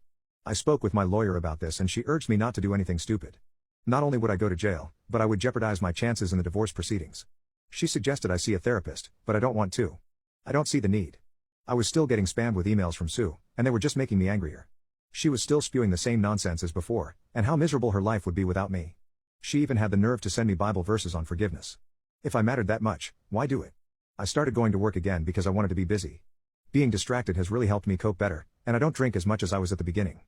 I spoke with my lawyer about this and she urged me not to do anything stupid. Not only would I go to jail, but I would jeopardize my chances in the divorce proceedings. She suggested I see a therapist, but I don't want to. I don't see the need. I was still getting spammed with emails from Sue, and they were just making me angrier. She was still spewing the same nonsense as before, and how miserable her life would be without me. She even had the nerve to send me Bible verses on forgiveness. If I mattered that much, why do it? I started going to work again because I wanted to be busy. Being distracted has really helped me cope better, and I don't drink as much as I was at the beginning.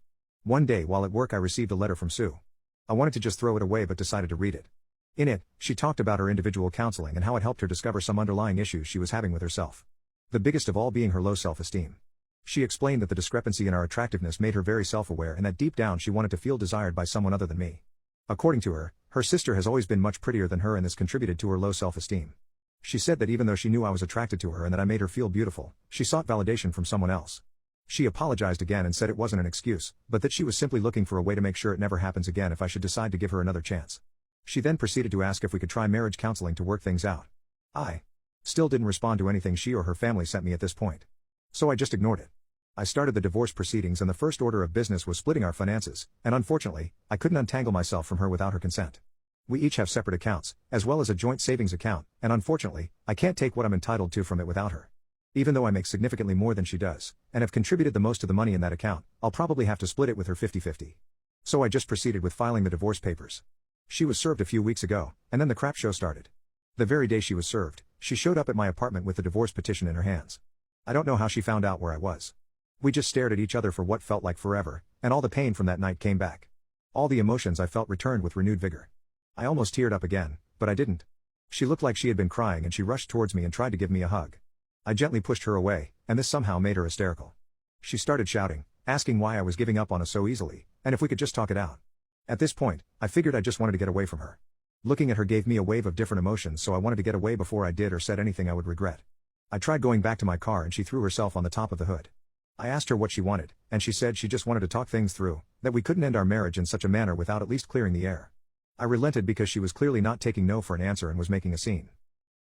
One day while at work I received a letter from Sue. I wanted to just throw it away but decided to read it. In it, she talked about her individual counseling and how it helped her discover some underlying issues she was having with herself. The biggest of all being her low self-esteem. She explained that the discrepancy in our attractiveness made her very self-aware and that deep down she wanted to feel desired by someone other than me. According to her, her sister has always been much prettier than her and this contributed to her low self-esteem. She said that even though she knew I was attracted to her and that I made her feel beautiful, she sought validation from someone else. She apologized again and said it wasn't an excuse, but that she was simply looking for a way to make sure it never happens again if I should decide to give her another chance. She then proceeded to ask if we could try marriage counseling to work things out. I still didn't respond to anything she or her family sent me at this point. So I just ignored it. I started the divorce proceedings and the first order of business was splitting our finances, and unfortunately, I couldn't untangle myself from her without her consent. We each have separate accounts, as well as a joint savings account, and unfortunately, I can't take what I'm entitled to from it without her. Even though I make significantly more than she does, and have contributed the most of the money in that account, I'll probably have to split it with her 50-50. So I just proceeded with filing the divorce papers. She was served a few weeks ago, and then the crap show started. The very day she was served, she showed up at my apartment with the divorce petition in her hands. I don't know how she found out where I was. We just stared at each other for what felt like forever, and all the pain from that night came back. All the emotions I felt returned with renewed vigor. I almost teared up again, but I didn't. She looked like she had been crying and she rushed towards me and tried to give me a hug. I gently pushed her away, and this somehow made her hysterical. She started shouting, asking why I was giving up on us so easily, and if we could just talk it out. At this point, I figured I just wanted to get away from her. Looking at her gave me a wave of different emotions, so I wanted to get away before I did or said anything I would regret. I tried going back to my car and she threw herself on the top of the hood. I asked her what she wanted, and she said she just wanted to talk things through, that we couldn't end our marriage in such a manner without at least clearing the air. I relented because she was clearly not taking no for an answer and was making a scene.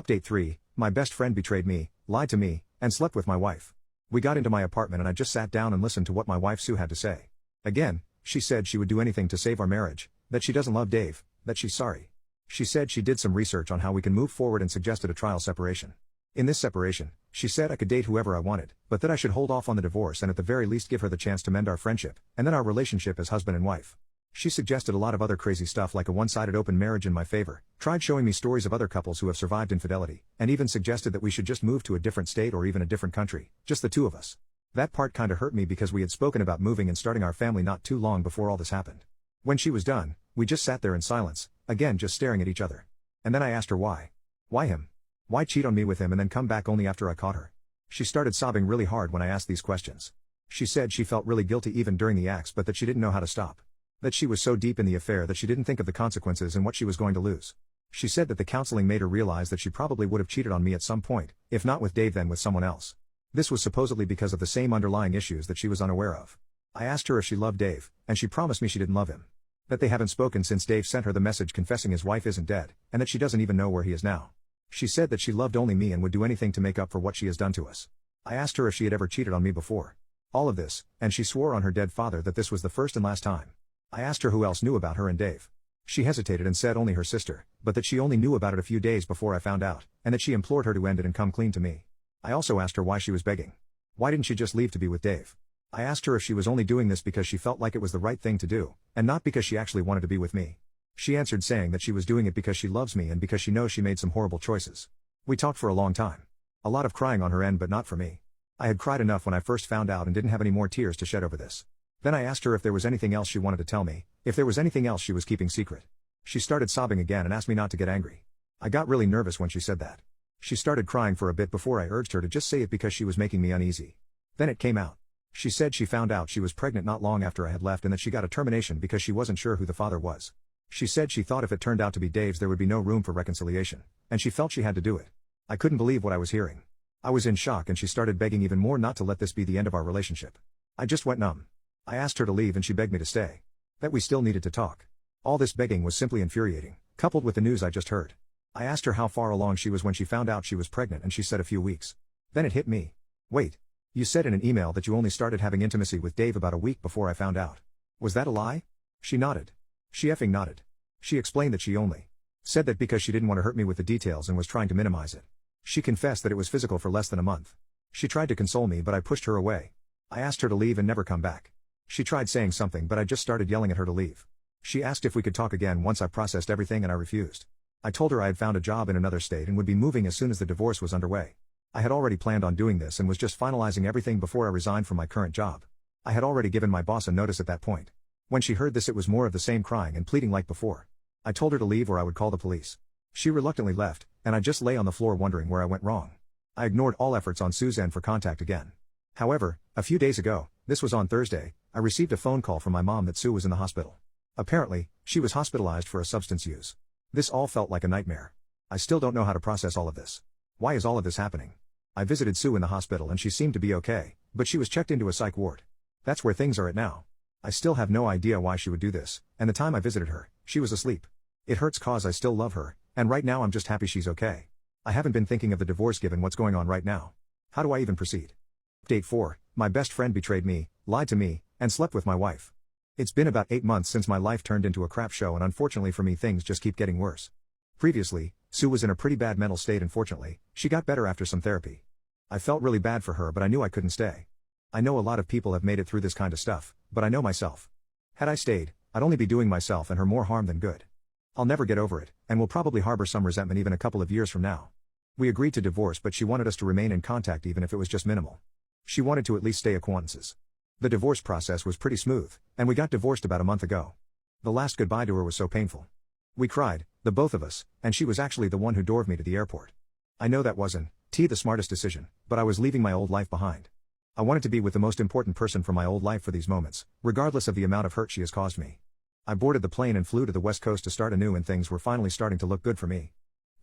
Update 3, my best friend betrayed me, lied to me, and slept with my wife. We got into my apartment and I just sat down and listened to what my wife Sue had to say. Again, she said she would do anything to save our marriage, that she doesn't love Dave, that she's sorry. She said she did some research on how we can move forward and suggested a trial separation. In this separation, she said I could date whoever I wanted, but that I should hold off on the divorce and at the very least give her the chance to mend our friendship, and then our relationship as husband and wife. She suggested a lot of other crazy stuff like a one-sided open marriage in my favor, tried showing me stories of other couples who have survived infidelity, and even suggested that we should just move to a different state or even a different country, just the two of us. That part kinda hurt me because we had spoken about moving and starting our family not too long before all this happened. When she was done, we just sat there in silence, again just staring at each other. And then I asked her why. Why him? Why cheat on me with him and then come back only after I caught her? She started sobbing really hard when I asked these questions. She said she felt really guilty even during the acts but that she didn't know how to stop. That she was so deep in the affair that she didn't think of the consequences and what she was going to lose. She said that the counseling made her realize that she probably would have cheated on me at some point, if not with Dave then with someone else. This was supposedly because of the same underlying issues that she was unaware of. I asked her if she loved Dave, and she promised me she didn't love him. That they haven't spoken since Dave sent her the message confessing his wife isn't dead, and that she doesn't even know where he is now. She said that she loved only me and would do anything to make up for what she has done to us. I asked her if she had ever cheated on me before. All of this, and she swore on her dead father that this was the first and last time. I asked her who else knew about her and Dave. She hesitated and said only her sister, but that she only knew about it a few days before I found out, and that she implored her to end it and come clean to me. I also asked her why she was begging. Why didn't she just leave to be with Dave? I asked her if she was only doing this because she felt like it was the right thing to do, and not because she actually wanted to be with me. She answered saying that she was doing it because she loves me and because she knows she made some horrible choices. We talked for a long time. A lot of crying on her end but not for me. I had cried enough when I first found out and didn't have any more tears to shed over this. Then I asked her if there was anything else she wanted to tell me, if there was anything else she was keeping secret. She started sobbing again and asked me not to get angry. I got really nervous when she said that. She started crying for a bit before I urged her to just say it because she was making me uneasy. Then it came out. She said she found out she was pregnant not long after I had left and that she got a termination because she wasn't sure who the father was. She said she thought if it turned out to be Dave's there would be no room for reconciliation, and she felt she had to do it. I couldn't believe what I was hearing. I was in shock and she started begging even more not to let this be the end of our relationship. I just went numb. I asked her to leave and she begged me to stay. That we still needed to talk. All this begging was simply infuriating, coupled with the news I just heard. I asked her how far along she was when she found out she was pregnant and she said a few weeks. Then it hit me. Wait. You said in an email that you only started having intimacy with Dave about a week before I found out. Was that a lie? She nodded. She effing nodded. She explained that she only said that because she didn't want to hurt me with the details and was trying to minimize it. She confessed that it was physical for less than a month. She tried to console me but I pushed her away. I asked her to leave and never come back. She tried saying something but I just started yelling at her to leave. She asked if we could talk again once I processed everything and I refused. I told her I had found a job in another state and would be moving as soon as the divorce was underway. I had already planned on doing this and was just finalizing everything before I resigned from my current job. I had already given my boss a notice at that point. When she heard this it was more of the same crying and pleading like before. I told her to leave or I would call the police. She reluctantly left, and I just lay on the floor wondering where I went wrong. I ignored all efforts on Sue's end for contact again. However, a few days ago, this was on Thursday, I received a phone call from my mom that Sue was in the hospital. Apparently, she was hospitalized for a substance use. This all felt like a nightmare. I still don't know how to process all of this. Why is all of this happening? I visited Sue in the hospital and she seemed to be okay, but she was checked into a psych ward. That's where things are at now. I still have no idea why she would do this, and the time I visited her, she was asleep. It hurts cause I still love her, and right now I'm just happy she's okay. I haven't been thinking of the divorce given what's going on right now. How do I even proceed? Update 4, my best friend betrayed me, lied to me, and slept with my wife. It's been about 8 months since my life turned into a crap show and unfortunately for me things just keep getting worse. Previously, Sue was in a pretty bad mental state and fortunately, she got better after some therapy. I felt really bad for her but I knew I couldn't stay. I know a lot of people have made it through this kind of stuff, but I know myself. Had I stayed, I'd only be doing myself and her more harm than good. I'll never get over it, and will probably harbor some resentment even a couple of years from now. We agreed to divorce but she wanted us to remain in contact even if it was just minimal. She wanted to at least stay acquaintances. The divorce process was pretty smooth, and we got divorced about a month ago. The last goodbye to her was so painful. We cried, the both of us, and she was actually the one who drove me to the airport. I know that wasn't the smartest decision, but I was leaving my old life behind. I wanted to be with the most important person from my old life for these moments, regardless of the amount of hurt she has caused me. I boarded the plane and flew to the West Coast to start anew and things were finally starting to look good for me.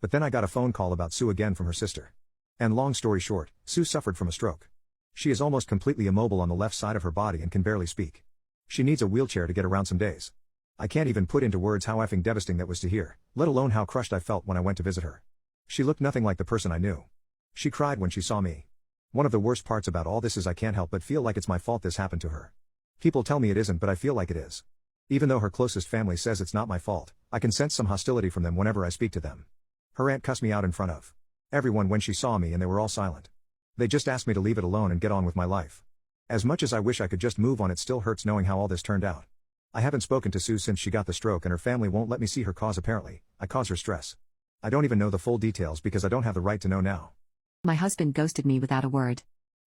But then I got a phone call about Sue again from her sister. And long story short, Sue suffered from a stroke. She is almost completely immobile on the left side of her body and can barely speak. She needs a wheelchair to get around some days. I can't even put into words how effing devastating that was to hear, let alone how crushed I felt when I went to visit her. She looked nothing like the person I knew. She cried when she saw me. One of the worst parts about all this is I can't help but feel like it's my fault this happened to her. People tell me it isn't but I feel like it is. Even though her closest family says it's not my fault, I can sense some hostility from them whenever I speak to them. Her aunt cussed me out in front of everyone when she saw me and they were all silent. They just asked me to leave it alone and get on with my life. As much as I wish I could just move on, it still hurts knowing how all this turned out. I haven't spoken to Sue since she got the stroke and her family won't let me see her cause apparently, I cause her stress. I don't even know the full details because I don't have the right to know now. My husband ghosted me without a word.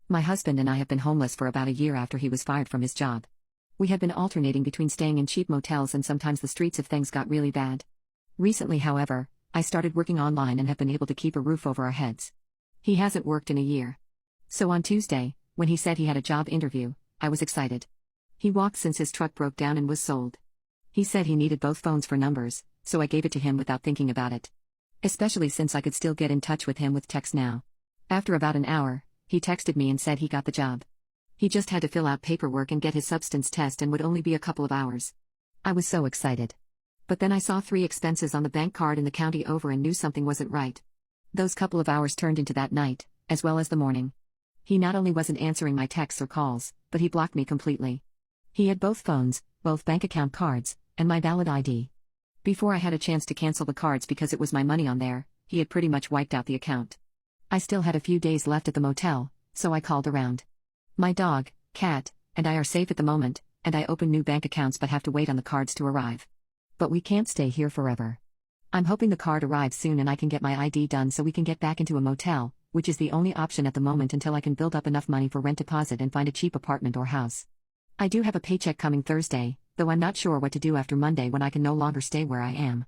My husband and I have been homeless for about a year after he was fired from his job. We had been alternating between staying in cheap motels and sometimes the streets if things got really bad. Recently, however, I started working online and have been able to keep a roof over our heads. He hasn't worked in a year. So on Tuesday, when he said he had a job interview, I was excited. He walked since his truck broke down and was sold. He said he needed both phones for numbers, so I gave it to him without thinking about it. Especially since I could still get in touch with him with text now. After about an hour, he texted me and said he got the job. He just had to fill out paperwork and get his substance test and would only be a couple of hours. I was so excited. But then I saw 3 expenses on the bank card in the county over and knew something wasn't right. Those couple of hours turned into that night, as well as the morning. He not only wasn't answering my texts or calls, but he blocked me completely. He had both phones, both bank account cards, and my valid ID. Before I had a chance to cancel the cards because it was my money on there, he had pretty much wiped out the account. I still had a few days left at the motel, so I called around. My dog, cat, and I are safe at the moment, and I open new bank accounts but have to wait on the cards to arrive. But we can't stay here forever. I'm hoping the card arrives soon and I can get my ID done so we can get back into a motel, which is the only option at the moment until I can build up enough money for rent deposit and find a cheap apartment or house. I do have a paycheck coming Thursday, though I'm not sure what to do after Monday when I can no longer stay where I am.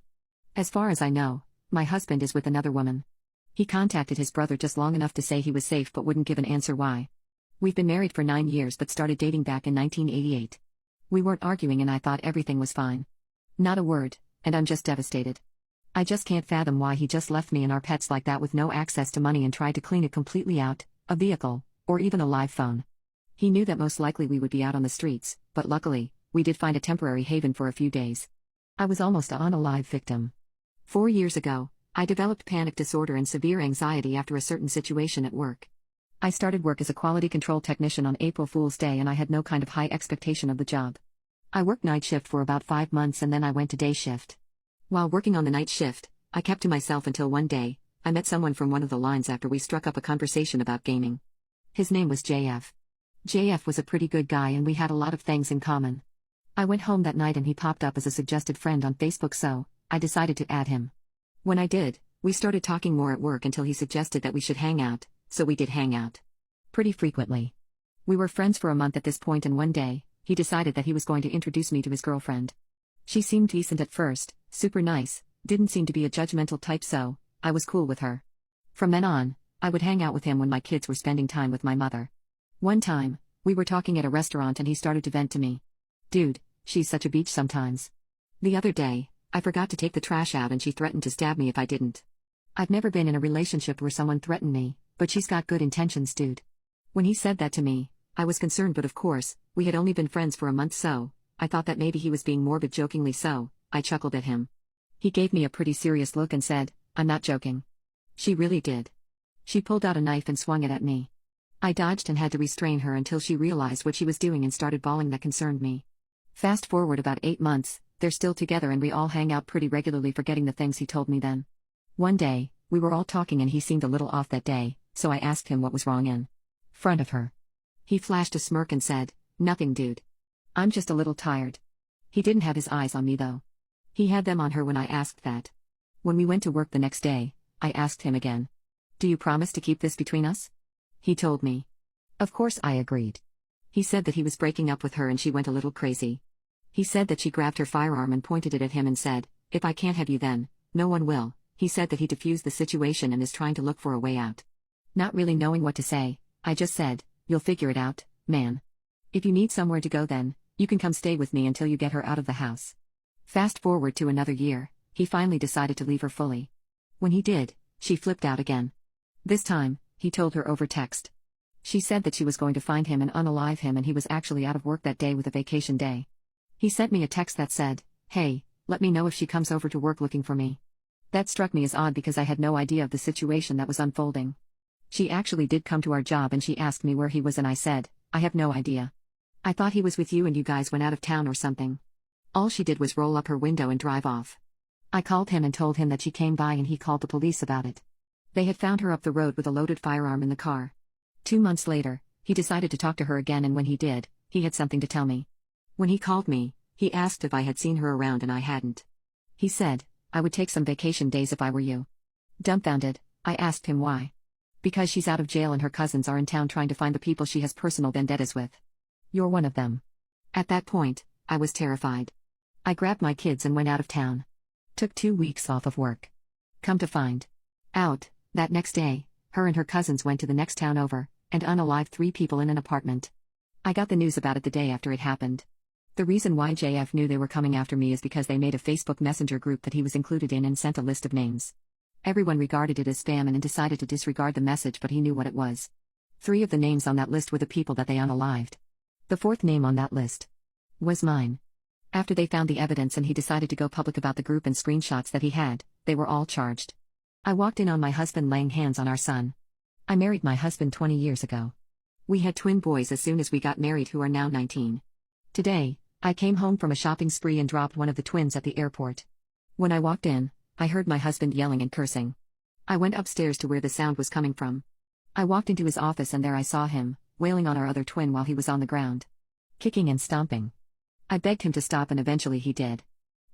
As far as I know, my husband is with another woman. He contacted his brother just long enough to say he was safe but wouldn't give an answer why. We've been married for 9 years but started dating back in 1988. We weren't arguing and I thought everything was fine. Not a word, and I'm just devastated. I just can't fathom why he just left me and our pets like that with no access to money and tried to clean it completely out, a vehicle, or even a live phone. He knew that most likely we would be out on the streets, but luckily, we did find a temporary haven for a few days. I was almost an unalive victim. 4 years ago, I developed panic disorder and severe anxiety after a certain situation at work. I started work as a quality control technician on April Fool's Day and I had no kind of high expectation of the job. I worked night shift for about 5 months and then I went to day shift. While working on the night shift, I kept to myself until one day, I met someone from one of the lines after we struck up a conversation about gaming. His name was JF. JF was a pretty good guy and we had a lot of things in common. I went home that night and he popped up as a suggested friend on Facebook, so I decided to add him. When I did, we started talking more at work until he suggested that we should hang out, so we did hang out. Pretty frequently. We were friends for a month at this point and one day, he decided that he was going to introduce me to his girlfriend. She seemed decent at first, super nice, didn't seem to be a judgmental type, so I was cool with her. From then on, I would hang out with him when my kids were spending time with my mother. One time, we were talking at a restaurant and he started to vent to me. Dude, she's such a beach sometimes. The other day, I forgot to take the trash out and she threatened to stab me if I didn't. I've never been in a relationship where someone threatened me, but she's got good intentions, dude. When he said that to me, I was concerned, but of course, we had only been friends for a month, so I thought that maybe he was being morbid jokingly, so I chuckled at him. He gave me a pretty serious look and said, "I'm not joking." She really did. She pulled out a knife and swung it at me. I dodged and had to restrain her until she realized what she was doing and started bawling. That concerned me. Fast forward about 8 months, they're still together and we all hang out pretty regularly, forgetting the things he told me then. One day, we were all talking and he seemed a little off that day, so I asked him what was wrong in front of her. He flashed a smirk and said, "Nothing, dude. I'm just a little tired." He didn't have his eyes on me though. He had them on her when I asked that. When we went to work the next day, I asked him again, "Do you promise to keep this between us?" He told me. Of course I agreed. He said that he was breaking up with her and she went a little crazy. He said that she grabbed her firearm and pointed it at him and said, "If I can't have you then, no one will." He said that he diffused the situation and is trying to look for a way out. Not really knowing what to say, I just said, "You'll figure it out, man. If you need somewhere to go then, you can come stay with me until you get her out of the house." Fast forward to another year, he finally decided to leave her fully. When he did, she flipped out again. This time, he told her over text. She said that she was going to find him and unalive him and he was actually out of work that day with a vacation day. He sent me a text that said, "Hey, let me know if she comes over to work looking for me." That struck me as odd because I had no idea of the situation that was unfolding. She actually did come to our job and she asked me where he was and I said, "I have no idea. I thought he was with you and you guys went out of town or something." All she did was roll up her window and drive off. I called him and told him that she came by and he called the police about it. They had found her up the road with a loaded firearm in the car. 2 months later, he decided to talk to her again and when he did, he had something to tell me. When he called me, he asked if I had seen her around and I hadn't. He said, "I would take some vacation days if I were you." Dumbfounded, I asked him why. "Because she's out of jail and her cousins are in town trying to find the people she has personal vendettas with. You're one of them." At that point, I was terrified. I grabbed my kids and went out of town. Took 2 weeks off of work. Come to find out, that next day, her and her cousins went to the next town over, and unalived 3 people in an apartment. I got the news about it the day after it happened. The reason why JF knew they were coming after me is because they made a Facebook Messenger group that he was included in and sent a list of names. Everyone regarded it as spam and decided to disregard the message, but he knew what it was. 3 of the names on that list were the people that they unalived. The 4th name on that list was mine. After they found the evidence and he decided to go public about the group and screenshots that he had, they were all charged. I walked in on my husband laying hands on our son. I married my husband 20 years ago. We had twin boys as soon as we got married who are now 19. Today, I came home from a shopping spree and dropped one of the twins at the airport. When I walked in, I heard my husband yelling and cursing. I went upstairs to where the sound was coming from. I walked into his office and there I saw him, wailing on our other twin while he was on the ground, kicking and stomping. I begged him to stop and eventually he did.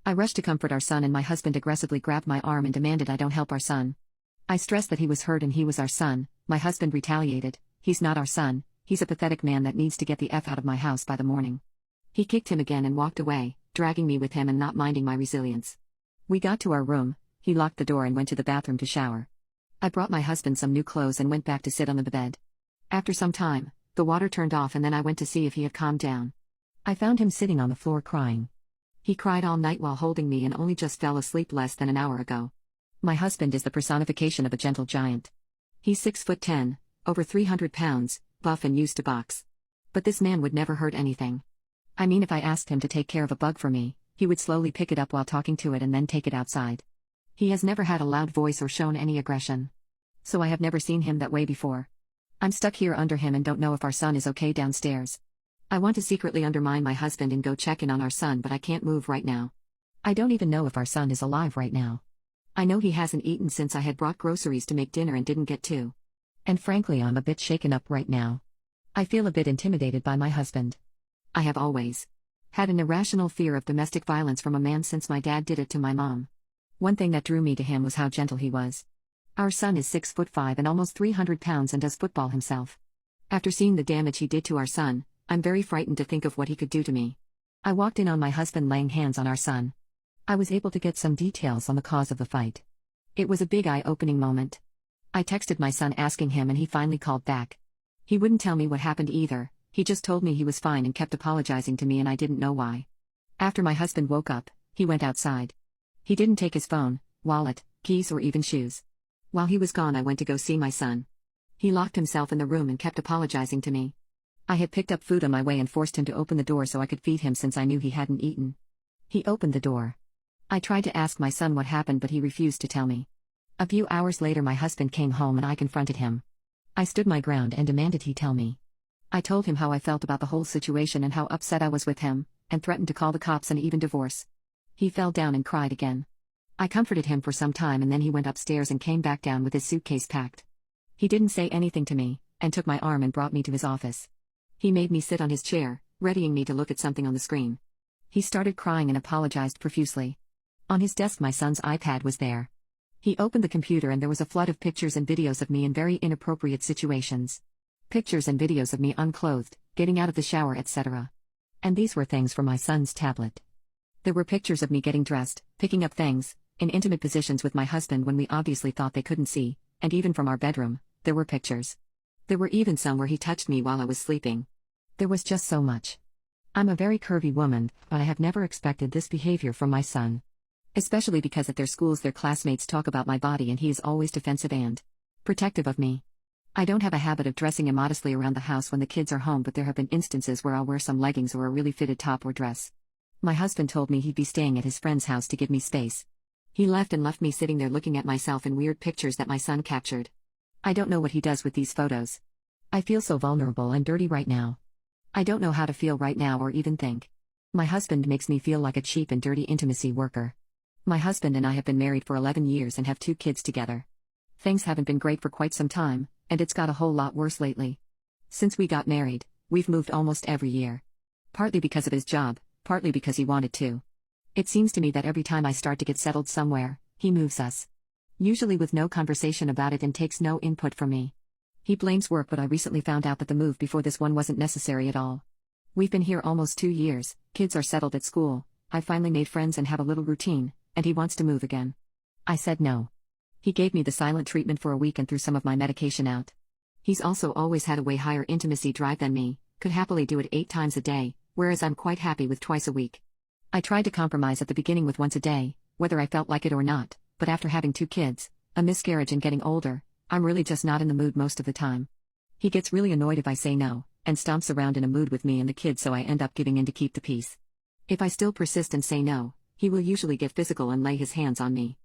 I rushed to comfort our son and my husband aggressively grabbed my arm and demanded I don't help our son. I stressed that he was hurt and he was our son. My husband retaliated, "He's not our son, he's a pathetic man that needs to get the F out of my house by the morning." He kicked him again and walked away, dragging me with him and not minding my resilience. We got to our room, he locked the door and went to the bathroom to shower. I brought my husband some new clothes and went back to sit on the bed. After some time, the water turned off and then I went to see if he had calmed down. I found him sitting on the floor crying. He cried all night while holding me and only just fell asleep less than an hour ago. My husband is the personification of a gentle giant. He's 6'10", over 300 pounds, buff and used to box. But this man would never hurt anything. I mean, if I asked him to take care of a bug for me, he would slowly pick it up while talking to it and then take it outside. He has never had a loud voice or shown any aggression. So I have never seen him that way before. I'm stuck here under him and don't know if our son is okay downstairs. I want to secretly undermine my husband and go check in on our son, but I can't move right now. I don't even know if our son is alive right now. I know he hasn't eaten since I had brought groceries to make dinner and didn't get to. And frankly, I'm a bit shaken up right now. I feel a bit intimidated by my husband. I have always had an irrational fear of domestic violence from a man since my dad did it to my mom. One thing that drew me to him was how gentle he was. Our son is 6'5" and almost 300 pounds and does football himself. After seeing the damage he did to our son, I'm very frightened to think of what he could do to me. I walked in on my husband laying hands on our son. I was able to get some details on the cause of the fight. It was a big eye-opening moment. I texted my son asking him and he finally called back. He wouldn't tell me what happened either, he just told me he was fine and kept apologizing to me and I didn't know why. After my husband woke up, he went outside. He didn't take his phone, wallet, keys or even shoes. While he was gone I went to go see my son. He locked himself in the room and kept apologizing to me. I had picked up food on my way and forced him to open the door so I could feed him since I knew he hadn't eaten. He opened the door. I tried to ask my son what happened but he refused to tell me. A few hours later my husband came home and I confronted him. I stood my ground and demanded he tell me. I told him how I felt about the whole situation and how upset I was with him, and threatened to call the cops and even divorce. He fell down and cried again. I comforted him for some time and then he went upstairs and came back down with his suitcase packed. He didn't say anything to me, and took my arm and brought me to his office. He made me sit on his chair, readying me to look at something on the screen. He started crying and apologized profusely. On his desk my son's iPad was there. He opened the computer and there was a flood of pictures and videos of me in very inappropriate situations. Pictures and videos of me unclothed, getting out of the shower, etc. And these were things from my son's tablet. There were pictures of me getting dressed, picking up things, in intimate positions with my husband when we obviously thought they couldn't see, and even from our bedroom, there were pictures. There were even some where he touched me while I was sleeping. There was just so much. I'm a very curvy woman, but I have never expected this behavior from my son. Especially because at their schools their classmates talk about my body and he is always defensive and protective of me. I don't have a habit of dressing immodestly around the house when the kids are home, but there have been instances where I'll wear some leggings or a really fitted top or dress. My husband told me he'd be staying at his friend's house to give me space. He left me sitting there looking at myself in weird pictures that my son captured. I don't know what he does with these photos. I feel so vulnerable and dirty right now. I don't know how to feel right now or even think. My husband makes me feel like a cheap and dirty intimacy worker. My husband and I have been married for 11 years and have 2 kids together. Things haven't been great for quite some time, and it's got a whole lot worse lately. Since we got married, we've moved almost every year. Partly because of his job, partly because he wanted to. It seems to me that every time I start to get settled somewhere, he moves us. Usually with no conversation about it and takes no input from me. He blames work, but I recently found out that the move before this one wasn't necessary at all. We've been here almost 2 years, kids are settled at school, I finally made friends and have a little routine, and he wants to move again. I said no. He gave me the silent treatment for a week and threw some of my medication out. He's also always had a way higher intimacy drive than me, could happily do it 8 times a day, whereas I'm quite happy with twice a week. I tried to compromise at the beginning with once a day, whether I felt like it or not, but after having 2 kids, a miscarriage and getting older, I'm really just not in the mood most of the time. He gets really annoyed if I say no, and stomps around in a mood with me and the kids, so I end up giving in to keep the peace. If I still persist and say no, he will usually get physical and lay his hands on me.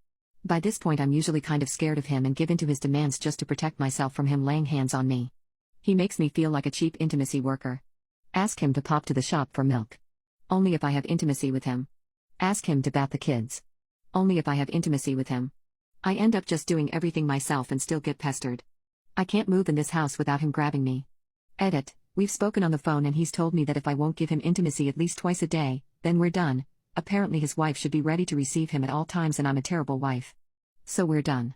By this point I'm usually kind of scared of him and give in to his demands just to protect myself from him laying hands on me. He makes me feel like a cheap intimacy worker. Ask him to pop to the shop for milk. Only if I have intimacy with him. Ask him to bath the kids. Only if I have intimacy with him. I end up just doing everything myself and still get pestered. I can't move in this house without him grabbing me. Edit, we've spoken on the phone and he's told me that if I won't give him intimacy at least twice a day, then we're done. Apparently his wife should be ready to receive him at all times and I'm a terrible wife. So we're done.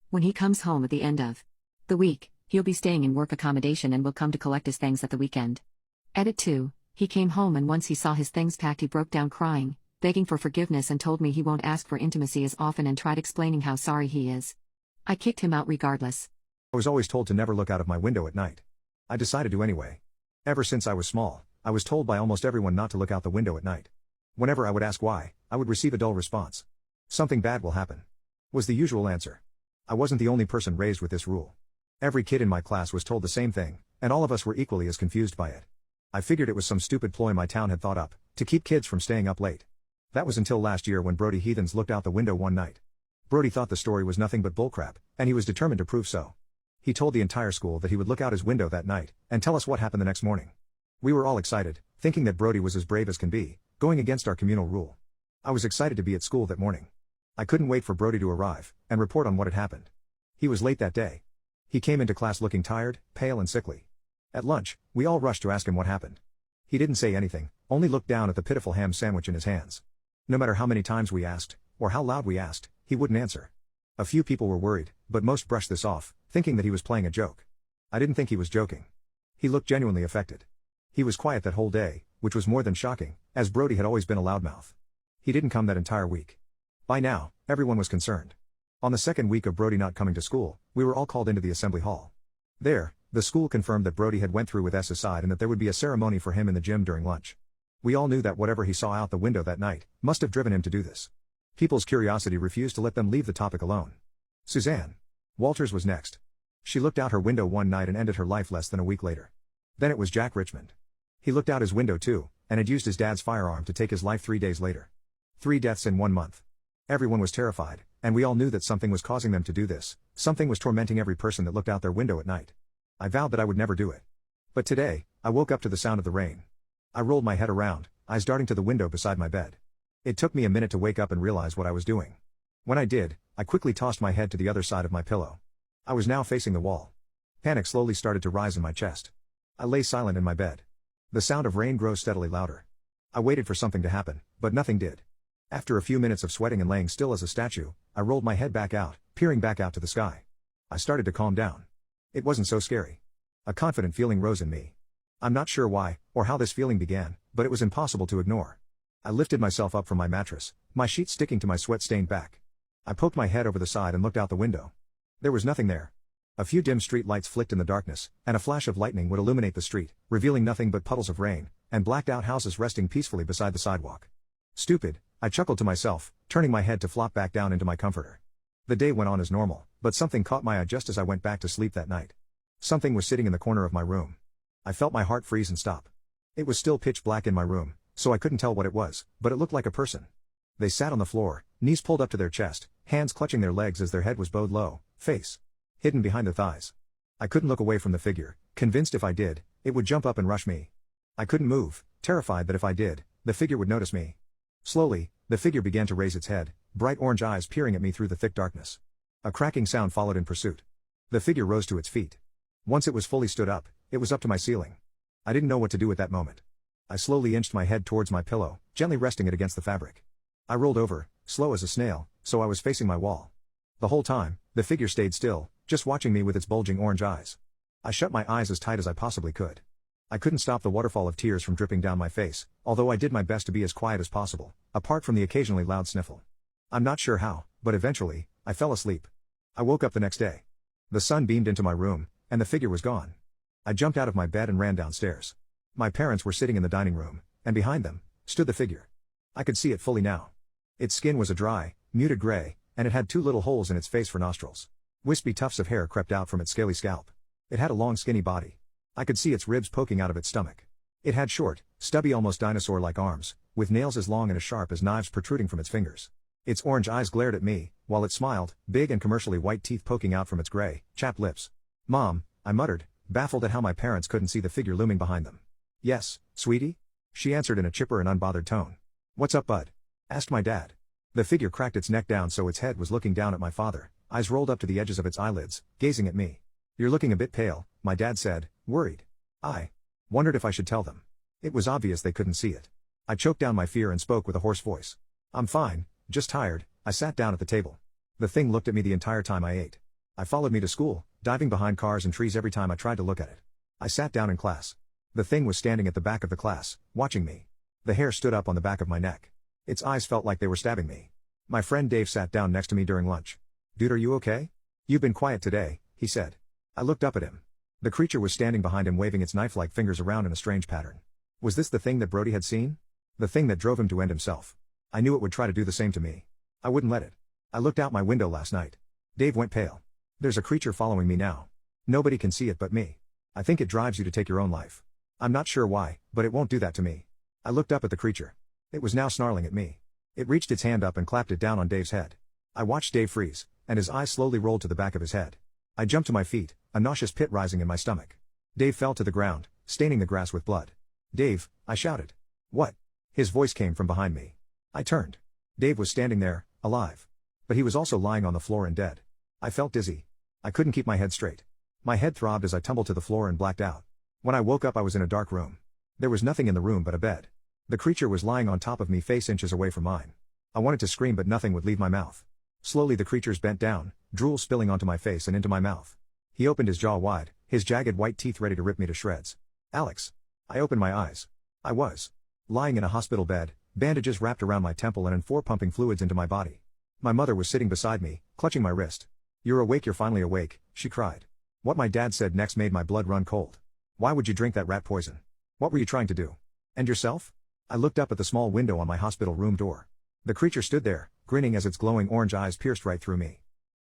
When he comes home at the end of the week, he'll be staying in work accommodation and will come to collect his things at the weekend. Edit 2, he came home and once he saw his things packed he broke down crying, begging for forgiveness and told me he won't ask for intimacy as often and tried explaining how sorry he is. I kicked him out regardless. I was always told to never look out of my window at night. I decided to anyway. Ever since I was small, I was told by almost everyone not to look out the window at night. Whenever I would ask why, I would receive a dull response. Something bad will happen, was the usual answer. I wasn't the only person raised with this rule. Every kid in my class was told the same thing, and all of us were equally as confused by it. I figured it was some stupid ploy my town had thought up, to keep kids from staying up late. That was until last year when Brody Heathens looked out the window one night. Brody thought the story was nothing but bullcrap, and he was determined to prove so. He told the entire school that he would look out his window that night, and tell us what happened the next morning. We were all excited, thinking that Brody was as brave as can be, going against our communal rule. I was excited to be at school that morning. I couldn't wait for Brody to arrive, and report on what had happened. He was late that day. He came into class looking tired, pale and sickly. At lunch, we all rushed to ask him what happened. He didn't say anything, only looked down at the pitiful ham sandwich in his hands. No matter how many times we asked, or how loud we asked, he wouldn't answer. A few people were worried, but most brushed this off, thinking that he was playing a joke. I didn't think he was joking. He looked genuinely affected. He was quiet that whole day, which was more than shocking, as Brody had always been a loudmouth. He didn't come that entire week. By now, everyone was concerned. On the second week of Brody not coming to school, we were all called into the assembly hall. There, the school confirmed that Brody had went through with S's side and that there would be a ceremony for him in the gym during lunch. We all knew that whatever he saw out the window that night must have driven him to do this. People's curiosity refused to let them leave the topic alone. Suzanne Walters was next. She looked out her window one night and ended her life less than a week later. Then it was Jack Richmond. He looked out his window too, and had used his dad's firearm to take his life 3 days later. 3 deaths in 1 month. Everyone was terrified, and we all knew that something was causing them to do this, something was tormenting every person that looked out their window at night. I vowed that I would never do it. But today, I woke up to the sound of the rain. I rolled my head around, eyes darting to the window beside my bed. It took me a minute to wake up and realize what I was doing. When I did, I quickly tossed my head to the other side of my pillow. I was now facing the wall. Panic slowly started to rise in my chest. I lay silent in my bed. The sound of rain grew steadily louder. I waited for something to happen, but nothing did. After a few minutes of sweating and laying still as a statue, I rolled my head back out, peering back out to the sky. I started to calm down. It wasn't so scary. A confident feeling rose in me. I'm not sure why, or how this feeling began, but it was impossible to ignore. I lifted myself up from my mattress, my sheets sticking to my sweat-stained back. I poked my head over the side and looked out the window. There was nothing there. A few dim street lights flicked in the darkness, and a flash of lightning would illuminate the street, revealing nothing but puddles of rain, and blacked-out houses resting peacefully beside the sidewalk. Stupid, I chuckled to myself, turning my head to flop back down into my comforter. The day went on as normal, but something caught my eye just as I went back to sleep that night. Something was sitting in the corner of my room. I felt my heart freeze and stop. It was still pitch black in my room, so I couldn't tell what it was, but it looked like a person. They sat on the floor, knees pulled up to their chest, hands clutching their legs as their head was bowed low, face hidden behind the thighs. I couldn't look away from the figure, convinced if I did, it would jump up and rush me. I couldn't move, terrified that if I did, the figure would notice me. Slowly, the figure began to raise its head, bright orange eyes peering at me through the thick darkness. A cracking sound followed in pursuit. The figure rose to its feet. Once it was fully stood up, it was up to my ceiling. I didn't know what to do at that moment. I slowly inched my head towards my pillow, gently resting it against the fabric. I rolled over, slow as a snail, so I was facing my wall. The whole time, the figure stayed still, just watching me with its bulging orange eyes. I shut my eyes as tight as I possibly could. I couldn't stop the waterfall of tears from dripping down my face, although I did my best to be as quiet as possible, apart from the occasionally loud sniffle. I'm not sure how, but eventually, I fell asleep. I woke up the next day. The sun beamed into my room, and the figure was gone. I jumped out of my bed and ran downstairs. My parents were sitting in the dining room, and behind them stood the figure. I could see it fully now. Its skin was a dry, muted gray, and it had 2 little holes in its face for nostrils. Wispy tufts of hair crept out from its scaly scalp. It had a long skinny body. I could see its ribs poking out of its stomach. It had short, stubby almost dinosaur-like arms, with nails as long and as sharp as knives protruding from its fingers. Its orange eyes glared at me, while it smiled, big and commercially white teeth poking out from its gray, chapped lips. "Mom," I muttered, baffled at how my parents couldn't see the figure looming behind them. "Yes, sweetie?" She answered in a chipper and unbothered tone. "What's up, bud?" asked my dad. The figure cracked its neck down so its head was looking down at my father, eyes rolled up to the edges of its eyelids, gazing at me. "You're looking a bit pale," my dad said, worried. I wondered if I should tell them. It was obvious they couldn't see it. I choked down my fear and spoke with a hoarse voice. "I'm fine, just tired." I sat down at the table. The thing looked at me the entire time I ate. I followed me to school, diving behind cars and trees every time I tried to look at it. I sat down in class. The thing was standing at the back of the class, watching me. The hair stood up on the back of my neck. Its eyes felt like they were stabbing me. My friend Dave sat down next to me during lunch. "Dude, are you okay? You've been quiet today," he said. I looked up at him. The creature was standing behind him, waving its knife-like fingers around in a strange pattern. Was this the thing that Brody had seen? The thing that drove him to end himself? I knew it would try to do the same to me. I wouldn't let it. I looked out my window last night. Dave went pale. "There's a creature following me now. Nobody can see it but me. I think it drives you to take your own life. I'm not sure why, but it won't do that to me." I looked up at the creature. It was now snarling at me. It reached its hand up and clapped it down on Dave's head. I watched Dave freeze, and his eyes slowly rolled to the back of his head. I jumped to my feet, a nauseous pit rising in my stomach. Dave fell to the ground, staining the grass with blood. "Dave," I shouted. "What?" His voice came from behind me. I turned. Dave was standing there, alive. But he was also lying on the floor and dead. I felt dizzy. I couldn't keep my head straight. My head throbbed as I tumbled to the floor and blacked out. When I woke up, I was in a dark room. There was nothing in the room but a bed. The creature was lying on top of me, face inches away from mine. I wanted to scream, but nothing would leave my mouth. Slowly the creature's bent down, drool spilling onto my face and into my mouth. He opened his jaw wide, his jagged white teeth ready to rip me to shreds. "Alex." I opened my eyes. I was lying in a hospital bed, bandages wrapped around my temple and N4 pumping fluids into my body. My mother was sitting beside me, clutching my wrist. "You're awake, you're finally awake," she cried. What my dad said next made my blood run cold. "Why would you drink that rat poison? What were you trying to do? And yourself?" I looked up at the small window on my hospital room door. The creature stood there, grinning as its glowing orange eyes pierced right through me.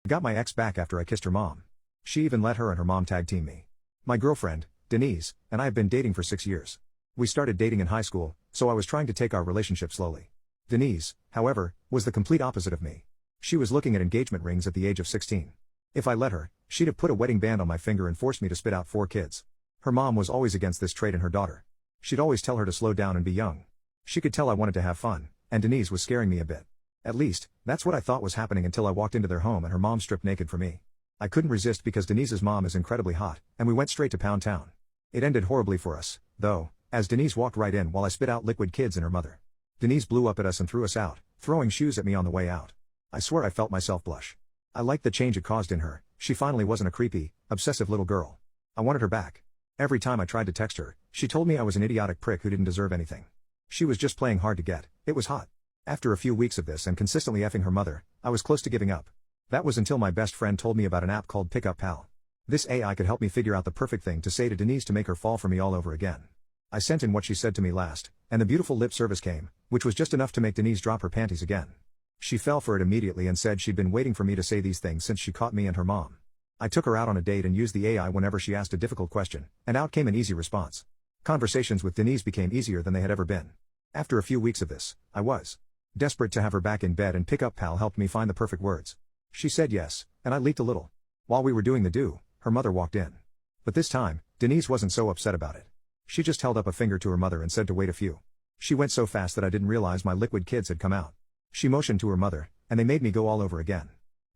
I got my ex back after I kissed her mom. She even let her and her mom tag team me. My girlfriend, Denise, and I have been dating for 6 years. We started dating in high school, so I was trying to take our relationship slowly. Denise, however, was the complete opposite of me. She was looking at engagement rings at the age of 16. If I let her, she'd have put a wedding band on my finger and forced me to spit out 4 kids. Her mom was always against this trait in her daughter. She'd always tell her to slow down and be young. She could tell I wanted to have fun, and Denise was scaring me a bit. At least, that's what I thought was happening until I walked into their home and her mom stripped naked for me. I couldn't resist because Denise's mom is incredibly hot, and we went straight to Pound Town. It ended horribly for us, though, as Denise walked right in while I spit out liquid kids and her mother. Denise blew up at us and threw us out, throwing shoes at me on the way out. I swear I felt myself blush. I liked the change it caused in her. She finally wasn't a creepy, obsessive little girl. I wanted her back. Every time I tried to text her, she told me I was an idiotic prick who didn't deserve anything. She was just playing hard to get. It was hot. After a few weeks of this and consistently effing her mother, I was close to giving up. That was until my best friend told me about an app called Pickup Pal. This AI could help me figure out the perfect thing to say to Denise to make her fall for me all over again. I sent in what she said to me last, and the beautiful lip service came, which was just enough to make Denise drop her panties again. She fell for it immediately and said she'd been waiting for me to say these things since she caught me and her mom. I took her out on a date and used the AI whenever she asked a difficult question, and out came an easy response. Conversations with Denise became easier than they had ever been. After a few weeks of this, I was desperate to have her back in bed, and Pickup Pal helped me find the perfect words. She said yes, and I leaked a little. While we were doing the do, her mother walked in. But this time, Denise wasn't so upset about it. She just held up a finger to her mother and said to wait a few. She went so fast that I didn't realize my liquid kids had come out. She motioned to her mother, and they made me go all over again.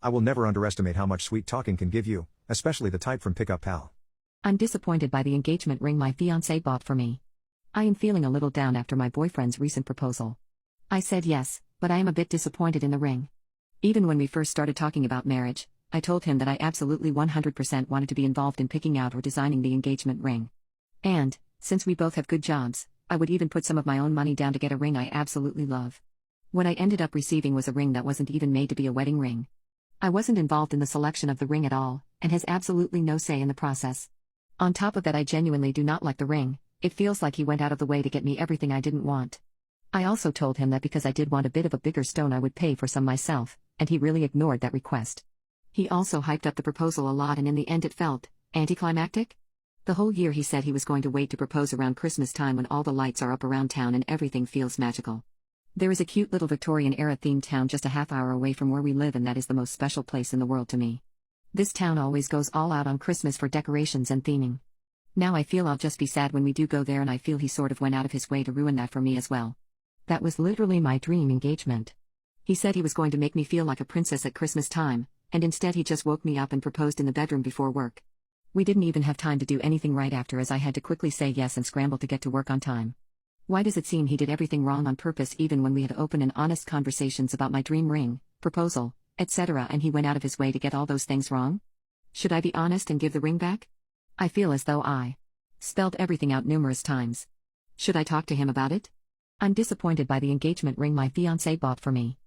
I will never underestimate how much sweet talking can give you, especially the type from Pickup Pal. I'm disappointed by the engagement ring my fiancé bought for me. I am feeling a little down after my boyfriend's recent proposal. I said yes, but I am a bit disappointed in the ring. Even when we first started talking about marriage, I told him that I absolutely 100% wanted to be involved in picking out or designing the engagement ring. And, since we both have good jobs, I would even put some of my own money down to get a ring I absolutely love. What I ended up receiving was a ring that wasn't even made to be a wedding ring. I wasn't involved in the selection of the ring at all, and has absolutely no say in the process. On top of that, I genuinely do not like the ring. It feels like he went out of the way to get me everything I didn't want. I also told him that because I did want a bit of a bigger stone I would pay for some myself, and he really ignored that request. He also hyped up the proposal a lot, and in the end it felt anticlimactic. The whole year he said he was going to wait to propose around Christmas time when all the lights are up around town and everything feels magical. There is a cute little Victorian-era themed town just a half-hour away from where we live, and that is the most special place in the world to me. This town always goes all out on Christmas for decorations and theming. Now I feel I'll just be sad when we do go there, and I feel he sort of went out of his way to ruin that for me as well. That was literally my dream engagement. He said he was going to make me feel like a princess at Christmas time, and instead he just woke me up and proposed in the bedroom before work. We didn't even have time to do anything right after, as I had to quickly say yes and scramble to get to work on time. Why does it seem he did everything wrong on purpose, even when we had open and honest conversations about my dream ring, proposal, etc., and he went out of his way to get all those things wrong? Should I be honest and give the ring back? I feel as though I spelled everything out numerous times. Should I talk to him about it? I'm disappointed by the engagement ring my fiancé bought for me.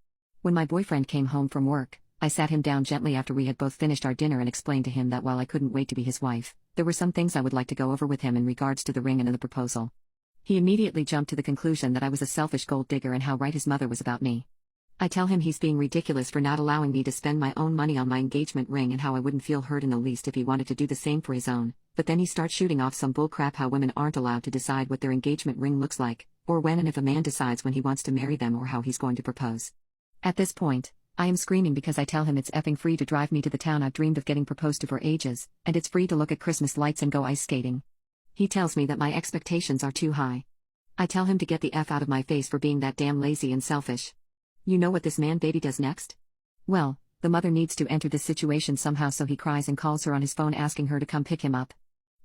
When my boyfriend came home from work, I sat him down gently after we had both finished our dinner and explained to him that while I couldn't wait to be his wife, there were some things I would like to go over with him in regards to the ring and the proposal. He immediately jumped to the conclusion that I was a selfish gold digger and how right his mother was about me. I tell him he's being ridiculous for not allowing me to spend my own money on my engagement ring and how I wouldn't feel hurt in the least if he wanted to do the same for his own, but then he starts shooting off some bullcrap how women aren't allowed to decide what their engagement ring looks like, or when and if a man decides when he wants to marry them, or how he's going to propose. At this point, I am screaming because I tell him it's effing free to drive me to the town I've dreamed of getting proposed to for ages, and it's free to look at Christmas lights and go ice skating. He tells me that my expectations are too high. I tell him to get the F out of my face for being that damn lazy and selfish. You know what this man baby does next? Well, the mother needs to enter this situation somehow, so he cries and calls her on his phone asking her to come pick him up.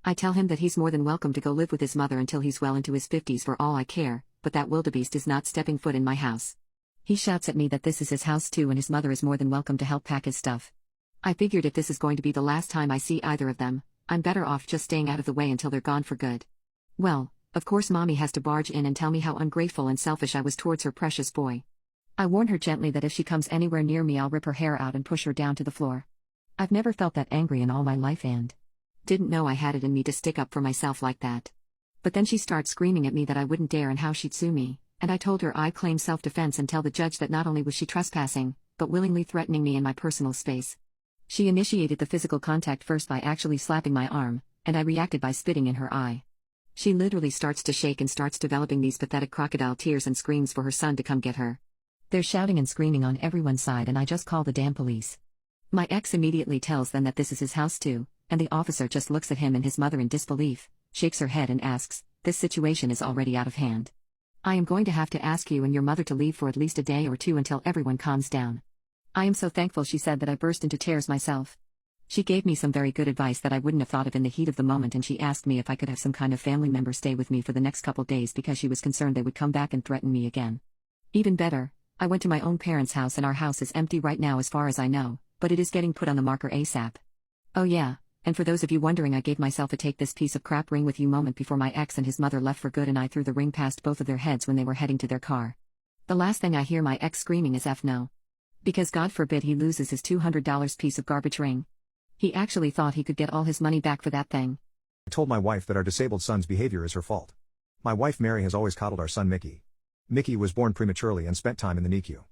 I tell him that he's more than welcome to go live with his mother until he's well into his 50s for all I care, but that wildebeest is not stepping foot in my house. He shouts at me that this is his house too and his mother is more than welcome to help pack his stuff. I figured if this is going to be the last time I see either of them, I'm better off just staying out of the way until they're gone for good. Well, of course mommy has to barge in and tell me how ungrateful and selfish I was towards her precious boy. I warn her gently that if she comes anywhere near me I'll rip her hair out and push her down to the floor. I've never felt that angry in all my life and didn't know I had it in me to stick up for myself like that. But then she starts screaming at me that I wouldn't dare and how she'd sue me, and I told her I'd claim self-defense and tell the judge that not only was she trespassing, but willingly threatening me in my personal space. She initiated the physical contact first by actually slapping my arm, and I reacted by spitting in her eye. She literally starts to shake and starts developing these pathetic crocodile tears and screams for her son to come get her. They're shouting and screaming on everyone's side and I just call the damn police. My ex immediately tells them that this is his house too, and the officer just looks at him and his mother in disbelief, shakes her head and asks, "This situation is already out of hand. I am going to have to ask you and your mother to leave for at least a day or two until everyone calms down." I am so thankful she said that I burst into tears myself. She gave me some very good advice that I wouldn't have thought of in the heat of the moment, and she asked me if I could have some kind of family member stay with me for the next couple days because she was concerned they would come back and threaten me again. Even better, I went to my own parents' house and our house is empty right now as far as I know, but it is getting put on the marker ASAP. Oh yeah, and for those of you wondering, I gave myself a take this piece of crap ring with you moment before my ex and his mother left for good, and I threw the ring past both of their heads when they were heading to their car. The last thing I hear my ex screaming is F no. Because God forbid he loses his $200 piece of garbage ring. He actually thought he could get all his money back for that thing. I told my wife that our disabled son's behavior is her fault. My wife Mary has always coddled our son Mickey. Mickey was born prematurely and spent time in the NICU.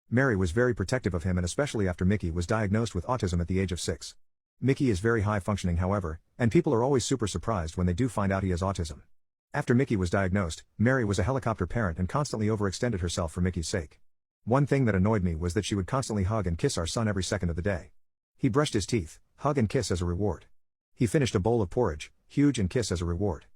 Mary was very protective of him, and especially after Mickey was diagnosed with autism at the age of 6. Mickey is very high functioning however, and people are always super surprised when they do find out he has autism. After Mickey was diagnosed, Mary was a helicopter parent and constantly overextended herself for Mickey's sake. One thing that annoyed me was that she would constantly hug and kiss our son every second of the day. He brushed his teeth, hug and kiss as a reward. He finished a bowl of porridge, huge, and kiss as a reward.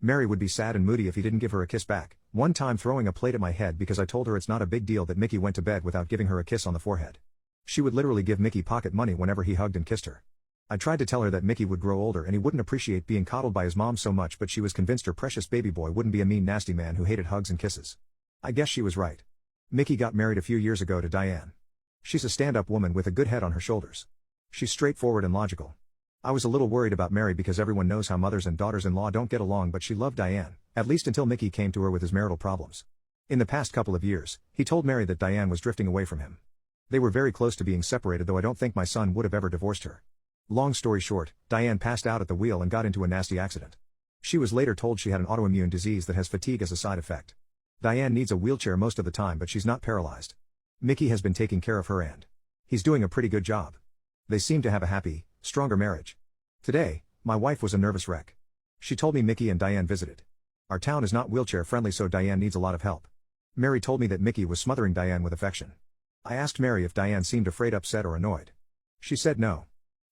Mary would be sad and moody if he didn't give her a kiss back, one time throwing a plate at my head because I told her it's not a big deal that Mickey went to bed without giving her a kiss on the forehead. She would literally give Mickey pocket money whenever he hugged and kissed her. I tried to tell her that Mickey would grow older and he wouldn't appreciate being coddled by his mom so much, but she was convinced her precious baby boy wouldn't be a mean nasty man who hated hugs and kisses. I guess she was right. Mickey got married a few years ago to Diane. She's a stand-up woman with a good head on her shoulders. She's straightforward and logical. I was a little worried about Mary because everyone knows how mothers and daughters-in-law don't get along, but she loved Diane, at least until Mickey came to her with his marital problems. In the past couple of years, he told Mary that Diane was drifting away from him. They were very close to being separated, though I don't think my son would have ever divorced her. Long story short, Diane passed out at the wheel and got into a nasty accident. She was later told she had an autoimmune disease that has fatigue as a side effect. Diane needs a wheelchair most of the time, but she's not paralyzed. Mickey has been taking care of her and he's doing a pretty good job. They seem to have a happy, stronger marriage. Today, my wife was a nervous wreck. She told me Mickey and Diane visited. Our town is not wheelchair friendly, so Diane needs a lot of help. Mary told me that Mickey was smothering Diane with affection. I asked Mary if Diane seemed afraid, upset, or annoyed. She said no.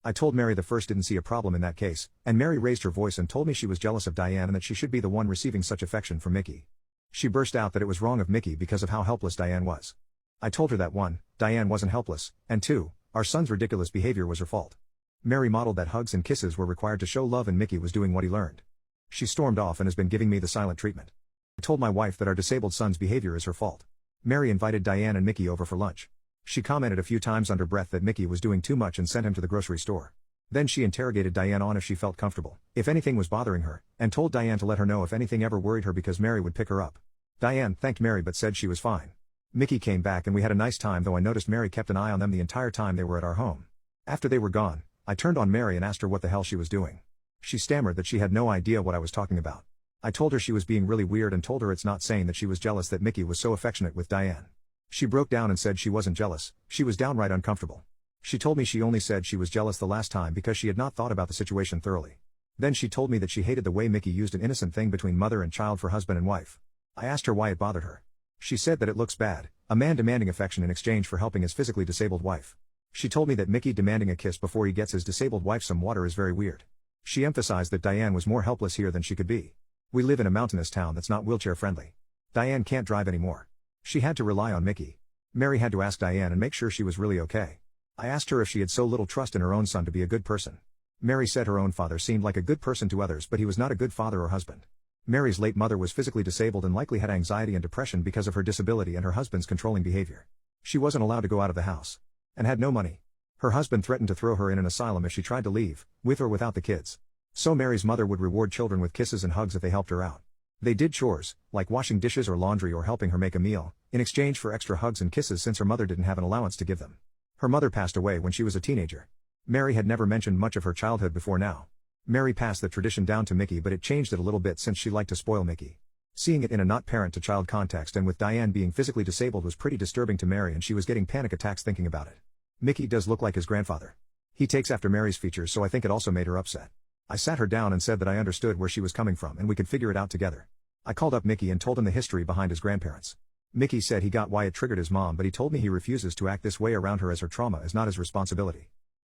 I told Mary the first didn't see a problem in that case, and Mary raised her voice and told me she was jealous of Diane and that she should be the one receiving such affection from Mickey. She burst out that it was wrong of Mickey because of how helpless Diane was. I told her that 1, Diane wasn't helpless, and 2, our son's ridiculous behavior was her fault. Mary modeled that hugs and kisses were required to show love and Mickey was doing what he learned. She stormed off and has been giving me the silent treatment. I told my wife that our disabled son's behavior is her fault. Mary invited Diane and Mickey over for lunch. She commented a few times under breath that Mickey was doing too much and sent him to the grocery store. Then she interrogated Diane on if she felt comfortable, if anything was bothering her, and told Diane to let her know if anything ever worried her because Mary would pick her up. Diane thanked Mary but said she was fine. Mickey came back and we had a nice time, though I noticed Mary kept an eye on them the entire time they were at our home. After they were gone, I turned on Mary and asked her what the hell she was doing. She stammered that she had no idea what I was talking about. I told her she was being really weird and told her it's not saying that she was jealous that Mickey was so affectionate with Diane. She broke down and said she wasn't jealous, she was downright uncomfortable. She told me she only said she was jealous the last time because she had not thought about the situation thoroughly. Then she told me that she hated the way Mickey used an innocent thing between mother and child for husband and wife. I asked her why it bothered her. She said that it looks bad, a man demanding affection in exchange for helping his physically disabled wife. She told me that Mickey demanding a kiss before he gets his disabled wife some water is very weird. She emphasized that Diane was more helpless here than she could be. We live in a mountainous town that's not wheelchair friendly. Diane can't drive anymore. She had to rely on Mickey. Mary had to ask Diane and make sure she was really okay. I asked her if she had so little trust in her own son to be a good person. Mary said her own father seemed like a good person to others, but he was not a good father or husband. Mary's late mother was physically disabled and likely had anxiety and depression because of her disability and her husband's controlling behavior. She wasn't allowed to go out of the house. And had no money. Her husband threatened to throw her in an asylum if she tried to leave, with or without the kids. So Mary's mother would reward children with kisses and hugs if they helped her out. They did chores, like washing dishes or laundry or helping her make a meal, in exchange for extra hugs and kisses since her mother didn't have an allowance to give them. Her mother passed away when she was a teenager. Mary had never mentioned much of her childhood before now. Mary passed the tradition down to Mickey, but it changed it a little bit since she liked to spoil Mickey. Seeing it in a not parent-to-child context and with Diane being physically disabled was pretty disturbing to Mary, and she was getting panic attacks thinking about it. Mickey does look like his grandfather. He takes after Mary's features, so I think it also made her upset. I sat her down and said that I understood where she was coming from and we could figure it out together. I called up Mickey and told him the history behind his grandparents. Mickey said he got why it triggered his mom, but he told me he refuses to act this way around her as her trauma is not his responsibility.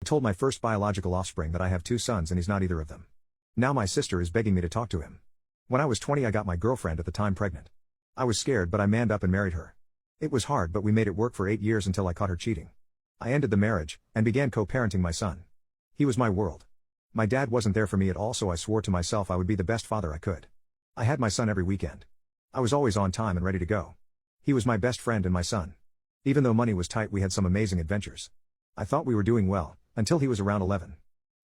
I told my first biological offspring that I have 2 sons and he's not either of them. Now my sister is begging me to talk to him. When I was 20 I got my girlfriend at the time pregnant. I was scared, but I manned up and married her. It was hard, but we made it work for 8 years until I caught her cheating. I ended the marriage, and began co-parenting my son. He was my world. My dad wasn't there for me at all, so I swore to myself I would be the best father I could. I had my son every weekend. I was always on time and ready to go. He was my best friend and my son. Even though money was tight, we had some amazing adventures. I thought we were doing well, until he was around 11.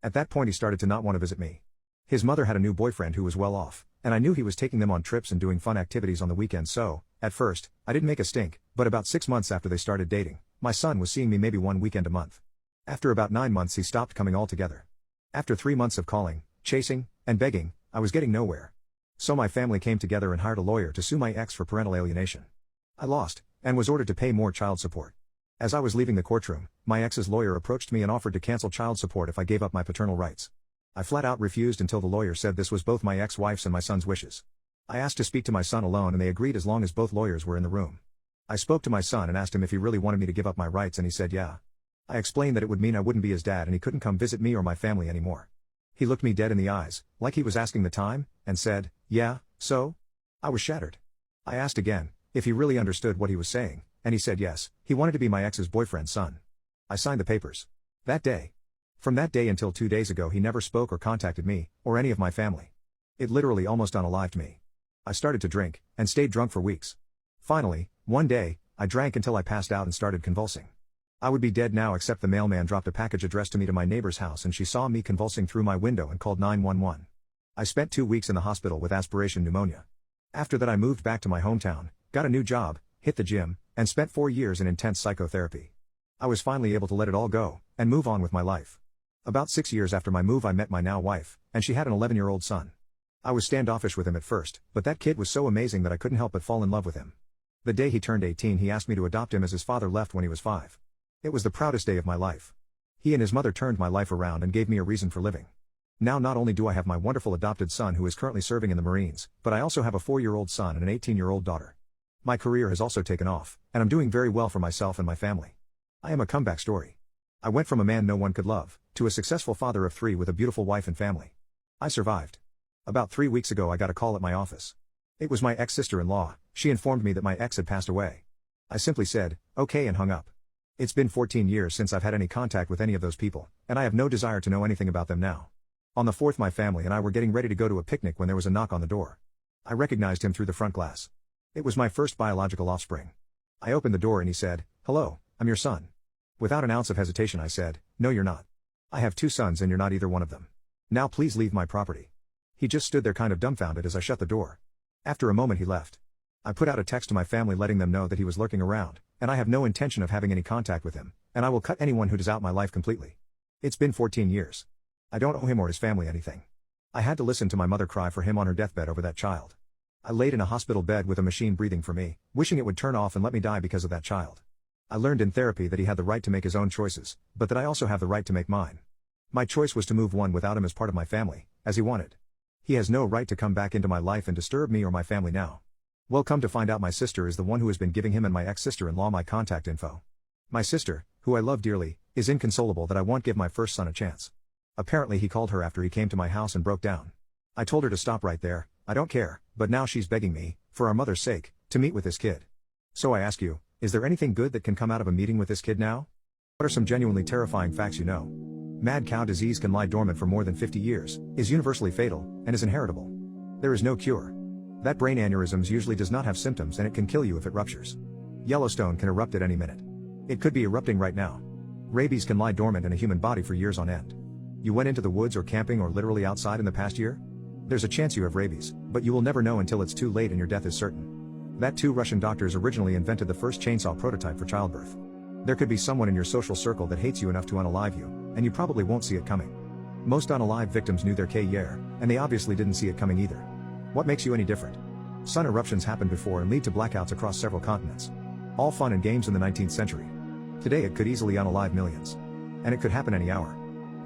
At that point he started to not want to visit me. His mother had a new boyfriend who was well off, and I knew he was taking them on trips and doing fun activities on the weekends, so, at first, I didn't make a stink, but about 6 months after they started dating, my son was seeing me maybe 1 weekend a month. After about 9 months he stopped coming altogether. After 3 months of calling, chasing, and begging, I was getting nowhere. So my family came together and hired a lawyer to sue my ex for parental alienation. I lost, and was ordered to pay more child support. As I was leaving the courtroom, my ex's lawyer approached me and offered to cancel child support if I gave up my paternal rights. I flat out refused until the lawyer said this was both my ex-wife's and my son's wishes. I asked to speak to my son alone and they agreed as long as both lawyers were in the room. I spoke to my son and asked him if he really wanted me to give up my rights, and he said yeah. I explained that it would mean I wouldn't be his dad and he couldn't come visit me or my family anymore. He looked me dead in the eyes, like he was asking the time, and said, "Yeah, so?" I was shattered. I asked again, if he really understood what he was saying, and he said yes, he wanted to be my ex's boyfriend's son. I signed the papers. That day. From that day until 2 days ago he never spoke or contacted me, or any of my family. It literally almost unalived me. I started to drink, and stayed drunk for weeks. Finally, one day, I drank until I passed out and started convulsing. I would be dead now except the mailman dropped a package addressed to me to my neighbor's house and she saw me convulsing through my window and called 911. I spent 2 weeks in the hospital with aspiration pneumonia. After that I moved back to my hometown, got a new job, hit the gym, and spent 4 years in intense psychotherapy. I was finally able to let it all go, and move on with my life. About 6 years after my move I met my now wife, and she had an 11-year-old son. I was standoffish with him at first, but that kid was so amazing that I couldn't help but fall in love with him. The day he turned 18 he asked me to adopt him as his father left when he was 5. It was the proudest day of my life. He and his mother turned my life around and gave me a reason for living. Now not only do I have my wonderful adopted son who is currently serving in the Marines, but I also have a 4-year-old son and an 18-year-old daughter. My career has also taken off, and I'm doing very well for myself and my family. I am a comeback story. I went from a man no one could love, to a successful father of 3 with a beautiful wife and family. I survived. About 3 weeks ago I got a call at my office. It was my ex-sister-in-law. She informed me that my ex had passed away. I simply said, okay, and hung up. It's been 14 years since I've had any contact with any of those people, and I have no desire to know anything about them now. On the 4th, my family and I were getting ready to go to a picnic when there was a knock on the door. I recognized him through the front glass. It was my first biological offspring. I opened the door and he said, "Hello, I'm your son." Without an ounce of hesitation I said, "No, you're not. I have 2 sons and you're not either one of them. Now please leave my property." He just stood there kind of dumbfounded as I shut the door. After a moment he left. I put out a text to my family letting them know that he was lurking around, and I have no intention of having any contact with him, and I will cut anyone who does out my life completely. It's been 14 years. I don't owe him or his family anything. I had to listen to my mother cry for him on her deathbed over that child. I laid in a hospital bed with a machine breathing for me, wishing it would turn off and let me die because of that child. I learned in therapy that he had the right to make his own choices, but that I also have the right to make mine. My choice was to move on without him as part of my family, as he wanted. He has no right to come back into my life and disturb me or my family now. Well, come to find out my sister is the one who has been giving him and my ex-sister-in-law my contact info. My sister, who I love dearly, is inconsolable that I won't give my first son a chance. Apparently he called her after he came to my house and broke down. I told her to stop right there. I don't care, but now she's begging me, for our mother's sake, to meet with this kid. So I ask you, is there anything good that can come out of a meeting with this kid now? What are some genuinely terrifying facts you know? Mad cow disease can lie dormant for more than 50 years, is universally fatal, and is inheritable. There is no cure. That brain aneurysms usually does not have symptoms and it can kill you if it ruptures. Yellowstone can erupt at any minute. It could be erupting right now. Rabies can lie dormant in a human body for years on end. You went into the woods or camping or literally outside in the past year? There's a chance you have rabies, but you will never know until it's too late and your death is certain. That 2 Russian doctors originally invented the first chainsaw prototype for childbirth. There could be someone in your social circle that hates you enough to unalive you, and you probably won't see it coming. Most unalive victims knew their year, and they obviously didn't see it coming either. What makes you any different? Sun eruptions happened before and lead to blackouts across several continents. All fun and games in the 19th century. Today it could easily unalive millions. And it could happen any hour.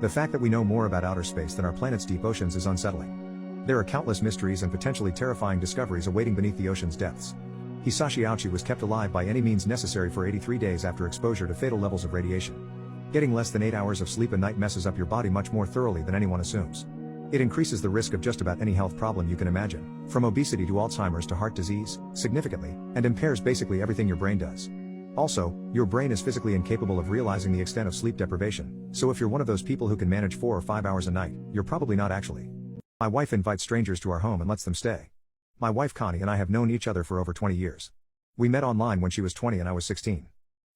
The fact that we know more about outer space than our planet's deep oceans is unsettling. There are countless mysteries and potentially terrifying discoveries awaiting beneath the ocean's depths. Hisashi Aochi was kept alive by any means necessary for 83 days after exposure to fatal levels of radiation. Getting less than 8 hours of sleep a night messes up your body much more thoroughly than anyone assumes. It increases the risk of just about any health problem you can imagine, from obesity to Alzheimer's to heart disease, significantly, and impairs basically everything your brain does. Also, your brain is physically incapable of realizing the extent of sleep deprivation, so if you're one of those people who can manage 4 or 5 hours a night, you're probably not actually. My wife invites strangers to our home and lets them stay. My wife Connie and I have known each other for over 20 years. We met online when she was 20 and I was 16.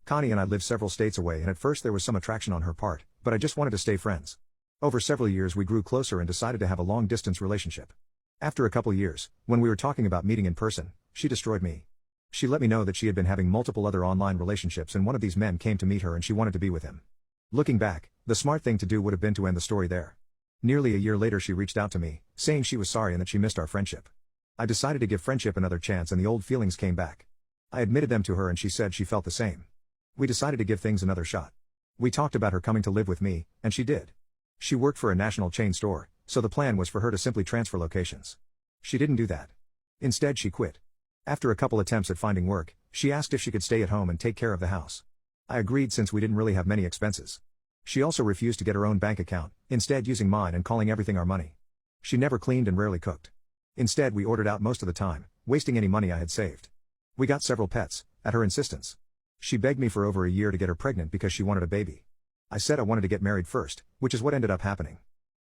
Connie and I live several states away and at first there was some attraction on her part, but I just wanted to stay friends. Over several years we grew closer and decided to have a long-distance relationship. After a couple years, when we were talking about meeting in person, she destroyed me. She let me know that she had been having multiple other online relationships and one of these men came to meet her and she wanted to be with him. Looking back, the smart thing to do would have been to end the story there. Nearly a year later she reached out to me, saying she was sorry and that she missed our friendship. I decided to give friendship another chance and the old feelings came back. I admitted them to her and she said she felt the same. We decided to give things another shot. We talked about her coming to live with me, and she did. She worked for a national chain store, so the plan was for her to simply transfer locations. She didn't do that. Instead she quit. After a couple attempts at finding work, she asked if she could stay at home and take care of the house. I agreed since we didn't really have many expenses. She also refused to get her own bank account, instead using mine and calling everything our money. She never cleaned and rarely cooked. Instead we ordered out most of the time, wasting any money I had saved. We got several pets, at her insistence. She begged me for over a year to get her pregnant because she wanted a baby. I said I wanted to get married first, which is what ended up happening.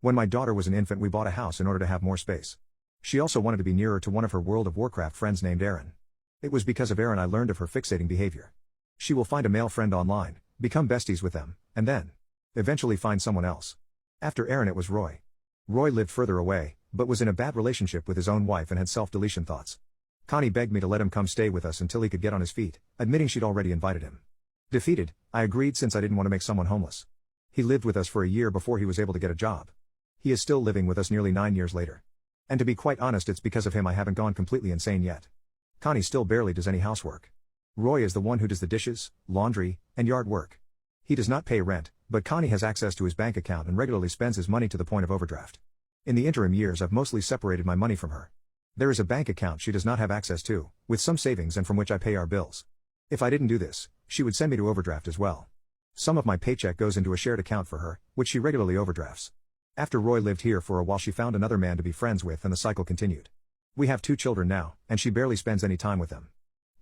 When my daughter was an infant we bought a house in order to have more space. She also wanted to be nearer to one of her World of Warcraft friends named Aaron. It was because of Aaron I learned of her fixating behavior. She will find a male friend online, become besties with them, and then eventually find someone else. After Aaron it was Roy. Roy lived further away, but was in a bad relationship with his own wife and had self-deletion thoughts. Connie begged me to let him come stay with us until he could get on his feet, admitting she'd already invited him. Defeated, I agreed since I didn't want to make someone homeless. He lived with us for a year before he was able to get a job. He is still living with us nearly 9 years later. And to be quite honest it's because of him I haven't gone completely insane yet. Connie still barely does any housework. Roy is the one who does the dishes, laundry, and yard work. He does not pay rent, but Connie has access to his bank account and regularly spends his money to the point of overdraft. In the interim years I've mostly separated my money from her. There is a bank account she does not have access to, with some savings and from which I pay our bills. If I didn't do this, she would send me to overdraft as well. Some of my paycheck goes into a shared account for her, which she regularly overdrafts. After Roy lived here for a while, she found another man to be friends with and the cycle continued. We have 2 children now, and she barely spends any time with them,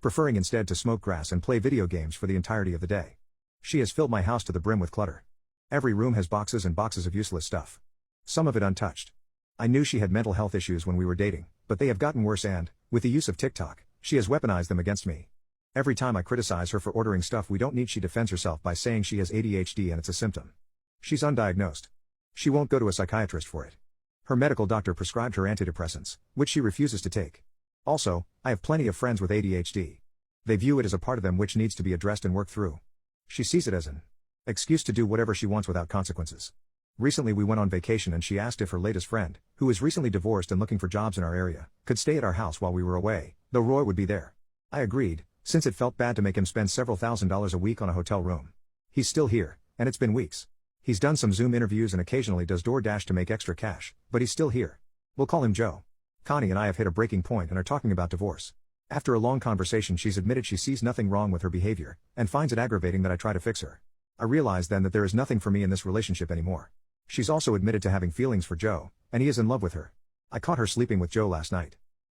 preferring instead to smoke grass and play video games for the entirety of the day. She has filled my house to the brim with clutter. Every room has boxes and boxes of useless stuff, some of it untouched. I knew she had mental health issues when we were dating, but they have gotten worse and, with the use of TikTok, she has weaponized them against me. Every time I criticize her for ordering stuff we don't need, she defends herself by saying she has ADHD and it's a symptom. She's undiagnosed. She won't go to a psychiatrist for it. Her medical doctor prescribed her antidepressants, which she refuses to take. Also, I have plenty of friends with ADHD. They view it as a part of them which needs to be addressed and worked through. She sees it as an excuse to do whatever she wants without consequences. Recently we went on vacation and she asked if her latest friend, who is recently divorced and looking for jobs in our area, could stay at our house while we were away, though Roy would be there. I agreed, since it felt bad to make him spend several $1,000s a week on a hotel room. He's still here, and it's been weeks. He's done some Zoom interviews and occasionally does DoorDash to make extra cash, but he's still here. We'll call him Joe. Connie and I have hit a breaking point and are talking about divorce. After a long conversation, she's admitted she sees nothing wrong with her behavior, and finds it aggravating that I try to fix her. I realize then that there is nothing for me in this relationship anymore. She's also admitted to having feelings for Joe, and he is in love with her. I caught her sleeping with Joe last night.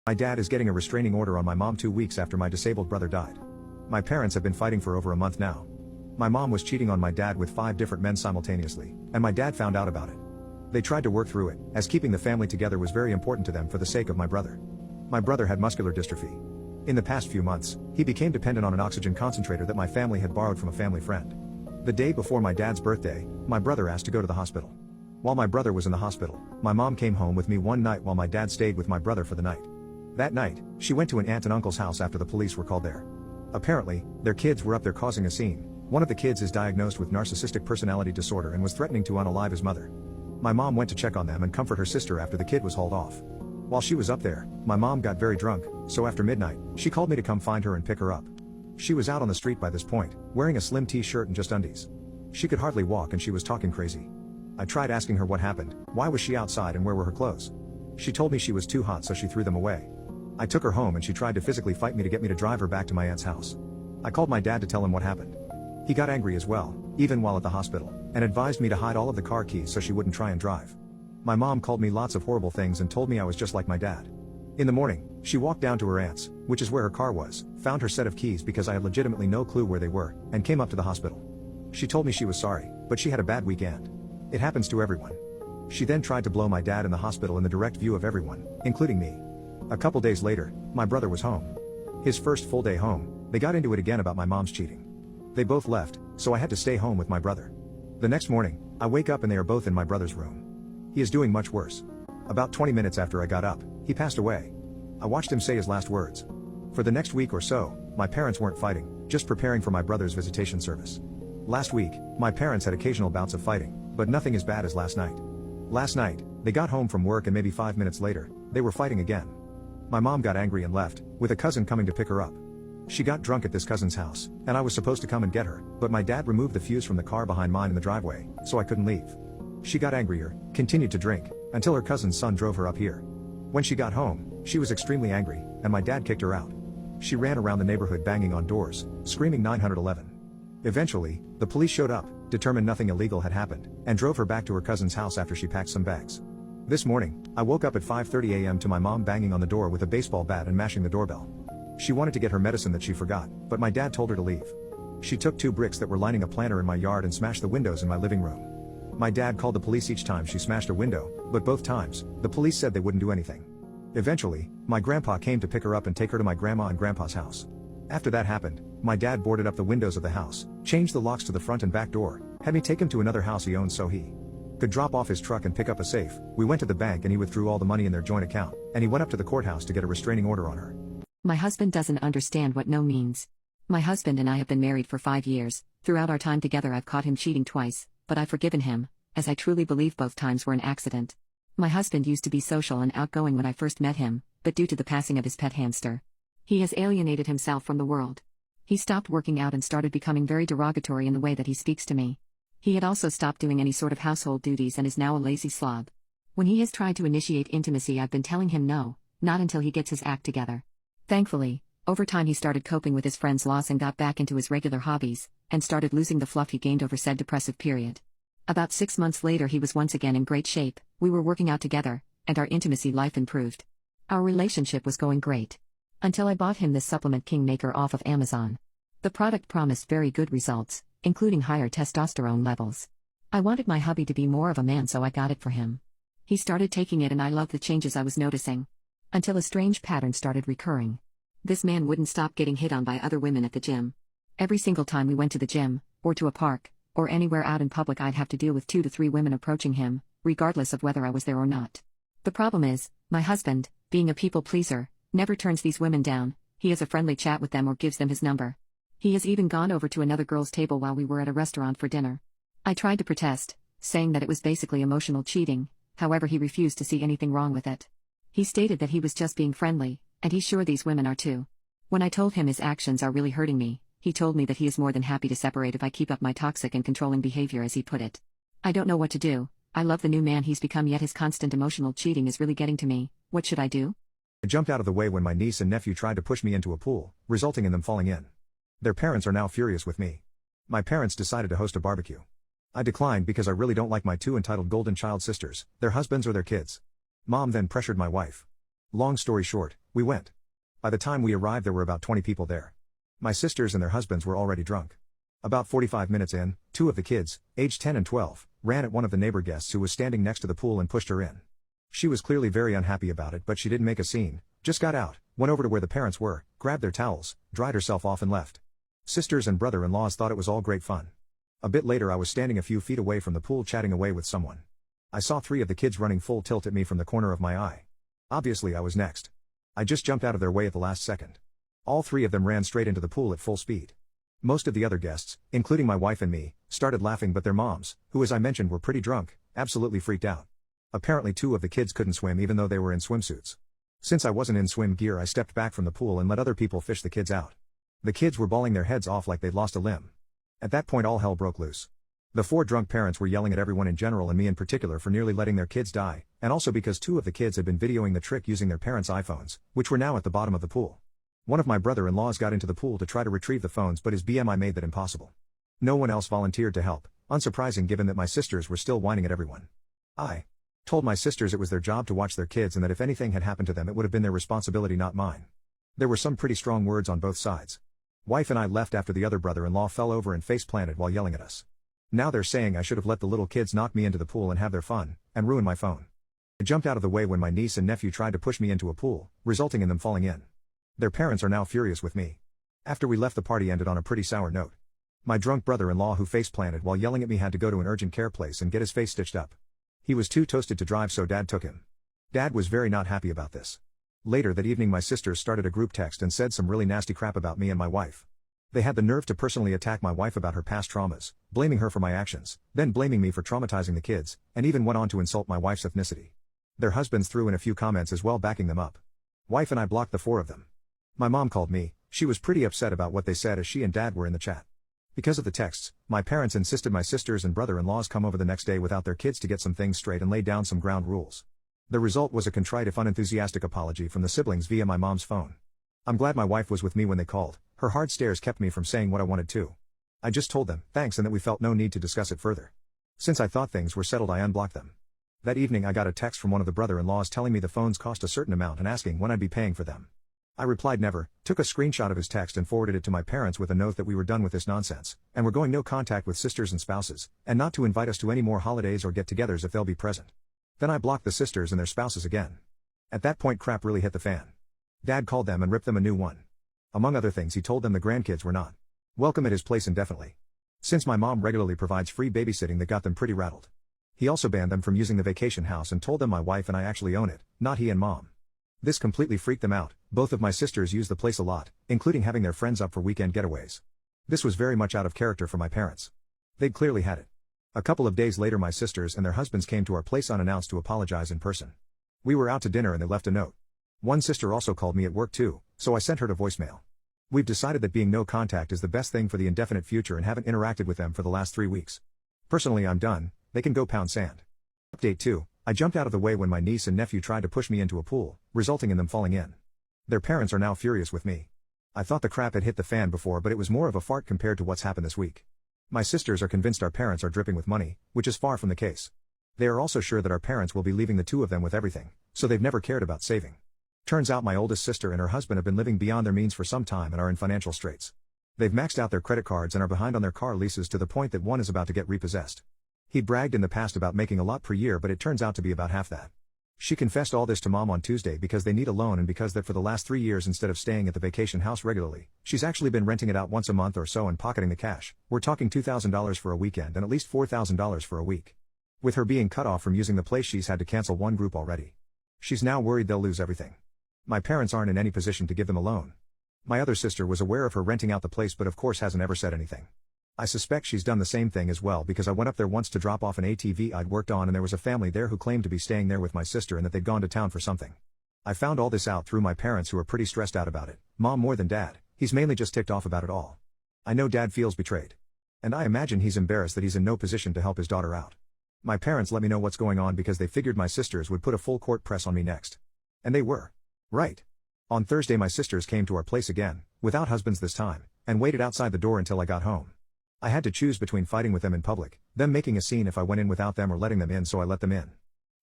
My dad is getting a restraining order on my mom 2 weeks after my disabled brother died. My parents have been fighting for over a month now. My mom was cheating on my dad with 5 different men simultaneously, and my dad found out about it. They tried to work through it, as keeping the family together was very important to them for the sake of my brother. My brother had muscular dystrophy. In the past few months, he became dependent on an oxygen concentrator that my family had borrowed from a family friend. The day before my dad's birthday, my brother asked to go to the hospital. While my brother was in the hospital, my mom came home with me one night while my dad stayed with my brother for the night. That night, she went to an aunt and uncle's house after the police were called there. Apparently, their kids were up there causing a scene. One of the kids is diagnosed with narcissistic personality disorder and was threatening to unalive his mother. My mom went to check on them and comfort her sister after the kid was hauled off. While she was up there, my mom got very drunk, so after midnight, she called me to come find her and pick her up. She was out on the street by this point, wearing a slim t-shirt and just undies. She could hardly walk and she was talking crazy. I tried asking her what happened, why was she outside and where were her clothes? She told me she was too hot so she threw them away. I took her home and she tried to physically fight me to get me to drive her back to my aunt's house. I called my dad to tell him what happened. He got angry as well, even while at the hospital, and advised me to hide all of the car keys so she wouldn't try and drive. My mom called me lots of horrible things and told me I was just like my dad. In the morning, she walked down to her aunt's, which is where her car was, found her set of keys because I had legitimately no clue where they were, and came up to the hospital. She told me she was sorry, but she had a bad weekend. It happens to everyone. She then tried to blow my dad in the hospital in the direct view of everyone, including me. A couple days later, my brother was home. His first full day home, they got into it again about my mom's cheating. They both left, so I had to stay home with my brother. The next morning, I wake up and they are both in my brother's room. He is doing much worse. About 20 minutes after I got up, he passed away. I watched him say his last words. For the next week or so, my parents weren't fighting, just preparing for my brother's visitation service. Last week, my parents had occasional bouts of fighting, but nothing as bad as last night. Last night, they got home from work and maybe 5 minutes later, they were fighting again. My mom got angry and left, with a cousin coming to pick her up. She got drunk at this cousin's house, and I was supposed to come and get her, but my dad removed the fuse from the car behind mine in the driveway, so I couldn't leave. She got angrier, continued to drink, until her cousin's son drove her up here. When she got home, she was extremely angry, and my dad kicked her out. She ran around the neighborhood banging on doors, screaming 911. Eventually, the police showed up, determined nothing illegal had happened, and drove her back to her cousin's house after she packed some bags. This morning, I woke up at 5:30 a.m. to my mom banging on the door with a baseball bat and mashing the doorbell. She wanted to get her medicine that she forgot, but my dad told her to leave. She took 2 bricks that were lining a planter in my yard and smashed the windows in my living room. My dad called the police each time she smashed a window, but both times, the police said they wouldn't do anything. Eventually, my grandpa came to pick her up and take her to my grandma and grandpa's house. After that happened, my dad boarded up the windows of the house, changed the locks to the front and back door, had me take him to another house he owns so he could drop off his truck and pick up a safe. We went to the bank and he withdrew all the money in their joint account, and he went up to the courthouse to get a restraining order on her. My husband doesn't understand what no means. My husband and I have been married for 5 years. Throughout our time together I've caught him cheating twice, but I've forgiven him, as I truly believe both times were an accident. My husband used to be social and outgoing when I first met him, but due to the passing of his pet hamster, he has alienated himself from the world. He stopped working out and started becoming very derogatory in the way that he speaks to me. He had also stopped doing any sort of household duties and is now a lazy slob. When he has tried to initiate intimacy I've been telling him no, not until he gets his act together. Thankfully, Over time he started coping with his friend's loss and got back into his regular hobbies, and started losing the fluff he gained over said depressive period. About 6 months later he was once again in great shape, we were working out together, and our intimacy life improved. Our relationship was going great. Until I bought him this supplement Kingmaker off of Amazon. The product promised very good results, including higher testosterone levels. I wanted my hubby to be more of a man, so I got it for him. He started taking it and I loved the changes I was noticing. Until a strange pattern started recurring. This man wouldn't stop getting hit on by other women at the gym. Every single time we went to the gym, or to a park, or anywhere out in public, I'd have to deal with 2 to 3 women approaching him, regardless of whether I was there or not. The problem is, my husband, being a people pleaser, never turns these women down. He has a friendly chat with them or gives them his number. He has even gone over to another girl's table while we were at a restaurant for dinner. I tried to protest, saying that it was basically emotional cheating, however he refused to see anything wrong with it. He stated that he was just being friendly, and he's sure these women are too. When I told him his actions are really hurting me, he told me that he is more than happy to separate if I keep up my toxic and controlling behavior, as he put it. I don't know what to do. I love the new man he's become, yet his constant emotional cheating is really getting to me. What should I do? I jumped out of the way when my niece and nephew tried to push me into a pool, resulting in them falling in. Their parents are now furious with me. My parents decided to host a barbecue. I declined because I really don't like my 2 entitled golden child sisters, their husbands or their kids. Mom then pressured my wife. Long story short, we went. By the time we arrived there were about 20 people there. My sisters and their husbands were already drunk. About 45 minutes in, 2 of the kids, aged 10 and 12, ran at one of the neighbor guests who was standing next to the pool and pushed her in. She was clearly very unhappy about it, but she didn't make a scene, just got out, went over to where the parents were, grabbed their towels, dried herself off and left. Sisters and brother-in-laws thought it was all great fun. A bit later I was standing a few feet away from the pool chatting away with someone. I saw 3 of the kids running full tilt at me from the corner of my eye. Obviously I was next. I just jumped out of their way at the last second. All 3 of them ran straight into the pool at full speed. Most of the other guests, including my wife and me, started laughing, but their moms, who as I mentioned were pretty drunk, absolutely freaked out. Apparently 2 of the kids couldn't swim even though they were in swimsuits. Since I wasn't in swim gear, I stepped back from the pool and let other people fish the kids out. The kids were bawling their heads off like they'd lost a limb. At that point all hell broke loose. The 4 drunk parents were yelling at everyone in general and me in particular for nearly letting their kids die, and also because 2 of the kids had been videoing the trick using their parents' iPhones, which were now at the bottom of the pool. One of my brother-in-laws got into the pool to try to retrieve the phones, but his BMI made that impossible. No one else volunteered to help, unsurprising given that my sisters were still whining at everyone. I told my sisters it was their job to watch their kids and that if anything had happened to them it would have been their responsibility, not mine. There were some pretty strong words on both sides. Wife and I left after the other brother-in-law fell over and face-planted while yelling at us. Now they're saying I should have let the little kids knock me into the pool and have their fun, and ruin my phone. I jumped out of the way when my niece and nephew tried to push me into a pool, resulting in them falling in. Their parents are now furious with me. After we left, the party ended on a pretty sour note. My drunk brother-in-law who face-planted while yelling at me had to go to an urgent care place and get his face stitched up. He was too toasted to drive, so Dad took him. Dad was very not happy about this. Later that evening my sisters started a group text and said some really nasty crap about me and my wife. They had the nerve to personally attack my wife about her past traumas, blaming her for my actions, then blaming me for traumatizing the kids, and even went on to insult my wife's ethnicity. Their husbands threw in a few comments as well, backing them up. Wife and I blocked the 4 of them. My mom called me. She was pretty upset about what they said as she and Dad were in the chat. Because of the texts, my parents insisted my sisters and brother-in-laws come over the next day without their kids to get some things straight and lay down some ground rules. The result was a contrite if unenthusiastic apology from the siblings via my mom's phone. I'm glad my wife was with me when they called. Her hard stares kept me from saying what I wanted to. I just told them thanks and that we felt no need to discuss it further. Since I thought things were settled, I unblocked them. That evening I got a text from one of the brother-in-laws telling me the phones cost a certain amount and asking when I'd be paying for them. I replied never, took a screenshot of his text and forwarded it to my parents with a note that we were done with this nonsense, and we're going no contact with sisters and spouses, and not to invite us to any more holidays or get-togethers if they'll be present. Then I blocked the sisters and their spouses again. At that point crap really hit the fan. Dad called them and ripped them a new one. Among other things he told them the grandkids were not welcome at his place indefinitely. Since my mom regularly provides free babysitting, that got them pretty rattled. He also banned them from using the vacation house and told them my wife and I actually own it, not he and Mom. This completely freaked them out. Both of my sisters use the place a lot, including having their friends up for weekend getaways. This was very much out of character for my parents. They'd clearly had it. A couple of days later my sisters and their husbands came to our place unannounced to apologize in person. We were out to dinner and they left a note. One sister also called me at work too, so I sent her to voicemail. We've decided that being no contact is the best thing for the indefinite future and haven't interacted with them for the last 3 weeks. Personally I'm done, they can go pound sand. Update 2, I jumped out of the way when my niece and nephew tried to push me into a pool, resulting in them falling in. Their parents are now furious with me. I thought the crap had hit the fan before, but it was more of a fart compared to what's happened this week. My sisters are convinced our parents are dripping with money, which is far from the case. They are also sure that our parents will be leaving the two of them with everything, so they've never cared about saving. Turns out my oldest sister and her husband have been living beyond their means for some time and are in financial straits. They've maxed out their credit cards and are behind on their car leases to the point that one is about to get repossessed. He'd bragged in the past about making a lot per year, but it turns out to be about half that. She confessed all this to Mom on Tuesday because they need a loan and because that for the last 3 years, instead of staying at the vacation house regularly, she's actually been renting it out once a month or so and pocketing the cash. We're talking $2,000 for a weekend and at least $4,000 for a week. With her being cut off from using the place, she's had to cancel one group already. She's now worried they'll lose everything. My parents aren't in any position to give them a loan. My other sister was aware of her renting out the place but of course hasn't ever said anything. I suspect she's done the same thing as well because I went up there once to drop off an ATV I'd worked on and there was a family there who claimed to be staying there with my sister and that they'd gone to town for something. I found all this out through my parents, who are pretty stressed out about it. Mom more than Dad. He's mainly just ticked off about it all. I know Dad feels betrayed. And I imagine he's embarrassed that he's in no position to help his daughter out. My parents let me know what's going on because they figured my sisters would put a full court press on me next. And they were right. On Thursday my sisters came to our place again, without husbands this time, and waited outside the door until I got home. I had to choose between fighting with them in public, them making a scene if I went in without them, or letting them in, so I let them in.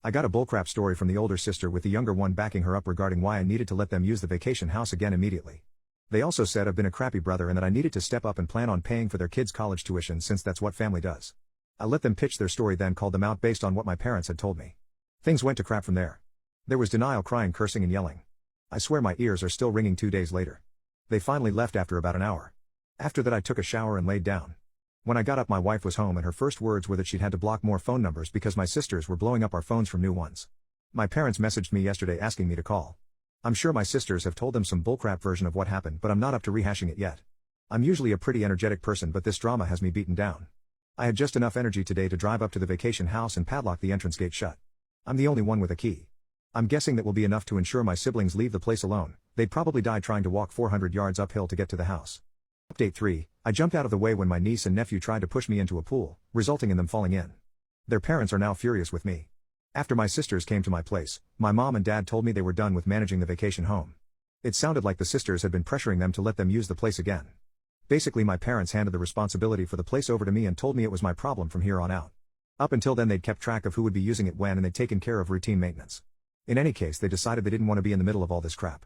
I got a bullcrap story from the older sister with the younger one backing her up regarding why I needed to let them use the vacation house again immediately. They also said I've been a crappy brother and that I needed to step up and plan on paying for their kids' college tuition since that's what family does. I let them pitch their story, then called them out based on what my parents had told me. Things went to crap from there. There was denial, crying, cursing and yelling. I swear my ears are still ringing 2 days later. They finally left after about an hour. After that I took a shower and laid down. When I got up my wife was home and her first words were that she'd had to block more phone numbers because my sisters were blowing up our phones from new ones. My parents messaged me yesterday asking me to call. I'm sure my sisters have told them some bullcrap version of what happened, but I'm not up to rehashing it yet. I'm usually a pretty energetic person, but this drama has me beaten down. I had just enough energy today to drive up to the vacation house and padlock the entrance gate shut. I'm the only one with a key. I'm guessing that will be enough to ensure my siblings leave the place alone. They'd probably die trying to walk 400 yards uphill to get to the house. Update 3, I jumped out of the way when my niece and nephew tried to push me into a pool, resulting in them falling in. Their parents are now furious with me. After my sisters came to my place, my mom and dad told me they were done with managing the vacation home. It sounded like the sisters had been pressuring them to let them use the place again. Basically my parents handed the responsibility for the place over to me and told me it was my problem from here on out. Up until then they'd kept track of who would be using it when and they'd taken care of routine maintenance. In any case, they decided they didn't want to be in the middle of all this crap.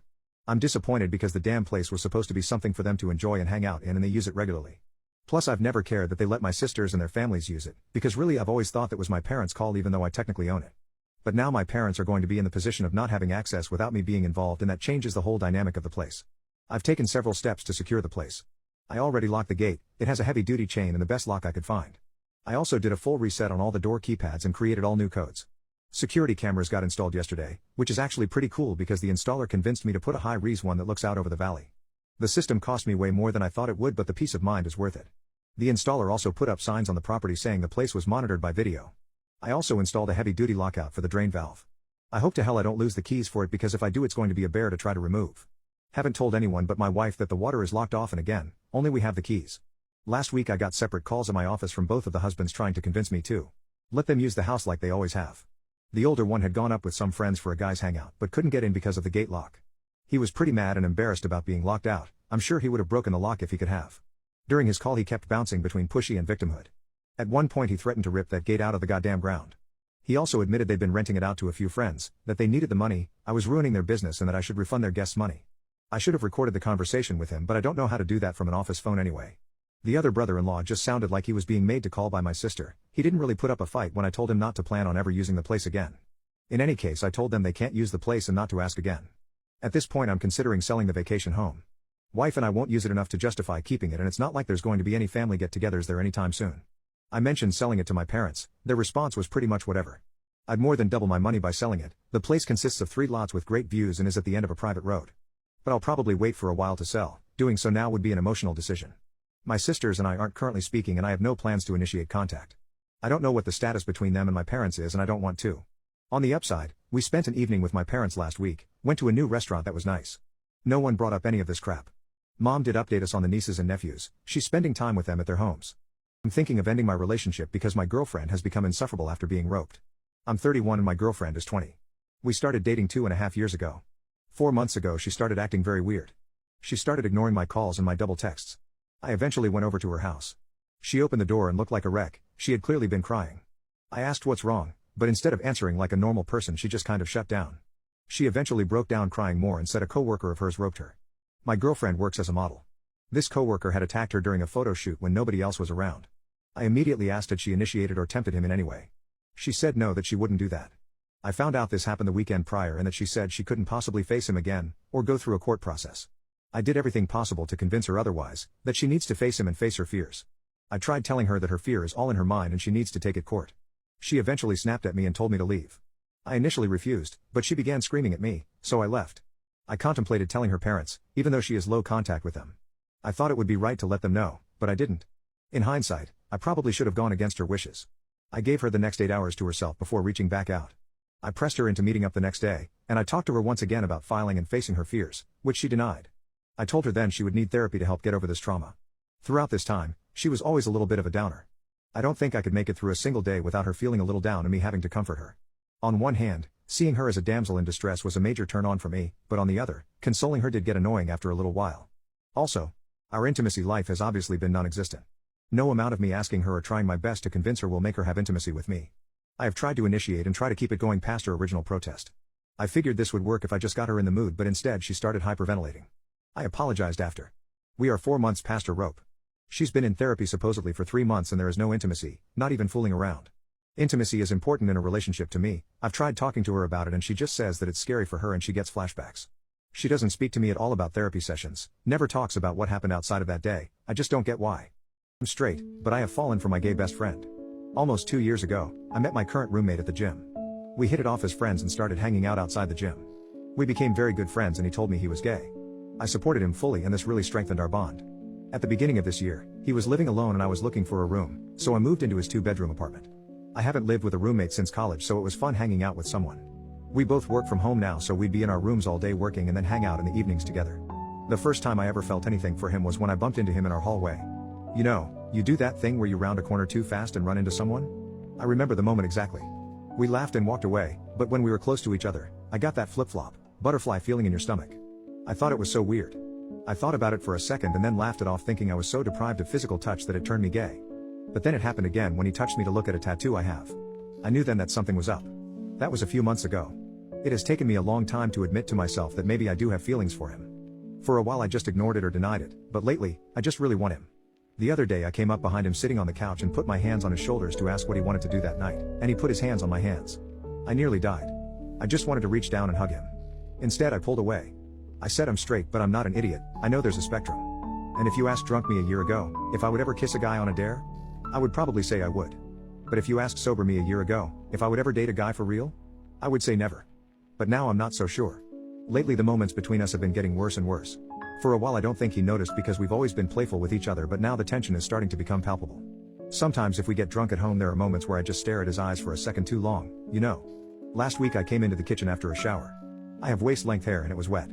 I'm disappointed because the damn place was supposed to be something for them to enjoy and hang out in, and they use it regularly. Plus I've never cared that they let my sisters and their families use it, because really I've always thought that was my parents' call even though I technically own it. But now my parents are going to be in the position of not having access without me being involved, and that changes the whole dynamic of the place. I've taken several steps to secure the place. I already locked the gate, it has a heavy-duty chain and the best lock I could find. I also did a full reset on all the door keypads and created all new codes. Security cameras got installed yesterday, which is actually pretty cool because the installer convinced me to put a high-res one that looks out over the valley. The system cost me way more than I thought it would, but the peace of mind is worth it. The installer also put up signs on the property saying the place was monitored by video. I also installed a heavy-duty lockout for the drain valve. I hope to hell I don't lose the keys for it, because if I do it's going to be a bear to try to remove. Haven't told anyone but my wife that the water is locked off, and again, only we have the keys. Last week I got separate calls at my office from both of the husbands trying to convince me to let them use the house like they always have. The older one had gone up with some friends for a guys hangout but couldn't get in because of the gate lock. He was pretty mad and embarrassed about being locked out. I'm sure he would have broken the lock if he could have. During his call he kept bouncing between pushy and victimhood. At one point he threatened to rip that gate out of the goddamn ground. He also admitted they'd been renting it out to a few friends, that they needed the money, I was ruining their business, and that I should refund their guests' money. I should have recorded the conversation with him, but I don't know how to do that from an office phone anyway. The other brother-in-law just sounded like he was being made to call by my sister. He didn't really put up a fight when I told him not to plan on ever using the place again. In any case, I told them they can't use the place and not to ask again. At this point I'm considering selling the vacation home. Wife and I won't use it enough to justify keeping it, and it's not like there's going to be any family get-togethers there anytime soon. I mentioned selling it to my parents. Their response was pretty much whatever. I'd more than double my money by selling it. The place consists of 3 lots with great views and is at the end of a private road. But I'll probably wait for a while to sell. Doing so now would be an emotional decision. My sisters and I aren't currently speaking, and I have no plans to initiate contact. I don't know what the status between them and my parents is, and I don't want to. On the upside, we spent an evening with my parents last week, went to a new restaurant that was nice. No one brought up any of this crap. Mom did update us on the nieces and nephews. She's spending time with them at their homes. I'm thinking of ending my relationship because my girlfriend has become insufferable after being roped. I'm 31 and my girlfriend is 20. We started dating 2.5 years ago. 4 months ago she started acting very weird. She started ignoring my calls and my double texts. I eventually went over to her house. She opened the door and looked like a wreck. She had clearly been crying. I asked what's wrong, but instead of answering like a normal person, she just kind of shut down. She eventually broke down crying more and said a coworker of hers roped her. My girlfriend works as a model. This coworker had attacked her during a photo shoot when nobody else was around. I immediately asked had she initiated or tempted him in any way. She said no, that she wouldn't do that. I found out this happened the weekend prior and that she said she couldn't possibly face him again, or go through a court process. I did everything possible to convince her otherwise, that she needs to face him and face her fears. I tried telling her that her fear is all in her mind and she needs to take it court. She eventually snapped at me and told me to leave. I initially refused, but she began screaming at me, so I left. I contemplated telling her parents, even though she has low contact with them. I thought it would be right to let them know, but I didn't. In hindsight, I probably should have gone against her wishes. I gave her the next 8 hours to herself before reaching back out. I pressed her into meeting up the next day, and I talked to her once again about filing and facing her fears, which she denied. I told her then she would need therapy to help get over this trauma. Throughout this time, she was always a little bit of a downer. I don't think I could make it through a single day without her feeling a little down and me having to comfort her. On one hand, seeing her as a damsel in distress was a major turn on for me, but on the other, consoling her did get annoying after a little while. Also, our intimacy life has obviously been non-existent. No amount of me asking her or trying my best to convince her will make her have intimacy with me. I have tried to initiate and try to keep it going past her original protest. I figured this would work if I just got her in the mood, but instead she started hyperventilating. I apologized after. We are 4 months past her rope. She's been in therapy supposedly for 3 months and there is no intimacy, not even fooling around. Intimacy is important in a relationship to me. I've tried talking to her about it and she just says that it's scary for her and she gets flashbacks. She doesn't speak to me at all about therapy sessions, never talks about what happened outside of that day. I just don't get why. I'm straight, but I have fallen for my gay best friend. Almost 2 years ago, I met my current roommate at the gym. We hit it off as friends and started hanging out outside the gym. We became very good friends and he told me he was gay. I supported him fully and this really strengthened our bond. At the beginning of this year, he was living alone and I was looking for a room, so I moved into his 2-bedroom apartment. I haven't lived with a roommate since college, so it was fun hanging out with someone. We both work from home now, so we'd be in our rooms all day working and then hang out in the evenings together. The first time I ever felt anything for him was when I bumped into him in our hallway. You know, you do that thing where you round a corner too fast and run into someone? I remember the moment exactly. We laughed and walked away, but when we were close to each other, I got that flip-flop, butterfly feeling in your stomach. I thought it was so weird. I thought about it for a second and then laughed it off, thinking I was so deprived of physical touch that it turned me gay. But then it happened again when he touched me to look at a tattoo I have. I knew then that something was up. That was a few months ago. It has taken me a long time to admit to myself that maybe I do have feelings for him. For a while I just ignored it or denied it, but lately, I just really want him. The other day I came up behind him sitting on the couch and put my hands on his shoulders to ask what he wanted to do that night, and he put his hands on my hands. I nearly died. I just wanted to reach down and hug him. Instead I pulled away. I said I'm straight, but I'm not an idiot. I know there's a spectrum. And if you asked drunk me a year ago, if I would ever kiss a guy on a dare, I would probably say I would. But if you asked sober me a year ago, if I would ever date a guy for real, I would say never. But now I'm not so sure. Lately the moments between us have been getting worse and worse. For a while I don't think he noticed because we've always been playful with each other, but now the tension is starting to become palpable. Sometimes if we get drunk at home there are moments where I just stare at his eyes for a second too long, you know. Last week I came into the kitchen after a shower. I have waist-length hair and it was wet.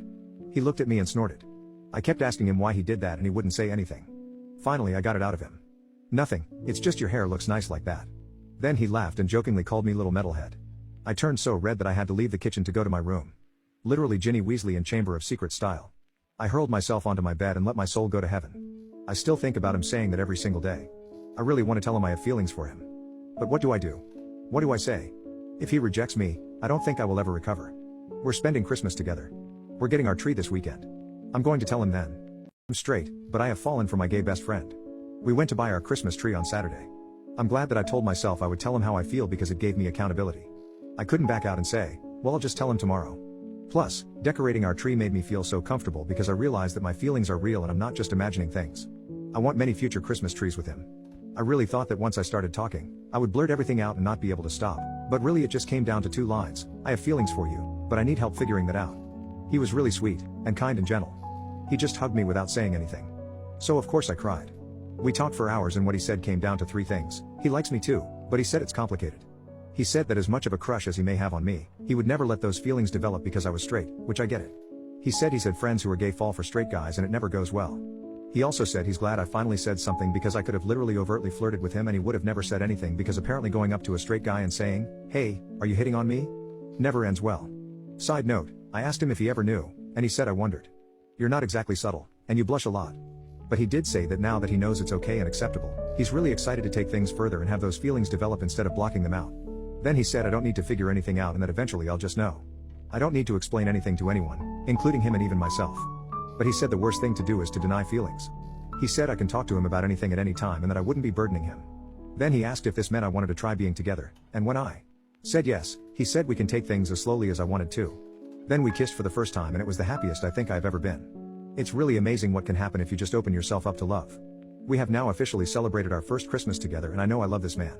He looked at me and snorted. I kept asking him why he did that and he wouldn't say anything. Finally I got it out of him. Nothing, it's just your hair looks nice like that. Then he laughed and jokingly called me little metalhead. I turned so red that I had to leave the kitchen to go to my room. Literally Ginny Weasley in Chamber of Secrets style. I hurled myself onto my bed and let my soul go to heaven. I still think about him saying that every single day. I really want to tell him I have feelings for him. But what do I do? What do I say? If he rejects me, I don't think I will ever recover. We're spending Christmas together. We're getting our tree this weekend. I'm going to tell him then. I'm straight, but I have fallen for my gay best friend. We went to buy our Christmas tree on Saturday. I'm glad that I told myself I would tell him how I feel because it gave me accountability. I couldn't back out and say, well, I'll just tell him tomorrow. Plus, decorating our tree made me feel so comfortable because I realized that my feelings are real and I'm not just imagining things. I want many future Christmas trees with him. I really thought that once I started talking, I would blurt everything out and not be able to stop, but really it just came down to 2 lines. I have feelings for you, but I need help figuring that out. He was really sweet, and kind and gentle. He just hugged me without saying anything. So of course I cried. We talked for hours and what he said came down to 3 things. He likes me too, but he said it's complicated. He said that as much of a crush as he may have on me, he would never let those feelings develop because I was straight, which I get it. He said he's had friends who are gay fall for straight guys and it never goes well. He also said he's glad I finally said something because I could have literally overtly flirted with him and he would have never said anything because apparently going up to a straight guy and saying, hey, are you hitting on me? Never ends well. Side note, I asked him if he ever knew, and he said I wondered. You're not exactly subtle, and you blush a lot. But he did say that now that he knows it's okay and acceptable, he's really excited to take things further and have those feelings develop instead of blocking them out. Then he said I don't need to figure anything out and that eventually I'll just know. I don't need to explain anything to anyone, including him and even myself. But he said the worst thing to do is to deny feelings. He said I can talk to him about anything at any time and that I wouldn't be burdening him. Then he asked if this meant I wanted to try being together, and when I said yes, he said we can take things as slowly as I wanted to. Then we kissed for the first time and it was the happiest I think I've ever been. It's really amazing what can happen if you just open yourself up to love. We have now officially celebrated our first Christmas together and I know I love this man.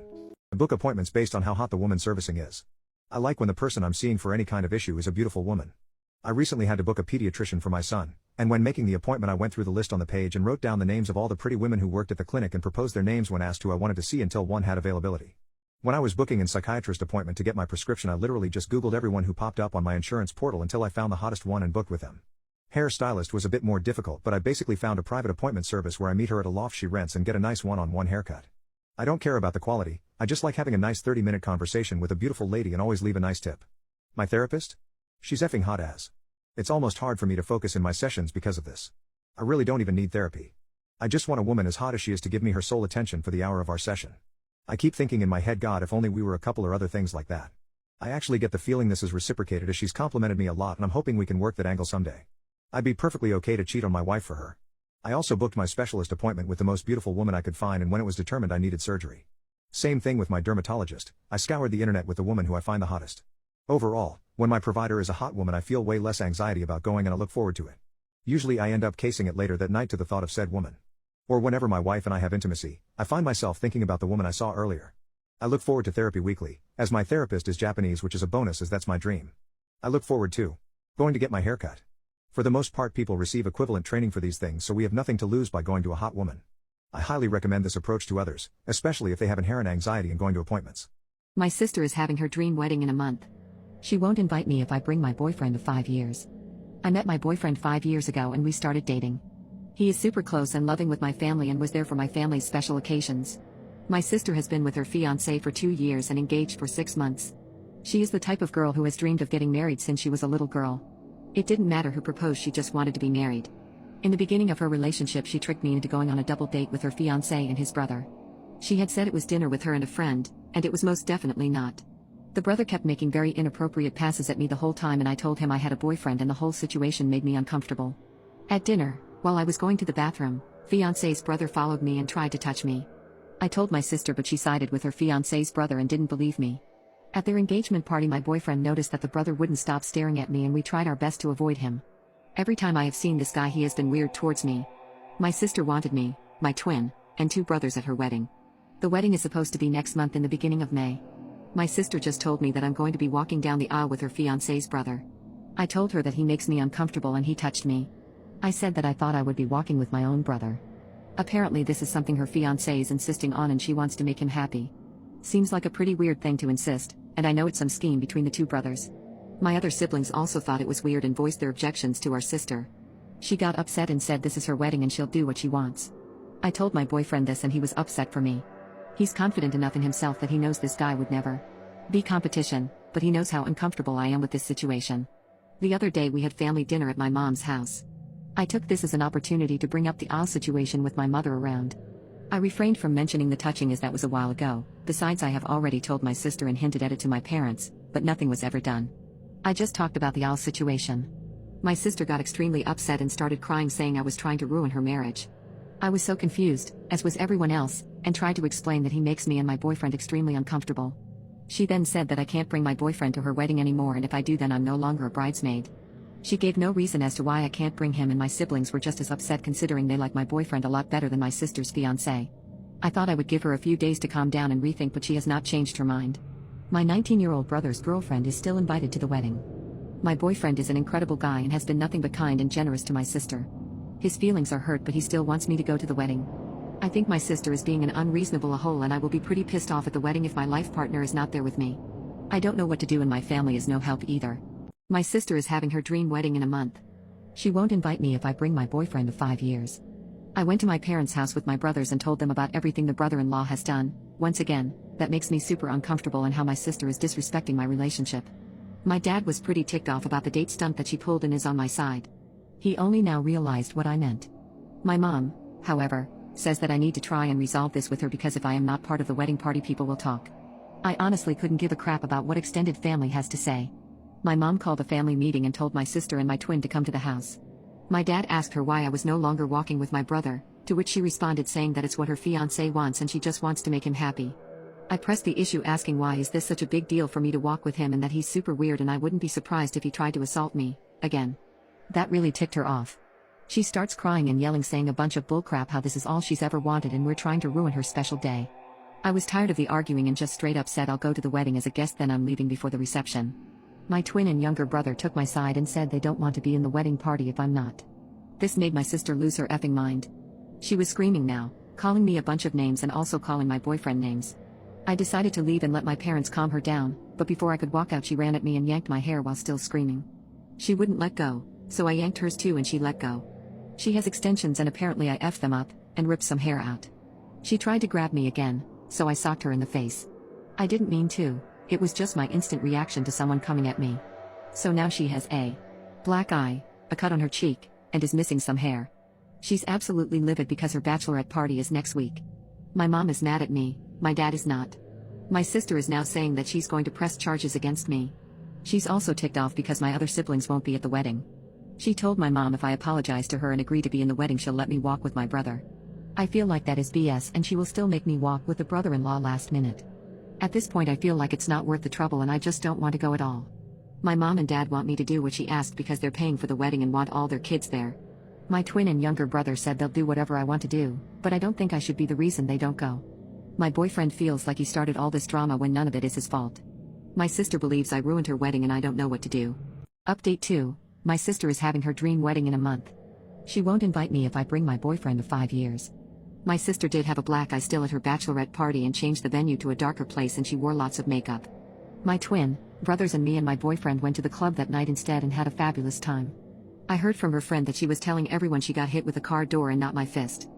I book appointments based on how hot the woman servicing is. I like when the person I'm seeing for any kind of issue is a beautiful woman. I recently had to book a pediatrician for my son, and when making the appointment I went through the list on the page and wrote down the names of all the pretty women who worked at the clinic and proposed their names when asked who I wanted to see until one had availability. When I was booking a psychiatrist appointment to get my prescription I literally just googled everyone who popped up on my insurance portal until I found the hottest one and booked with them. Hairstylist was a bit more difficult but I basically found a private appointment service where I meet her at a loft she rents and get a nice one-on-one haircut. I don't care about the quality, I just like having a nice 30-minute conversation with a beautiful lady and always leave a nice tip. My therapist? She's effing hot as. It's almost hard for me to focus in my sessions because of this. I really don't even need therapy. I just want a woman as hot as she is to give me her sole attention for the hour of our session. I keep thinking in my head, God, if only we were a couple or other things like that. I actually get the feeling this is reciprocated as she's complimented me a lot and I'm hoping we can work that angle someday. I'd be perfectly okay to cheat on my wife for her. I also booked my specialist appointment with the most beautiful woman I could find and when it was determined I needed surgery. Same thing with my dermatologist, I scoured the internet with the woman who I find the hottest. Overall, when my provider is a hot woman I feel way less anxiety about going and I look forward to it. Usually I end up casing it later that night to the thought of said woman. Or whenever my wife and I have intimacy, I find myself thinking about the woman I saw earlier. I look forward to therapy weekly, as my therapist is Japanese which is a bonus as that's my dream. I look forward to going to get my hair cut. For the most part people receive equivalent training for these things so we have nothing to lose by going to a hot woman. I highly recommend this approach to others, especially if they have inherent anxiety in going to appointments. My sister is having her dream wedding in a month. She won't invite me if I bring my boyfriend of 5 years. I met my boyfriend 5 years ago and we started dating. He is super close and loving with my family and was there for my family's special occasions. My sister has been with her fiancé for 2 years and engaged for 6 months. She is the type of girl who has dreamed of getting married since she was a little girl. It didn't matter who proposed, she just wanted to be married. In the beginning of her relationship she tricked me into going on a double date with her fiancé and his brother. She had said it was dinner with her and a friend, and it was most definitely not. The brother kept making very inappropriate passes at me the whole time and I told him I had a boyfriend and the whole situation made me uncomfortable. At dinner, while I was going to the bathroom, fiancé's brother followed me and tried to touch me. I told my sister but she sided with her fiancé's brother and didn't believe me. At their engagement party my boyfriend noticed that the brother wouldn't stop staring at me and we tried our best to avoid him. Every time I have seen this guy he has been weird towards me. My sister wanted me, my twin, and 2 brothers at her wedding. The wedding is supposed to be next month in the beginning of May. My sister just told me that I'm going to be walking down the aisle with her fiancé's brother. I told her that he makes me uncomfortable and he touched me. I said that I thought I would be walking with my own brother. Apparently this is something her fiancé is insisting on and she wants to make him happy. Seems like a pretty weird thing to insist, and I know it's some scheme between the 2 brothers. My other siblings also thought it was weird and voiced their objections to our sister. She got upset and said this is her wedding and she'll do what she wants. I told my boyfriend this and he was upset for me. He's confident enough in himself that he knows this guy would never be competition, but he knows how uncomfortable I am with this situation. The other day we had family dinner at my mom's house. I took this as an opportunity to bring up the aisle situation with my mother around. I refrained from mentioning the touching as that was a while ago, besides I have already told my sister and hinted at it to my parents, but nothing was ever done. I just talked about the aisle situation. My sister got extremely upset and started crying saying I was trying to ruin her marriage. I was so confused, as was everyone else, and tried to explain that he makes me and my boyfriend extremely uncomfortable. She then said that I can't bring my boyfriend to her wedding anymore and if I do then I'm no longer a bridesmaid. She gave no reason as to why I can't bring him and my siblings were just as upset considering they like my boyfriend a lot better than my sister's fiancé. I thought I would give her a few days to calm down and rethink but she has not changed her mind. My 19-year-old brother's girlfriend is still invited to the wedding. My boyfriend is an incredible guy and has been nothing but kind and generous to my sister. His feelings are hurt but he still wants me to go to the wedding. I think my sister is being an unreasonable a-hole and I will be pretty pissed off at the wedding if my life partner is not there with me. I don't know what to do and my family is no help either. My sister is having her dream wedding in a month. She won't invite me if I bring my boyfriend of 5 years. I went to my parents' house with my brothers and told them about everything the brother-in-law has done. Once again, that makes me super uncomfortable and how my sister is disrespecting my relationship. My dad was pretty ticked off about the date stunt that she pulled and is on my side. He only now realized what I meant. My mom, however, says that I need to try and resolve this with her because if I am not part of the wedding party, people will talk. I honestly couldn't give a crap about what extended family has to say. My mom called a family meeting and told my sister and my twin to come to the house. My dad asked her why I was no longer walking with my brother, to which she responded saying that it's what her fiancé wants and she just wants to make him happy. I pressed the issue asking why is this such a big deal for me to walk with him and that he's super weird and I wouldn't be surprised if he tried to assault me, again. That really ticked her off. She starts crying and yelling saying a bunch of bullcrap how this is all she's ever wanted and we're trying to ruin her special day. I was tired of the arguing and just straight up said I'll go to the wedding as a guest then I'm leaving before the reception. My twin and younger brother took my side and said they don't want to be in the wedding party if I'm not. This made my sister lose her effing mind. She was screaming now, calling me a bunch of names and also calling my boyfriend names. I decided to leave and let my parents calm her down, but before I could walk out she ran at me and yanked my hair while still screaming. She wouldn't let go, so I yanked hers too and she let go. She has extensions and apparently I effed them up, and ripped some hair out. She tried to grab me again, so I socked her in the face. I didn't mean to, it was just my instant reaction to someone coming at me. So now she has a black eye, a cut on her cheek, and is missing some hair. She's absolutely livid because her bachelorette party is next week. My mom is mad at me, my dad is not. My sister is now saying that she's going to press charges against me. She's also ticked off because my other siblings won't be at the wedding. She told my mom if I apologize to her and agree to be in the wedding she'll let me walk with my brother. I feel like that is BS and she will still make me walk with the brother-in-law last minute. At this point I feel like it's not worth the trouble and I just don't want to go at all. My mom and dad want me to do what she asked because they're paying for the wedding and want all their kids there. My twin and younger brother said they'll do whatever I want to do, but I don't think I should be the reason they don't go. My boyfriend feels like he started all this drama when none of it is his fault. My sister believes I ruined her wedding and I don't know what to do. Update 2. My sister is having her dream wedding in a month. She won't invite me if I bring my boyfriend of 5 years. My sister did have a black eye still at her bachelorette party and changed the venue to a darker place and she wore lots of makeup. My twin, brothers and me and my boyfriend went to the club that night instead and had a fabulous time. I heard from her friend that she was telling everyone she got hit with a car door and not my fist.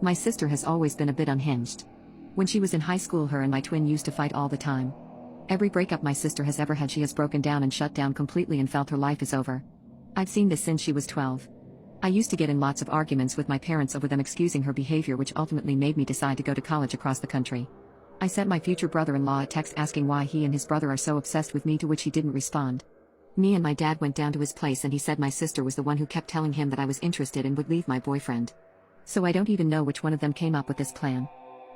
My sister has always been a bit unhinged. When she was in high school her and my twin used to fight all the time. Every breakup my sister has ever had she has broken down and shut down completely and felt her life is over. I've seen this since she was 12. I used to get in lots of arguments with my parents over them excusing her behavior which ultimately made me decide to go to college across the country. I sent my future brother-in-law a text asking why he and his brother are so obsessed with me to which he didn't respond. Me and my dad went down to his place and he said my sister was the one who kept telling him that I was interested and would leave my boyfriend. So I don't even know which one of them came up with this plan.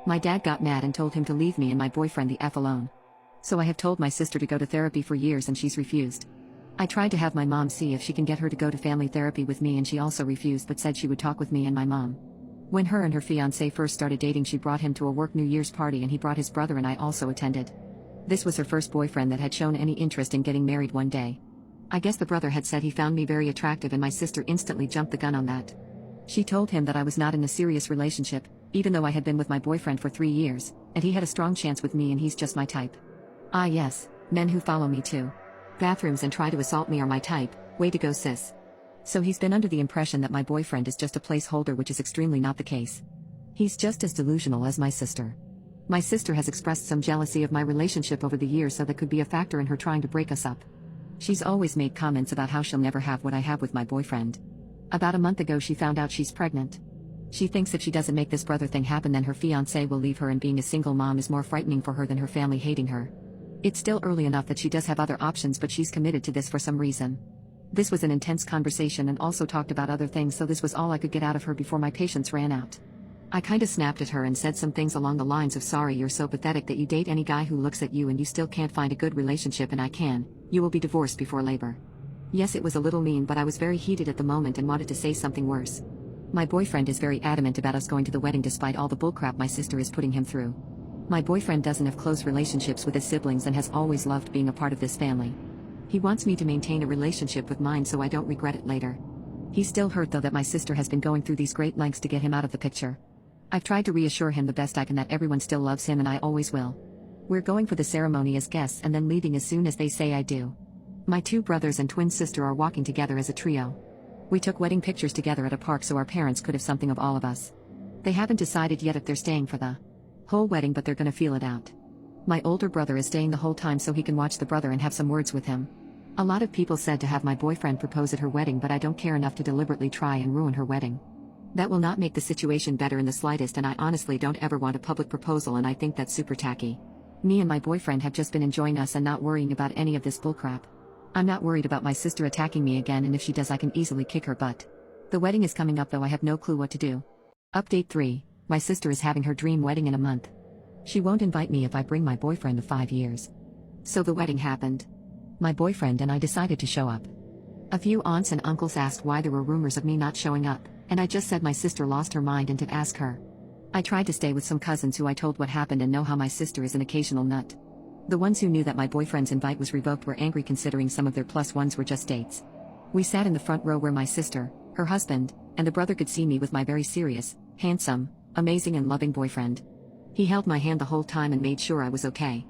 My dad got mad and told him to leave me and my boyfriend the F alone. So I have told my sister to go to therapy for years and she's refused. I tried to have my mom see if she can get her to go to family therapy with me and she also refused but said she would talk with me and my mom. When her and her fiancé first started dating she brought him to a work New Year's party and he brought his brother and I also attended. This was her first boyfriend that had shown any interest in getting married one day. I guess the brother had said he found me very attractive and my sister instantly jumped the gun on that. She told him that I was not in a serious relationship, even though I had been with my boyfriend for 3 years, and he had a strong chance with me and he's just my type. Ah yes, men who follow me to bathrooms and try to assault me are my type, way to go sis. So he's been under the impression that my boyfriend is just a placeholder which is extremely not the case. He's just as delusional as my sister. My sister has expressed some jealousy of my relationship over the years so that could be a factor in her trying to break us up. She's always made comments about how she'll never have what I have with my boyfriend. About a month ago she found out she's pregnant. She thinks if she doesn't make this brother thing happen then her fiancé will leave her and being a single mom is more frightening for her than her family hating her. It's still early enough that she does have other options but she's committed to this for some reason. This was an intense conversation and also talked about other things so this was all I could get out of her before my patience ran out. I kinda snapped at her and said some things along the lines of sorry you're so pathetic that you date any guy who looks at you and you still can't find a good relationship and I can, you will be divorced before labor. Yes it was a little mean but I was very heated at the moment and wanted to say something worse. My boyfriend is very adamant about us going to the wedding despite all the bullcrap my sister is putting him through. My boyfriend doesn't have close relationships with his siblings and has always loved being a part of this family. He wants me to maintain a relationship with mine so I don't regret it later. He's still hurt though that my sister has been going through these great lengths to get him out of the picture. I've tried to reassure him the best I can that everyone still loves him and I always will. We're going for the ceremony as guests and then leaving as soon as they say I do. My 2 brothers and twin sister are walking together as a trio. We took wedding pictures together at a park so our parents could have something of all of us. They haven't decided yet if they're staying for the whole wedding but they're gonna feel it out. My older brother is staying the whole time so he can watch the brother and have some words with him. A lot of people said to have my boyfriend propose at her wedding, but I don't care enough to deliberately try and ruin her wedding. That will not make the situation better in the slightest, and I honestly don't ever want a public proposal, and I think that's super tacky. Me and my boyfriend have just been enjoying us and not worrying about any of this bullcrap. I'm not worried about my sister attacking me again, and if she does I can easily kick her butt. The wedding is coming up though, I have no clue what to do. Update 3. My sister is having her dream wedding in a month. She won't invite me if I bring my boyfriend of 5 years. So the wedding happened. My boyfriend and I decided to show up. A few aunts and uncles asked why there were rumors of me not showing up, and I just said my sister lost her mind and to ask her. I tried to stay with some cousins who I told what happened and know how my sister is an occasional nut. The ones who knew that my boyfriend's invite was revoked were angry, considering some of their plus ones were just dates. We sat in the front row where my sister, her husband, and the brother could see me with my very serious, handsome, amazing and loving boyfriend. He held my hand the whole time and made sure I was okay.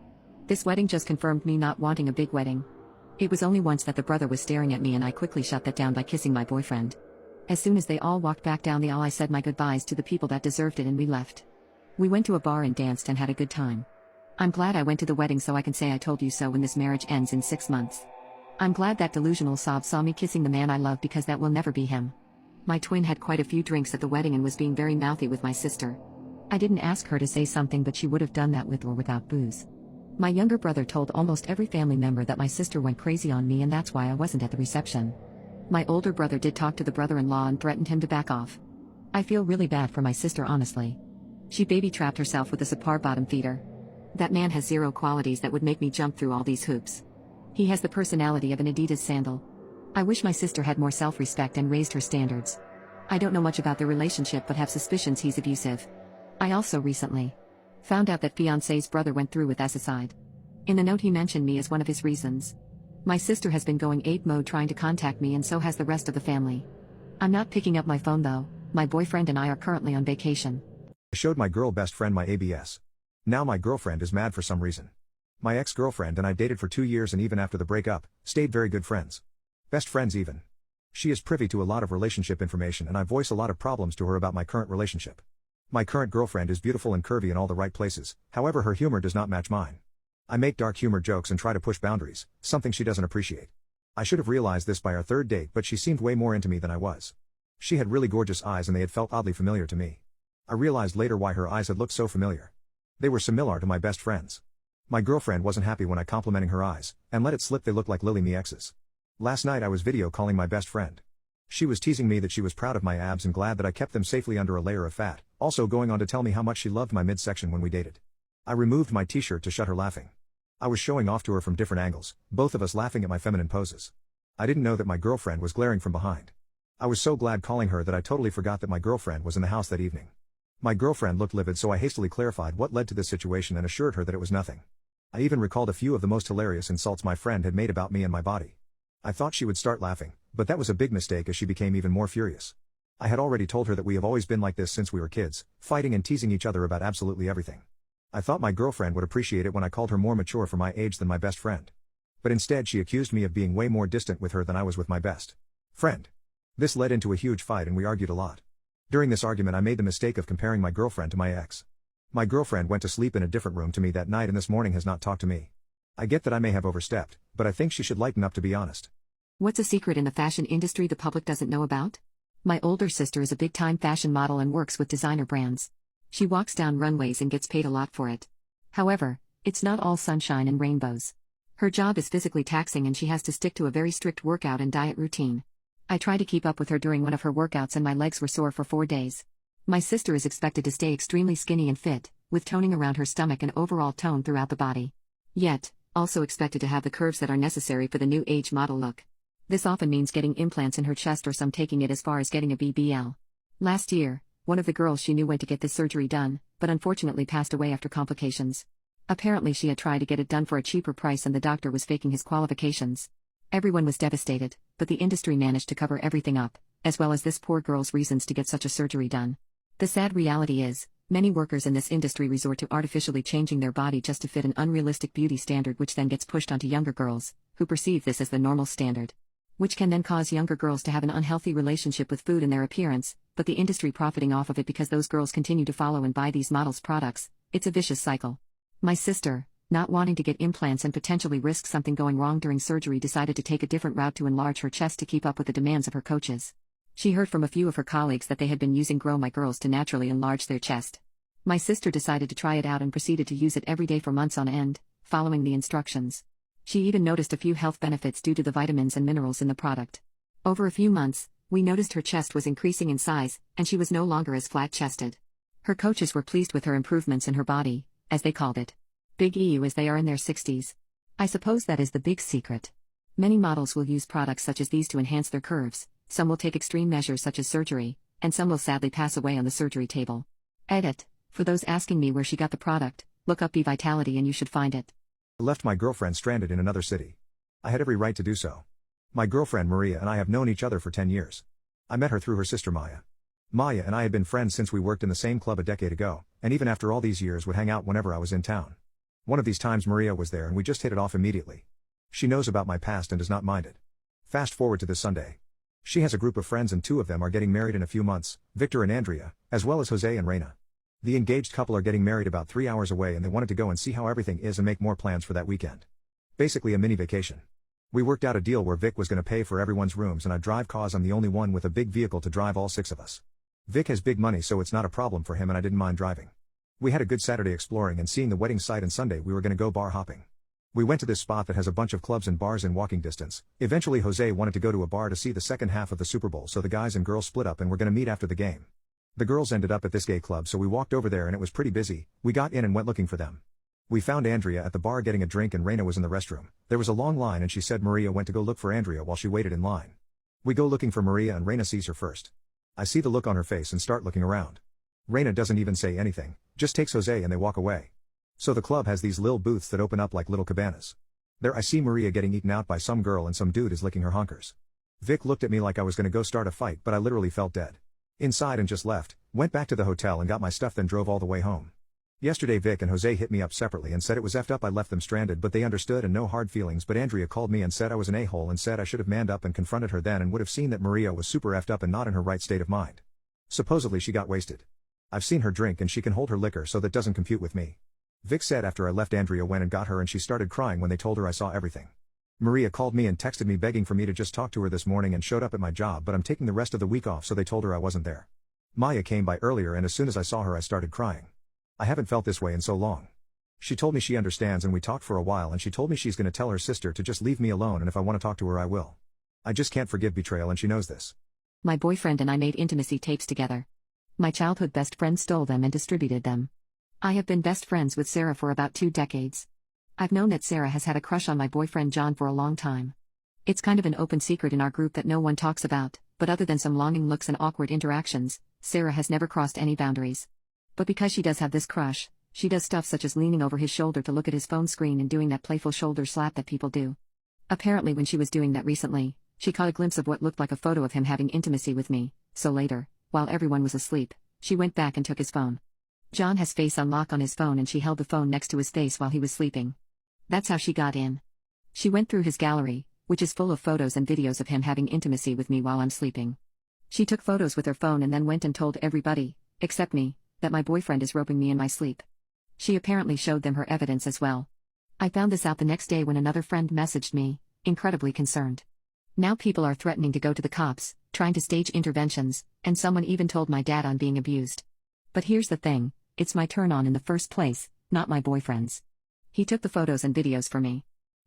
This wedding just confirmed me not wanting a big wedding. It was only once that the brother was staring at me and I quickly shut that down by kissing my boyfriend. As soon as they all walked back down the aisle, I said my goodbyes to the people that deserved it and we left. We went to a bar and danced and had a good time. I'm glad I went to the wedding so I can say I told you so when this marriage ends in 6 months. I'm glad that delusional sob saw me kissing the man I love, because that will never be him. My twin had quite a few drinks at the wedding and was being very mouthy with my sister. I didn't ask her to say something, but she would have done that with or without booze. My younger brother told almost every family member that my sister went crazy on me, and that's why I wasn't at the reception. My older brother did talk to the brother-in-law and threatened him to back off. I feel really bad for my sister, honestly. She baby-trapped herself with a Sapar bottom feeder. That man has zero qualities that would make me jump through all these hoops. He has the personality of an Adidas sandal. I wish my sister had more self-respect and raised her standards. I don't know much about their relationship but have suspicions he's abusive. I also recently found out that fiancé's brother went through with suicide. In the note he mentioned me as one of his reasons. My sister has been going ape mode trying to contact me, and so has the rest of the family. I'm not picking up my phone though. My boyfriend and I are currently on vacation. I showed my girl best friend my ABS. Now my girlfriend is mad for some reason. My ex-girlfriend and I dated for 2 years, and even after the breakup, stayed very good friends. Best friends even. She is privy to a lot of relationship information and I voice a lot of problems to her about my current relationship. My current girlfriend is beautiful and curvy in all the right places, however her humor does not match mine. I make dark humor jokes and try to push boundaries, something she doesn't appreciate. I should have realized this by our 3rd date, but she seemed way more into me than I was. She had really gorgeous eyes and they had felt oddly familiar to me. I realized later why her eyes had looked so familiar. They were similar to my best friend's. My girlfriend wasn't happy when I complimenting her eyes, and let it slip they looked like Lily me exes. Last night I was video calling my best friend. She was teasing me that she was proud of my abs and glad that I kept them safely under a layer of fat, also going on to tell me how much she loved my midsection when we dated. I removed my t-shirt to shut her laughing. I was showing off to her from different angles, both of us laughing at my feminine poses. I didn't know that my girlfriend was glaring from behind. I was so glad calling her that I totally forgot that my girlfriend was in the house that evening. My girlfriend looked livid, so I hastily clarified what led to this situation and assured her that it was nothing. I even recalled a few of the most hilarious insults my friend had made about me and my body. I thought she would start laughing, but that was a big mistake as she became even more furious. I had already told her that we have always been like this since we were kids, fighting and teasing each other about absolutely everything. I thought my girlfriend would appreciate it when I called her more mature for my age than my best friend. But instead she accused me of being way more distant with her than I was with my best friend. This led into a huge fight and we argued a lot. During this argument I made the mistake of comparing my girlfriend to my ex. My girlfriend went to sleep in a different room to me that night and this morning has not talked to me. I get that I may have overstepped, but I think she should lighten up, to be honest. What's a secret in the fashion industry the public doesn't know about? My older sister is a big-time fashion model and works with designer brands. She walks down runways and gets paid a lot for it. However, it's not all sunshine and rainbows. Her job is physically taxing and she has to stick to a very strict workout and diet routine. I tried to keep up with her during one of her workouts and my legs were sore for 4 days. My sister is expected to stay extremely skinny and fit, with toning around her stomach and overall tone throughout the body. Yet, also expected to have the curves that are necessary for the new age model look. This often means getting implants in her chest, or some taking it as far as getting a BBL. Last year, one of the girls she knew went to get this surgery done, but unfortunately passed away after complications. Apparently she had tried to get it done for a cheaper price and the doctor was faking his qualifications. Everyone was devastated, but the industry managed to cover everything up, as well as this poor girl's reasons to get such a surgery done. The sad reality is, many workers in this industry resort to artificially changing their body just to fit an unrealistic beauty standard, which then gets pushed onto younger girls, who perceive this as the normal standard. Which can then cause younger girls to have an unhealthy relationship with food and their appearance, but the industry profiting off of it because those girls continue to follow and buy these models' products. It's a vicious cycle. My sister, Not wanting to get implants and potentially risk something going wrong during surgery, decided to take a different route to enlarge her chest to keep up with the demands of her coaches. She heard from a few of her colleagues that they had been using Grow My Girls to naturally enlarge their chest. My sister decided to try it out and proceeded to use it every day for months on end, following the instructions. She even noticed a few health benefits due to the vitamins and minerals in the product. Over a few months, we noticed her chest was increasing in size, and she was no longer as flat-chested. Her coaches were pleased with her improvements in her body, as they called it. Big EU, as they are in their 60s. I suppose that is the big secret. Many models will use products such as these to enhance their curves, some will take extreme measures such as surgery, and some will sadly pass away on the surgery table. Edit. For those asking me where she got the product, look up B-Vitality and you should find it. I left my girlfriend stranded in another city. I had every right to do so. My girlfriend Maria and I have known each other for 10 years. I met her through her sister Maya. Maya and I had been friends since we worked in the same club a decade ago, and even after all these years would hang out whenever I was in town. One of these times Maria was there and we just hit it off immediately. She knows about my past and does not mind it. Fast forward to this Sunday. She has a group of friends and 2 of them are getting married in a few months, Victor and Andrea, as well as Jose and Reina. The engaged couple are getting married about 3 hours away and they wanted to go and see how everything is and make more plans for that weekend. Basically a mini vacation. We worked out a deal where Vic was going to pay for everyone's rooms and I'd drive cause I'm the only one with a big vehicle to drive all 6 of us. Vic has big money so it's not a problem for him and I didn't mind driving. We had a good Saturday exploring and seeing the wedding site, and Sunday we were going to go bar hopping. We went to this spot that has a bunch of clubs and bars in walking distance. Eventually Jose wanted to go to a bar to see the second half of the Super Bowl, so the guys and girls split up and were going to meet after the game. The girls ended up at this gay club, so we walked over there and it was pretty busy. We got in and went looking for them. We found Andrea at the bar getting a drink and Reina was in the restroom. There was a long line and she said Maria went to go look for Andrea while she waited in line. We go looking for Maria and Reina sees her first. I see the look on her face and start looking around. Reina doesn't even say anything, just takes Jose and they walk away. So the club has these little booths that open up like little cabanas. There I see Maria getting eaten out by some girl and some dude is licking her honkers. Vic looked at me like I was gonna go start a fight, but I literally felt dead. Inside and just left, went back to the hotel and got my stuff, then drove all the way home. Yesterday Vic and Jose hit me up separately and said it was effed up I left them stranded, but they understood and no hard feelings. But Andrea called me and said I was an a-hole and said I should have manned up and confronted her then and would have seen that Maria was super effed up and not in her right state of mind. Supposedly she got wasted. I've seen her drink and she can hold her liquor, so that doesn't compute with me. Vic said after I left Andrea went and got her and she started crying when they told her I saw everything. Maria called me and texted me begging for me to just talk to her this morning and showed up at my job, but I'm taking the rest of the week off, so they told her I wasn't there. Maya came by earlier and as soon as I saw her I started crying. I haven't felt this way in so long. She told me she understands and we talked for a while and she told me she's gonna tell her sister to just leave me alone and if I want to talk to her I will. I just can't forgive betrayal and she knows this. My boyfriend and I made intimacy tapes together. My childhood best friend stole them and distributed them. I have been best friends with Sarah for about 2 decades. I've known that Sarah has had a crush on my boyfriend John for a long time. It's kind of an open secret in our group that no one talks about, but other than some longing looks and awkward interactions, Sarah has never crossed any boundaries. But because she does have this crush, she does stuff such as leaning over his shoulder to look at his phone screen and doing that playful shoulder slap that people do. Apparently when she was doing that recently, she caught a glimpse of what looked like a photo of him having intimacy with me, so later, while everyone was asleep, she went back and took his phone. John has face unlock on his phone and she held the phone next to his face while he was sleeping. That's how she got in. She went through his gallery, which is full of photos and videos of him having intimacy with me while I'm sleeping. She took photos with her phone and then went and told everybody, except me, that my boyfriend is roping me in my sleep. She apparently showed them her evidence as well. I found this out the next day when another friend messaged me, incredibly concerned. Now people are threatening to go to the cops, trying to stage interventions, and someone even told my dad I'm being abused. But here's the thing, it's my turn on in the first place, not my boyfriend's. He took the photos and videos for me.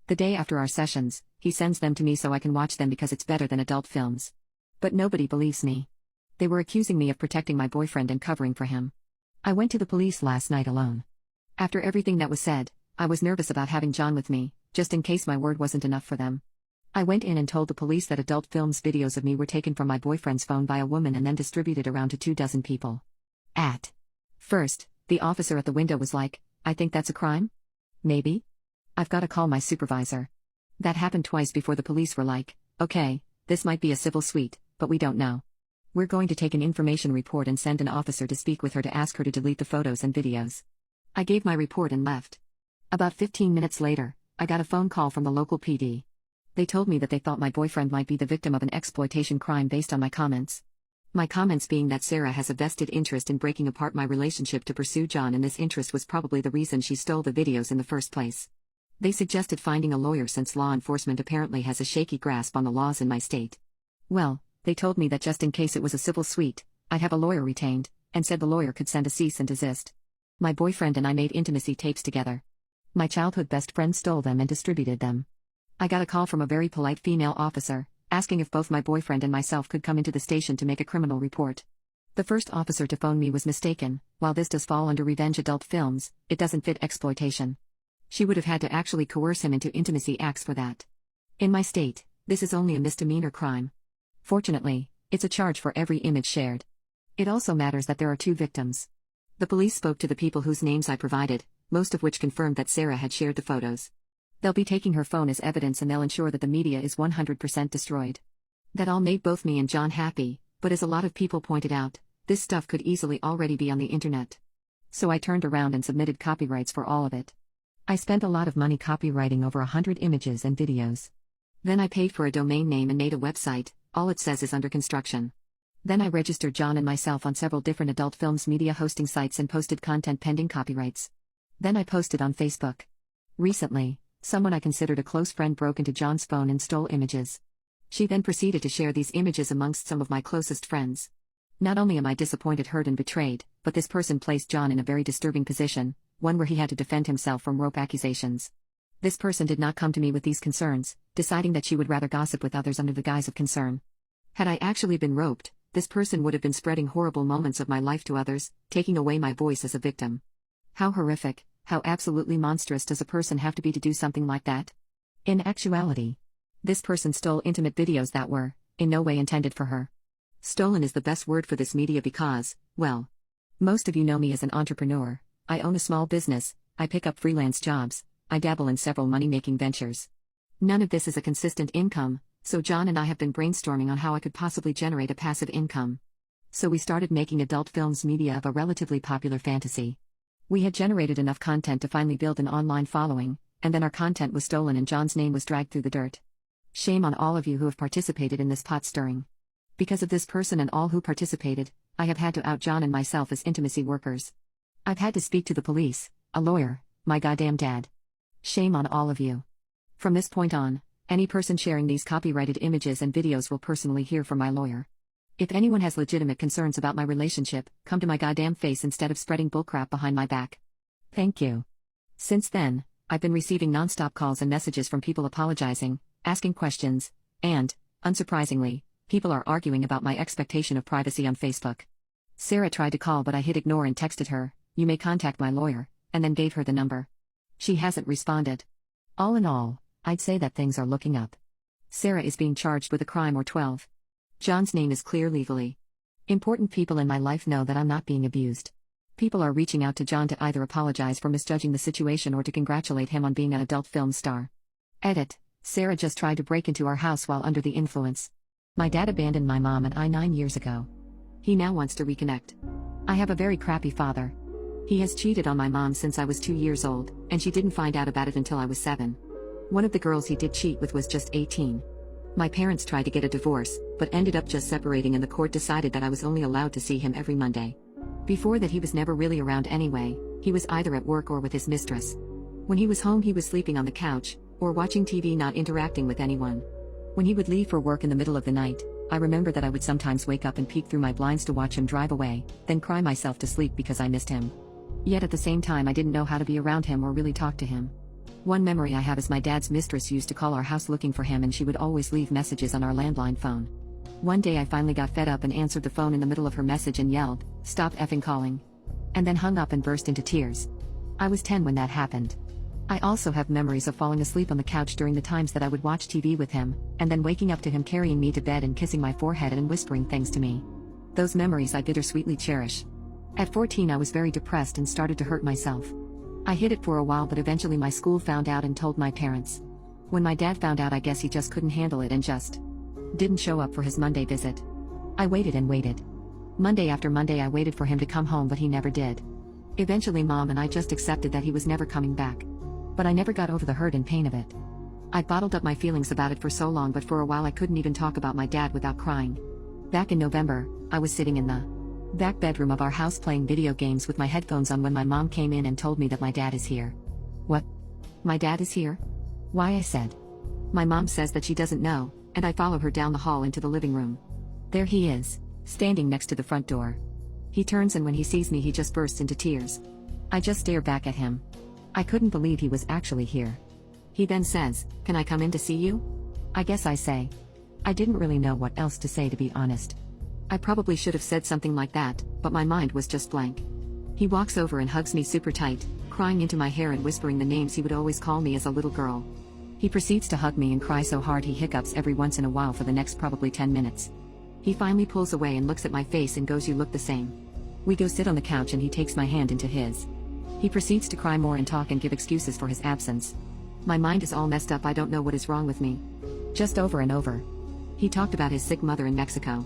The day after our sessions, he sends them to me so I can watch them because it's better than adult films. But nobody believes me. They were accusing me of protecting my boyfriend and covering for him. I went to the police last night alone. After everything that was said, I was nervous about having John with me, just in case my word wasn't enough for them. I went in and told the police that adult films videos of me were taken from my boyfriend's phone by a woman and then distributed around to 24 people. At first, the officer at the window was like, "I think that's a crime? Maybe? I've got to call my supervisor." That happened twice before the police were like, "Okay, this might be a civil suit, but we don't know. We're going to take an information report and send an officer to speak with her to ask her to delete the photos and videos." I gave my report and left. About 15 minutes later, I got a phone call from the local PD. They told me that they thought my boyfriend might be the victim of an exploitation crime based on my comments. My comments being that Sarah has a vested interest in breaking apart my relationship to pursue John, and this interest was probably the reason she stole the videos in the first place. They suggested finding a lawyer since law enforcement apparently has a shaky grasp on the laws in my state. Well, they told me that just in case it was a civil suit, I'd have a lawyer retained, and said the lawyer could send a cease and desist. My boyfriend and I made intimacy tapes together. My childhood best friend stole them and distributed them. I got a call from a very polite female officer, asking if both my boyfriend and myself could come into the station to make a criminal report. The first officer to phone me was mistaken. While this does fall under revenge adult films, it doesn't fit exploitation. She would have had to actually coerce him into intimacy acts for that. In my state, this is only a misdemeanor crime. Fortunately, it's a charge for every image shared. It also matters that there are 2 victims. The police spoke to the people whose names I provided, most of which confirmed that Sarah had shared the photos. They'll be taking her phone as evidence, and they'll ensure that the media is 100% destroyed. That all made both me and John happy, but as a lot of people pointed out, this stuff could easily already be on the internet. So I turned around and submitted copyrights for all of it. I spent a lot of money copywriting over 100 images and videos. Then I paid for a domain name and made a website. All it says is under construction. Then I registered John and myself on several different adult films media hosting sites and posted content pending copyrights. Then I posted on Facebook. Recently, someone I considered a close friend broke into John's phone and stole images. She then proceeded to share these images amongst some of my closest friends. Not only am I disappointed, hurt and betrayed, but this person placed John in a very disturbing position, one where he had to defend himself from rope accusations. This person did not come to me with these concerns, deciding that she would rather gossip with others under the guise of concern. Had I actually been roped, this person would have been spreading horrible moments of my life to others, taking away my voice as a victim. How horrific, how absolutely monstrous does a person have to be to do something like that? In actuality, this person stole intimate videos that were, in no way intended for her. Stolen is the best word for this media because, well, most of you know me as an entrepreneur. I own a small business, I pick up freelance jobs, I dabble in several money-making ventures. None of this is a consistent income, so John and I have been brainstorming on how I could possibly generate a passive income. So we started making adult films media of a relatively popular fantasy. We had generated enough content to finally build an online following, and then our content was stolen and John's name was dragged through the dirt. Shame on all of you who have participated in this pot stirring. Because of this person and all who participated, I have had to out John and myself as intimacy workers. I've had to speak to the police, a lawyer, my goddamn dad. Shame on all of you. From this point on, any person sharing these copyrighted images and videos will personally hear from my lawyer. If anyone has legitimate concerns about my relationship, come to my goddamn face instead of spreading bullcrap behind my back. Thank you. Since then, I've been receiving non-stop calls and messages from people apologizing, asking questions, and, unsurprisingly, people are arguing about my expectation of privacy on Facebook. Sarah tried to call but I hit ignore and texted her, "You may contact my lawyer," and then gave her the number. She hasn't responded. All in all, I'd say that things are looking up. Sarah is being charged with a crime or 12. John's name is clear legally. Important people in my life know that I'm not being abused. People are reaching out to John to either apologize for misjudging the situation or to congratulate him on being an adult film star. Edit: Sarah just tried to break into our house while under the influence. My dad abandoned my mom and I 9 years ago. He now wants to reconnect. I have a very crappy father. He has cheated on my mom since I was 2 years old, and she didn't find out about it until I was 7. One of the girls he did cheat with was just 18. My parents tried to get a divorce, but ended up just separating, and the court decided that I was only allowed to see him every Monday. Before that he was never really around anyway, he was either at work or with his mistress. When he was home he was sleeping on the couch, or watching TV, not interacting with anyone. When he would leave for work in the middle of the night, I remember that I would sometimes wake up and peek through my blinds to watch him drive away, then cry myself to sleep because I missed him. Yet at the same time I didn't know how to be around him or really talk to him. One memory I have is my dad's mistress used to call our house looking for him, and she would always leave messages on our landline phone. One day I finally got fed up and answered the phone in the middle of her message and yelled, "Stop effing calling." And then hung up and burst into tears. I was 10 when that happened. I also have memories of falling asleep on the couch during the times that I would watch TV with him, and then waking up to him carrying me to bed and kissing my forehead and whispering things to me. Those memories I bittersweetly cherish. At 14 I was very depressed and started to hurt myself. I hid it for a while, but eventually my school found out and told my parents. When my dad found out, I guess he just couldn't handle it and just didn't show up for his Monday visit. I waited and waited. Monday after Monday I waited for him to come home, but he never did. Eventually Mom and I just accepted that he was never coming back. But I never got over the hurt and pain of it. I bottled up my feelings about it for so long, but for a while I couldn't even talk about my dad without crying. Back in November, I was sitting in the back bedroom of our house playing video games with my headphones on when my mom came in and told me that my dad is here. What? My dad is here? Why, I said. My mom says that she doesn't know, and I follow her down the hall into the living room. There he is, standing next to the front door. He turns, and when he sees me he just bursts into tears. I just stare back at him. I couldn't believe he was actually here. He then says, "Can I come in to see you?" I guess I say. I didn't really know what else to say, to be honest. I probably should have said something like that, but my mind was just blank. He walks over and hugs me super tight, crying into my hair and whispering the names he would always call me as a little girl. He proceeds to hug me and cry so hard he hiccups every once in a while for the next probably 10 minutes. He finally pulls away and looks at my face and goes, "You look the same." We go sit on the couch and he takes my hand into his. He proceeds to cry more and talk and give excuses for his absence. My mind is all messed up. I don't know what is wrong with me. Just over and over. He talked about his sick mother in Mexico.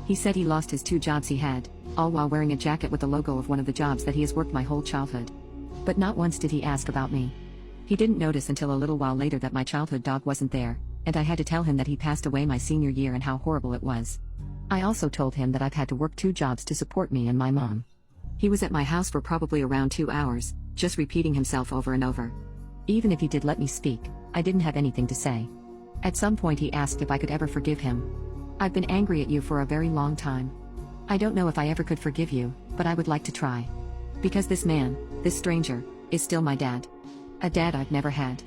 He said he lost his 2 jobs he had, all while wearing a jacket with the logo of one of the jobs that he has worked my whole childhood. But not once did he ask about me. He didn't notice until a little while later that my childhood dog wasn't there, and I had to tell him that he passed away my senior year and how horrible it was. I also told him that I've had to work 2 jobs to support me and my mom. He was at my house for probably around 2 hours, just repeating himself over and over. Even if he did let me speak, I didn't have anything to say. At some point he asked if I could ever forgive him. "I've been angry at you for a very long time. I don't know if I ever could forgive you, but I would like to try. Because this man, this stranger, is still my dad. A dad I've never had.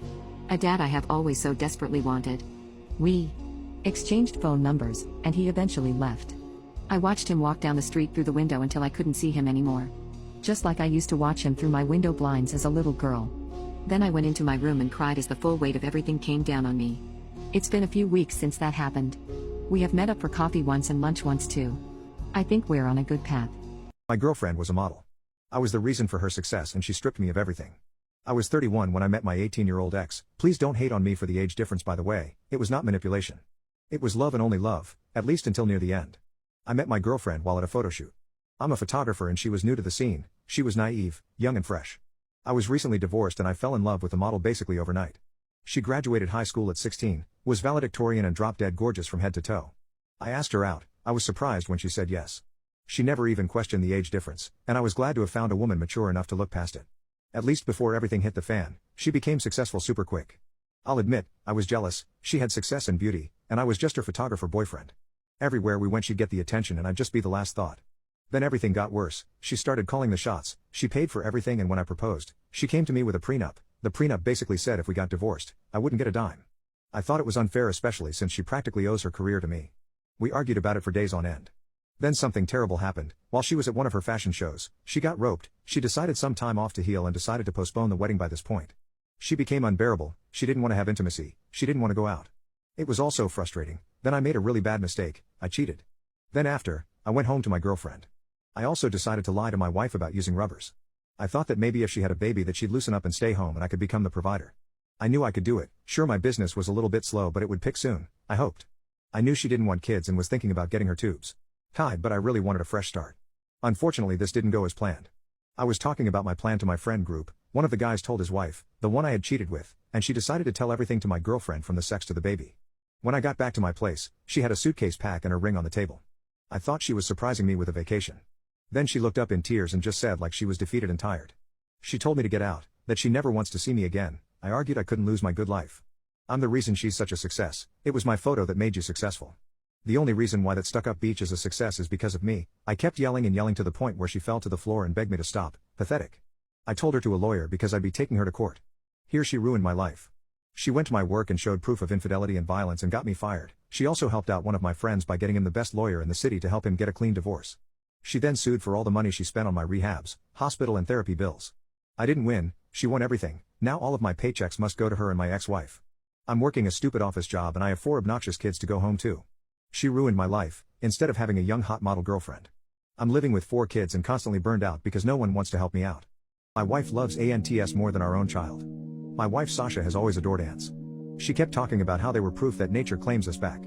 A dad I have always so desperately wanted." We exchanged phone numbers, and he eventually left. I watched him walk down the street through the window until I couldn't see him anymore. Just like I used to watch him through my window blinds as a little girl. Then I went into my room and cried as the full weight of everything came down on me. It's been a few weeks since that happened. We have met up for coffee once and lunch once too. I think we're on a good path. My girlfriend was a model. I was the reason for her success and she stripped me of everything. I was 31 when I met my 18-year-old ex. Please don't hate on me for the age difference, by the way. It was not manipulation. It was love and only love, at least until near the end. I met my girlfriend while at a photo shoot. I'm a photographer and she was new to the scene. She was naive, young and fresh. I was recently divorced and I fell in love with the model basically overnight. She graduated high school at 16, was valedictorian and drop-dead gorgeous from head to toe. I asked her out. I was surprised when she said yes. She never even questioned the age difference, and I was glad to have found a woman mature enough to look past it. At least before everything hit the fan, she became successful super quick. I'll admit, I was jealous. She had success and beauty, and I was just her photographer boyfriend. Everywhere we went she'd get the attention and I'd just be the last thought. Then everything got worse. She started calling the shots. She paid for everything, and when I proposed, she came to me with a prenup. The prenup basically said if we got divorced, I wouldn't get a dime. I thought it was unfair, especially since she practically owes her career to me. We argued about it for days on end. Then something terrible happened. While she was at one of her fashion shows, she got roped. She decided some time off to heal and decided to postpone the wedding by this point. She became unbearable. She didn't want to have intimacy. She didn't want to go out. It was all so frustrating. Then I made a really bad mistake. I cheated. Then after, I went home to my girlfriend. I also decided to lie to my wife about using rubbers. I thought that maybe if she had a baby that she'd loosen up and stay home and I could become the provider. I knew I could do it. Sure, my business was a little bit slow, but it would pick soon, I hoped. I knew she didn't want kids and was thinking about getting her tubes tied, but I really wanted a fresh start. Unfortunately, this didn't go as planned. I was talking about my plan to my friend group. One of the guys told his wife, the one I had cheated with, and she decided to tell everything to my girlfriend, from the sex to the baby. When I got back to my place, she had a suitcase pack and a ring on the table. I thought she was surprising me with a vacation. Then she looked up in tears and just said, like she was defeated and tired. She told me to get out, that she never wants to see me again. I argued I couldn't lose my good life. I'm the reason she's such a success. It was my photo that made you successful. The only reason why that stuck-up beach is a success is because of me. I kept yelling and yelling to the point where she fell to the floor and begged me to stop. Pathetic. I told her to a lawyer because I'd be taking her to court. Here she ruined my life. She went to my work and showed proof of infidelity and violence and got me fired. She also helped out one of my friends by getting him the best lawyer in the city to help him get a clean divorce. She then sued for all the money she spent on my rehabs, hospital and therapy bills. I didn't win. She won everything. Now all of my paychecks must go to her and my ex-wife. I'm working a stupid office job and I have 4 obnoxious kids to go home to. She ruined my life, instead of having a young hot model girlfriend. I'm living with 4 kids and constantly burned out because no one wants to help me out. My wife loves ants more than our own child. My wife Sasha has always adored ants. She kept talking about how they were proof that nature claims us back.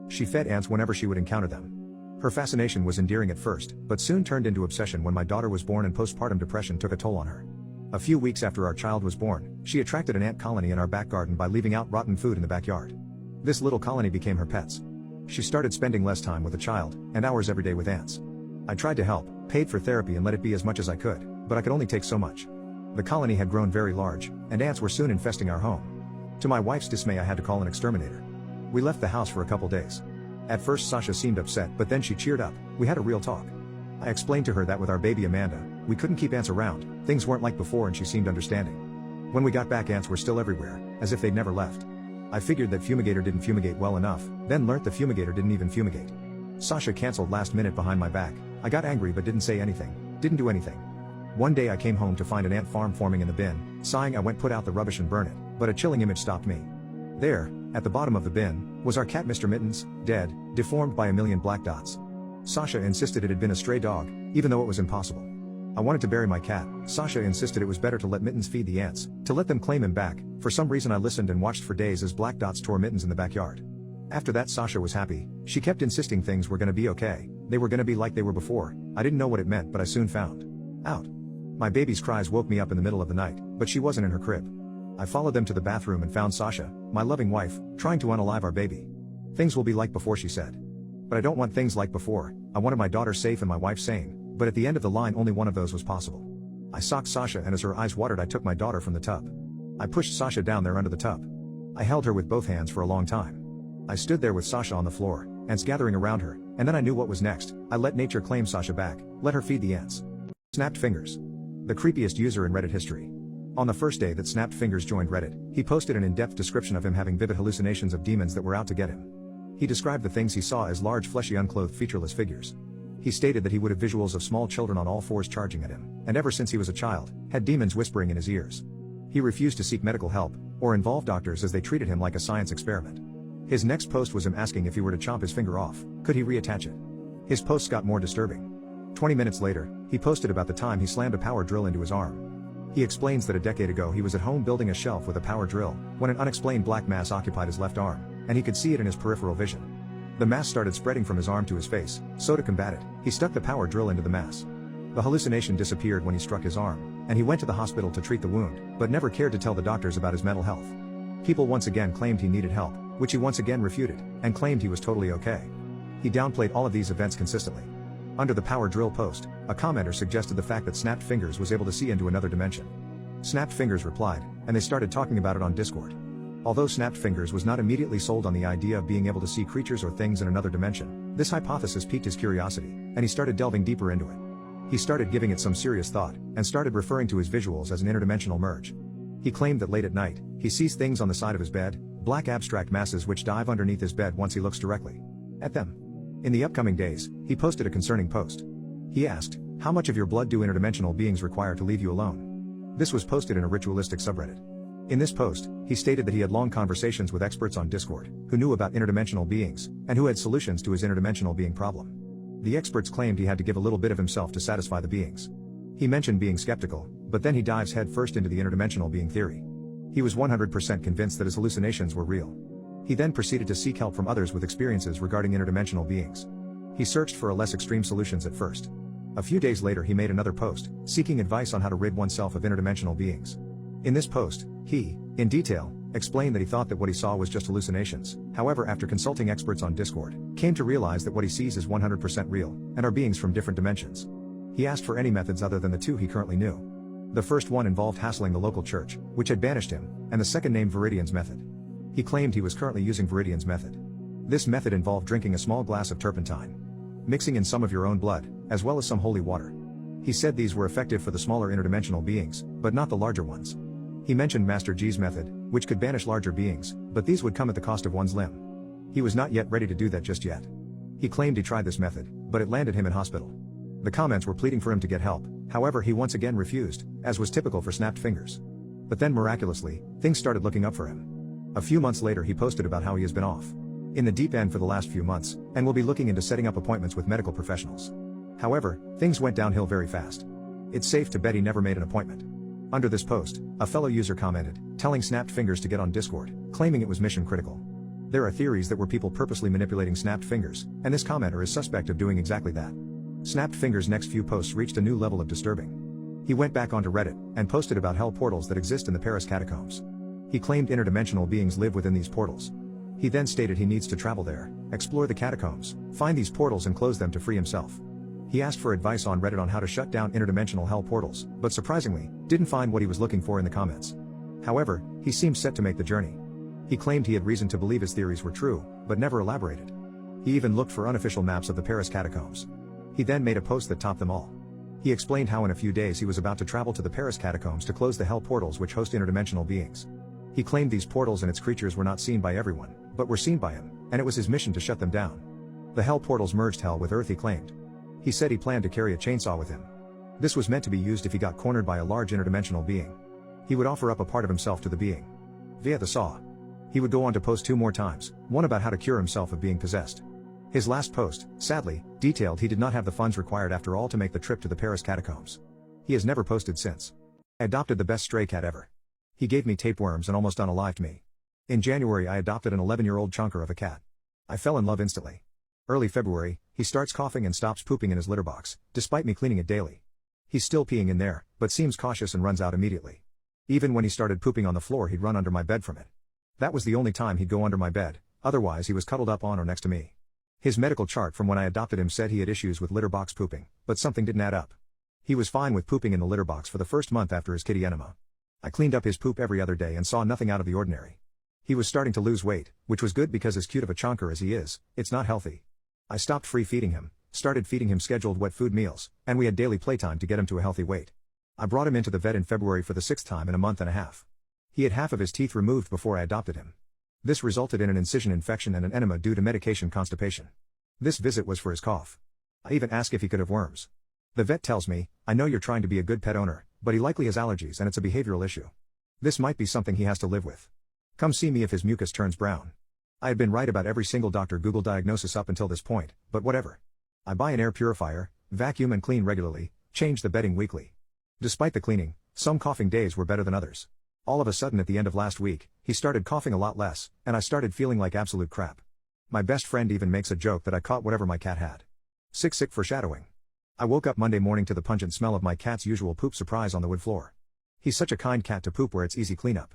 She fed ants whenever she would encounter them. Her fascination was endearing at first, but soon turned into obsession when my daughter was born and postpartum depression took a toll on her. A few weeks after our child was born, she attracted an ant colony in our back garden by leaving out rotten food in the backyard. This little colony became her pets. She started spending less time with a child, and hours every day with ants. I tried to help, paid for therapy and let it be as much as I could, but I could only take so much. The colony had grown very large, and ants were soon infesting our home. To my wife's dismay, I had to call an exterminator. We left the house for a couple days. At first Sasha seemed upset, but then she cheered up. We had a real talk. I explained to her that with our baby Amanda, we couldn't keep ants around, things weren't like before, and she seemed understanding. When we got back, ants were still everywhere, as if they'd never left. I figured that fumigator didn't fumigate well enough, then learnt the fumigator didn't even fumigate. Sasha cancelled last minute behind my back. I got angry but didn't say anything, didn't do anything. One day I came home to find an ant farm forming in the bin. Sighing, I went put out the rubbish and burn it, but a chilling image stopped me. There, at the bottom of the bin, was our cat Mr. Mittens, dead, deformed by a million black dots. Sasha insisted it had been a stray dog, even though it was impossible. I wanted to bury my cat. Sasha insisted it was better to let Mittens feed the ants, to let them claim him back. For some reason I listened and watched for days as black dots tore Mittens in the backyard. After that Sasha was happy. She kept insisting things were gonna be okay, they were gonna be like they were before. I didn't know what it meant, but I soon found out. My baby's cries woke me up in the middle of the night, but she wasn't in her crib. I followed them to the bathroom and found Sasha, my loving wife, trying to unalive our baby. Things will be like before, she said. But I don't want things like before. I wanted my daughter safe and my wife sane, but at the end of the line only one of those was possible. I socked Sasha, and as her eyes watered I took my daughter from the tub. I pushed Sasha down there under the tub. I held her with both hands for a long time. I stood there with Sasha on the floor, ants gathering around her, and then I knew what was next. I let nature claim Sasha back, let her feed the ants. Snapped Fingers. The creepiest user in Reddit history. On the first day that Snapped Fingers joined Reddit, he posted an in-depth description of him having vivid hallucinations of demons that were out to get him. He described the things he saw as large fleshy unclothed featureless figures. He stated that he would have visuals of small children on all fours charging at him, and ever since he was a child, had demons whispering in his ears. He refused to seek medical help, or involve doctors as they treated him like a science experiment. His next post was him asking if he were to chomp his finger off, could he reattach it? His posts got more disturbing. 20 minutes later, he posted about the time he slammed a power drill into his arm. He explains that a decade ago he was at home building a shelf with a power drill, when an unexplained black mass occupied his left arm, and he could see it in his peripheral vision. The mass started spreading from his arm to his face, so to combat it, he stuck the power drill into the mass. The hallucination disappeared when he struck his arm, and he went to the hospital to treat the wound, but never cared to tell the doctors about his mental health. People once again claimed he needed help, which he once again refuted, and claimed he was totally okay. He downplayed all of these events consistently. Under the power drill post, a commenter suggested the fact that Snapped Fingers was able to see into another dimension. Snapped Fingers replied, and they started talking about it on Discord. Although Snapped Fingers was not immediately sold on the idea of being able to see creatures or things in another dimension, this hypothesis piqued his curiosity, and he started delving deeper into it. He started giving it some serious thought, and started referring to his visuals as an interdimensional merge. He claimed that late at night, he sees things on the side of his bed, black abstract masses which dive underneath his bed once he looks directly at them. In the upcoming days, he posted a concerning post. He asked, "How much of your blood do interdimensional beings require to leave you alone?" This was posted in a ritualistic subreddit. In this post, he stated that he had long conversations with experts on Discord, who knew about interdimensional beings, and who had solutions to his interdimensional being problem. The experts claimed he had to give a little bit of himself to satisfy the beings. He mentioned being skeptical, but then he dives headfirst into the interdimensional being theory. He was 100% convinced that his hallucinations were real. He then proceeded to seek help from others with experiences regarding interdimensional beings. He searched for a less extreme solutions at first. A few days later he made another post, seeking advice on how to rid oneself of interdimensional beings. In this post, he, in detail, explained that he thought that what he saw was just hallucinations. However, after consulting experts on Discord, came to realize that what he sees is 100% real, and are beings from different dimensions. He asked for any methods other than the two he currently knew. The first one involved hassling the local church, which had banished him, and the second named Viridian's method. He claimed he was currently using Viridian's method. This method involved drinking a small glass of turpentine, mixing in some of your own blood, as well as some holy water. He said these were effective for the smaller interdimensional beings, but not the larger ones. He mentioned Master G's method, which could banish larger beings, but these would come at the cost of one's limb. He was not yet ready to do that just yet. He claimed he tried this method, but it landed him in hospital. The comments were pleading for him to get help, however he once again refused, as was typical for Snapped Fingers. But then miraculously, things started looking up for him. A few months later he posted about how he has been off in the deep end for the last few months, and will be looking into setting up appointments with medical professionals. However, things went downhill very fast. It's safe to bet he never made an appointment. Under this post, a fellow user commented, telling Snapped Fingers to get on Discord, claiming it was mission critical. There are theories that were people purposely manipulating Snapped Fingers, and this commenter is suspect of doing exactly that. Snapped Fingers' next few posts reached a new level of disturbing. He went back onto Reddit, and posted about hell portals that exist in the Paris catacombs. He claimed interdimensional beings live within these portals. He then stated he needs to travel there, explore the catacombs, find these portals and close them to free himself. He asked for advice on Reddit on how to shut down interdimensional hell portals, but surprisingly, didn't find what he was looking for in the comments. However, he seemed set to make the journey. He claimed he had reason to believe his theories were true, but never elaborated. He even looked for unofficial maps of the Paris catacombs. He then made a post that topped them all. He explained how in a few days he was about to travel to the Paris catacombs to close the hell portals which host interdimensional beings. He claimed these portals and its creatures were not seen by everyone, but were seen by him, and it was his mission to shut them down. The hell portals merged hell with earth, he claimed. He said he planned to carry a chainsaw with him. This was meant to be used if he got cornered by a large interdimensional being. He would offer up a part of himself to the being via the saw. He would go on to post 2 more times, one about how to cure himself of being possessed. His last post, sadly, detailed he did not have the funds required after all to make the trip to the Paris catacombs. He has never posted since. I adopted the best stray cat ever. He gave me tapeworms and almost unalived me. In January I adopted an 11-year-old chunker of a cat. I fell in love instantly. Early February, he starts coughing and stops pooping in his litter box, despite me cleaning it daily. He's still peeing in there, but seems cautious and runs out immediately. Even when he started pooping on the floor he'd run under my bed from it. That was the only time he'd go under my bed, otherwise he was cuddled up on or next to me. His medical chart from when I adopted him said he had issues with litter box pooping, but something didn't add up. He was fine with pooping in the litter box for the first month after his kitty enema. I cleaned up his poop every other day and saw nothing out of the ordinary. He was starting to lose weight, which was good because as cute of a chunker as he is, it's not healthy. I stopped free feeding him, started feeding him scheduled wet food meals, and we had daily playtime to get him to a healthy weight. I brought him into the vet in February for the 6th time in a month and a half. He had half of his teeth removed before I adopted him. This resulted in an incision infection and an enema due to medication constipation. This visit was for his cough. I even asked if he could have worms. The vet tells me, I know you're trying to be a good pet owner, but he likely has allergies and it's a behavioral issue. This might be something he has to live with. Come see me if his mucus turns brown. I had been right about every single Dr. Google diagnosis up until this point, but whatever. I buy an air purifier, vacuum and clean regularly, change the bedding weekly. Despite the cleaning, some coughing days were better than others. All of a sudden at the end of last week, he started coughing a lot less, and I started feeling like absolute crap. My best friend even makes a joke that I caught whatever my cat had. Sick foreshadowing. I woke up Monday morning to the pungent smell of my cat's usual poop surprise on the wood floor. He's such a kind cat to poop where it's easy cleanup.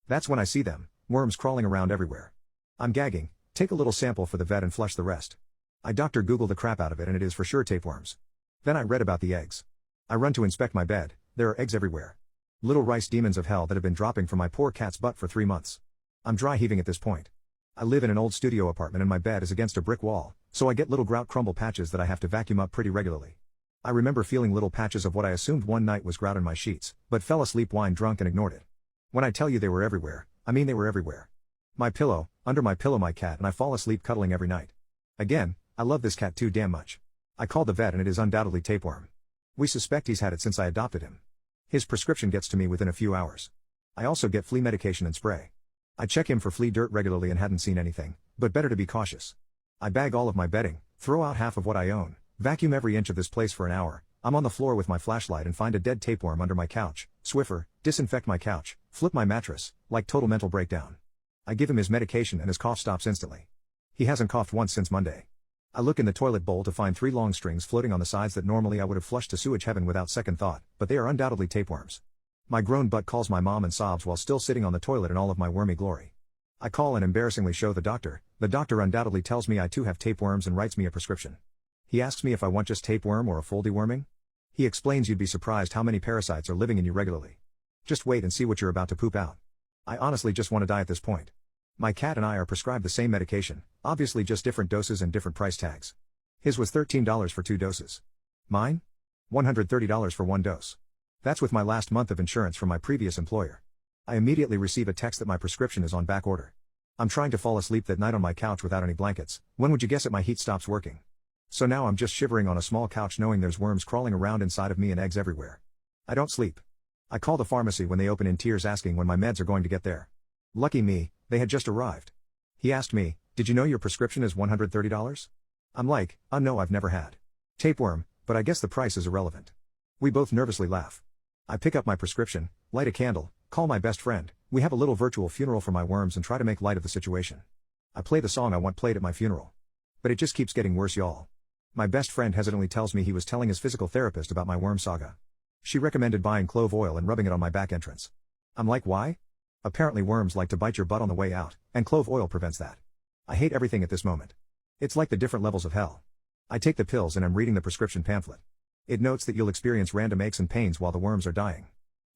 That's when I see them, worms crawling around everywhere. I'm gagging, take a little sample for the vet and flush the rest. I Dr. Google the crap out of it and it is for sure tapeworms. Then I read about the eggs. I run to inspect my bed, there are eggs everywhere. Little rice demons of hell that have been dropping from my poor cat's butt for 3 months. I'm dry heaving at this point. I live in an old studio apartment and my bed is against a brick wall, so I get little grout crumble patches that I have to vacuum up pretty regularly. I remember feeling little patches of what I assumed one night was grout in my sheets, but fell asleep wine drunk and ignored it. When I tell you they were everywhere, I mean they were everywhere. My pillow, under my pillow my cat and I fall asleep cuddling every night. Again, I love this cat too damn much. I called the vet and it is undoubtedly tapeworm. We suspect he's had it since I adopted him. His prescription gets to me within a few hours. I also get flea medication and spray. I check him for flea dirt regularly and hadn't seen anything, but better to be cautious. I bag all of my bedding, throw out half of what I own, vacuum every inch of this place for an hour. I'm on the floor with my flashlight and find a dead tapeworm under my couch, Swiffer, disinfect my couch, flip my mattress, like total mental breakdown. I give him his medication and his cough stops instantly. He hasn't coughed once since Monday. I look in the toilet bowl to find 3 long strings floating on the sides that normally I would have flushed to sewage heaven without second thought, but they are undoubtedly tapeworms. My grown butt calls my mom and sobs while still sitting on the toilet in all of my wormy glory. I call and embarrassingly show the doctor undoubtedly tells me I too have tapeworms and writes me a prescription. He asks me if I want just tapeworm or a full deworming. He explains you'd be surprised how many parasites are living in you regularly. Just wait and see what you're about to poop out. I honestly just want to die at this point. My cat and I are prescribed the same medication, obviously just different doses and different price tags. His was $13 for 2 doses. Mine? $130 for 1 dose. That's with my last month of insurance from my previous employer. I immediately receive a text that my prescription is on back order. I'm trying to fall asleep that night on my couch without any blankets. When would you guess it my heat stops working? So now I'm just shivering on a small couch knowing there's worms crawling around inside of me and eggs everywhere. I don't sleep. I call the pharmacy when they open in tears asking when my meds are going to get there. Lucky me, they had just arrived. He asked me, did you know your prescription is $130? I'm like, no I've never had tapeworm, but I guess the price is irrelevant. We both nervously laugh. I pick up my prescription, light a candle, call my best friend, we have a little virtual funeral for my worms and try to make light of the situation. I play the song I want played at my funeral. But it just keeps getting worse y'all. My best friend hesitantly tells me he was telling his physical therapist about my worm saga. She recommended buying clove oil and rubbing it on my back entrance. I'm like why? Apparently worms like to bite your butt on the way out, and clove oil prevents that. I hate everything at this moment. It's like the different levels of hell. I take the pills and I'm reading the prescription pamphlet. It notes that you'll experience random aches and pains while the worms are dying.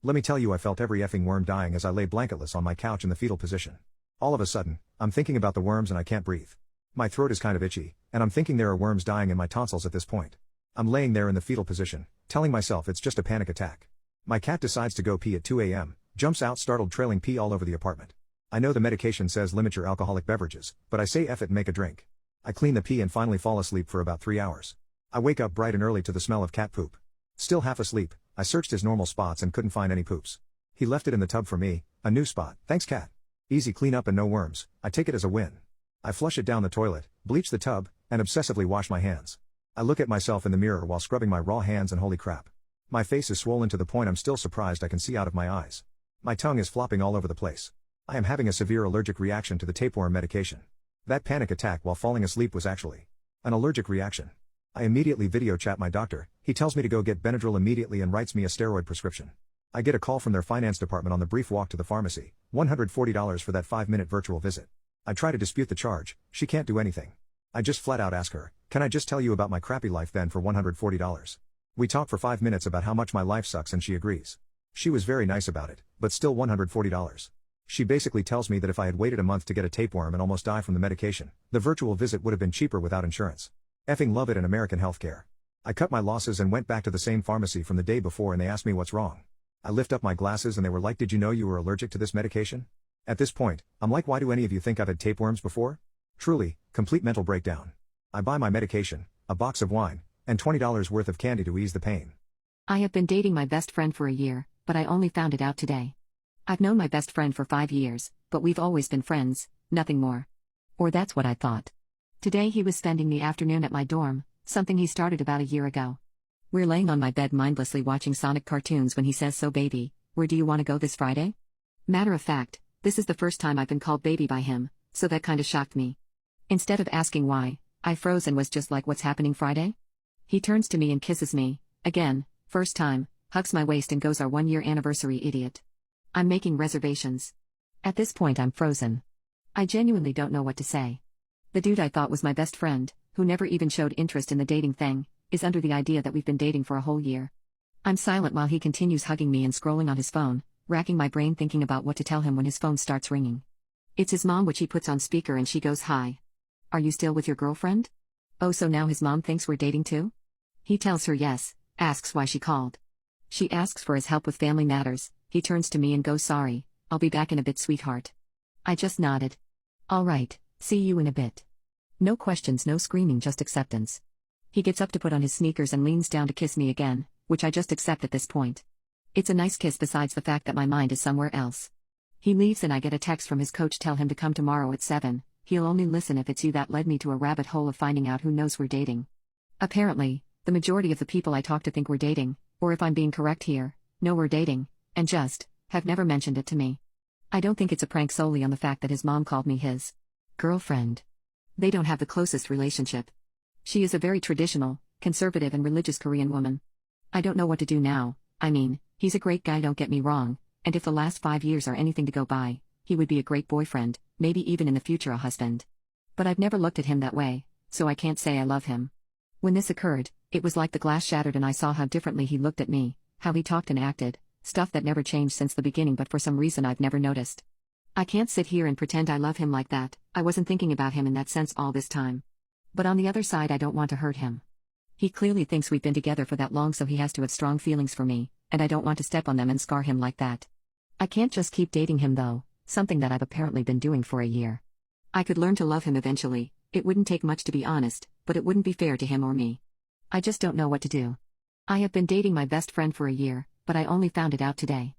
Let me tell you, I felt every effing worm dying as I lay blanketless on my couch in the fetal position. All of a sudden, I'm thinking about the worms and I can't breathe. My throat is kind of itchy, and I'm thinking there are worms dying in my tonsils at this point. I'm laying there in the fetal position, telling myself it's just a panic attack. My cat decides to go pee at 2 a.m., jumps out startled, trailing pee all over the apartment. I know the medication says limit your alcoholic beverages, but I say F it and make a drink. I clean the pee and finally fall asleep for about 3 hours. I wake up bright and early to the smell of cat poop. Still half asleep, I searched his normal spots and couldn't find any poops. He left it in the tub for me, a new spot, thanks cat. Easy cleanup and no worms, I take it as a win. I flush it down the toilet, bleach the tub, and obsessively wash my hands. I look at myself in the mirror while scrubbing my raw hands and holy crap. My face is swollen to the point I'm still surprised I can see out of my eyes. My tongue is flopping all over the place. I am having a severe allergic reaction to the tapeworm medication. That panic attack while falling asleep was actually an allergic reaction. I immediately video chat my doctor. He tells me to go get Benadryl immediately and writes me a steroid prescription. I get a call from their finance department on the brief walk to the pharmacy, $140 for that 5-minute virtual visit. I try to dispute the charge, she can't do anything. I just flat out ask her, can I just tell you about my crappy life then for $140? We talk for 5 minutes about how much my life sucks and she agrees. She was very nice about it, but still $140. She basically tells me that if I had waited a month to get a tapeworm and almost die from the medication, the virtual visit would have been cheaper without insurance. Effing love it in American healthcare. I cut my losses and went back to the same pharmacy from the day before and they asked me what's wrong. I lift up my glasses and they were like, did you know you were allergic to this medication? At this point, I'm like, why do any of you think I've had tapeworms before? Truly, complete mental breakdown. I buy my medication, a box of wine, and $20 worth of candy to ease the pain. I have been dating my best friend for a year, but I only found it out today. I've known my best friend for 5 years, but we've always been friends, nothing more. Or that's what I thought. Today he was spending the afternoon at my dorm, something he started about a year ago. We're laying on my bed mindlessly watching Sonic cartoons when he says, so baby, where do you want to go this Friday? Matter of fact, this is the first time I've been called baby by him, so that kinda shocked me. Instead of asking why, I froze and was just like, what's happening Friday? He turns to me and kisses me, again, first time, hugs my waist and goes, our 1-year anniversary, idiot. I'm making reservations. At this point I'm frozen. I genuinely don't know what to say. The dude I thought was my best friend, who never even showed interest in the dating thing, is under the idea that we've been dating for a whole year. I'm silent while he continues hugging me and scrolling on his phone, racking my brain thinking about what to tell him when his phone starts ringing. It's his mom, which he puts on speaker, and she goes, hi. Are you still with your girlfriend? Oh, so now his mom thinks we're dating too? He tells her yes, asks why she called. She asks for his help with family matters. He turns to me and goes, sorry, I'll be back in a bit, sweetheart. I just nodded. All right, see you in a bit. No questions, no screaming, just acceptance. He gets up to put on his sneakers and leans down to kiss me again, which I just accept at this point. It's a nice kiss besides the fact that my mind is somewhere else. He leaves and I get a text from his coach, tell him to come tomorrow at 7, he'll only listen if it's you. That led me to a rabbit hole of finding out who knows we're dating. Apparently, the majority of the people I talk to think we're dating, or if I'm being correct here, know we're dating, and just have never mentioned it to me. I don't think it's a prank solely on the fact that his mom called me his girlfriend. They don't have the closest relationship. She is a very traditional, conservative and religious Korean woman. I don't know what to do now. I mean, he's a great guy, don't get me wrong, and if the last 5 years are anything to go by, he would be a great boyfriend, maybe even in the future a husband. But I've never looked at him that way, so I can't say I love him. When this occurred, it was like the glass shattered and I saw how differently he looked at me, how he talked and acted, stuff that never changed since the beginning but for some reason I've never noticed. I can't sit here and pretend I love him like that. I wasn't thinking about him in that sense all this time. But on the other side, I don't want to hurt him. He clearly thinks we've been together for that long, so he has to have strong feelings for me, and I don't want to step on them and scar him like that. I can't just keep dating him though, something that I've apparently been doing for a year. I could learn to love him eventually, it wouldn't take much to be honest, but it wouldn't be fair to him or me. I just don't know what to do. I have been dating my best friend for a year, but I only found it out today.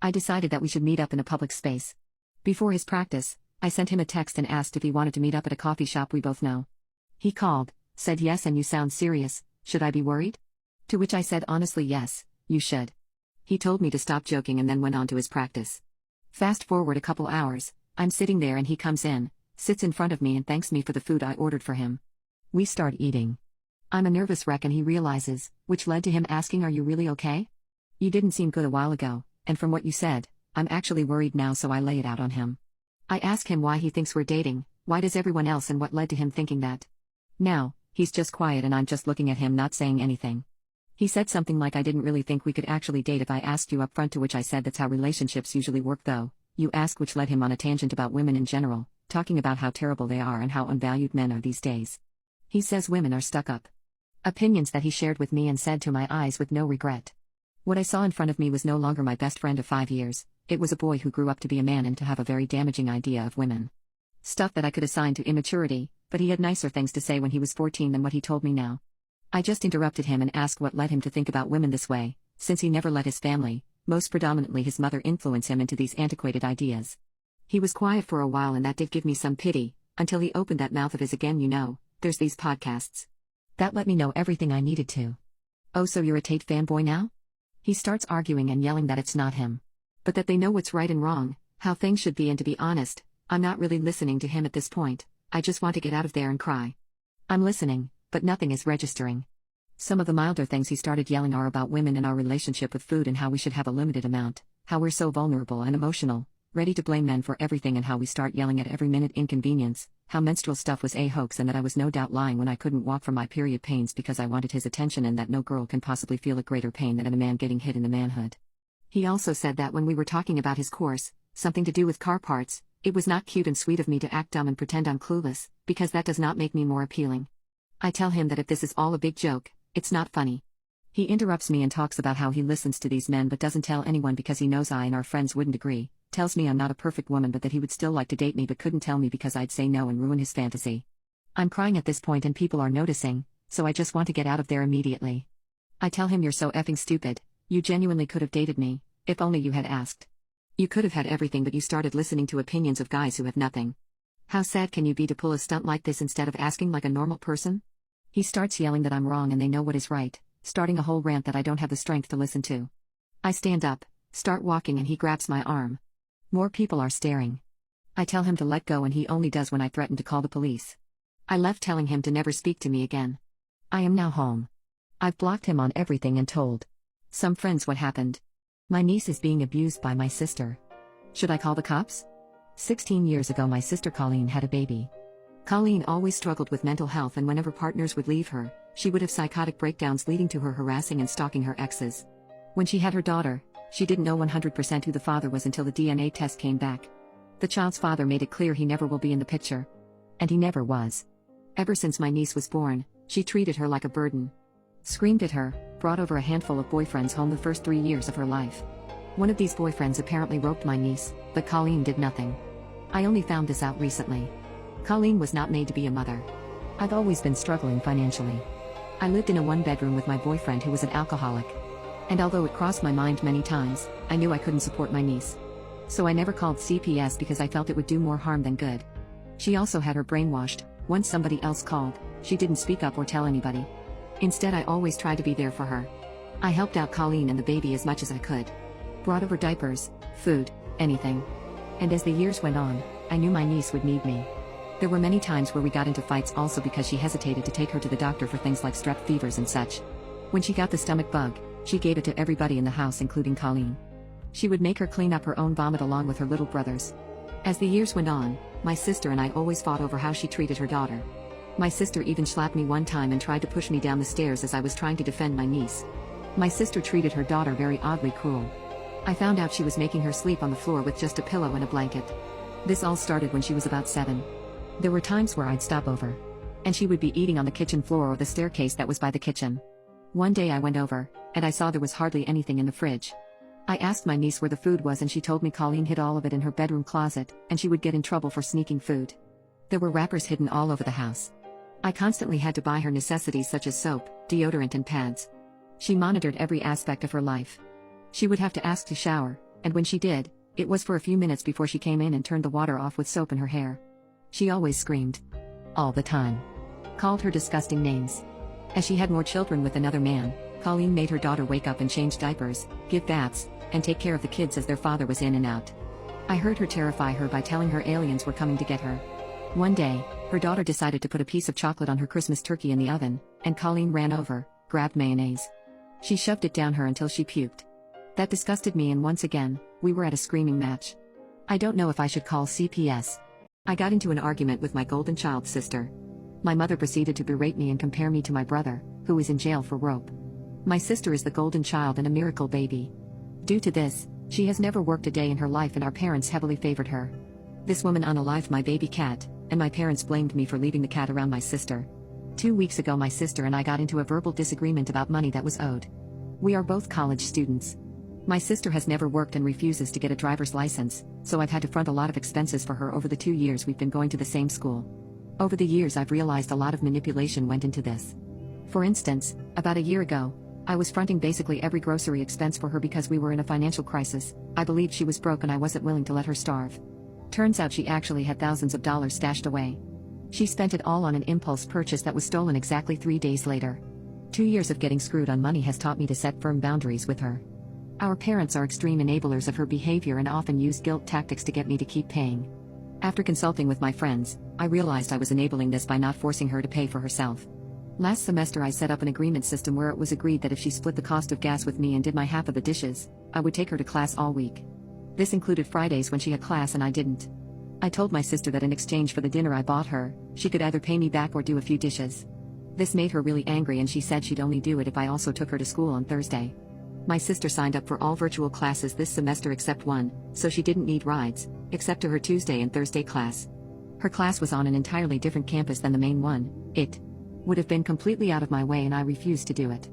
I decided that we should meet up in a public space. Before his practice, I sent him a text and asked if he wanted to meet up at a coffee shop we both know. He called, said yes, and you sound serious, should I be worried? To which I said honestly yes, you should. He told me to stop joking and then went on to his practice. Fast forward a couple hours, I'm sitting there and he comes in, sits in front of me and thanks me for the food I ordered for him. We start eating. I'm a nervous wreck and he realizes, which led to him asking, are you really okay? You didn't seem good a while ago, and from what you said, I'm actually worried now, so I lay it out on him. I ask him why he thinks we're dating, Why does everyone else and what led to him thinking that? Now, he's just quiet and I'm just looking at him not saying anything. He said something like I didn't really think we could actually date if I asked you up front, to which I said that's how relationships usually work though, you ask, which led him on a tangent about women in general, talking about how terrible they are and how unvalued men are these days. He says women are stuck up. Opinions that he shared with me and said to my eyes with no regret. What I saw in front of me was no longer my best friend of 5 years, it was a boy who grew up to be a man and to have a very damaging idea of women. Stuff that I could assign to immaturity, but he had nicer things to say when he was 14 than what he told me now. I just interrupted him and asked what led him to think about women this way, since he never let his family, most predominantly his mother, influence him into these antiquated ideas. He was quiet for a while and that did give me some pity, until he opened that mouth of his again. There's these podcasts. That let me know everything I needed to. Oh, so you're a Tate fanboy now? He starts arguing and yelling that it's not him. But that they know what's right and wrong, how things should be, and to be honest, I'm not really listening to him at this point, I just want to get out of there and cry. I'm listening, but nothing is registering. Some of the milder things he started yelling are about women and our relationship with food and how we should have a limited amount, how we're so vulnerable and emotional, ready to blame men for everything, and how we start yelling at every minute inconvenience, how menstrual stuff was a hoax and that I was no doubt lying when I couldn't walk from my period pains because I wanted his attention, and that no girl can possibly feel a greater pain than a man getting hit in the manhood. He also said that when we were talking about his course, something to do with car parts, it was not cute and sweet of me to act dumb and pretend I'm clueless, because that does not make me more appealing. I tell him that if this is all a big joke, it's not funny. He interrupts me and talks about how he listens to these men but doesn't tell anyone because he knows I and our friends wouldn't agree, tells me I'm not a perfect woman but that he would still like to date me but couldn't tell me because I'd say no and ruin his fantasy. I'm crying at this point and people are noticing, so I just want to get out of there immediately. I tell him, you're so effing stupid, you genuinely could have dated me, if only you had asked. You could have had everything but you started listening to opinions of guys who have nothing. How sad can you be to pull a stunt like this instead of asking like a normal person? He starts yelling that I'm wrong and they know what is right, starting a whole rant that I don't have the strength to listen to. I stand up, start walking, and he grabs my arm. More people are staring. I tell him to let go and he only does when I threaten to call the police. I left telling him to never speak to me again. I am now home. I've blocked him on everything and told some friends what happened. My niece is being abused by my sister. Should I call the cops? 16 years ago my sister Colleen had a baby. Colleen always struggled with mental health, and whenever partners would leave her, she would have psychotic breakdowns leading to her harassing and stalking her exes. When she had her daughter, she didn't know 100% who the father was until the DNA test came back. The child's father made it clear he never will be in the picture. And he never was. Ever since my niece was born, she treated her like a burden. Screamed at her, brought over a handful of boyfriends home the first 3 years of her life. One of these boyfriends apparently roped my niece, but Colleen did nothing. I only found this out recently. Colleen was not made to be a mother. I've always been struggling financially. I lived in a one-bedroom with my boyfriend who was an alcoholic. And although it crossed my mind many times, I knew I couldn't support my niece. So I never called CPS because I felt it would do more harm than good. She also had her brainwashed. Once somebody else called, she didn't speak up or tell anybody. Instead, I always tried to be there for her. I helped out Colleen and the baby as much as I could. Brought over diapers, food, anything. And as the years went on, I knew my niece would need me. There were many times where we got into fights also because she hesitated to take her to the doctor for things like strep fevers and such. When she got the stomach bug, she gave it to everybody in the house including Colleen. She would make her clean up her own vomit along with her little brothers. As the years went on, my sister and I always fought over how she treated her daughter. My sister even slapped me one time and tried to push me down the stairs as I was trying to defend my niece. My sister treated her daughter very oddly cruel. I found out she was making her sleep on the floor with just a pillow and a blanket. This all started when she was about 7. There were times where I'd stop over. And she would be eating on the kitchen floor or the staircase that was by the kitchen. One day I went over, and I saw there was hardly anything in the fridge. I asked my niece where the food was and she told me Colleen hid all of it in her bedroom closet, and she would get in trouble for sneaking food. There were wrappers hidden all over the house. I constantly had to buy her necessities such as soap, deodorant and pads. She monitored every aspect of her life. She would have to ask to shower, and when she did, it was for a few minutes before she came in and turned the water off with soap in her hair. She always screamed. All the time. Called her disgusting names. As she had more children with another man, Colleen made her daughter wake up and change diapers, give baths, and take care of the kids as their father was in and out. I heard her terrify her by telling her aliens were coming to get her. One day, her daughter decided to put a piece of chocolate on her Christmas turkey in the oven, and Colleen ran over, grabbed mayonnaise. She shoved it down her until she puked. That disgusted me, and once again, we were at a screaming match. I don't know if I should call CPS. I got into an argument with my golden child sister. My mother proceeded to berate me and compare me to my brother, who is in jail for rope. My sister is the golden child and a miracle baby. Due to this, she has never worked a day in her life and our parents heavily favored her. This woman unalived my baby cat, and my parents blamed me for leaving the cat around my sister. 2 weeks ago my sister and I got into a verbal disagreement about money that was owed. We are both college students. My sister has never worked and refuses to get a driver's license, so I've had to front a lot of expenses for her over the 2 years we've been going to the same school. Over the years I've realized a lot of manipulation went into this. For instance, about a year ago, I was fronting basically every grocery expense for her because we were in a financial crisis. I believed she was broke and I wasn't willing to let her starve. Turns out she actually had thousands of dollars stashed away. She spent it all on an impulse purchase that was stolen exactly 3 days later. 2 years of getting screwed on money has taught me to set firm boundaries with her. Our parents are extreme enablers of her behavior and often use guilt tactics to get me to keep paying. After consulting with my friends, I realized I was enabling this by not forcing her to pay for herself. Last semester I set up an agreement system where it was agreed that if she split the cost of gas with me and did my half of the dishes, I would take her to class all week. This included Fridays when she had class and I didn't. I told my sister that in exchange for the dinner I bought her, she could either pay me back or do a few dishes. This made her really angry and she said she'd only do it if I also took her to school on Thursday. My sister signed up for all virtual classes this semester except one, so she didn't need rides, except to her Tuesday and Thursday class. Her class was on an entirely different campus than the main one. It would have been completely out of my way and I refused to do it.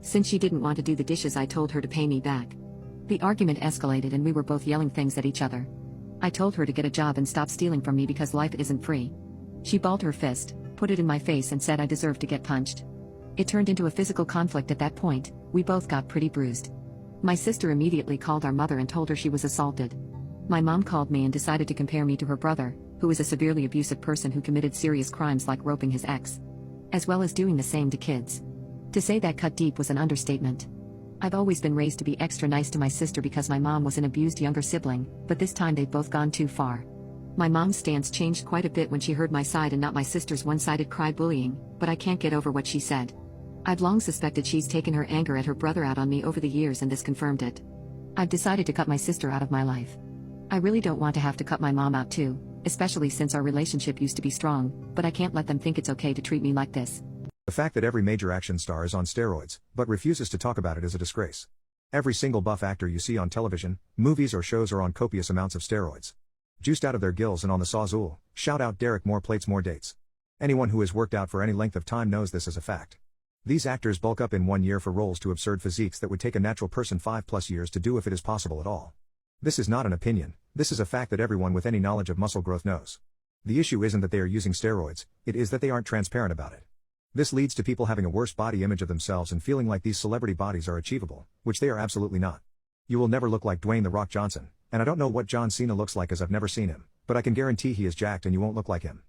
Since she didn't want to do the dishes I told her to pay me back. The argument escalated and we were both yelling things at each other. I told her to get a job and stop stealing from me because life isn't free. She balled her fist, put it in my face and said I deserved to get punched. It turned into a physical conflict at that point. We both got pretty bruised. My sister immediately called our mother and told her she was assaulted. My mom called me and decided to compare me to her brother, who is a severely abusive person who committed serious crimes like roping his ex, as well as doing the same to kids. To say that cut deep was an understatement. I've always been raised to be extra nice to my sister because my mom was an abused younger sibling, but this time they've both gone too far. My mom's stance changed quite a bit when she heard my side and not my sister's one-sided cry bullying, but I can't get over what she said. I've long suspected she's taken her anger at her brother out on me over the years and this confirmed it. I've decided to cut my sister out of my life. I really don't want to have to cut my mom out too, especially since our relationship used to be strong, but I can't let them think it's okay to treat me like this. The fact that every major action star is on steroids, but refuses to talk about it is a disgrace. Every single buff actor you see on television, movies or shows are on copious amounts of steroids. Juiced out of their gills and on the sawzall. Shout out Derek, more plates, more dates. Anyone who has worked out for any length of time knows this as a fact. These actors bulk up in 1 year for roles to absurd physiques that would take a natural person 5+ years to do if it is possible at all. This is not an opinion, this is a fact that everyone with any knowledge of muscle growth knows. The issue isn't that they are using steroids, it is that they aren't transparent about it. This leads to people having a worse body image of themselves and feeling like these celebrity bodies are achievable, which they are absolutely not. You will never look like Dwayne "The Rock" Johnson, and I don't know what John Cena looks like as I've never seen him, but I can guarantee he is jacked and you won't look like him.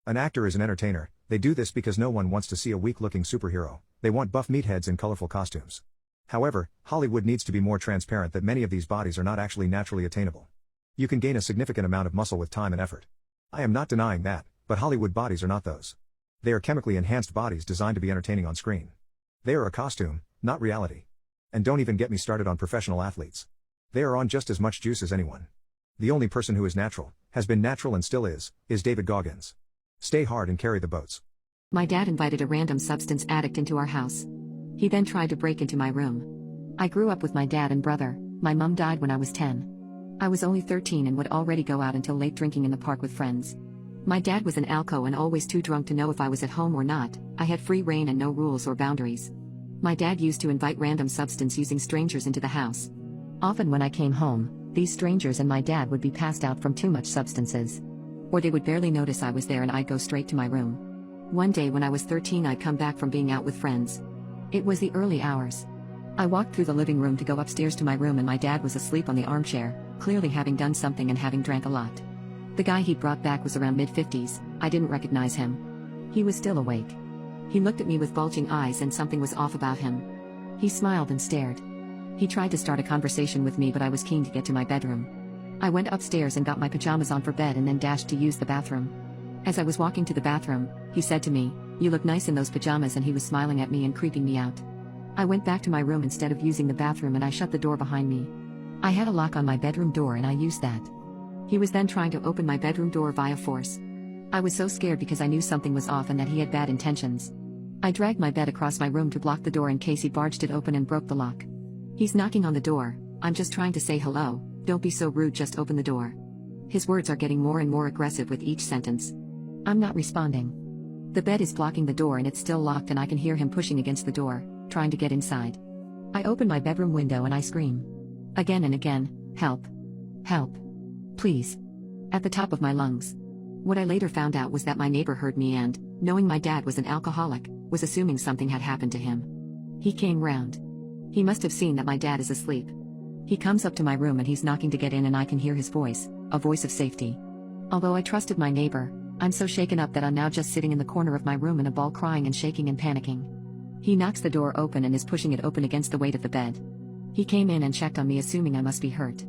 An actor is an entertainer, they do this because no one wants to see a weak-looking superhero, they want buff meatheads in colorful costumes. However, Hollywood needs to be more transparent that many of these bodies are not actually naturally attainable. You can gain a significant amount of muscle with time and effort. I am not denying that, but Hollywood bodies are not those. They are chemically enhanced bodies designed to be entertaining on screen. They are a costume, not reality. And don't even get me started on professional athletes. They are on just as much juice as anyone. The only person who is natural, has been natural and still is David Goggins. Stay hard and carry the boats. My dad invited a random substance addict into our house. He then tried to break into my room. I grew up with my dad and brother. My mom died when I was 10. I was only 13 and would already go out until late drinking in the park with friends. My dad was an alco and always too drunk to know if I was at home or not. I had free reign and no rules or boundaries. My dad used to invite random substance using strangers into the house. Often when I came home, these strangers and my dad would be passed out from too much substances. Or they would barely notice I was there and I'd go straight to my room. One day when I was 13 I'd come back from being out with friends. It was the early hours. I walked through the living room to go upstairs to my room and my dad was asleep on the armchair, clearly having done something and having drank a lot. The guy he brought back was around mid-50s, I didn't recognize him. He was still awake. He looked at me with bulging eyes and something was off about him. He smiled and stared. He tried to start a conversation with me but I was keen to get to my bedroom. I went upstairs and got my pajamas on for bed and then dashed to use the bathroom. As I was walking to the bathroom, he said to me, "You look nice in those pajamas," and he was smiling at me and creeping me out. I went back to my room instead of using the bathroom and I shut the door behind me. I had a lock on my bedroom door and I used that. He was then trying to open my bedroom door via force. I was so scared because I knew something was off and that he had bad intentions. I dragged my bed across my room to block the door in case he barged it open and broke the lock. He's knocking on the door. I'm just trying to say hello, don't be so rude, just open the door. His words are getting more and more aggressive with each sentence. I'm not responding. The bed is blocking the door and it's still locked and I can hear him pushing against the door, trying to get inside. I open my bedroom window and I scream. Again and again, help. Help. Please. At the top of my lungs. What I later found out was that my neighbor heard me and, knowing my dad was an alcoholic, was assuming something had happened to him. He came round. He must have seen that my dad is asleep. He comes up to my room and he's knocking to get in and I can hear his voice, a voice of safety. Although I trusted my neighbor, I'm so shaken up that I'm now just sitting in the corner of my room in a ball, crying and shaking and panicking. He knocks the door open and is pushing it open against the weight of the bed. He came in and checked on me, assuming I must be hurt.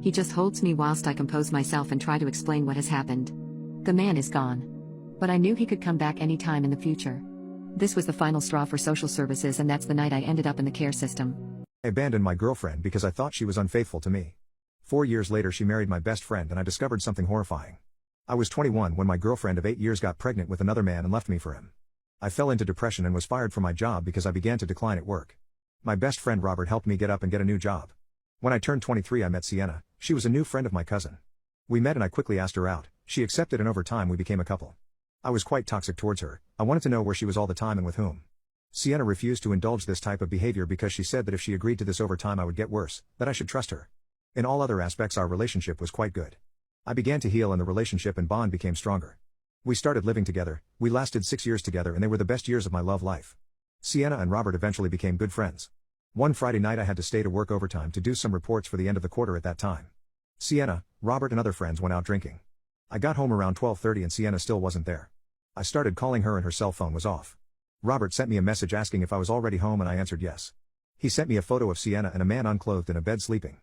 He just holds me whilst I compose myself and try to explain what has happened. The man is gone. But I knew he could come back any time in the future. This was the final straw for social services, and that's the night I ended up in the care system. I abandoned my girlfriend because I thought she was unfaithful to me. 4 years later she married my best friend and I discovered something horrifying. I was 21 when my girlfriend of 8 years got pregnant with another man and left me for him. I fell into depression and was fired from my job because I began to decline at work. My best friend Robert helped me get up and get a new job. When I turned 23 I met Sienna. She was a new friend of my cousin. We met and I quickly asked her out. She accepted and over time we became a couple. I was quite toxic towards her. I wanted to know where she was all the time and with whom. Sienna refused to indulge this type of behavior because she said that if she agreed to this over time I would get worse, that I should trust her. In all other aspects our relationship was quite good. I began to heal and the relationship and bond became stronger. We started living together. We lasted 6 years together and they were the best years of my love life. Sienna and Robert eventually became good friends. One Friday night I had to stay to work overtime to do some reports for the end of the quarter at that time. Sienna, Robert and other friends went out drinking. I got home around 12:30 and Sienna still wasn't there. I started calling her and her cell phone was off. Robert sent me a message asking if I was already home and I answered yes. He sent me a photo of Sienna and a man unclothed in a bed sleeping.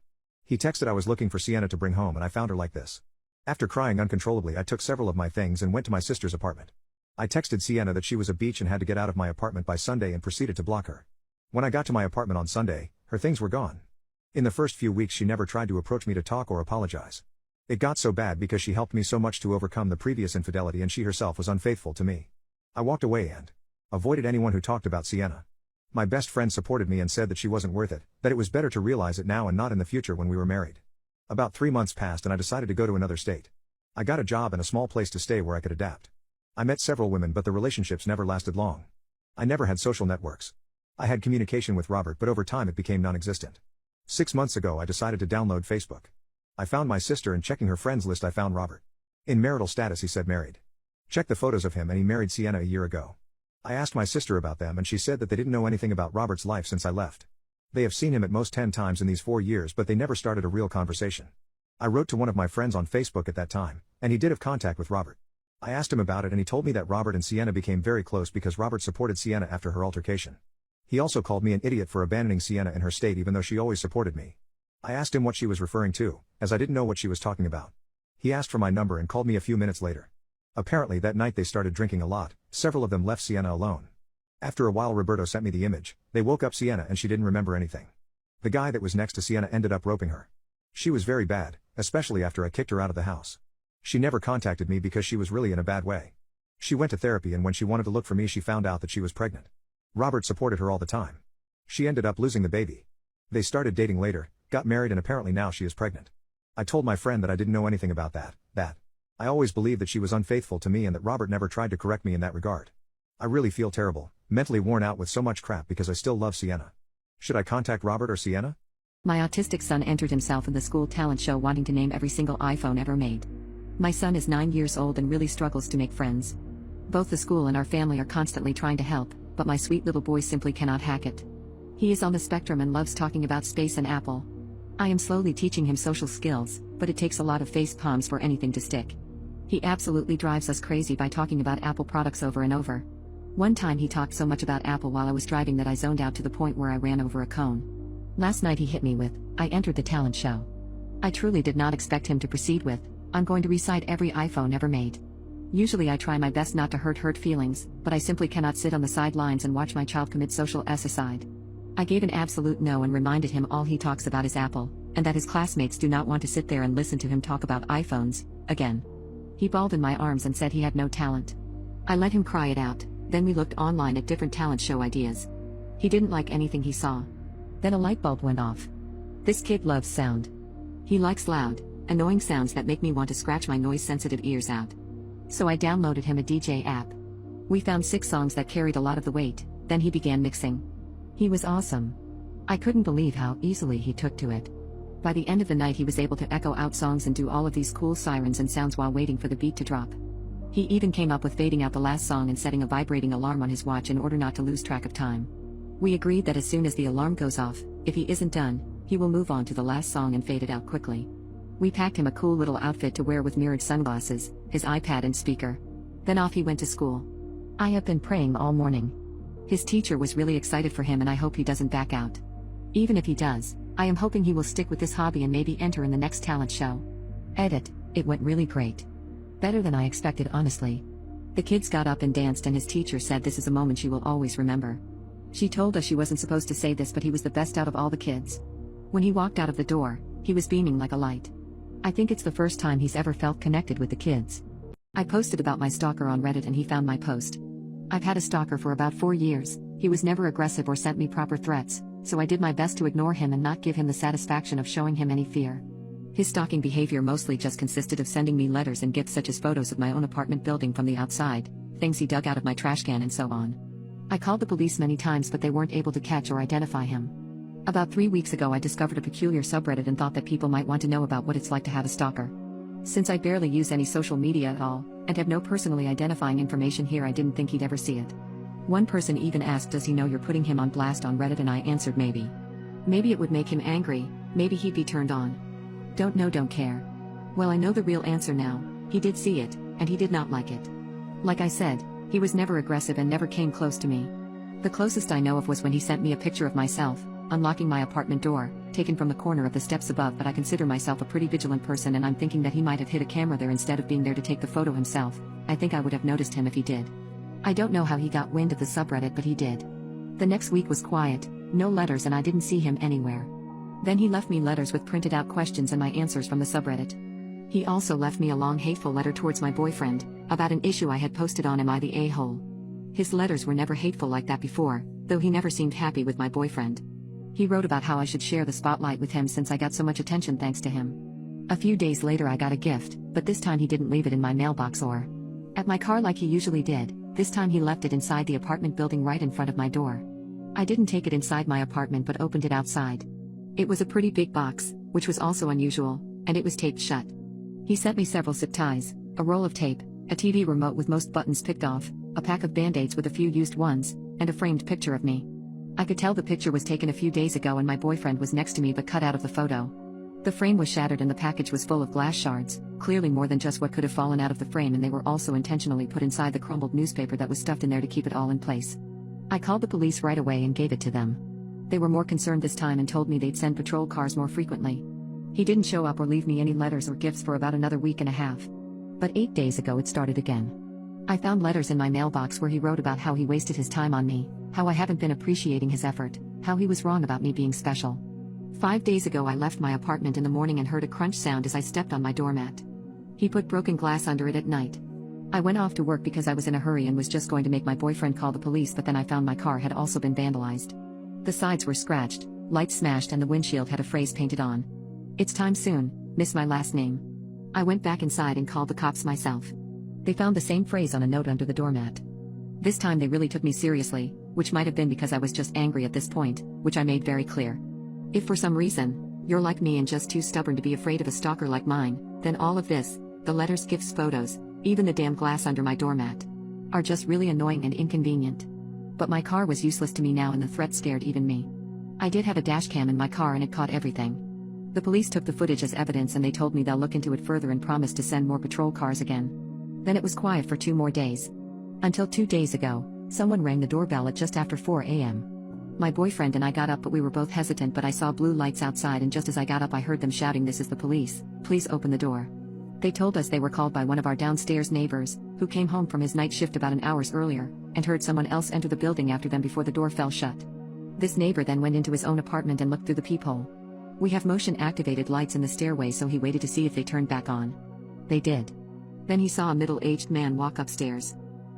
He texted I was looking for Sienna to bring home and I found her like this. After crying uncontrollably I took several of my things and went to my sister's apartment. I texted Sienna that she was a beach and had to get out of my apartment by Sunday and proceeded to block her. When I got to my apartment on Sunday, her things were gone. In the first few weeks she never tried to approach me to talk or apologize. It got so bad because she helped me so much to overcome the previous infidelity and she herself was unfaithful to me. I walked away and avoided anyone who talked about Sienna. My best friend supported me and said that she wasn't worth it, that it was better to realize it now and not in the future when we were married. About 3 months passed and I decided to go to another state. I got a job and a small place to stay where I could adapt. I met several women but the relationships never lasted long. I never had social networks. I had communication with Robert but over time it became non-existent. 6 months ago I decided to download Facebook. I found my sister and checking her friends list I found Robert. In marital status he said married. Checked the photos of him and he married Sienna a year ago. I asked my sister about them and she said that they didn't know anything about Robert's life since I left. They have seen him at most 10 times in these 4 years but they never started a real conversation. I wrote to one of my friends on Facebook at that time, and he did have contact with Robert. I asked him about it and he told me that Robert and Sienna became very close because Robert supported Sienna after her altercation. He also called me an idiot for abandoning Sienna in her state even though she always supported me. I asked him what she was referring to, as I didn't know what she was talking about. He asked for my number and called me a few minutes later. Apparently that night they started drinking a lot, several of them left Sienna alone. After a while Roberto sent me the image, they woke up Sienna and she didn't remember anything. The guy that was next to Sienna ended up roping her. She was very bad, especially after I kicked her out of the house. She never contacted me because she was really in a bad way. She went to therapy and when she wanted to look for me she found out that she was pregnant. Robert supported her all the time. She ended up losing the baby. They started dating later, got married and apparently now she is pregnant. I told my friend that I didn't know anything about that. I always believed that she was unfaithful to me and that Robert never tried to correct me in that regard. I really feel terrible, mentally worn out with so much crap because I still love Sienna. Should I contact Robert or Sienna? My autistic son entered himself in the school talent show wanting to name every single iPhone ever made. My son is 9 years old and really struggles to make friends. Both the school and our family are constantly trying to help, but my sweet little boy simply cannot hack it. He is on the spectrum and loves talking about space and Apple. I am slowly teaching him social skills, but it takes a lot of face palms for anything to stick. He absolutely drives us crazy by talking about Apple products over and over. One time he talked so much about Apple while I was driving that I zoned out to the point where I ran over a cone. Last night he hit me with, "I entered the talent show." I truly did not expect him to proceed with, "I'm going to recite every iPhone ever made." Usually I try my best not to hurt feelings, but I simply cannot sit on the sidelines and watch my child commit social suicide. I gave an absolute no and reminded him all he talks about is Apple, and that his classmates do not want to sit there and listen to him talk about iPhones, again. He balled in my arms and said he had no talent. I let him cry it out, then we looked online at different talent show ideas. He didn't like anything he saw. Then a light bulb went off. This kid loves sound. He likes loud, annoying sounds that make me want to scratch my noise-sensitive ears out. So I downloaded him a DJ app. We found 6 songs that carried a lot of the weight, then he began mixing. He was awesome. I couldn't believe how easily he took to it. By the end of the night he was able to echo out songs and do all of these cool sirens and sounds while waiting for the beat to drop. He even came up with fading out the last song and setting a vibrating alarm on his watch in order not to lose track of time. We agreed that as soon as the alarm goes off, if he isn't done, he will move on to the last song and fade it out quickly. We packed him a cool little outfit to wear with mirrored sunglasses, his iPad and speaker. Then off he went to school. I have been praying all morning. His teacher was really excited for him and I hope he doesn't back out. Even if he does, I am hoping he will stick with this hobby and maybe enter in the next talent show. Edit, it went really great. Better than I expected, honestly. The kids got up and danced and his teacher said this is a moment she will always remember. She told us she wasn't supposed to say this, but he was the best out of all the kids. When he walked out of the door, he was beaming like a light. I think it's the first time he's ever felt connected with the kids. I posted about my stalker on Reddit and he found my post. I've had a stalker for about 4 years. He was never aggressive or sent me proper threats, so I did my best to ignore him and not give him the satisfaction of showing him any fear. His stalking behavior mostly just consisted of sending me letters and gifts such as photos of my own apartment building from the outside, things he dug out of my trash can and so on. I called the police many times but they weren't able to catch or identify him. About 3 weeks ago I discovered a peculiar subreddit and thought that people might want to know about what it's like to have a stalker. Since I barely use any social media at all, and have no personally identifying information here, I didn't think he'd ever see it. One person even asked, does he know you're putting him on blast on Reddit, and I answered maybe. Maybe it would make him angry, maybe he'd be turned on. Don't know, don't care. Well, I know the real answer now. He did see it, and he did not like it. Like I said, he was never aggressive and never came close to me. The closest I know of was when he sent me a picture of myself, unlocking my apartment door, taken from the corner of the steps above, but I consider myself a pretty vigilant person and I'm thinking that he might have hid a camera there instead of being there to take the photo himself. I think I would have noticed him if he did. I don't know how he got wind of the subreddit, but he did. The next week was quiet, no letters, and I didn't see him anywhere. Then he left me letters with printed out questions and my answers from the subreddit. He also left me a long hateful letter towards my boyfriend, about an issue I had posted on Am I the A-hole? His letters were never hateful like that before, though he never seemed happy with my boyfriend. He wrote about how I should share the spotlight with him since I got so much attention thanks to him. A few days later I got a gift, but this time he didn't leave it in my mailbox or at my car like he usually did. This time he left it inside the apartment building right in front of my door. I didn't take it inside my apartment but opened it outside. It was a pretty big box, which was also unusual, and it was taped shut. He sent me several zip ties, a roll of tape, a TV remote with most buttons picked off, a pack of band-aids with a few used ones, and a framed picture of me. I could tell the picture was taken a few days ago and my boyfriend was next to me but cut out of the photo. The frame was shattered and the package was full of glass shards, clearly more than just what could have fallen out of the frame, and they were also intentionally put inside the crumbled newspaper that was stuffed in there to keep it all in place. I called the police right away and gave it to them. They were more concerned this time and told me they'd send patrol cars more frequently. He didn't show up or leave me any letters or gifts for about another week and a half. But 8 days ago it started again. I found letters in my mailbox where he wrote about how he wasted his time on me, how I haven't been appreciating his effort, how he was wrong about me being special. 5 days ago I left my apartment in the morning and heard a crunch sound as I stepped on my doormat. He put broken glass under it at night. I went off to work because I was in a hurry and was just going to make my boyfriend call the police, but then I found my car had also been vandalized. The sides were scratched, lights smashed, and the windshield had a phrase painted on. "It's time soon, miss my last name." I went back inside and called the cops myself. They found the same phrase on a note under the doormat. This time they really took me seriously, which might have been because I was just angry at this point, which I made very clear. If for some reason, you're like me and just too stubborn to be afraid of a stalker like mine, then all of this, the letters, gifts, photos, even the damn glass under my doormat, are just really annoying and inconvenient. But my car was useless to me now and the threat scared even me. I did have a dash cam in my car and it caught everything. The police took the footage as evidence and they told me they'll look into it further and promised to send more patrol cars again. Then it was quiet for 2 more days. Until 2 days ago, someone rang the doorbell at just after 4 a.m. My boyfriend and I got up, but we were both hesitant, but I saw blue lights outside and just as I got up I heard them shouting, "This is the police, please open the door." They told us they were called by one of our downstairs neighbors, who came home from his night shift about an hour earlier, and heard someone else enter the building after them before the door fell shut. This neighbor then went into his own apartment and looked through the peephole. We have motion activated lights in the stairway, so he waited to see if they turned back on. They did. Then he saw a middle-aged man walk upstairs.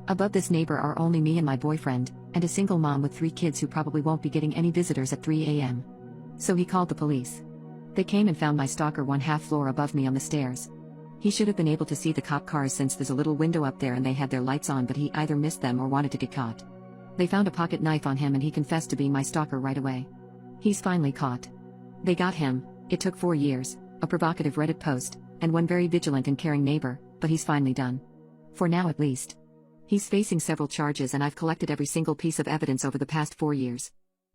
Above this neighbor are only me and my boyfriend, and a single mom with 3 kids who probably won't be getting any visitors at 3 a.m. So he called the police. They came and found my stalker 1/2 floor above me on the stairs. He should have been able to see the cop cars since there's a little window up there and they had their lights on, but he either missed them or wanted to get caught. They found a pocket knife on him and he confessed to being my stalker right away. He's finally caught. They got him. It took 4 years, a provocative Reddit post, and one very vigilant and caring neighbor, but he's finally done. For now at least. He's facing several charges and I've collected every single piece of evidence over the past 4 years.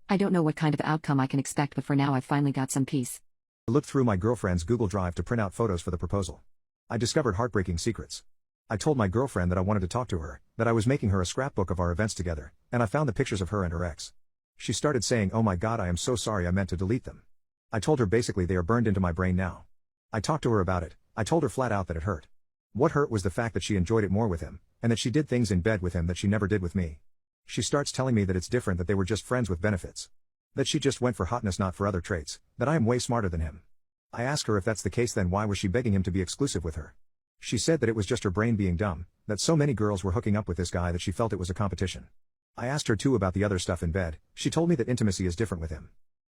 I don't know what kind of outcome I can expect, but for now I've finally got some peace. I looked through my girlfriend's Google Drive to print out photos for the proposal. I discovered heartbreaking secrets. I told my girlfriend that I wanted to talk to her, that I was making her a scrapbook of our events together, and I found the pictures of her and her ex. She started saying, "Oh my God, I am so sorry, I meant to delete them." I told her basically they are burned into my brain now. I talked to her about it. I told her flat out that it hurt. What hurt was the fact that she enjoyed it more with him, and that she did things in bed with him that she never did with me. She starts telling me that it's different, that they were just friends with benefits. That she just went for hotness, not for other traits, that I am way smarter than him. I asked her if that's the case, then why was she begging him to be exclusive with her? She said that it was just her brain being dumb, that so many girls were hooking up with this guy that she felt it was a competition. I asked her too about the other stuff in bed. She told me that intimacy is different with him.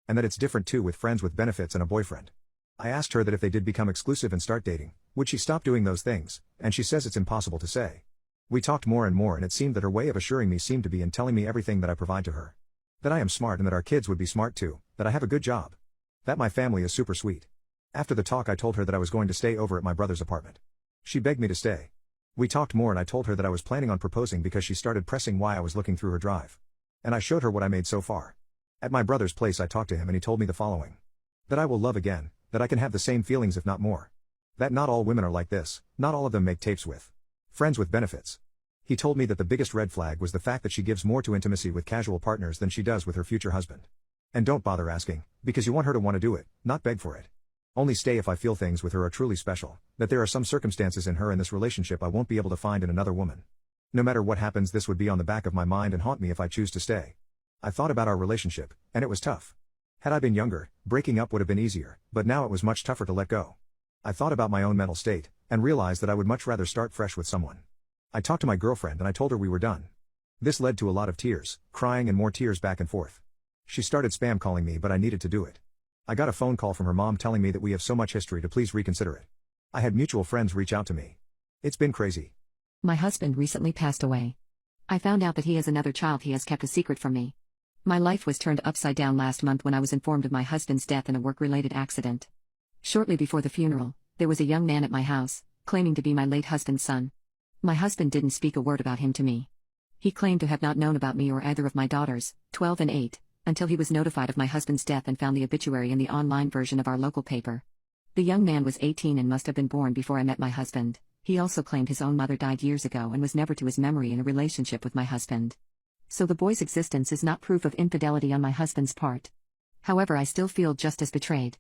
And that it's different too with friends with benefits and a boyfriend. I asked her that if they did become exclusive and start dating, would she stop doing those things, and she says it's impossible to say. We talked more and more, and it seemed that her way of assuring me seemed to be in telling me everything that I provide to her. That I am smart and that our kids would be smart too, that I have a good job. That my family is super sweet. After the talk I told her that I was going to stay over at my brother's apartment. She begged me to stay. We talked more and I told her that I was planning on proposing because she started pressing why I was looking through her drive. And I showed her what I made so far. At my brother's place I talked to him and he told me the following. That I will love again, that I can have the same feelings if not more. That not all women are like this, not all of them make tapes with friends with benefits. He told me that the biggest red flag was the fact that she gives more to intimacy with casual partners than she does with her future husband. And don't bother asking, because you want her to want to do it, not beg for it. Only stay if I feel things with her are truly special, that there are some circumstances in her in this relationship I won't be able to find in another woman. No matter what happens, this would be on the back of my mind and haunt me if I choose to stay. I thought about our relationship, and it was tough. Had I been younger, breaking up would have been easier, but now it was much tougher to let go. I thought about my own mental state, and realized that I would much rather start fresh with someone. I talked to my girlfriend and I told her we were done. This led to a lot of tears, crying and more tears back and forth. She started spam calling me, but I needed to do it. I got a phone call from her mom telling me that we have so much history to please reconsider it. I had mutual friends reach out to me. It's been crazy. My husband recently passed away. I found out that he has another child he has kept a secret from me. My life was turned upside down last month when I was informed of my husband's death in a work-related accident. Shortly before the funeral, there was a young man at my house, claiming to be my late husband's son. My husband didn't speak a word about him to me. He claimed to have not known about me or either of my daughters, 12 and 8, until he was notified of my husband's death and found the obituary in the online version of our local paper. The young man was 18 and must have been born before I met my husband. He also claimed his own mother died years ago and was never to his memory in a relationship with my husband. So the boy's existence is not proof of infidelity on my husband's part. However, I still feel just as betrayed.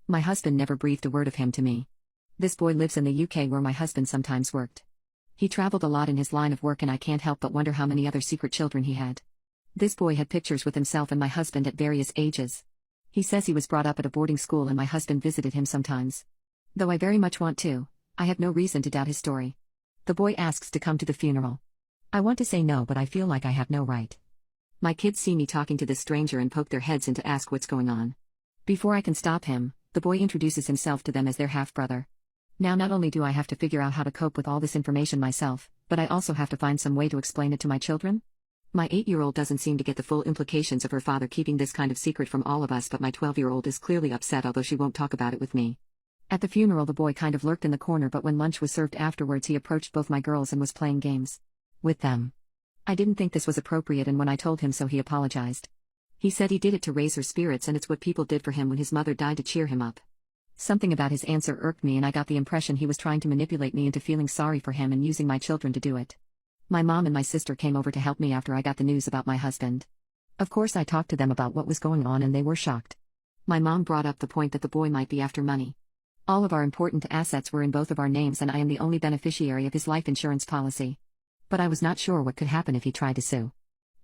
My husband never breathed a word of him to me. This boy lives in the UK where my husband sometimes worked. He traveled a lot in his line of work and I can't help but wonder how many other secret children he had. This boy had pictures with himself and my husband at various ages. He says he was brought up at a boarding school and my husband visited him sometimes. Though I very much want to, I have no reason to doubt his story. The boy asks to come to the funeral. I want to say no, but I feel like I have no right. My kids see me talking to this stranger and poke their heads in to ask what's going on. Before I can stop him, the boy introduces himself to them as their half-brother. Now not only do I have to figure out how to cope with all this information myself, but I also have to find some way to explain it to my children. My 8-year-old doesn't seem to get the full implications of her father keeping this kind of secret from all of us, but my 12-year-old is clearly upset, although she won't talk about it with me. At the funeral the boy kind of lurked in the corner, but when lunch was served afterwards he approached both my girls and was playing games with them. I didn't think this was appropriate, and when I told him so he apologized. He said he did it to raise her spirits and it's what people did for him when his mother died, to cheer him up. Something about his answer irked me and I got the impression he was trying to manipulate me into feeling sorry for him and using my children to do it. My mom and my sister came over to help me after I got the news about my husband. Of course I talked to them about what was going on and they were shocked. My mom brought up the point that the boy might be after money. All of our important assets were in both of our names and I am the only beneficiary of his life insurance policy. But I was not sure what could happen if he tried to sue.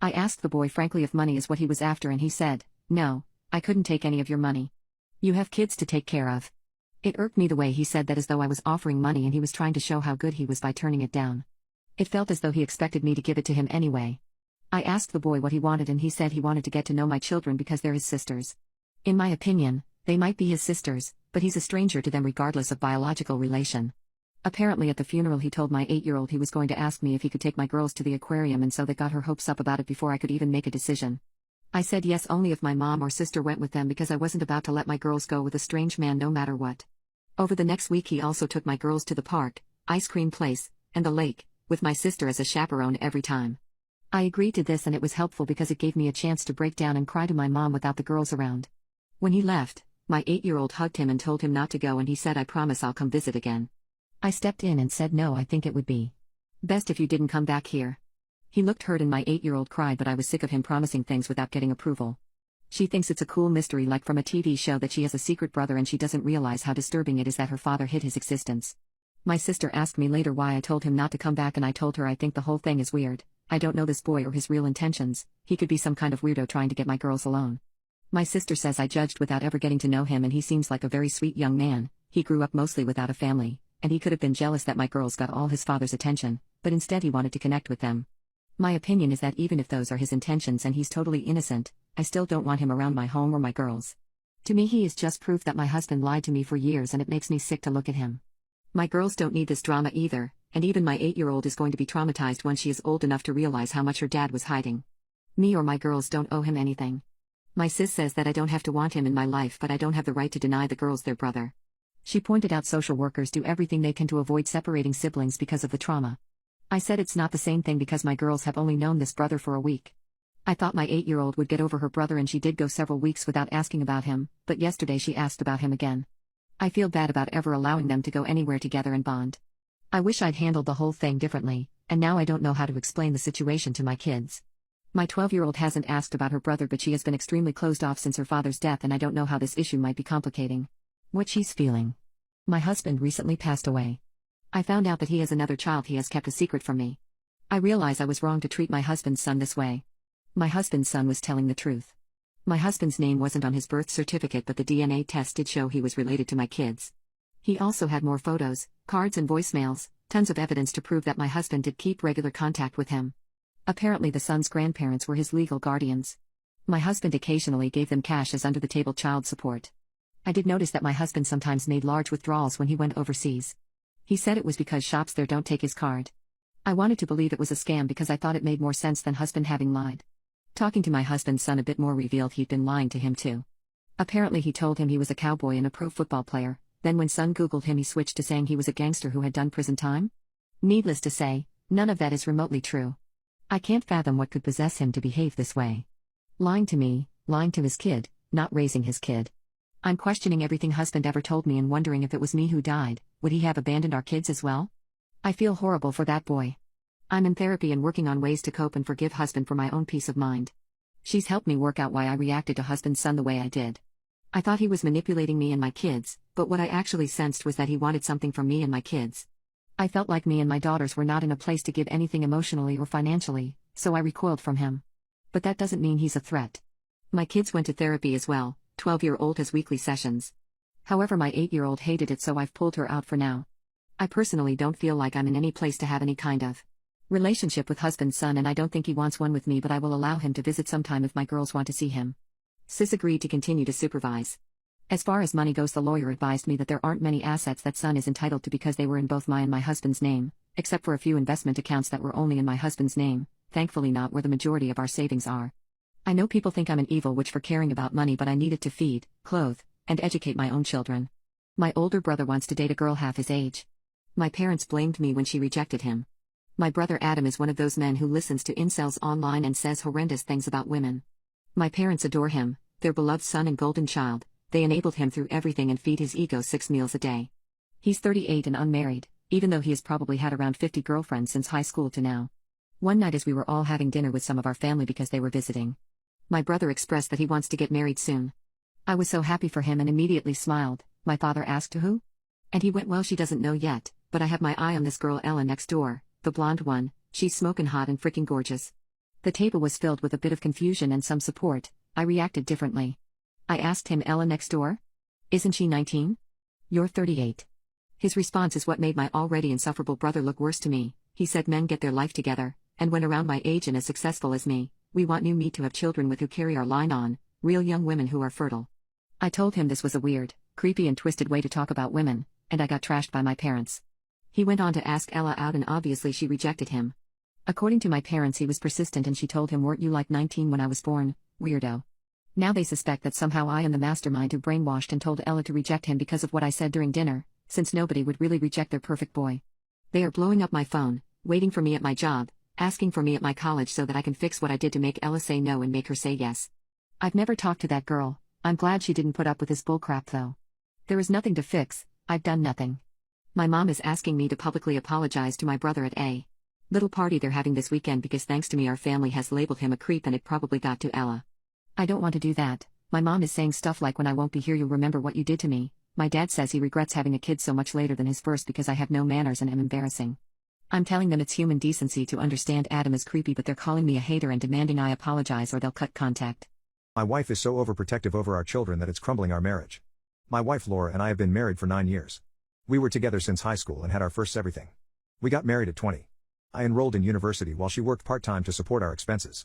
I asked the boy frankly if money is what he was after and he said, "No, I couldn't take any of your money. You have kids to take care of. It irked me the way he said that, as though I was offering money and he was trying to show how good he was by turning it down. It felt as though he expected me to give it to him anyway. I asked the boy what he wanted and he said he wanted to get to know my children because they're his sisters. In my opinion, they might be his sisters, but he's a stranger to them regardless of biological relation. Apparently at the funeral he told my 8-year-old he was going to ask me if he could take my girls to the aquarium, and so that got her hopes up about it before I could even make a decision. I said yes only if my mom or sister went with them, because I wasn't about to let my girls go with a strange man no matter what. Over the next week he also took my girls to the park, ice cream place, and the lake, with my sister as a chaperone every time. I agreed to this and it was helpful because it gave me a chance to break down and cry to my mom without the girls around. When he left, my 8-year-old hugged him and told him not to go, and he said, "I promise I'll come visit again." I stepped in and said, "No, I think it would be best if you didn't come back here." He looked hurt and my 8-year-old cried, but I was sick of him promising things without getting approval. She thinks it's a cool mystery like from a TV show that she has a secret brother, and she doesn't realize how disturbing it is that her father hid his existence. My sister asked me later why I told him not to come back, and I told her I think the whole thing is weird. I don't know this boy or his real intentions. He could be some kind of weirdo trying to get my girls alone. My sister says I judged without ever getting to know him, and he seems like a very sweet young man. He grew up mostly without a family, and he could have been jealous that my girls got all his father's attention, but instead he wanted to connect with them. My opinion is that even if those are his intentions and he's totally innocent, I still don't want him around my home or my girls. To me he is just proof that my husband lied to me for years, and it makes me sick to look at him. My girls don't need this drama either, and even my 8-year-old is going to be traumatized when she is old enough to realize how much her dad was hiding. Me or my girls don't owe him anything. My sis says that I don't have to want him in my life, but I don't have the right to deny the girls their brother. She pointed out social workers do everything they can to avoid separating siblings because of the trauma. I said it's not the same thing because my girls have only known this brother for a week. I thought my 8-year-old would get over her brother, and she did go several weeks without asking about him, but yesterday she asked about him again. I feel bad about ever allowing them to go anywhere together and bond. I wish I'd handled the whole thing differently, and now I don't know how to explain the situation to my kids. My 12-year-old hasn't asked about her brother, but she has been extremely closed off since her father's death, and I don't know how this issue might be complicating what she's feeling. My husband recently passed away. I found out that he has another child he has kept a secret from me. I realize I was wrong to treat my husband's son this way. My husband's son was telling the truth. My husband's name wasn't on his birth certificate, but the DNA test did show he was related to my kids. He also had more photos, cards and voicemails, tons of evidence to prove that my husband did keep regular contact with him. Apparently the son's grandparents were his legal guardians. My husband occasionally gave them cash as under-the-table child support. I did notice that my husband sometimes made large withdrawals when he went overseas. He said it was because shops there don't take his card. I wanted to believe it was a scam because I thought it made more sense than husband having lied. Talking to my husband's son a bit more revealed he'd been lying to him too. Apparently he told him he was a cowboy and a pro football player, then when son googled him he switched to saying he was a gangster who had done prison time. Needless to say, none of that is remotely true. I can't fathom what could possess him to behave this way. Lying to me, lying to his kid, not raising his kid. I'm questioning everything husband ever told me and wondering if it was me who died, would he have abandoned our kids as well? I feel horrible for that boy. I'm in therapy and working on ways to cope and forgive husband for my own peace of mind. She's helped me work out why I reacted to husband's son the way I did. I thought he was manipulating me and my kids, but what I actually sensed was that he wanted something from me and my kids. I felt like me and my daughters were not in a place to give anything emotionally or financially, so I recoiled from him. But that doesn't mean he's a threat. My kids went to therapy as well. 12-year-old has weekly sessions. However, my 8-year-old hated it, so I've pulled her out for now. I personally don't feel like I'm in any place to have any kind of relationship with husband's son, and I don't think he wants one with me, but I will allow him to visit sometime if my girls want to see him. Sis agreed to continue to supervise. As far as money goes, the lawyer advised me that there aren't many assets that son is entitled to because they were in both my and my husband's name, except for a few investment accounts that were only in my husband's name, thankfully not where the majority of our savings are. I know people think I'm an evil witch for caring about money, but I needed to feed, clothe, and educate my own children. My older brother wants to date a girl half his age. My parents blamed me when she rejected him. My brother Adam is one of those men who listens to incels online and says horrendous things about women. My parents adore him, their beloved son and golden child. They enabled him through everything and feed his ego 6 meals a day. He's 38 and unmarried, even though he has probably had around 50 girlfriends since high school to now. One night as we were all having dinner with some of our family because they were visiting, my brother expressed that he wants to get married soon. I was so happy for him and immediately smiled. My father asked who? And he went, well, she doesn't know yet, but I have my eye on this girl Ella next door, the blonde one. She's smoking hot and freaking gorgeous. The table was filled with a bit of confusion and some support. I reacted differently. I asked him, Ella next door? Isn't she 19? You're 38. His response is what made my already insufferable brother look worse to me. He said men get their life together, and when around my age and as successful as me, we want new meat to have children with who carry our line on, real young women who are fertile. I told him this was a weird, creepy and twisted way to talk about women, and I got trashed by my parents. He went on to ask Ella out and obviously she rejected him. According to my parents he was persistent and she told him, weren't you like 19 when I was born, weirdo? Now they suspect that somehow I am the mastermind who brainwashed and told Ella to reject him because of what I said during dinner, since nobody would really reject their perfect boy. They are blowing up my phone, waiting for me at my job, asking for me at my college so that I can fix what I did to make Ella say no and make her say yes. I've never talked to that girl. I'm glad she didn't put up with this bullcrap though. There is nothing to fix, I've done nothing. My mom is asking me to publicly apologize to my brother at a little party they're having this weekend because thanks to me our family has labeled him a creep and it probably got to Ella. I don't want to do that. My mom is saying stuff like, when I won't be here you'll remember what you did to me. My dad says he regrets having a kid so much later than his first because I have no manners and am embarrassing. I'm telling them it's human decency to understand Adam is creepy, but they're calling me a hater and demanding I apologize or they'll cut contact. My wife is so overprotective over our children that it's crumbling our marriage. My wife Laura and I have been married for 9 years. We were together since high school and had our first everything. We got married at 20. I enrolled in university while she worked part-time to support our expenses.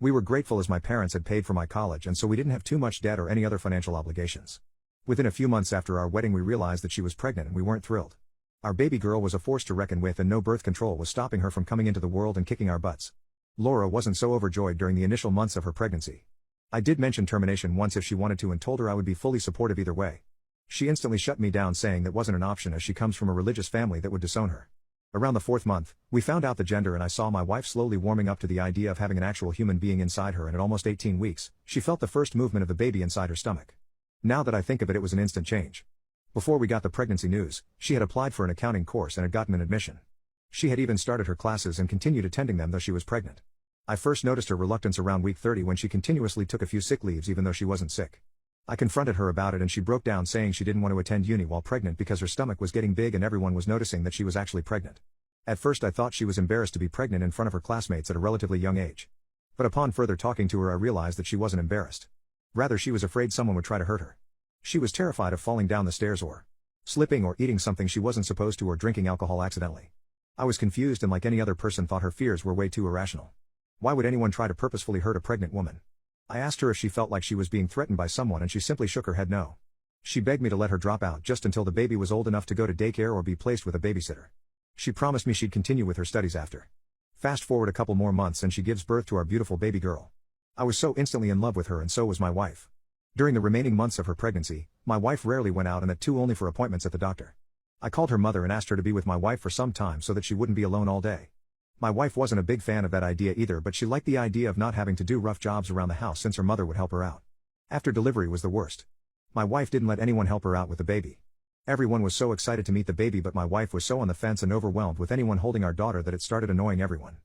We were grateful as my parents had paid for my college and so we didn't have too much debt or any other financial obligations. Within a few months after our wedding we realized that she was pregnant and we weren't thrilled. Our baby girl was a force to reckon with and no birth control was stopping her from coming into the world and kicking our butts. Laura wasn't so overjoyed during the initial months of her pregnancy. I did mention termination once if she wanted to and told her I would be fully supportive either way. She instantly shut me down saying that wasn't an option as she comes from a religious family that would disown her. Around the 4th month, we found out the gender and I saw my wife slowly warming up to the idea of having an actual human being inside her, and at almost 18 weeks, she felt the first movement of the baby inside her stomach. Now that I think of it, it was an instant change. Before we got the pregnancy news, she had applied for an accounting course and had gotten an admission. She had even started her classes and continued attending them though she was pregnant. I first noticed her reluctance around week 30 when she continuously took a few sick leaves even though she wasn't sick. I confronted her about it and she broke down saying she didn't want to attend uni while pregnant because her stomach was getting big and everyone was noticing that she was actually pregnant. At first I thought she was embarrassed to be pregnant in front of her classmates at a relatively young age. But upon further talking to her I realized that she wasn't embarrassed. Rather she was afraid someone would try to hurt her. She was terrified of falling down the stairs or slipping or eating something she wasn't supposed to or drinking alcohol accidentally. I was confused and like any other person thought her fears were way too irrational. Why would anyone try to purposefully hurt a pregnant woman? I asked her if she felt like she was being threatened by someone and she simply shook her head no. She begged me to let her drop out just until the baby was old enough to go to daycare or be placed with a babysitter. She promised me she'd continue with her studies after. Fast forward a couple more months and she gives birth to our beautiful baby girl. I was so instantly in love with her and so was my wife. During the remaining months of her pregnancy, my wife rarely went out and that too only for appointments at the doctor. I called her mother and asked her to be with my wife for some time so that she wouldn't be alone all day. My wife wasn't a big fan of that idea either, but she liked the idea of not having to do rough jobs around the house since her mother would help her out. After delivery was the worst. My wife didn't let anyone help her out with the baby. Everyone was so excited to meet the baby, but my wife was so on the fence and overwhelmed with anyone holding our daughter that it started annoying everyone.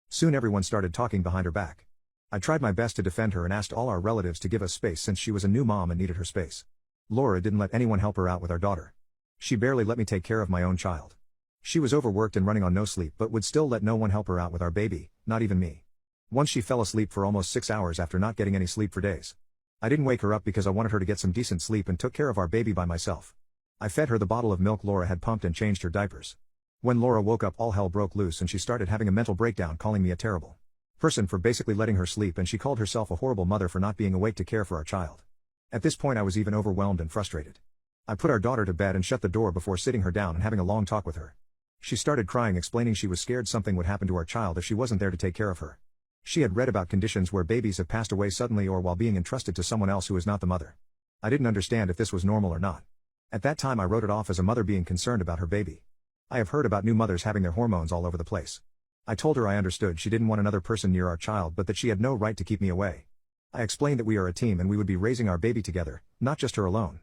Soon everyone started talking behind her back. I tried my best to defend her and asked all our relatives to give us space since she was a new mom and needed her space. Laura didn't let anyone help her out with our daughter. She barely let me take care of my own child. She was overworked and running on no sleep but would still let no one help her out with our baby, not even me. Once she fell asleep for almost 6 hours after not getting any sleep for days. I didn't wake her up because I wanted her to get some decent sleep and took care of our baby by myself. I fed her the bottle of milk Laura had pumped and changed her diapers. When Laura woke up all hell broke loose and she started having a mental breakdown, calling me a terrible person for basically letting her sleep, and she called herself a horrible mother for not being awake to care for our child. At this point I was even overwhelmed and frustrated. I put our daughter to bed and shut the door before sitting her down and having a long talk with her. She started crying, explaining she was scared something would happen to our child if she wasn't there to take care of her. She had read about conditions where babies have passed away suddenly or while being entrusted to someone else who is not the mother. I didn't understand if this was normal or not. At that time I wrote it off as a mother being concerned about her baby. I have heard about new mothers having their hormones all over the place. I told her I understood she didn't want another person near our child but that she had no right to keep me away. I explained that we are a team and we would be raising our baby together, not just her alone.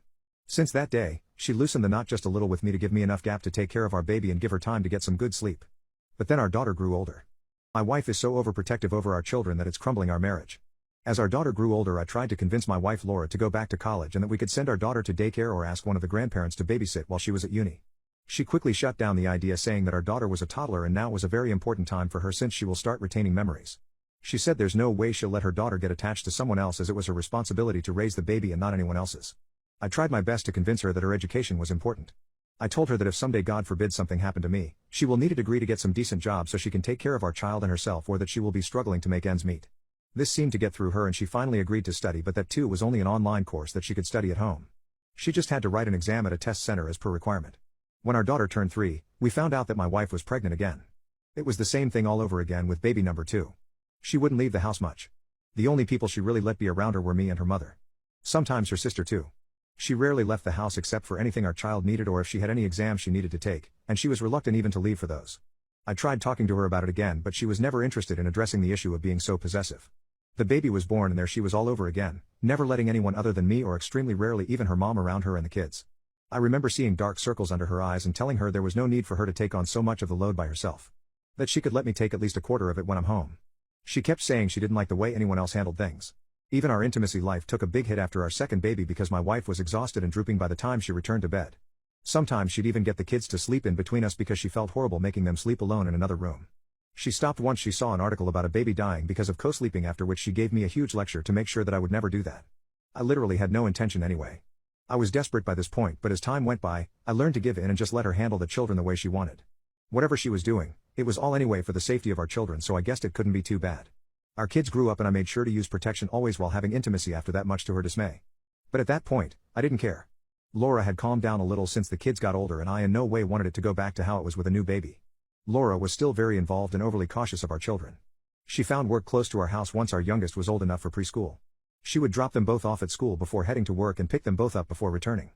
Since that day, she loosened the knot just a little with me to give me enough gap to take care of our baby and give her time to get some good sleep. But then our daughter grew older. My wife is so overprotective over our children that it's crumbling our marriage. As our daughter grew older I tried to convince my wife Laura to go back to college and that we could send our daughter to daycare or ask one of the grandparents to babysit while she was at uni. She quickly shut down the idea, saying that our daughter was a toddler and now was a very important time for her since she will start retaining memories. She said there's no way she'll let her daughter get attached to someone else as it was her responsibility to raise the baby and not anyone else's. I tried my best to convince her that her education was important. I told her that if someday God forbid something happened to me, she will need a degree to get some decent job so she can take care of our child and herself, or that she will be struggling to make ends meet. This seemed to get through her and she finally agreed to study, but that too was only an online course that she could study at home. She just had to write an exam at a test center as per requirement. When our daughter turned 3, we found out that my wife was pregnant again. It was the same thing all over again with baby number 2. She wouldn't leave the house much. The only people she really let be around her were me and her mother. Sometimes her sister too. She rarely left the house except for anything our child needed or if she had any exams she needed to take, and she was reluctant even to leave for those. I tried talking to her about it again, but she was never interested in addressing the issue of being so possessive. The baby was born and there she was all over again, never letting anyone other than me or extremely rarely even her mom around her and the kids. I remember seeing dark circles under her eyes and telling her there was no need for her to take on so much of the load by herself. That she could let me take at least a quarter of it when I'm home. She kept saying she didn't like the way anyone else handled things. Even our intimacy life took a big hit after our second baby because my wife was exhausted and drooping by the time she returned to bed. Sometimes she'd even get the kids to sleep in between us because she felt horrible making them sleep alone in another room. She stopped once she saw an article about a baby dying because of co-sleeping, after which she gave me a huge lecture to make sure that I would never do that. I literally had no intention anyway. I was desperate by this point, but as time went by, I learned to give in and just let her handle the children the way she wanted. Whatever she was doing, it was all anyway for the safety of our children, so I guessed it couldn't be too bad. Our kids grew up and I made sure to use protection always while having intimacy after that, much to her dismay. But at that point, I didn't care. Laura had calmed down a little since the kids got older and I in no way wanted it to go back to how it was with a new baby. Laura was still very involved and overly cautious of our children. She found work close to our house once our youngest was old enough for preschool. She would drop them both off at school before heading to work and pick them both up before returning.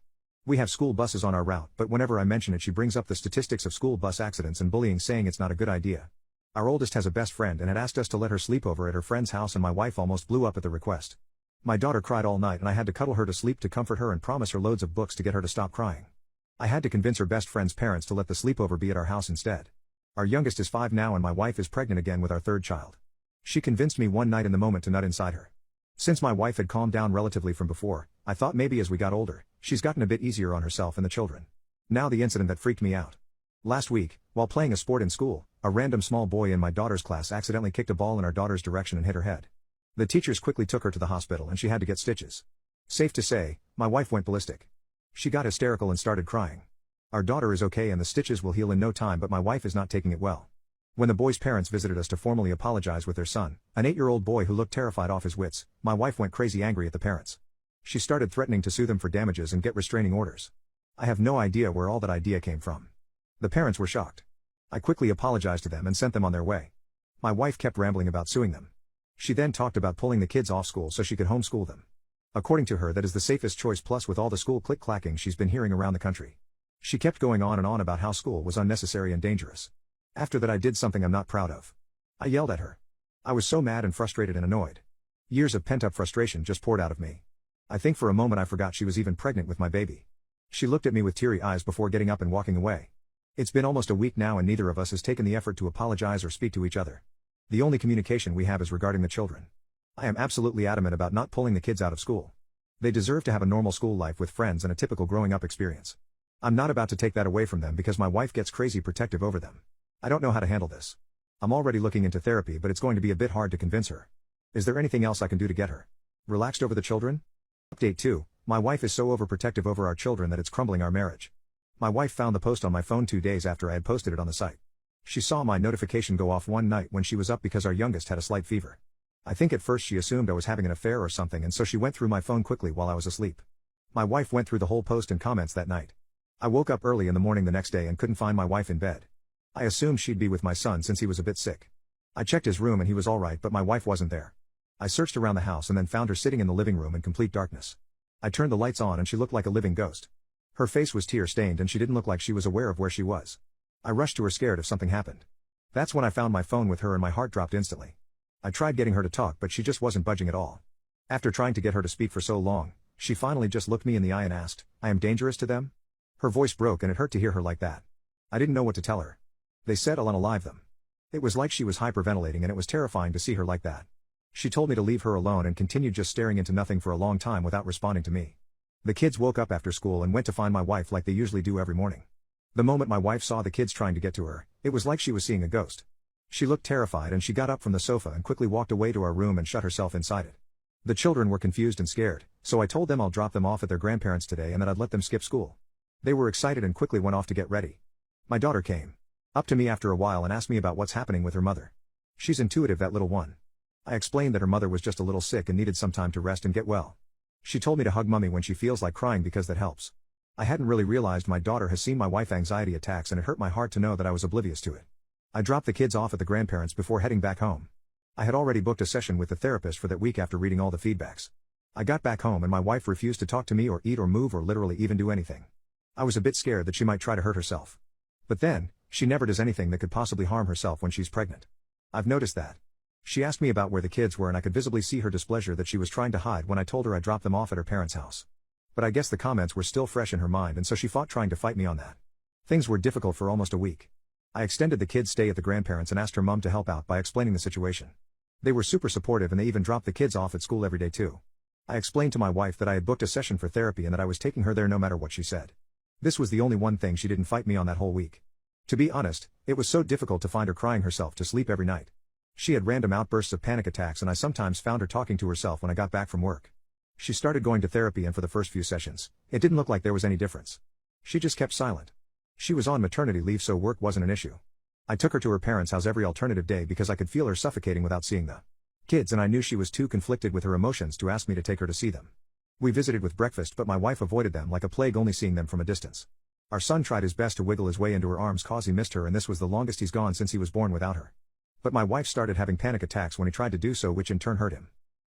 We have school buses on our route, but whenever I mention it she brings up the statistics of school bus accidents and bullying, saying it's not a good idea. Our oldest has a best friend and had asked us to let her sleep over at her friend's house, and my wife almost blew up at the request. My daughter cried all night and I had to cuddle her to sleep to comfort her and promise her loads of books to get her to stop crying. I had to convince her best friend's parents to let the sleepover be at our house instead. Our youngest is 5 now and my wife is pregnant again with our 3rd child. She convinced me one night in the moment to nut inside her. Since my wife had calmed down relatively from before, I thought maybe as we got older, she's gotten a bit easier on herself and the children. Now the incident that freaked me out. Last week, while playing a sport in school, a random small boy in my daughter's class accidentally kicked a ball in our daughter's direction and hit her head. The teachers quickly took her to the hospital and she had to get stitches. Safe to say, my wife went ballistic. She got hysterical and started crying. Our daughter is okay and the stitches will heal in no time, but my wife is not taking it well. When the boy's parents visited us to formally apologize with their son, an 8-year-old boy who looked terrified off his wits, my wife went crazy angry at the parents. She started threatening to sue them for damages and get restraining orders. I have no idea where all that idea came from. The parents were shocked. I quickly apologized to them and sent them on their way. My wife kept rambling about suing them. She then talked about pulling the kids off school so she could homeschool them. According to her, that is the safest choice, plus with all the school click-clacking she's been hearing around the country. She kept going on and on about how school was unnecessary and dangerous. After that I did something I'm not proud of. I yelled at her. I was so mad and frustrated and annoyed. Years of pent-up frustration just poured out of me. I think for a moment I forgot she was even pregnant with my baby. She looked at me with teary eyes before getting up and walking away. It's been almost a week now and neither of us has taken the effort to apologize or speak to each other. The only communication we have is regarding the children. I am absolutely adamant about not pulling the kids out of school. They deserve to have a normal school life with friends and a typical growing up experience. I'm not about to take that away from them because my wife gets crazy protective over them. I don't know how to handle this. I'm already looking into therapy, but it's going to be a bit hard to convince her. Is there anything else I can do to get her relaxed over the children? Update 2. My wife is so overprotective over our children that it's crumbling our marriage. My wife found the post on my phone 2 days after I had posted it on the site. She saw my notification go off one night when she was up because our youngest had a slight fever. I think at first she assumed I was having an affair or something, and so she went through my phone quickly while I was asleep. My wife went through the whole post and comments that night. I woke up early in the morning the next day and couldn't find my wife in bed. I assumed she'd be with my son since he was a bit sick. I checked his room and he was alright, but my wife wasn't there. I searched around the house and then found her sitting in the living room in complete darkness. I turned the lights on and she looked like a living ghost. Her face was tear-stained and she didn't look like she was aware of where she was. I rushed to her scared if something happened. That's when I found my phone with her and my heart dropped instantly. I tried getting her to talk, but she just wasn't budging at all. After trying to get her to speak for so long, she finally just looked me in the eye and asked, "I am dangerous to them?" Her voice broke and it hurt to hear her like that. I didn't know what to tell her. They said I'll unalive them. It was like she was hyperventilating and it was terrifying to see her like that. She told me to leave her alone and continued just staring into nothing for a long time without responding to me. The kids woke up after school and went to find my wife like they usually do every morning. The moment my wife saw the kids trying to get to her, it was like she was seeing a ghost. She looked terrified and she got up from the sofa and quickly walked away to our room and shut herself inside it. The children were confused and scared, so I told them I'll drop them off at their grandparents today and that I'd let them skip school. They were excited and quickly went off to get ready. My daughter came up to me after a while and asked me about what's happening with her mother. She's intuitive, that little one. I explained that her mother was just a little sick and needed some time to rest and get well. She told me to hug Mummy when she feels like crying because that helps. I hadn't really realized my daughter has seen my wife anxiety attacks, and it hurt my heart to know that I was oblivious to it. I dropped the kids off at the grandparents before heading back home. I had already booked a session with the therapist for that week after reading all the feedbacks. I got back home and my wife refused to talk to me or eat or move or literally even do anything. I was a bit scared that she might try to hurt herself. But then, she never does anything that could possibly harm herself when she's pregnant. I've noticed that. She asked me about where the kids were and I could visibly see her displeasure that she was trying to hide when I told her I dropped them off at her parents' house. But I guess the comments were still fresh in her mind, and so she fought trying to fight me on that. Things were difficult for almost a week. I extended the kids' stay at the grandparents and asked her mum to help out by explaining the situation. They were super supportive and they even dropped the kids off at school every day too. I explained to my wife that I had booked a session for therapy and that I was taking her there no matter what she said. This was the only one thing she didn't fight me on that whole week. To be honest, it was so difficult to find her crying herself to sleep every night. She had random outbursts of panic attacks and I sometimes found her talking to herself when I got back from work. She started going to therapy and for the first few sessions, it didn't look like there was any difference. She just kept silent. She was on maternity leave so work wasn't an issue. I took her to her parents' house every alternative day because I could feel her suffocating without seeing the kids, and I knew she was too conflicted with her emotions to ask me to take her to see them. We visited with breakfast, but my wife avoided them like a plague, only seeing them from a distance. Our son tried his best to wiggle his way into her arms cause he missed her, and this was the longest he's gone since he was born without her. But my wife started having panic attacks when he tried to do so, which in turn hurt him.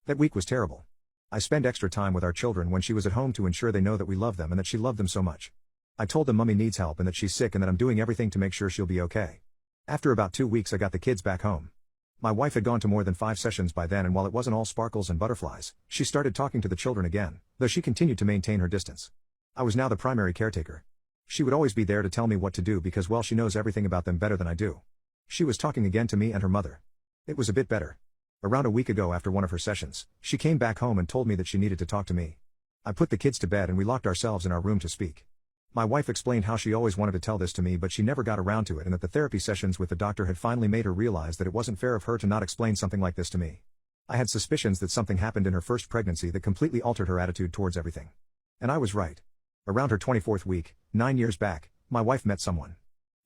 That week was terrible. I spent extra time with our children when she was at home to ensure they know that we love them and that she loved them so much. I told them Mummy needs help and that she's sick and that I'm doing everything to make sure she'll be okay. After about 2 weeks I got the kids back home. My wife had gone to more than 5 sessions by then, and while it wasn't all sparkles and butterflies, she started talking to the children again, though she continued to maintain her distance. I was now the primary caretaker. She would always be there to tell me what to do because, well, she knows everything about them better than I do. She was talking again to me and her mother. It was a bit better. Around a week ago, after one of her sessions, she came back home and told me that she needed to talk to me. I put the kids to bed and we locked ourselves in our room to speak. My wife explained how she always wanted to tell this to me but she never got around to it, and that the therapy sessions with the doctor had finally made her realize that it wasn't fair of her to not explain something like this to me. I had suspicions that something happened in her first pregnancy that completely altered her attitude towards everything. And I was right. Around her 24th week, 9 years back, my wife met someone.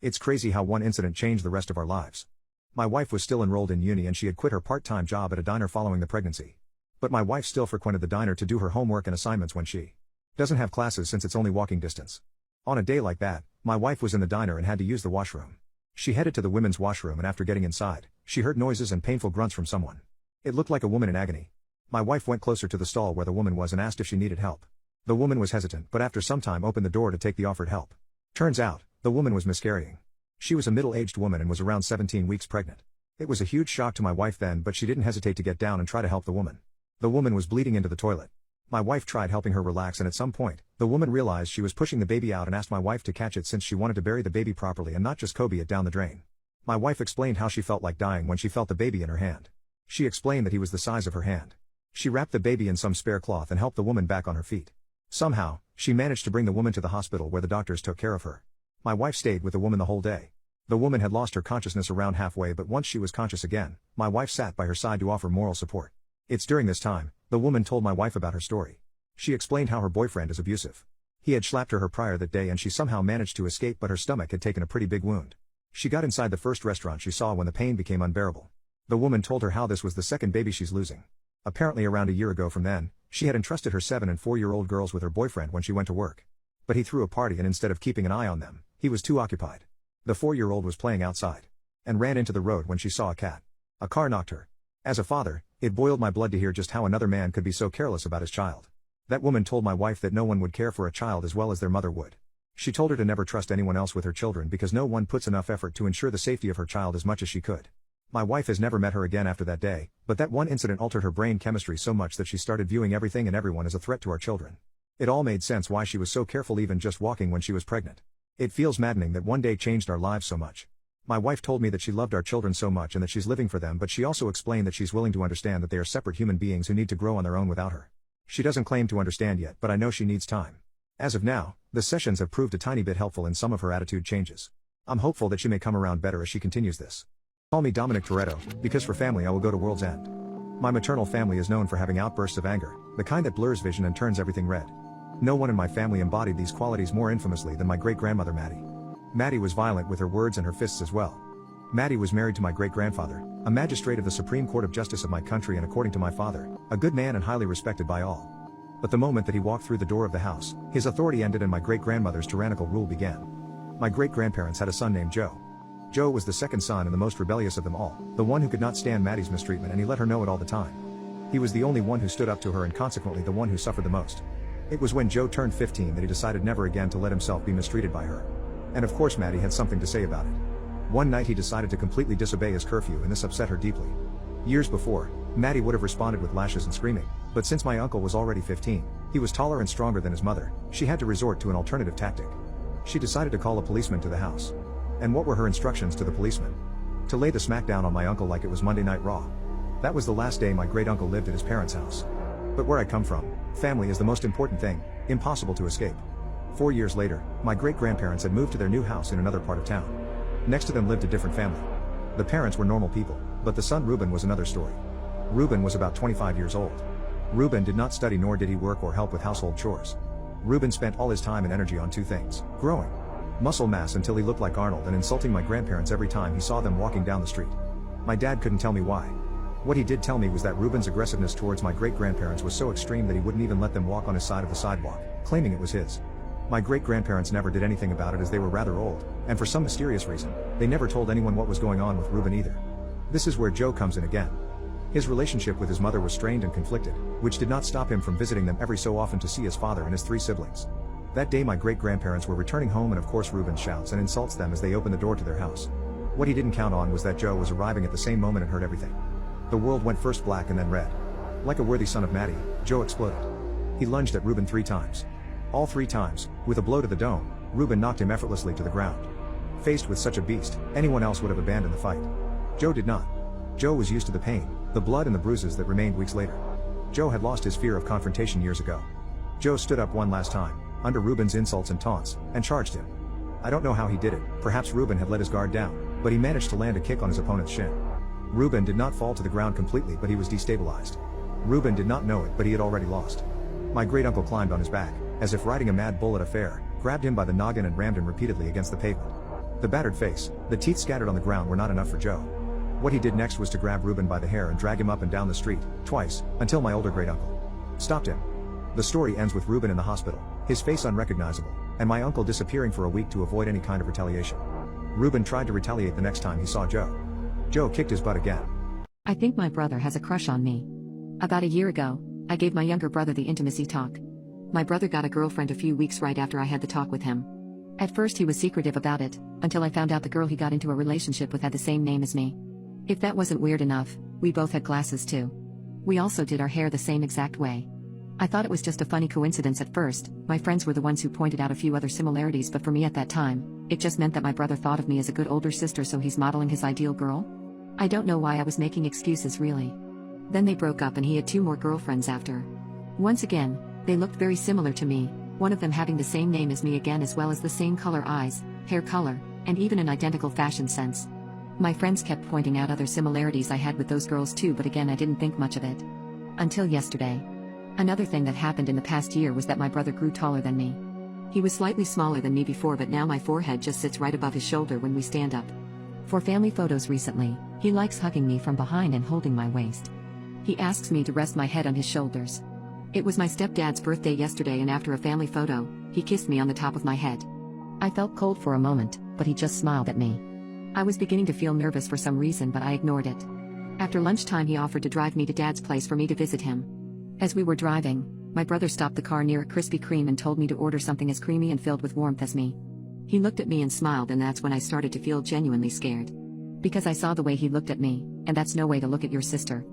It's crazy how one incident changed the rest of our lives. My wife was still enrolled in uni and she had quit her part-time job at a diner following the pregnancy. But my wife still frequented the diner to do her homework and assignments when she doesn't have classes since it's only walking distance. On a day like that, my wife was in the diner and had to use the washroom. She headed to the women's washroom and after getting inside, she heard noises and painful grunts from someone. It looked like a woman in agony. My wife went closer to the stall where the woman was and asked if she needed help. The woman was hesitant but after some time opened the door to take the offered help. Turns out, the woman was miscarrying. She was a middle-aged woman and was around 17 weeks pregnant. It was a huge shock to my wife then, but she didn't hesitate to get down and try to help the woman. The woman was bleeding into the toilet. My wife tried helping her relax, and at some point, the woman realized she was pushing the baby out and asked my wife to catch it since she wanted to bury the baby properly and not just Kobe it down the drain. My wife explained how she felt like dying when she felt the baby in her hand. She explained that he was the size of her hand. She wrapped the baby in some spare cloth and helped the woman back on her feet. Somehow, she managed to bring the woman to the hospital where the doctors took care of her. My wife stayed with the woman the whole day. The woman had lost her consciousness around halfway, but once she was conscious again, my wife sat by her side to offer moral support. It's during this time, the woman told my wife about her story. She explained how her boyfriend is abusive. He had slapped her prior that day and she somehow managed to escape, but her stomach had taken a pretty big wound. She got inside the first restaurant she saw when the pain became unbearable. The woman told her how this was the second baby she's losing. Apparently around a year ago from then, she had entrusted her 7 and 4-year-old girls with her boyfriend when she went to work. But he threw a party and instead of keeping an eye on them, he was too occupied. The 4-year-old was playing outside and ran into the road when she saw a cat. A car knocked her. As a father, it boiled my blood to hear just how another man could be so careless about his child. That woman told my wife that no one would care for a child as well as their mother would. She told her to never trust anyone else with her children because no one puts enough effort to ensure the safety of her child as much as she could. My wife has never met her again after that day, but that one incident altered her brain chemistry so much that she started viewing everything and everyone as a threat to our children. It all made sense why she was so careful even just walking when she was pregnant. It feels maddening that one day changed our lives so much. My wife told me that she loved our children so much and that she's living for them, but she also explained that she's willing to understand that they are separate human beings who need to grow on their own without her. She doesn't claim to understand yet, but I know she needs time. As of now, the sessions have proved a tiny bit helpful in some of her attitude changes. I'm hopeful that she may come around better as she continues this. Call me Dominic Toretto, because for family I will go to world's end. My maternal family is known for having outbursts of anger, the kind that blurs vision and turns everything red. No one in my family embodied these qualities more infamously than my great-grandmother Maddie. Maddie was violent with her words and her fists as well. Maddie was married to my great-grandfather, a magistrate of the Supreme Court of Justice of my country and, according to my father, a good man and highly respected by all. But the moment that he walked through the door of the house, his authority ended and my great-grandmother's tyrannical rule began. My great-grandparents had a son named Joe. Joe was the second son and the most rebellious of them all, the one who could not stand Maddie's mistreatment, and he let her know it all the time. He was the only one who stood up to her and consequently the one who suffered the most. It was when Joe turned 15 that he decided never again to let himself be mistreated by her. And of course Maddie had something to say about it. One night he decided to completely disobey his curfew, and this upset her deeply. Years before, Maddie would have responded with lashes and screaming, but since my uncle was already 15, he was taller and stronger than his mother, she had to resort to an alternative tactic. She decided to call a policeman to the house. And what were her instructions to the policeman? To lay the smackdown on my uncle like it was Monday Night Raw. That was the last day my great-uncle lived at his parents' house. But where I come from, family is the most important thing, impossible to escape. 4 years later, my great-grandparents had moved to their new house in another part of town. Next to them lived a different family. The parents were normal people, but the son Reuben was another story. Reuben was about 25 years old. Reuben did not study, nor did he work or help with household chores. Reuben spent all his time and energy on two things: growing muscle mass until he looked like Arnold, and insulting my grandparents every time he saw them walking down the street. My dad couldn't tell me why. What he did tell me was that Reuben's aggressiveness towards my great-grandparents was so extreme that he wouldn't even let them walk on his side of the sidewalk, claiming it was his. My great-grandparents never did anything about it as they were rather old, and for some mysterious reason, they never told anyone what was going on with Reuben either. This is where Joe comes in again. His relationship with his mother was strained and conflicted, which did not stop him from visiting them every so often to see his father and his 3 siblings. That day my great-grandparents were returning home, and of course Reuben shouts and insults them as they open the door to their house. What he didn't count on was that Joe was arriving at the same moment and heard everything. The world went first black and then red. Like a worthy son of Maddie, Joe exploded. He lunged at Reuben 3 times. All 3 times, with a blow to the dome, Reuben knocked him effortlessly to the ground. Faced with such a beast, anyone else would have abandoned the fight. Joe did not. Joe was used to the pain, the blood and the bruises that remained weeks later. Joe had lost his fear of confrontation years ago. Joe stood up one last time, under Reuben's insults and taunts, and charged him. I don't know how he did it, perhaps Reuben had let his guard down, but he managed to land a kick on his opponent's shin. Reuben did not fall to the ground completely, but he was destabilized. Reuben did not know it, but he had already lost. My great-uncle climbed on his back, as if riding a mad bull at a fair, grabbed him by the noggin and rammed him repeatedly against the pavement. The battered face, the teeth scattered on the ground were not enough for Joe. What he did next was to grab Reuben by the hair and drag him up and down the street, twice, until my older great-uncle stopped him. The story ends with Reuben in the hospital, his face unrecognizable, and my uncle disappearing for a week to avoid any kind of retaliation. Reuben tried to retaliate the next time he saw Joe. Joe kicked his butt again. I think my brother has a crush on me. About a year ago, I gave my younger brother the intimacy talk. My brother got a girlfriend a few weeks right after I had the talk with him. At first he was secretive about it, until I found out the girl he got into a relationship with had the same name as me. If that wasn't weird enough, we both had glasses too. We also did our hair the same exact way. I thought it was just a funny coincidence at first. My friends were the ones who pointed out a few other similarities, but for me at that time, it just meant that my brother thought of me as a good older sister, so he's modeling his ideal girl? I don't know why I was making excuses really. Then they broke up and he had 2 more girlfriends after. Once again, they looked very similar to me, one of them having the same name as me again, as well as the same color eyes, hair color, and even an identical fashion sense. My friends kept pointing out other similarities I had with those girls too, but again I didn't think much of it. Until yesterday. Another thing that happened in the past year was that my brother grew taller than me. He was slightly smaller than me before, but now my forehead just sits right above his shoulder when we stand up. For family photos recently, he likes hugging me from behind and holding my waist. He asks me to rest my head on his shoulders. It was my stepdad's birthday yesterday, and after a family photo, he kissed me on the top of my head. I felt cold for a moment, but he just smiled at me. I was beginning to feel nervous for some reason, but I ignored it. After lunchtime he offered to drive me to Dad's place for me to visit him. As we were driving, my brother stopped the car near a Krispy Kreme and told me to order something as creamy and filled with warmth as me. He looked at me and smiled, and that's when I started to feel genuinely scared. Because I saw the way he looked at me, and that's no way to look at your sister.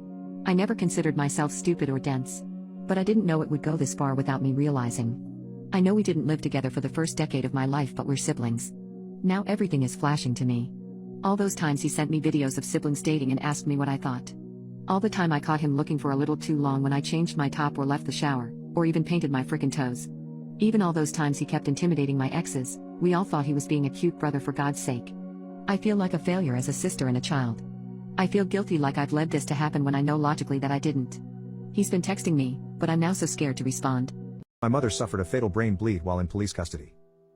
I never considered myself stupid or dense. But I didn't know it would go this far without me realizing. I know we didn't live together for the first decade of my life, but we're siblings. Now everything is flashing to me. All those times he sent me videos of siblings dating and asked me what I thought. All the time I caught him looking for a little too long when I changed my top or left the shower, or even painted my frickin' toes. Even all those times he kept intimidating my exes, we all thought he was being a cute brother, for God's sake. I feel like a failure as a sister and a child. I feel guilty like I've led this to happen when I know logically that I didn't. He's been texting me, but I'm now so scared to respond. My mother suffered a fatal brain bleed while in police custody.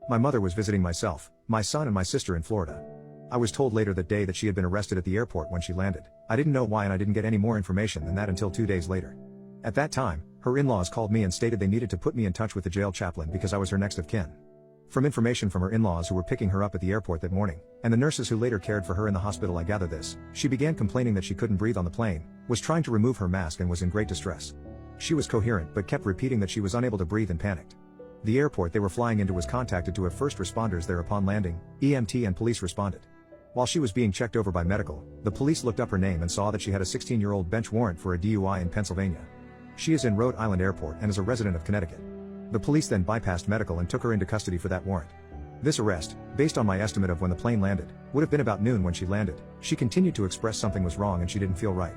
My mother was visiting myself, my son and my sister in Florida. I was told later that day that she had been arrested at the airport when she landed. I didn't know why and I didn't get any more information than that until 2 days later. At that time, her in-laws called me and stated they needed to put me in touch with the jail chaplain because I was her next of kin. From information from her in-laws who were picking her up at the airport that morning, and the nurses who later cared for her in the hospital, I gathered this: she began complaining that she couldn't breathe on the plane, was trying to remove her mask and was in great distress. She was coherent but kept repeating that she was unable to breathe and panicked. The airport they were flying into was contacted to have first responders there upon landing. EMT and police responded. While she was being checked over by medical, the police looked up her name and saw that she had a 16-year-old bench warrant for a DUI in Pennsylvania. She is in Rhode Island Airport and is a resident of Connecticut. The police then bypassed medical and took her into custody for that warrant. This arrest, based on my estimate of when the plane landed, would have been about noon when she landed. She continued to express something was wrong and she didn't feel right.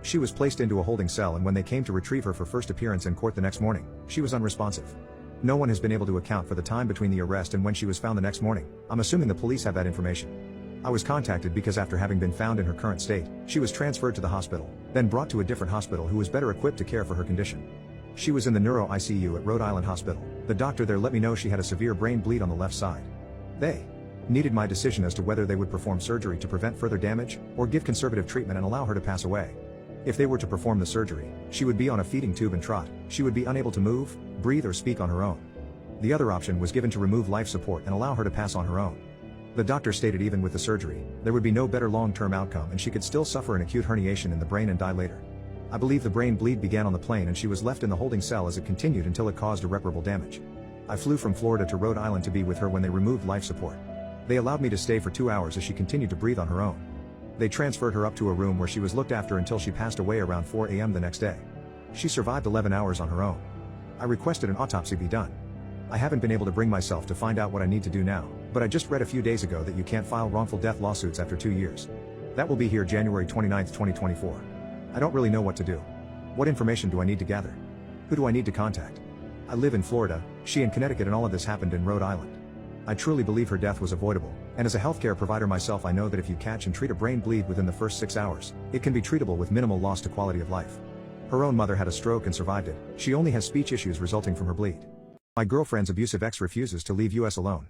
She was placed into a holding cell, and when they came to retrieve her for first appearance in court the next morning, she was unresponsive. No one has been able to account for the time between the arrest and when she was found the next morning. I'm assuming the police have that information. I was contacted because after having been found in her current state, she was transferred to the hospital, then brought to a different hospital who was better equipped to care for her condition. She was in the neuro ICU at Rhode Island Hospital. The doctor there let me know she had a severe brain bleed on the left side. They needed my decision as to whether they would perform surgery to prevent further damage, or give conservative treatment and allow her to pass away. If they were to perform the surgery, she would be on a feeding tube and trot. She would be unable to move, breathe or speak on her own. The other option was given to remove life support and allow her to pass on her own. The doctor stated even with the surgery, there would be no better long-term outcome and she could still suffer an acute herniation in the brain and die later. I believe the brain bleed began on the plane and she was left in the holding cell as it continued until it caused irreparable damage. I flew from Florida to Rhode Island to be with her when they removed life support. They allowed me to stay for 2 hours as she continued to breathe on her own. They transferred her up to a room where she was looked after until she passed away around 4 a.m. the next day. She survived 11 hours on her own. I requested an autopsy be done. I haven't been able to bring myself to find out what I need to do now, but I just read a few days ago that you can't file wrongful death lawsuits after 2 years. That will be here January 29, 2024. I don't really know what to do. What information do I need to gather? Who do I need to contact? I live in Florida, she in Connecticut, and all of this happened in Rhode Island. I truly believe her death was avoidable, and as a healthcare provider myself I know that if you catch and treat a brain bleed within the first 6 hours, it can be treatable with minimal loss to quality of life. Her own mother had a stroke and survived it. She only has speech issues resulting from her bleed. My girlfriend's abusive ex refuses to leave US alone.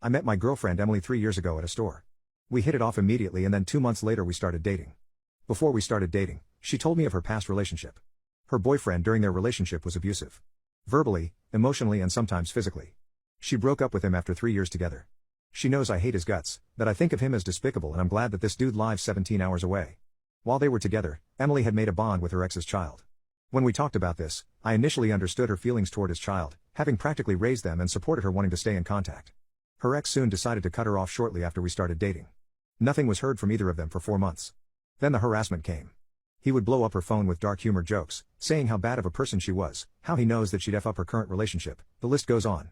I met my girlfriend Emily 3 years ago at a store. We hit it off immediately and then 2 months later we started dating. Before we started dating, she told me of her past relationship. Her boyfriend during their relationship was abusive. Verbally, emotionally and sometimes physically. She broke up with him after 3 years together. She knows I hate his guts, that I think of him as despicable, and I'm glad that this dude lives 17 hours away. While they were together, Emily had made a bond with her ex's child. When we talked about this, I initially understood her feelings toward his child, having practically raised them, and supported her wanting to stay in contact. Her ex soon decided to cut her off shortly after we started dating. Nothing was heard from either of them for 4 months. Then the harassment came. He would blow up her phone with dark humor jokes, saying how bad of a person she was, how he knows that she'd F up her current relationship, the list goes on.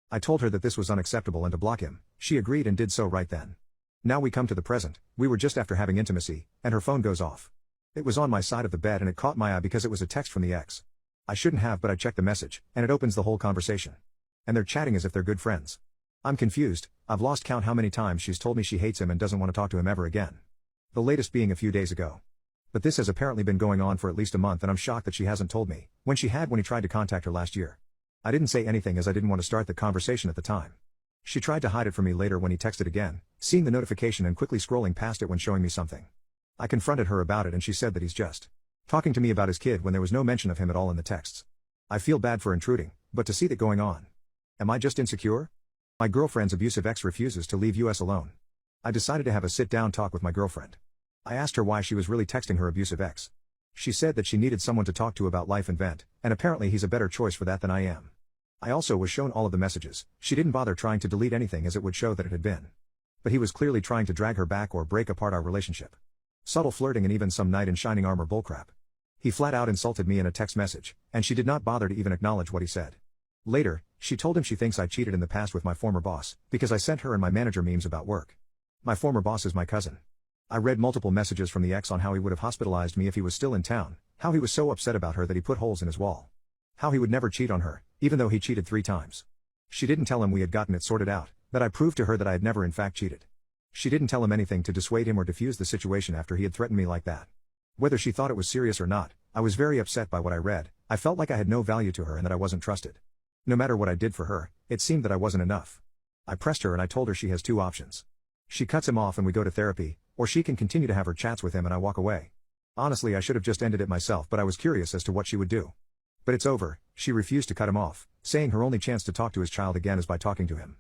I told her that this was unacceptable and to block him. She agreed and did so right then. Now we come to the present. We were just after having intimacy, and her phone goes off. It was on my side of the bed and it caught my eye because it was a text from the ex. I shouldn't have, but I checked the message, and it opens the whole conversation. And they're chatting as if they're good friends. I'm confused. I've lost count how many times she's told me she hates him and doesn't want to talk to him ever again. The latest being a few days ago. But this has apparently been going on for at least a month, and I'm shocked that she hasn't told me, when he tried to contact her last year. I didn't say anything as I didn't want to start the conversation at the time. She tried to hide it from me later when he texted again, seeing the notification and quickly scrolling past it when showing me something. I confronted her about it and she said that he's just talking to me about his kid when there was no mention of him at all in the texts. I feel bad for intruding, but to see that going on. Am I just insecure? My girlfriend's abusive ex refuses to leave US alone. I decided to have a sit-down talk with my girlfriend. I asked her why she was really texting her abusive ex. She said that she needed someone to talk to about life and vent, and apparently he's a better choice for that than I am. I also was shown all of the messages. She didn't bother trying to delete anything as it would show that it had been. But he was clearly trying to drag her back or break apart our relationship. Subtle flirting and even some knight in shining armor bullcrap. He flat out insulted me in a text message, and she did not bother to even acknowledge what he said. Later, she told him she thinks I cheated in the past with my former boss, because I sent her and my manager memes about work. My former boss is my cousin. I read multiple messages from the ex on how he would have hospitalized me if he was still in town, how he was so upset about her that he put holes in his wall. How he would never cheat on her, even though he cheated 3 times. She didn't tell him we had gotten it sorted out, that I proved to her that I had never in fact cheated. She didn't tell him anything to dissuade him or diffuse the situation after he had threatened me like that. Whether she thought it was serious or not, I was very upset by what I read. I felt like I had no value to her and that I wasn't trusted. No matter what I did for her, it seemed that I wasn't enough. I pressed her and I told her she has two options. She cuts him off and we go to therapy, or she can continue to have her chats with him and I walk away. Honestly, I should have just ended it myself, but I was curious as to what she would do. But it's over. She refused to cut him off, saying her only chance to talk to his child again is by talking to him.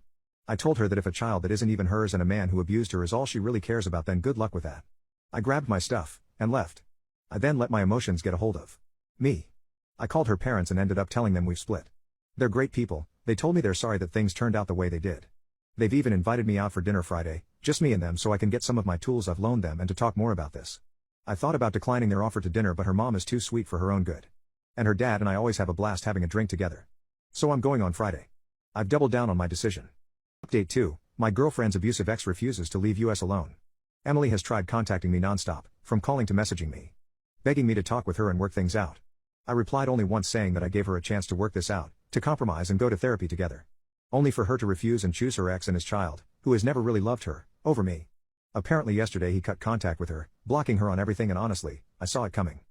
I told her that if a child that isn't even hers and a man who abused her is all she really cares about, then good luck with that. I grabbed my stuff and left. I then let my emotions get a hold of me. I called her parents and ended up telling them we've split. They're great people. They told me they're sorry that things turned out the way they did. They've even invited me out for dinner Friday, just me and them, so I can get some of my tools I've loaned them and to talk more about this. I thought about declining their offer to dinner, but her mom is too sweet for her own good. And her dad and I always have a blast having a drink together. So I'm going on Friday. I've doubled down on my decision. Update 2. My girlfriend's abusive ex refuses to leave US alone. Emily has tried contacting me nonstop, from calling to messaging me, begging me to talk with her and work things out. I replied only once, saying that I gave her a chance to work this out, to compromise and go to therapy together. Only for her to refuse and choose her ex and his child, who has never really loved her, over me. Apparently yesterday he cut contact with her, blocking her on everything, and honestly, I saw it coming.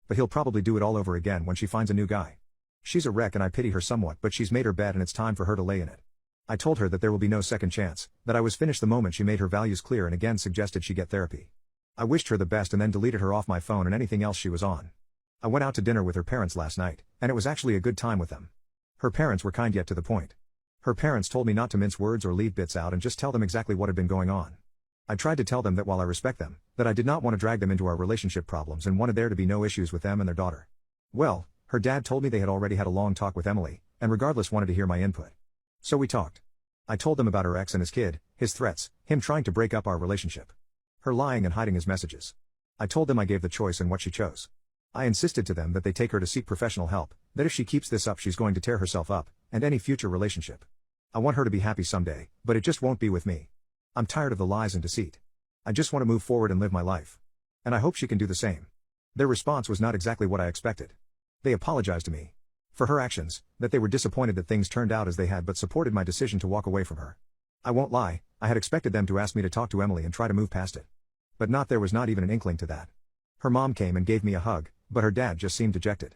But he'll probably do it all over again when she finds a new guy. She's a wreck and I pity her somewhat, but she's made her bed and it's time for her to lay in it. I told her that there will be no second chance, that I was finished the moment she made her values clear, and again suggested she get therapy. I wished her the best and then deleted her off my phone and anything else she was on. I went out to dinner with her parents last night, and it was actually a good time with them. Her parents were kind yet to the point. Her parents told me not to mince words or leave bits out and just tell them exactly what had been going on. I tried to tell them that while I respect them, that I did not want to drag them into our relationship problems and wanted there to be no issues with them and their daughter. Well, her dad told me they had already had a long talk with Emily, and regardless wanted to hear my input. So we talked. I told them about her ex and his kid, his threats, him trying to break up our relationship, her lying and hiding his messages. I told them I gave the choice and what she chose. I insisted to them that they take her to seek professional help, that if she keeps this up she's going to tear herself up, and any future relationship. I want her to be happy someday, but it just won't be with me. I'm tired of the lies and deceit. I just want to move forward and live my life. And I hope she can do the same. Their response was not exactly what I expected. They apologized to me for her actions, that they were disappointed that things turned out as they had, but supported my decision to walk away from her. I won't lie, I had expected them to ask me to talk to Emily and try to move past it. But there was not even an inkling to that. Her mom came and gave me a hug, but her dad just seemed dejected.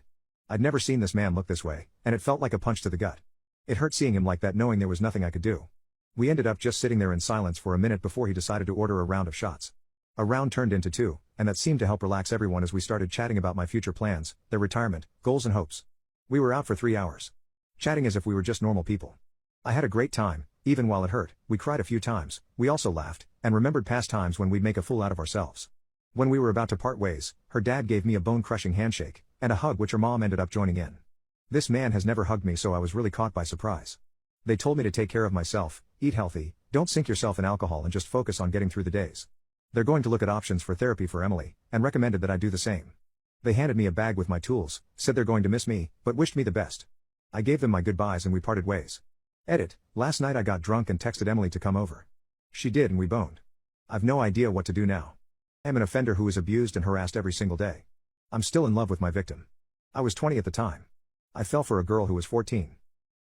I'd never seen this man look this way, and it felt like a punch to the gut. It hurt seeing him like that, knowing there was nothing I could do. We ended up just sitting there in silence for a minute before he decided to order a round of shots. A round turned into two, and that seemed to help relax everyone as we started chatting about my future plans, their retirement, goals and hopes. We were out for 3 hours, chatting as if we were just normal people. I had a great time, even while it hurt. We cried a few times, we also laughed, and remembered past times when we'd make a fool out of ourselves. When we were about to part ways, her dad gave me a bone-crushing handshake, and a hug which her mom ended up joining in. This man has never hugged me, so I was really caught by surprise. They told me to take care of myself, eat healthy, don't sink yourself in alcohol, and just focus on getting through the days. They're going to look at options for therapy for Emily, and recommended that I do the same. They handed me a bag with my tools, said they're going to miss me, but wished me the best. I gave them my goodbyes and we parted ways. Edit. Last night I got drunk and texted Emily to come over. She did and we boned. I've no idea what to do now. I'm an offender who is abused and harassed every single day. I'm still in love with my victim. I was 20 at the time. I fell for a girl who was 14.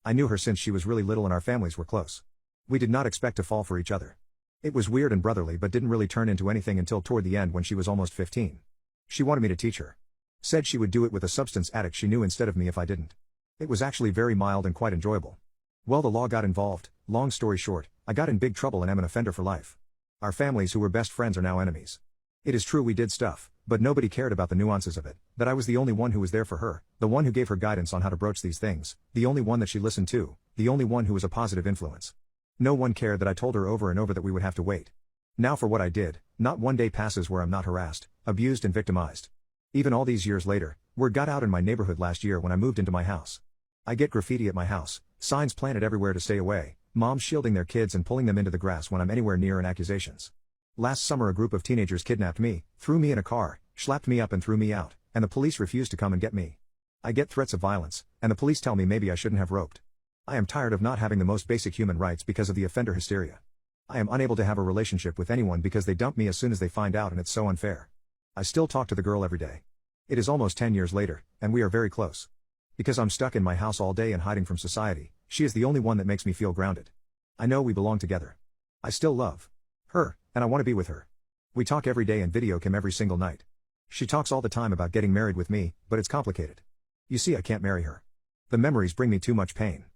I knew her since she was really little and our families were close. We did not expect to fall for each other. It was weird and brotherly, but didn't really turn into anything until toward the end when she was almost 15. She wanted me to teach her. Said she would do it with a substance addict she knew instead of me if I didn't. It was actually very mild and quite enjoyable. Well, the law got involved. Long story short, I got in big trouble and am an offender for life. Our families who were best friends are now enemies. It is true we did stuff, but nobody cared about the nuances of it, that I was the only one who was there for her, the one who gave her guidance on how to broach these things, the only one that she listened to, the only one who was a positive influence. No one cared that I told her over and over that we would have to wait. Now for what I did, not one day passes where I'm not harassed, abused and victimized. Even all these years later, word got out in my neighborhood last year when I moved into my house. I get graffiti at my house, signs planted everywhere to stay away, moms shielding their kids and pulling them into the grass when I'm anywhere near, and accusations. Last summer a group of teenagers kidnapped me, threw me in a car, slapped me up and threw me out, and the police refused to come and get me. I get threats of violence, and the police tell me maybe I shouldn't have roped. I am tired of not having the most basic human rights because of the offender hysteria. I am unable to have a relationship with anyone because they dump me as soon as they find out, and it's so unfair. I still talk to the girl every day. It is almost 10 years later, and we are very close. Because I'm stuck in my house all day and hiding from society, she is the only one that makes me feel grounded. I know we belong together. I still love her, And I want to be with her. We talk every day and video cam every single night. She talks all the time about getting married with me, but it's complicated. You see, I can't marry her. The memories bring me too much pain.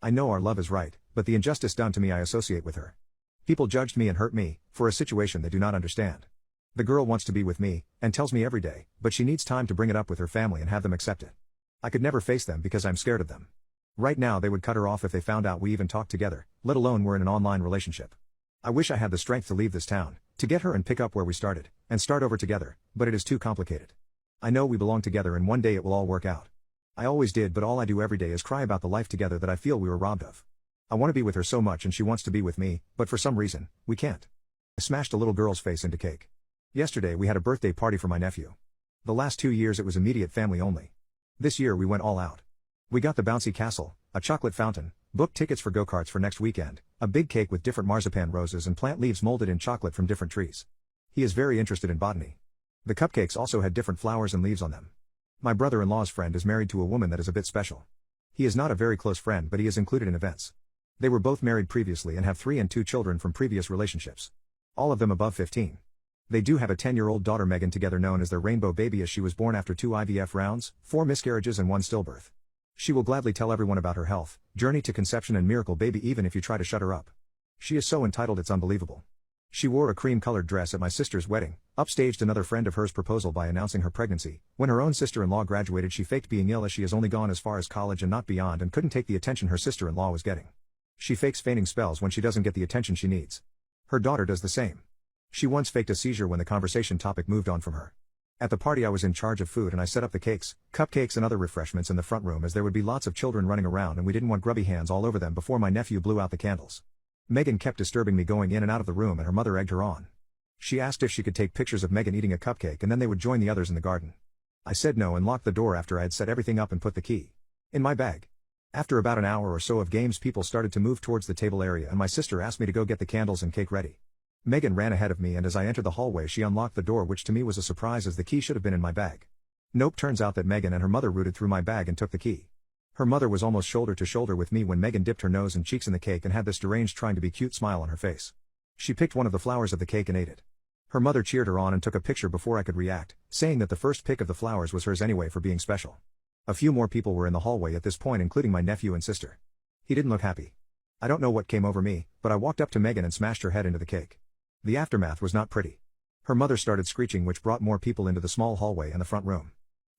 I know our love is right, but the injustice done to me I associate with her. People judged me and hurt me, for a situation they do not understand. The girl wants to be with me, and tells me every day, but she needs time to bring it up with her family and have them accept it. I could never face them because I'm scared of them. Right now they would cut her off if they found out we even talked together, let alone we're in an online relationship. I wish I had the strength to leave this town, to get her and pick up where we started, and start over together, but it is too complicated. I know we belong together and one day it will all work out. I always did, but all I do every day is cry about the life together that I feel we were robbed of. I want to be with her so much and she wants to be with me, but for some reason, we can't. I smashed a little girl's face into cake. Yesterday we had a birthday party for my nephew. The last 2 years it was immediate family only. This year we went all out. We got the bouncy castle, a chocolate fountain, booked tickets for go-karts for next weekend, a big cake with different marzipan roses and plant leaves molded in chocolate from different trees. He is very interested in botany. The cupcakes also had different flowers and leaves on them. My brother-in-law's friend is married to a woman that is a bit special. He is not a very close friend, but he is included in events. They were both married previously and have 3 and 2 children from previous relationships. All of them above 15. They do have a 10-year-old daughter Megan, together known as their rainbow baby, as she was born after 2 IVF rounds, 4 miscarriages and 1 stillbirth. She will gladly tell everyone about her health, journey to conception and miracle baby even if you try to shut her up. She is so entitled it's unbelievable. She wore a cream-colored dress at my sister's wedding, upstaged another friend of hers proposal by announcing her pregnancy. When her own sister-in-law graduated she faked being ill as she has only gone as far as college and not beyond and couldn't take the attention her sister-in-law was getting. She fakes feigning spells when she doesn't get the attention she needs. Her daughter does the same. She once faked a seizure when the conversation topic moved on from her. At the party I was in charge of food and I set up the cakes, cupcakes and other refreshments in the front room as there would be lots of children running around and we didn't want grubby hands all over them before my nephew blew out the candles. Megan kept disturbing me going in and out of the room and her mother egged her on. She asked if she could take pictures of Megan eating a cupcake and then they would join the others in the garden. I said no and locked the door after I had set everything up and put the key in my bag. After about an hour or so of games people started to move towards the table area and my sister asked me to go get the candles and cake ready. Megan ran ahead of me and as I entered the hallway she unlocked the door, which to me was a surprise as the key should have been in my bag. Nope, turns out that Megan and her mother rooted through my bag and took the key. Her mother was almost shoulder to shoulder with me when Megan dipped her nose and cheeks in the cake and had this deranged trying to be cute smile on her face. She picked one of the flowers of the cake and ate it. Her mother cheered her on and took a picture before I could react, saying that the first pick of the flowers was hers anyway for being special. A few more people were in the hallway at this point, including my nephew and sister. He didn't look happy. I don't know what came over me, but I walked up to Megan and smashed her head into the cake. The aftermath was not pretty. Her mother started screeching, which brought more people into the small hallway and the front room.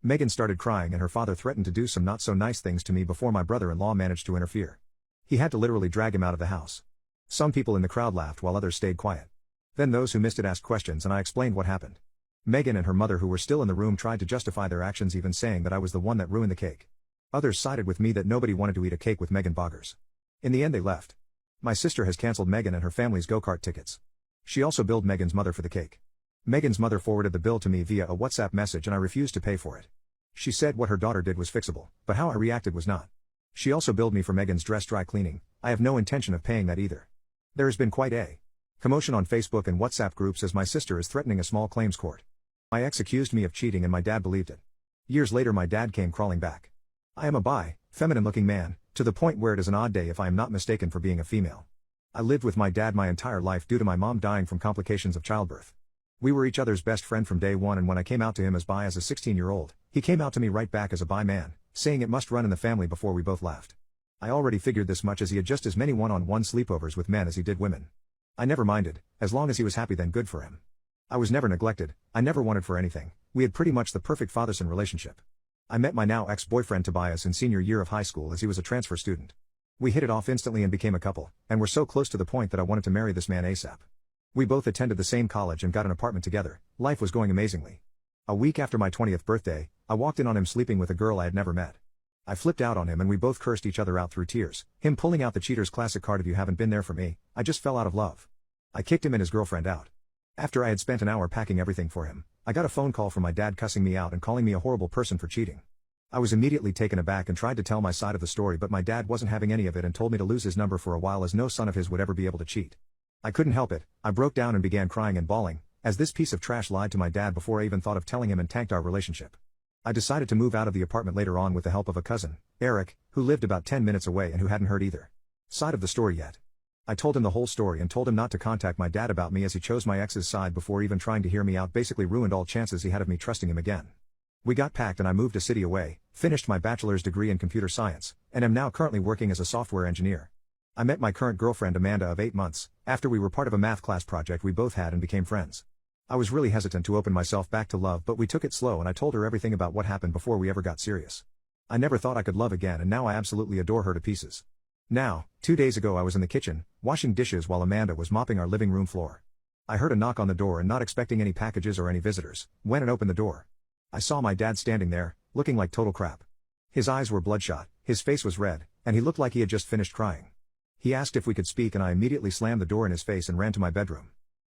Megan started crying and her father threatened to do some not so nice things to me before my brother-in-law managed to interfere. He had to literally drag him out of the house. Some people in the crowd laughed while others stayed quiet. Then those who missed it asked questions and I explained what happened. Megan and her mother, who were still in the room, tried to justify their actions, even saying that I was the one that ruined the cake. Others sided with me that nobody wanted to eat a cake with Megan Boggers. In the end they left. My sister has cancelled Megan and her family's go-kart tickets. She also billed Megan's mother for the cake. Megan's mother forwarded the bill to me via a WhatsApp message and I refused to pay for it. She said what her daughter did was fixable, but how I reacted was not. She also billed me for Megan's dress dry cleaning. I have no intention of paying that either. There has been quite a commotion on Facebook and WhatsApp groups as my sister is threatening a small claims court. My ex accused me of cheating and my dad believed it. Years later my dad came crawling back. I am a feminine looking man, to the point where it is an odd day if I am not mistaken for being a female. I lived with my dad my entire life due to my mom dying from complications of childbirth. We were each other's best friend from day one, and when I came out to him as bi as a 16-year-old, he came out to me right back as a bi man, saying it must run in the family before we both laughed. I already figured this much as he had just as many one-on-one sleepovers with men as he did women. I never minded, as long as he was happy then good for him. I was never neglected, I never wanted for anything, we had pretty much the perfect father-son relationship. I met my now ex-boyfriend Tobias in senior year of high school as he was a transfer student. We hit it off instantly and became a couple, and were so close to the point that I wanted to marry this man ASAP. We both attended the same college and got an apartment together. Life was going amazingly. A week after my 20th birthday, I walked in on him sleeping with a girl I had never met. I flipped out on him and we both cursed each other out through tears, him pulling out the cheater's classic card, "If you haven't been there for me, I just fell out of love." I kicked him and his girlfriend out. After I had spent an hour packing everything for him, I got a phone call from my dad cussing me out and calling me a horrible person for cheating. I was immediately taken aback and tried to tell my side of the story, but my dad wasn't having any of it and told me to lose his number for a while as no son of his would ever be able to cheat. I couldn't help it, I broke down and began crying and bawling, as this piece of trash lied to my dad before I even thought of telling him and tanked our relationship. I decided to move out of the apartment later on with the help of a cousin, Eric, who lived about 10 minutes away and who hadn't heard either side of the story yet. I told him the whole story and told him not to contact my dad about me as he chose my ex's side before even trying to hear me out, basically ruined all chances he had of me trusting him again. We got packed and I moved a city away, finished my bachelor's degree in computer science, and am now currently working as a software engineer. I met my current girlfriend Amanda of 8 months, after we were part of a math class project we both had and became friends. I was really hesitant to open myself back to love, but we took it slow and I told her everything about what happened before we ever got serious. I never thought I could love again and now I absolutely adore her to pieces. Now, 2 days ago I was in the kitchen, washing dishes while Amanda was mopping our living room floor. I heard a knock on the door and not expecting any packages or any visitors, went and opened the door. I saw my dad standing there, looking like total crap. His eyes were bloodshot, his face was red, and he looked like he had just finished crying. He asked if we could speak and I immediately slammed the door in his face and ran to my bedroom.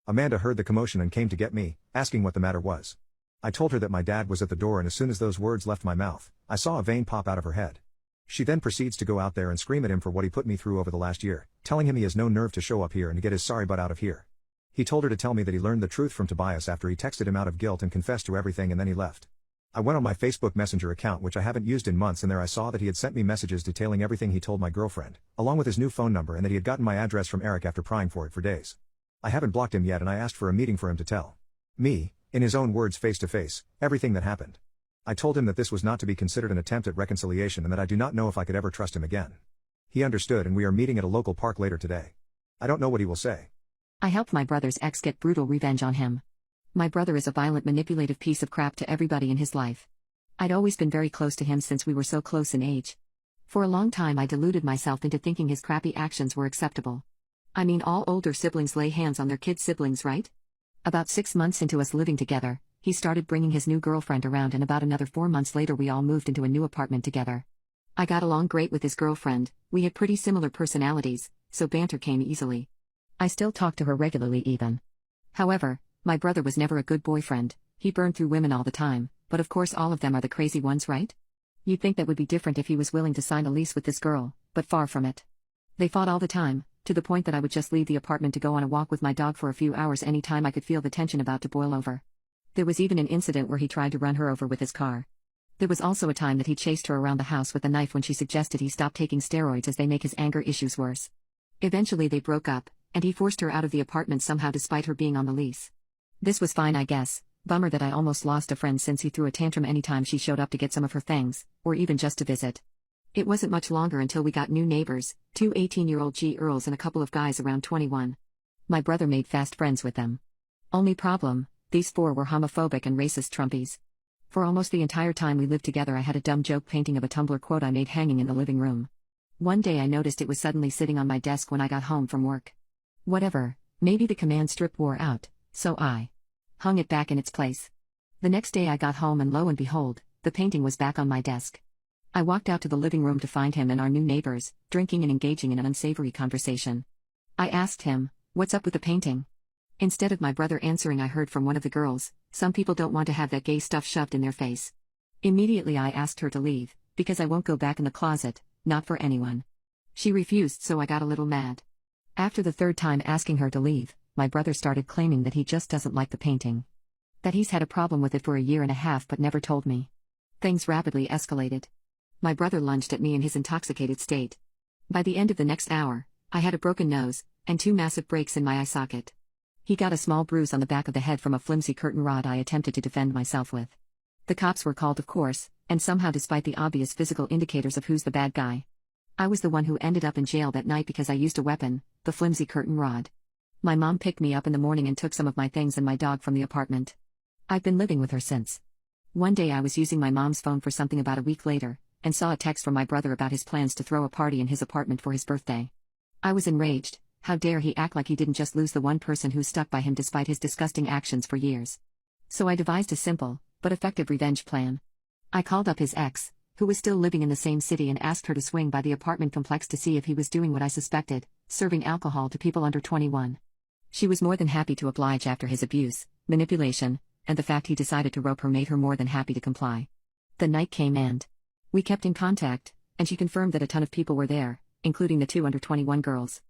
Amanda heard the commotion and came to get me, asking what the matter was. I told her that my dad was at the door and as soon as those words left my mouth, I saw a vein pop out of her head. She then proceeds to go out there and scream at him for what he put me through over the last year, telling him he has no nerve to show up here and to get his sorry butt out of here. He told her to tell me that he learned the truth from Tobias after he texted him out of guilt and confessed to everything and then he left. I went on my Facebook Messenger account which I haven't used in months and there I saw that he had sent me messages detailing everything he told my girlfriend, along with his new phone number and that he had gotten my address from Eric after prying for it for days. I haven't blocked him yet and I asked for a meeting for him to tell me, in his own words face to face, everything that happened. I told him that this was not to be considered an attempt at reconciliation and that I do not know if I could ever trust him again. He understood and we are meeting at a local park later today. I don't know what he will say. I helped my brother's ex get brutal revenge on him. My brother is a violent, manipulative piece of crap to everybody in his life. I'd always been very close to him since we were so close in age. For a long time I deluded myself into thinking his crappy actions were acceptable. I mean, all older siblings lay hands on their kids' siblings, right? About 6 months into us living together, he started bringing his new girlfriend around and about another 4 months later we all moved into a new apartment together. I got along great with his girlfriend, we had pretty similar personalities, so banter came easily. I still talk to her regularly even. However, my brother was never a good boyfriend, he burned through women all the time, but of course all of them are the crazy ones, right? You'd think that would be different if he was willing to sign a lease with this girl, but far from it. They fought all the time, to the point that I would just leave the apartment to go on a walk with my dog for a few hours any time I could feel the tension about to boil over. There was even an incident where he tried to run her over with his car. There was also a time that he chased her around the house with a knife when she suggested he stop taking steroids as they make his anger issues worse. Eventually they broke up, and he forced her out of the apartment somehow despite her being on the lease. This was fine, I guess. Bummer that I almost lost a friend since he threw a tantrum anytime she showed up to get some of her things, or even just to visit. It wasn't much longer until we got new neighbors, 2 18-year-old G-Earls and a couple of guys around 21. My brother made fast friends with them. Only problem, these 4 were homophobic and racist Trumpies. For almost the entire time we lived together I had a dumb joke painting of a Tumblr quote I made hanging in the living room. One day I noticed it was suddenly sitting on my desk when I got home from work. Whatever, maybe the command strip wore out, so I hung it back in its place. The next day I got home and lo and behold, the painting was back on my desk. I walked out to the living room to find him and our new neighbors, drinking and engaging in an unsavory conversation. I asked him, "What's up with the painting?" Instead of my brother answering I heard from one of the girls, "Some people don't want to have that gay stuff shoved in their face." Immediately I asked her to leave, because I won't go back in the closet, not for anyone. She refused, so I got a little mad. After the 3rd time asking her to leave, my brother started claiming that he just doesn't like the painting. That he's had a problem with it for a year and a half but never told me. Things rapidly escalated. My brother lunged at me in his intoxicated state. By the end of the next hour, I had a broken nose, and 2 massive breaks in my eye socket. He got a small bruise on the back of the head from a flimsy curtain rod I attempted to defend myself with. The cops were called, of course, and somehow despite the obvious physical indicators of who's the bad guy, I was the one who ended up in jail that night because I used a weapon, the flimsy curtain rod. My mom picked me up in the morning and took some of my things and my dog from the apartment. I've been living with her since. One day I was using my mom's phone for something about a week later, and saw a text from my brother about his plans to throw a party in his apartment for his birthday. I was enraged. How dare he act like he didn't just lose the one person who stuck by him despite his disgusting actions for years. So I devised a simple, but effective revenge plan. I called up his ex, who was still living in the same city, and asked her to swing by the apartment complex to see if he was doing what I suspected, serving alcohol to people under 21. She was more than happy to oblige after his abuse, manipulation, and the fact he decided to rope her made her more than happy to comply. The night came and we kept in contact, and she confirmed that a ton of people were there, including the 2 under 21 girls.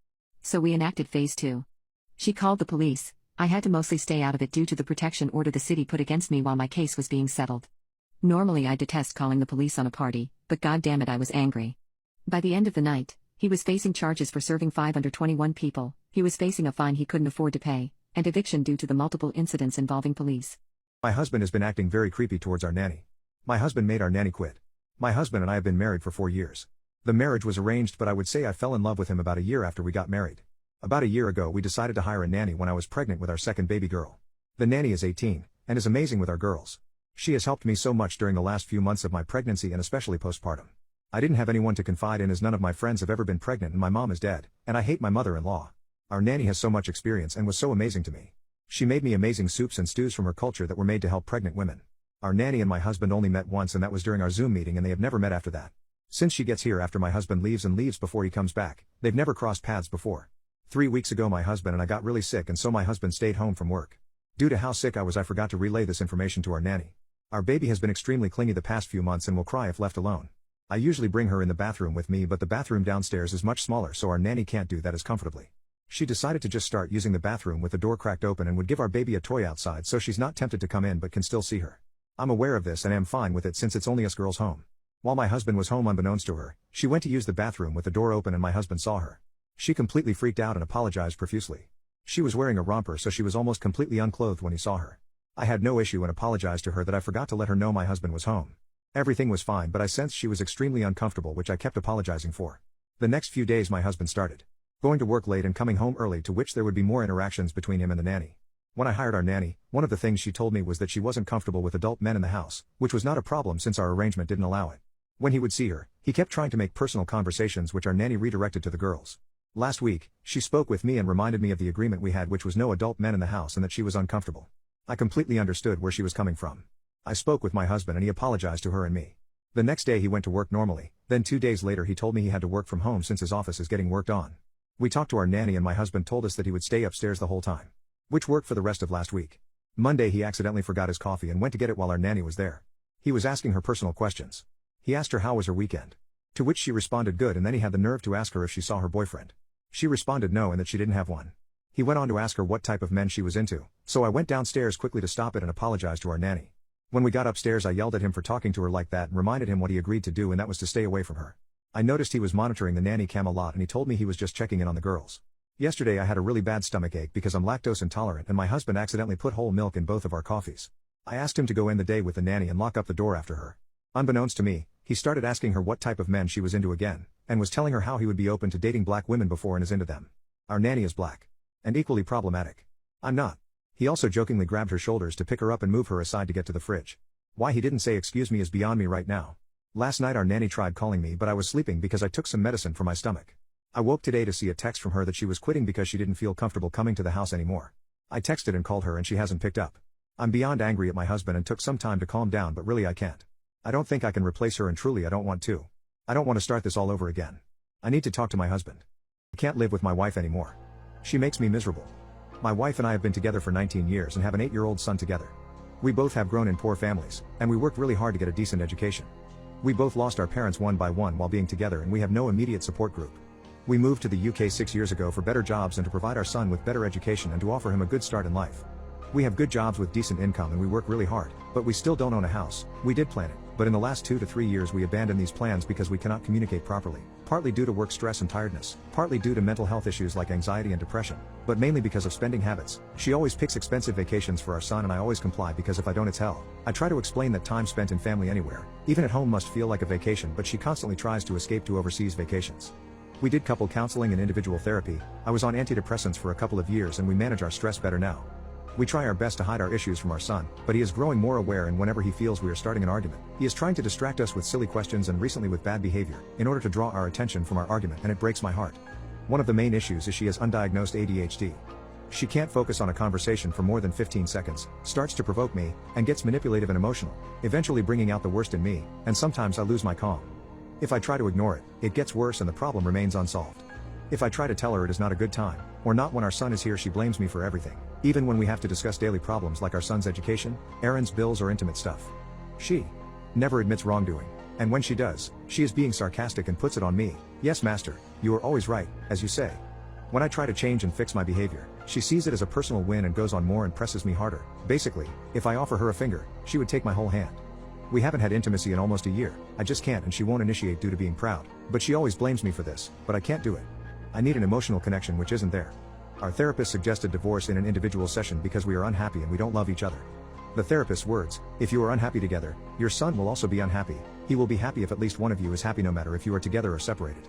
So we enacted phase 2. She called the police. I had to mostly stay out of it due to the protection order the city put against me while my case was being settled. Normally I detest calling the police on a party, but goddamn it I was angry. By the end of the night, He was facing charges for serving 5 under 21 people, he was facing a fine he couldn't afford to pay, and eviction due to the multiple incidents involving police. My husband has been acting very creepy towards our nanny. My husband made our nanny quit. My husband and I have been married for 4 years. The marriage was arranged, but I would say I fell in love with him about a year after we got married. About a year ago we decided to hire a nanny when I was pregnant with our second baby girl. The nanny is 18, and is amazing with our girls. She has helped me so much during the last few months of my pregnancy and especially postpartum. I didn't have anyone to confide in as none of my friends have ever been pregnant and my mom is dead, and I hate my mother-in-law. Our nanny has so much experience and was so amazing to me. She made me amazing soups and stews from her culture that were made to help pregnant women. Our nanny and my husband only met once, and that was during our Zoom meeting, and they have never met after that. Since she gets here after my husband leaves and leaves before he comes back, they've never crossed paths before. 3 weeks ago my husband and I got really sick, and so my husband stayed home from work. Due to how sick I was, I forgot to relay this information to our nanny. Our baby has been extremely clingy the past few months and will cry if left alone. I usually bring her in the bathroom with me, but the bathroom downstairs is much smaller, so our nanny can't do that as comfortably. She decided to just start using the bathroom with the door cracked open and would give our baby a toy outside so she's not tempted to come in but can still see her. I'm aware of this and am fine with it since it's only us girls home. While my husband was home, unbeknownst to her, she went to use the bathroom with the door open and my husband saw her. She completely freaked out and apologized profusely. She was wearing a romper, so she was almost completely unclothed when he saw her. I had no issue and apologized to her that I forgot to let her know my husband was home. Everything was fine, but I sensed she was extremely uncomfortable, which I kept apologizing for. The next few days my husband started going to work late and coming home early, to which there would be more interactions between him and the nanny. When I hired our nanny, one of the things she told me was that she wasn't comfortable with adult men in the house, which was not a problem since our arrangement didn't allow it. When he would see her, he kept trying to make personal conversations, which our nanny redirected to the girls. Last week, she spoke with me and reminded me of the agreement we had, which was no adult men in the house, and that she was uncomfortable. I completely understood where she was coming from. I spoke with my husband and he apologized to her and me. The next day he went to work normally, then 2 days later he told me he had to work from home since his office is getting worked on. We talked to our nanny and my husband told us that he would stay upstairs the whole time, which worked for the rest of last week. Monday he accidentally forgot his coffee and went to get it while our nanny was there. He was asking her personal questions. He asked her how was her weekend, to which she responded good, and then he had the nerve to ask her if she saw her boyfriend. She responded no and that she didn't have one. He went on to ask her what type of men she was into, so I went downstairs quickly to stop it and apologized to our nanny. When we got upstairs I yelled at him for talking to her like that and reminded him what he agreed to do, and that was to stay away from her. I noticed he was monitoring the nanny cam a lot and he told me he was just checking in on the girls. Yesterday I had a really bad stomach ache because I'm lactose intolerant and my husband accidentally put whole milk in both of our coffees. I asked him to go in the day with the nanny and lock up the door after her. Unbeknownst to me, he started asking her what type of men she was into again, and was telling her how he would be open to dating black women before and is into them. Our nanny is black. And equally problematic. I'm not. He also jokingly grabbed her shoulders to pick her up and move her aside to get to the fridge. Why he didn't say excuse me is beyond me right now. Last night our nanny tried calling me, but I was sleeping because I took some medicine for my stomach. I woke today to see a text from her that she was quitting because she didn't feel comfortable coming to the house anymore. I texted and called her and she hasn't picked up. I'm beyond angry at my husband and took some time to calm down, but really I can't. I don't think I can replace her and truly I don't want to. I don't want to start this all over again. I need to talk to my husband. I can't live with my wife anymore. She makes me miserable. My wife and I have been together for 19 years and have an 8-year-old son together. We both have grown in poor families, and we worked really hard to get a decent education. We both lost our parents one by one while being together, and we have no immediate support group. We moved to the UK 6 years ago for better jobs and to provide our son with better education and to offer him a good start in life. We have good jobs with decent income and we work really hard, but we still don't own a house. We did plan it, but in the last 2 to 3 years we abandoned these plans because we cannot communicate properly, partly due to work stress and tiredness, partly due to mental health issues like anxiety and depression, but mainly because of spending habits. She always picks expensive vacations for our son and I always comply because if I don't it's hell. I try to explain that time spent in family anywhere, even at home, must feel like a vacation, but she constantly tries to escape to overseas vacations. We did couple counseling and individual therapy. I was on antidepressants for a couple of years and we manage our stress better now. We try our best to hide our issues from our son, but he is growing more aware, and whenever he feels we are starting an argument, he is trying to distract us with silly questions and recently with bad behavior, in order to draw our attention from our argument, and it breaks my heart. One of the main issues is she has undiagnosed ADHD. She can't focus on a conversation for more than 15 seconds, starts to provoke me, and gets manipulative and emotional, eventually bringing out the worst in me, and sometimes I lose my calm. If I try to ignore it, it gets worse and the problem remains unsolved. If I try to tell her it is not a good time, or not when our son is here, she blames me for everything, even when we have to discuss daily problems like our son's education, errands, bills, or intimate stuff. She never admits wrongdoing, and when she does, she is being sarcastic and puts it on me. Yes, master, you are always right, as you say. When I try to change and fix my behavior, she sees it as a personal win and goes on more and presses me harder. Basically, if I offer her a finger, she would take my whole hand. We haven't had intimacy in almost a year, I just can't, and she won't initiate due to being proud, But she always blames me for this, but I can't do it. I need an emotional connection which isn't there. Our therapist suggested divorce in an individual session because we are unhappy and we don't love each other. The therapist's words, if you are unhappy together, your son will also be unhappy. He will be happy if at least one of you is happy no matter if you are together or separated.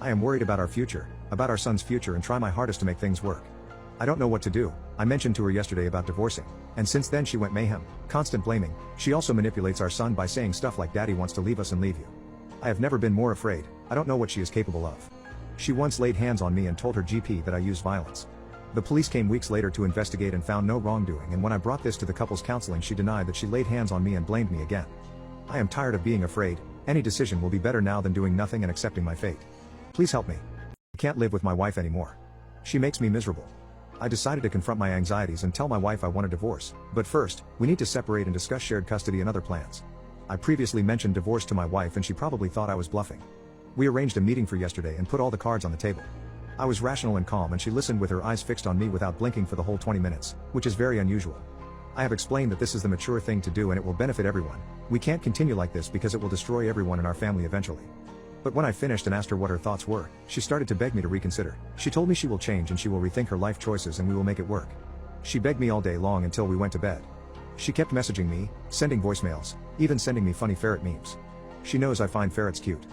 I am worried about our future, about our son's future and try my hardest to make things work. I don't know what to do. I mentioned to her yesterday about divorcing, and since then she went mayhem, constant blaming. She also manipulates our son by saying stuff like daddy wants to leave us and leave you. I have never been more afraid. I don't know what she is capable of. She once laid hands on me and told her GP that I used violence. The police came weeks later to investigate and found no wrongdoing, and when I brought this to the couple's counseling she denied that she laid hands on me and blamed me again. I am tired of being afraid. Any decision will be better now than doing nothing and accepting my fate. Please help me. I can't live with my wife anymore. She makes me miserable. I decided to confront my anxieties and tell my wife I want a divorce, but first, we need to separate and discuss shared custody and other plans. I previously mentioned divorce to my wife and she probably thought I was bluffing. We arranged a meeting for yesterday and put all the cards on the table. I was rational and calm and she listened with her eyes fixed on me without blinking for the whole 20 minutes, which is very unusual. I have explained that this is the mature thing to do and it will benefit everyone. We can't continue like this because it will destroy everyone in our family eventually. But when I finished and asked her what her thoughts were, she started to beg me to reconsider. She told me she will change and she will rethink her life choices and we will make it work. She begged me all day long until we went to bed. She kept messaging me, sending voicemails, even sending me funny ferret memes. She knows I find ferrets cute.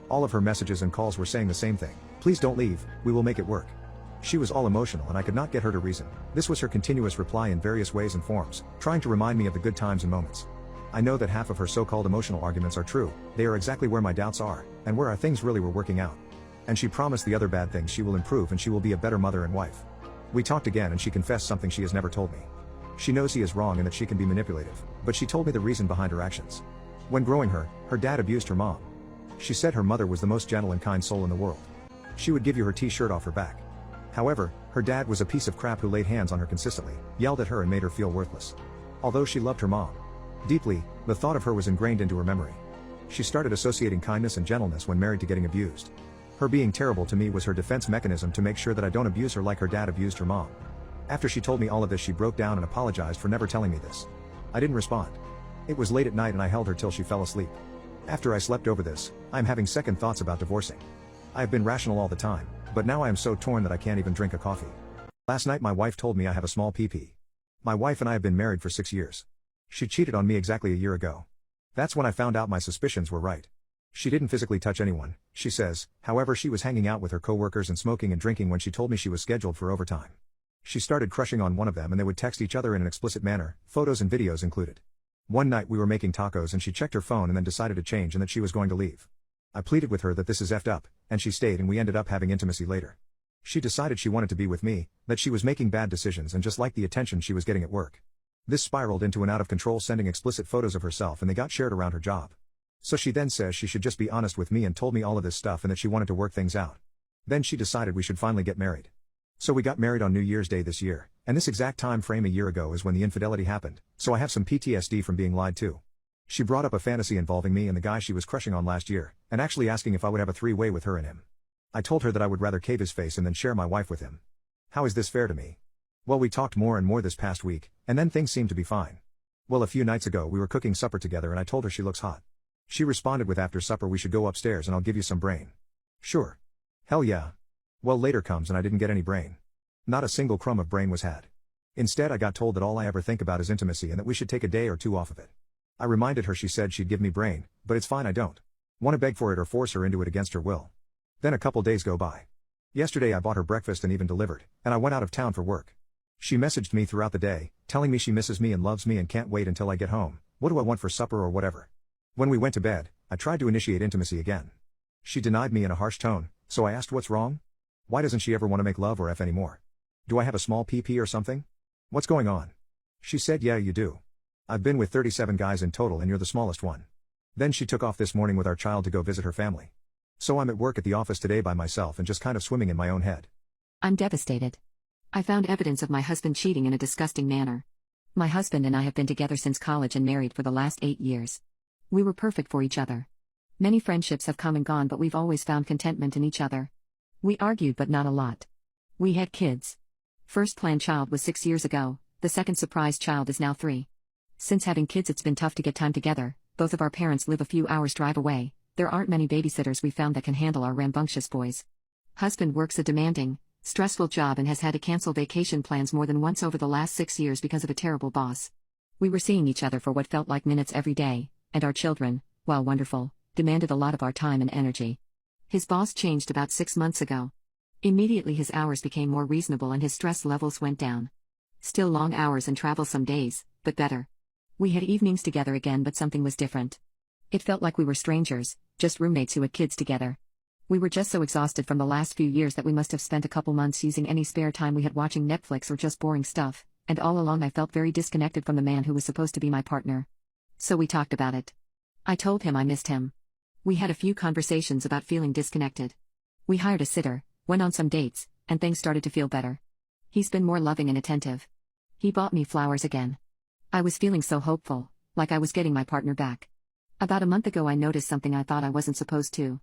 All of her messages and calls were saying the same thing. Please don't leave, we will make it work. She was all emotional and I could not get her to reason. This was her continuous reply in various ways and forms, trying to remind me of the good times and moments. I know that half of her so-called emotional arguments are true. They are exactly where my doubts are, and where our things really were working out. And she promised the other bad things she will improve and she will be a better mother and wife. We talked again and she confessed something she has never told me. She knows he is wrong and that she can be manipulative, but she told me the reason behind her actions. When growing her dad abused her mom. She said her mother was the most gentle and kind soul in the world. She would give you her t-shirt off her back. However, her dad was a piece of crap who laid hands on her consistently, yelled at her and made her feel worthless. Although she loved her mom deeply, the thought of her was ingrained into her memory. She started associating kindness and gentleness when married to getting abused. Her being terrible to me was her defense mechanism to make sure that I don't abuse her like her dad abused her mom. After she told me all of this she broke down and apologized for never telling me this. I didn't respond. It was late at night and I held her till she fell asleep. After I slept over this, I am having second thoughts about divorcing. I have been rational all the time, but now I am so torn that I can't even drink a coffee. Last night my wife told me I have a small PP. My wife and I have been married for 6 years. She cheated on me exactly a year ago. That's when I found out my suspicions were right. She didn't physically touch anyone, she says, however she was hanging out with her coworkers and smoking and drinking when she told me she was scheduled for overtime. She started crushing on one of them and they would text each other in an explicit manner, photos and videos included. One night we were making tacos and she checked her phone and then decided to change and that she was going to leave. I pleaded with her that this is effed up, and she stayed and we ended up having intimacy later. She decided she wanted to be with me, that she was making bad decisions and just liked the attention she was getting at work. This spiraled into an out-of-control sending explicit photos of herself and they got shared around her job. So she then says she should just be honest with me and told me all of this stuff and that she wanted to work things out. Then she decided we should finally get married. So we got married on New Year's Day this year, and this exact time frame a year ago is when the infidelity happened, so I have some PTSD from being lied to. She brought up a fantasy involving me and the guy she was crushing on last year, and actually asking if I would have a three-way with her and him. I told her that I would rather cave his face and then share my wife with him. How is this fair to me? Well, we talked more and more this past week, and then things seemed to be fine. Well, a few nights ago we were cooking supper together and I told her she looks hot. She responded with after supper we should go upstairs and I'll give you some brain. Sure. Hell yeah. Well, later comes and I didn't get any brain. Not a single crumb of brain was had. Instead I got told that all I ever think about is intimacy and that we should take a day or two off of it. I reminded her she said she'd give me brain, but it's fine I don't want to beg for it or force her into it against her will. Then a couple days go by. Yesterday I bought her breakfast and even delivered, and I went out of town for work. She messaged me throughout the day, telling me she misses me and loves me and can't wait until I get home. What do I want for supper or whatever? When we went to bed, I tried to initiate intimacy again. She denied me in a harsh tone, so I asked what's wrong? Why doesn't she ever want to make love or F anymore? Do I have a small PP or something? What's going on? She said yeah you do. I've been with 37 guys in total and you're the smallest one. Then she took off this morning with our child to go visit her family. So I'm at work at the office today by myself and just kind of swimming in my own head. I'm devastated. I found evidence of my husband cheating in a disgusting manner. My husband and I have been together since college and married for the last 8 years. We were perfect for each other. Many friendships have come and gone, but we've always found contentment in each other. We argued, but not a lot. We had kids. First planned child was 6 years ago, the second surprise child is now 3. Since having kids it's been tough to get time together. Both of our parents live a few hours drive away, There aren't many babysitters we found that can handle our rambunctious boys. Husband works a demanding, stressful job and has had to cancel vacation plans more than once over the last 6 years because of a terrible boss. We were seeing each other for what felt like minutes every day, and our children, while wonderful, demanded a lot of our time and energy. His boss changed about 6 months ago. Immediately his hours became more reasonable and his stress levels went down. Still long hours and travel some days, but better. We had evenings together again, but something was different. It felt like we were strangers, just roommates who had kids together. We were just so exhausted from the last few years that we must have spent a couple months using any spare time we had watching Netflix or just boring stuff, and all along I felt very disconnected from the man who was supposed to be my partner. So we talked about it. I told him I missed him. We had a few conversations about feeling disconnected. We hired a sitter, went on some dates, and things started to feel better. He's been more loving and attentive. He bought me flowers again. I was feeling so hopeful, like I was getting my partner back. About a month ago I noticed something I thought I wasn't supposed to.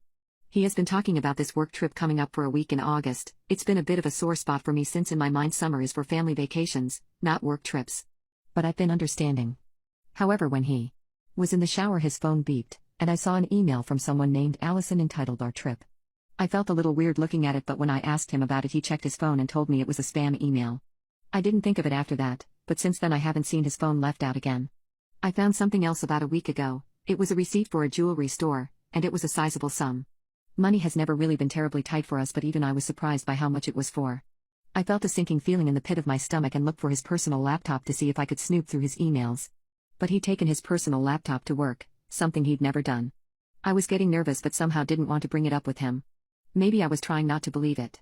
He has been talking about this work trip coming up for a week in August. It's been a bit of a sore spot for me since in my mind summer is for family vacations, not work trips. But I've been understanding. However, when he was in the shower his phone beeped, and I saw an email from someone named Allison entitled Our Trip. I felt a little weird looking at it, but when I asked him about it he checked his phone and told me it was a spam email. I didn't think of it after that, but since then I haven't seen his phone left out again. I found something else about a week ago. It was a receipt for a jewelry store, and it was a sizable sum. Money has never really been terribly tight for us, but even I was surprised by how much it was for. I felt a sinking feeling in the pit of my stomach and looked for his personal laptop to see if I could snoop through his emails. But he'd taken his personal laptop to work, something he'd never done. I was getting nervous but somehow didn't want to bring it up with him. Maybe I was trying not to believe it.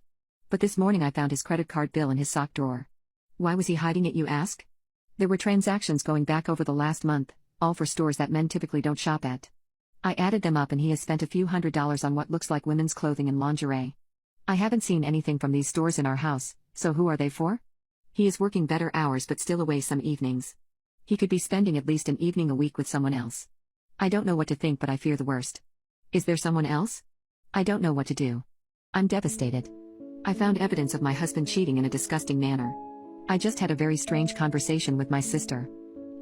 But this morning I found his credit card bill in his sock drawer. Why was he hiding it, you ask? There were transactions going back over the last month, all for stores that men typically don't shop at. I added them up and he has spent a few $100s on what looks like women's clothing and lingerie. I haven't seen anything from these stores in our house, so who are they for? He is working better hours but still away some evenings. He could be spending at least an evening a week with someone else. I don't know what to think, but I fear the worst. Is there someone else? I don't know what to do. I'm devastated. I found evidence of my husband cheating in a disgusting manner. I just had a very strange conversation with my sister.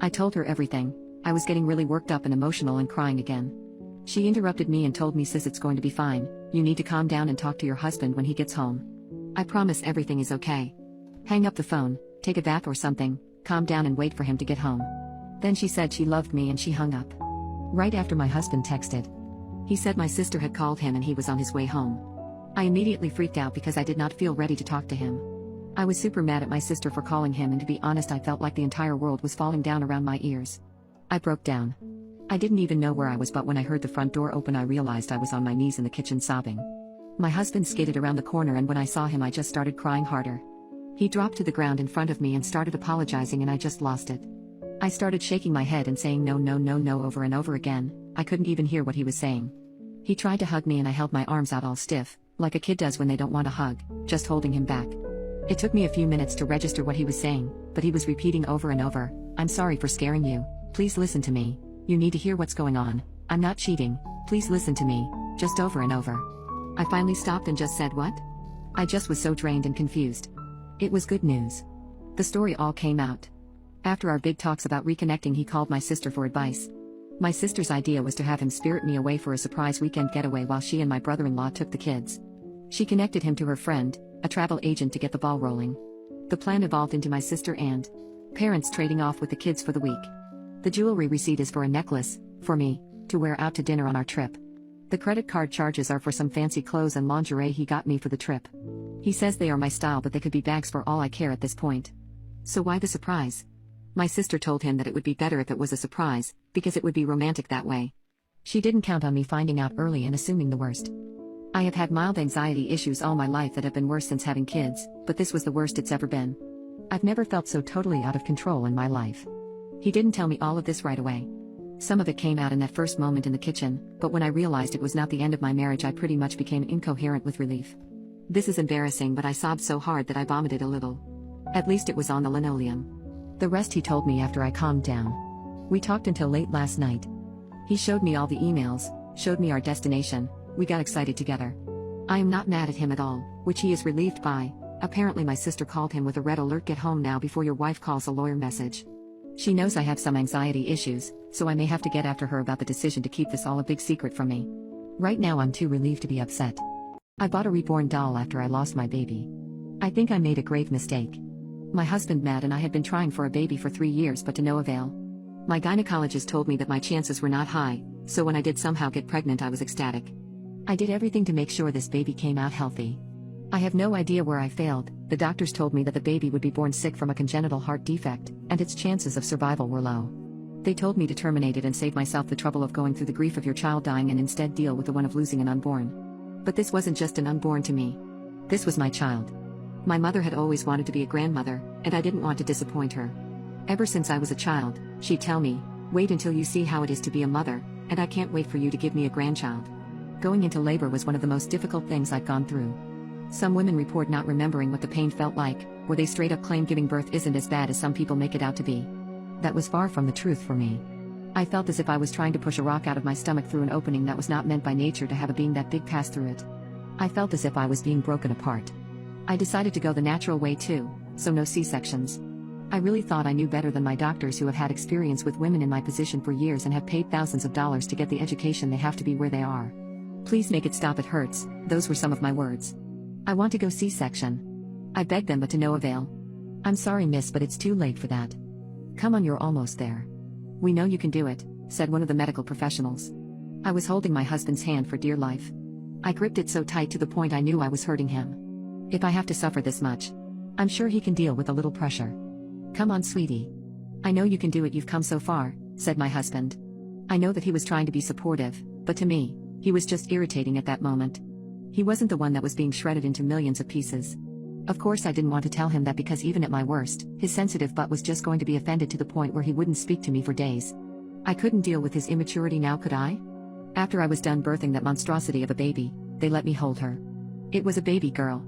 I told her everything. I was getting really worked up and emotional and crying again. She interrupted me and told me, "Sis, it's going to be fine. You need to calm down and talk to your husband when he gets home. I promise everything is okay. Hang up the phone, take a bath or something, calm down and wait for him to get home." Then she said she loved me and she hung up. Right after my husband texted. He said my sister had called him and he was on his way home. I immediately freaked out because I did not feel ready to talk to him. I was super mad at my sister for calling him, and to be honest I felt like the entire world was falling down around my ears. I broke down. I didn't even know where I was, but when I heard the front door open I realized I was on my knees in the kitchen sobbing. My husband skated around the corner and when I saw him I just started crying harder. He dropped to the ground in front of me and started apologizing and I just lost it. I started shaking my head and saying no, no, no, no over and over again. I couldn't even hear what he was saying. He tried to hug me and I held my arms out all stiff, like a kid does when they don't want a hug, just holding him back. It took me a few minutes to register what he was saying, but he was repeating over and over, "I'm sorry for scaring you. Please listen to me. You need to hear what's going on. I'm not cheating. Please listen to me," just over and over. I finally stopped and just said, "What?" I just was so drained and confused. It was good news. The story all came out. After our big talks about reconnecting, he called my sister for advice. My sister's idea was to have him spirit me away for a surprise weekend getaway while she and my brother-in-law took the kids. She connected him to her friend, a travel agent, to get the ball rolling. The plan evolved into my sister and parents trading off with the kids for the week. The jewelry receipt is for a necklace, for me, to wear out to dinner on our trip. The credit card charges are for some fancy clothes and lingerie he got me for the trip. He says they are my style, but they could be bags for all I care at this point. So why the surprise? My sister told him that it would be better if it was a surprise, because it would be romantic that way. She didn't count on me finding out early and assuming the worst. I have had mild anxiety issues all my life that have been worse since having kids, but this was the worst it's ever been. I've never felt so totally out of control in my life. He didn't tell me all of this right away. Some of it came out in that first moment in the kitchen, but when I realized it was not the end of my marriage I pretty much became incoherent with relief. This is embarrassing, but I sobbed so hard that I vomited a little. At least it was on the linoleum. The rest he told me after I calmed down. We talked until late last night. He showed me all the emails, showed me our destination, we got excited together. I am not mad at him at all, which he is relieved by. Apparently my sister called him with a red alert, "Get home now before your wife calls a lawyer" message. She knows I have some anxiety issues, so I may have to get after her about the decision to keep this all a big secret from me. Right now I'm too relieved to be upset. I bought a reborn doll after I lost my baby. I think I made a grave mistake. My husband Matt and I had been trying for a baby for 3 years but to no avail. My gynecologist told me that my chances were not high, so when I did somehow get pregnant I was ecstatic. I did everything to make sure this baby came out healthy. I have no idea where I failed. The doctors told me that the baby would be born sick from a congenital heart defect, and its chances of survival were low. They told me to terminate it and save myself the trouble of going through the grief of your child dying and instead deal with the one of losing an unborn. But this wasn't just an unborn to me. This was my child. My mother had always wanted to be a grandmother, and I didn't want to disappoint her. Ever since I was a child, she'd tell me, "Wait until you see how it is to be a mother, and I can't wait for you to give me a grandchild." Going into labor was one of the most difficult things I've gone through. Some women report not remembering what the pain felt like, or they straight up claim giving birth isn't as bad as some people make it out to be. That was far from the truth for me. I felt as if I was trying to push a rock out of my stomach through an opening that was not meant by nature to have a being that big pass through it. I felt as if I was being broken apart. I decided to go the natural way too, so no C-sections. I really thought I knew better than my doctors who have had experience with women in my position for years and have paid thousands of dollars to get the education they have to be where they are. "Please make it stop, it hurts," those were some of my words. "I want to go C-section." I begged them but to no avail. "I'm sorry miss, but it's too late for that." "Come on, you're almost there. We know you can do it," said one of the medical professionals. I was holding my husband's hand for dear life. I gripped it so tight to the point I knew I was hurting him. If I have to suffer this much, I'm sure he can deal with a little pressure. "Come on, sweetie. I know you can do it, you've come so far," said my husband. I know that he was trying to be supportive, but to me, he was just irritating at that moment. He wasn't the one that was being shredded into millions of pieces. Of course I didn't want to tell him that because even at my worst, his sensitive butt was just going to be offended to the point where he wouldn't speak to me for days. I couldn't deal with his immaturity now, could I? After I was done birthing that monstrosity of a baby, they let me hold her. It was a baby girl.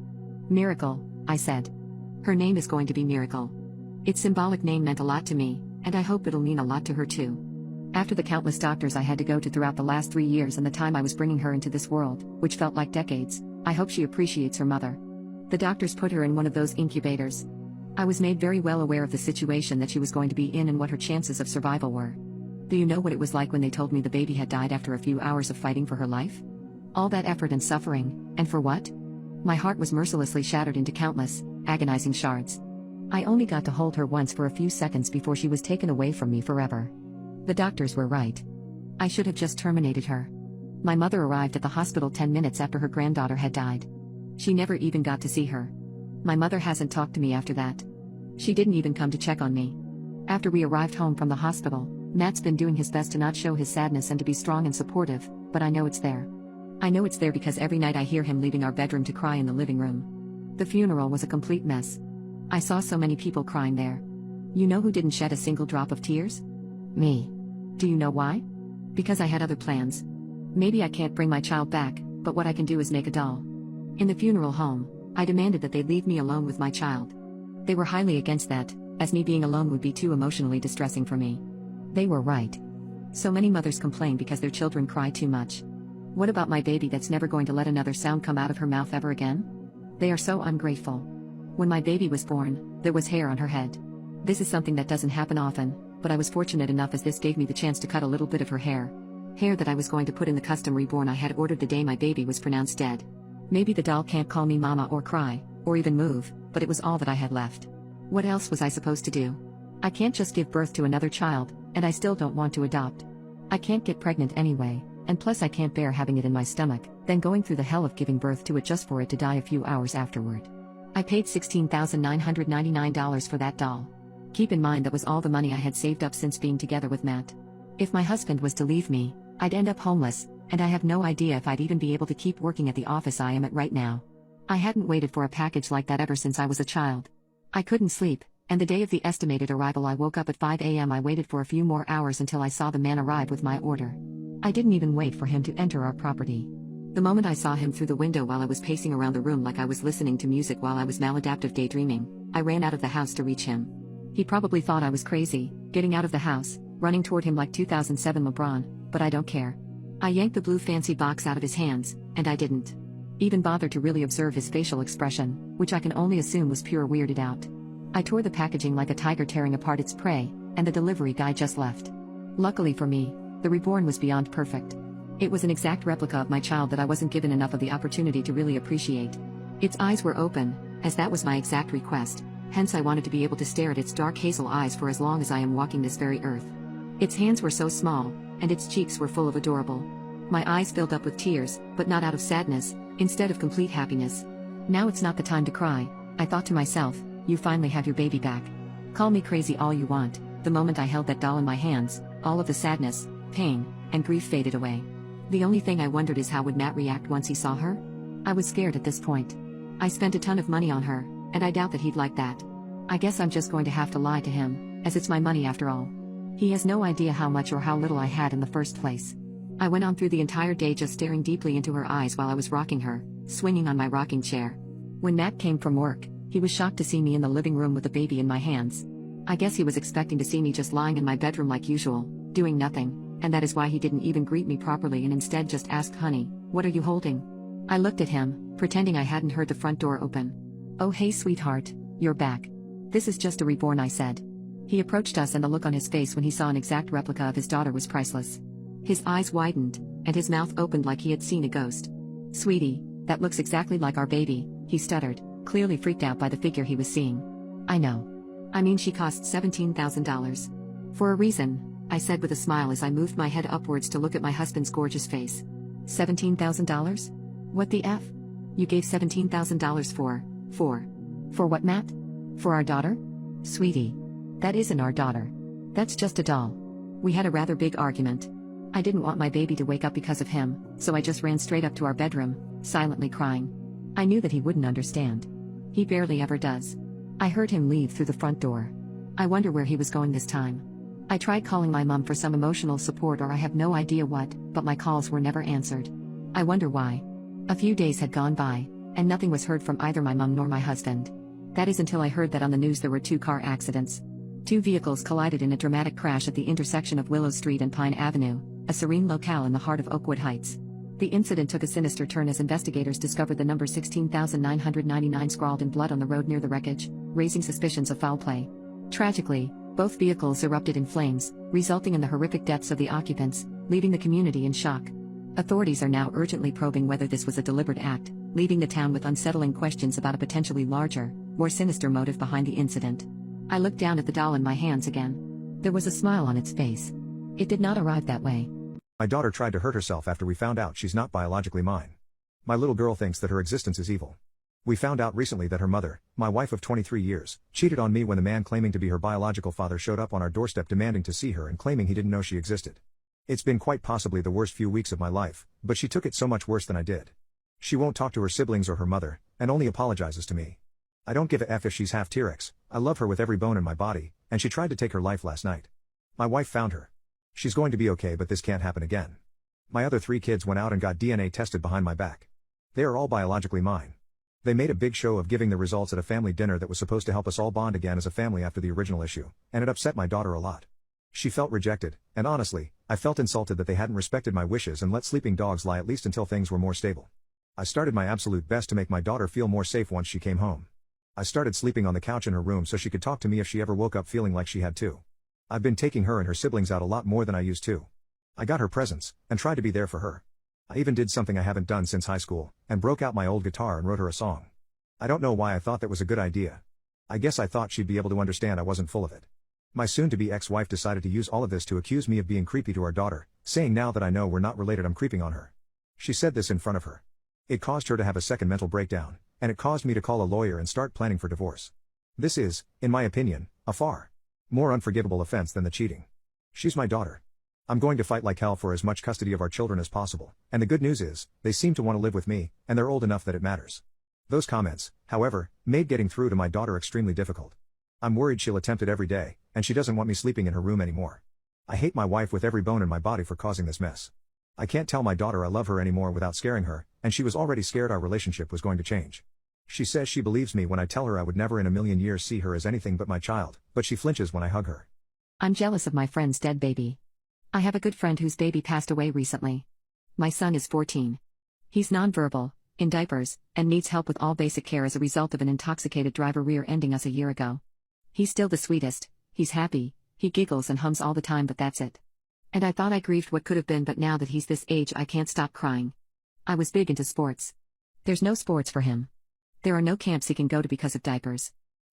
"Miracle," I said. "Her name is going to be Miracle." Its symbolic name meant a lot to me, and I hope it'll mean a lot to her too. After the countless doctors I had to go to throughout the last 3 years and the time I was bringing her into this world, which felt like decades, I hope she appreciates her mother. The doctors put her in one of those incubators. I was made very well aware of the situation that she was going to be in and what her chances of survival were. Do you know what it was like when they told me the baby had died after a few hours of fighting for her life? All that effort and suffering, and for what? My heart was mercilessly shattered into countless, agonizing shards. I only got to hold her once for a few seconds before she was taken away from me forever. The doctors were right. I should have just terminated her. My mother arrived at the hospital 10 minutes after her granddaughter had died. She never even got to see her. My mother hasn't talked to me after that. She didn't even come to check on me. After we arrived home from the hospital, Matt's been doing his best to not show his sadness and to be strong and supportive, but I know it's there. I know it's there because every night I hear him leaving our bedroom to cry in the living room. The funeral was a complete mess. I saw so many people crying there. You know who didn't shed a single drop of tears? Me. Do you know why? Because I had other plans. Maybe I can't bring my child back, but what I can do is make a doll. In the funeral home, I demanded that they leave me alone with my child. They were highly against that, as me being alone would be too emotionally distressing for me. They were right. So many mothers complain because their children cry too much. What about my baby that's never going to let another sound come out of her mouth ever again? They are so ungrateful. When my baby was born, there was hair on her head. This is something that doesn't happen often, but I was fortunate enough as this gave me the chance to cut a little bit of her hair. Hair that I was going to put in the custom reborn I had ordered the day my baby was pronounced dead. Maybe the doll can't call me mama or cry, or even move, but it was all that I had left. What else was I supposed to do? I can't just give birth to another child, and I still don't want to adopt. I can't get pregnant anyway, and plus I can't bear having it in my stomach, then going through the hell of giving birth to it just for it to die a few hours afterward. I paid $16,999 for that doll. Keep in mind that was all the money I had saved up since being together with Matt. If my husband was to leave me, I'd end up homeless, and I have no idea if I'd even be able to keep working at the office I am at right now. I hadn't waited for a package like that ever since I was a child. I couldn't sleep, and the day of the estimated arrival I woke up at 5 a.m. I waited for a few more hours until I saw the man arrive with my order. I didn't even wait for him to enter our property. The moment I saw him through the window while I was pacing around the room like I was listening to music while I was maladaptive daydreaming, I ran out of the house to reach him. He probably thought I was crazy, getting out of the house, running toward him like 2007 LeBron, but I don't care. I yanked the blue fancy box out of his hands, and I didn't even bother to really observe his facial expression, which I can only assume was pure weirded out. I tore the packaging like a tiger tearing apart its prey, and the delivery guy just left. Luckily for me, the reborn was beyond perfect. It was an exact replica of my child that I wasn't given enough of the opportunity to really appreciate. Its eyes were open, as that was my exact request, hence I wanted to be able to stare at its dark hazel eyes for as long as I am walking this very earth. Its hands were so small, and its cheeks were full of adorable. My eyes filled up with tears, but not out of sadness, instead of complete happiness. Now it's not the time to cry, I thought to myself, you finally have your baby back. Call me crazy all you want. The moment I held that doll in my hands, all of the sadness, pain, and grief faded away. The only thing I wondered is how would Matt react once he saw her? I was scared at this point. I spent a ton of money on her, and I doubt that he'd like that. I guess I'm just going to have to lie to him, as it's my money after all. He has no idea how much or how little I had in the first place. I went on through the entire day just staring deeply into her eyes while I was rocking her, swinging on my rocking chair. When Matt came from work, he was shocked to see me in the living room with the baby in my hands. I guess he was expecting to see me just lying in my bedroom like usual, doing nothing, and that is why he didn't even greet me properly and instead just asked, "Honey, what are you holding?" I looked at him, pretending I hadn't heard the front door open. "Oh hey sweetheart, you're back. This is just a reborn," I said. He approached us and the look on his face when he saw an exact replica of his daughter was priceless. His eyes widened, and his mouth opened like he had seen a ghost. "Sweetie, that looks exactly like our baby," he stuttered, clearly freaked out by the figure he was seeing. "I know. I mean she cost $17,000. For a reason," I said with a smile as I moved my head upwards to look at my husband's gorgeous face. $17,000? What the F? You gave $17,000 for what, Matt? For our daughter? Sweetie. That isn't our daughter. That's just a doll. We had a rather big argument. I didn't want my baby to wake up because of him, so I just ran straight up to our bedroom, silently crying. I knew that he wouldn't understand. He barely ever does. I heard him leave through the front door. I wonder where he was going this time. I tried calling my mom for some emotional support or I have no idea what, but my calls were never answered. I wonder why. A few days had gone by, and nothing was heard from either my mom nor my husband. That is until I heard that on the news there were 2 car accidents. 2 vehicles collided in a dramatic crash at the intersection of Willow Street and Pine Avenue, a serene locale in the heart of Oakwood Heights. The incident took a sinister turn as investigators discovered the number 16,999 scrawled in blood on the road near the wreckage, raising suspicions of foul play. Tragically, both vehicles erupted in flames, resulting in the horrific deaths of the occupants, leaving the community in shock. Authorities are now urgently probing whether this was a deliberate act, leaving the town with unsettling questions about a potentially larger, more sinister motive behind the incident. I looked down at the doll in my hands again. There was a smile on its face. It did not arrive that way. My daughter tried to hurt herself after we found out she's not biologically mine. My little girl thinks that her existence is evil. We found out recently that her mother, my wife of 23 years, cheated on me when the man claiming to be her biological father showed up on our doorstep demanding to see her and claiming he didn't know she existed. It's been quite possibly the worst few weeks of my life, but she took it so much worse than I did. She won't talk to her siblings or her mother, and only apologizes to me. I don't give a F if she's half T-Rex. I love her with every bone in my body, and she tried to take her life last night. My wife found her. She's going to be okay, but this can't happen again. My other 3 kids went out and got DNA tested behind my back. They are all biologically mine. They made a big show of giving the results at a family dinner that was supposed to help us all bond again as a family after the original issue, and it upset my daughter a lot. She felt rejected, and honestly, I felt insulted that they hadn't respected my wishes and let sleeping dogs lie at least until things were more stable. I started my absolute best to make my daughter feel more safe once she came home. I started sleeping on the couch in her room so she could talk to me if she ever woke up feeling like she had to. I've been taking her and her siblings out a lot more than I used to. I got her presents, and tried to be there for her. I even did something I haven't done since high school, and broke out my old guitar and wrote her a song. I don't know why I thought that was a good idea. I guess I thought she'd be able to understand I wasn't full of it. My soon-to-be ex-wife decided to use all of this to accuse me of being creepy to our daughter, saying now that I know we're not related I'm creeping on her. She said this in front of her. It caused her to have a second mental breakdown, and it caused me to call a lawyer and start planning for divorce. This is, in my opinion, a far more unforgivable offense than the cheating. She's my daughter. I'm going to fight like hell for as much custody of our children as possible, and the good news is, they seem to want to live with me, and they're old enough that it matters. Those comments, however, made getting through to my daughter extremely difficult. I'm worried she'll attempt it every day, and she doesn't want me sleeping in her room anymore. I hate my wife with every bone in my body for causing this mess. I can't tell my daughter I love her anymore without scaring her, and she was already scared our relationship was going to change. She says she believes me when I tell her I would never in a million years see her as anything but my child, but she flinches when I hug her. I'm jealous of my friend's dead baby. I have a good friend whose baby passed away recently. My son is 14. He's nonverbal, in diapers, and needs help with all basic care as a result of an intoxicated driver rear-ending us a year ago. He's still the sweetest, he's happy, he giggles and hums all the time, but that's it. And I thought I grieved what could have been, but now that he's this age I can't stop crying. I was big into sports. There's no sports for him. There are no camps he can go to because of diapers.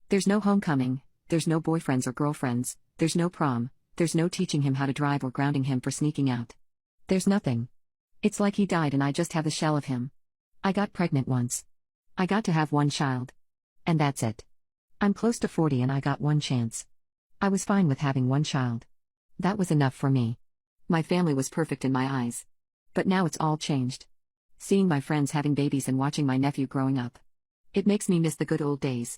There's no homecoming, there's no boyfriends or girlfriends, there's no prom, there's no teaching him how to drive or grounding him for sneaking out. There's nothing. It's like he died and I just have the shell of him. I got pregnant once. I got to have one child. And that's it. I'm close to 40 and I got one chance. I was fine with having one child. That was enough for me. My family was perfect in my eyes. But now it's all changed. Seeing my friends having babies and watching my nephew growing up. It makes me miss the good old days.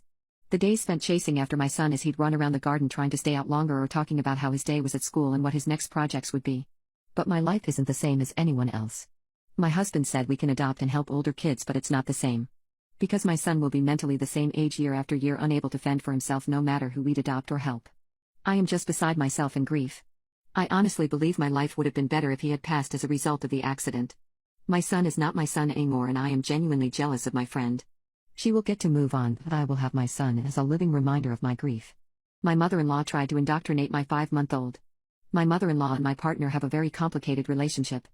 The days spent chasing after my son as he'd run around the garden trying to stay out longer or talking about how his day was at school and what his next projects would be. But my life isn't the same as anyone else. My husband said we can adopt and help older kids, but it's not the same. Because my son will be mentally the same age year after year, unable to fend for himself no matter who we'd adopt or help. I am just beside myself in grief. I honestly believe my life would have been better if he had passed as a result of the accident. My son is not my son anymore and I am genuinely jealous of my friend. She will get to move on, but I will have my son as a living reminder of my grief. My mother-in-law tried to indoctrinate my 5-month-old. My mother-in-law and my partner have a very complicated relationship.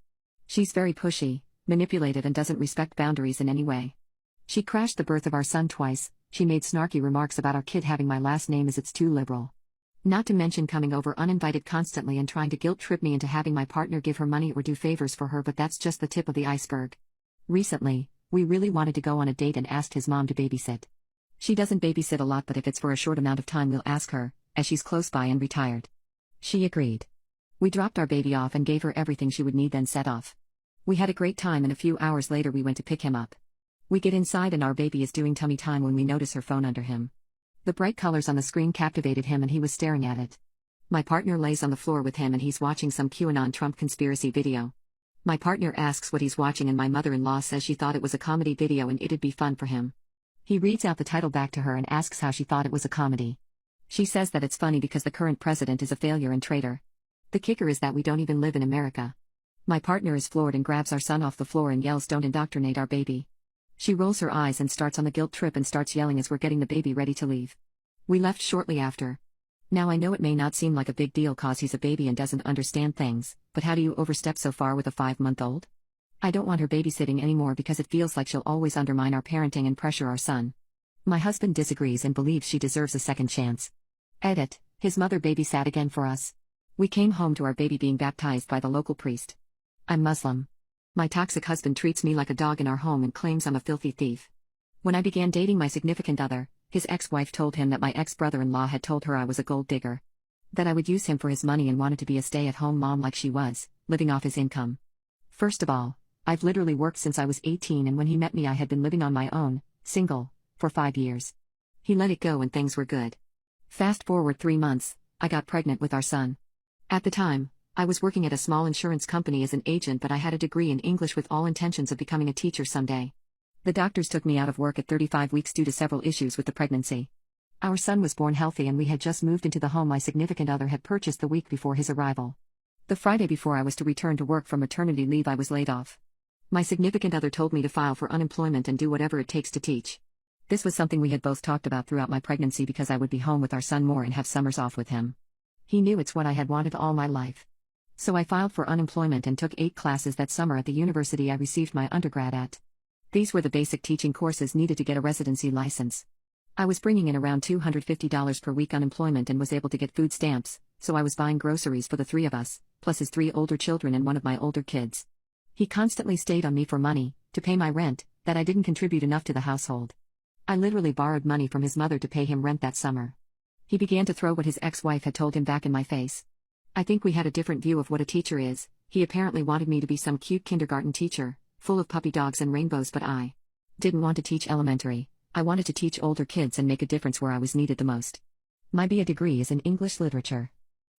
She's very pushy, manipulative and doesn't respect boundaries in any way. She crashed the birth of our son twice. She made snarky remarks about our kid having my last name as it's too liberal. Not to mention coming over uninvited constantly and trying to guilt-trip me into having my partner give her money or do favors for her, but that's just the tip of the iceberg. Recently, we really wanted to go on a date and asked his mom to babysit. She doesn't babysit a lot, but if it's for a short amount of time we'll ask her, as she's close by and retired. She agreed. We dropped our baby off and gave her everything she would need, then set off. We had a great time and a few hours later we went to pick him up. We get inside and our baby is doing tummy time when we notice her phone under him. The bright colors on the screen captivated him and he was staring at it. My partner lays on the floor with him and he's watching some QAnon Trump conspiracy video. My partner asks what he's watching and my mother-in-law says she thought it was a comedy video and it'd be fun for him. He reads out the title back to her and asks how she thought it was a comedy. She says that it's funny because the current president is a failure and traitor. The kicker is that we don't even live in America. My partner is floored and grabs our son off the floor and yells, "Don't indoctrinate our baby." She rolls her eyes and starts on the guilt trip and starts yelling as we're getting the baby ready to leave. We left shortly after. Now I know it may not seem like a big deal cause he's a baby and doesn't understand things, but how do you overstep so far with a 5-month-old? I don't want her babysitting anymore because it feels like she'll always undermine our parenting and pressure our son. My husband disagrees and believes she deserves a second chance. Edit, his mother babysat again for us. We came home to our baby being baptized by the local priest. I'm Muslim. My toxic husband treats me like a dog in our home and claims I'm a filthy thief. When I began dating my significant other, his ex-wife told him that my ex-brother-in-law had told her I was a gold digger. That I would use him for his money and wanted to be a stay-at-home mom like she was, living off his income. First of all, I've literally worked since I was 18 and when he met me I had been living on my own, single, for 5 years. He let it go and things were good. Fast forward 3 months, I got pregnant with our son. At the time, I was working at a small insurance company as an agent, but I had a degree in English with all intentions of becoming a teacher someday. The doctors took me out of work at 35 weeks due to several issues with the pregnancy. Our son was born healthy and we had just moved into the home my significant other had purchased the week before his arrival. The Friday before I was to return to work from maternity leave I was laid off. My significant other told me to file for unemployment and do whatever it takes to teach. This was something we had both talked about throughout my pregnancy because I would be home with our son more and have summers off with him. He knew it's what I had wanted all my life. So I filed for unemployment and took 8 classes that summer at the university I received my undergrad at. These were the basic teaching courses needed to get a residency license. I was bringing in around $250 per week unemployment and was able to get food stamps, so I was buying groceries for the 3 of us, plus his 3 older children and one of my older kids. He constantly stayed on me for money, to pay my rent, that I didn't contribute enough to the household. I literally borrowed money from his mother to pay him rent that summer. He began to throw what his ex-wife had told him back in my face. I think we had a different view of what a teacher is. He apparently wanted me to be some cute kindergarten teacher, full of puppy dogs and rainbows, but I didn't want to teach elementary. I wanted to teach older kids and make a difference where I was needed the most. My BA degree is in English literature.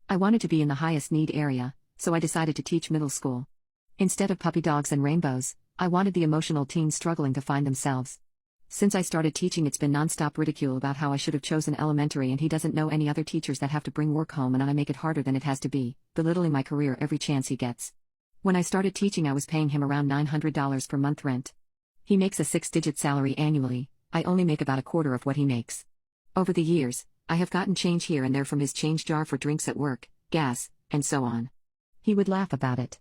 I wanted to be in the highest need area, so I decided to teach middle school. Instead of puppy dogs and rainbows, I wanted the emotional teens struggling to find themselves. Since I started teaching, it's been non-stop ridicule about how I should have chosen elementary and he doesn't know any other teachers that have to bring work home and I make it harder than it has to be, belittling my career every chance he gets. When I started teaching I was paying him around $900 per month rent. He makes a 6-digit salary annually. I only make about a quarter of what he makes. Over the years, I have gotten change here and there from his change jar for drinks at work, gas, and so on. He would laugh about it.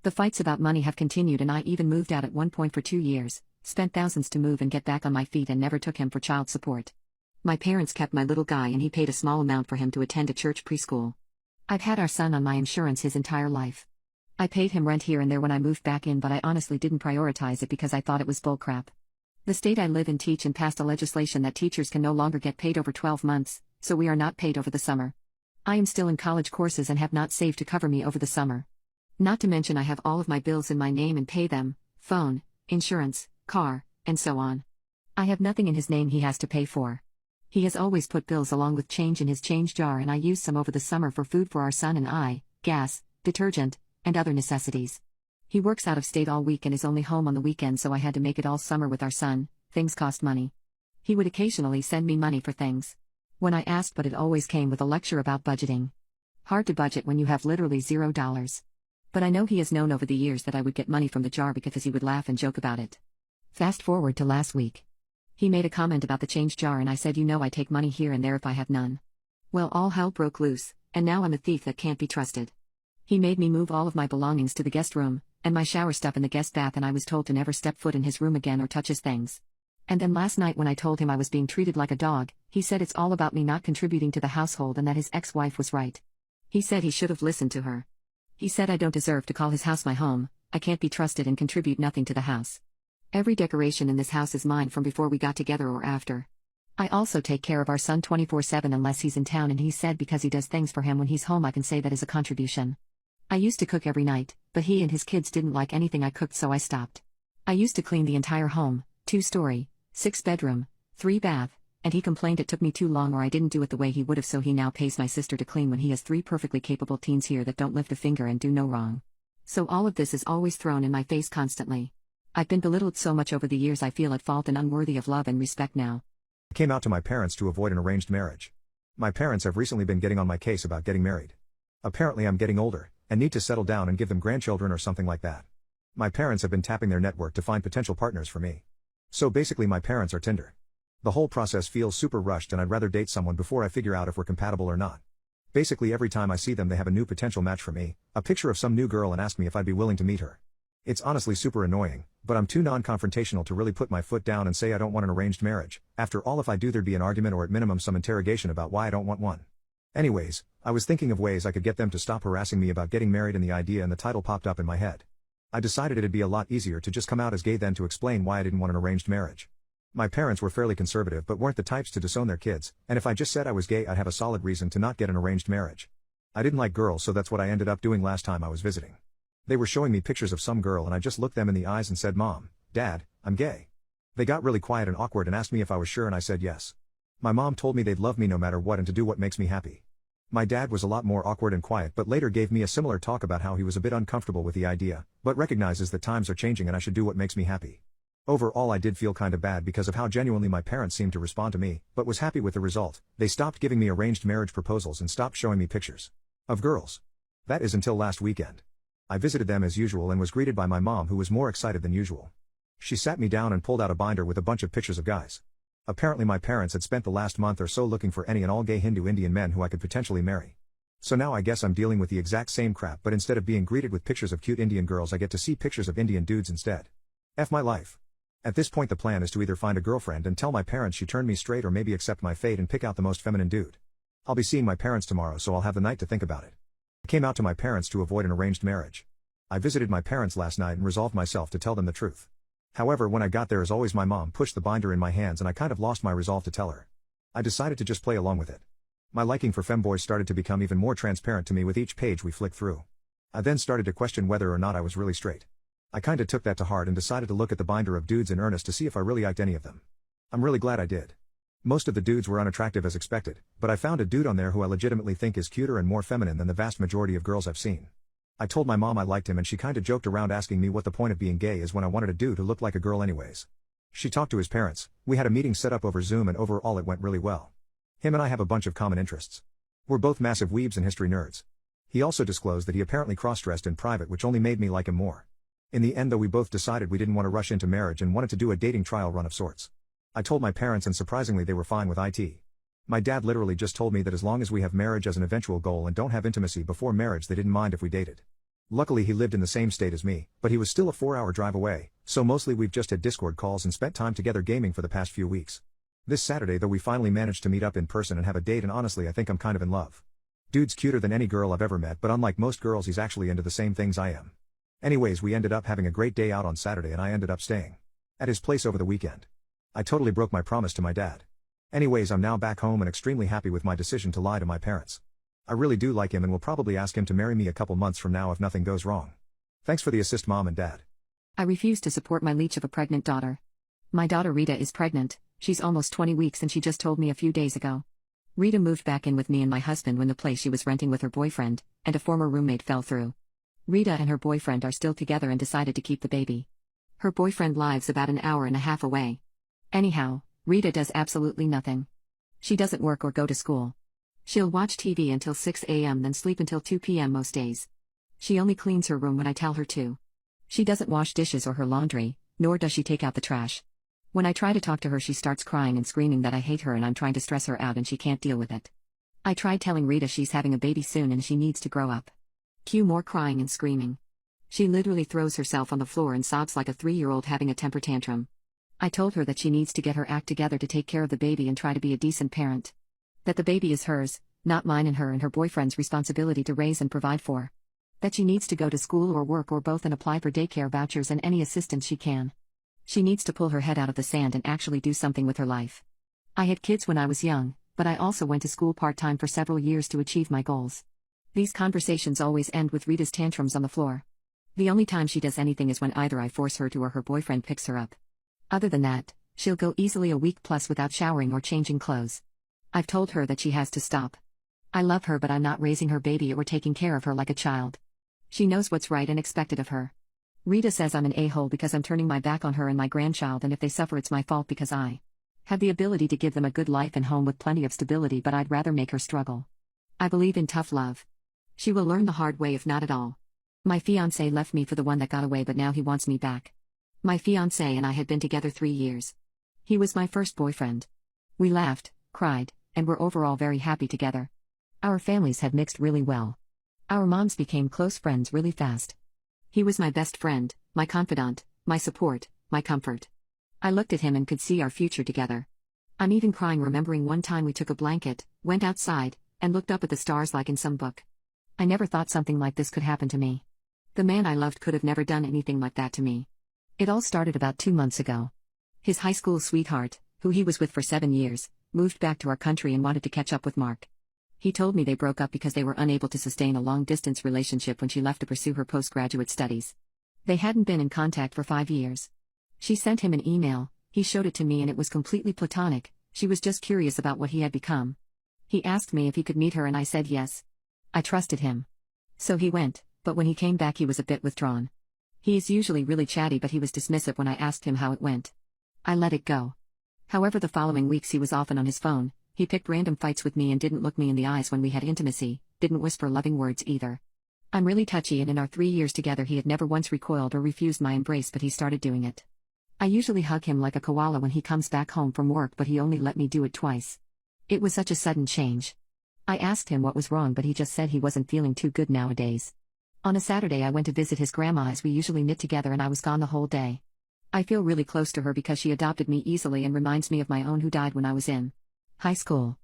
The fights about money have continued, and I even moved out at one point for 2 years, spent thousands to move and get back on my feet, and never took him for child support. My parents kept my little guy, and he paid a small amount for him to attend a church preschool. I've had our son on my insurance his entire life. I paid him rent here and there when I moved back in, but I honestly didn't prioritize it because I thought it was bullcrap. The state I live in teach and passed a legislation that teachers can no longer get paid over 12 months, so we are not paid over the summer. I am still in college courses and have not saved to cover me over the summer. Not to mention I have all of my bills in my name and pay them: phone, insurance, car, and so on. I have nothing in his name he has to pay for. He has always put bills along with change in his change jar, and I use some over the summer for food for our son and I, gas, detergent, and other necessities. He works out of state all week and is only home on the weekend, so I had to make it all summer with our son. Things cost money. He would occasionally send me money for things when I asked, but it always came with a lecture about budgeting. Hard to budget when you have literally $0. But I know he has known over the years that I would get money from the jar because he would laugh and joke about it. Fast forward to last week. He made a comment about the change jar, and I said, "You know I take money here and there if I have none." Well, all hell broke loose, and now I'm a thief that can't be trusted. He made me move all of my belongings to the guest room, and my shower stuff in the guest bath, and I was told to never step foot in his room again or touch his things. And then last night when I told him I was being treated like a dog, he said it's all about me not contributing to the household and that his ex-wife was right. He said he should have listened to her. He said I don't deserve to call his house my home, I can't be trusted and contribute nothing to the house. Every decoration in this house is mine from before we got together or after. I also take care of our son 24/7 unless he's in town, and he said because he does things for him when he's home I can say that is a contribution. I used to cook every night, but he and his kids didn't like anything I cooked, so I stopped. I used to clean the entire home, 2-story, 6-bedroom, 3-bath, and he complained it took me too long or I didn't do it the way he would have, so he now pays my sister to clean when he has 3 perfectly capable teens here that don't lift a finger and do no wrong. So all of this is always thrown in my face constantly. I've been belittled so much over the years I feel at fault and unworthy of love and respect now. I came out to my parents to avoid an arranged marriage. My parents have recently been getting on my case about getting married. Apparently I'm getting older, and need to settle down and give them grandchildren or something like that. My parents have been tapping their network to find potential partners for me. So basically my parents are Tinder. The whole process feels super rushed, and I'd rather date someone before I figure out if we're compatible or not. Basically every time I see them they have a new potential match for me, a picture of some new girl, and ask me if I'd be willing to meet her. It's honestly super annoying, but I'm too non-confrontational to really put my foot down and say I don't want an arranged marriage. After all, if I do there'd be an argument or at minimum some interrogation about why I don't want one. Anyways, I was thinking of ways I could get them to stop harassing me about getting married, and the idea and the title popped up in my head. I decided it'd be a lot easier to just come out as gay than to explain why I didn't want an arranged marriage. My parents were fairly conservative but weren't the types to disown their kids, and if I just said I was gay I'd have a solid reason to not get an arranged marriage. I didn't like girls, so that's what I ended up doing last time I was visiting. They were showing me pictures of some girl and I just looked them in the eyes and said, "Mom, Dad, I'm gay." They got really quiet and awkward and asked me if I was sure, and I said yes. My mom told me they'd love me no matter what and to do what makes me happy. My dad was a lot more awkward and quiet, but later gave me a similar talk about how he was a bit uncomfortable with the idea, but recognizes that times are changing and I should do what makes me happy. Overall I did feel kinda bad because of how genuinely my parents seemed to respond to me, but was happy with the result. They stopped giving me arranged marriage proposals and stopped showing me pictures of girls. That is until last weekend. I visited them as usual and was greeted by my mom, who was more excited than usual. She sat me down and pulled out a binder with a bunch of pictures of guys. Apparently my parents had spent the last month or so looking for any and all gay Hindu Indian men who I could potentially marry. So now I guess I'm dealing with the exact same crap, but instead of being greeted with pictures of cute Indian girls I get to see pictures of Indian dudes instead. F my life. At this point the plan is to either find a girlfriend and tell my parents she turned me straight, or maybe accept my fate and pick out the most feminine dude. I'll be seeing my parents tomorrow, so I'll have the night to think about it. I came out to my parents to avoid an arranged marriage. I visited my parents last night and resolved myself to tell them the truth. However, when I got there, as always, my mom pushed the binder in my hands and I kind of lost my resolve to tell her. I decided to just play along with it. My liking for femboys started to become even more transparent to me with each page we flicked through. I then started to question whether or not I was really straight. I kinda took that to heart and decided to look at the binder of dudes in earnest to see if I really liked any of them. I'm really glad I did. Most of the dudes were unattractive as expected, but I found a dude on there who I legitimately think is cuter and more feminine than the vast majority of girls I've seen. I told my mom I liked him and she kinda joked around asking me what the point of being gay is when I wanted a dude who looked like a girl anyways. She talked to his parents, we had a meeting set up over Zoom, and overall it went really well. Him and I have a bunch of common interests. We're both massive weebs and history nerds. He also disclosed that he apparently cross-dressed in private, which only made me like him more. In the end though, we both decided we didn't want to rush into marriage and wanted to do a dating trial run of sorts. I told my parents and surprisingly they were fine with it. My dad literally just told me that as long as we have marriage as an eventual goal and don't have intimacy before marriage they didn't mind if we dated. Luckily he lived in the same state as me, but he was still a 4-hour drive away, so mostly we've just had Discord calls and spent time together gaming for the past few weeks. This Saturday though we finally managed to meet up in person and have a date, and honestly I think I'm kind of in love. Dude's cuter than any girl I've ever met, but unlike most girls he's actually into the same things I am. Anyways, we ended up having a great day out on Saturday and I ended up staying at his place over the weekend. I totally broke my promise to my dad. Anyways, I'm now back home and extremely happy with my decision to lie to my parents. I really do like him and will probably ask him to marry me a couple months from now if nothing goes wrong. Thanks for the assist, Mom and Dad. I refuse to support my leech of a pregnant daughter. My daughter Rita is pregnant, she's almost 20 weeks and she just told me a few days ago. Rita moved back in with me and my husband when the place she was renting with her boyfriend, and a former roommate fell through. Rita and her boyfriend are still together and decided to keep the baby. Her boyfriend lives about an hour and a half away. Anyhow, Rita does absolutely nothing. She doesn't work or go to school. She'll watch TV until 6 a.m. then sleep until 2 p.m. most days. She only cleans her room when I tell her to. She doesn't wash dishes or her laundry, nor does she take out the trash. When I try to talk to her she starts crying and screaming that I hate her and I'm trying to stress her out and she can't deal with it. I tried telling Rita she's having a baby soon and she needs to grow up. Cue more crying and screaming. She literally throws herself on the floor and sobs like a 3-year-old having a temper tantrum. I told her that she needs to get her act together to take care of the baby and try to be a decent parent. That the baby is hers, not mine, and her boyfriend's responsibility to raise and provide for. That she needs to go to school or work or both and apply for daycare vouchers and any assistance she can. She needs to pull her head out of the sand and actually do something with her life. I had kids when I was young, but I also went to school part-time for several years to achieve my goals. These conversations always end with Rita's tantrums on the floor. The only time she does anything is when either I force her to or her boyfriend picks her up. Other than that, she'll go easily a week plus without showering or changing clothes. I've told her that she has to stop. I love her but I'm not raising her baby or taking care of her like a child. She knows what's right and expected of her. Rita says I'm an a-hole because I'm turning my back on her and my grandchild, and if they suffer it's my fault because I have the ability to give them a good life and home with plenty of stability, but I'd rather make her struggle. I believe in tough love. She will learn the hard way if not at all. My fiancé left me for the one that got away but now he wants me back. My fiancé and I had been together 3 years. He was my first boyfriend. We laughed, cried, and were overall very happy together. Our families had mixed really well. Our moms became close friends really fast. He was my best friend, my confidant, my support, my comfort. I looked at him and could see our future together. I'm even crying remembering one time we took a blanket, went outside, and looked up at the stars like in some book. I never thought something like this could happen to me. The man I loved could have never done anything like that to me. It all started about 2 months ago. His high school sweetheart, who he was with for 7 years, moved back to our country and wanted to catch up with Mark. He told me they broke up because they were unable to sustain a long-distance relationship when she left to pursue her postgraduate studies. They hadn't been in contact for 5 years. She sent him an email, he showed it to me and it was completely platonic. She was just curious about what he had become. He asked me if he could meet her and I said yes. I trusted him. So he went, but when he came back he was a bit withdrawn. He is usually really chatty but he was dismissive when I asked him how it went. I let it go. However, the following weeks he was often on his phone. He picked random fights with me and didn't look me in the eyes when we had intimacy, didn't whisper loving words either. I'm really touchy and in our 3 years together he had never once recoiled or refused my embrace, but he started doing it. I usually hug him like a koala when he comes back home from work, but he only let me do it twice. It was such a sudden change. I asked him what was wrong but he just said he wasn't feeling too good nowadays. On a Saturday I went to visit his grandma as we usually knit together and I was gone the whole day. I feel really close to her because she adopted me easily and reminds me of my own who died when I was in high school.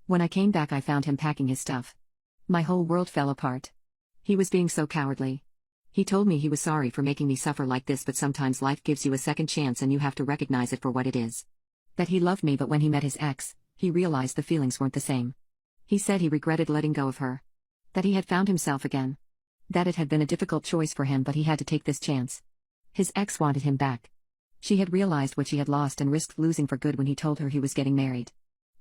When I came back I found him packing his stuff. My whole world fell apart. He was being so cowardly. He told me he was sorry for making me suffer like this, but sometimes life gives you a second chance and you have to recognize it for what it is. That he loved me, but when he met his ex, he realized the feelings weren't the same. He said he regretted letting go of her. That he had found himself again. That it had been a difficult choice for him but he had to take this chance. His ex wanted him back. She had realized what she had lost and risked losing for good when he told her he was getting married.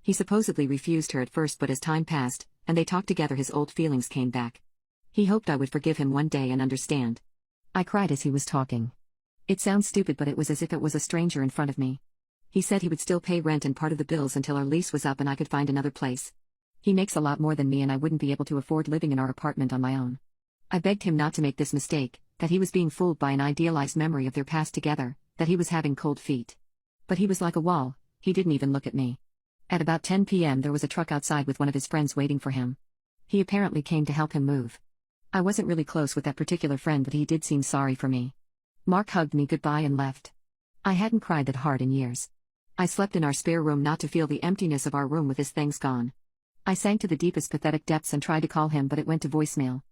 He supposedly refused her at first, but as time passed, and they talked together, his old feelings came back. He hoped I would forgive him one day and understand. I cried as he was talking. It sounds stupid but it was as if it was a stranger in front of me. He said he would still pay rent and part of the bills until our lease was up and I could find another place. He makes a lot more than me and I wouldn't be able to afford living in our apartment on my own. I begged him not to make this mistake, that he was being fooled by an idealized memory of their past together, that he was having cold feet. But he was like a wall, he didn't even look at me. At about 10 p.m. there was a truck outside with one of his friends waiting for him. He apparently came to help him move. I wasn't really close with that particular friend, but he did seem sorry for me. Mark hugged me goodbye and left. I hadn't cried that hard in years. I slept in our spare room not to feel the emptiness of our room with his things gone. I sank to the deepest pathetic depths and tried to call him, but it went to voicemail.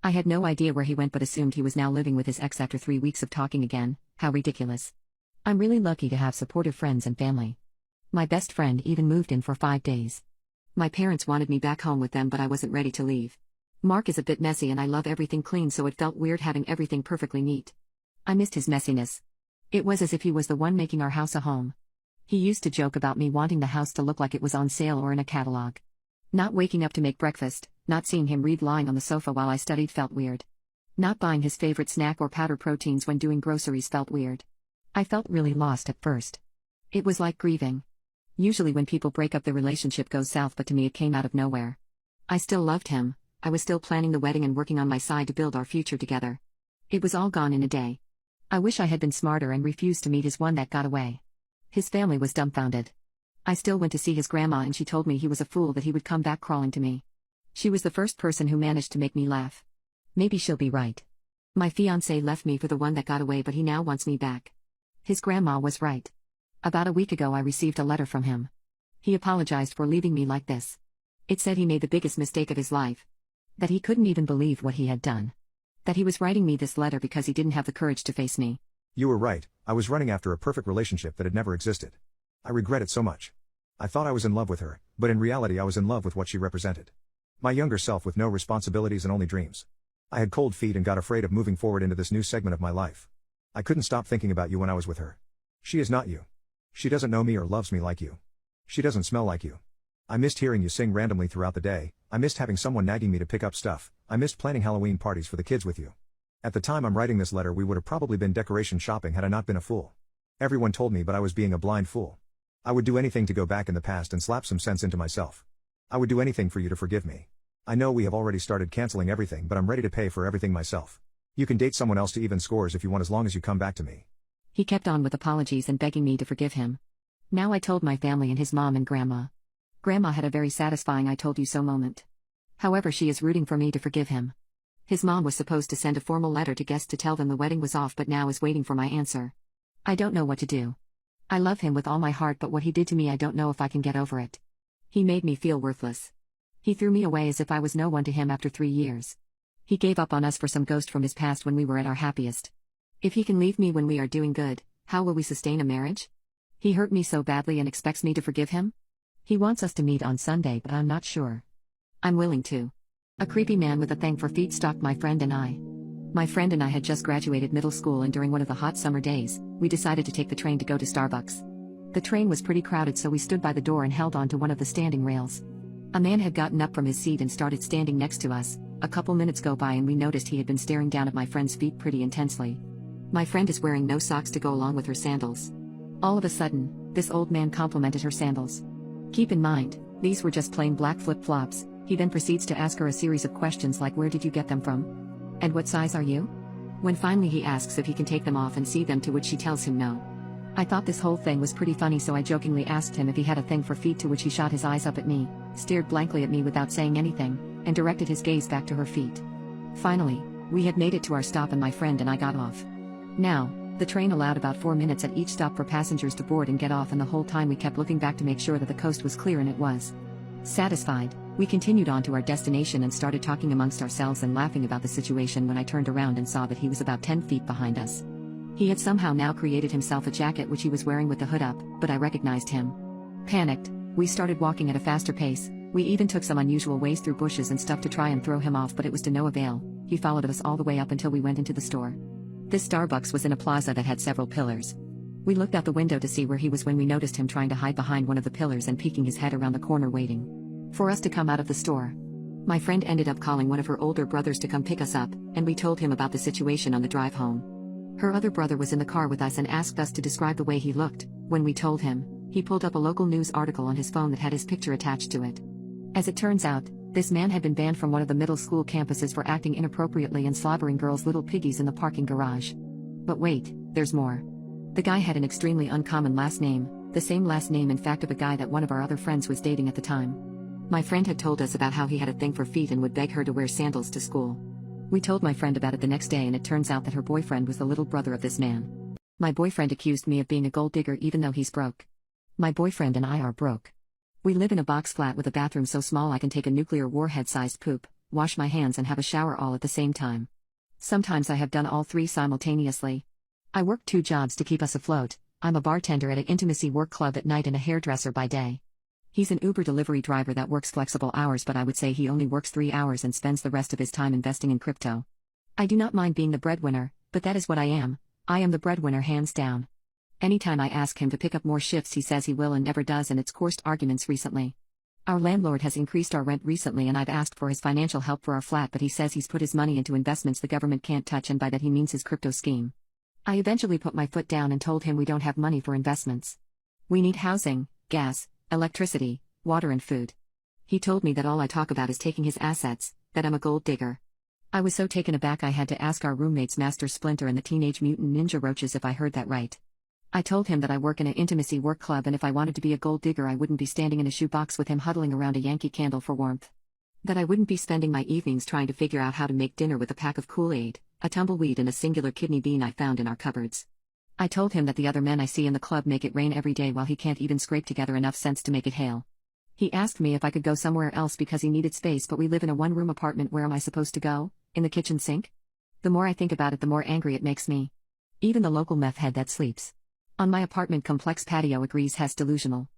I had no idea where he went but assumed he was now living with his ex after 3 weeks of talking again. How ridiculous. I'm really lucky to have supportive friends and family. My best friend even moved in for 5 days. My parents wanted me back home with them, but I wasn't ready to leave. Mark is a bit messy and I love everything clean, so it felt weird having everything perfectly neat. I missed his messiness. It was as if he was the one making our house a home. He used to joke about me wanting the house to look like it was on sale or in a catalog. Not waking up to make breakfast, not seeing him read lying on the sofa while I studied felt weird. Not buying his favorite snack or powder proteins when doing groceries felt weird. I felt really lost at first. It was like grieving. Usually when people break up the relationship goes south, but to me it came out of nowhere. I still loved him. I was still planning the wedding and working on my side to build our future together. It was all gone in a day. I wish I had been smarter and refused to meet his one that got away. His family was dumbfounded. I still went to see his grandma and she told me he was a fool that he would come back crawling to me. She was the first person who managed to make me laugh. Maybe she'll be right. My fiancé left me for the one that got away, but he now wants me back. His grandma was right. About a week ago I received a letter from him. He apologized for leaving me like this. It said he made the biggest mistake of his life. That he couldn't even believe what he had done. That he was writing me this letter because he didn't have the courage to face me. You were right, I was running after a perfect relationship that had never existed. I regret it so much. I thought I was in love with her, but in reality I was in love with what she represented. My younger self with no responsibilities and only dreams. I had cold feet and got afraid of moving forward into this new segment of my life. I couldn't stop thinking about you when I was with her. She is not you. She doesn't know me or loves me like you. She doesn't smell like you. I missed hearing you sing randomly throughout the day, I missed having someone nagging me to pick up stuff, I missed planning Halloween parties for the kids with you. At the time I'm writing this letter we would have probably been decoration shopping had I not been a fool. Everyone told me, but I was being a blind fool. I would do anything to go back in the past and slap some sense into myself. I would do anything for you to forgive me. I know we have already started canceling everything, but I'm ready to pay for everything myself. You can date someone else to even scores if you want, as long as you come back to me. He kept on with apologies and begging me to forgive him. Now I told my family and his mom and grandma. Grandma had a very satisfying "I told you so" moment. However, she is rooting for me to forgive him. His mom was supposed to send a formal letter to guests to tell them the wedding was off, but now is waiting for my answer. I don't know what to do. I love him with all my heart, but what he did to me, I don't know if I can get over it. He made me feel worthless. He threw me away as if I was no one to him after 3 years. He gave up on us for some ghost from his past when we were at our happiest. If he can leave me when we are doing good, how will we sustain a marriage? He hurt me so badly and expects me to forgive him? He wants us to meet on Sunday, but I'm not sure. I'm willing to. A creepy man with a thing for feet stalked my friend and I. My friend and I had just graduated middle school, and during one of the hot summer days, we decided to take the train to go to Starbucks. The train was pretty crowded, so we stood by the door and held on to one of the standing rails. A man had gotten up from his seat and started standing next to us. A couple minutes go by and we noticed he had been staring down at my friend's feet pretty intensely. My friend is wearing no socks to go along with her sandals. All of a sudden, this old man complimented her sandals. Keep in mind, these were just plain black flip-flops. He then proceeds to ask her a series of questions like, where did you get them from? And what size are you? When finally he asks if he can take them off and see them, to which she tells him no. I thought this whole thing was pretty funny, so I jokingly asked him if he had a thing for feet, to which he shot his eyes up at me, stared blankly at me without saying anything, and directed his gaze back to her feet. Finally, we had made it to our stop and my friend and I got off. Now, the train allowed about 4 minutes at each stop for passengers to board and get off, and the whole time we kept looking back to make sure that the coast was clear, and it was. Satisfied, we continued on to our destination and started talking amongst ourselves and laughing about the situation when I turned around and saw that he was about 10 feet behind us. He had somehow now created himself a jacket which he was wearing with the hood up, but I recognized him. Panicked, we started walking at a faster pace. We even took some unusual ways through bushes and stuff to try and throw him off, but it was to no avail. He followed us all the way up until we went into the store. This Starbucks was in a plaza that had several pillars. We looked out the window to see where he was when we noticed him trying to hide behind one of the pillars and peeking his head around the corner waiting for us to come out of the store. My friend ended up calling one of her older brothers to come pick us up, and we told him about the situation on the drive home. Her other brother was in the car with us and asked us to describe the way he looked. When we told him, he pulled up a local news article on his phone that had his picture attached to it. As it turns out, this man had been banned from one of the middle school campuses for acting inappropriately and slobbering girls' little piggies in the parking garage. But wait, there's more. The guy had an extremely uncommon last name, the same last name in fact of a guy that one of our other friends was dating at the time. My friend had told us about how he had a thing for feet and would beg her to wear sandals to school. We told my friend about it the next day, and it turns out that her boyfriend was the little brother of this man. My boyfriend accused me of being a gold digger even though he's broke. My boyfriend and I are broke. We live in a box flat with a bathroom so small I can take a nuclear warhead-sized poop, wash my hands and have a shower all at the same time. Sometimes I have done all three simultaneously. I work 2 jobs to keep us afloat. I'm a bartender at an intimacy work club at night and a hairdresser by day. He's an Uber delivery driver that works flexible hours, but I would say he only works 3 hours and spends the rest of his time investing in crypto. I do not mind being the breadwinner, but that is what I am. I am the breadwinner hands down. Anytime I ask him to pick up more shifts he says he will and never does, and it's caused arguments recently. Our landlord has increased our rent recently and I've asked for his financial help for our flat, but he says he's put his money into investments the government can't touch, and by that he means his crypto scheme. I eventually put my foot down and told him we don't have money for investments. We need housing, gas, electricity, water and food. He told me that all I talk about is taking his assets, that I'm a gold digger. I was so taken aback I had to ask our roommates Master Splinter and the Teenage Mutant Ninja Roaches if I heard that right. I told him that I work in an intimacy work club, and if I wanted to be a gold digger I wouldn't be standing in a shoebox with him huddling around a Yankee Candle for warmth. That I wouldn't be spending my evenings trying to figure out how to make dinner with a pack of Kool-Aid, a tumbleweed and a singular kidney bean I found in our cupboards. I told him that the other men I see in the club make it rain every day while he can't even scrape together enough sense to make it hail. He asked me if I could go somewhere else because he needed space, but we live in a 1-room apartment. Where am I supposed to go? In the kitchen sink? The more I think about it the more angry it makes me. Even the local meth head that sleeps on my apartment complex patio agrees he's delusional.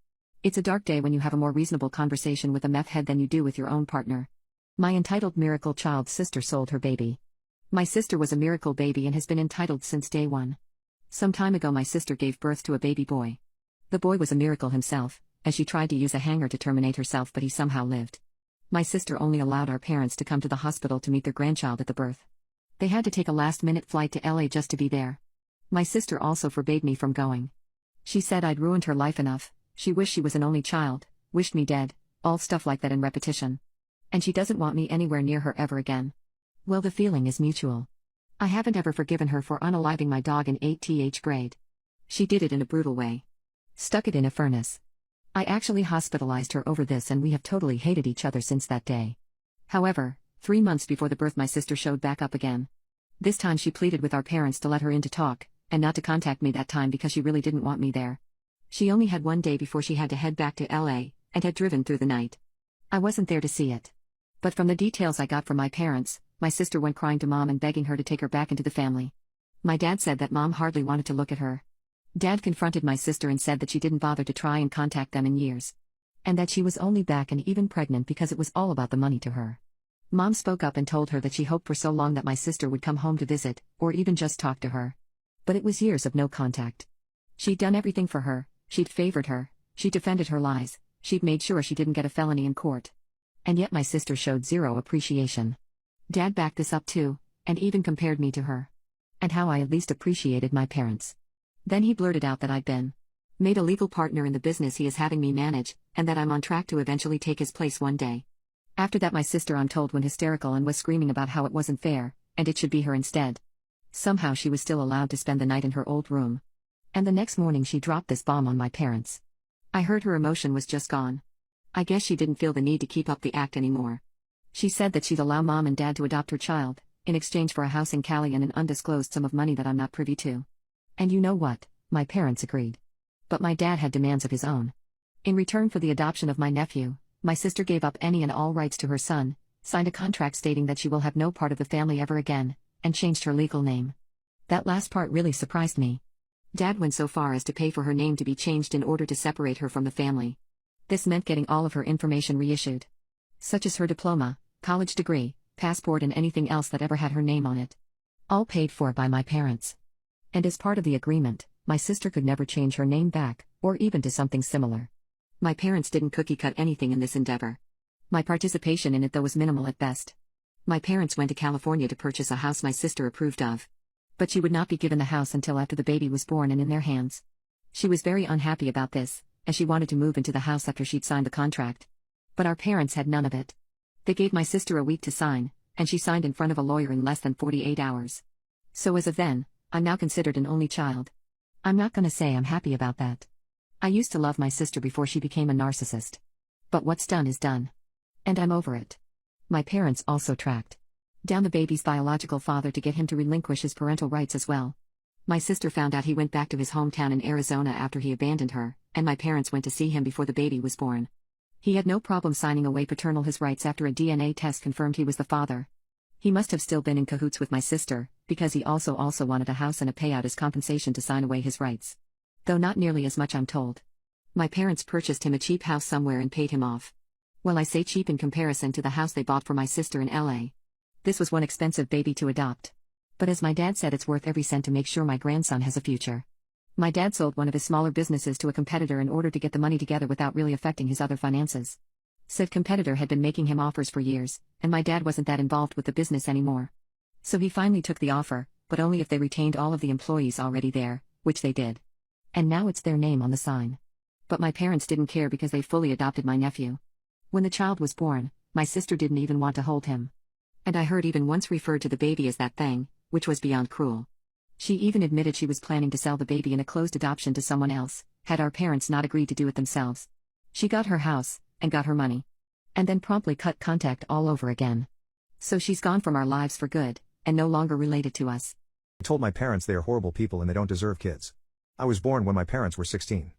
It's a dark day when you have a more reasonable conversation with a meth head than you do with your own partner. My entitled miracle child sister sold her baby. My sister was a miracle baby and has been entitled since day one. Some time ago my sister gave birth to a baby boy. The boy was a miracle himself, as she tried to use a hanger to terminate herself, but he somehow lived. My sister only allowed our parents to come to the hospital to meet their grandchild at the birth. They had to take a last-minute flight to LA just to be there. My sister also forbade me from going. She said I'd ruined her life enough, she wished she was an only child, wished me dead, all stuff like that in repetition. And she doesn't want me anywhere near her ever again. Well, the feeling is mutual. I haven't ever forgiven her for unaliving my dog in 8th grade. She did it in a brutal way. Stuck it in a furnace. I actually hospitalized her over this, and we have totally hated each other since that day. However, 3 months before the birth my sister showed back up again. This time she pleaded with our parents to let her in to talk, and not to contact me that time because she really didn't want me there. She only had 1 day before she had to head back to LA, and had driven through the night. I wasn't there to see it. But from the details I got from my parents, my sister went crying to Mom and begging her to take her back into the family. My dad said that Mom hardly wanted to look at her. Dad confronted my sister and said that she didn't bother to try and contact them in years. And that she was only back and even pregnant because it was all about the money to her. Mom spoke up and told her that she hoped for so long that my sister would come home to visit, or even just talk to her. But it was years of no contact. She'd done everything for her, she'd favored her, she'd defended her lies, she'd made sure she didn't get a felony in court. And yet my sister showed zero appreciation. Dad backed this up too, and even compared me to her. And how I at least appreciated my parents. Then he blurted out that I'd been made a legal partner in the business he is having me manage, and that I'm on track to eventually take his place one day. After that my sister, I'm told, went hysterical and was screaming about how it wasn't fair, and it should be her instead. Somehow she was still allowed to spend the night in her old room. And the next morning she dropped this bomb on my parents. I heard her emotion was just gone. I guess she didn't feel the need to keep up the act anymore. She said that she'd allow Mom and Dad to adopt her child, in exchange for a house in Cali and an undisclosed sum of money that I'm not privy to. And you know what? My parents agreed. But my dad had demands of his own. In return for the adoption of my nephew, my sister gave up any and all rights to her son, signed a contract stating that she will have no part of the family ever again, and changed her legal name. That last part really surprised me. Dad went so far as to pay for her name to be changed in order to separate her from the family. This meant getting all of her information reissued. Such as her diploma, college degree, passport and anything else that ever had her name on it. All paid for by my parents. And as part of the agreement, my sister could never change her name back, or even to something similar. My parents didn't cookie-cut anything in this endeavor. My participation in it though was minimal at best. My parents went to California to purchase a house my sister approved of. But she would not be given the house until after the baby was born and in their hands. She was very unhappy about this, as she wanted to move into the house after she'd signed the contract. But our parents had none of it. They gave my sister a week to sign, and she signed in front of a lawyer in less than 48 hours. So as of then, I'm now considered an only child. I'm not gonna say I'm happy about that. I used to love my sister before she became a narcissist. But what's done is done. And I'm over it. My parents also tracked Down the baby's biological father to get him to relinquish his parental rights as well. My sister found out he went back to his hometown in Arizona after he abandoned her, and my parents went to see him before the baby was born. He had no problem signing away paternal his rights after a DNA test confirmed he was the father. He must have still been in cahoots with my sister, because he also wanted a house and a payout as compensation to sign away his rights. Though not nearly as much, I'm told. My parents purchased him a cheap house somewhere and paid him off. Well, I say cheap in comparison to the house they bought for my sister in LA. This was one expensive baby to adopt. But as my dad said, it's worth every cent to make sure my grandson has a future. My dad sold one of his smaller businesses to a competitor in order to get the money together without really affecting his other finances. Said competitor had been making him offers for years, and my dad wasn't that involved with the business anymore. So he finally took the offer, but only if they retained all of the employees already there, which they did. And now it's their name on the sign. But my parents didn't care because they fully adopted my nephew. When the child was born, my sister didn't even want to hold him. And I heard even once referred to the baby as that thing, which was beyond cruel. She even admitted she was planning to sell the baby in a closed adoption to someone else, had our parents not agreed to do it themselves. She got her house, and got her money. And then promptly cut contact all over again. So she's gone from our lives for good, and no longer related to us. I told my parents they are horrible people and they don't deserve kids. I was born when my parents were 16.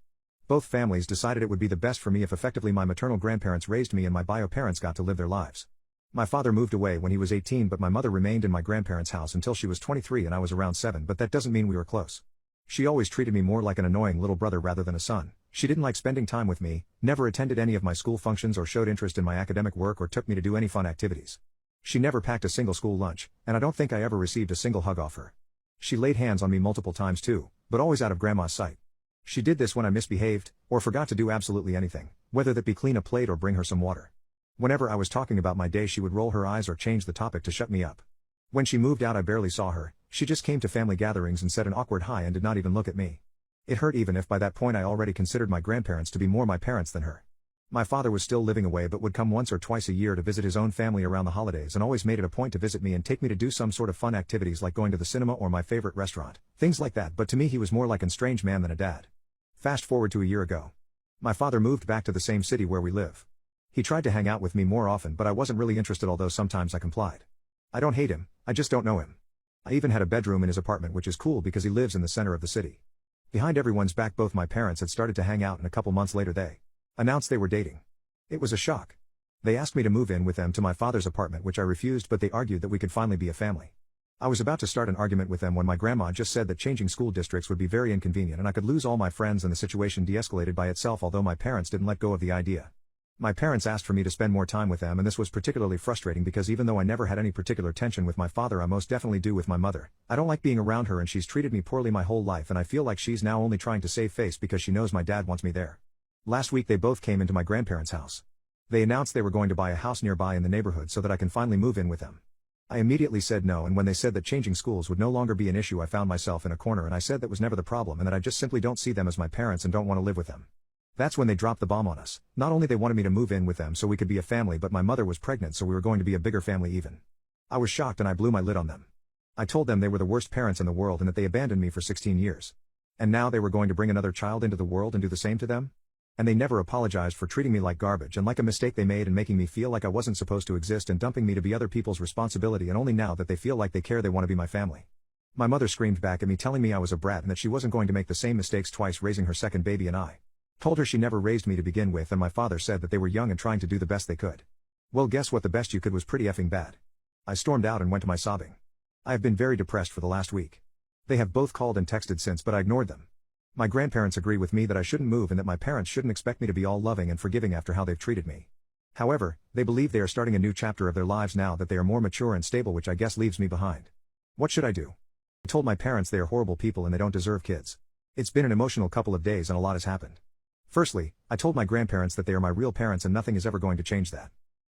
Both families decided it would be the best for me if effectively my maternal grandparents raised me and my bio parents got to live their lives. My father moved away when he was 18, but my mother remained in my grandparents' house until she was 23 and I was around 7, but that doesn't mean we were close. She always treated me more like an annoying little brother rather than a son. She didn't like spending time with me, never attended any of my school functions or showed interest in my academic work or took me to do any fun activities. She never packed a single school lunch, and I don't think I ever received a single hug off her. She laid hands on me multiple times too, but always out of grandma's sight. She did this when I misbehaved, or forgot to do absolutely anything, whether that be clean a plate or bring her some water. Whenever I was talking about my day, she would roll her eyes or change the topic to shut me up. When she moved out, I barely saw her. She just came to family gatherings and said an awkward hi and did not even look at me. It hurt even if by that point I already considered my grandparents to be more my parents than her. My father was still living away but would come once or twice a year to visit his own family around the holidays and always made it a point to visit me and take me to do some sort of fun activities like going to the cinema or my favorite restaurant, things like that, but to me he was more like an estranged man than a dad. Fast forward to a year ago. My father moved back to the same city where we live. He tried to hang out with me more often, but I wasn't really interested, although sometimes I complied. I don't hate him, I just don't know him. I even had a bedroom in his apartment, which is cool because he lives in the center of the city. Behind everyone's back, both my parents had started to hang out, and a couple months later they announced they were dating. It was a shock. They asked me to move in with them to my father's apartment, which I refused, but they argued that we could finally be a family. I was about to start an argument with them when my grandma just said that changing school districts would be very inconvenient and I could lose all my friends, and the situation de-escalated by itself, although my parents didn't let go of the idea. My parents asked for me to spend more time with them, and this was particularly frustrating because even though I never had any particular tension with my father, I most definitely do with my mother. I don't like being around her, and she's treated me poorly my whole life, and I feel like she's now only trying to save face because she knows my dad wants me there. Last week they both came into my grandparents' house. They announced they were going to buy a house nearby in the neighborhood so that I can finally move in with them. I immediately said no, and when they said that changing schools would no longer be an issue, I found myself in a corner, and I said that was never the problem and that I just simply don't see them as my parents and don't want to live with them. That's when they dropped the bomb on us. Not only they wanted me to move in with them so we could be a family, but my mother was pregnant, so we were going to be a bigger family even. I was shocked and I blew my lid on them. I told them they were the worst parents in the world and that they abandoned me for 16 years. And now they were going to bring another child into the world and do the same to them? And they never apologized for treating me like garbage and like a mistake they made and making me feel like I wasn't supposed to exist and dumping me to be other people's responsibility, and only now that they feel like they care they want to be my family. My mother screamed back at me, telling me I was a brat and that she wasn't going to make the same mistakes twice raising her second baby, and I told her she never raised me to begin with, and my father said that they were young and trying to do the best they could. Well, guess what? The best you could was pretty effing bad. I stormed out and went to my sobbing. I have been very depressed for the last week. They have both called and texted since, but I ignored them. My grandparents agree with me that I shouldn't move and that my parents shouldn't expect me to be all loving and forgiving after how they've treated me. However, they believe they are starting a new chapter of their lives now that they are more mature and stable, which I guess leaves me behind. What should I do? I told my parents they are horrible people and they don't deserve kids. It's been an emotional couple of days and a lot has happened. Firstly, I told my grandparents that they are my real parents and nothing is ever going to change that.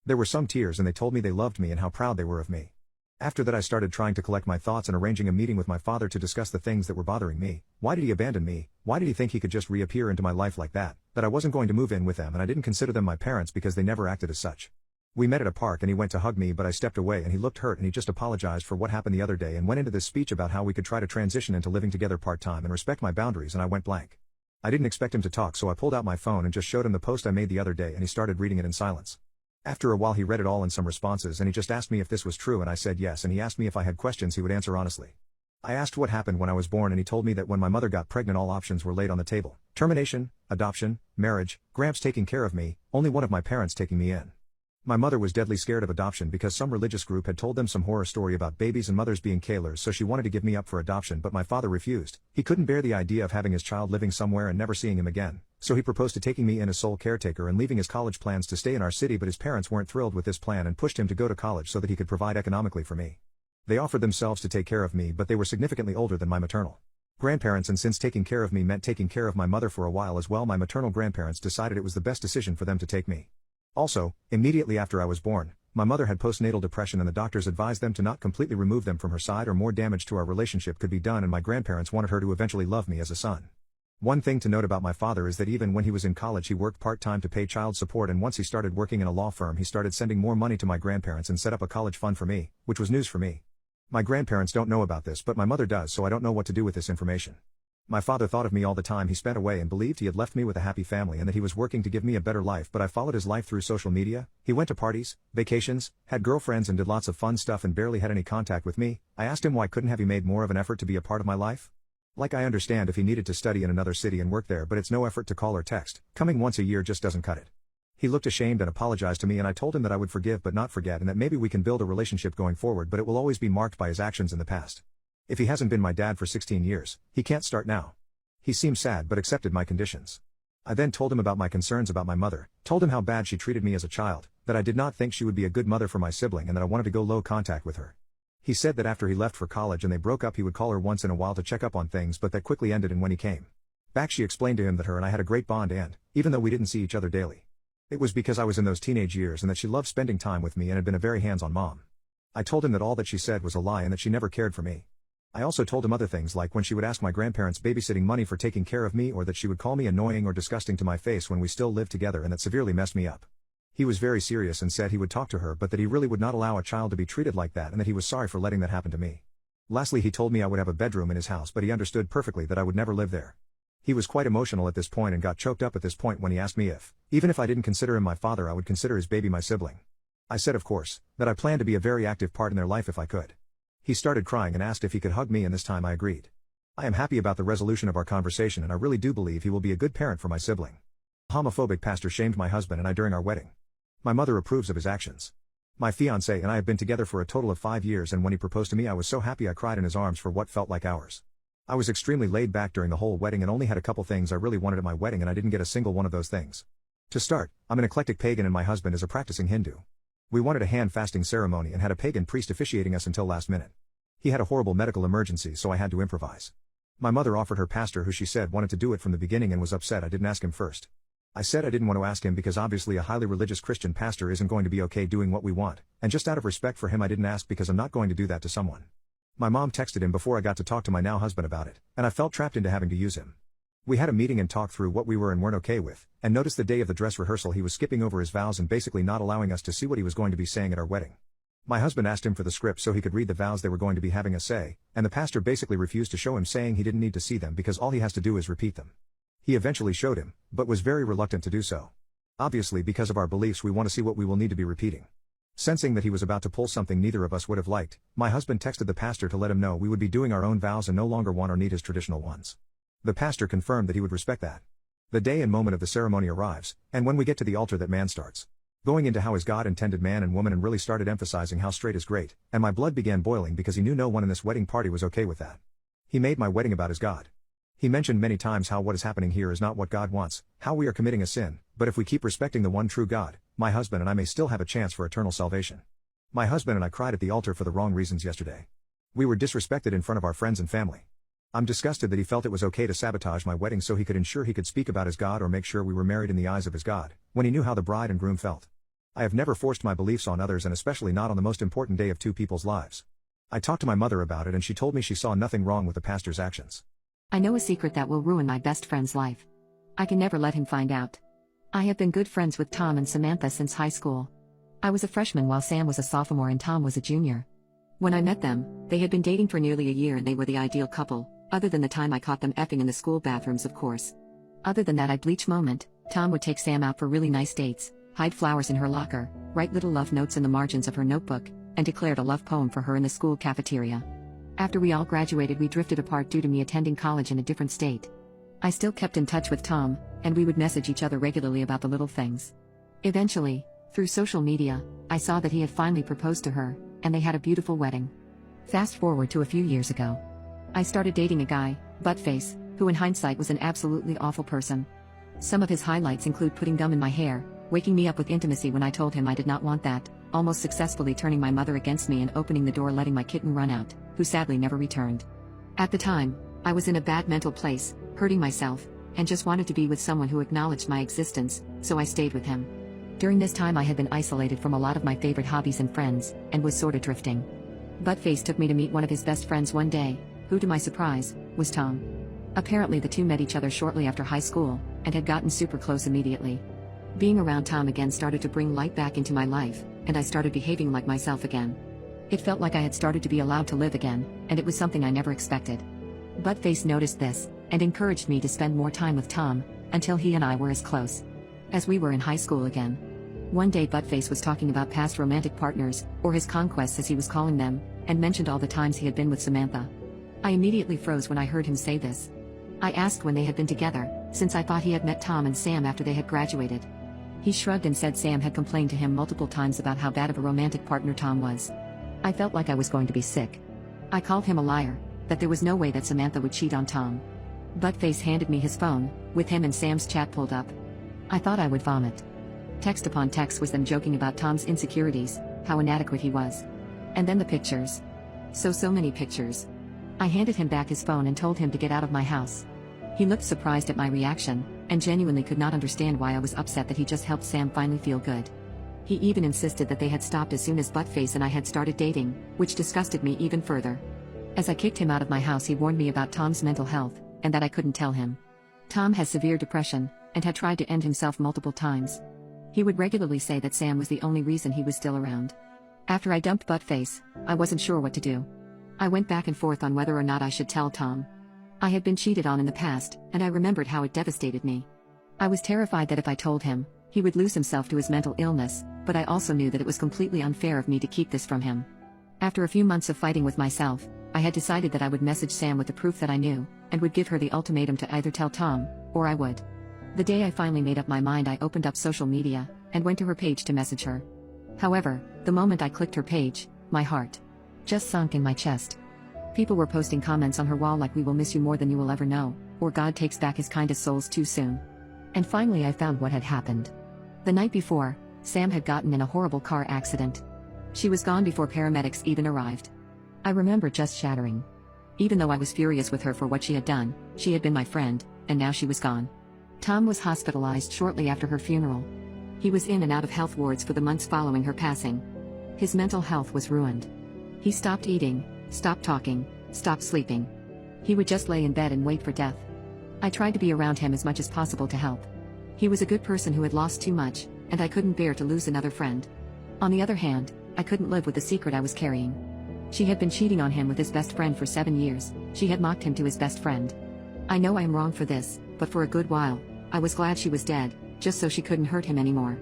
There were some tears and they told me they loved me and how proud they were of me. After that I started trying to collect my thoughts and arranging a meeting with my father to discuss the things that were bothering me. Why did he abandon me? Why did he think he could just reappear into my life like that? That I wasn't going to move in with them and I didn't consider them my parents because they never acted as such. We met at a park and he went to hug me, but I stepped away and he looked hurt and he just apologized for what happened the other day and went into this speech about how we could try to transition into living together part-time and respect my boundaries, and I went blank. I didn't expect him to talk, so I pulled out my phone and just showed him the post I made the other day and he started reading it in silence. After a while he read it all and some responses and he just asked me if this was true and I said yes and he asked me if I had questions he would answer honestly. I asked what happened when I was born and he told me that when my mother got pregnant all options were laid on the table. Termination, adoption, marriage, Gramps taking care of me, only one of my parents taking me in. My mother was deadly scared of adoption because some religious group had told them some horror story about babies and mothers being killers, so she wanted to give me up for adoption, but my father refused. He couldn't bear the idea of having his child living somewhere and never seeing him again, so he proposed to taking me in as sole caretaker and leaving his college plans to stay in our city, but his parents weren't thrilled with this plan and pushed him to go to college so that he could provide economically for me. They offered themselves to take care of me, but they were significantly older than my maternal grandparents, and since taking care of me meant taking care of my mother for a while as well, my maternal grandparents decided it was the best decision for them to take me. Also, immediately after I was born, my mother had postnatal depression and the doctors advised them to not completely remove them from her side or more damage to our relationship could be done, and my grandparents wanted her to eventually love me as a son. One thing to note about my father is that even when he was in college he worked part-time to pay child support, and once he started working in a law firm he started sending more money to my grandparents and set up a college fund for me, which was news for me. My grandparents don't know about this, but my mother does, so I don't know what to do with this information. My father thought of me all the time he spent away and believed he had left me with a happy family and that he was working to give me a better life, but I followed his life through social media. He went to parties, vacations, had girlfriends and did lots of fun stuff and barely had any contact with me. I asked him why couldn't have he made more of an effort to be a part of my life? Like, I understand if he needed to study in another city and work there, but it's no effort to call or text. Coming once a year just doesn't cut it. He looked ashamed and apologized to me, and I told him that I would forgive but not forget, and that maybe we can build a relationship going forward, but it will always be marked by his actions in the past. If he hasn't been my dad for 16 years, he can't start now. He seemed sad but accepted my conditions. I then told him about my concerns about my mother, told him how bad she treated me as a child, that I did not think she would be a good mother for my sibling, and that I wanted to go low contact with her. He said that after he left for college and they broke up he would call her once in a while to check up on things, but that quickly ended, and when he came back she explained to him that her and I had a great bond, and, even though we didn't see each other daily, it was because I was in those teenage years and that she loved spending time with me and had been a very hands-on mom. I told him that all that she said was a lie and that she never cared for me. I also told him other things, like when she would ask my grandparents babysitting money for taking care of me, or that she would call me annoying or disgusting to my face when we still lived together, and that severely messed me up. He was very serious and said he would talk to her, but that he really would not allow a child to be treated like that and that he was sorry for letting that happen to me. Lastly, he told me I would have a bedroom in his house, but he understood perfectly that I would never live there. He was quite emotional at this point and got choked up at this point when he asked me if, even if I didn't consider him my father, I would consider his baby my sibling. I said of course, that I planned to be a very active part in their life if I could. He started crying and asked if he could hug me, and this time I agreed. I am happy about the resolution of our conversation, and I really do believe he will be a good parent for my sibling. A homophobic pastor shamed my husband and I during our wedding. My mother approves of his actions. My fiancé and I have been together for a total of 5 years, and when he proposed to me I was so happy I cried in his arms for what felt like hours. I was extremely laid back during the whole wedding and only had a couple things I really wanted at my wedding, and I didn't get a single one of those things. To start, I'm an eclectic pagan and my husband is a practicing Hindu. We wanted a hand-fasting ceremony and had a pagan priest officiating us until last minute. He had a horrible medical emergency, so I had to improvise. My mother offered her pastor, who she said wanted to do it from the beginning, and was upset I didn't ask him first. I said I didn't want to ask him because obviously a highly religious Christian pastor isn't going to be okay doing what we want, and just out of respect for him I didn't ask because I'm not going to do that to someone. My mom texted him before I got to talk to my now husband about it, and I felt trapped into having to use him. We had a meeting and talked through what we were and weren't okay with, and noticed the day of the dress rehearsal he was skipping over his vows and basically not allowing us to see what he was going to be saying at our wedding. My husband asked him for the script so he could read the vows they were going to be having us say, and the pastor basically refused to show him, saying he didn't need to see them because all he has to do is repeat them. He eventually showed him, but was very reluctant to do so. Obviously, because of our beliefs, we want to see what we will need to be repeating. Sensing that he was about to pull something neither of us would have liked, my husband texted the pastor to let him know we would be doing our own vows and no longer want or need his traditional ones. The pastor confirmed that he would respect that. The day and moment of the ceremony arrives, and when we get to the altar that man starts going into how is God intended man and woman and really started emphasizing how straight is great, and my blood began boiling because he knew no one in this wedding party was okay with that. He made my wedding about his God. He mentioned many times how what is happening here is not what God wants, how we are committing a sin, but if we keep respecting the one true God, my husband and I may still have a chance for eternal salvation. My husband and I cried at the altar for the wrong reasons yesterday. We were disrespected in front of our friends and family. I'm disgusted that he felt it was okay to sabotage my wedding so he could ensure he could speak about his God or make sure we were married in the eyes of his God, when he knew how the bride and groom felt. I have never forced my beliefs on others, and especially not on the most important day of two people's lives. I talked to my mother about it and she told me she saw nothing wrong with the pastor's actions. I know a secret that will ruin my best friend's life. I can never let him find out. I have been good friends with Tom and Samantha since high school. I was a freshman while Sam was a sophomore and Tom was a junior. When I met them, they had been dating for nearly a year and they were the ideal couple, other than the time I caught them effing in the school bathrooms, of course. Other than that bleach moment, Tom would take Sam out for really nice dates, hide flowers in her locker, write little love notes in the margins of her notebook, and declared a love poem for her in the school cafeteria. After we all graduated, we drifted apart due to me attending college in a different state. I still kept in touch with Tom, and we would message each other regularly about the little things. Eventually, through social media, I saw that he had finally proposed to her, and they had a beautiful wedding. Fast forward to a few years ago. I started dating a guy, Buttface, who in hindsight was an absolutely awful person. Some of his highlights include putting gum in my hair, waking me up with intimacy when I told him I did not want that, almost successfully turning my mother against me and opening the door letting my kitten run out, who sadly never returned. At the time, I was in a bad mental place, hurting myself, and just wanted to be with someone who acknowledged my existence, so I stayed with him. During this time I had been isolated from a lot of my favorite hobbies and friends, and was sorta drifting. Buttface took me to meet one of his best friends one day, who to my surprise, was Tom. Apparently the two met each other shortly after high school, and had gotten super close immediately. Being around Tom again started to bring light back into my life, and I started behaving like myself again. It felt like I had started to be allowed to live again, and it was something I never expected. Buttface noticed this, and encouraged me to spend more time with Tom, until he and I were as close as we were in high school again. One day Buttface was talking about past romantic partners, or his conquests as he was calling them, and mentioned all the times he had been with Samantha. I immediately froze when I heard him say this. I asked when they had been together, since I thought he had met Tom and Sam after they had graduated. He shrugged and said Sam had complained to him multiple times about how bad of a romantic partner Tom was. I felt like I was going to be sick. I called him a liar, that there was no way that Samantha would cheat on Tom. Buttface handed me his phone, with him and Sam's chat pulled up. I thought I would vomit. Text upon text was them joking about Tom's insecurities, how inadequate he was. And then the pictures. So many pictures. I handed him back his phone and told him to get out of my house. He looked surprised at my reaction, and genuinely could not understand why I was upset that he just helped Sam finally feel good. He even insisted that they had stopped as soon as Buttface and I had started dating, which disgusted me even further. As I kicked him out of my house, he warned me about Tom's mental health, and that I couldn't tell him. Tom has severe depression, and had tried to end himself multiple times. He would regularly say that Sam was the only reason he was still around. After I dumped Buttface, I wasn't sure what to do. I went back and forth on whether or not I should tell Tom. I had been cheated on in the past, and I remembered how it devastated me. I was terrified that if I told him, he would lose himself to his mental illness, but I also knew that it was completely unfair of me to keep this from him. After a few months of fighting with myself, I had decided that I would message Sam with the proof that I knew, and would give her the ultimatum to either tell Tom, or I would. The day I finally made up my mind, I opened up social media, and went to her page to message her. However, the moment I clicked her page, my heart just sunk in my chest. People were posting comments on her wall like "We will miss you more than you will ever know," or "God takes back his kindest souls too soon." And finally I found what had happened. The night before, Sam had gotten in a horrible car accident. She was gone before paramedics even arrived. I remember just shattering. Even though I was furious with her for what she had done, she had been my friend, and now she was gone. Tom was hospitalized shortly after her funeral. He was in and out of health wards for the months following her passing. His mental health was ruined. He stopped eating, stopped talking, stopped sleeping. He would just lay in bed and wait for death. I tried to be around him as much as possible to help. He was a good person who had lost too much, and I couldn't bear to lose another friend. On the other hand, I couldn't live with the secret I was carrying. She had been cheating on him with his best friend for 7 years. She had mocked him to his best friend. I know I am wrong for this, but for a good while, I was glad she was dead, just so she couldn't hurt him anymore.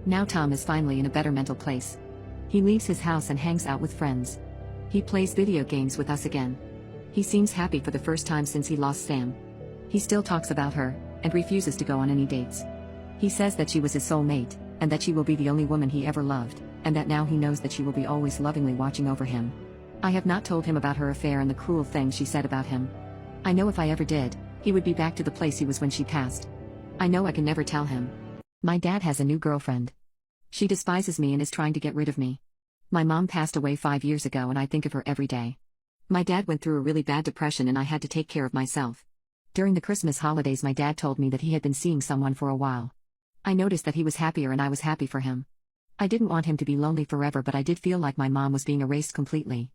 Now Tom is finally in a better mental place. He leaves his house and hangs out with friends. He plays video games with us again. He seems happy for the first time since he lost Sam. He still talks about her, and refuses to go on any dates. He says that she was his soulmate, and that she will be the only woman he ever loved, and that now he knows that she will be always lovingly watching over him. I have not told him about her affair and the cruel things she said about him. I know if I ever did, he would be back to the place he was when she passed. I know I can never tell him. My dad has a new girlfriend. She despises me and is trying to get rid of me. My mom passed away 5 years ago and I think of her every day. My dad went through a really bad depression and I had to take care of myself. During the Christmas holidays my dad told me that he had been seeing someone for a while. I noticed that he was happier and I was happy for him. I didn't want him to be lonely forever, but I did feel like my mom was being erased completely.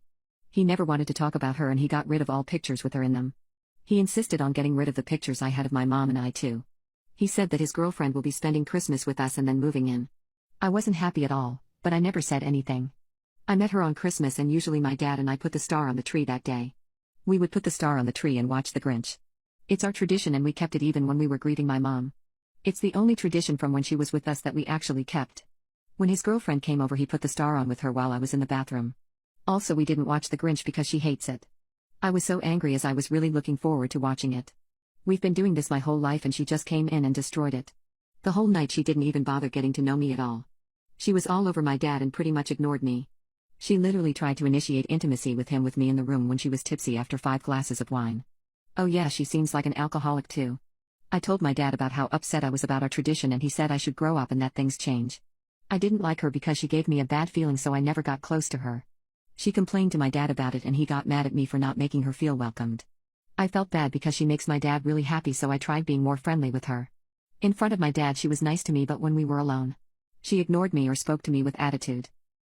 He never wanted to talk about her and he got rid of all pictures with her in them. He insisted on getting rid of the pictures I had of my mom and I too. He said that his girlfriend will be spending Christmas with us and then moving in. I wasn't happy at all, but I never said anything. I met her on Christmas and usually my dad and I put the star on the tree that day. We would put the star on the tree and watch The Grinch. It's our tradition and we kept it even when we were grieving my mom. It's the only tradition from when she was with us that we actually kept. When his girlfriend came over, he put the star on with her while I was in the bathroom. Also, we didn't watch The Grinch because she hates it. I was so angry as I was really looking forward to watching it. We've been doing this my whole life and she just came in and destroyed it. The whole night she didn't even bother getting to know me at all. She was all over my dad and pretty much ignored me. She literally tried to initiate intimacy with me in the room when she was tipsy after 5 glasses of wine. Oh yeah, she seems like an alcoholic too. I told my dad about how upset I was about our tradition and he said I should grow up and that things change. I didn't like her because she gave me a bad feeling, so I never got close to her. She complained to my dad about it and he got mad at me for not making her feel welcomed. I felt bad because she makes my dad really happy, so I tried being more friendly with her. In front of my dad she was nice to me, but when we were alone, she ignored me or spoke to me with attitude.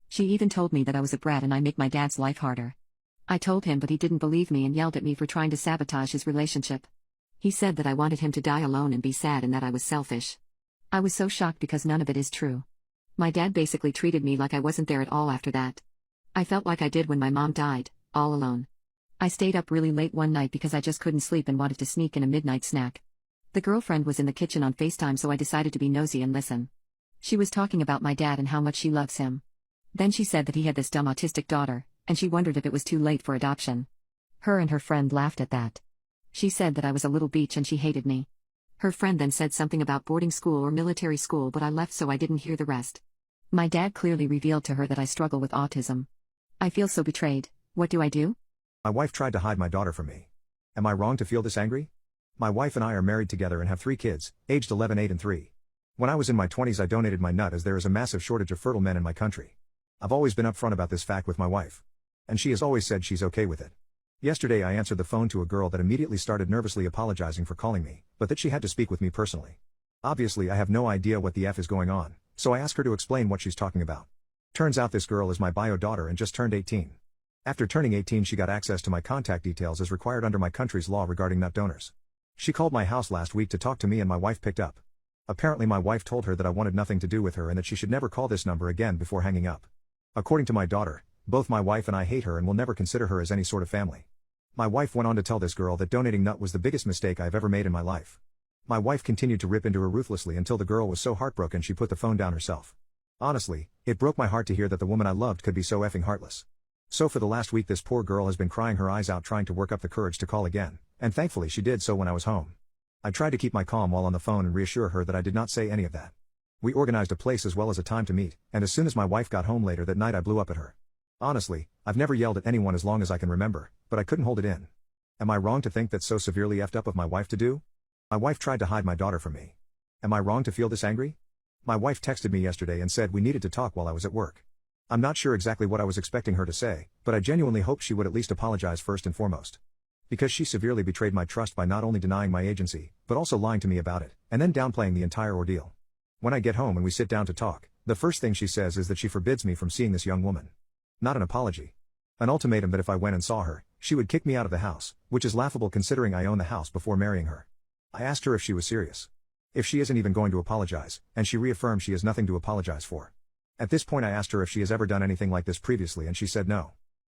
She even told me that I was a brat and I make my dad's life harder. I told him, but he didn't believe me and yelled at me for trying to sabotage his relationship. He said that I wanted him to die alone and be sad and that I was selfish. I was so shocked because none of it is true. My dad basically treated me like I wasn't there at all after that. I felt like I did when my mom died, all alone. I stayed up really late one night because I just couldn't sleep and wanted to sneak in a midnight snack. The girlfriend was in the kitchen on FaceTime, so I decided to be nosy and listen. She was talking about my dad and how much she loves him. Then she said that he had this dumb autistic daughter, and she wondered if it was too late for adoption. Her and her friend laughed at that. She said that I was a little bitch and she hated me. Her friend then said something about boarding school or military school, but I left so I didn't hear the rest. My dad clearly revealed to her that I struggle with autism. I feel so betrayed. What do I do? My wife tried to hide my daughter from me. Am I wrong to feel this angry? My wife and I are married together and have 3 kids, aged 11, 8 and 3. When I was in my 20s I donated my nut as there is a massive shortage of fertile men in my country. I've always been upfront about this fact with my wife. And she has always said she's okay with it. Yesterday I answered the phone to a girl that immediately started nervously apologizing for calling me, but that she had to speak with me personally. Obviously I have no idea what the F is going on, so I ask her to explain what she's talking about. Turns out this girl is my bio daughter and just turned 18. After turning 18 she got access to my contact details as required under my country's law regarding nut donors. She called my house last week to talk to me and my wife picked up. Apparently my wife told her that I wanted nothing to do with her and that she should never call this number again before hanging up. According to my daughter, both my wife and I hate her and will never consider her as any sort of family. My wife went on to tell this girl that donating nut was the biggest mistake I've ever made in my life. My wife continued to rip into her ruthlessly until the girl was so heartbroken she put the phone down herself. Honestly, it broke my heart to hear that the woman I loved could be so effing heartless. So for the last week this poor girl has been crying her eyes out trying to work up the courage to call again, and thankfully she did so when I was home. I tried to keep my calm while on the phone and reassure her that I did not say any of that. We organized a place as well as a time to meet, and as soon as my wife got home later that night I blew up at her. Honestly, I've never yelled at anyone as long as I can remember, but I couldn't hold it in. Am I wrong to think that's so severely effed up of my wife to do? My wife tried to hide my daughter from me. Am I wrong to feel this angry? My wife texted me yesterday and said we needed to talk while I was at work. I'm not sure exactly what I was expecting her to say, but I genuinely hoped she would at least apologize first and foremost. Because she severely betrayed my trust by not only denying my agency, but also lying to me about it, and then downplaying the entire ordeal. When I get home and we sit down to talk, the first thing she says is that she forbids me from seeing this young woman. Not an apology. An ultimatum that if I went and saw her, she would kick me out of the house, which is laughable considering I own the house before marrying her. I asked her if she was serious. If she isn't even going to apologize, and she reaffirmed she has nothing to apologize for. At this point I asked her if she has ever done anything like this previously and she said no.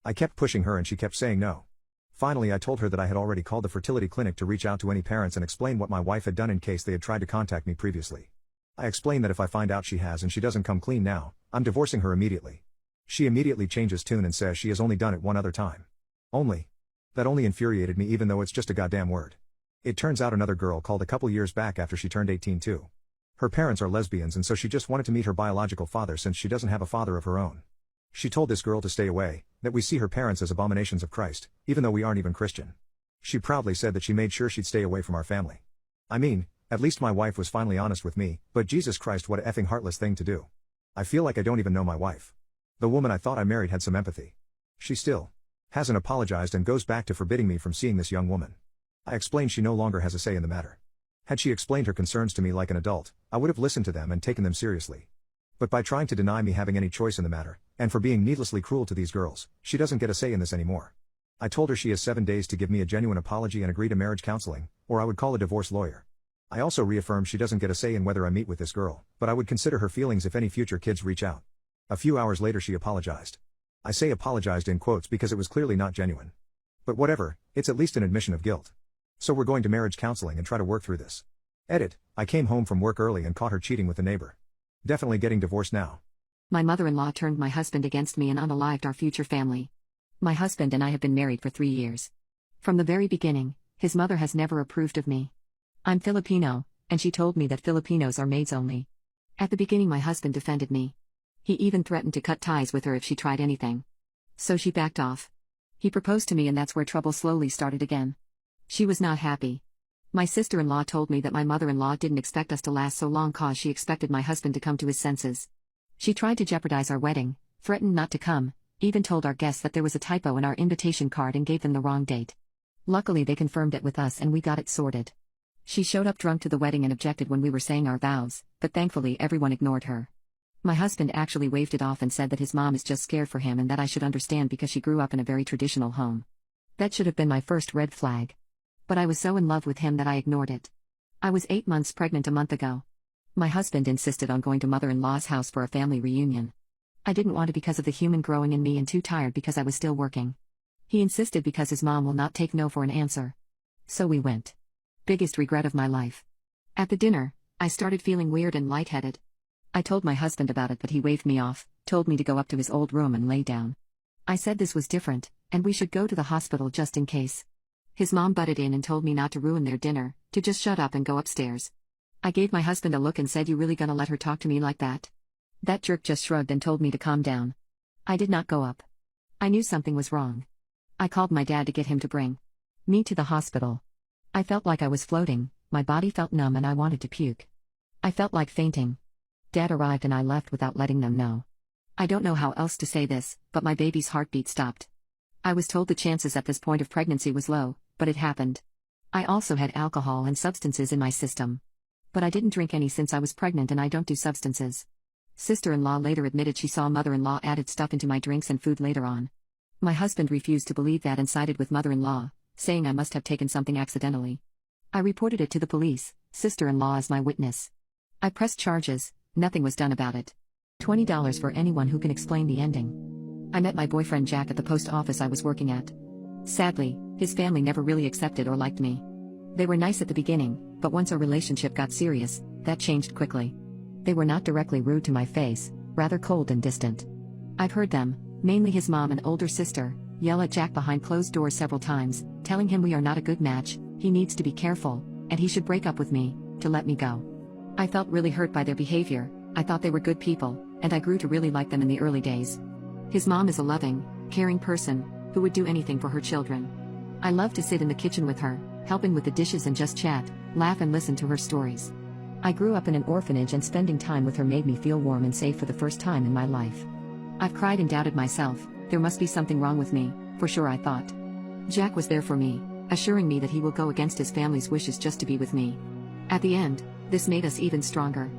I kept pushing her and she kept saying no. Finally I told her that I had already called the fertility clinic to reach out to any parents and explain what my wife had done in case they had tried to contact me previously. I explained that if I find out she has and she doesn't come clean now, I'm divorcing her immediately. She immediately changes tune and says she has only done it one other time. Only. That only infuriated me even though it's just a goddamn word. It turns out another girl called a couple years back after she turned 18 too. Her parents are lesbians and so she just wanted to meet her biological father since she doesn't have a father of her own. She told this girl to stay away, that we see her parents as abominations of Christ, even though we aren't even Christian. She proudly said that she made sure she'd stay away from our family. I mean, at least my wife was finally honest with me, but Jesus Christ, what a effing heartless thing to do. I feel like I don't even know my wife. The woman I thought I married had some empathy. She still hasn't apologized and goes back to forbidding me from seeing this young woman. I explained she no longer has a say in the matter. Had she explained her concerns to me like an adult, I would have listened to them and taken them seriously. But by trying to deny me having any choice in the matter, and for being needlessly cruel to these girls, she doesn't get a say in this anymore. I told her she has 7 days to give me a genuine apology and agree to marriage counseling, or I would call a divorce lawyer. I also reaffirmed she doesn't get a say in whether I meet with this girl, but I would consider her feelings if any future kids reach out. A few hours later she apologized. I say apologized in quotes because it was clearly not genuine. But whatever, it's at least an admission of guilt. So we're going to marriage counseling and try to work through this. Edit, I came home from work early and caught her cheating with the neighbor. Definitely getting divorced now. My mother-in-law turned my husband against me and unalived our future family. My husband and I have been married for 3 years. From the very beginning, his mother has never approved of me. I'm Filipino, and she told me that Filipinos are maids only. At the beginning my husband defended me. He even threatened to cut ties with her if she tried anything. So she backed off. He proposed to me and that's where trouble slowly started again. She was not happy. My sister-in-law told me that my mother-in-law didn't expect us to last so long cause she expected my husband to come to his senses. She tried to jeopardize our wedding, threatened not to come, even told our guests that there was a typo in our invitation card and gave them the wrong date. Luckily they confirmed it with us and we got it sorted. She showed up drunk to the wedding and objected when we were saying our vows, but thankfully everyone ignored her. My husband actually waved it off and said that his mom is just scared for him and that I should understand because she grew up in a very traditional home. That should have been my first red flag. But I was so in love with him that I ignored it. I was 8 months pregnant a month ago. My husband insisted on going to mother-in-law's house for a family reunion. I didn't want to because of the human growing in me and too tired because I was still working. He insisted because his mom will not take no for an answer. So we went. Biggest regret of my life. At the dinner, I started feeling weird and lightheaded. I told my husband about it but he waved me off, told me to go up to his old room and lay down. I said this was different, and we should go to the hospital just in case. His mom butted in and told me not to ruin their dinner, to just shut up and go upstairs. I gave my husband a look and said, "You really gonna let her talk to me like that?" That jerk just shrugged and told me to calm down. I did not go up. I knew something was wrong. I called my dad to get him to bring me to the hospital. I felt like I was floating, my body felt numb and I wanted to puke. I felt like fainting. Dad arrived and I left without letting them know. I don't know how else to say this, but my baby's heartbeat stopped. I was told the chances at this point of pregnancy was low, but it happened. I also had alcohol and substances in my system. But I didn't drink any since I was pregnant and I don't do substances. Sister-in-law later admitted she saw mother-in-law added stuff into my drinks and food later on. My husband refused to believe that and sided with mother-in-law, saying I must have taken something accidentally. I reported it to the police, sister-in-law as my witness. I pressed charges, nothing was done about it. $20 for anyone who can explain the ending. I met my boyfriend Jack at the post office I was working at. Sadly, his family never really accepted or liked me. They were nice at the beginning, but once our relationship got serious, that changed quickly. They were not directly rude to my face, rather cold and distant. I've heard them, mainly his mom and older sister, yell at Jack behind closed doors several times, telling him we are not a good match, he needs to be careful, and he should break up with me, to let me go. I felt really hurt by their behavior. I thought they were good people, and I grew to really like them in the early days. His mom is a loving, caring person, who would do anything for her children. I love to sit in the kitchen with her, helping with the dishes and just chat, laugh and listen to her stories. I grew up in an orphanage and spending time with her made me feel warm and safe for the first time in my life. I've cried and doubted myself, there must be something wrong with me, for sure I thought. Jack was there for me, assuring me that he will go against his family's wishes just to be with me. At the end, this made us even stronger.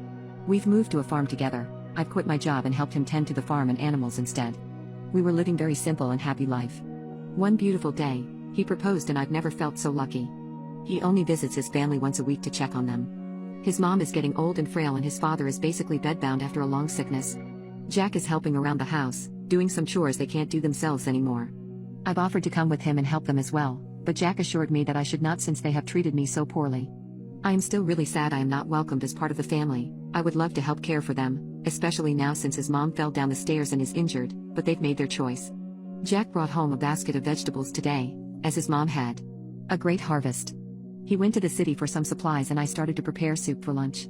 We've moved to a farm together. I've quit my job and helped him tend to the farm and animals instead. We were living very simple and happy life. One beautiful day, he proposed and I've never felt so lucky. He only visits his family once a week to check on them. His mom is getting old and frail and his father is basically bedbound after a long sickness. Jack is helping around the house, doing some chores they can't do themselves anymore. I've offered to come with him and help them as well, but Jack assured me that I should not since they have treated me so poorly. I am still really sad I am not welcomed as part of the family. I would love to help care for them, especially now since his mom fell down the stairs and is injured, but they've made their choice. Jack brought home a basket of vegetables today, as his mom had. A great harvest. He went to the city for some supplies and I started to prepare soup for lunch.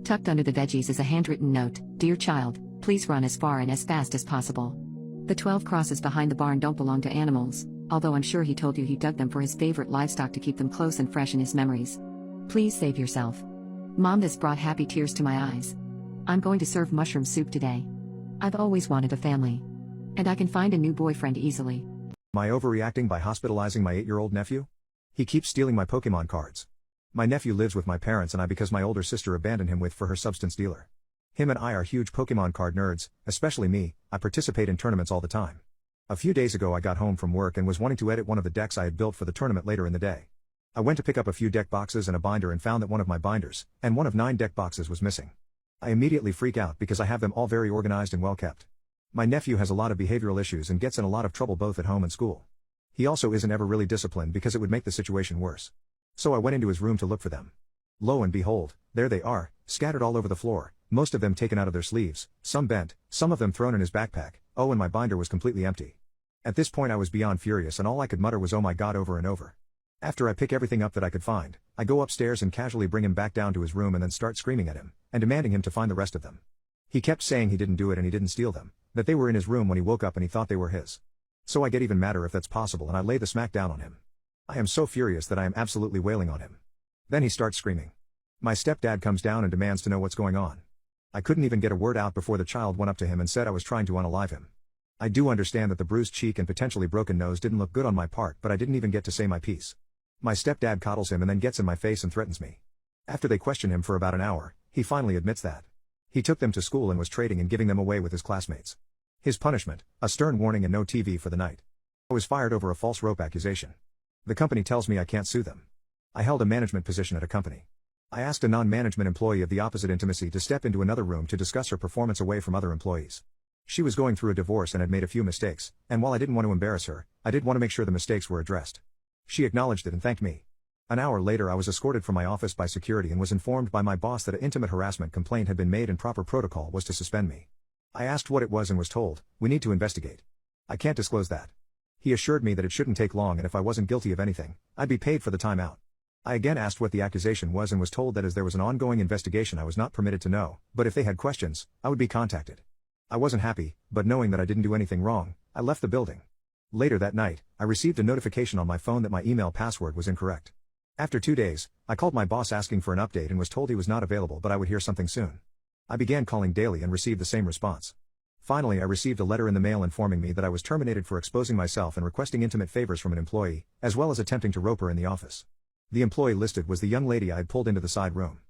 Tucked under the veggies is a handwritten note, "Dear child, please run as far and as fast as possible." The 12 crosses behind the barn don't belong to animals, although I'm sure he told you he dug them for his favorite livestock to keep them close and fresh in his memories. Please save yourself. Mom, this brought happy tears to my eyes. I'm going to serve mushroom soup today. I've always wanted a family. And I can find a new boyfriend easily. Am I overreacting by hospitalizing my 8-year-old nephew? He keeps stealing my Pokemon cards. My nephew lives with my parents and I because my older sister abandoned him for her substance dealer. Him and I are huge Pokemon card nerds, especially me. I participate in tournaments all the time. A few days ago I got home from work and was wanting to edit one of the decks I had built for the tournament later in the day. I went to pick up a few deck boxes and a binder and found that one of my binders, and one of 9 deck boxes was missing. I immediately freak out because I have them all very organized and well kept. My nephew has a lot of behavioral issues and gets in a lot of trouble both at home and school. He also isn't ever really disciplined because it would make the situation worse. So I went into his room to look for them. Lo and behold, there they are, scattered all over the floor, most of them taken out of their sleeves, some bent, some of them thrown in his backpack. Oh, and my binder was completely empty. At this point I was beyond furious and all I could mutter was oh my god over and over. After I pick everything up that I could find, I go upstairs and casually bring him back down to his room and then start screaming at him, and demanding him to find the rest of them. He kept saying he didn't do it and he didn't steal them, that they were in his room when he woke up and he thought they were his. So I get even madder if that's possible and I lay the smack down on him. I am so furious that I am absolutely wailing on him. Then he starts screaming. My stepdad comes down and demands to know what's going on. I couldn't even get a word out before the child went up to him and said I was trying to unalive him. I do understand that the bruised cheek and potentially broken nose didn't look good on my part, but I didn't even get to say my piece. My stepdad coddles him and then gets in my face and threatens me. After they question him for about an hour, he finally admits that he took them to school and was trading and giving them away with his classmates. His punishment, a stern warning and no TV for the night. I was fired over a false rope accusation. The company tells me I can't sue them. I held a management position at a company. I asked a non-management employee of the opposite intimacy to step into another room to discuss her performance away from other employees. She was going through a divorce and had made a few mistakes, and while I didn't want to embarrass her, I did want to make sure the mistakes were addressed. She acknowledged it and thanked me. An hour later I was escorted from my office by security and was informed by my boss that an intimate harassment complaint had been made and proper protocol was to suspend me. I asked what it was and was told, we need to investigate. I can't disclose that. He assured me that it shouldn't take long and if I wasn't guilty of anything, I'd be paid for the time out. I again asked what the accusation was and was told that as there was an ongoing investigation I was not permitted to know, but if they had questions, I would be contacted. I wasn't happy, but knowing that I didn't do anything wrong, I left the building. Later that night, I received a notification on my phone that my email password was incorrect. After 2 days, I called my boss asking for an update and was told he was not available but I would hear something soon. I began calling daily and received the same response. Finally I received a letter in the mail informing me that I was terminated for exposing myself and requesting intimate favors from an employee, as well as attempting to rope her in the office. The employee listed was the young lady I had pulled into the side room.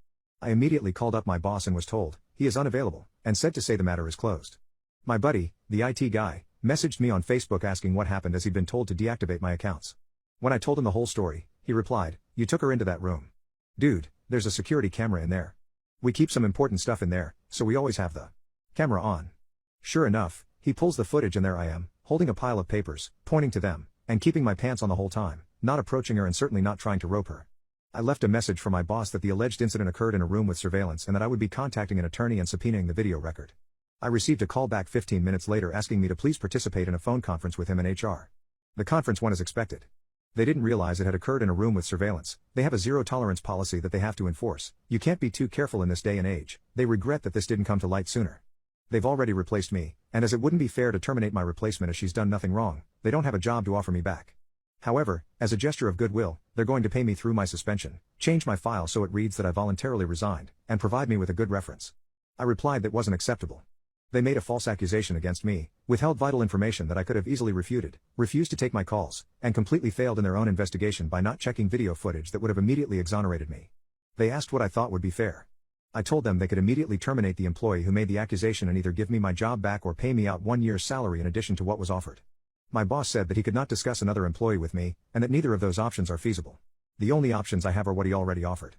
I immediately called up my boss and was told, he is unavailable, and said to say the matter is closed. My buddy, the IT guy, messaged me on Facebook asking what happened as he'd been told to deactivate my accounts. When I told him the whole story, he replied, you took her into that room. Dude, there's a security camera in there. We keep some important stuff in there, so we always have the camera on. Sure enough, he pulls the footage and there I am, holding a pile of papers, pointing to them, and keeping my pants on the whole time, not approaching her and certainly not trying to rope her. I left a message for my boss that the alleged incident occurred in a room with surveillance and that I would be contacting an attorney and subpoenaing the video record. I received a call back 15 minutes later asking me to please participate in a phone conference with him and HR. The conference went as expected. They didn't realize it had occurred in a room with surveillance. They have a zero-tolerance policy that they have to enforce. You can't be too careful in this day and age. They regret that this didn't come to light sooner. They've already replaced me, and as it wouldn't be fair to terminate my replacement as she's done nothing wrong, they don't have a job to offer me back. However, as a gesture of goodwill, they're going to pay me through my suspension, change my file so it reads that I voluntarily resigned, and provide me with a good reference. I replied that wasn't acceptable. They made a false accusation against me, withheld vital information that I could have easily refuted, refused to take my calls, and completely failed in their own investigation by not checking video footage that would have immediately exonerated me. They asked what I thought would be fair. I told them they could immediately terminate the employee who made the accusation and either give me my job back or pay me out 1 year's salary in addition to what was offered. My boss said that he could not discuss another employee with me, and that neither of those options are feasible. The only options I have are what he already offered.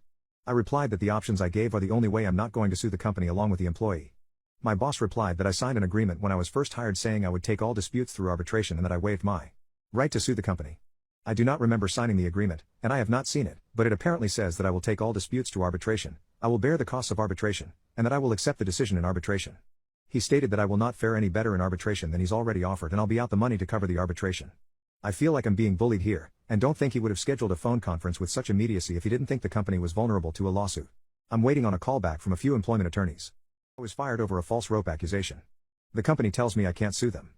I replied that the options I gave are the only way I'm not going to sue the company along with the employee. My boss replied that I signed an agreement when I was first hired saying I would take all disputes through arbitration and that I waived my right to sue the company. I do not remember signing the agreement, and I have not seen it, but it apparently says that I will take all disputes to arbitration, I will bear the costs of arbitration, and that I will accept the decision in arbitration. He stated that I will not fare any better in arbitration than he's already offered and I'll be out the money to cover the arbitration. I feel like I'm being bullied here, and don't think he would have scheduled a phone conference with such immediacy if he didn't think the company was vulnerable to a lawsuit. I'm waiting on a callback from a few employment attorneys. I was fired over a false rope accusation. The company tells me I can't sue them.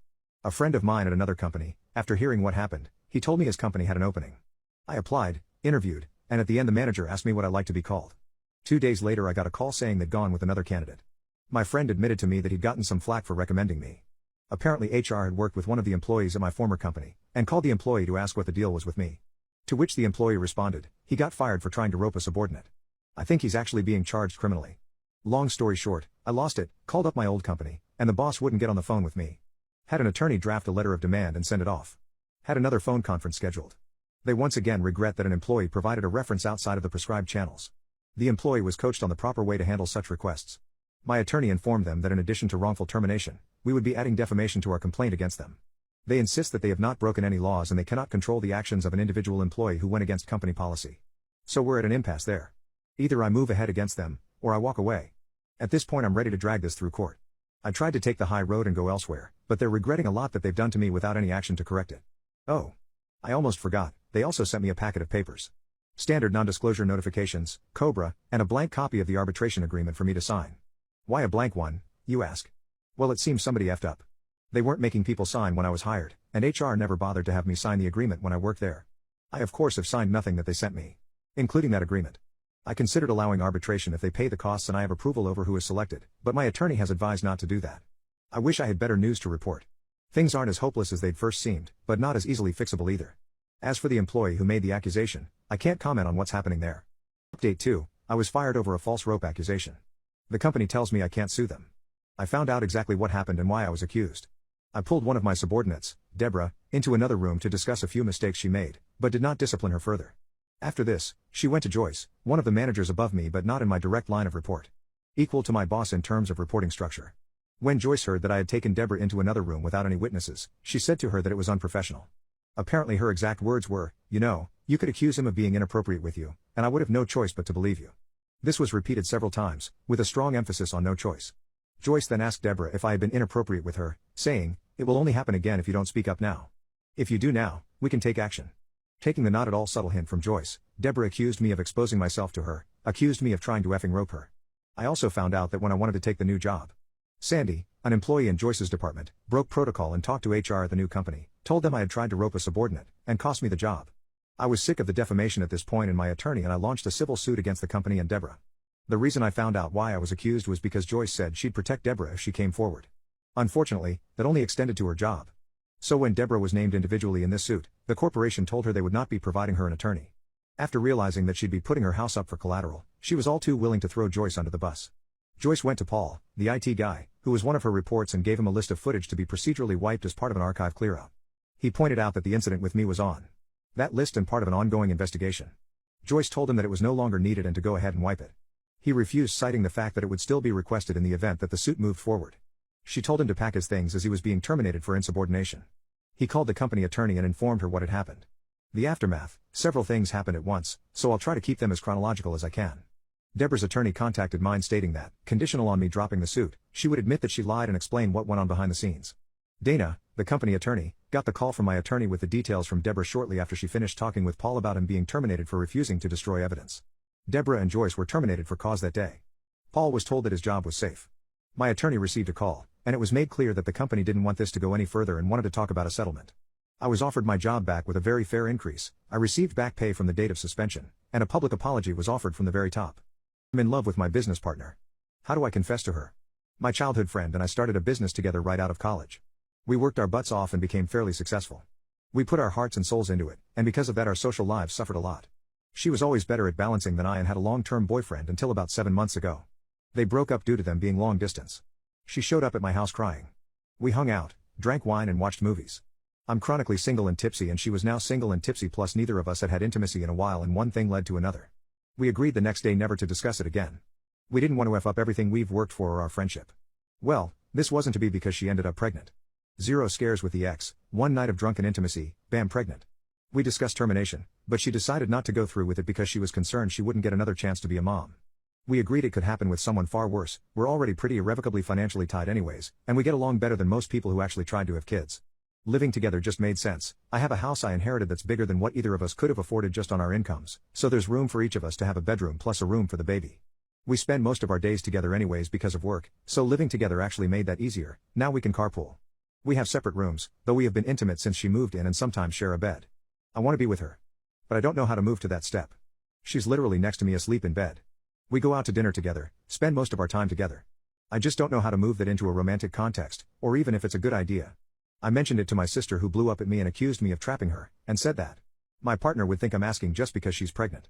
A friend of mine at another company, after hearing what happened, he told me his company had an opening. I applied, interviewed, and at the end the manager asked me what I'd like to be called. 2 days later I got a call saying they'd gone with another candidate. My friend admitted to me that he'd gotten some flack for recommending me. Apparently HR had worked with one of the employees at my former company, and called the employee to ask what the deal was with me. To which the employee responded, he got fired for trying to rope a subordinate. I think he's actually being charged criminally. Long story short, I lost it, called up my old company, and the boss wouldn't get on the phone with me. Had an attorney draft a letter of demand and send it off. Had another phone conference scheduled. They once again regret that an employee provided a reference outside of the prescribed channels. The employee was coached on the proper way to handle such requests. My attorney informed them that in addition to wrongful termination, we would be adding defamation to our complaint against them. They insist that they have not broken any laws and they cannot control the actions of an individual employee who went against company policy. So we're at an impasse there. Either I move ahead against them, or I walk away. At this point I'm ready to drag this through court. I tried to take the high road and go elsewhere, but they're regretting a lot that they've done to me without any action to correct it. Oh. I almost forgot, they also sent me a packet of papers. Standard non-disclosure notifications, COBRA, and a blank copy of the arbitration agreement for me to sign. Why a blank one, you ask? Well, it seems somebody effed up. They weren't making people sign when I was hired, and HR never bothered to have me sign the agreement when I worked there. I of course have signed nothing that they sent me, including that agreement. I considered allowing arbitration if they pay the costs and I have approval over who is selected, but my attorney has advised not to do that. I wish I had better news to report. Things aren't as hopeless as they'd first seemed, but not as easily fixable either. As for the employee who made the accusation, I can't comment on what's happening there. Update 2, I was fired over a false rope accusation. The company tells me I can't sue them. I found out exactly what happened and why I was accused. I pulled one of my subordinates, Deborah, into another room to discuss a few mistakes she made, but did not discipline her further. After this, she went to Joyce, one of the managers above me but not in my direct line of report. Equal to my boss in terms of reporting structure. When Joyce heard that I had taken Deborah into another room without any witnesses, she said to her that it was unprofessional. Apparently her exact words were, you could accuse him of being inappropriate with you, and I would have no choice but to believe you. This was repeated several times, with a strong emphasis on no choice. Joyce then asked Deborah if I had been inappropriate with her, saying, "It will only happen again if you don't speak up now. If you do now, we can take action." Taking the not at all subtle hint from Joyce, Deborah accused me of exposing myself to her, accused me of trying to effing rope her. I also found out that when I wanted to take the new job, Sandy, an employee in Joyce's department, broke protocol and talked to HR at the new company, told them I had tried to rope a subordinate, and cost me the job. I was sick of the defamation at this point in my attorney and I launched a civil suit against the company and Deborah. The reason I found out why I was accused was because Joyce said she'd protect Deborah if she came forward. Unfortunately, that only extended to her job. So when Deborah was named individually in this suit, the corporation told her they would not be providing her an attorney. After realizing that she'd be putting her house up for collateral, she was all too willing to throw Joyce under the bus. Joyce went to Paul, the IT guy, who was one of her reports and gave him a list of footage to be procedurally wiped as part of an archive clearout. He pointed out that the incident with me was on that list and part of an ongoing investigation. Joyce told him that it was no longer needed and to go ahead and wipe it. He refused, citing the fact that it would still be requested in the event that the suit moved forward. She told him to pack his things as he was being terminated for insubordination. He called the company attorney and informed her what had happened. The aftermath: several things happened at once, so I'll try to keep them as chronological as I can. Deborah's attorney contacted mine stating that, conditional on me dropping the suit, she would admit that she lied and explain what went on behind the scenes. Dana, the company attorney, got the call from my attorney with the details from Deborah shortly after she finished talking with Paul about him being terminated for refusing to destroy evidence. Deborah and Joyce were terminated for cause that day. Paul was told that his job was safe. My attorney received a call, and it was made clear that the company didn't want this to go any further and wanted to talk about a settlement. I was offered my job back with a very fair increase, I received back pay from the date of suspension, and a public apology was offered from the very top. I'm in love with my business partner. How do I confess to her? My childhood friend and I started a business together right out of college. We worked our butts off and became fairly successful. We put our hearts and souls into it, and because of that our social lives suffered a lot. She was always better at balancing than I and had a long-term boyfriend until about 7 months ago. They broke up due to them being long distance. She showed up at my house crying. We hung out, drank wine and watched movies. I'm chronically single and tipsy and she was now single and tipsy, plus neither of us had had intimacy in a while and one thing led to another. We agreed the next day never to discuss it again. We didn't want to F up everything we've worked for or our friendship. Well, this wasn't to be because she ended up pregnant. 0 scares with the ex, one night of drunken intimacy, bam, pregnant. We discussed termination, but she decided not to go through with it because she was concerned she wouldn't get another chance to be a mom. We agreed it could happen with someone far worse. We're already pretty irrevocably financially tied anyways, and we get along better than most people who actually tried to have kids. Living together just made sense. I have a house I inherited that's bigger than what either of us could have afforded just on our incomes, so there's room for each of us to have a bedroom plus a room for the baby. We spend most of our days together anyways because of work, so living together actually made that easier. Now we can carpool. We have separate rooms, though we have been intimate since she moved in and sometimes share a bed. I want to be with her. But I don't know how to move to that step. She's literally next to me asleep in bed. We go out to dinner together, spend most of our time together. I just don't know how to move that into a romantic context, or even if it's a good idea. I mentioned it to my sister who blew up at me and accused me of trapping her, and said that my partner would think I'm asking just because she's pregnant.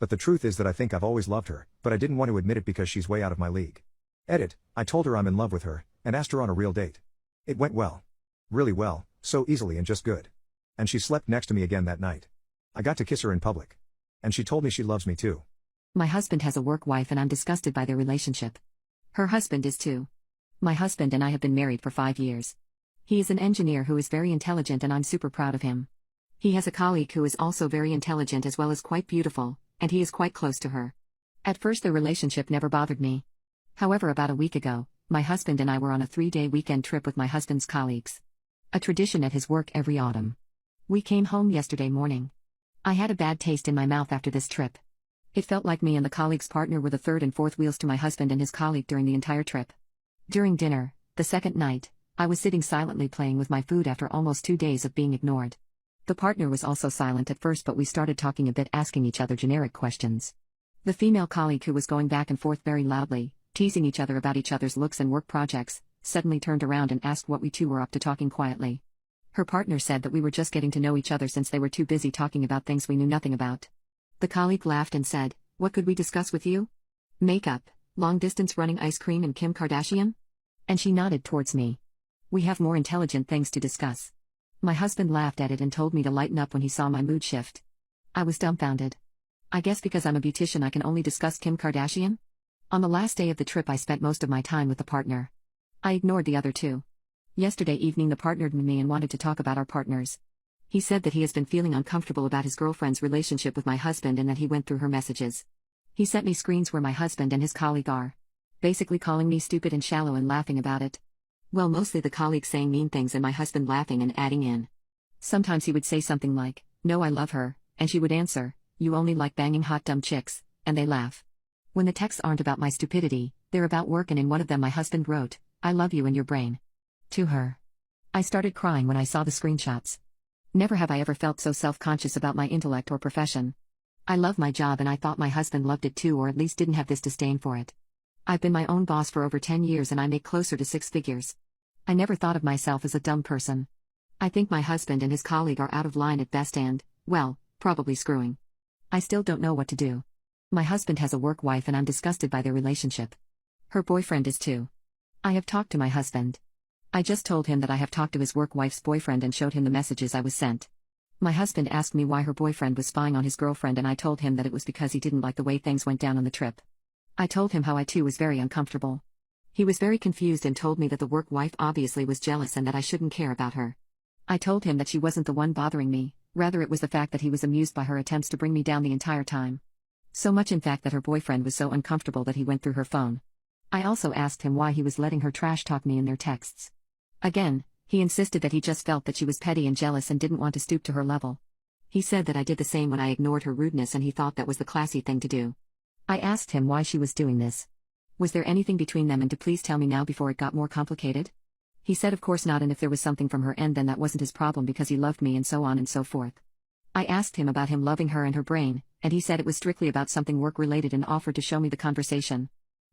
But the truth is that I think I've always loved her, but I didn't want to admit it because she's way out of my league. Edit, I told her I'm in love with her, and asked her on a real date. It went well. Really well, so easily and just good. And she slept next to me again that night. I got to kiss her in public. And she told me she loves me too. My husband has a work wife and I'm disgusted by their relationship. Her husband is too. My husband and I have been married for 5 years. He is an engineer who is very intelligent and I'm super proud of him. He has a colleague who is also very intelligent as well as quite beautiful, and he is quite close to her. At first, their relationship never bothered me. However, about a week ago, my husband and I were on a 3-day weekend trip with my husband's colleagues. A tradition at his work every autumn. We came home yesterday morning. I had a bad taste in my mouth after this trip. It felt like me and the colleague's partner were the third and fourth wheels to my husband and his colleague during the entire trip. During dinner, the second night, I was sitting silently playing with my food after almost 2 days of being ignored. The partner was also silent at first, but we started talking a bit, asking each other generic questions. The female colleague, who was going back and forth very loudly, teasing each other about each other's looks and work projects, suddenly turned around and asked what we two were up to, talking quietly. Her partner said that we were just getting to know each other since they were too busy talking about things we knew nothing about. The colleague laughed and said, "What could we discuss with you? Makeup, long distance running, ice cream, and Kim Kardashian?" And she nodded towards me. "We have more intelligent things to discuss." My husband laughed at it and told me to lighten up when he saw my mood shift. I was dumbfounded. I guess because I'm a beautician I can only discuss Kim Kardashian? On the last day of the trip I spent most of my time with the partner. I ignored the other two. Yesterday evening the partner partnered with me and wanted to talk about our partners. He said that he has been feeling uncomfortable about his girlfriend's relationship with my husband and that he went through her messages. He sent me screens where my husband and his colleague are basically calling me stupid and shallow and laughing about it. Well, mostly the colleague saying mean things and my husband laughing and adding in. Sometimes he would say something like, "No, I love her," and she would answer, "You only like banging hot dumb chicks," and they laugh. When the texts aren't about my stupidity, they're about work, and in one of them my husband wrote, "I love you and your brain," to her. I started crying when I saw the screenshots. Never have I ever felt so self-conscious about my intellect or profession. I love my job and I thought my husband loved it too, or at least didn't have this disdain for it. I've been my own boss for over 10 years and I make closer to 6 figures. I never thought of myself as a dumb person. I think my husband and his colleague are out of line at best and, well, probably screwing. I still don't know what to do. My husband has a work wife and I'm disgusted by their relationship. Her boyfriend is too. I have talked to my husband. I just told him that I have talked to his work wife's boyfriend and showed him the messages I was sent. My husband asked me why her boyfriend was spying on his girlfriend and I told him that it was because he didn't like the way things went down on the trip. I told him how I too was very uncomfortable. He was very confused and told me that the work wife obviously was jealous and that I shouldn't care about her. I told him that she wasn't the one bothering me, rather it was the fact that he was amused by her attempts to bring me down the entire time. So much in fact that her boyfriend was so uncomfortable that he went through her phone. I also asked him why he was letting her trash talk me in their texts. Again, he insisted that he just felt that she was petty and jealous and didn't want to stoop to her level. He said that I did the same when I ignored her rudeness and he thought that was the classy thing to do. I asked him why she was doing this. Was there anything between them and to please tell me now before it got more complicated? He said of course not, and if there was something from her end then that wasn't his problem because he loved me and so on and so forth. I asked him about him loving her and her brain, and he said it was strictly about something work-related and offered to show me the conversation.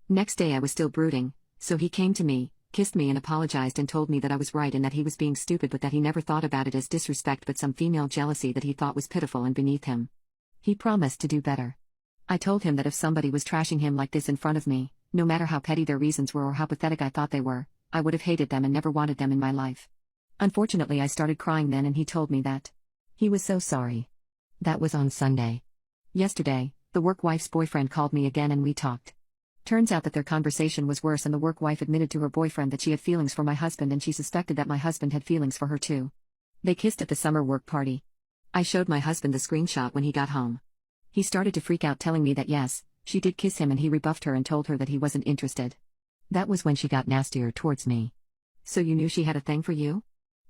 Next day I was still brooding, so he came to me, kissed me and apologized and told me that I was right and that he was being stupid but that he never thought about it as disrespect but some female jealousy that he thought was pitiful and beneath him. He promised to do better. I told him that if somebody was trashing him like this in front of me, no matter how petty their reasons were or how pathetic I thought they were, I would have hated them and never wanted them in my life. Unfortunately I started crying then and he told me that he was so sorry. That was on Sunday. Yesterday, the work wife's boyfriend called me again and we talked. Turns out that their conversation was worse and the work wife admitted to her boyfriend that she had feelings for my husband and she suspected that my husband had feelings for her too. They kissed at the summer work party. I showed my husband the screenshot when he got home. He started to freak out telling me that yes, she did kiss him and he rebuffed her and told her that he wasn't interested. That was when she got nastier towards me. "So you knew she had a thing for you?"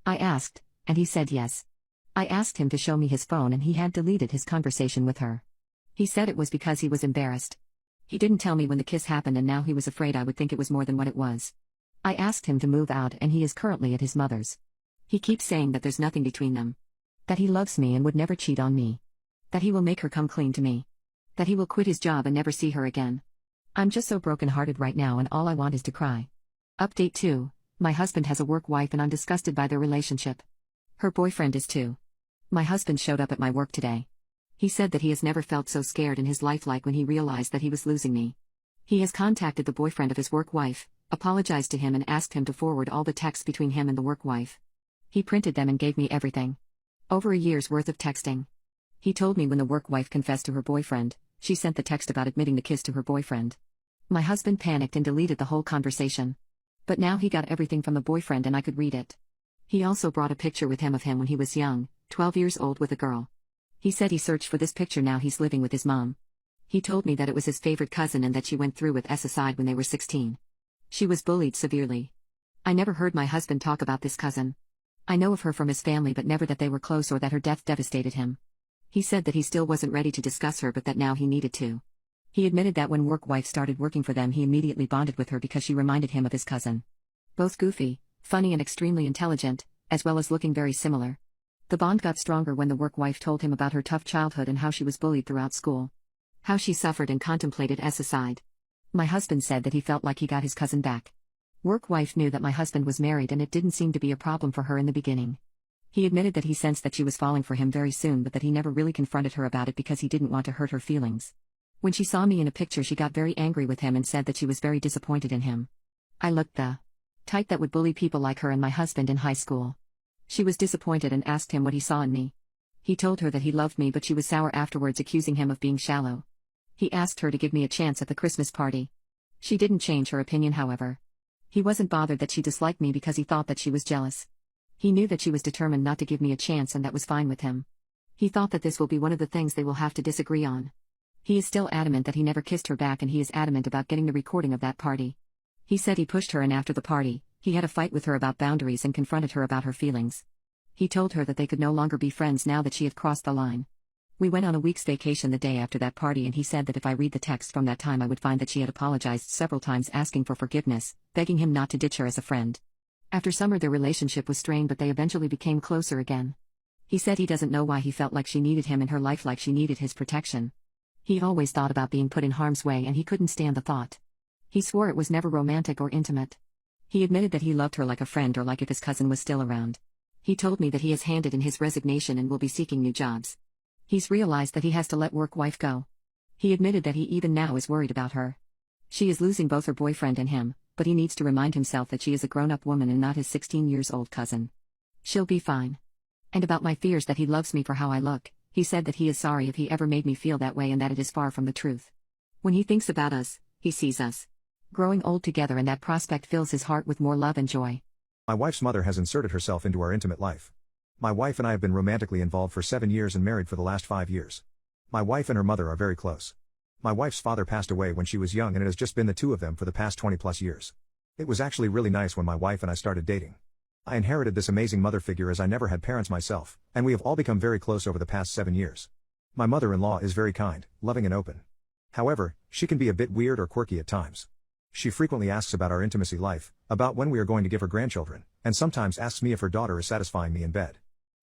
I asked, and he said yes. I asked him to show me his phone and he had deleted his conversation with her. He said it was because he was embarrassed. He didn't tell me when the kiss happened and now he was afraid I would think it was more than what it was. I asked him to move out and he is currently at his mother's. He keeps saying that there's nothing between them. That he loves me and would never cheat on me. That he will make her come clean to me. That he will quit his job and never see her again. I'm just so broken-hearted right now and all I want is to cry. Update 2. My husband has a work wife and I'm disgusted by their relationship. Her boyfriend is too. My husband showed up at my work today. He said that he has never felt so scared in his life like when he realized that he was losing me. He has contacted the boyfriend of his work wife, apologized to him and asked him to forward all the texts between him and the work wife. He printed them and gave me everything. Over a year's worth of texting. He told me when the work wife confessed to her boyfriend, she sent the text about admitting the kiss to her boyfriend. My husband panicked and deleted the whole conversation. But now he got everything from the boyfriend and I could read it. He also brought a picture with him of him when he was young, 12 years old with a girl. He said he searched for this picture, now he's living with his mom. He told me that it was his favorite cousin and that she went through with suicide when they were 16. She was bullied severely. I never heard my husband talk about this cousin. I know of her from his family but never that they were close or that her death devastated him. He said that he still wasn't ready to discuss her but that now he needed to. He admitted that when work wife started working for them he immediately bonded with her because she reminded him of his cousin. Both goofy, funny and extremely intelligent, as well as looking very similar. The bond got stronger when the work wife told him about her tough childhood and how she was bullied throughout school. How she suffered and contemplated suicide. My husband said that he felt like he got his cousin back. Work wife knew that my husband was married and it didn't seem to be a problem for her in the beginning. He admitted that he sensed that she was falling for him very soon but that he never really confronted her about it because he didn't want to hurt her feelings. When she saw me in a picture she got very angry with him and said that she was very disappointed in him. I looked the type that would bully people like her and my husband in high school. She was disappointed and asked him what he saw in me. He told her that he loved me but she was sour afterwards, accusing him of being shallow. He asked her to give me a chance at the Christmas party. She didn't change her opinion, however. He wasn't bothered that she disliked me because he thought that she was jealous. He knew that she was determined not to give me a chance and that was fine with him. He thought that this will be one of the things they will have to disagree on. He is still adamant that he never kissed her back and he is adamant about getting the recording of that party. He said he pushed her and after the party, he had a fight with her about boundaries and confronted her about her feelings. He told her that they could no longer be friends now that she had crossed the line. We went on a week's vacation the day after that party and he said that if I read the text from that time I would find that she had apologized several times asking for forgiveness, begging him not to ditch her as a friend. After summer their relationship was strained but they eventually became closer again. He said he doesn't know why he felt like she needed him in her life like she needed his protection. He always thought about being put in harm's way and he couldn't stand the thought. He swore it was never romantic or intimate. He admitted that he loved her like a friend or like if his cousin was still around. He told me that he has handed in his resignation and will be seeking new jobs. He's realized that he has to let work wife go. He admitted that he even now is worried about her. She is losing both her boyfriend and him, but he needs to remind himself that she is a grown-up woman and not his 16-year-old cousin. She'll be fine. And about my fears that he loves me for how I look, he said that he is sorry if he ever made me feel that way and that it is far from the truth. When he thinks about us, he sees us growing old together and that prospect fills his heart with more love and joy. My wife's mother has inserted herself into our intimate life. My wife and I have been romantically involved for 7 years and married for the last 5 years. My wife and her mother are very close. My wife's father passed away when she was young and it has just been the two of them for the past 20+ years. It was actually really nice when my wife and I started dating. I inherited this amazing mother figure as I never had parents myself, and we have all become very close over the past 7 years. My mother-in-law is very kind, loving and open. However, she can be a bit weird or quirky at times. She frequently asks about our intimacy life, about when we are going to give her grandchildren, and sometimes asks me if her daughter is satisfying me in bed.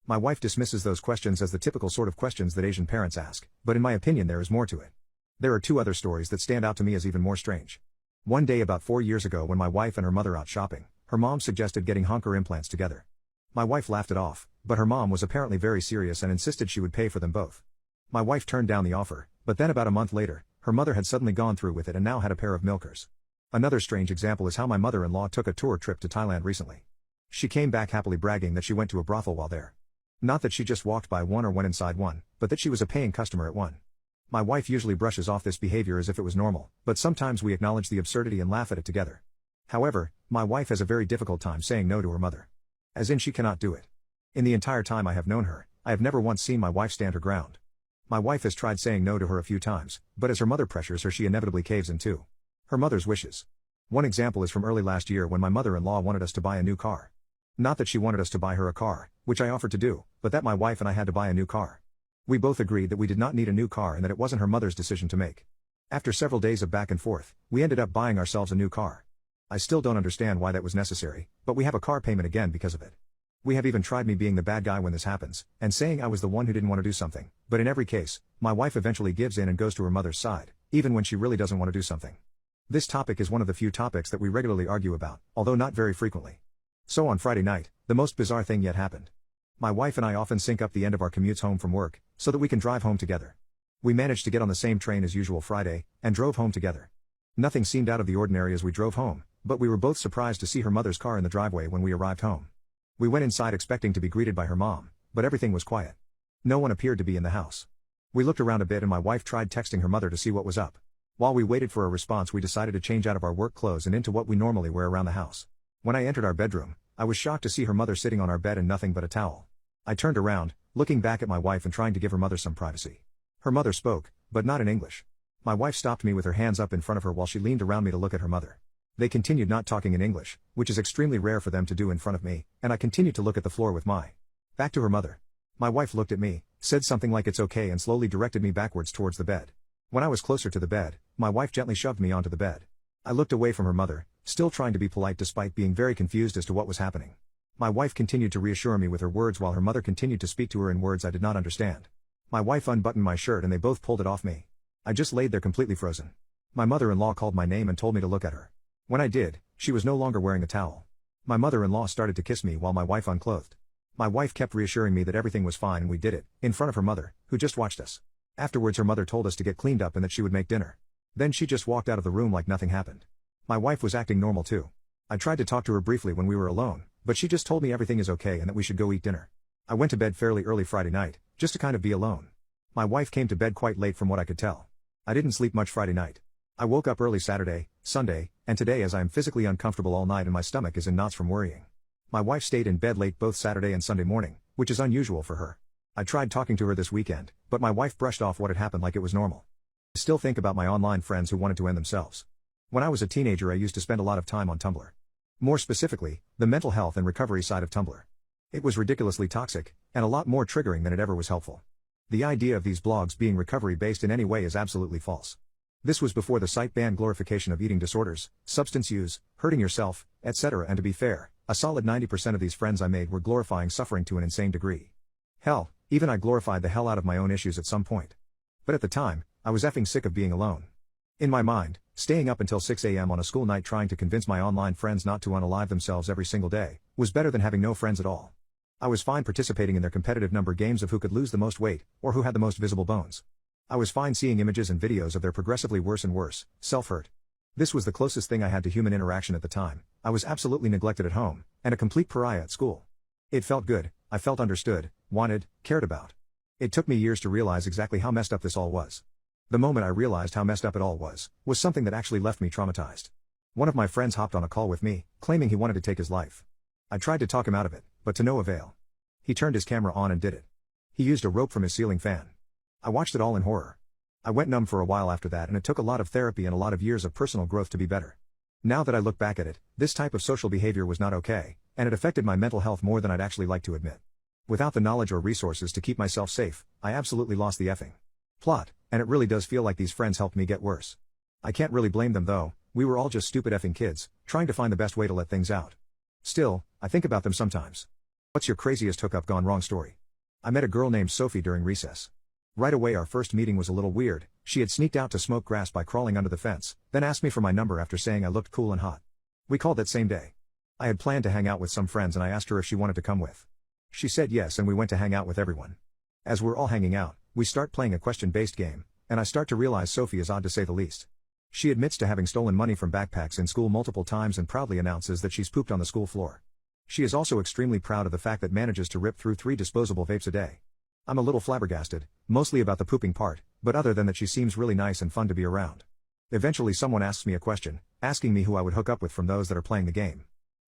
My wife dismisses those questions as the typical sort of questions that Asian parents ask, but in my opinion there is more to it. There are 2 other stories that stand out to me as even more strange. One day about 4 years ago when my wife and her mother out shopping, her mom suggested getting honker implants together. My wife laughed it off, but her mom was apparently very serious and insisted she would pay for them both. My wife turned down the offer, but then about a month later, her mother had suddenly gone through with it and now had a pair of milkers. Another strange example is how my mother-in-law took a tour trip to Thailand recently. She came back happily bragging that she went to a brothel while there. Not that she just walked by one or went inside one, but that she was a paying customer at one. My wife usually brushes off this behavior as if it was normal, but sometimes we acknowledge the absurdity and laugh at it together. However, my wife has a very difficult time saying no to her mother. As in she cannot do it. In the entire time I have known her, I have never once seen my wife stand her ground. My wife has tried saying no to her a few times, but as her mother pressures her she inevitably caves in too. Her mother's wishes. One example is from early last year when my mother-in-law wanted us to buy a new car. Not that she wanted us to buy her a car, which I offered to do, but that my wife and I had to buy a new car. We both agreed that we did not need a new car and that it wasn't her mother's decision to make. After several days of back and forth, we ended up buying ourselves a new car. I still don't understand why that was necessary, but we have a car payment again because of it. We have even tried me being the bad guy when this happens, and saying I was the one who didn't want to do something, but in every case, my wife eventually gives in and goes to her mother's side, even when she really doesn't want to do something. This topic is one of the few topics that we regularly argue about, although not very frequently. So on Friday night, the most bizarre thing yet happened. My wife and I often sync up the end of our commutes home from work, so that we can drive home together. We managed to get on the same train as usual Friday, and drove home together. Nothing seemed out of the ordinary as we drove home, but we were both surprised to see her mother's car in the driveway when we arrived home. We went inside expecting to be greeted by her mom, but everything was quiet. No one appeared to be in the house. We looked around a bit and my wife tried texting her mother to see what was up. While we waited for a response we decided to change out of our work clothes and into what we normally wear around the house. When I entered our bedroom, I was shocked to see her mother sitting on our bed and nothing but a towel. I turned around, looking back at my wife and trying to give her mother some privacy. Her mother spoke, but not in English. My wife stopped me with her hands up in front of her while she leaned around me to look at her mother. They continued not talking in English, which is extremely rare for them to do in front of me, and I continued to look at the floor with my back to her mother. My wife looked at me, said something like it's okay and slowly directed me backwards towards the bed. When I was closer to the bed, my wife gently shoved me onto the bed. I looked away from her mother, still trying to be polite despite being very confused as to what was happening. My wife continued to reassure me with her words while her mother continued to speak to her in words I did not understand. My wife unbuttoned my shirt and they both pulled it off me. I just laid there completely frozen. My mother-in-law called my name and told me to look at her. When I did, she was no longer wearing a towel. My mother-in-law started to kiss me while my wife unclothed. My wife kept reassuring me that everything was fine and we did it, in front of her mother, who just watched us. Afterwards her mother told us to get cleaned up and that she would make dinner. Then she just walked out of the room like nothing happened. My wife was acting normal too. I tried to talk to her briefly when we were alone, but she just told me everything is okay and that we should go eat dinner. I went to bed fairly early Friday night, just to kind of be alone. My wife came to bed quite late from what I could tell. I didn't sleep much Friday night. I woke up early Saturday, Sunday, and today as I am physically uncomfortable all night and my stomach is in knots from worrying. My wife stayed in bed late both Saturday and Sunday morning, which is unusual for her. I tried talking to her this weekend, but my wife brushed off what had happened like it was normal. I still think about my online friends who wanted to end themselves. When I was a teenager I used to spend a lot of time on Tumblr. More specifically, the mental health and recovery side of Tumblr. It was ridiculously toxic, and a lot more triggering than it ever was helpful. The idea of these blogs being recovery-based in any way is absolutely false. This was before the site banned glorification of eating disorders, substance use, hurting yourself, etc. And to be fair, a solid 90% of these friends I made were glorifying suffering to an insane degree. Hell, even I glorified the hell out of my own issues at some point. But at the time, I was effing sick of being alone. In my mind, staying up until 6 a.m. on a school night trying to convince my online friends not to unalive themselves every single day, was better than having no friends at all. I was fine participating in their competitive number games of who could lose the most weight, or who had the most visible bones. I was fine seeing images and videos of their progressively worse and worse self-hurt. This was the closest thing I had to human interaction at the time. I was absolutely neglected at home, and a complete pariah at school. It felt good, I felt understood, wanted, cared about. It took me years to realize exactly how messed up this all was. The moment I realized how messed up it all was something that actually left me traumatized. One of my friends hopped on a call with me, claiming he wanted to take his life. I tried to talk him out of it, but to no avail. He turned his camera on and did it. He used a rope from his ceiling fan. I watched it all in horror. I went numb for a while after that and it took a lot of therapy and a lot of years of personal growth to be better. Now that I look back at it, this type of social behavior was not okay, and it affected my mental health more than I'd actually like to admit. Without the knowledge or resources to keep myself safe, I absolutely lost the effing plot, and it really does feel like these friends helped me get worse. I can't really blame them though, we were all just stupid effing kids, trying to find the best way to let things out. Still, I think about them sometimes. What's your craziest hookup gone wrong story? I met a girl named Sophie during recess. Right away our first meeting was a little weird. She had sneaked out to smoke grass by crawling under the fence, then asked me for my number after saying I looked cool and hot. We called that same day. I had planned to hang out with some friends and I asked her if she wanted to come with. She said yes and we went to hang out with everyone. As we're all hanging out, we start playing a question-based game, and I start to realize Sophie is odd to say the least. She admits to having stolen money from backpacks in school multiple times and proudly announces that she's pooped on the school floor. She is also extremely proud of the fact that manages to rip through 3 disposable vapes a day. I'm a little flabbergasted, mostly about the pooping part, but other than that she seems really nice and fun to be around. Eventually someone asks me a question, asking me who I would hook up with from those that are playing the game.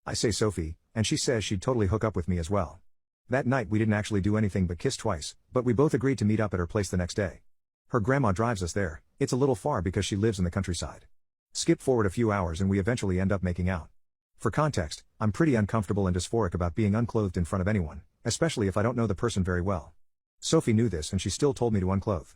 I say Sophie, and she says she'd totally hook up with me as well. That night we didn't actually do anything but kiss twice, but we both agreed to meet up at her place the next day. Her grandma drives us there, it's a little far because she lives in the countryside. Skip forward a few hours and we eventually end up making out. For context, I'm pretty uncomfortable and dysphoric about being unclothed in front of anyone, especially if I don't know the person very well. Sophie knew this and she still told me to unclothe.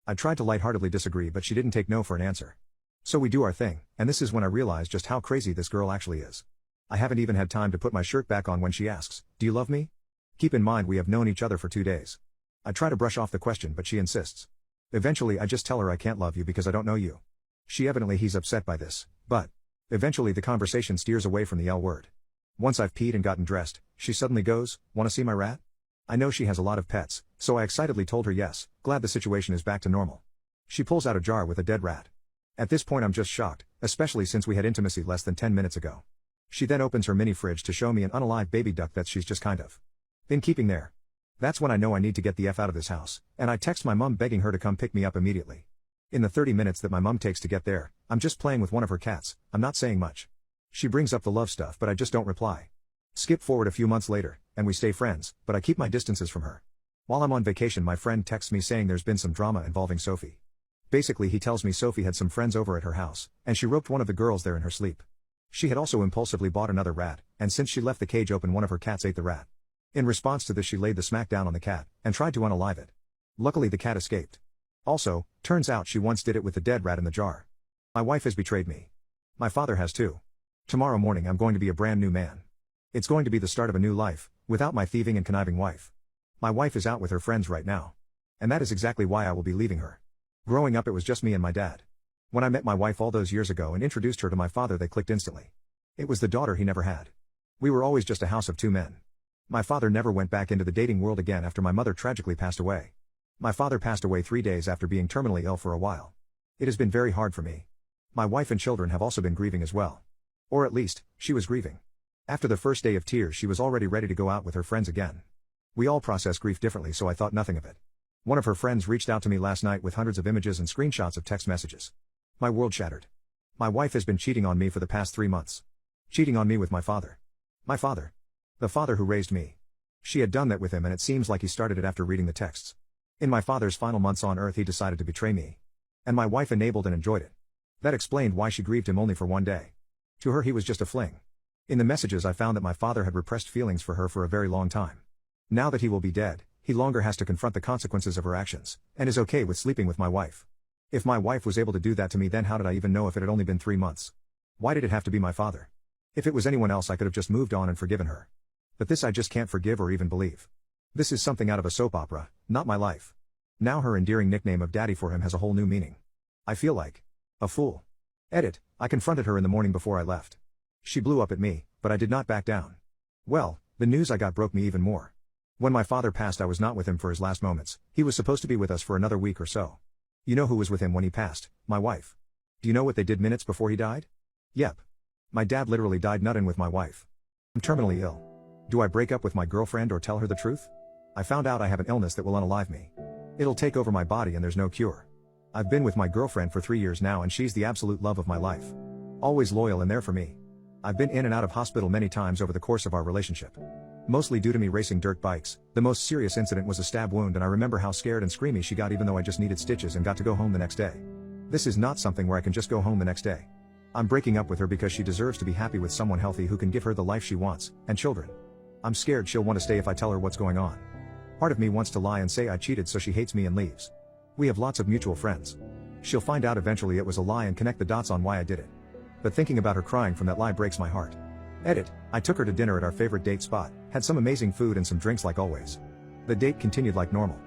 I tried to lightheartedly disagree but she didn't take no for an answer. So we do our thing, and this is when I realized just how crazy this girl actually is. I haven't even had time to put my shirt back on when she asks, "Do you love me?" Keep in mind we have known each other for 2 days. I try to brush off the question but she insists. Eventually I just tell her I can't love you because I don't know you. She evidently he's upset by this, but eventually the conversation steers away from the L word. Once I've peed and gotten dressed, she suddenly goes, "Wanna see my rat?" I know she has a lot of pets, so I excitedly told her yes, glad the situation is back to normal. She pulls out a jar with a dead rat. At this point I'm just shocked, especially since we had intimacy less than 10 minutes ago. She then opens her mini fridge to show me an unalive baby duck that she's just kind of been keeping there. That's when I know I need to get the F out of this house, and I text my mom begging her to come pick me up immediately. In the 30 minutes that my mom takes to get there, I'm just playing with one of her cats, I'm not saying much. She brings up the love stuff but I just don't reply. Skip forward a few months later, and we stay friends, but I keep my distances from her. While I'm on vacation my friend texts me saying there's been some drama involving Sophie. Basically, he tells me Sophie had some friends over at her house, and she roped one of the girls there in her sleep. She had also impulsively bought another rat, and since she left the cage open, one of her cats ate the rat. In response to this, she laid the smack down on the cat, and tried to unalive it. Luckily, the cat escaped. Also, turns out she once did it with the dead rat in the jar. My wife has betrayed me. My father has too. Tomorrow morning I'm going to be a brand new man. It's going to be the start of a new life, without my thieving and conniving wife. My wife is out with her friends right now. And that is exactly why I will be leaving her. Growing up, it was just me and my dad. When I met my wife all those years ago and introduced her to my father, they clicked instantly. It was the daughter he never had. We were always just a house of two men. My father never went back into the dating world again after my mother tragically passed away. My father passed away 3 days after being terminally ill for a while. It has been very hard for me. My wife and children have also been grieving as well. Or at least, she was grieving. After the first day of tears, she was already ready to go out with her friends again. We all process grief differently, so I thought nothing of it. One of her friends reached out to me last night with hundreds of images and screenshots of text messages. My world shattered. My wife has been cheating on me for the past 3 months. Cheating on me with my father. My father. The father who raised me. She had done that with him, and it seems like he started it after reading the texts. In my father's final months on earth, he decided to betray me. And my wife enabled and enjoyed it. That explained why she grieved him only for one day. To her, he was just a fling. In the messages, I found that my father had repressed feelings for her for a very long time. Now that he will be dead, he longer has to confront the consequences of her actions, and is okay with sleeping with my wife. If my wife was able to do that to me, then how did I even know if it had only been 3 months? Why did it have to be my father? If it was anyone else, I could have just moved on and forgiven her. But this I just can't forgive or even believe. This is something out of a soap opera, not my life. Now her endearing nickname of Daddy for him has a whole new meaning. I feel like a fool. Edit, I confronted her in the morning before I left. She blew up at me, but I did not back down. Well, the news I got broke me even more. When my father passed, I was not with him for his last moments. He was supposed to be with us for another week or so. You know who was with him when he passed? My wife. Do you know what they did minutes before he died? Yep. My dad literally died nutting with my wife. I'm terminally ill. Do I break up with my girlfriend or tell her the truth? I found out I have an illness that will unalive me. It'll take over my body and there's no cure. I've been with my girlfriend for 3 years now, and she's the absolute love of my life. Always loyal and there for me. I've been in and out of hospital many times over the course of our relationship. Mostly due to me racing dirt bikes. The most serious incident was a stab wound, and I remember how scared and screamy she got, even though I just needed stitches and got to go home the next day. This is not something where I can just go home the next day. I'm breaking up with her because she deserves to be happy with someone healthy who can give her the life she wants, and children. I'm scared she'll want to stay if I tell her what's going on. Part of me wants to lie and say I cheated so she hates me and leaves. We have lots of mutual friends. She'll find out eventually it was a lie and connect the dots on why I did it. But thinking about her crying from that lie breaks my heart. Edit, I took her to dinner at our favorite date spot, had some amazing food and some drinks like always. The date continued like normal.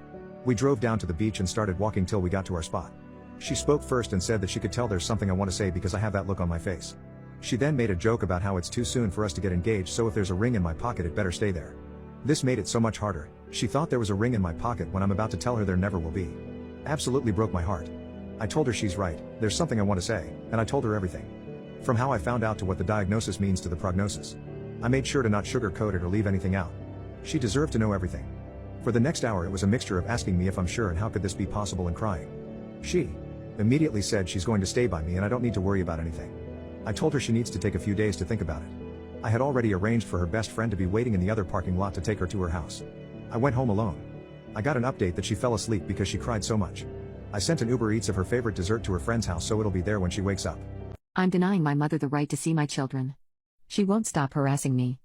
We drove down to the beach and started walking till we got to our spot. She spoke first and said that she could tell there's something I want to say because I have that look on my face. She then made a joke about how it's too soon for us to get engaged, so if there's a ring in my pocket it better stay there. This made it so much harder. She thought there was a ring in my pocket when I'm about to tell her there never will be. Absolutely broke my heart. I told her she's right, there's something I want to say, and I told her everything. From how I found out to what the diagnosis means to the prognosis. I made sure to not sugarcoat it or leave anything out. She deserved to know everything. For the next hour it was a mixture of asking me if I'm sure and how could this be possible and crying. She immediately said she's going to stay by me and I don't need to worry about anything. I told her she needs to take a few days to think about it. I had already arranged for her best friend to be waiting in the other parking lot to take her to her house. I went home alone. I got an update that she fell asleep because she cried so much. I sent an Uber Eats of her favorite dessert to her friend's house so it'll be there when she wakes up. I'm denying my mother the right to see my children. She won't stop harassing me.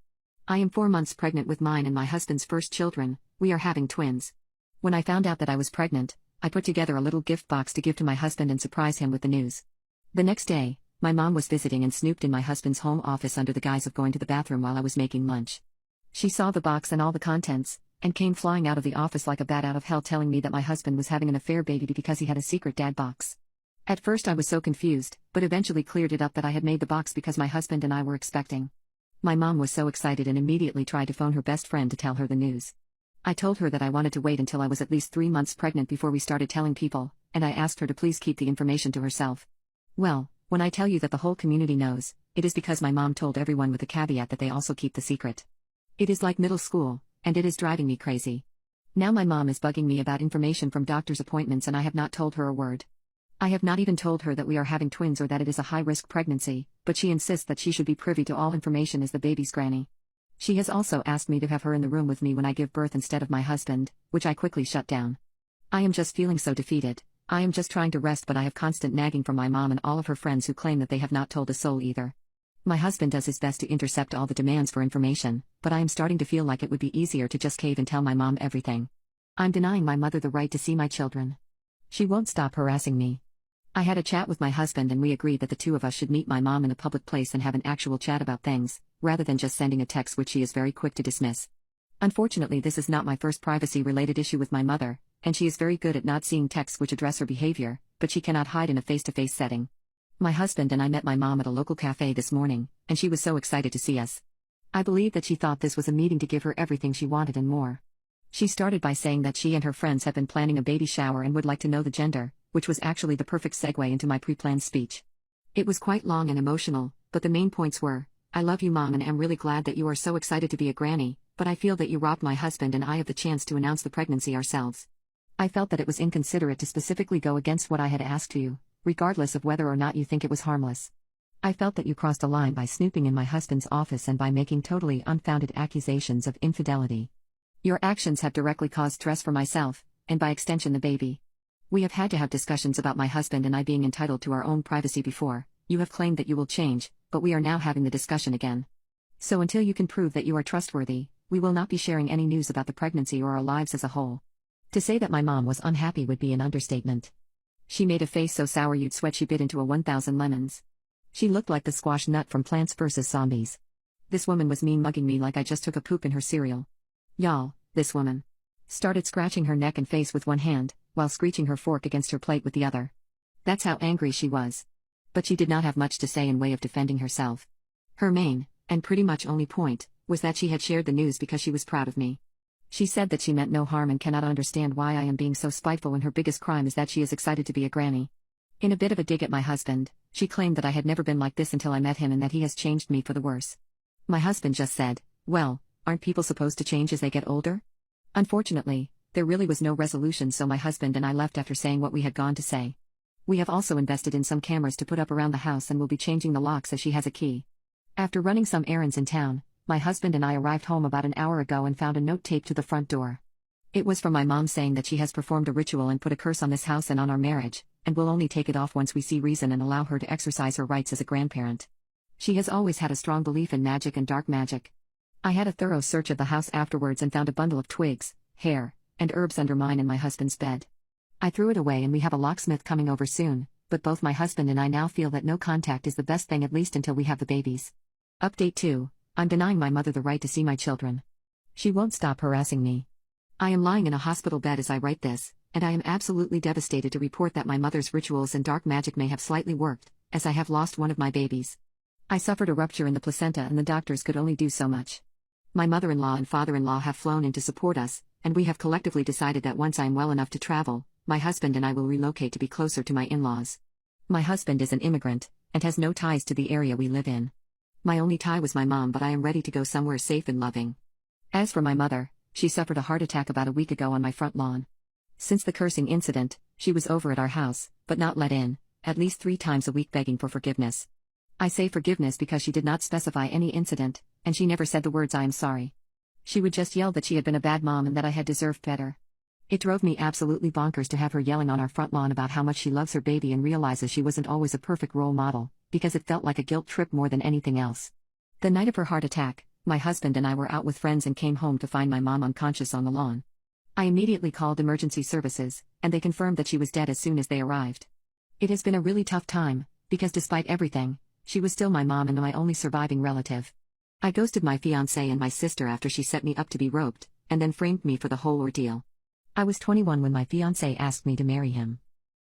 I am 4 months pregnant with mine and my husband's first children. We are having twins. When I found out that I was pregnant, I put together a little gift box to give to my husband and surprise him with the news. The next day, my mom was visiting and snooped in my husband's home office under the guise of going to the bathroom while I was making lunch. She saw the box and all the contents, and came flying out of the office like a bat out of hell, telling me that my husband was having an affair baby because he had a secret dad box. At first I was so confused, but eventually cleared it up that I had made the box because my husband and I were expecting. My mom was so excited and immediately tried to phone her best friend to tell her the news. I told her that I wanted to wait until I was at least 3 months pregnant before we started telling people, and I asked her to please keep the information to herself. Well, when I tell you that the whole community knows, it is because my mom told everyone with the caveat that they also keep the secret. It is like middle school, and it is driving me crazy. Now my mom is bugging me about information from doctor's appointments and I have not told her a word. I have not even told her that we are having twins or that it is a high-risk pregnancy, but she insists that she should be privy to all information as the baby's granny. She has also asked me to have her in the room with me when I give birth instead of my husband, which I quickly shut down. I am just feeling so defeated. I am just trying to rest, but I have constant nagging from my mom and all of her friends who claim that they have not told a soul either. My husband does his best to intercept all the demands for information, but I am starting to feel like it would be easier to just cave and tell my mom everything. I'm denying my mother the right to see my children. She won't stop harassing me. I had a chat with my husband and we agreed that the two of us should meet my mom in a public place and have an actual chat about things, rather than just sending a text which she is very quick to dismiss. Unfortunately, this is not my first privacy-related issue with my mother, and she is very good at not seeing texts which address her behavior, but she cannot hide in a face-to-face setting. My husband and I met my mom at a local cafe this morning, and she was so excited to see us. I believe that she thought this was a meeting to give her everything she wanted and more. She started by saying that she and her friends have been planning a baby shower and would like to know the gender, which was actually the perfect segue into my pre-planned speech. It was quite long and emotional, but the main points were, I love you, Mom, and am really glad that you are so excited to be a granny, but I feel that you robbed my husband and I of the chance to announce the pregnancy ourselves. I felt that it was inconsiderate to specifically go against what I had asked you, regardless of whether or not you think it was harmless. I felt that you crossed a line by snooping in my husband's office and by making totally unfounded accusations of infidelity. Your actions have directly caused stress for myself, and by extension the baby. We have had to have discussions about my husband and I being entitled to our own privacy before. You have claimed that you will change, but we are now having the discussion again. So until you can prove that you are trustworthy, we will not be sharing any news about the pregnancy or our lives as a whole. To say that my mom was unhappy would be an understatement. She made a face so sour you'd sweat she bit into a 1,000 lemons. She looked like the squash nut from Plants vs. Zombies. This woman was mean mugging me like I just took a poop in her cereal. Y'all, this woman started scratching her neck and face with one hand, while screeching her fork against her plate with the other. That's how angry she was. But she did not have much to say in way of defending herself. Her main, and pretty much only point, was that she had shared the news because she was proud of me. She said that she meant no harm and cannot understand why I am being so spiteful when her biggest crime is that she is excited to be a granny. In a bit of a dig at my husband, she claimed that I had never been like this until I met him and that he has changed me for the worse. My husband just said, well, aren't people supposed to change as they get older? Unfortunately, there really was no resolution, so my husband and I left after saying what we had gone to say. We have also invested in some cameras to put up around the house and will be changing the locks as she has a key. After running some errands in town, my husband and I arrived home about an hour ago and found a note taped to the front door. It was from my mom saying that she has performed a ritual and put a curse on this house and on our marriage, and will only take it off once we see reason and allow her to exercise her rights as a grandparent. She has always had a strong belief in magic and dark magic. I had a thorough search of the house afterwards and found a bundle of twigs, hair, and herbs under mine and my husband's bed. I threw it away and we have a locksmith coming over soon, but both my husband and I now feel that no contact is the best thing, at least until we have the babies. Update 2. I'm denying my mother the right to see my children. She won't stop harassing me. I am lying in a hospital bed as I write this, and I am absolutely devastated to report that my mother's rituals and dark magic may have slightly worked, as I have lost one of my babies. I suffered a rupture in the placenta and the doctors could only do so much. My mother-in-law and father-in-law have flown in to support us, and we have collectively decided that once I am well enough to travel, my husband and I will relocate to be closer to my in-laws. My husband is an immigrant, and has no ties to the area we live in. My only tie was my mom, but I am ready to go somewhere safe and loving. As for my mother, she suffered a heart attack about a week ago on my front lawn. Since the cursing incident, she was over at our house, but not let in, at least 3 times a week begging for forgiveness. I say forgiveness because she did not specify any incident, and she never said the words I am sorry. She would just yell that she had been a bad mom and that I had deserved better. It drove me absolutely bonkers to have her yelling on our front lawn about how much she loves her baby and realizes she wasn't always a perfect role model, because it felt like a guilt trip more than anything else. The night of her heart attack, my husband and I were out with friends and came home to find my mom unconscious on the lawn. I immediately called emergency services, and they confirmed that she was dead as soon as they arrived. It has been a really tough time, because despite everything, she was still my mom and my only surviving relative. I ghosted my fiancé and my sister after she set me up to be roped, and then framed me for the whole ordeal. I was 21 when my fiancé asked me to marry him.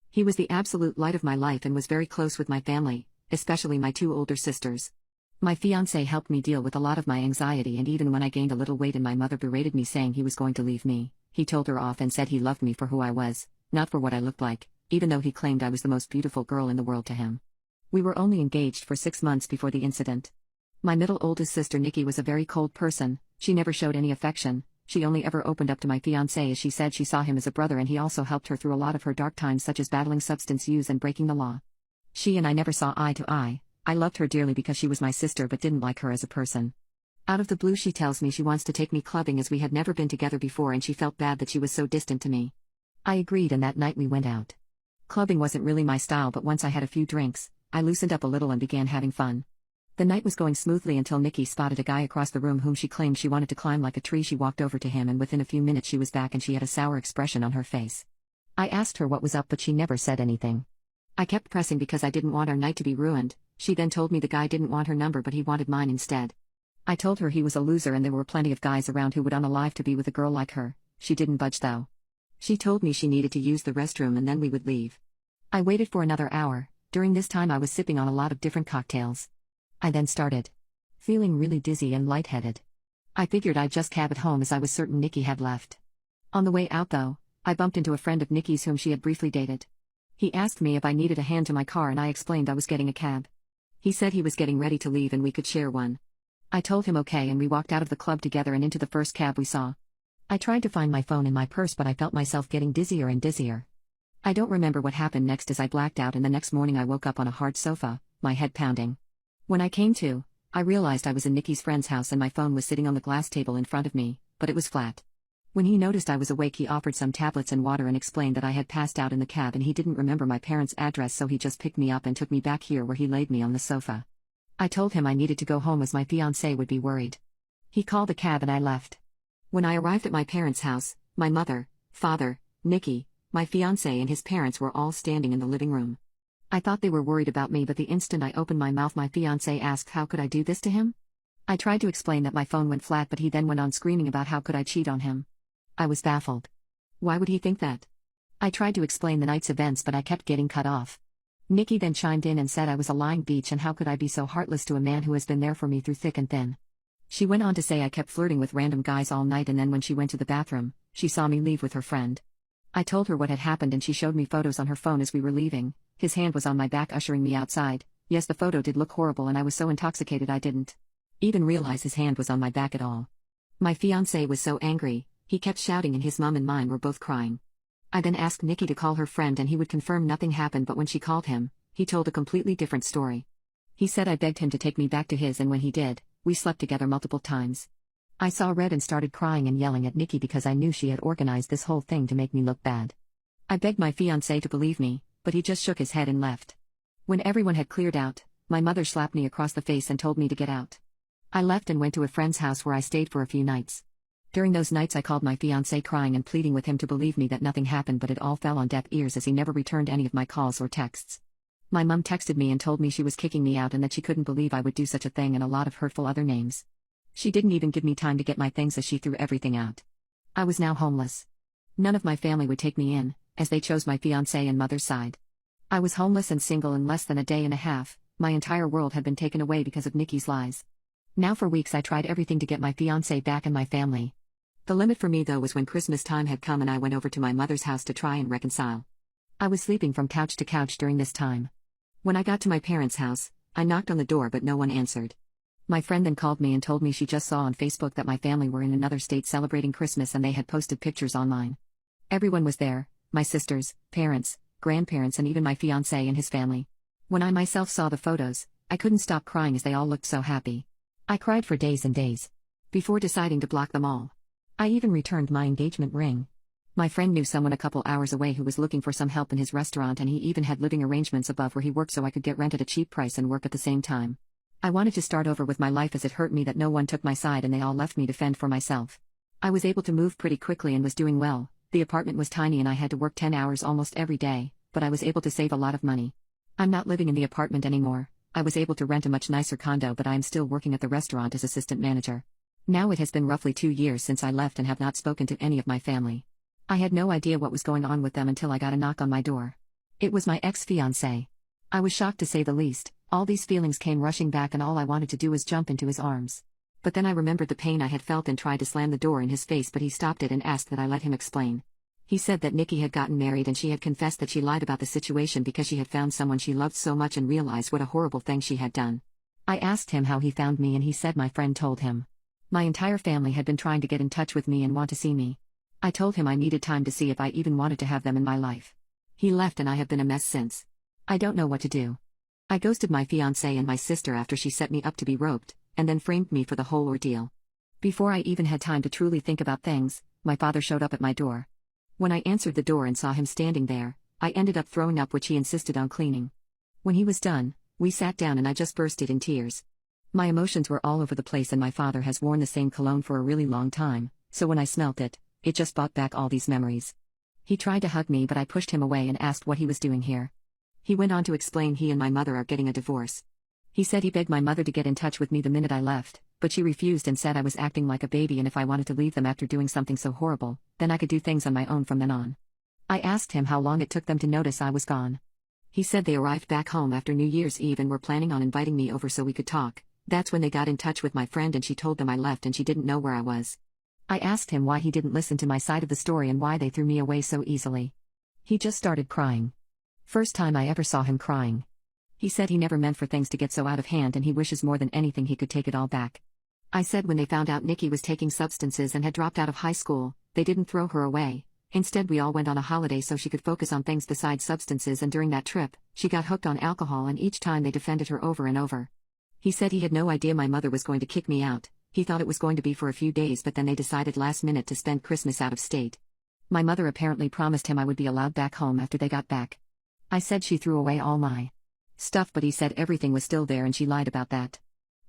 He was the absolute light of my life and was very close with my family, especially my 2 older sisters. My fiancé helped me deal with a lot of my anxiety, and even when I gained a little weight and my mother berated me saying he was going to leave me, he told her off and said he loved me for who I was, not for what I looked like, even though he claimed I was the most beautiful girl in the world to him. We were only engaged for 6 months before the incident. My middle oldest sister Nikki was a very cold person. She never showed any affection. She only ever opened up to my fiancé as she said she saw him as a brother, and he also helped her through a lot of her dark times, such as battling substance use and breaking the law. She and I never saw eye to eye. I loved her dearly because she was my sister but didn't like her as a person. Out of the blue she tells me she wants to take me clubbing as we had never been together before and she felt bad that she was so distant to me. I agreed and that night we went out. Clubbing wasn't really my style, but once I had a few drinks, I loosened up a little and began having fun. The night was going smoothly until Nikki spotted a guy across the room whom she claimed she wanted to climb like a tree. She walked over to him and within a few minutes she was back and she had a sour expression on her face. I asked her what was up but she never said anything. I kept pressing because I didn't want our night to be ruined. She then told me the guy didn't want her number but he wanted mine instead. I told her he was a loser and there were plenty of guys around who would unalive to be with a girl like her. She didn't budge though. She told me she needed to use the restroom and then we would leave. I waited for another hour. During this time I was sipping on a lot of different cocktails. I then started feeling really dizzy and lightheaded. I figured I'd just cab it home as I was certain Nikki had left. On the way out though, I bumped into a friend of Nikki's whom she had briefly dated. He asked me if I needed a hand to my car and I explained I was getting a cab. He said he was getting ready to leave and we could share one. I told him okay and we walked out of the club together and into the first cab we saw. I tried to find my phone in my purse but I felt myself getting dizzier and dizzier. I don't remember what happened next as I blacked out and the next morning I woke up on a hard sofa, my head pounding. When I came to, I realized I was in Nikki's friend's house and my phone was sitting on the glass table in front of me, but it was flat. When he noticed I was awake he offered some tablets and water and explained that I had passed out in the cab and he didn't remember my parents' address so he just picked me up and took me back here where he laid me on the sofa. I told him I needed to go home as my fiancé would be worried. He called a cab and I left. When I arrived at my parents' house, my mother, father, Nikki, my fiancé and his parents were all standing in the living room. I thought they were worried about me but the instant I opened my mouth my fiancé asked how could I do this to him? I tried to explain that my phone went flat but he then went on screaming about how could I cheat on him. I was baffled. Why would he think that? I tried to explain the night's events but I kept getting cut off. Nikki then chimed in and said I was a lying bitch and how could I be so heartless to a man who has been there for me through thick and thin. She went on to say I kept flirting with random guys all night and then when she went to the bathroom, she saw me leave with her friend. I told her what had happened and she showed me photos on her phone as we were leaving. His hand was on my back ushering me outside. Yes, the photo did look horrible and I was so intoxicated I didn't even realize his hand was on my back at all. My fiancé was so angry, he kept shouting and his mom and mine were both crying. I then asked Nikki to call her friend and he would confirm nothing happened but when she called him, he told a completely different story. He said I begged him to take me back to his and when he did, we slept together multiple times. I saw red and started crying and yelling at Nikki because I knew she had organized this whole thing to make me look bad. I begged my fiancé to believe me, but he just shook his head and left. When everyone had cleared out, my mother slapped me across the face and told me to get out. I left and went to a friend's house where I stayed for a few nights. During those nights I called my fiancé crying and pleading with him to believe me that nothing happened but it all fell on deaf ears as he never returned any of my calls or texts. My mom texted me and told me she was kicking me out and that she couldn't believe I would do such a thing and a lot of hurtful other names. She didn't even give me time to get my things as she threw everything out. I was now homeless. None of my family would take me in, as they chose my fiancé and mother's side. I was homeless and single in less than a day and a half. My entire world had been taken away because of Nikki's lies. Now for weeks I tried everything to get my fiancé back and my family. The limit for me though was when Christmas time had come and I went over to my mother's house to try and reconcile. I was sleeping from couch to couch during this time. When I got to my parents' house, I knocked on the door but no one answered. My friend then called me and told me she just saw on Facebook that my family were in another state celebrating Christmas and they had posted pictures online. Everyone was there, my sisters, parents, grandparents and even my fiancé and his family. When I myself saw the photos, I couldn't stop crying as they all looked so happy. I cried for days and days. Before deciding to block them all. I even returned my engagement ring. My friend knew someone a couple hours away who was looking for some help in his restaurant and he even had living arrangements above where he worked so I could get rent at a cheap price and work at the same time. I wanted to start over with my life as it hurt me that no one took my side and they all left me to fend for myself. I was able to move pretty quickly and was doing well. The apartment was tiny and I had to work 10 hours almost every day, but I was able to save a lot of money. I'm not living in the apartment anymore. I was able to rent a much nicer condo but I am still working at the restaurant as assistant manager. Now it has been roughly 2 years since I left and have not spoken to any of my family. I had no idea what was going on with them until I got a knock on my door. It was my ex-fiancé. I was shocked to say the least. All these feelings came rushing back and all I wanted to do was jump into his arms. But then I remembered the pain I had felt and tried to slam the door in his face but he stopped it and asked that I let him explain. He said that Nikki had gotten married and she had confessed that she lied about the situation because she had found someone she loved so much and realized what a horrible thing she had done. I asked him how he found me and he said my friend told him. My entire family had been trying to get in touch with me and want to see me. I told him I needed time to see if I even wanted to have them in my life. He left and I have been a mess since. I don't know what to do. I ghosted my fiancé and my sister after she set me up to be roped, and then framed me for the whole ordeal. Before I even had time to truly think about things, my father showed up at my door. When I answered the door and saw him standing there, I ended up throwing up, which he insisted on cleaning. When he was done, we sat down and I just bursted in tears. My emotions were all over the place, and my father has worn the same cologne for a really long time, so when I smelt it, it just brought back all these memories. He tried to hug me, but I pushed him away and asked what he was doing here. He went on to explain he and my mother are getting a divorce. He said he begged my mother to get in touch with me the minute I left, but she refused and said I was acting like a baby, and if I wanted to leave them after doing something so horrible, then I could do things on my own from then on. I asked him how long it took them to notice I was gone. He said they arrived back home after New Year's Eve and were planning on inviting me over so we could talk. That's when they got in touch with my friend and she told them I left and she didn't know where I was. I asked him why he didn't listen to my side of the story and why they threw me away so easily. He just started crying. First time I ever saw him crying. He said he never meant for things to get so out of hand and he wishes more than anything he could take it all back. I said when they found out Nikki was taking substances and had dropped out of high school, they didn't throw her away. Instead, we all went on a holiday so she could focus on things besides substances, and during that trip, she got hooked on alcohol and each time they defended her over and over. He said he had no idea my mother was going to kick me out. He thought it was going to be for a few days, but then they decided last minute to spend Christmas out of state. My mother apparently promised him I would be allowed back home after they got back. I said she threw away all my stuff, but he said everything was still there and she lied about that.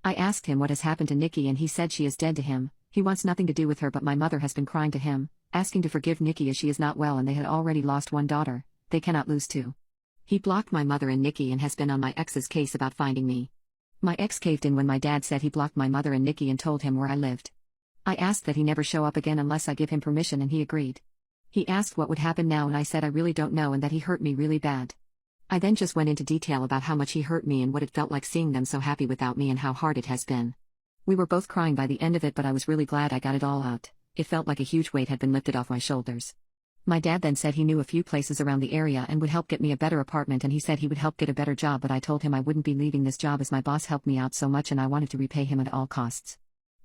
I asked him what has happened to Nikki and he said she is dead to him. He wants nothing to do with her, but my mother has been crying to him, asking to forgive Nikki as she is not well and they had already lost one daughter. They cannot lose two. He blocked my mother and Nikki and has been on my ex's case about finding me. My ex caved in when my dad said he blocked my mother and Nikki and told him where I lived. I asked that he never show up again unless I give him permission and he agreed. He asked what would happen now and I said I really don't know and that he hurt me really bad. I then just went into detail about how much he hurt me and what it felt like seeing them so happy without me and how hard it has been. We were both crying by the end of it, but I was really glad I got it all out. It felt like a huge weight had been lifted off my shoulders. My dad then said he knew a few places around the area and would help get me a better apartment, and he said he would help get a better job, but I told him I wouldn't be leaving this job as my boss helped me out so much and I wanted to repay him at all costs.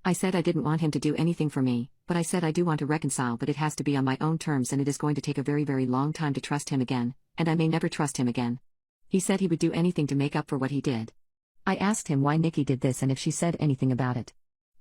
I said I didn't want him to do anything for me, but I said I do want to reconcile, but it has to be on my own terms and it is going to take a very, very long time to trust him again, and I may never trust him again. He said he would do anything to make up for what he did. I asked him why Nikki did this and if she said anything about it.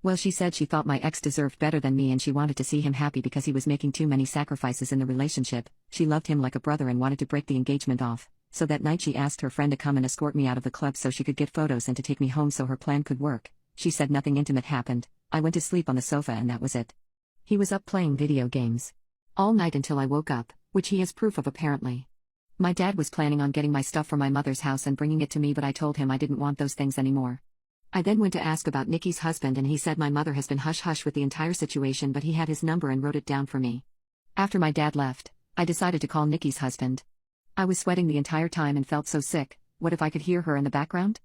Well, she said she thought my ex deserved better than me and she wanted to see him happy because he was making too many sacrifices in the relationship. She loved him like a brother and wanted to break the engagement off. So that night she asked her friend to come and escort me out of the club so she could get photos and to take me home so her plan could work. She said nothing intimate happened. I went to sleep on the sofa and that was it. He was up playing video games all night until I woke up, which he has proof of apparently. My dad was planning on getting my stuff from my mother's house and bringing it to me, but I told him I didn't want those things anymore. I then went to ask about Nikki's husband and he said my mother has been hush-hush with the entire situation, but he had his number and wrote it down for me. After my dad left, I decided to call Nikki's husband. I was sweating the entire time and felt so sick. What if I could hear her in the background?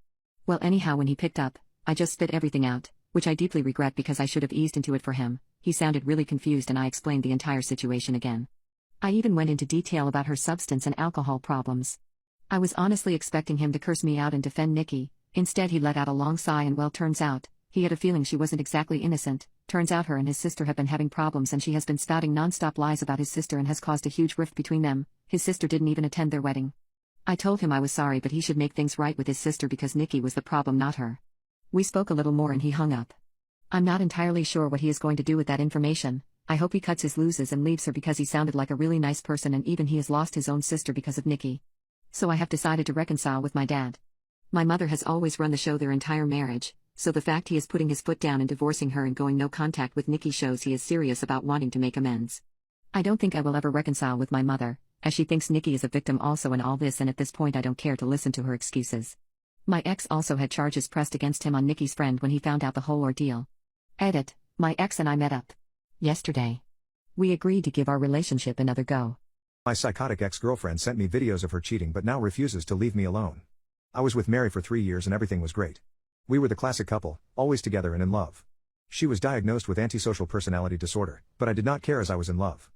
Well, anyhow, when he picked up, I just spit everything out, which I deeply regret because I should have eased into it for him. He sounded really confused and I explained the entire situation again. I even went into detail about her substance and alcohol problems. I was honestly expecting him to curse me out and defend Nikki. Instead he let out a long sigh and well, turns out, he had a feeling she wasn't exactly innocent. Turns out her and his sister have been having problems and she has been spouting non-stop lies about his sister and has caused a huge rift between them. His sister didn't even attend their wedding. I told him I was sorry, but he should make things right with his sister because Nikki was the problem, not her. We spoke a little more and he hung up. I'm not entirely sure what he is going to do with that information. I hope he cuts his losses and leaves her because he sounded like a really nice person and even he has lost his own sister because of Nikki. So I have decided to reconcile with my dad. My mother has always run the show their entire marriage, so the fact he is putting his foot down and divorcing her and going no contact with Nikki shows he is serious about wanting to make amends. I don't think I will ever reconcile with my mother, as she thinks Nikki is a victim also in all this, and at this point I don't care to listen to her excuses. My ex also had charges pressed against him on Nikki's friend when he found out the whole ordeal. Edit, my ex and I met up yesterday. We agreed to give our relationship another go. My psychotic ex-girlfriend sent me videos of her cheating but now refuses to leave me alone. I was with Mary for 3 years and everything was great. We were the classic couple, always together and in love. She was diagnosed with antisocial personality disorder, but I did not care as I was in love.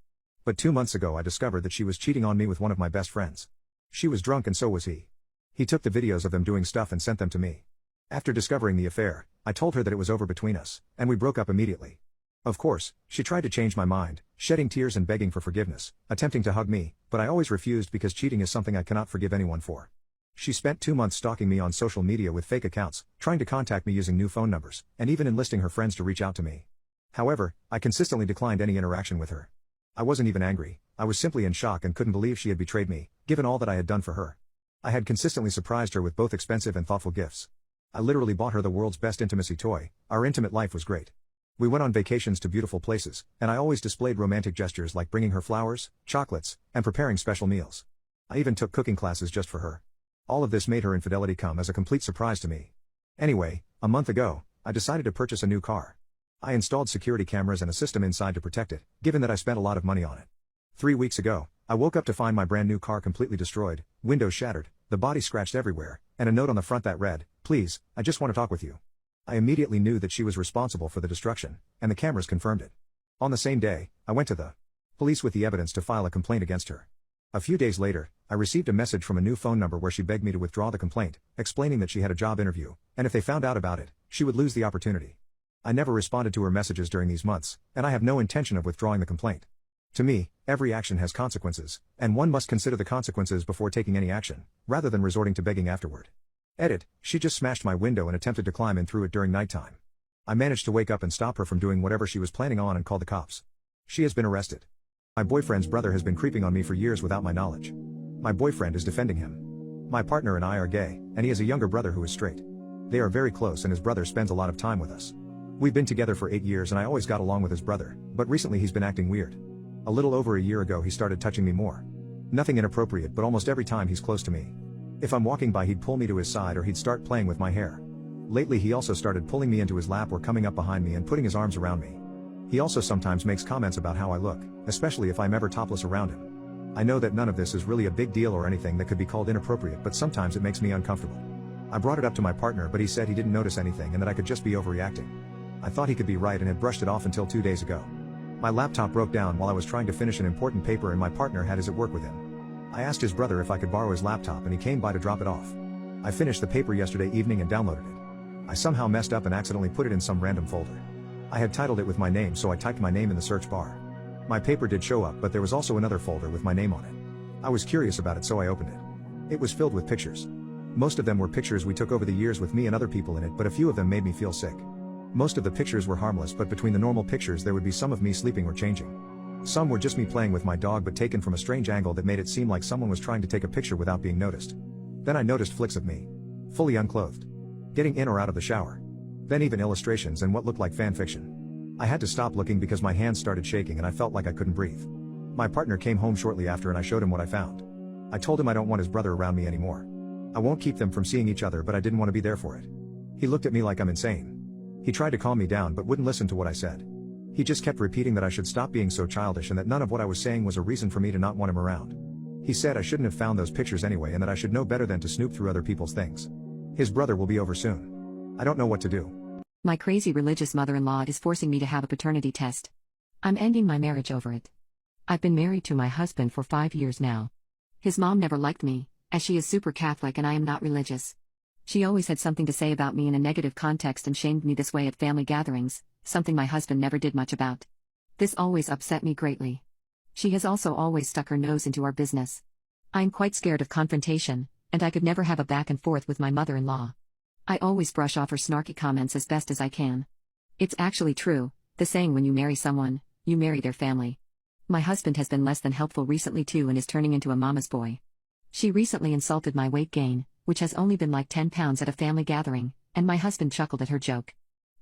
But 2 months ago I discovered that she was cheating on me with one of my best friends. She was drunk and so was he. He took the videos of them doing stuff and sent them to me. After discovering the affair, I told her that it was over between us, and we broke up immediately. Of course, she tried to change my mind, shedding tears and begging for forgiveness, attempting to hug me, but I always refused because cheating is something I cannot forgive anyone for. She spent 2 months stalking me on social media with fake accounts, trying to contact me using new phone numbers, and even enlisting her friends to reach out to me. However, I consistently declined any interaction with her. I wasn't even angry, I was simply in shock and couldn't believe she had betrayed me, given all that I had done for her. I had consistently surprised her with both expensive and thoughtful gifts. I literally bought her the world's best intimacy toy. Our intimate life was great. We went on vacations to beautiful places, and I always displayed romantic gestures like bringing her flowers, chocolates, and preparing special meals. I even took cooking classes just for her. All of this made her infidelity come as a complete surprise to me. Anyway, a month ago, I decided to purchase a new car. I installed security cameras and a system inside to protect it, given that I spent a lot of money on it. 3 weeks ago, I woke up to find my brand new car completely destroyed, windows shattered, the body scratched everywhere, and a note on the front that read, "Please, I just want to talk with you." I immediately knew that she was responsible for the destruction, and the cameras confirmed it. On the same day, I went to the police with the evidence to file a complaint against her. A few days later, I received a message from a new phone number where she begged me to withdraw the complaint, explaining that she had a job interview, and if they found out about it, she would lose the opportunity. I never responded to her messages during these months, and I have no intention of withdrawing the complaint. To me, every action has consequences, and one must consider the consequences before taking any action, rather than resorting to begging afterward. Edit, she just smashed my window and attempted to climb in through it during nighttime. I managed to wake up and stop her from doing whatever she was planning on and called the cops. She has been arrested. My boyfriend's brother has been creeping on me for years without my knowledge. My boyfriend is defending him. My partner and I are gay, and he has a younger brother who is straight. They are very close and his brother spends a lot of time with us. We've been together for 8 years and I always got along with his brother, but recently he's been acting weird. A little over a year ago he started touching me more. Nothing inappropriate, but almost every time he's close to me. If I'm walking by he'd pull me to his side or he'd start playing with my hair. Lately he also started pulling me into his lap or coming up behind me and putting his arms around me. He also sometimes makes comments about how I look, especially if I'm ever topless around him. I know that none of this is really a big deal or anything that could be called inappropriate, but sometimes it makes me uncomfortable. I brought it up to my partner, but he said he didn't notice anything and that I could just be overreacting. I thought he could be right and had brushed it off until 2 days ago. My laptop broke down while I was trying to finish an important paper and my partner had his at work with him. I asked his brother if I could borrow his laptop and he came by to drop it off. I finished the paper yesterday evening and downloaded it. I somehow messed up and accidentally put it in some random folder. I had titled it with my name, so I typed my name in the search bar. My paper did show up, but there was also another folder with my name on it. I was curious about it, so I opened it. It was filled with pictures. Most of them were pictures we took over the years with me and other people in it, but a few of them made me feel sick. Most of the pictures were harmless, but between the normal pictures there would be some of me sleeping or changing. Some were just me playing with my dog, but taken from a strange angle that made it seem like someone was trying to take a picture without being noticed. Then I noticed flicks of me, fully unclothed, getting in or out of the shower. Then even illustrations and what looked like fan fiction. I had to stop looking because my hands started shaking and I felt like I couldn't breathe. My partner came home shortly after and I showed him what I found. I told him I don't want his brother around me anymore. I won't keep them from seeing each other, but I didn't want to be there for it. He looked at me like I'm insane. He tried to calm me down but wouldn't listen to what I said. He just kept repeating that I should stop being so childish and that none of what I was saying was a reason for me to not want him around. He said I shouldn't have found those pictures anyway and that I should know better than to snoop through other people's things. His brother will be over soon. I don't know what to do. My crazy religious mother-in-law is forcing me to have a paternity test. I'm ending my marriage over it. I've been married to my husband for 5 years now. His mom never liked me, as she is super Catholic and I am not religious. She always had something to say about me in a negative context and shamed me this way at family gatherings, something my husband never did much about. This always upset me greatly. She has also always stuck her nose into our business. I am quite scared of confrontation, and I could never have a back and forth with my mother-in-law. I always brush off her snarky comments as best as I can. It's actually true, the saying when you marry someone, you marry their family. My husband has been less than helpful recently too and is turning into a mama's boy. She recently insulted my weight gain, which has only been like 10 pounds at a family gathering, and my husband chuckled at her joke.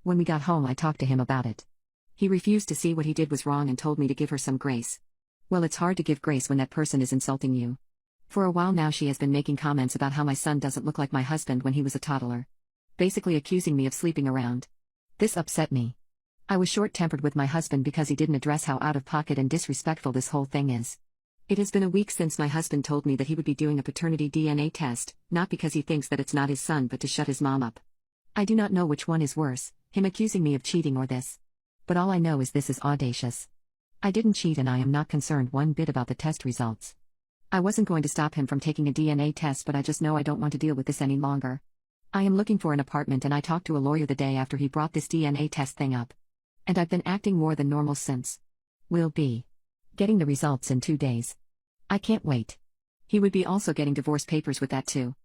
When we got home I talked to him about it. He refused to see what he did was wrong and told me to give her some grace. Well, it's hard to give grace when that person is insulting you. For a while now she has been making comments about how my son doesn't look like my husband when he was a toddler. Basically accusing me of sleeping around. This upset me. I was short-tempered with my husband because he didn't address how out of pocket and disrespectful this whole thing is. It has been a week since my husband told me that he would be doing a paternity DNA test, not because he thinks that it's not his son but to shut his mom up. I do not know which one is worse, him accusing me of cheating or this. But all I know is this is audacious. I didn't cheat and I am not concerned one bit about the test results. I wasn't going to stop him from taking a DNA test, but I just know I don't want to deal with this any longer. I am looking for an apartment and I talked to a lawyer the day after he brought this DNA test thing up. And I've been acting more than normal since. We'll be getting the results in 2 days. I can't wait. He would be also getting divorce papers with that too.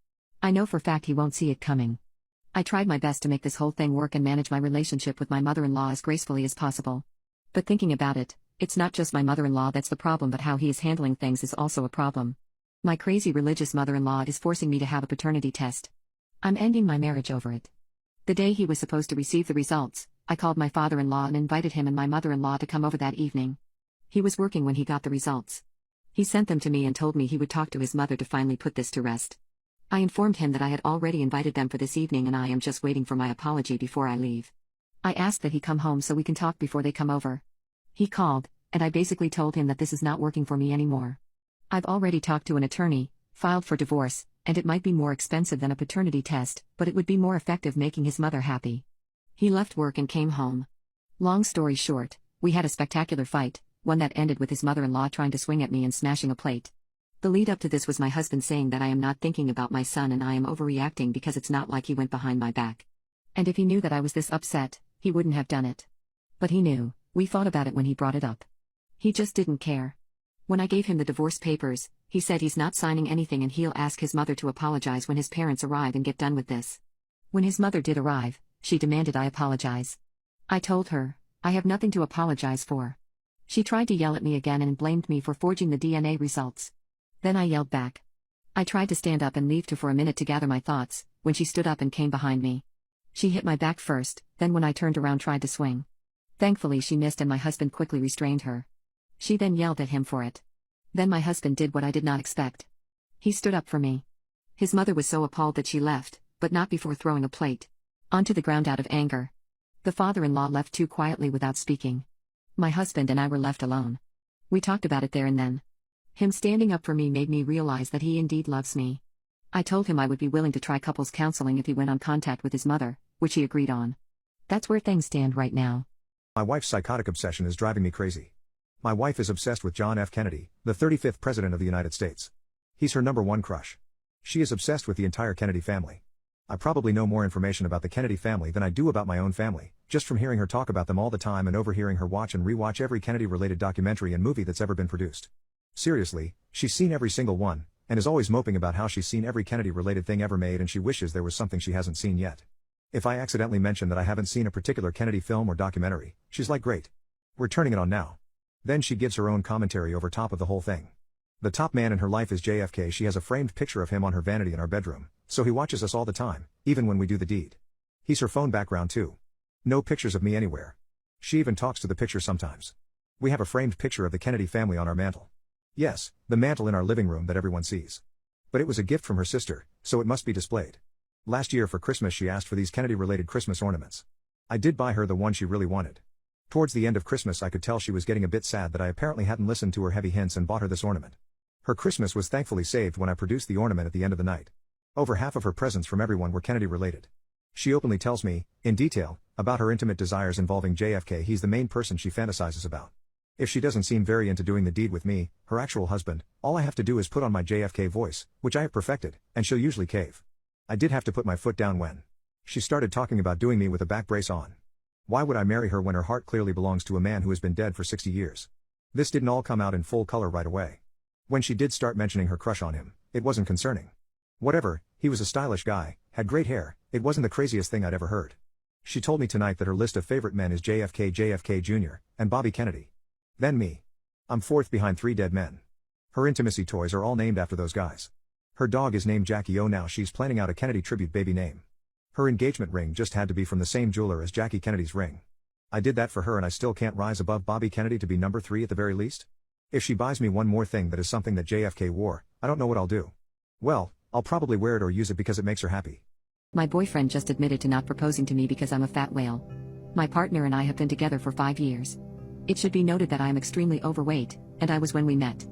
I know for fact he won't see it coming. I tried my best to make this whole thing work and manage my relationship with my mother-in-law as gracefully as possible. But thinking about it, it's not just my mother-in-law that's the problem, but how he is handling things is also a problem. My crazy religious mother-in-law is forcing me to have a paternity test. I'm ending my marriage over it. The day he was supposed to receive the results, I called my father-in-law and invited him and my mother-in-law to come over that evening. He was working when he got the results. He sent them to me and told me he would talk to his mother to finally put this to rest. I informed him that I had already invited them for this evening and I am just waiting for my apology before I leave. I asked that he come home so we can talk before they come over. He called, and I basically told him that this is not working for me anymore. I've already talked to an attorney, filed for divorce, and it might be more expensive than a paternity test, but it would be more effective making his mother happy. He left work and came home. Long story short, we had a spectacular fight, one that ended with his mother-in-law trying to swing at me and smashing a plate. The lead up to this was my husband saying that I am not thinking about my son and I am overreacting because it's not like he went behind my back. And if he knew that I was this upset, he wouldn't have done it. But he knew. We fought about it when he brought it up. He just didn't care. When I gave him the divorce papers, he said he's not signing anything and he'll ask his mother to apologize when his parents arrive and get done with this. When his mother did arrive, she demanded I apologize. I told her, I have nothing to apologize for. She tried to yell at me again and blamed me for forging the DNA results. Then I yelled back. I tried to stand up and leave for a minute to gather my thoughts, when she stood up and came behind me. She hit my back first, then when I turned around tried to swing. Thankfully she missed and my husband quickly restrained her. She then yelled at him for it. Then my husband did what I did not expect. He stood up for me. His mother was so appalled that she left, but not before throwing a plate onto the ground out of anger. The father-in-law left too quietly without speaking. My husband and I were left alone. We talked about it there and then. Him standing up for me made me realize that he indeed loves me. I told him I would be willing to try couples counseling if he went on contact with his mother, which he agreed on. That's where things stand right now. My wife's psychotic obsession is driving me crazy. My wife is obsessed with John F. Kennedy, the 35th President of the United States. He's her #1 crush. She is obsessed with the entire Kennedy family. I probably know more information about the Kennedy family than I do about my own family, just from hearing her talk about them all the time and overhearing her watch and rewatch every Kennedy-related documentary and movie that's ever been produced. Seriously, she's seen every single one, and is always moping about how she's seen every Kennedy-related thing ever made and she wishes there was something she hasn't seen yet. If I accidentally mention that I haven't seen a particular Kennedy film or documentary, she's like, great. We're turning it on now. Then she gives her own commentary over top of the whole thing. The top man in her life is JFK. She has a framed picture of him on her vanity in our bedroom, so he watches us all the time, even when we do the deed. He's her phone background too. No pictures of me anywhere. She even talks to the picture sometimes. We have a framed picture of the Kennedy family on our mantle. Yes, the mantle in our living room that everyone sees. But it was a gift from her sister, so it must be displayed. Last year for Christmas she asked for these Kennedy-related Christmas ornaments. I did buy her the one she really wanted. Towards the end of Christmas I could tell she was getting a bit sad that I apparently hadn't listened to her heavy hints and bought her this ornament. Her Christmas was thankfully saved when I produced the ornament at the end of the night. Over half of her presents from everyone were Kennedy-related. She openly tells me, in detail, about her intimate desires involving JFK. He's the main person she fantasizes about. If she doesn't seem very into doing the deed with me, her actual husband, all I have to do is put on my JFK voice, which I have perfected, and she'll usually cave. I did have to put my foot down when she started talking about doing me with a back brace on. Why would I marry her when her heart clearly belongs to a man who has been dead for 60 years? This didn't all come out in full color right away. When she did start mentioning her crush on him, it wasn't concerning. Whatever, he was a stylish guy, had great hair, it wasn't the craziest thing I'd ever heard. She told me tonight that her list of favorite men is JFK, JFK Jr., and Bobby Kennedy. Then me. I'm fourth behind 3 dead men. Her intimacy toys are all named after those guys. Her dog is named Jackie O. Now she's planning out a Kennedy tribute baby name. Her engagement ring just had to be from the same jeweler as Jackie Kennedy's ring. I did that for her and I still can't rise above Bobby Kennedy to be #3 at the very least? If she buys me one more thing that is something that JFK wore, I don't know what I'll do. Well, I'll probably wear it or use it because it makes her happy. My boyfriend just admitted to not proposing to me because I'm a fat whale. My partner and I have been together for 5 years. It should be noted that I am extremely overweight, and I was when we met.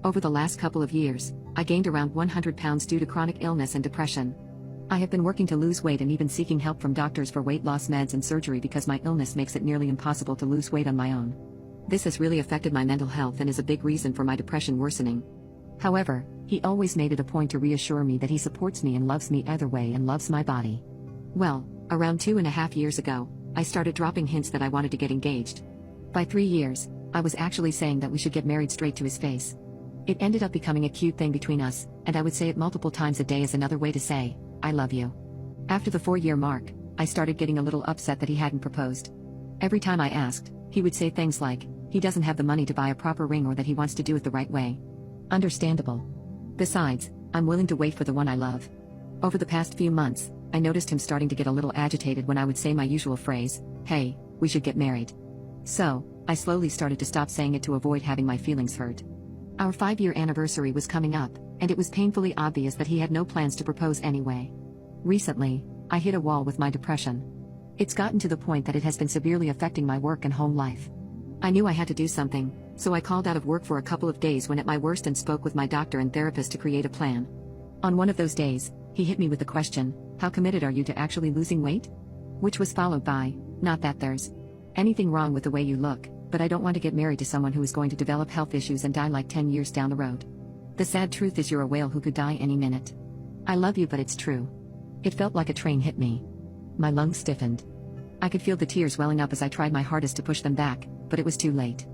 Over the last couple of years, I gained around 100 pounds due to chronic illness and depression. I have been working to lose weight and even seeking help from doctors for weight loss meds and surgery because my illness makes it nearly impossible to lose weight on my own. This has really affected my mental health and is a big reason for my depression worsening. However, he always made it a point to reassure me that he supports me and loves me either way and loves my body. Well, around 2.5 years ago, I started dropping hints that I wanted to get engaged. By 3 years, I was actually saying that we should get married straight to his face. It ended up becoming a cute thing between us, and I would say it multiple times a day as another way to say, I love you. After the 4-year mark, I started getting a little upset that he hadn't proposed. Every time I asked, he would say things like, he doesn't have the money to buy a proper ring or that he wants to do it the right way. Understandable. Besides, I'm willing to wait for the one I love. Over the past few months, I noticed him starting to get a little agitated when I would say my usual phrase, "Hey, we should get married." So, I slowly started to stop saying it to avoid having my feelings hurt. Our 5-year anniversary was coming up, and it was painfully obvious that he had no plans to propose anyway. Recently, I hit a wall with my depression. It's gotten to the point that it has been severely affecting my work and home life. I knew I had to do something, so I called out of work for a couple of days when at my worst and spoke with my doctor and therapist to create a plan. On one of those days, he hit me with the question, "How committed are you to actually losing weight?" Which was followed by, "Not that there's anything wrong with the way you look, but I don't want to get married to someone who is going to develop health issues and die like 10 years down the road. The sad truth is you're a whale who could die any minute. I love you, but it's true." It felt like a train hit me. My lungs stiffened. I could feel the tears welling up as I tried my hardest to push them back, but it was too late.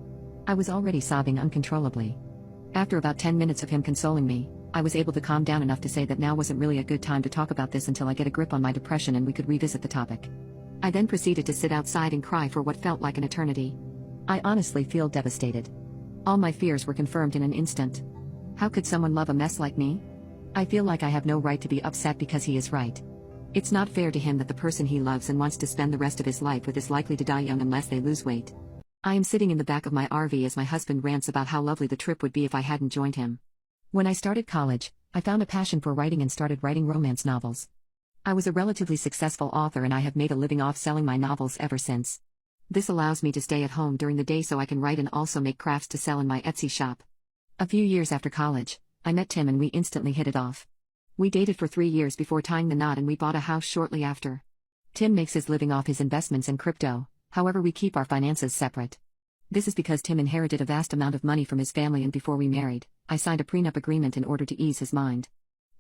I was already sobbing uncontrollably. After about 10 minutes of him consoling me, I was able to calm down enough to say that now wasn't really a good time to talk about this until I get a grip on my depression and we could revisit the topic. I then proceeded to sit outside and cry for what felt like an eternity. I honestly feel devastated. All my fears were confirmed in an instant. How could someone love a mess like me? I feel like I have no right to be upset because he is right. It's not fair to him that the person he loves and wants to spend the rest of his life with is likely to die young unless they lose weight. I am sitting in the back of my RV as my husband rants about how lovely the trip would be if I hadn't joined him. When I started college, I found a passion for writing and started writing romance novels. I was a relatively successful author and I have made a living off selling my novels ever since. This allows me to stay at home during the day so I can write and also make crafts to sell in my Etsy shop. A few years after college, I met Tim and we instantly hit it off. We dated for 3 years before tying the knot and we bought a house shortly after. Tim makes his living off his investments in crypto, however we keep our finances separate. This is because Tim inherited a vast amount of money from his family and before we married, I signed a prenup agreement in order to ease his mind.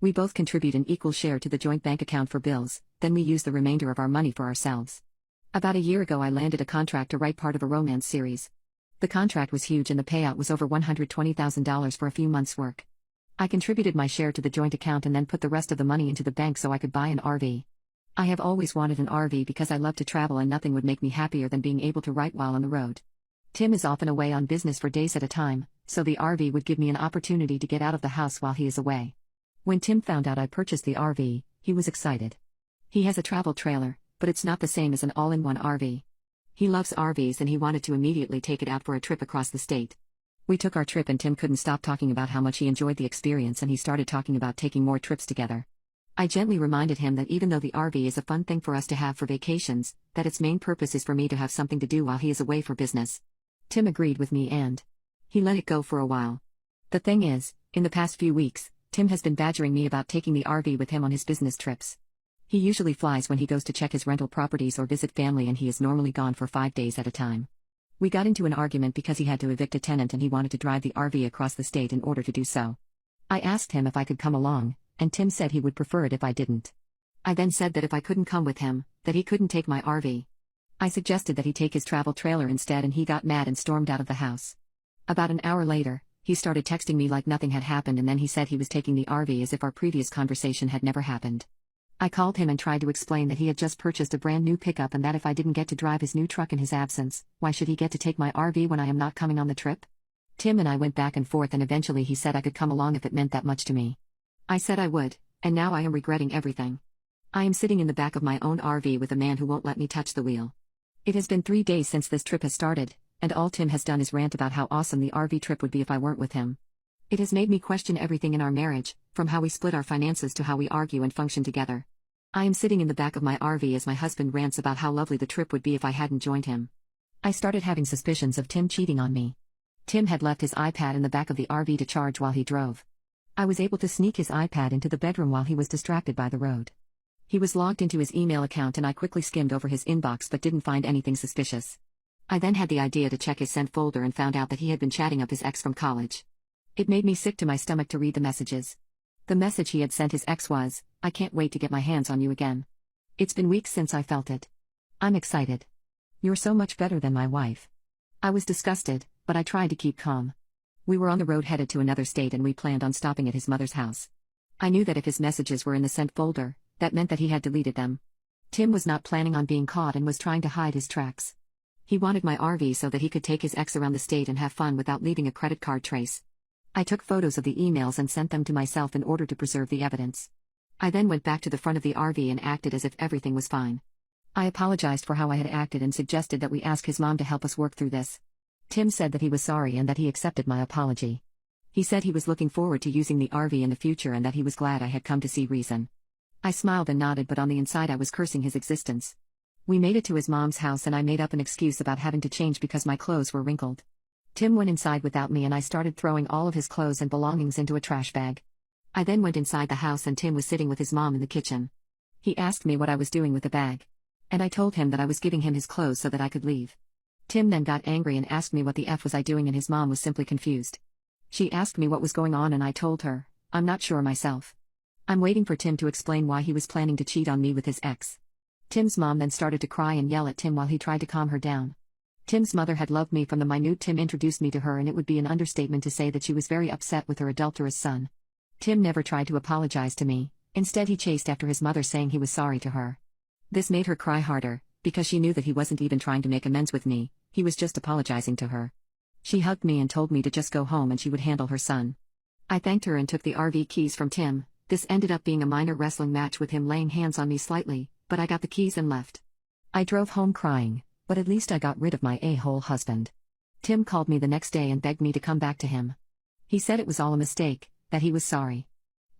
We both contribute an equal share to the joint bank account for bills, then we use the remainder of our money for ourselves. About a year ago I landed a contract to write part of a romance series. The contract was huge and the payout was over $120,000 for a few months' work. I contributed my share to the joint account and then put the rest of the money into the bank so I could buy an RV. I have always wanted an RV because I love to travel and nothing would make me happier than being able to write while on the road. Tim is often away on business for days at a time, so the RV would give me an opportunity to get out of the house while he is away. When Tim found out I purchased the RV, he was excited. He has a travel trailer, but it's not the same as an all-in-one RV. He loves RVs and he wanted to immediately take it out for a trip across the state. We took our trip and Tim couldn't stop talking about how much he enjoyed the experience and he started talking about taking more trips together. I gently reminded him that even though the RV is a fun thing for us to have for vacations, that its main purpose is for me to have something to do while he is away for business. Tim agreed with me and he let it go for a while. The thing is, in the past few weeks, Tim has been badgering me about taking the RV with him on his business trips. He usually flies when he goes to check his rental properties or visit family and he is normally gone for 5 days at a time. We got into an argument because he had to evict a tenant and he wanted to drive the RV across the state in order to do so. I asked him if I could come along, and Tim said he would prefer it if I didn't. I then said that if I couldn't come with him, that he couldn't take my RV. I suggested that he take his travel trailer instead and he got mad and stormed out of the house. About an hour later, he started texting me like nothing had happened and then he said he was taking the RV as if our previous conversation had never happened. I called him and tried to explain that he had just purchased a brand new pickup and that if I didn't get to drive his new truck in his absence, why should he get to take my RV when I am not coming on the trip? Tim and I went back and forth and eventually he said I could come along if it meant that much to me. I said I would, and now I am regretting everything. I am sitting in the back of my own RV with a man who won't let me touch the wheel. It has been 3 days since this trip has started, and all Tim has done is rant about how awesome the RV trip would be if I weren't with him. It has made me question everything in our marriage, from how we split our finances to how we argue and function together. I am sitting in the back of my RV as my husband rants about how lovely the trip would be if I hadn't joined him. I started having suspicions of Tim cheating on me. Tim had left his iPad in the back of the RV to charge while he drove. I was able to sneak his iPad into the bedroom while he was distracted by the road. He was logged into his email account and I quickly skimmed over his inbox but didn't find anything suspicious. I then had the idea to check his sent folder and found out that he had been chatting up his ex from college. It made me sick to my stomach to read the messages. The message he had sent his ex was, "I can't wait to get my hands on you again. It's been weeks since I felt it. I'm excited. You're so much better than my wife." I was disgusted, but I tried to keep calm. We were on the road headed to another state and we planned on stopping at his mother's house. I knew that if his messages were in the sent folder, that meant that he had deleted them. Tim was not planning on being caught and was trying to hide his tracks. He wanted my RV so that he could take his ex around the state and have fun without leaving a credit card trace. I took photos of the emails and sent them to myself in order to preserve the evidence. I then went back to the front of the RV and acted as if everything was fine. I apologized for how I had acted and suggested that we ask his mom to help us work through this. Tim said that he was sorry and that he accepted my apology. He said he was looking forward to using the RV in the future and that he was glad I had come to see reason. I smiled and nodded, but on the inside I was cursing his existence. We made it to his mom's house and I made up an excuse about having to change because my clothes were wrinkled. Tim went inside without me and I started throwing all of his clothes and belongings into a trash bag. I then went inside the house and Tim was sitting with his mom in the kitchen. He asked me what I was doing with the bag. And I told him that I was giving him his clothes so that I could leave. Tim then got angry and asked me what the F was I doing, and his mom was simply confused. She asked me what was going on and I told her, I'm not sure myself. I'm waiting for Tim to explain why he was planning to cheat on me with his ex. Tim's mom then started to cry and yell at Tim while he tried to calm her down. Tim's mother had loved me from the minute Tim introduced me to her, and it would be an understatement to say that she was very upset with her adulterous son. Tim never tried to apologize to me, instead he chased after his mother saying he was sorry to her. This made her cry harder, because she knew that he wasn't even trying to make amends with me, he was just apologizing to her. She hugged me and told me to just go home and she would handle her son. I thanked her and took the RV keys from Tim. This ended up being a minor wrestling match with him laying hands on me slightly, but I got the keys and left. I drove home crying, but at least I got rid of my a-hole husband. Tim called me the next day and begged me to come back to him. He said it was all a mistake, that he was sorry.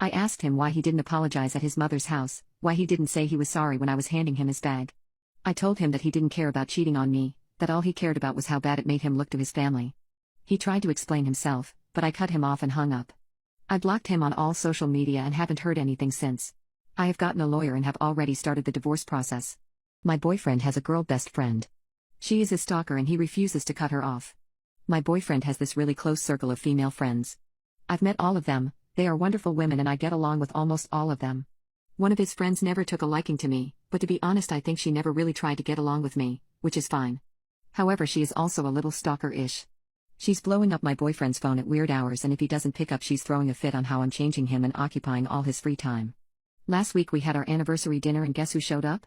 I asked him why he didn't apologize at his mother's house, why he didn't say he was sorry when I was handing him his bag. I told him that he didn't care about cheating on me, that all he cared about was how bad it made him look to his family. He tried to explain himself, but I cut him off and hung up. I blocked him on all social media and haven't heard anything since. I have gotten a lawyer and have already started the divorce process. My boyfriend has a girl best friend. She is his stalker and he refuses to cut her off. My boyfriend has this really close circle of female friends. I've met all of them, they are wonderful women and I get along with almost all of them. One of his friends never took a liking to me, but to be honest I think she never really tried to get along with me, which is fine. However, she is also a little stalker-ish. She's blowing up my boyfriend's phone at weird hours, and if he doesn't pick up she's throwing a fit on how I'm changing him and occupying all his free time. Last week we had our anniversary dinner and guess who showed up?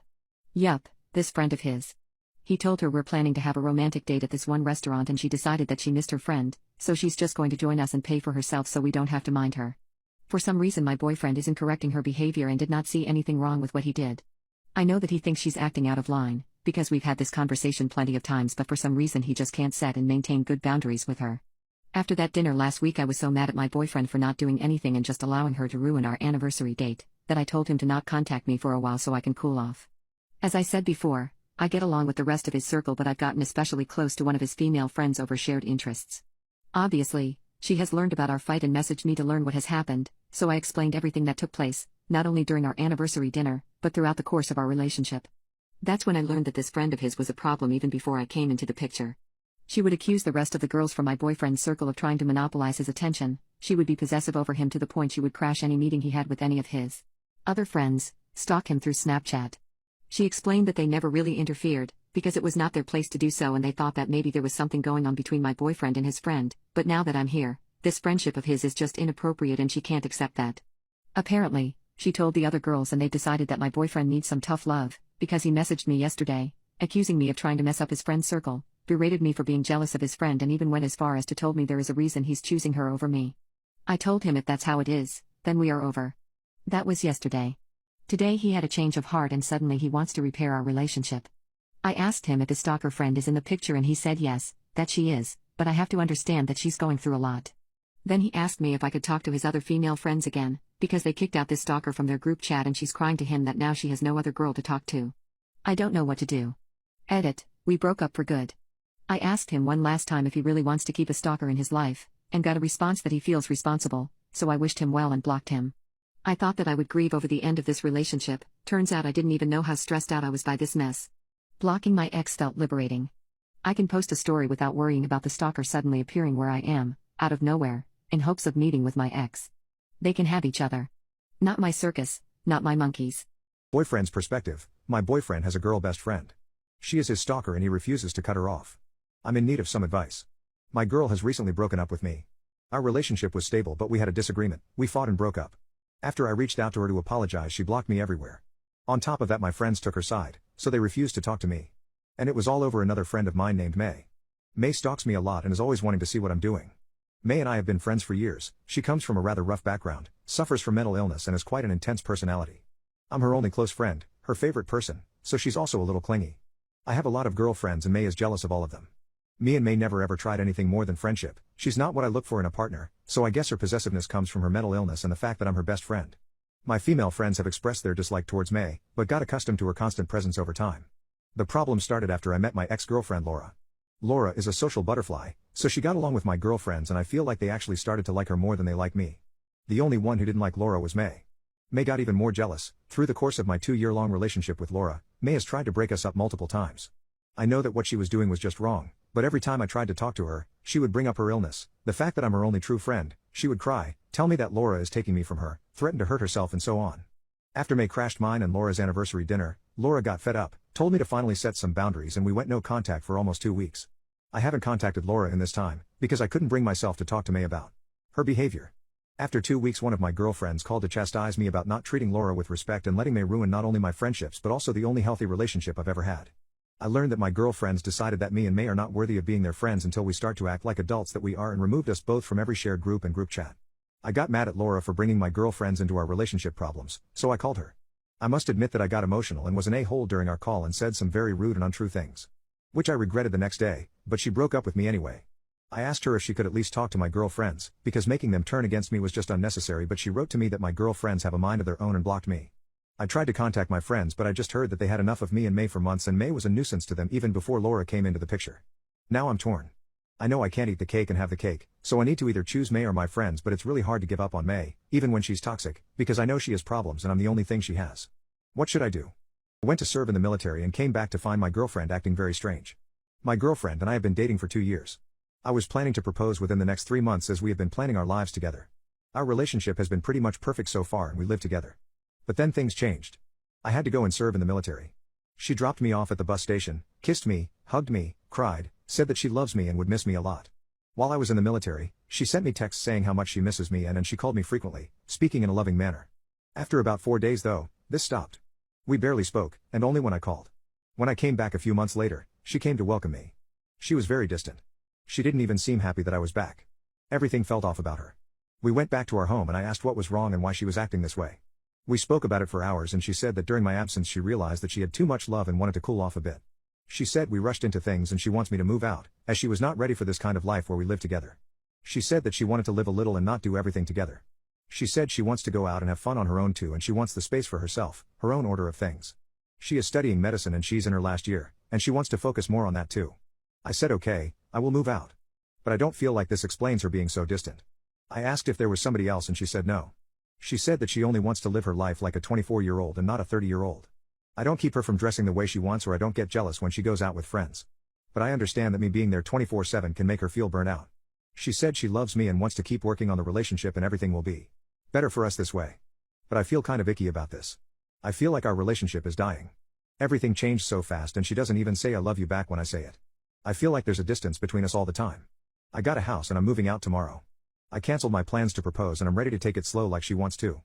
Yup, this friend of his. He told her we're planning to have a romantic date at this one restaurant and she decided that she missed her friend, so she's just going to join us and pay for herself so we don't have to mind her. For some reason my boyfriend isn't correcting her behavior and did not see anything wrong with what he did. I know that he thinks she's acting out of line, because we've had this conversation plenty of times, but for some reason he just can't set and maintain good boundaries with her. After that dinner last week I was so mad at my boyfriend for not doing anything and just allowing her to ruin our anniversary date, that I told him to not contact me for a while so I can cool off. As I said before, I get along with the rest of his circle, but I've gotten especially close to one of his female friends over shared interests. Obviously, she has learned about our fight and messaged me to learn what has happened, so I explained everything that took place, not only during our anniversary dinner, but throughout the course of our relationship. That's when I learned that this friend of his was a problem even before I came into the picture. She would accuse the rest of the girls from my boyfriend's circle of trying to monopolize his attention, she would be possessive over him to the point she would crash any meeting he had with any of his other friends, stalk him through Snapchat. She explained that they never really interfered, because it was not their place to do so and they thought that maybe there was something going on between my boyfriend and his friend, but now that I'm here, this friendship of his is just inappropriate and she can't accept that. Apparently, she told the other girls and they've decided that my boyfriend needs some tough love, because he messaged me yesterday, accusing me of trying to mess up his friend's circle, berated me for being jealous of his friend and even went as far as to told me there is a reason he's choosing her over me. I told him if that's how it is, then we are over. That was yesterday. Today he had a change of heart and suddenly he wants to repair our relationship. I asked him if his stalker friend is in the picture and he said yes, that she is, but I have to understand that she's going through a lot. Then he asked me if I could talk to his other female friends again, because they kicked out this stalker from their group chat and she's crying to him that now she has no other girl to talk to. I don't know what to do. Edit, we broke up for good. I asked him one last time if he really wants to keep a stalker in his life, and got a response that he feels responsible, so I wished him well and blocked him. I thought that I would grieve over the end of this relationship, turns out I didn't even know how stressed out I was by this mess. Blocking my ex felt liberating. I can post a story without worrying about the stalker suddenly appearing where I am, out of nowhere, in hopes of meeting with my ex. They can have each other. Not my circus, not my monkeys. Boyfriend's perspective, my boyfriend has a girl best friend. She is his stalker and he refuses to cut her off. I'm in need of some advice. My girl has recently broken up with me. Our relationship was stable but we had a disagreement, we fought and broke up. After I reached out to her to apologize she blocked me everywhere. On top of that my friends took her side, so they refused to talk to me. And it was all over another friend of mine named May. May stalks me a lot and is always wanting to see what I'm doing. May and I have been friends for years. She comes from a rather rough background, suffers from mental illness and is quite an intense personality. I'm her only close friend, her favorite person, so she's also a little clingy. I have a lot of girlfriends and May is jealous of all of them. Me and May never ever tried anything more than friendship. She's not what I look for in a partner, so I guess her possessiveness comes from her mental illness and the fact that I'm her best friend. My female friends have expressed their dislike towards May, but got accustomed to her constant presence over time. The problem started after I met my ex-girlfriend Laura. Laura is a social butterfly, so she got along with my girlfriends and I feel like they actually started to like her more than they like me. The only one who didn't like Laura was May. May got even more jealous. Through the course of my 2-year-long relationship with Laura, May has tried to break us up multiple times. I know that what she was doing was just wrong, but every time I tried to talk to her, she would bring up her illness, the fact that I'm her only true friend. She would cry, tell me that Laura is taking me from her, threaten to hurt herself and so on. After May crashed mine and Laura's anniversary dinner, Laura got fed up, told me to finally set some boundaries and we went no contact for almost 2 weeks. I haven't contacted Laura in this time, because I couldn't bring myself to talk to May about her behavior. After 2 weeks one of my girlfriends called to chastise me about not treating Laura with respect and letting May ruin not only my friendships but also the only healthy relationship I've ever had. I learned that my girlfriends decided that me and May are not worthy of being their friends until we start to act like adults that we are and removed us both from every shared group and group chat. I got mad at Laura for bringing my girlfriends into our relationship problems, so I called her. I must admit that I got emotional and was an a-hole during our call and said some very rude and untrue things. Which I regretted the next day, but she broke up with me anyway. I asked her if she could at least talk to my girlfriends, because making them turn against me was just unnecessary, but she wrote to me that my girlfriends have a mind of their own and blocked me. I tried to contact my friends but I just heard that they had enough of me and May for months and May was a nuisance to them even before Laura came into the picture. Now I'm torn. I know I can't eat the cake and have the cake, so I need to either choose May or my friends, but it's really hard to give up on May, even when she's toxic, because I know she has problems and I'm the only thing she has. What should I do? I went to serve in the military and came back to find my girlfriend acting very strange. My girlfriend and I have been dating for 2 years. I was planning to propose within the next 3 months as we have been planning our lives together. Our relationship has been pretty much perfect so far and we live together. But then things changed. I had to go and serve in the military. She dropped me off at the bus station, kissed me, hugged me, cried, said that she loves me and would miss me a lot. While I was in the military, she sent me texts saying how much she misses me and she called me frequently, speaking in a loving manner. After about 4 days though, this stopped. We barely spoke, and only when I called. When I came back a few months later, she came to welcome me. She was very distant. She didn't even seem happy that I was back. Everything felt off about her. We went back to our home and I asked what was wrong and why she was acting this way. We spoke about it for hours and she said that during my absence she realized that she had too much love and wanted to cool off a bit. She said we rushed into things and she wants me to move out, as she was not ready for this kind of life where we live together. She said that she wanted to live a little and not do everything together. She said she wants to go out and have fun on her own too and she wants the space for herself, her own order of things. She is studying medicine and she's in her last year, and she wants to focus more on that too. I said okay, I will move out. But I don't feel like this explains her being so distant. I asked if there was somebody else and she said no. She said that she only wants to live her life like a 24-year-old and not a 30-year-old. I don't keep her from dressing the way she wants or I don't get jealous when she goes out with friends. But I understand that me being there 24/7 can make her feel burnt out. She said she loves me and wants to keep working on the relationship and everything will be better for us this way. But I feel kind of icky about this. I feel like our relationship is dying. Everything changed so fast and she doesn't even say I love you back when I say it. I feel like there's a distance between us all the time. I got a house and I'm moving out tomorrow. I canceled my plans to propose and I'm ready to take it slow like she wants to.